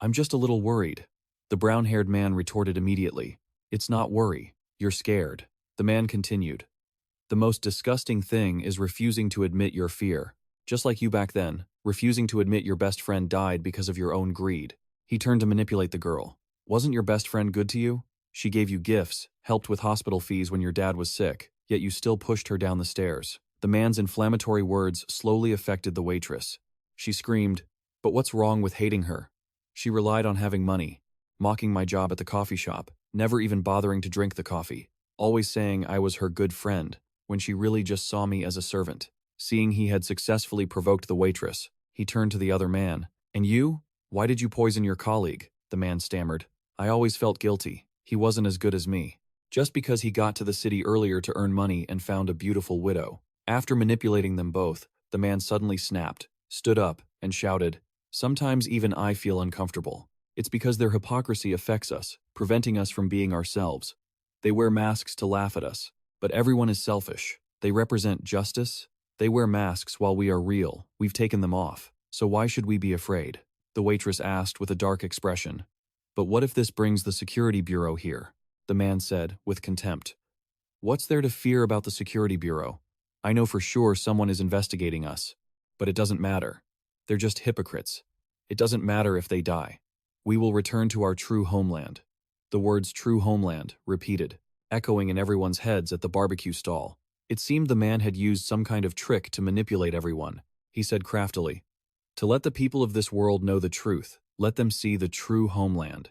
I'm just a little worried. The brown-haired man retorted immediately. It's not worry. You're scared. The man continued. The most disgusting thing is refusing to admit your fear. Just like you back then, refusing to admit your best friend died because of your own greed. He turned to manipulate the girl. Wasn't your best friend good to you? She gave you gifts, helped with hospital fees when your dad was sick, yet you still pushed her down the stairs. The man's inflammatory words slowly affected the waitress. She screamed, but what's wrong with hating her? She relied on having money, mocking my job at the coffee shop, never even bothering to drink the coffee, always saying I was her good friend, when she really just saw me as a servant. Seeing he had successfully provoked the waitress, he turned to the other man. And you? Why did you poison your colleague? The man stammered. I always felt guilty. He wasn't as good as me. Just because he got to the city earlier to earn money and found a beautiful widow. After manipulating them both, the man suddenly snapped, stood up, and shouted, Sometimes even I feel uncomfortable. It's because their hypocrisy affects us, preventing us from being ourselves. They wear masks to laugh at us, but everyone is selfish. They represent justice. They wear masks while we are real. We've taken them off. So why should we be afraid? The waitress asked with a dark expression. But what if this brings the security bureau here? The man said with contempt. What's there to fear about the security bureau? I know for sure someone is investigating us. But it doesn't matter. They're just hypocrites. It doesn't matter if they die. We will return to our true homeland. The words true homeland, repeated, echoing in everyone's heads at the barbecue stall. It seemed the man had used some kind of trick to manipulate everyone. He said craftily, to let the people of this world know the truth, let them see the true homeland.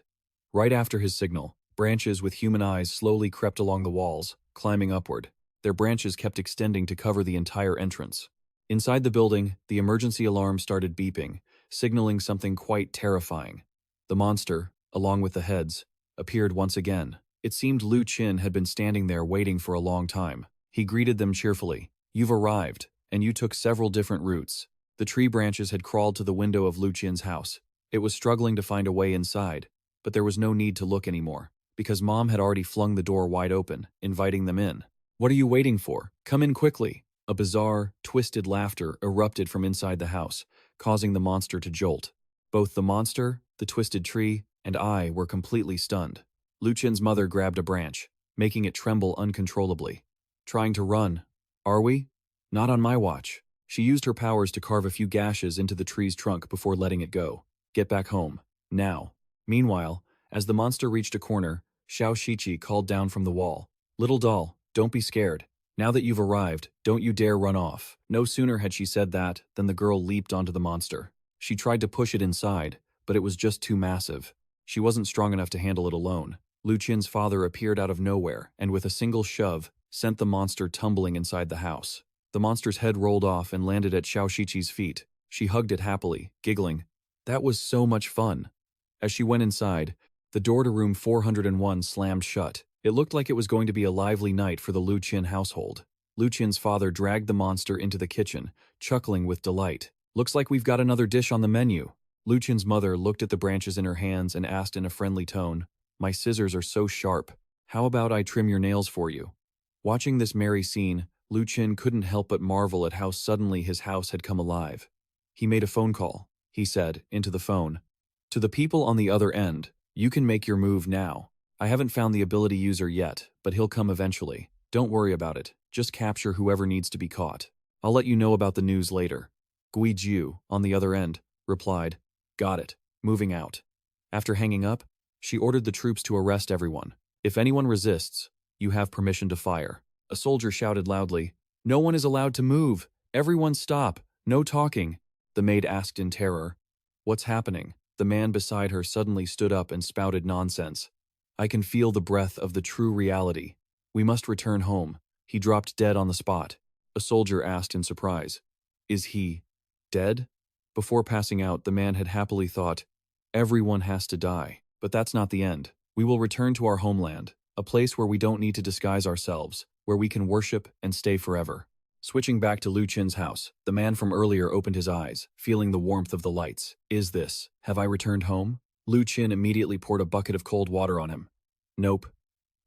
Right after his signal, branches with human eyes slowly crept along the walls, climbing upward. Their branches kept extending to cover the entire entrance. Inside the building, the emergency alarm started beeping, signaling something quite terrifying. The monster, along with the heads, appeared once again. It seemed Lu Qin had been standing there waiting for a long time. He greeted them cheerfully. You've arrived, and you took several different routes. The tree branches had crawled to the window of Lu Qin's house. It was struggling to find a way inside, but there was no need to look anymore, because Mom had already flung the door wide open, inviting them in. What are you waiting for? Come in quickly. A bizarre, twisted laughter erupted from inside the house, causing the monster to jolt. Both the monster, the twisted tree, and I were completely stunned. Lu Qin's mother grabbed a branch, making it tremble uncontrollably. Trying to run. Are we? Not on my watch. She used her powers to carve a few gashes into the tree's trunk before letting it go. Get back home. Now. Meanwhile, as the monster reached a corner, Xiao Shiqi called down from the wall. Little doll, don't be scared. Now that you've arrived, don't you dare run off. No sooner had she said that than the girl leaped onto the monster. She tried to push it inside, but it was just too massive. She wasn't strong enough to handle it alone. Lu Qin's father appeared out of nowhere and with a single shove, sent the monster tumbling inside the house. The monster's head rolled off and landed at Xiao Shiqi's feet. She hugged it happily, giggling. That was so much fun. As she went inside, the door to room 401 slammed shut. It looked like it was going to be a lively night for the Lu Qin household. Lu Qin's father dragged the monster into the kitchen, chuckling with delight. Looks like we've got another dish on the menu. Lu Qin's mother looked at the branches in her hands and asked in a friendly tone, My scissors are so sharp. How about I trim your nails for you? Watching this merry scene, Lu Qin couldn't help but marvel at how suddenly his house had come alive. He made a phone call, he said, into the phone. To the people on the other end, you can make your move now. I haven't found the ability user yet, but he'll come eventually. Don't worry about it. Just capture whoever needs to be caught. I'll let you know about the news later. Gui Jiu, on the other end, replied, Got it. Moving out. After hanging up, she ordered the troops to arrest everyone. If anyone resists, you have permission to fire. A soldier shouted loudly, No one is allowed to move. Everyone stop. No talking. The maid asked in terror. What's happening? The man beside her suddenly stood up and spouted nonsense. I can feel the breath of the true reality. We must return home. He dropped dead on the spot. A soldier asked in surprise. Is he dead? Before passing out, the man had happily thought, Everyone has to die. But that's not the end. We will return to our homeland, a place where we don't need to disguise ourselves, where we can worship and stay forever. Switching back to Lu Qin's house, the man from earlier opened his eyes, feeling the warmth of the lights. Have I returned home? Lu Qin immediately poured a bucket of cold water on him. Nope.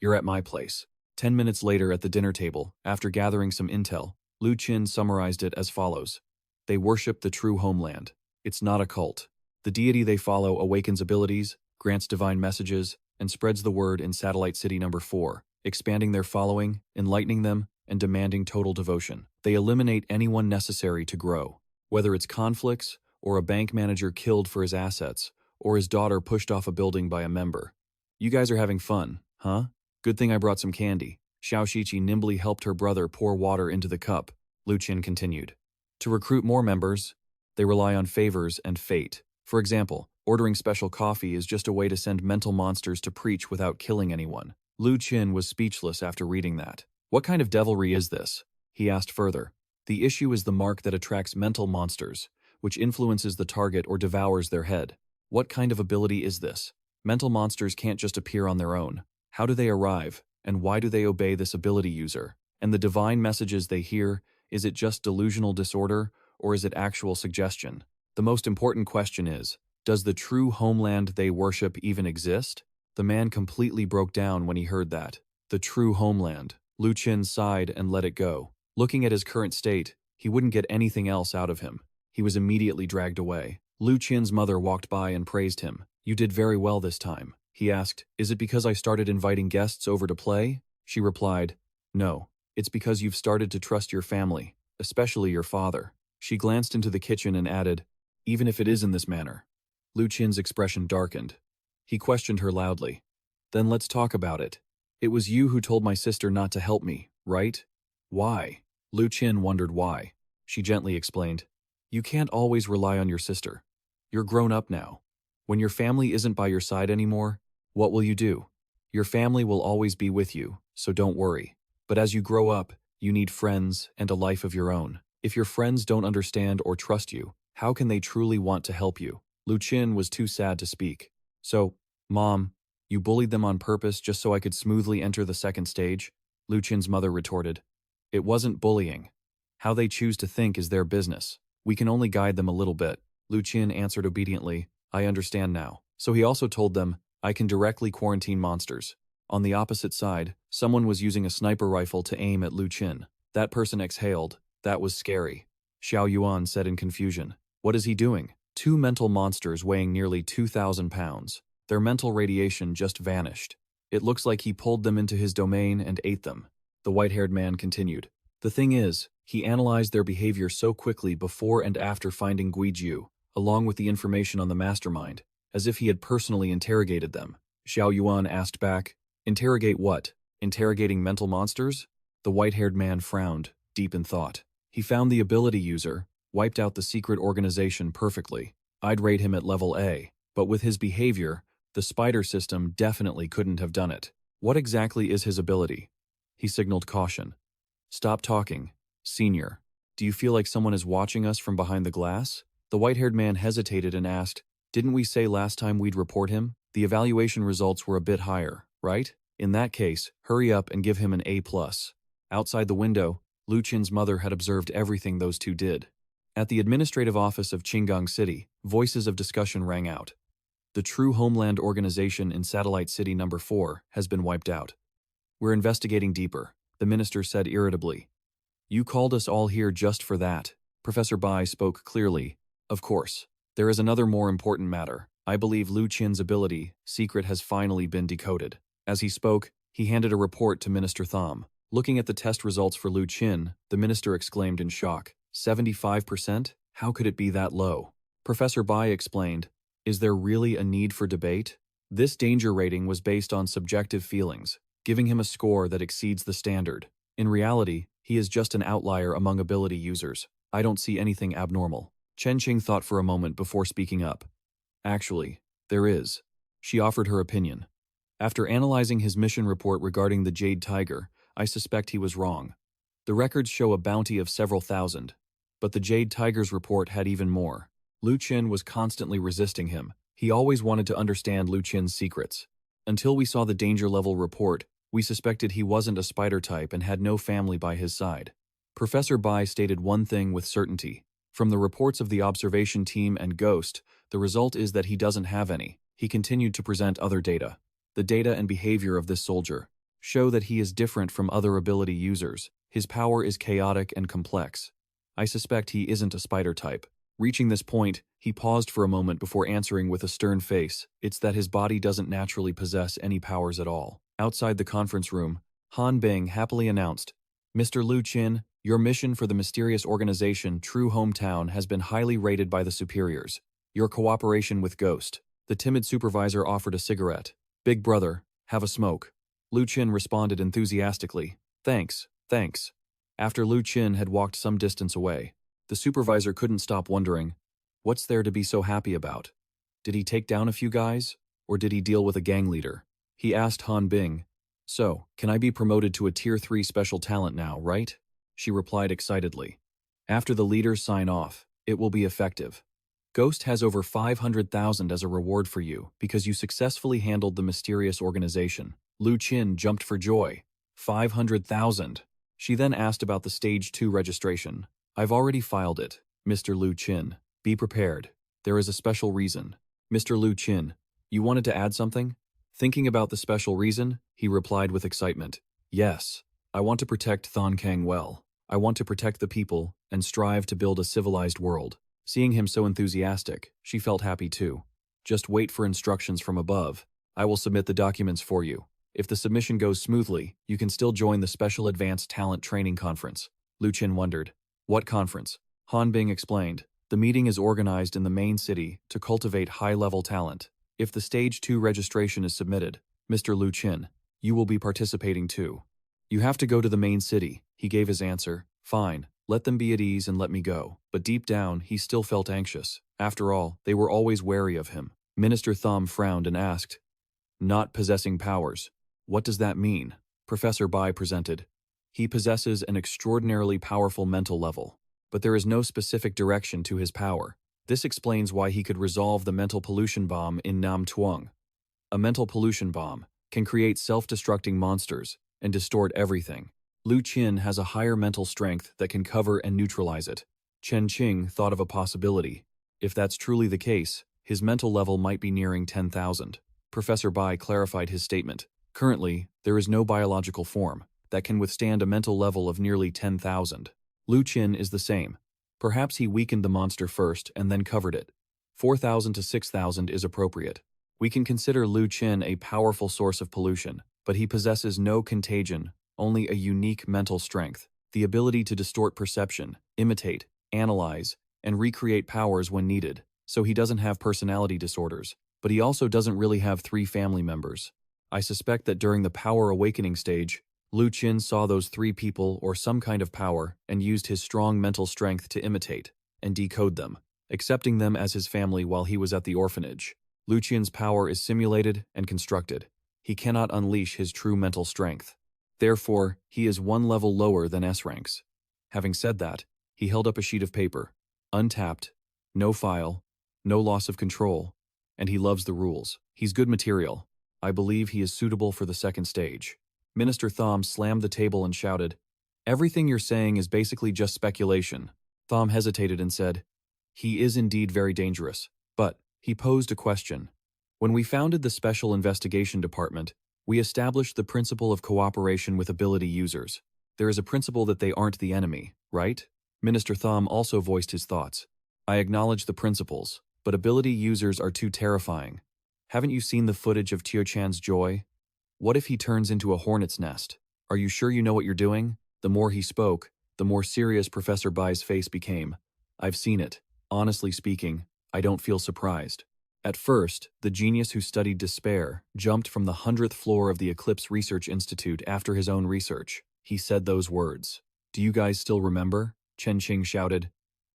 You're at my place. 10 minutes later at the dinner table, after gathering some intel, Lu Qin summarized it as follows. They worship the true homeland. It's not a cult. The deity they follow awakens abilities, grants divine messages, and spreads the word in Satellite City number 4, expanding their following, enlightening them, and demanding total devotion. They eliminate anyone necessary to grow, whether it's conflicts, or a bank manager killed for his assets, or his daughter pushed off a building by a member. You guys are having fun, huh? Good thing I brought some candy. Xiao Shiqi nimbly helped her brother pour water into the cup. Lu Qin continued. To recruit more members, they rely on favors and fate. For example, ordering special coffee is just a way to send mental monsters to preach without killing anyone. Lu Qin was speechless after reading that. What kind of devilry is this? He asked further. The issue is the mark that attracts mental monsters, which influences the target or devours their head. What kind of ability is this? Mental monsters can't just appear on their own. How do they arrive, and why do they obey this ability user? And the divine messages they hear, is it just delusional disorder, or is it actual suggestion? The most important question is, does the true homeland they worship even exist? The man completely broke down when he heard that. The true homeland. Lu Qin sighed and let it go. Looking at his current state, he wouldn't get anything else out of him. He was immediately dragged away. Lu Qin's mother walked by and praised him. "You did very well this time." He asked, "Is it because I started inviting guests over to play?" She replied, "No, it's because you've started to trust your family, especially your father." She glanced into the kitchen and added, "Even if it is in this manner." Lu Qin's expression darkened. He questioned her loudly. "Then let's talk about it. It was you who told my sister not to help me, right? Why?" Lu Qin wondered why. She gently explained, "You can't always rely on your sister. You're grown up now. When your family isn't by your side anymore, what will you do? Your family will always be with you, so don't worry. But as you grow up, you need friends and a life of your own. If your friends don't understand or trust you, how can they truly want to help you?" Lu Qin was too sad to speak. "So, Mom, you bullied them on purpose just so I could smoothly enter the second stage?" Lu Qin's mother retorted. "It wasn't bullying. How they choose to think is their business. We can only guide them a little bit." Lu Qin answered obediently, "I understand now." So he also told them, "I can directly quarantine monsters." On the opposite side, someone was using a sniper rifle to aim at Lu Qin. That person exhaled. "That was scary." Xiao Yuan said in confusion, "What is he doing?" Two mental monsters weighing nearly 2,000 pounds. Their mental radiation just vanished. "It looks like he pulled them into his domain and ate them." The white-haired man continued. "The thing is, he analyzed their behavior so quickly before and after finding Guiju, along with the information on the mastermind, as if he had personally interrogated them." Xiao Yuan asked back, "Interrogate what? Interrogating mental monsters?" The white-haired man frowned, deep in thought. "He found the ability user, wiped out the secret organization perfectly. I'd rate him at level A, but with his behavior, the spider system definitely couldn't have done it." "What exactly is his ability?" He signaled caution. "Stop talking. Senior, do you feel like someone is watching us from behind the glass?" The white-haired man hesitated and asked, "Didn't we say last time we'd report him? The evaluation results were a bit higher, right? In that case, hurry up and give him an A+. Outside the window, Lu Qin's mother had observed everything those two did. At the administrative office of Qinggang City, voices of discussion rang out. "The true homeland organization in Satellite City number 4 has been wiped out. We're investigating deeper," the minister said irritably. "You called us all here just for that." Professor Bai spoke clearly. "Of course. There is another more important matter. I believe Lu Qin's ability, secret, has finally been decoded." As he spoke, he handed a report to Minister Tham. Looking at the test results for Lu Qin, the minister exclaimed in shock. 75%? How could it be that low? Professor Bai explained, "Is there really a need for debate? This danger rating was based on subjective feelings, giving him a score that exceeds the standard. In reality, he is just an outlier among ability users. I don't see anything abnormal." Chen Qing thought for a moment before speaking up. "Actually, there is." She offered her opinion. "After analyzing his mission report regarding the Jade Tiger, I suspect he was wrong. The records show a bounty of several thousand, but the Jade Tiger's report had even more." Lu Qin was constantly resisting him. He always wanted to understand Lu Qin's secrets. Until we saw the danger level report, we suspected he wasn't a spider type and had no family by his side. Professor Bai stated one thing with certainty. From the reports of the observation team and Ghost, the result is that he doesn't have any. He continued to present other data. "The data and behavior of this soldier show that he is different from other ability users. His power is chaotic and complex. I suspect he isn't a spider type." Reaching this point, he paused for a moment before answering with a stern face. "It's that his body doesn't naturally possess any powers at all." Outside the conference room, Han Bing happily announced, "Mr. Lu Qin, your mission for the mysterious organization True Hometown has been highly rated by the superiors. Your cooperation with Ghost." The timid supervisor offered a cigarette. "Big brother, have a smoke." Lu Qin responded enthusiastically, "Thanks, thanks." After Lu Qin had walked some distance away, the supervisor couldn't stop wondering, what's there to be so happy about? Did he take down a few guys? Or did he deal with a gang leader? He asked Han Bing, "So, can I be promoted to a Tier 3 special talent now, right?" She replied excitedly, "After the leaders sign off, it will be effective. Ghost has over 500,000 as a reward for you because you successfully handled the mysterious organization." Lu Qin jumped for joy. 500,000. She then asked about the Stage 2 registration. "I've already filed it, Mr. Lu Qin. Be prepared. There is a special reason." "Mr. Lu Qin, you wanted to add something?" Thinking about the special reason, he replied with excitement, "Yes, I want to protect Thon Kang well. I want to protect the people and strive to build a civilized world. Seeing him so enthusiastic, she felt happy too. Just wait for instructions from above. I will submit the documents for you. If the submission goes smoothly, you can still join the Special Advanced Talent Training Conference. Lu Qin wondered. What conference? Han Bing explained. The meeting is organized in the main city to cultivate high-level talent. If the Stage 2 registration is submitted, Mr. Lu Qin, you will be participating too. You have to go to the main city, he gave his answer. Fine, let them be at ease and let me go. But deep down, he still felt anxious. After all, they were always wary of him. Minister Thom frowned and asked, not possessing powers. What does that mean? Professor Bai presented. He possesses an extraordinarily powerful mental level, but there is no specific direction to his power. This explains why he could resolve the mental pollution bomb in Nam Tuong. A mental pollution bomb can create self-destructing monsters and distort everything. Lu Qin has a higher mental strength that can cover and neutralize it. Chen Qing thought of a possibility. If that's truly the case, his mental level might be nearing 10,000. Professor Bai clarified his statement. Currently, there is no biological form that can withstand a mental level of nearly 10,000. Lu Qin is the same. Perhaps he weakened the monster first and then covered it. 4,000 to 6,000 is appropriate. We can consider Lu Qin a powerful source of pollution, but he possesses no contagion, only a unique mental strength, the ability to distort perception, imitate, analyze, and recreate powers when needed. So he doesn't have personality disorders, but he also doesn't really have 3 family members. I suspect that during the power awakening stage, Lu Qin saw those 3 people or some kind of power and used his strong mental strength to imitate and decode them, accepting them as his family while he was at the orphanage. Lu Qin's power is simulated and constructed. He cannot unleash his true mental strength. Therefore, he is 1 level lower than S ranks. Having said that, he held up a sheet of paper, untapped, no file, no loss of control, and he loves the rules. He's good material. I believe he is suitable for the 2nd stage. Minister Thom slammed the table and shouted, everything you're saying is basically just speculation. Thom hesitated and said, he is indeed very dangerous, but he posed a question. When we founded the Special Investigation Department, we established the principle of cooperation with ability users. There is a principle that they aren't the enemy, right? Minister Thom also voiced his thoughts. I acknowledge the principles, but ability users are too terrifying. Haven't you seen the footage of Tio Chan's joy? What if he turns into a hornet's nest? Are you sure you know what you're doing? The more he spoke, the more serious Professor Bai's face became. I've seen it. Honestly speaking, I don't feel surprised. At first, the genius who studied despair jumped from the 100th floor of the Eclipse Research Institute after his own research. He said those words. Do you guys still remember? Chen Qing shouted.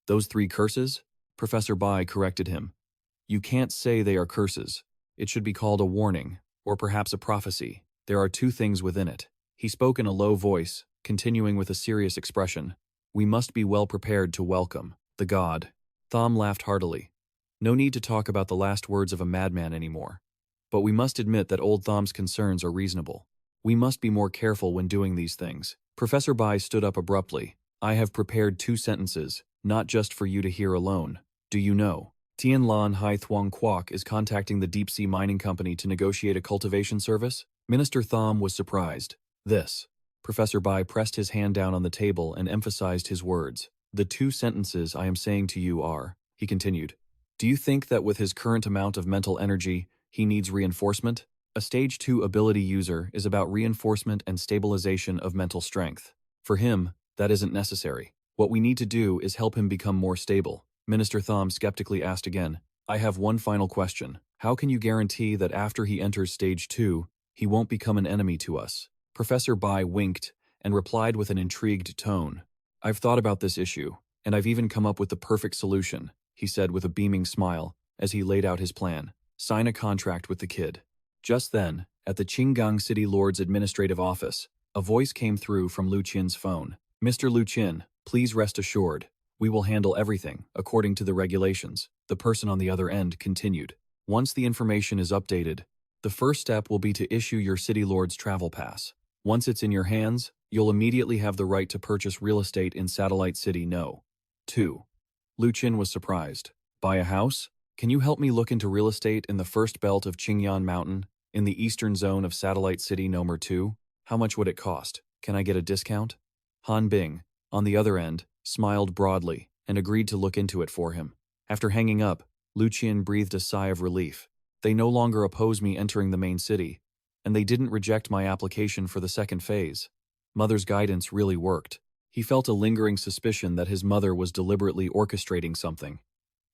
Those 3 curses? Professor Bai corrected him. You can't say they are curses. It should be called a warning, or perhaps a prophecy. There are 2 things within it. He spoke in a low voice, continuing with a serious expression. We must be well prepared to welcome the god. Thom laughed heartily. No need to talk about the last words of a madman anymore. But we must admit that old Thom's concerns are reasonable. We must be more careful when doing these things. Professor Bai stood up abruptly. I have prepared 2 sentences, not just for you to hear alone. Do you know? Tian Lan Hai Thuong Quoc is contacting the deep-sea mining company to negotiate a cultivation service? Minister Thom was surprised. This. Professor Bai pressed his hand down on the table and emphasized his words. The 2 sentences I am saying to you are, he continued. Do you think that with his current amount of mental energy, he needs reinforcement? A Stage 2 ability user is about reinforcement and stabilization of mental strength. For him, that isn't necessary. What we need to do is help him become more stable. Minister Thom skeptically asked again. I have one final question. How can you guarantee that after he enters Stage 2, he won't become an enemy to us? Professor Bai winked and replied with an intrigued tone. I've thought about this issue, and I've even come up with the perfect solution, he said with a beaming smile as he laid out his plan. Sign a contract with the kid. Just then, at the Qinggang City Lord's administrative office, a voice came through from Lu Qin's phone. Mr. Lu Qin, please rest assured. We will handle everything, according to the regulations, the person on the other end continued. Once the information is updated, the first step will be to issue your City Lord's travel pass. Once it's in your hands, you'll immediately have the right to purchase real estate in Satellite City No. 2. Lu Qin was surprised. Buy a house? Can you help me look into real estate in the first belt of Qingyan Mountain, in the eastern zone of Satellite City No. 2? How much would it cost? Can I get a discount? Han Bing, on the other end, smiled broadly and agreed to look into it for him. After hanging up, Lu Qin breathed a sigh of relief. They no longer oppose me entering the main city, and they didn't reject my application for the second phase. Mother's guidance really worked. He felt a lingering suspicion that his mother was deliberately orchestrating something.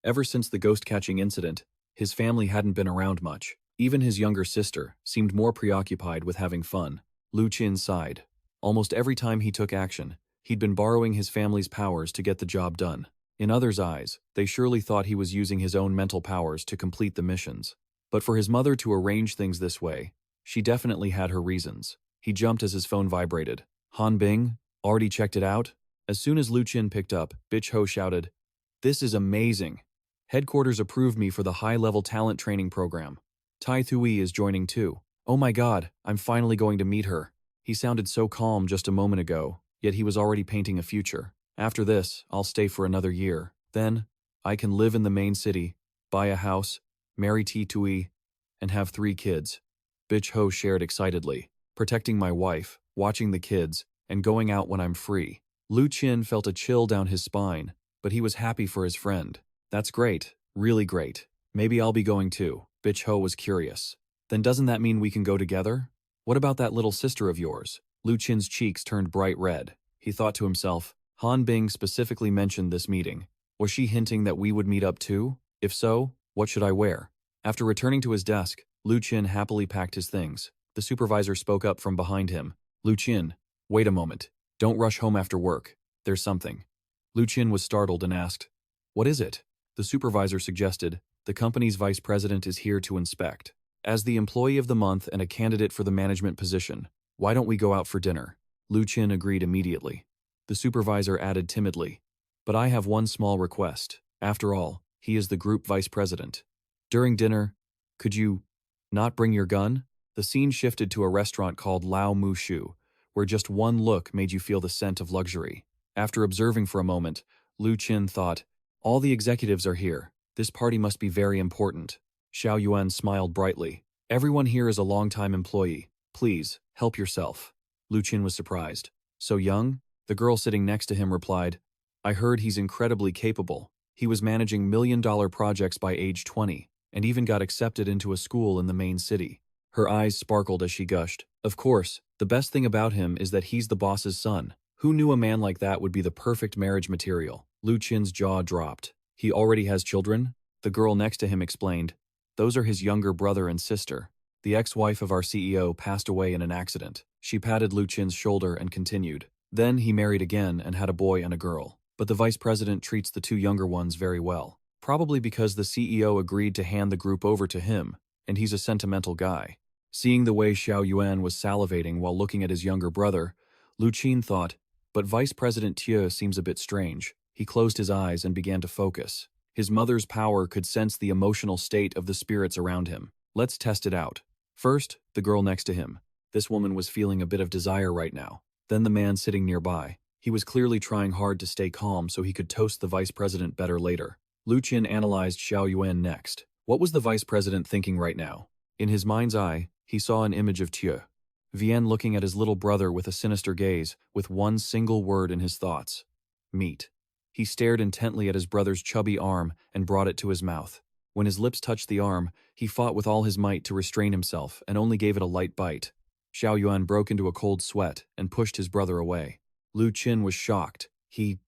Ever since the ghost-catching incident, his family hadn't been around much. Even his younger sister seemed more preoccupied with having fun. Lu Qin sighed. Almost every time he took action, he'd been borrowing his family's powers to get the job done. In others' eyes, they surely thought he was using his own mental powers to complete the missions. But for his mother to arrange things this way, she definitely had her reasons. He jumped as his phone vibrated. Han Bing? Already checked it out? As soon as Lu Qin picked up, Bitch Ho shouted, "This is amazing! Headquarters approved me for the high-level talent training program. Tai Thui is joining too. Oh my god, I'm finally going to meet her." He sounded so calm just a moment ago, yet he was already painting a future. "After this, I'll stay for another year. Then, I can live in the main city, buy a house, marry Tai Thui, and have 3 kids." Bitch Ho shared excitedly. "Protecting my wife, watching the kids, and going out when I'm free." Lu Qin felt a chill down his spine, but he was happy for his friend. "That's great, really great. Maybe I'll be going too." Bitch Ho was curious. "Then doesn't that mean we can go together? What about that little sister of yours?" Lu Qin's cheeks turned bright red. He thought to himself, Han Bing specifically mentioned this meeting. Was she hinting that we would meet up too? If so, what should I wear? After returning to his desk, Lu Qin happily packed his things. The supervisor spoke up from behind him. "Lu Qin, wait a moment. Don't rush home after work. There's something." Lu Qin was startled and asked, "What is it?" The supervisor suggested, "The company's vice president is here to inspect. As the employee of the month and a candidate for the management position, why don't we go out for dinner?" Lu Qin agreed immediately. The supervisor added timidly, "But I have one small request. After all, he is the group vice president. During dinner, could you not bring your gun?" The scene shifted to a restaurant called Lao Mu Shu, where just one look made you feel the scent of luxury. After observing for a moment, Lu Qin thought, "All the executives are here. This party must be very important." Xiao Yuan smiled brightly. "Everyone here is a long-time employee. Please, help yourself." Lu Qin was surprised. "So young?" The girl sitting next to him replied, "I heard he's incredibly capable. He was managing million-dollar projects by age 20, and even got accepted into a school in the main city." Her eyes sparkled as she gushed. "Of course, the best thing about him is that he's the boss's son. Who knew a man like that would be the perfect marriage material?" Lu Qin's jaw dropped. "He already has children?" The girl next to him explained, "Those are his younger brother and sister. The ex-wife of our CEO passed away in an accident." She patted Lu Qin's shoulder and continued, "Then he married again and had a boy and a girl. But the vice president treats the 2 younger ones very well. Probably because the CEO agreed to hand the group over to him, and he's a sentimental guy." Seeing the way Xiao Yuan was salivating while looking at his younger brother, Lu Qin thought, "But Vice President Tie seems a bit strange." He closed his eyes and began to focus. His mother's power could sense the emotional state of the spirits around him. "Let's test it out." First, the girl next to him. This woman was feeling a bit of desire right now. Then the man sitting nearby. He was clearly trying hard to stay calm so he could toast the vice president better later. Lu Qin analyzed Xiao Yuan next. What was the vice president thinking right now? In his mind's eye, he saw an image of Tie Vien looking at his little brother with a sinister gaze, with one single word in his thoughts. Meat. He stared intently at his brother's chubby arm and brought it to his mouth. When his lips touched the arm, he fought with all his might to restrain himself and only gave it a light bite. Xiao Yuan broke into a cold sweat and pushed his brother away. Lu Qin was shocked. He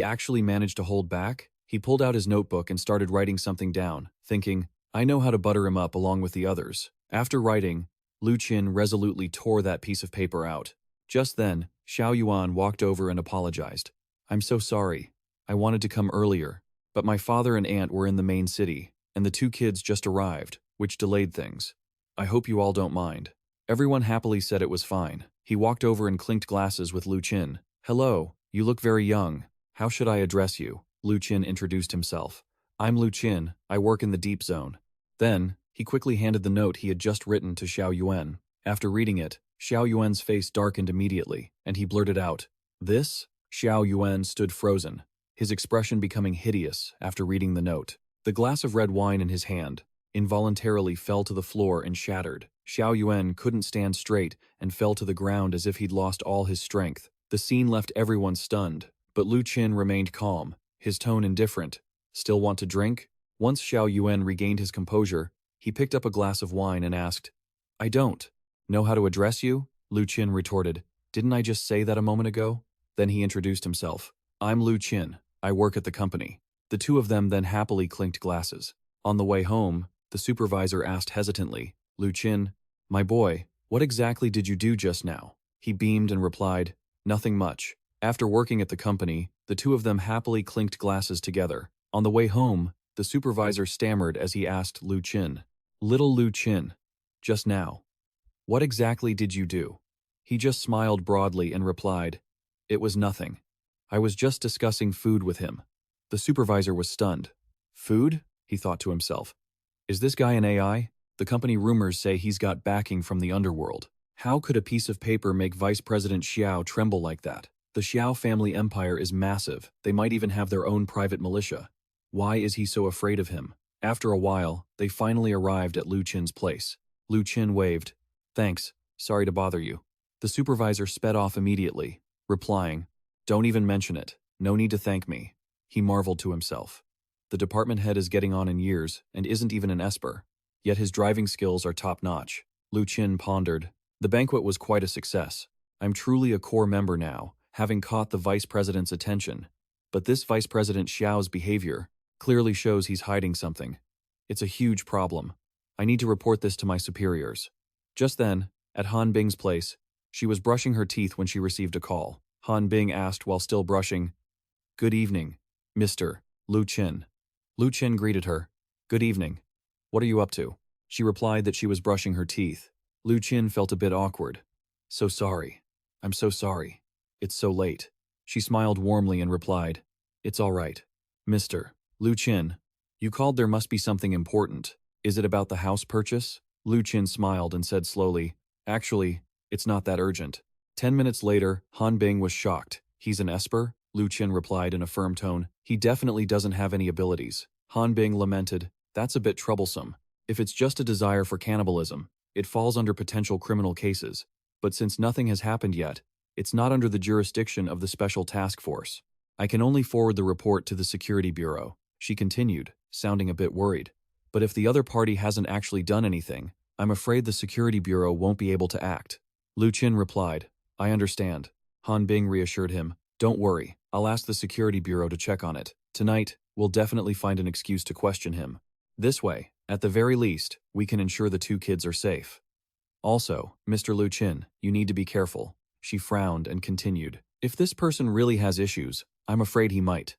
actually managed to hold back? He pulled out his notebook and started writing something down, thinking, I know how to butter him up along with the others. After writing, Lu Qin resolutely tore that piece of paper out. Just then, Xiao Yuan walked over and apologized. I'm so sorry. I wanted to come earlier, but my father and aunt were in the main city, and the 2 kids just arrived, which delayed things. I hope you all don't mind. Everyone happily said it was fine. He walked over and clinked glasses with Lu Qin. Hello, you look very young. How should I address you? Lu Qin introduced himself. I'm Lu Qin, I work in the deep zone. Then, he quickly handed the note he had just written to Xiao Yuan. After reading it, Xiao Yuan's face darkened immediately, and he blurted out, This? Xiao Yuan stood frozen, his expression becoming hideous after reading the note. The glass of red wine in his hand involuntarily fell to the floor and shattered. Xiao Yuan couldn't stand straight and fell to the ground as if he'd lost all his strength. The scene left everyone stunned. But Lu Qin remained calm, his tone indifferent. Still want to drink? Once Xiao Yuan regained his composure, he picked up a glass of wine and asked, I don't know how to address you? Lu Qin retorted, didn't I just say that a moment ago? Then he introduced himself. I'm Lu Qin, I work at the company. The two of them then happily clinked glasses. On the way home, the supervisor asked hesitantly, Lu Qin, my boy, what exactly did you do just now? He beamed and replied, nothing much. After working at the company, the two of them happily clinked glasses together. On the way home, the supervisor stammered as he asked Lu Qin, little Lu Qin, just now, what exactly did you do? He just smiled broadly and replied, it was nothing. I was just discussing food with him. The supervisor was stunned. Food? He thought to himself. Is this guy an AI? The company rumors say he's got backing from the underworld. How could a piece of paper make Vice President Xiao tremble like that? The Xiao family empire is massive. They might even have their own private militia. Why is he so afraid of him? After a while, they finally arrived at Lu Qin's place. Lu Qin waved. Thanks, sorry to bother you. The supervisor sped off immediately, replying, don't even mention it. No need to thank me. He marveled to himself. The department head is getting on in years and isn't even an esper. Yet his driving skills are top-notch. Lu Qin pondered. The banquet was quite a success. I'm truly a core member now, having caught the vice president's attention. But this Vice President Xiao's behavior clearly shows he's hiding something. It's a huge problem. I need to report this to my superiors. Just then, at Han Bing's place, she was brushing her teeth when she received a call. Han Bing asked while still brushing, Good evening, Mr. Lu Qin. Lu Qin greeted her. Good evening. What are you up to? She replied that she was brushing her teeth. Lu Qin felt a bit awkward. So sorry. I'm so sorry. It's so late. She smiled warmly and replied, It's all right. Mr. Lu Qin, you called there must be something important. Is it about the house purchase? Lu Qin smiled and said slowly, Actually, it's not that urgent. 10 minutes later, Han Bing was shocked. He's an esper? Lu Qin replied in a firm tone. He definitely doesn't have any abilities. Han Bing lamented, That's a bit troublesome. If it's just a desire for cannibalism, it falls under potential criminal cases. But since nothing has happened yet, it's not under the jurisdiction of the Special Task Force. I can only forward the report to the Security Bureau, she continued, sounding a bit worried. But if the other party hasn't actually done anything, I'm afraid the Security Bureau won't be able to act. Lu Qin replied, I understand. Han Bing reassured him, Don't worry, I'll ask the Security Bureau to check on it. Tonight, we'll definitely find an excuse to question him. This way, at the very least, we can ensure the two kids are safe. Also, Mr. Lu Qin, you need to be careful. She frowned and continued, If this person really has issues, I'm afraid he might.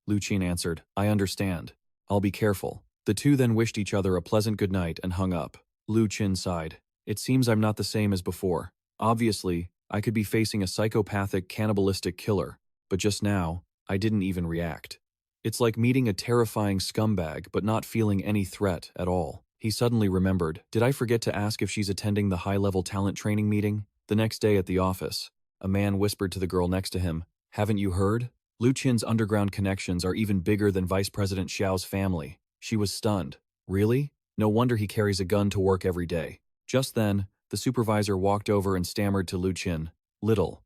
Lu Qin answered, I understand. I'll be careful. The two then wished each other a pleasant good night and hung up. Lu Qin sighed. It seems I'm not the same as before. Obviously, I could be facing a psychopathic, cannibalistic killer, but just now, I didn't even react. It's like meeting a terrifying scumbag but not feeling any threat at all. He suddenly remembered, did I forget to ask if she's attending the high-level talent training meeting? The next day at the office, a man whispered to the girl next to him, Haven't you heard? Lu Qin's underground connections are even bigger than Vice President Xiao's family. She was stunned. Really? No wonder he carries a gun to work every day. Just then, the supervisor walked over and stammered to Lu Qin, Little.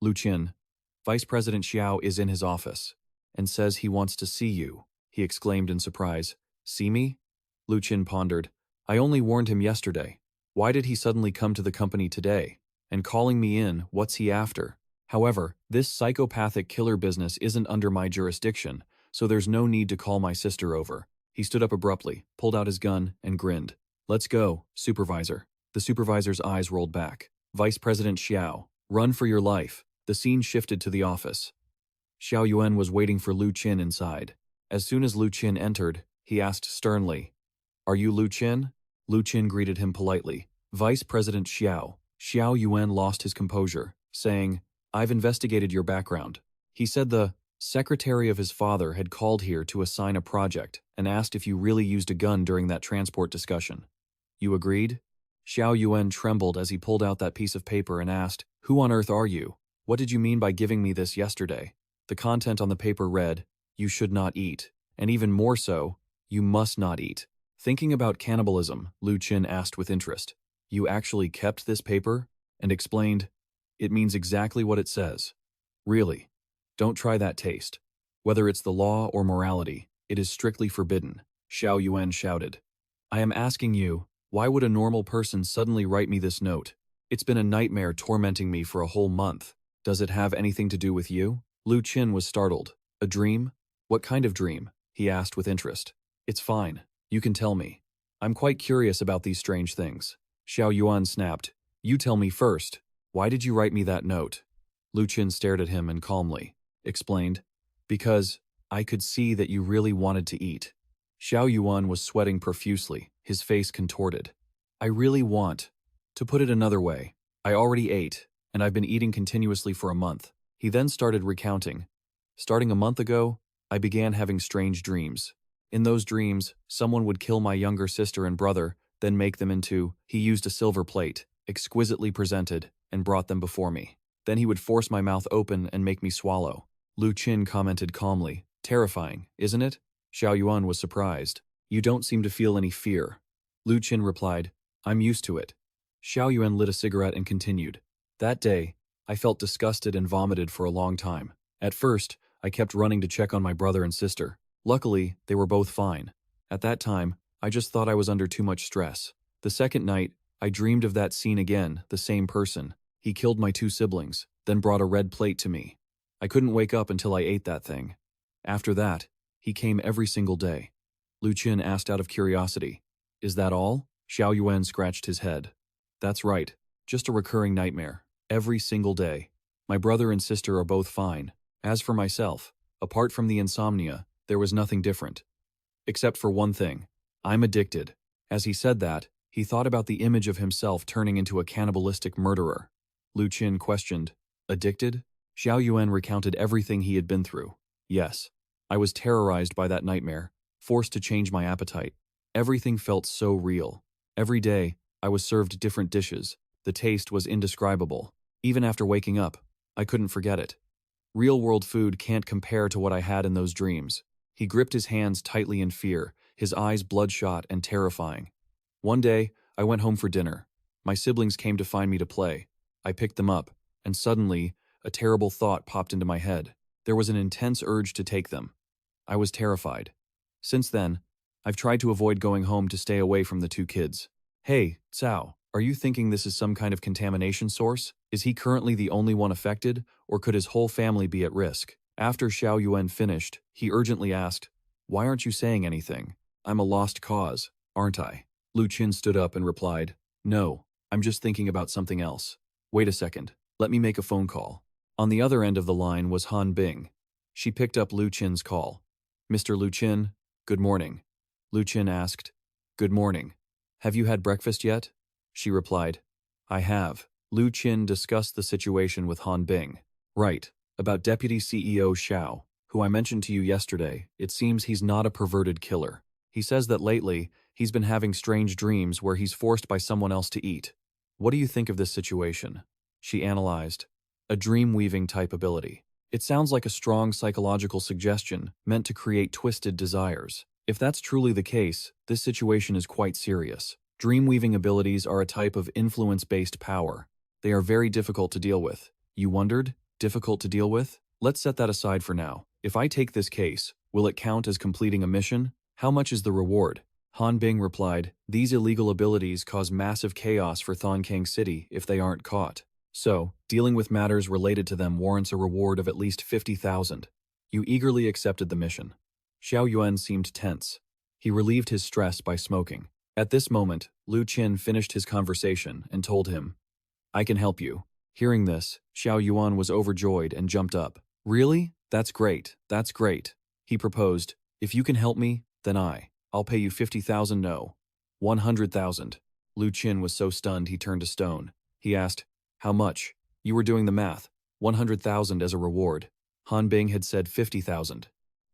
Lu Qin, Vice President Xiao is in his office and says he wants to see you, he exclaimed in surprise. See me? Lu Qin pondered. I only warned him yesterday. Why did he suddenly come to the company today? And calling me in, what's he after? However, this psychopathic killer business isn't under my jurisdiction, so there's no need to call my sister over. He stood up abruptly, pulled out his gun, and grinned. Let's go, supervisor. The supervisor's eyes rolled back. Vice President Xiao, run for your life. The scene shifted to the office. Xiao Yuan was waiting for Lu Qin inside. As soon as Lu Qin entered, he asked sternly, Are you Lu Qin? Lu Qin greeted him politely. Vice President Xiao. Xiao Yuan lost his composure, saying, I've investigated your background. He said the secretary of his father had called here to assign a project and asked if you really used a gun during that transport discussion. You agreed? Xiao Yuan trembled as he pulled out that piece of paper and asked, Who on earth are you? What did you mean by giving me this yesterday? The content on the paper read, You should not eat, and even more so, you must not eat. Thinking about cannibalism, Lu Qin asked with interest, You actually kept this paper? And explained, It means exactly what it says. Really? Don't try that taste. Whether it's the law or morality, it is strictly forbidden, Xiao Yuan shouted. I am asking you, why would a normal person suddenly write me this note? It's been a nightmare tormenting me for a whole month. Does it have anything to do with you? Lu Qin was startled. A dream? What kind of dream? He asked with interest. It's fine. You can tell me. I'm quite curious about these strange things. Xiao Yuan snapped. You tell me first. Why did you write me that note? Lu Qin stared at him and calmly explained. Because I could see that you really wanted to eat. Xiao Yuan was sweating profusely, his face contorted. I really want. To put it another way, I already ate, and I've been eating continuously for a month. He then started recounting. Starting a month ago, I began having strange dreams. In those dreams, someone would kill my younger sister and brother, then make them into, he used a silver plate, exquisitely presented, and brought them before me. Then he would force my mouth open and make me swallow. Lu Qin commented calmly, terrifying, isn't it? Xiao Yuan was surprised. You don't seem to feel any fear. Lu Qin replied, I'm used to it. Xiao Yuan lit a cigarette and continued. That day, I felt disgusted and vomited for a long time. At first, I kept running to check on my brother and sister. Luckily, they were both fine. At that time, I just thought I was under too much stress. The second night, I dreamed of that scene again, the same person. He killed my two siblings, then brought a red plate to me. I couldn't wake up until I ate that thing. After that, he came every single day. Lu Qin asked out of curiosity. Is that all? Xiao Yuan scratched his head. That's right, just a recurring nightmare. Every single day. My brother and sister are both fine. As for myself, apart from the insomnia, there was nothing different. Except for one thing. I'm addicted. As he said that, he thought about the image of himself turning into a cannibalistic murderer. Lu Qin questioned, addicted? Xiao Yuan recounted everything he had been through. Yes, I was terrorized by that nightmare, forced to change my appetite. Everything felt so real. Every day, I was served different dishes. The taste was indescribable. Even after waking up, I couldn't forget it. Real-world food can't compare to what I had in those dreams. He gripped his hands tightly in fear, his eyes bloodshot and terrifying. One day, I went home for dinner. My siblings came to find me to play. I picked them up, and suddenly, a terrible thought popped into my head. There was an intense urge to take them. I was terrified. Since then, I've tried to avoid going home to stay away from the two kids. Hey, Cao, are you thinking this is some kind of contamination source? Is he currently the only one affected, or could his whole family be at risk? After Xiao Yuan finished, he urgently asked, Why aren't you saying anything? I'm a lost cause, aren't I? Lu Qin stood up and replied, No, I'm just thinking about something else. Wait a second, let me make a phone call. On the other end of the line was Han Bing. She picked up Lu Qin's call. Mr. Lu Qin, good morning. Lu Qin asked, Good morning. Have you had breakfast yet? She replied, I have. Lu Qin discussed the situation with Han Bing. Right, about Deputy CEO Xiao, who I mentioned to you yesterday. It seems he's not a perverted killer. He says that lately, he's been having strange dreams where he's forced by someone else to eat. What do you think of this situation? She analyzed. A dream-weaving type ability. It sounds like a strong psychological suggestion meant to create twisted desires. If that's truly the case, this situation is quite serious. Dream-weaving abilities are a type of influence-based power. They are very difficult to deal with. You wondered? Difficult to deal with? Let's set that aside for now. If I take this case, will it count as completing a mission? How much is the reward? Han Bing replied, These illegal abilities cause massive chaos for Thonkang City if they aren't caught. So, dealing with matters related to them warrants a reward of at least 50,000. You eagerly accepted the mission. Xiao Yuan seemed tense. He relieved his stress by smoking. At this moment, Lu Qin finished his conversation and told him, I can help you. Hearing this, Xiao Yuan was overjoyed and jumped up. Really? That's great. That's great. He proposed, If you can help me, then I'll pay you 50,000 no. 100,000. Lu Qin was so stunned he turned to stone. He asked, How much? You were doing the math. 100,000 as a reward. Han Bing had said 50,000.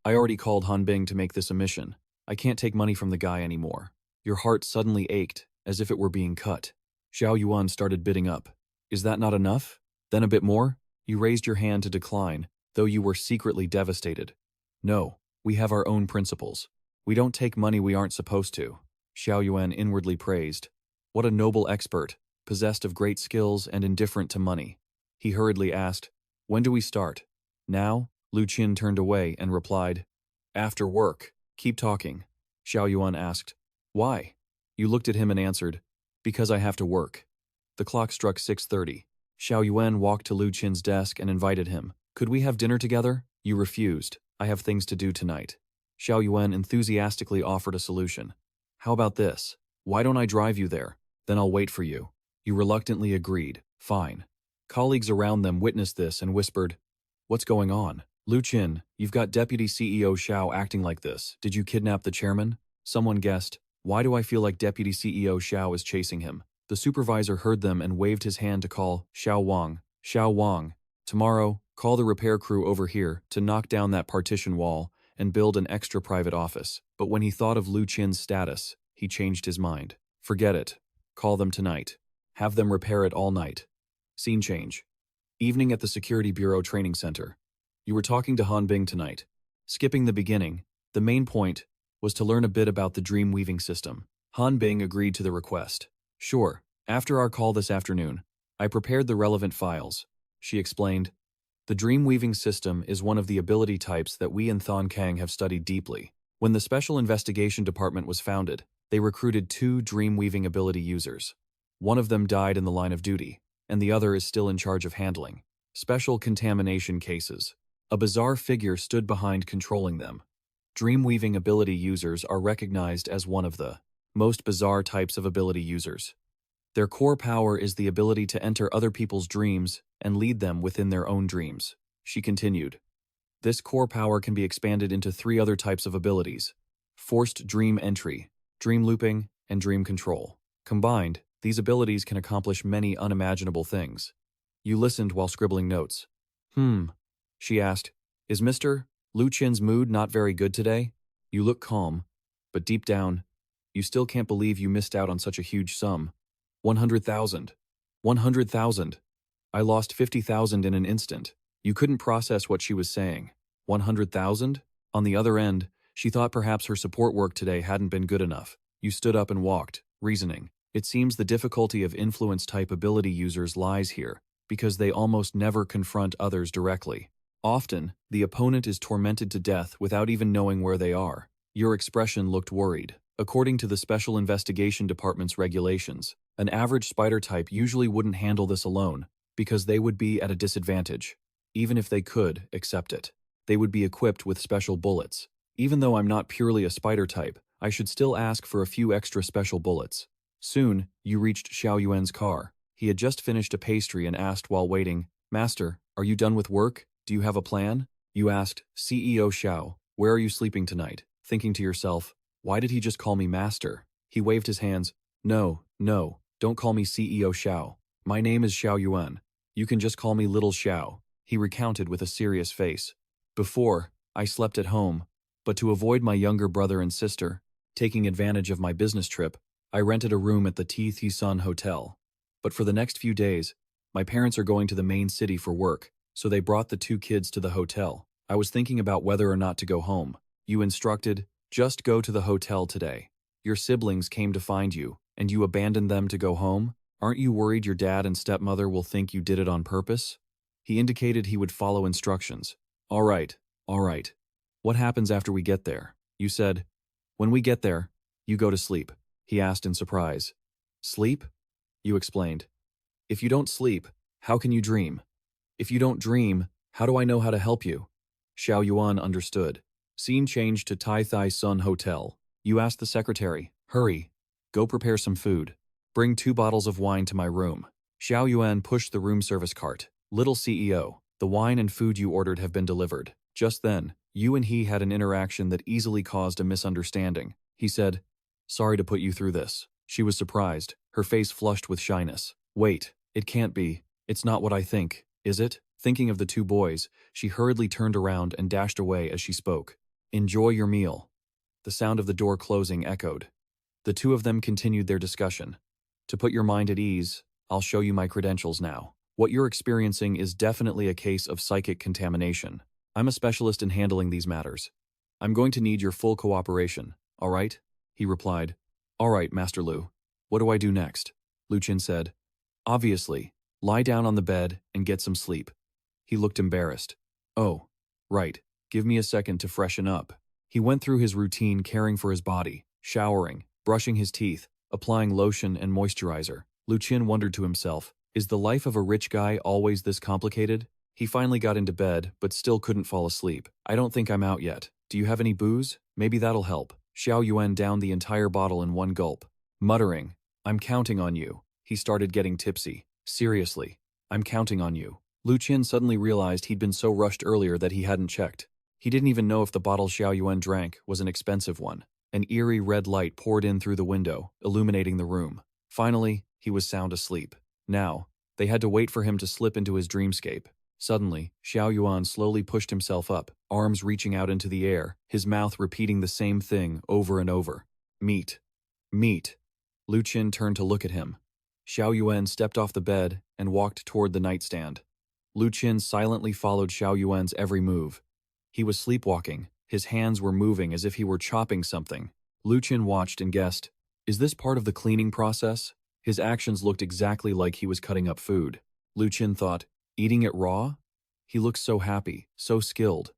I already called Han Bing to make this a mission. I can't take money from the guy anymore. Your heart suddenly ached, as if it were being cut. Xiao Yuan started bidding up. Is that not enough? Then a bit more? You raised your hand to decline, though you were secretly devastated. No, we have our own principles. We don't take money we aren't supposed to. Xiao Yuan inwardly praised. What a noble expert, possessed of great skills and indifferent to money. He hurriedly asked, When do we start? Now? Lu Qin turned away and replied, "After work. Keep talking." Xiao Yuan asked, "Why?" You looked at him and answered, "Because I have to work." The clock struck 6:30. Xiao Yuan walked to Lu Qin's desk and invited him. "Could we have dinner together?" You refused. "I have things to do tonight." Xiao Yuan enthusiastically offered a solution. "How about this? Why don't I drive you there? Then I'll wait for you." You reluctantly agreed. "Fine." Colleagues around them witnessed this and whispered, "What's going on? Lu Qin, you've got Deputy CEO Xiao acting like this. Did you kidnap the chairman?" Someone guessed, "Why do I feel like Deputy CEO Xiao is chasing him?" The supervisor heard them and waved his hand to call Xiao Wang. "Xiao Wang, tomorrow, call the repair crew over here to knock down that partition wall and build an extra private office." But when he thought of Lu Qin's status, he changed his mind. "Forget it. Call them tonight. Have them repair it all night." Scene change. Evening at the Security Bureau Training Center. You were talking to Han Bing tonight. Skipping the beginning, the main point was to learn a bit about the dream-weaving system. Han Bing agreed to the request. "Sure, after our call this afternoon, I prepared the relevant files," she explained. "The dream-weaving system is one of the ability types that we in Thon Kang have studied deeply. When the Special Investigation Department was founded, they recruited 2 dream-weaving ability users. One of them died in the line of duty, and the other is still in charge of handling special contamination cases. A bizarre figure stood behind controlling them. Dream-weaving ability users are recognized as one of the most bizarre types of ability users. Their core power is the ability to enter other people's dreams and lead them within their own dreams." She continued, "This core power can be expanded into 3 other types of abilities: forced dream entry, dream looping, and dream control. Combined, these abilities can accomplish many unimaginable things." You listened while scribbling notes. She asked, "Is Mr. Lu Qin's mood not very good today?" You look calm, but deep down, you still can't believe you missed out on such a huge sum. 100,000. 100,000. I lost 50,000 in an instant. You couldn't process what she was saying. 100,000? On the other end, she thought perhaps her support work today hadn't been good enough. You stood up and walked, reasoning. It seems the difficulty of influence-type ability users lies here, because they almost never confront others directly. Often, the opponent is tormented to death without even knowing where they are. Your expression looked worried. According to the Special Investigation Department's regulations, an average spider type usually wouldn't handle this alone, because they would be at a disadvantage. Even if they could accept it, they would be equipped with special bullets. Even though I'm not purely a spider type, I should still ask for a few extra special bullets. Soon, you reached Xiao Yuan's car. He had just finished a pastry and asked while waiting, "Master, are you done with work? Do you have a plan?" You asked, "CEO Xiao, where are you sleeping tonight?" Thinking to yourself, "Why did he just call me master?" He waved his hands. No, don't call me CEO Xiao. My name is Xiao Yuan. You can just call me Little Xiao," he recounted with a serious face. "Before, I slept at home, but to avoid my younger brother and sister, taking advantage of my business trip, I rented a room at the Thi Sun Hotel. But for the next few days, my parents are going to the main city for work, so they brought the 2 kids to the hotel. I was thinking about whether or not to go home. You instructed, just go to the hotel today. Your siblings came to find you, and you abandoned them to go home? Aren't you worried your dad and stepmother will think you did it on purpose?" He indicated he would follow instructions. All right. What happens after we get there?" You said, "When we get there, you go to sleep." He asked in surprise. "Sleep?" You explained. "If you don't sleep, how can you dream? If you don't dream, how do I know how to help you?" Xiao Yuan understood. Scene changed to Thi Sun Hotel. You asked the secretary, "Hurry, go prepare some food. Bring 2 bottles of wine to my room." Xiao Yuan pushed the room service cart. "Little CEO, the wine and food you ordered have been delivered." Just then, you and he had an interaction that easily caused a misunderstanding. He said, "Sorry to put you through this." She was surprised, her face flushed with shyness. "Wait, it can't be. It's not what I think, is it?" Thinking of the 2 boys, she hurriedly turned around and dashed away as she spoke. "Enjoy your meal." The sound of the door closing echoed. The 2 of them continued their discussion. "To put your mind at ease, I'll show you my credentials now. What you're experiencing is definitely a case of psychic contamination. I'm a specialist in handling these matters. I'm going to need your full cooperation, all right?" He replied, "All right, Master Lu. What do I do next?" Lu Qin said, "Obviously, lie down on the bed and get some sleep." He looked embarrassed. "Oh, Right, give me a second to freshen up. He went through his routine caring for his body, showering, brushing his teeth, applying lotion and moisturizer. Lu Qin wondered to himself, is the life of a rich guy always this complicated? He finally got into bed, but still couldn't fall asleep. I don't think I'm out yet. Do you have any booze? Maybe that'll help. Xiao Yuan downed the entire bottle in one gulp. Muttering, I'm counting on you. He started getting tipsy. Seriously, I'm counting on you. Lu Qin suddenly realized he'd been so rushed earlier that he hadn't checked. He didn't even know if the bottle Xiao Yuan drank was an expensive one. An eerie red light poured in through the window, illuminating the room. Finally, he was sound asleep. Now, they had to wait for him to slip into his dreamscape. Suddenly, Xiao Yuan slowly pushed himself up, arms reaching out into the air, his mouth repeating the same thing over and over. Meat. Meat. Lu Qin turned to look at him. Xiao Yuan stepped off the bed and walked toward the nightstand. Lu Qin silently followed Xiao Yuan's every move. He was sleepwalking. His hands were moving as if he were chopping something. Lu Qin watched and guessed, is this part of the cleaning process? His actions looked exactly like he was cutting up food. Lu Qin thought, eating it raw? He looked so happy, so skilled.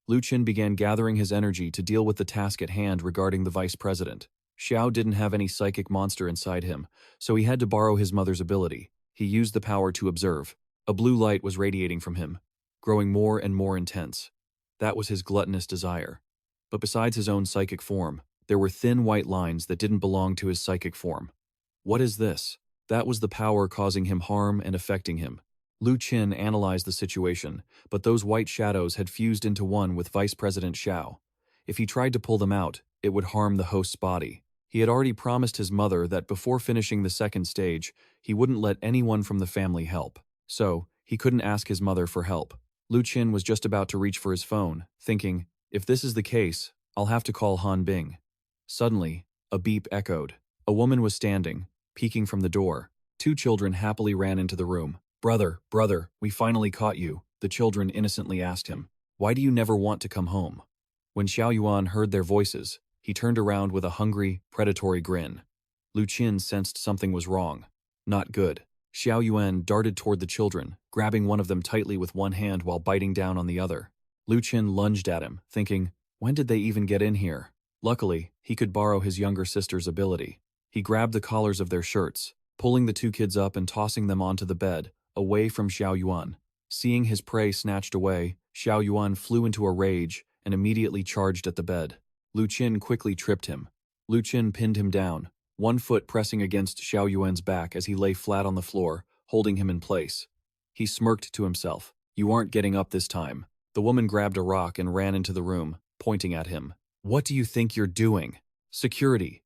Lu Qin began gathering his energy to deal with the task at hand regarding the vice president. Xiao didn't have any psychic monster inside him, so he had to borrow his mother's ability. He used the power to observe. A blue light was radiating from him, growing more and more intense. That was his gluttonous desire. But besides his own psychic form, there were thin white lines that didn't belong to his psychic form. What is this? That was the power causing him harm and affecting him. Lu Qin analyzed the situation, but those white shadows had fused into one with Vice President Xiao. If he tried to pull them out, it would harm the host's body. He had already promised his mother that before finishing the second stage, he wouldn't let anyone from the family help. So, he couldn't ask his mother for help. Lu Qin was just about to reach for his phone, thinking, if this is the case, I'll have to call Han Bing. Suddenly, a beep echoed. A woman was standing, peeking from the door. Two children happily ran into the room. Brother, we finally caught you, the children innocently asked him. Why do you never want to come home? When Xiao Yuan heard their voices, he turned around with a hungry, predatory grin. Lu Qin sensed something was wrong. Not good. Xiao Yuan darted toward the children, grabbing one of them tightly with one hand while biting down on the other. Lu Qin lunged at him, thinking, when did they even get in here? Luckily, he could borrow his younger sister's ability. He grabbed the collars of their shirts, pulling the two kids up and tossing them onto the bed, away from Xiao Yuan. Seeing his prey snatched away, Xiao Yuan flew into a rage and immediately charged at the bed. Lu Qin quickly tripped him. Lu Qin pinned him down, one foot pressing against Xiao Yuan's back as he lay flat on the floor, holding him in place. He smirked to himself. You aren't getting up this time. The woman grabbed a rock and ran into the room, pointing at him. What do you think you're doing? Security,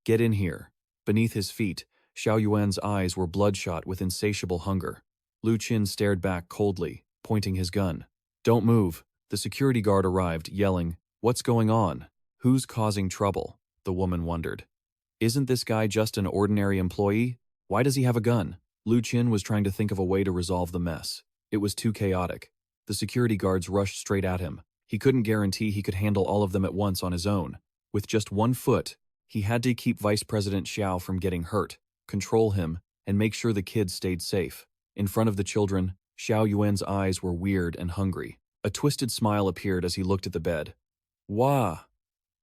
get in here. Beneath his feet, Xiao Yuan's eyes were bloodshot with insatiable hunger. Lu Qin stared back coldly, pointing his gun. Don't move. The security guard arrived, yelling, what's going on? Who's causing trouble? The woman wondered. Isn't this guy just an ordinary employee? Why does he have a gun? Lu Qin was trying to think of a way to resolve the mess. It was too chaotic. The security guards rushed straight at him. He couldn't guarantee he could handle all of them at once on his own. With just 1 foot, he had to keep Vice President Xiao from getting hurt, control him, and make sure the kids stayed safe. In front of the children, Xiao Yuan's eyes were weird and hungry. A twisted smile appeared as he looked at the bed. Wah!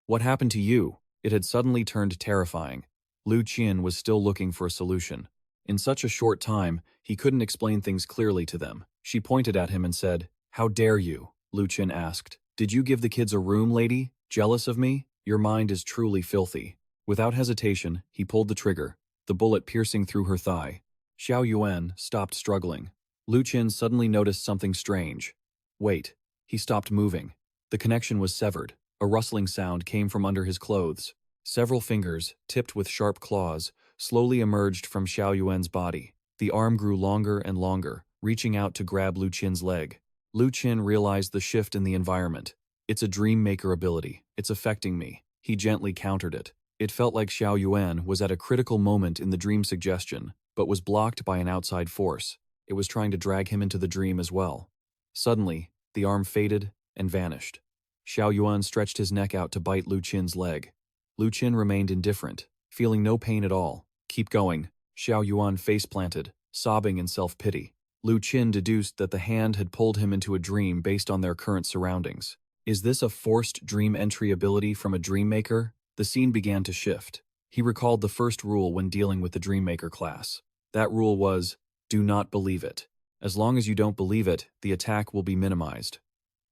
What happened to you? It had suddenly turned terrifying. Lu Qin was still looking for a solution. In such a short time, he couldn't explain things clearly to them. She pointed at him and said, How dare you? Lu Qin asked. Did you give the kids a room, lady? Jealous of me? Your mind is truly filthy. Without hesitation, he pulled the trigger, the bullet piercing through her thigh. Xiao Yuan stopped struggling. Lu Qin suddenly noticed something strange. Wait. He stopped moving. The connection was severed. A rustling sound came from under his clothes. Several fingers, tipped with sharp claws, slowly emerged from Xiao Yuan's body. The arm grew longer and longer, reaching out to grab Lu Qin's leg. Lu Qin realized the shift in the environment. It's a dream maker ability. It's affecting me. He gently countered it. It felt like Xiao Yuan was at a critical moment in the dream suggestion, but was blocked by an outside force. It was trying to drag him into the dream as well. Suddenly, the arm faded and vanished. Xiao Yuan stretched his neck out to bite Lu Qin's leg. Lu Qin remained indifferent, feeling no pain at all. Keep going. Xiao Yuan face-planted, sobbing in self-pity. Lu Qin deduced that the hand had pulled him into a dream based on their current surroundings. Is this a forced dream entry ability from a Dreammaker? The scene began to shift. He recalled the first rule when dealing with the Dreammaker class. That rule was, do not believe it. As long as you don't believe it, the attack will be minimized.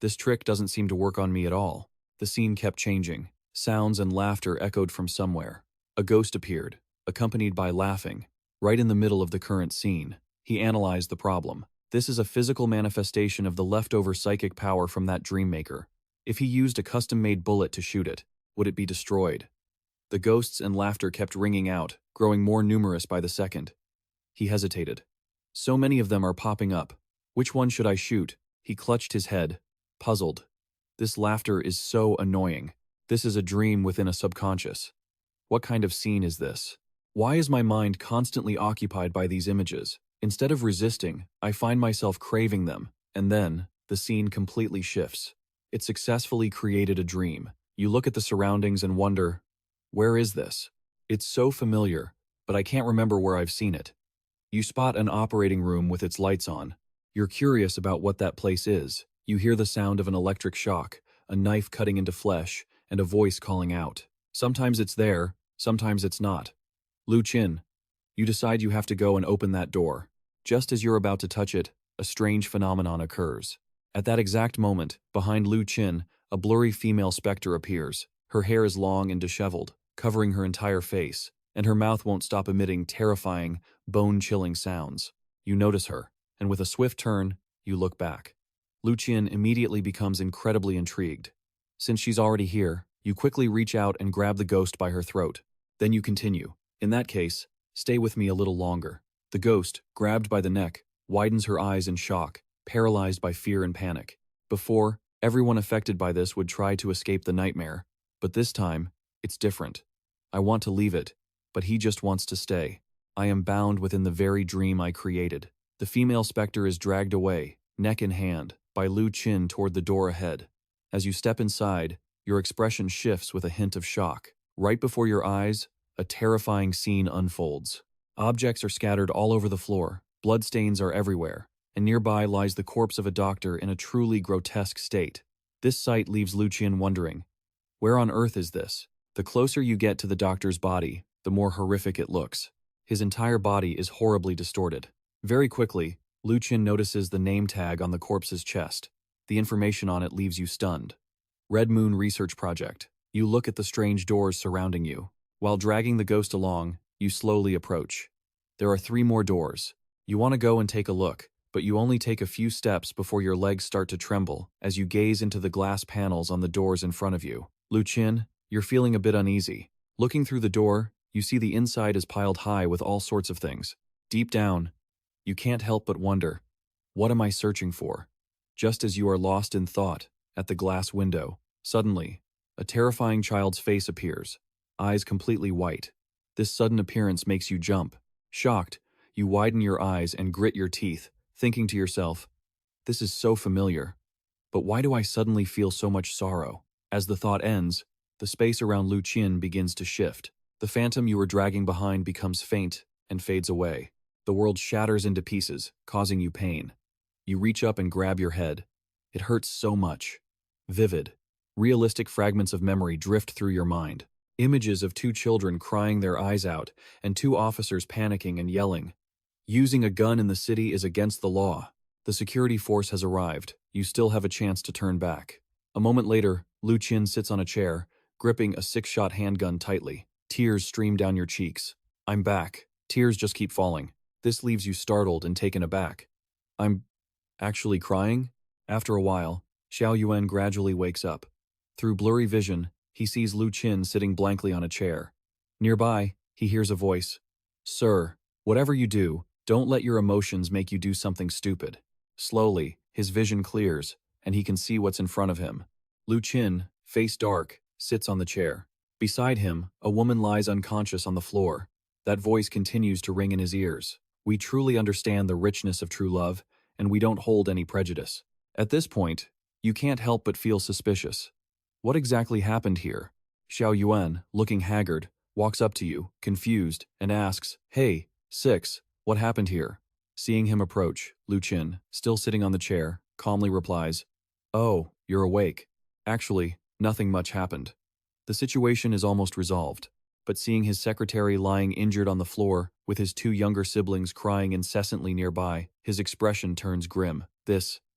This trick doesn't seem to work on me at all. The scene kept changing. Sounds and laughter echoed from somewhere. A ghost appeared, accompanied by laughing, right in the middle of the current scene. He analyzed the problem. This is a physical manifestation of the leftover psychic power from that Dreammaker. If he used a custom-made bullet to shoot it, would it be destroyed? The ghosts and laughter kept ringing out, growing more numerous by the second. He hesitated. So many of them are popping up. Which one should I shoot? He clutched his head, puzzled. This laughter is so annoying. This is a dream within a subconscious. What kind of scene is this? Why is my mind constantly occupied by these images? Instead of resisting, I find myself craving them, and then, the scene completely shifts. It successfully created a dream. You look at the surroundings and wonder, where is this? It's so familiar, but I can't remember where I've seen it. You spot an operating room with its lights on. You're curious about what that place is. You hear the sound of an electric shock, a knife cutting into flesh, and a voice calling out. Sometimes it's there, sometimes it's not. Lu Qin. You decide you have to go and open that door. Just as you're about to touch it, a strange phenomenon occurs. At that exact moment, behind Lu Qin, a blurry female specter appears. Her hair is long and disheveled, covering her entire face, and her mouth won't stop emitting terrifying, bone-chilling sounds. You notice her, and with a swift turn, you look back. Lu Qin immediately becomes incredibly intrigued. Since she's already here, you quickly reach out and grab the ghost by her throat. Then you continue. In that case, stay with me a little longer. The ghost, grabbed by the neck, widens her eyes in shock, paralyzed by fear and panic. Before, everyone affected by this would try to escape the nightmare, but this time, it's different. I want to leave it, but he just wants to stay. I am bound within the very dream I created. The female specter is dragged away, neck in hand, by Lu Qin toward the door ahead. As you step inside, your expression shifts with a hint of shock. Right before your eyes, a terrifying scene unfolds. Objects are scattered all over the floor, bloodstains are everywhere, and nearby lies the corpse of a doctor in a truly grotesque state. This sight leaves Lu Qin wondering, where on earth is this? The closer you get to the doctor's body, the more horrific it looks. His entire body is horribly distorted. Very quickly, Lu Qin notices the name tag on the corpse's chest. The information on it leaves you stunned. Red Moon Research Project. You look at the strange doors surrounding you. While dragging the ghost along, you slowly approach. There are 3 more doors. You want to go and take a look, but you only take a few steps before your legs start to tremble as you gaze into the glass panels on the doors in front of you. Lu Qin, you're feeling a bit uneasy. Looking through the door, you see the inside is piled high with all sorts of things. Deep down, you can't help but wonder, what am I searching for? Just as you are lost in thought, at the glass window, suddenly, a terrifying child's face appears, eyes completely white. This sudden appearance makes you jump. Shocked, you widen your eyes and grit your teeth, thinking to yourself, this is so familiar. But why do I suddenly feel so much sorrow? As the thought ends, the space around Lu Qin begins to shift. The phantom you were dragging behind becomes faint and fades away. The world shatters into pieces, causing you pain. You reach up and grab your head. It hurts so much. Vivid, realistic fragments of memory drift through your mind. Images of 2 children crying their eyes out and 2 officers panicking and yelling. Using a gun in the city is against the law. The security force has arrived. You still have a chance to turn back. A moment later, Lu Qin sits on a chair, gripping a 6-shot handgun tightly. Tears stream down your cheeks. I'm back. Tears just keep falling. This leaves you startled and taken aback. I'm actually crying? After a while, Xiao Yuan gradually wakes up. Through blurry vision, he sees Lu Qin sitting blankly on a chair. Nearby, he hears a voice. Sir, whatever you do, don't let your emotions make you do something stupid. Slowly, his vision clears, and he can see what's in front of him. Lu Qin, face dark, sits on the chair. Beside him, a woman lies unconscious on the floor. That voice continues to ring in his ears. We truly understand the richness of true love, and we don't hold any prejudice. At this point, you can't help but feel suspicious. What exactly happened here? Xiao Yuan, looking haggard, walks up to you, confused, and asks, Hey, 6, what happened here? Seeing him approach, Lu Qin, still sitting on the chair, calmly replies, "Oh, you're awake. Actually, nothing much happened. The situation is almost resolved." But seeing his secretary lying injured on the floor, with his two younger siblings crying incessantly nearby, his expression turns grim.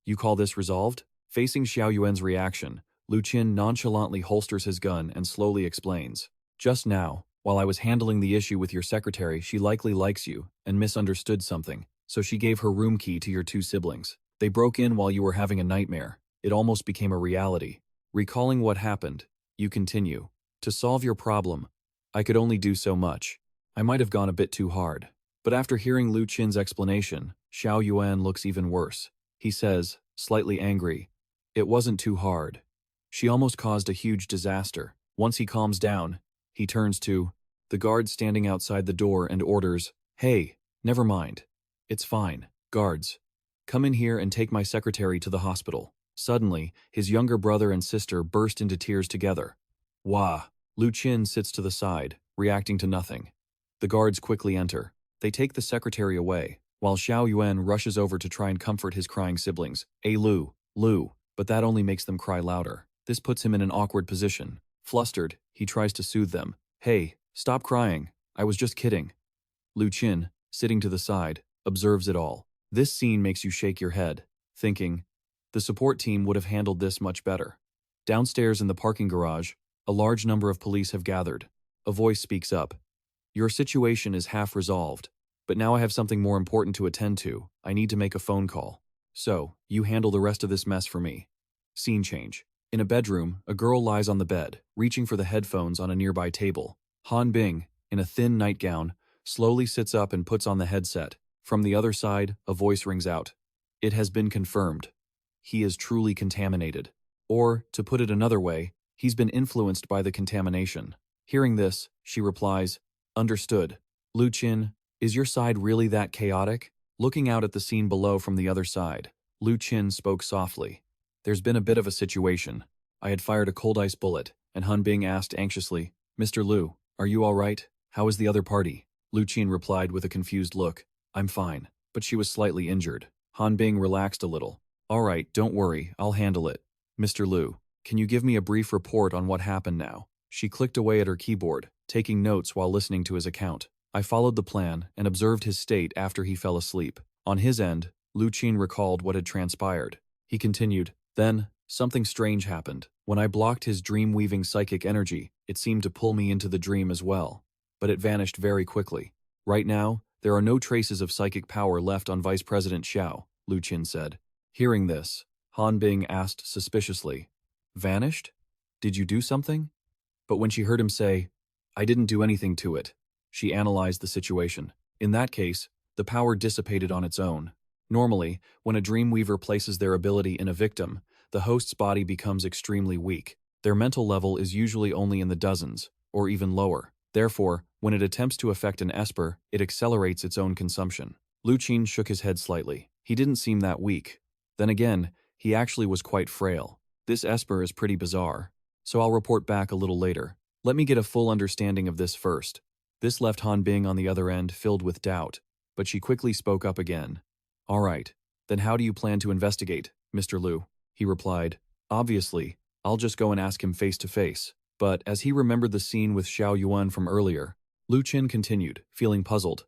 You call this resolved? Facing Xiao Yuan's reaction, Lu Qin nonchalantly holsters his gun and slowly explains. "Just now, while I was handling the issue with your secretary, she likely likes you and misunderstood something, so she gave her room key to your two siblings. They broke in while you were having a nightmare. It almost became a reality. Recalling what happened, you continue. To solve your problem, I could only do so much. I might have gone a bit too hard." But after hearing Lu Qin's explanation, Xiao Yuan looks even worse. He says, slightly angry, "It wasn't too hard. She almost caused a huge disaster." Once he calms down, he turns to the guard standing outside the door and orders, "Hey, never mind. It's fine. Guards, come in here and take my secretary to the hospital." Suddenly, his younger brother and sister burst into tears together. "Wah!" Lu Qin sits to the side, reacting to nothing. The guards quickly enter. They take the secretary away, while Xiao Yuan rushes over to try and comfort his crying siblings. Lu, but that only makes them cry louder. This puts him in an awkward position. Flustered, he tries to soothe them. "Hey, stop crying. I was just kidding." Lu Qin, sitting to the side, observes it all. This scene makes you shake your head, thinking, the support team would have handled this much better. Downstairs in the parking garage, a large number of police have gathered. A voice speaks up. "Your situation is half resolved, but now I have something more important to attend to. I need to make a phone call. So, you handle the rest of this mess for me." Scene change. In a bedroom, a girl lies on the bed, reaching for the headphones on a nearby table. Han Bing, in a thin nightgown, slowly sits up and puts on the headset. From the other side, a voice rings out. It has been confirmed. He is truly contaminated. Or, to put it another way, he's been influenced by the contamination. Hearing this, she replies, "Understood. Lu Qin, is your side really that chaotic?" Looking out at the scene below from the other side, Lu Qin spoke softly. "There's been a bit of a situation. I had fired a cold ice bullet, and Han Bing asked anxiously, 'Mr. Lu, are you all right? How is the other party?' Lu Qin replied with a confused look, 'I'm fine, but she was slightly injured.' Han Bing relaxed a little. 'All right, don't worry, I'll handle it. Mr. Lu, can you give me a brief report on what happened now?' She clicked away at her keyboard, taking notes while listening to his account. I followed the plan and observed his state after he fell asleep. On his end, Lu Qin recalled what had transpired. He continued, "Then, something strange happened. When I blocked his dream-weaving psychic energy, it seemed to pull me into the dream as well. But it vanished very quickly. Right now, there are no traces of psychic power left on Vice President Xiao," Lu Qin said. Hearing this, Han Bing asked suspiciously, "Vanished? Did you do something?" But when she heard him say, "I didn't do anything to it," she analyzed the situation. In that case, the power dissipated on its own. Normally, when a Dreamweaver places their ability in a victim, the host's body becomes extremely weak. Their mental level is usually only in the dozens, or even lower. Therefore, when it attempts to affect an Esper, it accelerates its own consumption. Lu Qin shook his head slightly. He didn't seem that weak. Then again, he actually was quite frail. This Esper is pretty bizarre. So I'll report back a little later. Let me get a full understanding of this first. This left Han Bing on the other end filled with doubt, but she quickly spoke up again. "All right, then how do you plan to investigate, Mr. Lu?" He replied, "Obviously, I'll just go and ask him face to face." But as he remembered the scene with Xiao Yuan from earlier, Lu Qin continued, feeling puzzled.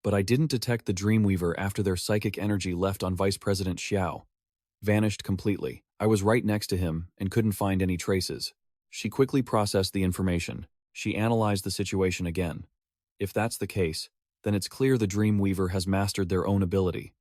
"But I didn't detect the Dreamweaver after their psychic energy left on Vice President Xiao. Vanished completely. I was right next to him and couldn't find any traces." She quickly processed the information. She analyzed the situation again. If that's the case, then it's clear the Dreamweaver has mastered their own ability.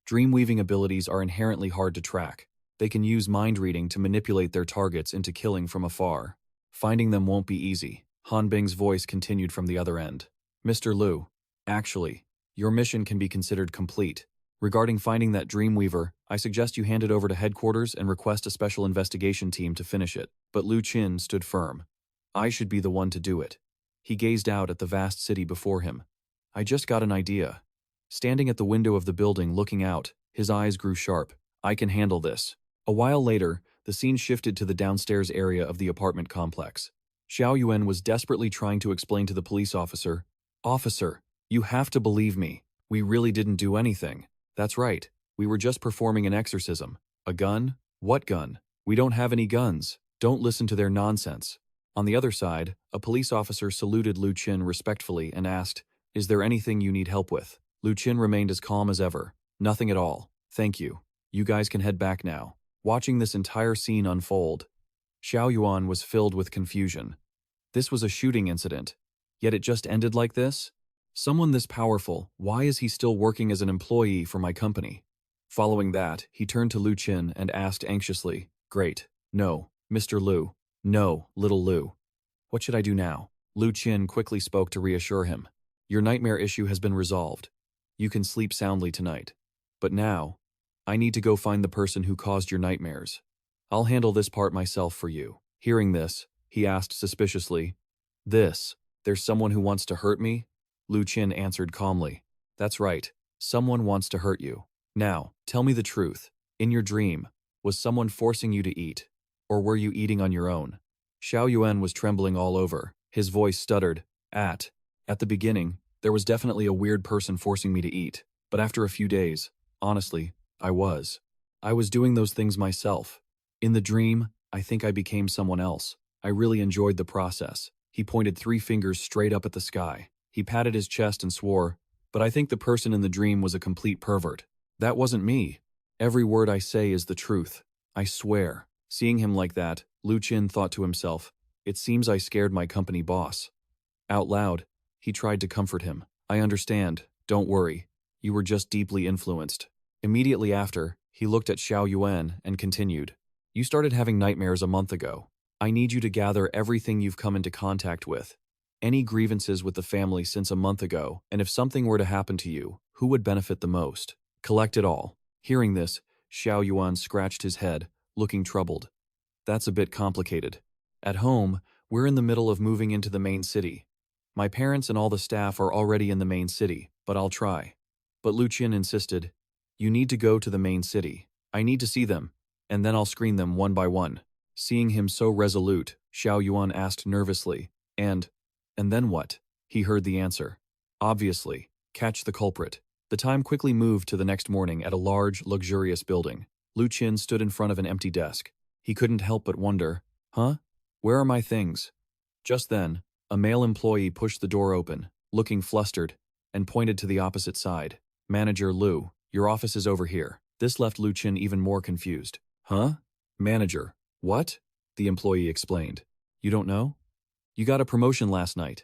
Dreamweaving abilities are inherently hard to track. They can use mind reading to manipulate their targets into killing from afar. Finding them won't be easy. Han Bing's voice continued from the other end. "Mr. Lu, actually, your mission can be considered complete. Regarding finding that Dreamweaver, I suggest you hand it over to headquarters and request a special investigation team to finish it." But Lu Qin stood firm. "I should be the one to do it." He gazed out at the vast city before him. "I just got an idea." Standing at the window of the building looking out, his eyes grew sharp. "I can handle this." A while later, the scene shifted to the downstairs area of the apartment complex. Xiao Yuan was desperately trying to explain to the police officer, "Officer, you have to believe me. We really didn't do anything." That's right. We were just performing an exorcism. A gun? What gun? We don't have any guns. Don't listen to their nonsense. On the other side, a police officer saluted Lu Qin respectfully and asked, "Is there anything you need help with?" Lu Qin remained as calm as ever. "Nothing at all. Thank you. You guys can head back now." Watching this entire scene unfold, Xiao Yuan was filled with confusion. This was a shooting incident, yet it just ended like this? Someone this powerful, why is he still working as an employee for my company? Following that, he turned to Lu Qin and asked anxiously, "Great. No, Mr. Lu. No, little Lu. What should I do now?" Lu Qin quickly spoke to reassure him. "Your nightmare issue has been resolved. You can sleep soundly tonight. But now, I need to go find the person who caused your nightmares. I'll handle this part myself for you." Hearing this, he asked suspiciously, There's someone who wants to hurt me?" Lu Qin answered calmly, "That's right. Someone wants to hurt you. Now, tell me the truth. In your dream, was someone forcing you to eat? Or were you eating on your own?" Xiao Yuan was trembling all over. His voice stuttered. At the beginning, there was definitely a weird person forcing me to eat. But after a few days, honestly, I was doing those things myself. In the dream, I think I became someone else. I really enjoyed the process." He pointed 3 fingers straight up at the sky. He patted his chest and swore, "But I think the person in the dream was a complete pervert. That wasn't me. Every word I say is the truth. I swear." Seeing him like that, Lu Qin thought to himself, "It seems I scared my company boss." Out loud, he tried to comfort him. "I understand. Don't worry. You were just deeply influenced." Immediately after, he looked at Xiao Yuan and continued, "You started having nightmares a month ago. I need you to gather everything you've come into contact with. Any grievances with the family since a month ago, and if something were to happen to you, who would benefit the most? Collect it all." Hearing this, Xiao Yuan scratched his head, looking troubled. "That's a bit complicated. At home, we're in the middle of moving into the main city. My parents and all the staff are already in the main city, but I'll try." But Lu Qin insisted, "You need to go to the main city. I need to see them, and then I'll screen them one by one." Seeing him so resolute, Xiao Yuan asked nervously, And then what?" He heard the answer. "Obviously, catch the culprit." The time quickly moved to the next morning at a large, luxurious building. Lu Qin stood in front of an empty desk. He couldn't help but wonder, Where are my things?" Just then, a male employee pushed the door open, looking flustered, and pointed to the opposite side. "Manager Lu, your office is over here." This left Lu Qin even more confused. "Huh? Manager? What?" the employee explained. "You don't know? You got a promotion last night.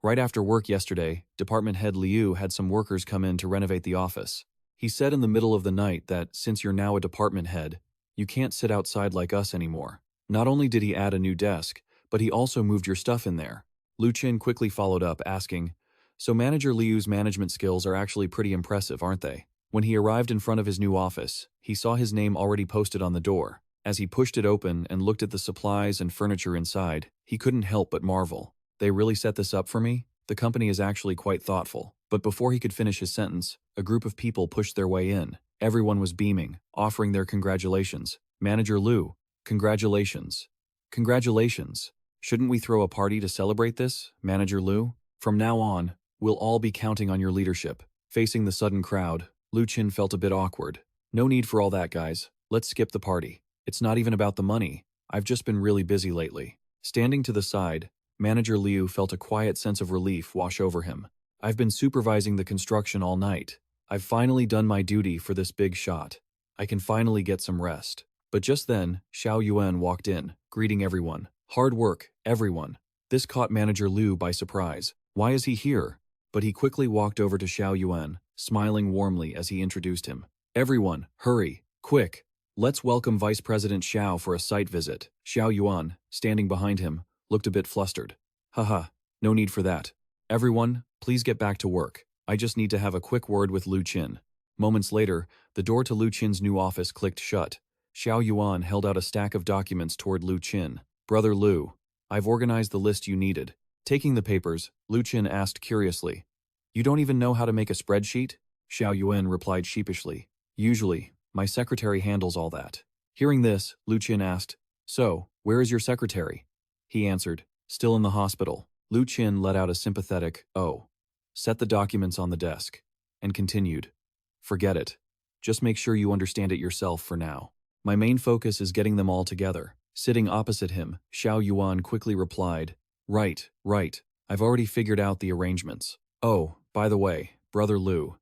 Right after work yesterday, Department Head Liu had some workers come in to renovate the office. He said in the middle of the night that since you're now a department head, you can't sit outside like us anymore. Not only did he add a new desk, but he also moved your stuff in there." Lu Qin quickly followed up, asking, "So Manager Liu's management skills are actually pretty impressive, aren't they?" When he arrived in front of his new office, he saw his name already posted on the door. As he pushed it open and looked at the supplies and furniture inside, he couldn't help but marvel. "They really set this up for me? The company is actually quite thoughtful." But before he could finish his sentence, a group of people pushed their way in. Everyone was beaming, offering their congratulations. "Manager Lu, congratulations. Congratulations. Shouldn't we throw a party to celebrate this, Manager Lu? From now on, we'll all be counting on your leadership." Facing the sudden crowd, Lu Qin felt a bit awkward. "No need for all that, guys. Let's skip the party. It's not even about the money. I've just been really busy lately." Standing to the side, Manager Liu felt a quiet sense of relief wash over him. "I've been supervising the construction all night. I've finally done my duty for this big shot. I can finally get some rest." But just then, Xiao Yuan walked in, greeting everyone. "Hard work, everyone." This caught Manager Liu by surprise. Why is he here? But he quickly walked over to Xiao Yuan, smiling warmly as he introduced him. "Everyone, hurry, quick. Let's welcome Vice President Xiao for a site visit." Xiao Yuan, standing behind him, looked a bit flustered. "Haha, no need for that. Everyone, please get back to work. I just need to have a quick word with Lu Qin." Moments later, the door to Lu Qin's new office clicked shut. Xiao Yuan held out a stack of documents toward Lu Qin. "Brother Lu, I've organized the list you needed." Taking the papers, Lu Qin asked curiously, "You don't even know how to make a spreadsheet?" Xiao Yuan replied sheepishly, "Usually, my secretary handles all that." Hearing this, Lu Qin asked, "So, where is your secretary?" He answered, "Still in the hospital." Lu Qin let out a sympathetic, "Oh," set the documents on the desk, and continued, "Forget it. Just make sure you understand it yourself for now. My main focus is getting them all together. Sitting opposite him, Xiao Yuan quickly replied, Right, right. I've already figured out the arrangements. Oh, by the way, Brother Lu,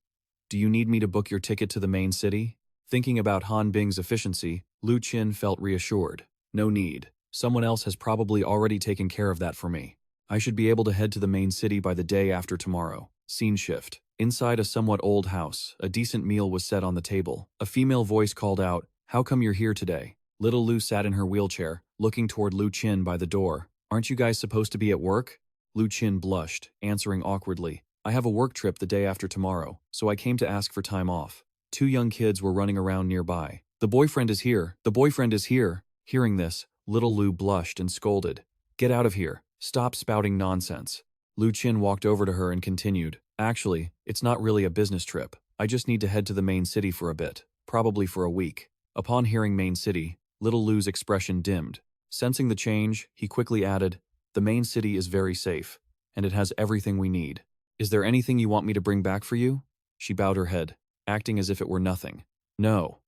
do you need me to book your ticket to the main city? Thinking about Han Bing's efficiency, Lu Qin felt reassured. No need. Someone else has probably already taken care of that for me. I should be able to head to the main city by the day after tomorrow. Scene shift. Inside a somewhat old house, a decent meal was set on the table. A female voice called out, How come you're here today? Little Lu sat in her wheelchair, looking toward Lu Qin by the door. Aren't you guys supposed to be at work? Lu Qin blushed, answering awkwardly. I have a work trip the day after tomorrow, so I came to ask for time off. Two young kids were running around nearby. The boyfriend is here. The boyfriend is here. Hearing this, little Lu blushed and scolded. Get out of here. Stop spouting nonsense. Lu Qin walked over to her and continued. Actually, it's not really a business trip. I just need to head to the main city for a bit, probably for a week. Upon hearing main city, little Lu's expression dimmed. Sensing the change, he quickly added, The main city is very safe, and it has everything we need. Is there anything you want me to bring back for you? She bowed her head, acting as if it were nothing. No.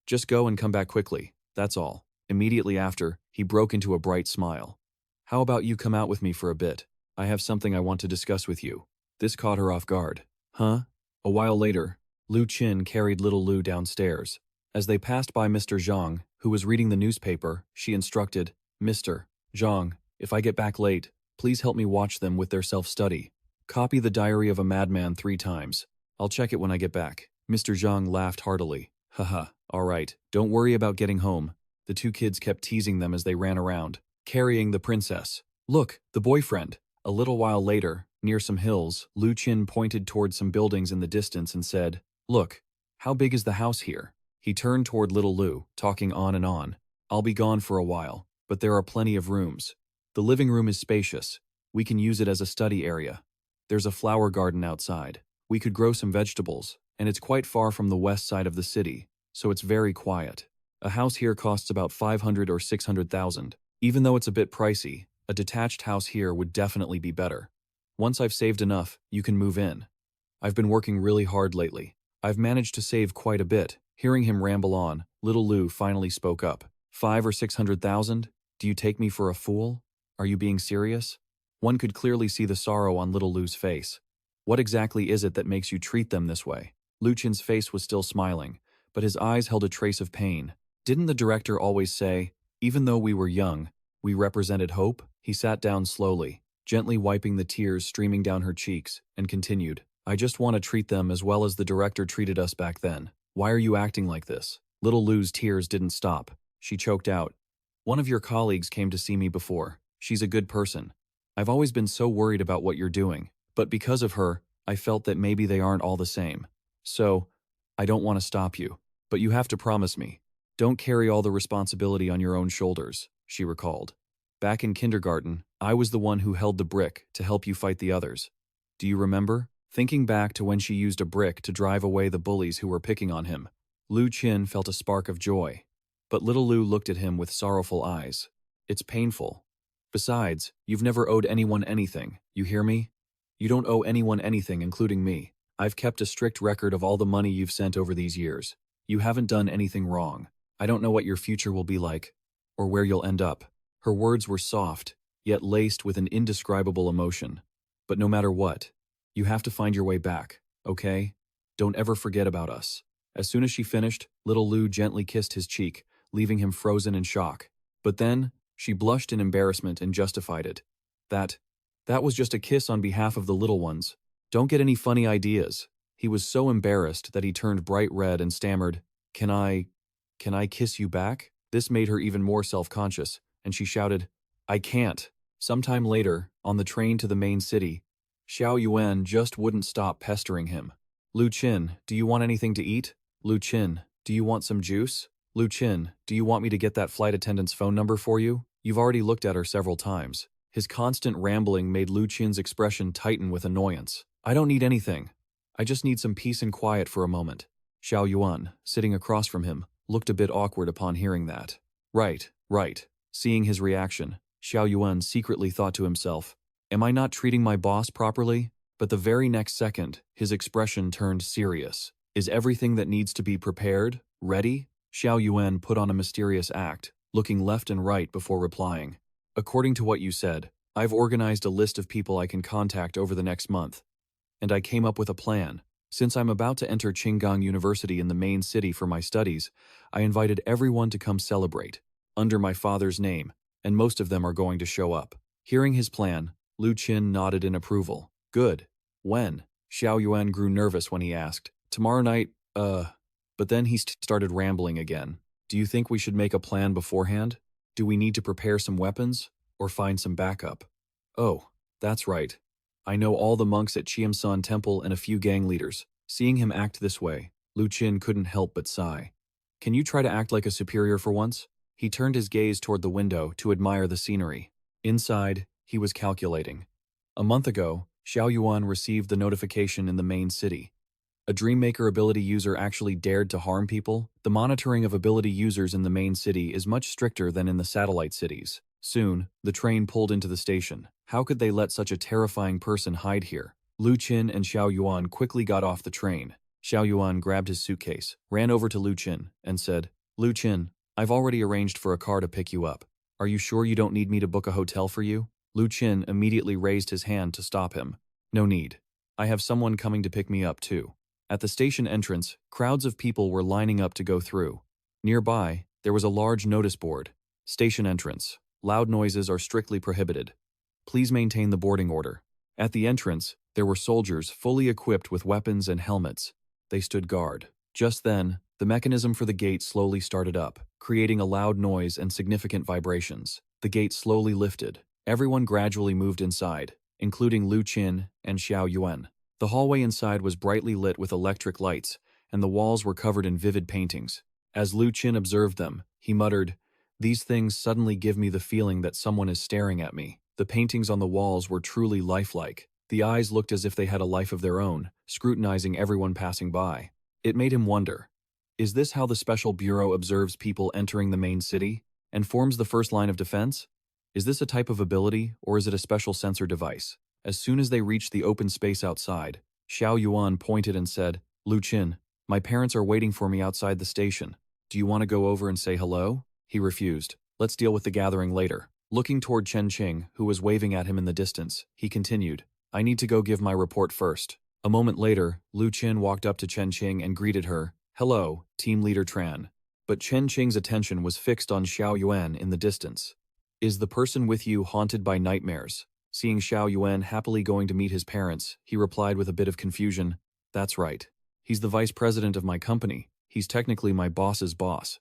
Just go and come back quickly, that's all. Immediately after, he broke into a bright smile. How about you come out with me for a bit? I have something I want to discuss with you. This caught her off guard. Huh? A while later, Lu Qin carried little Lu downstairs. As they passed by Mr. Zhang, who was reading the newspaper, she instructed, Mr. Zhang, if I get back late, please help me watch them with their self-study. Copy the Diary of a Madman 3 times. I'll check it when I get back. Mr. Zhang laughed heartily. Haha, all right, don't worry about getting home. The two kids kept teasing them as they ran around, carrying the princess. Look, the boyfriend. A little while later, near some hills, Lu Qin pointed toward some buildings in the distance and said, Look, how big is the house here? He turned toward little Lu, talking on and on. I'll be gone for a while, but there are plenty of rooms. The living room is spacious. We can use it as a study area. There's a flower garden outside. We could grow some vegetables, and it's quite far from the west side of the city, so it's very quiet. A house here costs about 500 or 600,000. Even though it's a bit pricey, a detached house here would definitely be better. Once I've saved enough, you can move in. I've been working really hard lately. I've managed to save quite a bit. Hearing him ramble on, little Lu finally spoke up. 5 or 600,000? Do you take me for a fool? Are you being serious? One could clearly see the sorrow on little Lu's face. What exactly is it that makes you treat them this way? Lu Qin's face was still smiling, but his eyes held a trace of pain. Didn't the director always say, even though we were young, we represented hope? He sat down slowly, gently wiping the tears streaming down her cheeks, and continued, I just want to treat them as well as the director treated us back then. Why are you acting like this? Little Lu's tears didn't stop. She choked out. One of your colleagues came to see me before. She's a good person. I've always been so worried about what you're doing, but because of her, I felt that maybe they aren't all the same. So, I don't want to stop you, but you have to promise me. Don't carry all the responsibility on your own shoulders, she recalled. Back in kindergarten, I was the one who held the brick to help you fight the others. Do you remember? Thinking back to when she used a brick to drive away the bullies who were picking on him, Lu Qin felt a spark of joy. But little Lu looked at him with sorrowful eyes. It's painful. Besides, you've never owed anyone anything, you hear me? You don't owe anyone anything, including me. I've kept a strict record of all the money you've sent over these years. You haven't done anything wrong. I don't know what your future will be like, or where you'll end up. Her words were soft, yet laced with an indescribable emotion. But no matter what, you have to find your way back, okay? Don't ever forget about us. As soon as she finished, little Lu gently kissed his cheek, leaving him frozen in shock. But then, she blushed in embarrassment and justified it. That was just a kiss on behalf of the little ones. Don't get any funny ideas. He was so embarrassed that he turned bright red and stammered, Can I kiss you back? This made her even more self-conscious, and she shouted, I can't. Sometime later, on the train to the main city, Xiao Yuan just wouldn't stop pestering him. Lu Qin, do you want anything to eat? Lu Qin, do you want some juice? Lu Qin, do you want me to get that flight attendant's phone number for you? You've already looked at her several times. His constant rambling made Lu Qin's expression tighten with annoyance. I don't need anything. I just need some peace and quiet for a moment. Xiao Yuan, sitting across from him, looked a bit awkward upon hearing that. Right. Seeing his reaction, Xiao Yuan secretly thought to himself, Am I not treating my boss properly? But the very next second, his expression turned serious. Is everything that needs to be prepared ready? Xiao Yuan put on a mysterious act, looking left and right before replying. According to what you said, I've organized a list of people I can contact over the next month. And I came up with a plan. Since I'm about to enter Qinggang University in the main city for my studies, I invited everyone to come celebrate, under my father's name, and most of them are going to show up. Hearing his plan, Lu Qin nodded in approval. Good. When? Xiao Yuan grew nervous when he asked. Tomorrow night, But then he started rambling again. Do you think we should make a plan beforehand? Do we need to prepare some weapons? Or find some backup? Oh, that's right. I know all the monks at Chiamsan Temple and a few gang leaders. Seeing him act this way, Lu Qin couldn't help but sigh. Can you try to act like a superior for once? He turned his gaze toward the window to admire the scenery. Inside, he was calculating. A month ago, Xiao Yuan received the notification in the main city. A Dreammaker ability user actually dared to harm people. The monitoring of ability users in the main city is much stricter than in the satellite cities. Soon, the train pulled into the station. How could they let such a terrifying person hide here? Lu Qin and Xiao Yuan quickly got off the train. Xiao Yuan grabbed his suitcase, ran over to Lu Qin, and said, Lu Qin, I've already arranged for a car to pick you up. Are you sure you don't need me to book a hotel for you? Lu Qin immediately raised his hand to stop him. No need. I have someone coming to pick me up too. At the station entrance, crowds of people were lining up to go through. Nearby, there was a large notice board. Station entrance. Loud noises are strictly prohibited. Please maintain the boarding order. At the entrance, there were soldiers fully equipped with weapons and helmets. They stood guard. Just then, the mechanism for the gate slowly started up, creating a loud noise and significant vibrations. The gate slowly lifted. Everyone gradually moved inside, including Lu Qin and Xiao Yuan. The hallway inside was brightly lit with electric lights, and the walls were covered in vivid paintings. As Lu Qin observed them, he muttered, These things suddenly give me the feeling that someone is staring at me. The paintings on the walls were truly lifelike. The eyes looked as if they had a life of their own, scrutinizing everyone passing by. It made him wonder, is this how the Special Bureau observes people entering the main city, and forms the first line of defense? Is this a type of ability, or is it a special sensor device? As soon as they reached the open space outside, Xiao Yuan pointed and said, Lu Qin, my parents are waiting for me outside the station. Do you want to go over and say hello? He refused. Let's deal with the gathering later. Looking toward Chen Qing, who was waving at him in the distance, he continued, I need to go give my report first. A moment later, Lu Qin walked up to Chen Qing and greeted her, Hello, Team Leader Tran. But Chen Qing's attention was fixed on Xiao Yuan in the distance. Is the person with you haunted by nightmares? Seeing Xiao Yuan happily going to meet his parents, he replied with a bit of confusion, That's right. He's the vice president of my company. He's technically my boss's boss.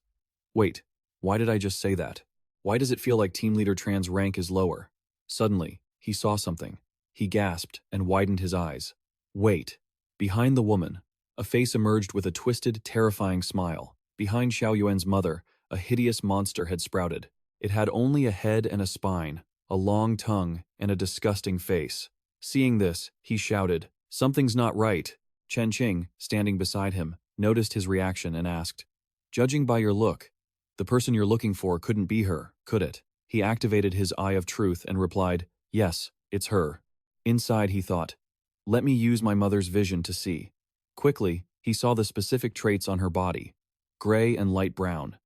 Wait, why did I just say that? Why does it feel like Team Leader Tran's rank is lower? Suddenly, he saw something. He gasped and widened his eyes. Wait. Behind the woman, a face emerged with a twisted, terrifying smile. Behind Xiao Yuan's mother, a hideous monster had sprouted. It had only a head and a spine, a long tongue, and a disgusting face. Seeing this, he shouted, Something's not right. Chen Qing, standing beside him, noticed his reaction and asked, Judging by your look, the person you're looking for couldn't be her, could it? He activated his eye of truth and replied, Yes, it's her. Inside he thought, Let me use my mother's vision to see. Quickly, he saw the specific traits on her body. Gray and light brown.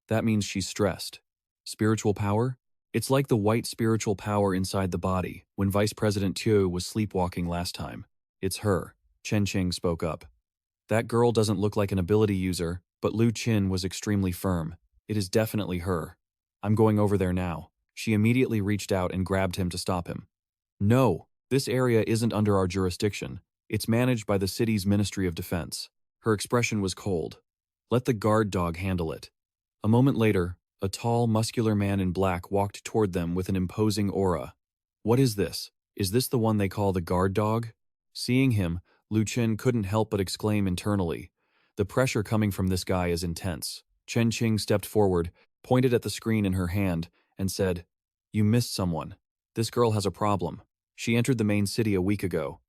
That means she's stressed. Spiritual power? It's like the white spiritual power inside the body when Vice President Tiu was sleepwalking last time. It's her. Chen Qing spoke up. That girl doesn't look like an ability user, but Lu Qin was extremely firm. It is definitely her. I'm going over there now. She immediately reached out and grabbed him to stop him. No, this area isn't under our jurisdiction. It's managed by the city's Ministry of Defense. Her expression was cold. Let the guard dog handle it. A moment later, a tall, muscular man in black walked toward them with an imposing aura. What is this? Is this the one they call the guard dog? Seeing him, Lu Qin couldn't help but exclaim internally. The pressure coming from this guy is intense. Chen Qing stepped forward, pointed at the screen in her hand, and said, You missed someone. This girl has a problem. She entered the main city a week ago.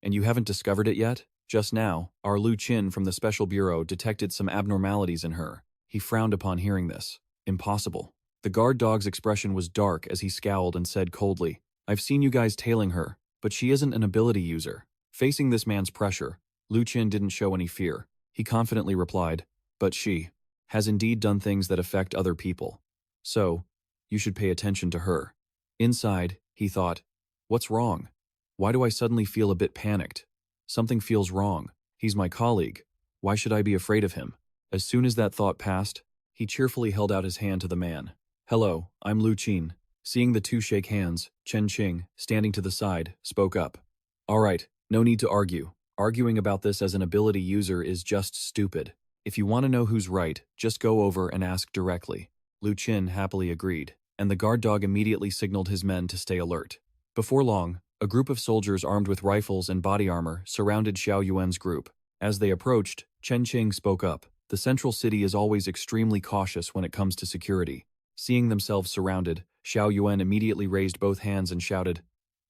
And you haven't discovered it yet? Just now, our Lu Qin from the Special Bureau detected some abnormalities in her. He frowned upon hearing this. Impossible. The guard dog's expression was dark as he scowled and said coldly, I've seen you guys tailing her, but she isn't an ability user. Facing this man's pressure, Lu Qin didn't show any fear. He confidently replied, "But she has indeed done things that affect other people. So, you should pay attention to her." Inside, he thought, "What's wrong? Why do I suddenly feel a bit panicked? Something feels wrong. He's my colleague. Why should I be afraid of him?" As soon as that thought passed, he cheerfully held out his hand to the man. "Hello, I'm Lu Qin." Seeing the two shake hands, Chen Qing, standing to the side, spoke up. "All right, no need to argue. Arguing about this as an ability user is just stupid. If you want to know who's right, just go over and ask directly." Lu Qin happily agreed, and the guard dog immediately signaled his men to stay alert. Before long, a group of soldiers armed with rifles and body armor surrounded Xiao Yuan's group. As they approached, Chen Qing spoke up. The central city is always extremely cautious when it comes to security. Seeing themselves surrounded, Xiao Yuan immediately raised both hands and shouted,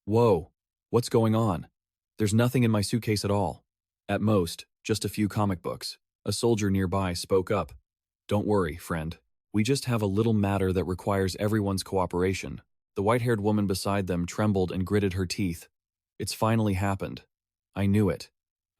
"Whoa! What's going on? There's nothing in my suitcase at all. At most, just a few comic books." A soldier nearby spoke up. "Don't worry, friend. We just have a little matter that requires everyone's cooperation." The white-haired woman beside them trembled and gritted her teeth. "It's finally happened. I knew it.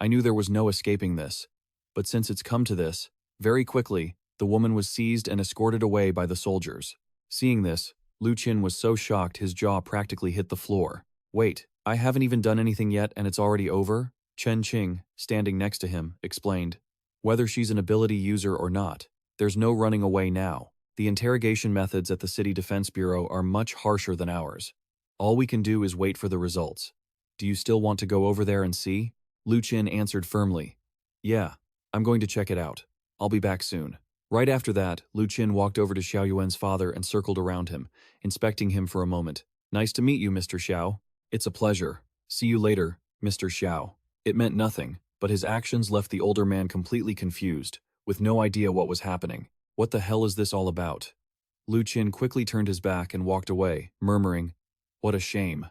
I knew there was no escaping this. But since it's come to this," very quickly, the woman was seized and escorted away by the soldiers. Seeing this, Lu Qin was so shocked his jaw practically hit the floor. "Wait, I haven't even done anything yet and it's already over?" Chen Qing, standing next to him, explained. "Whether she's an ability user or not, there's no running away now. The interrogation methods at the City Defense Bureau are much harsher than ours. All we can do is wait for the results. Do you still want to go over there and see?" Lu Qin answered firmly. "Yeah, I'm going to check it out. I'll be back soon." Right after that, Lu Qin walked over to Xiao Yuan's father and circled around him, inspecting him for a moment. "Nice to meet you, Mr. Xiao." "It's a pleasure. See you later, Mr. Xiao." It meant nothing, but his actions left the older man completely confused, with no idea what was happening. What the hell is this all about? Lu Qin quickly turned his back and walked away, murmuring, "What a shame."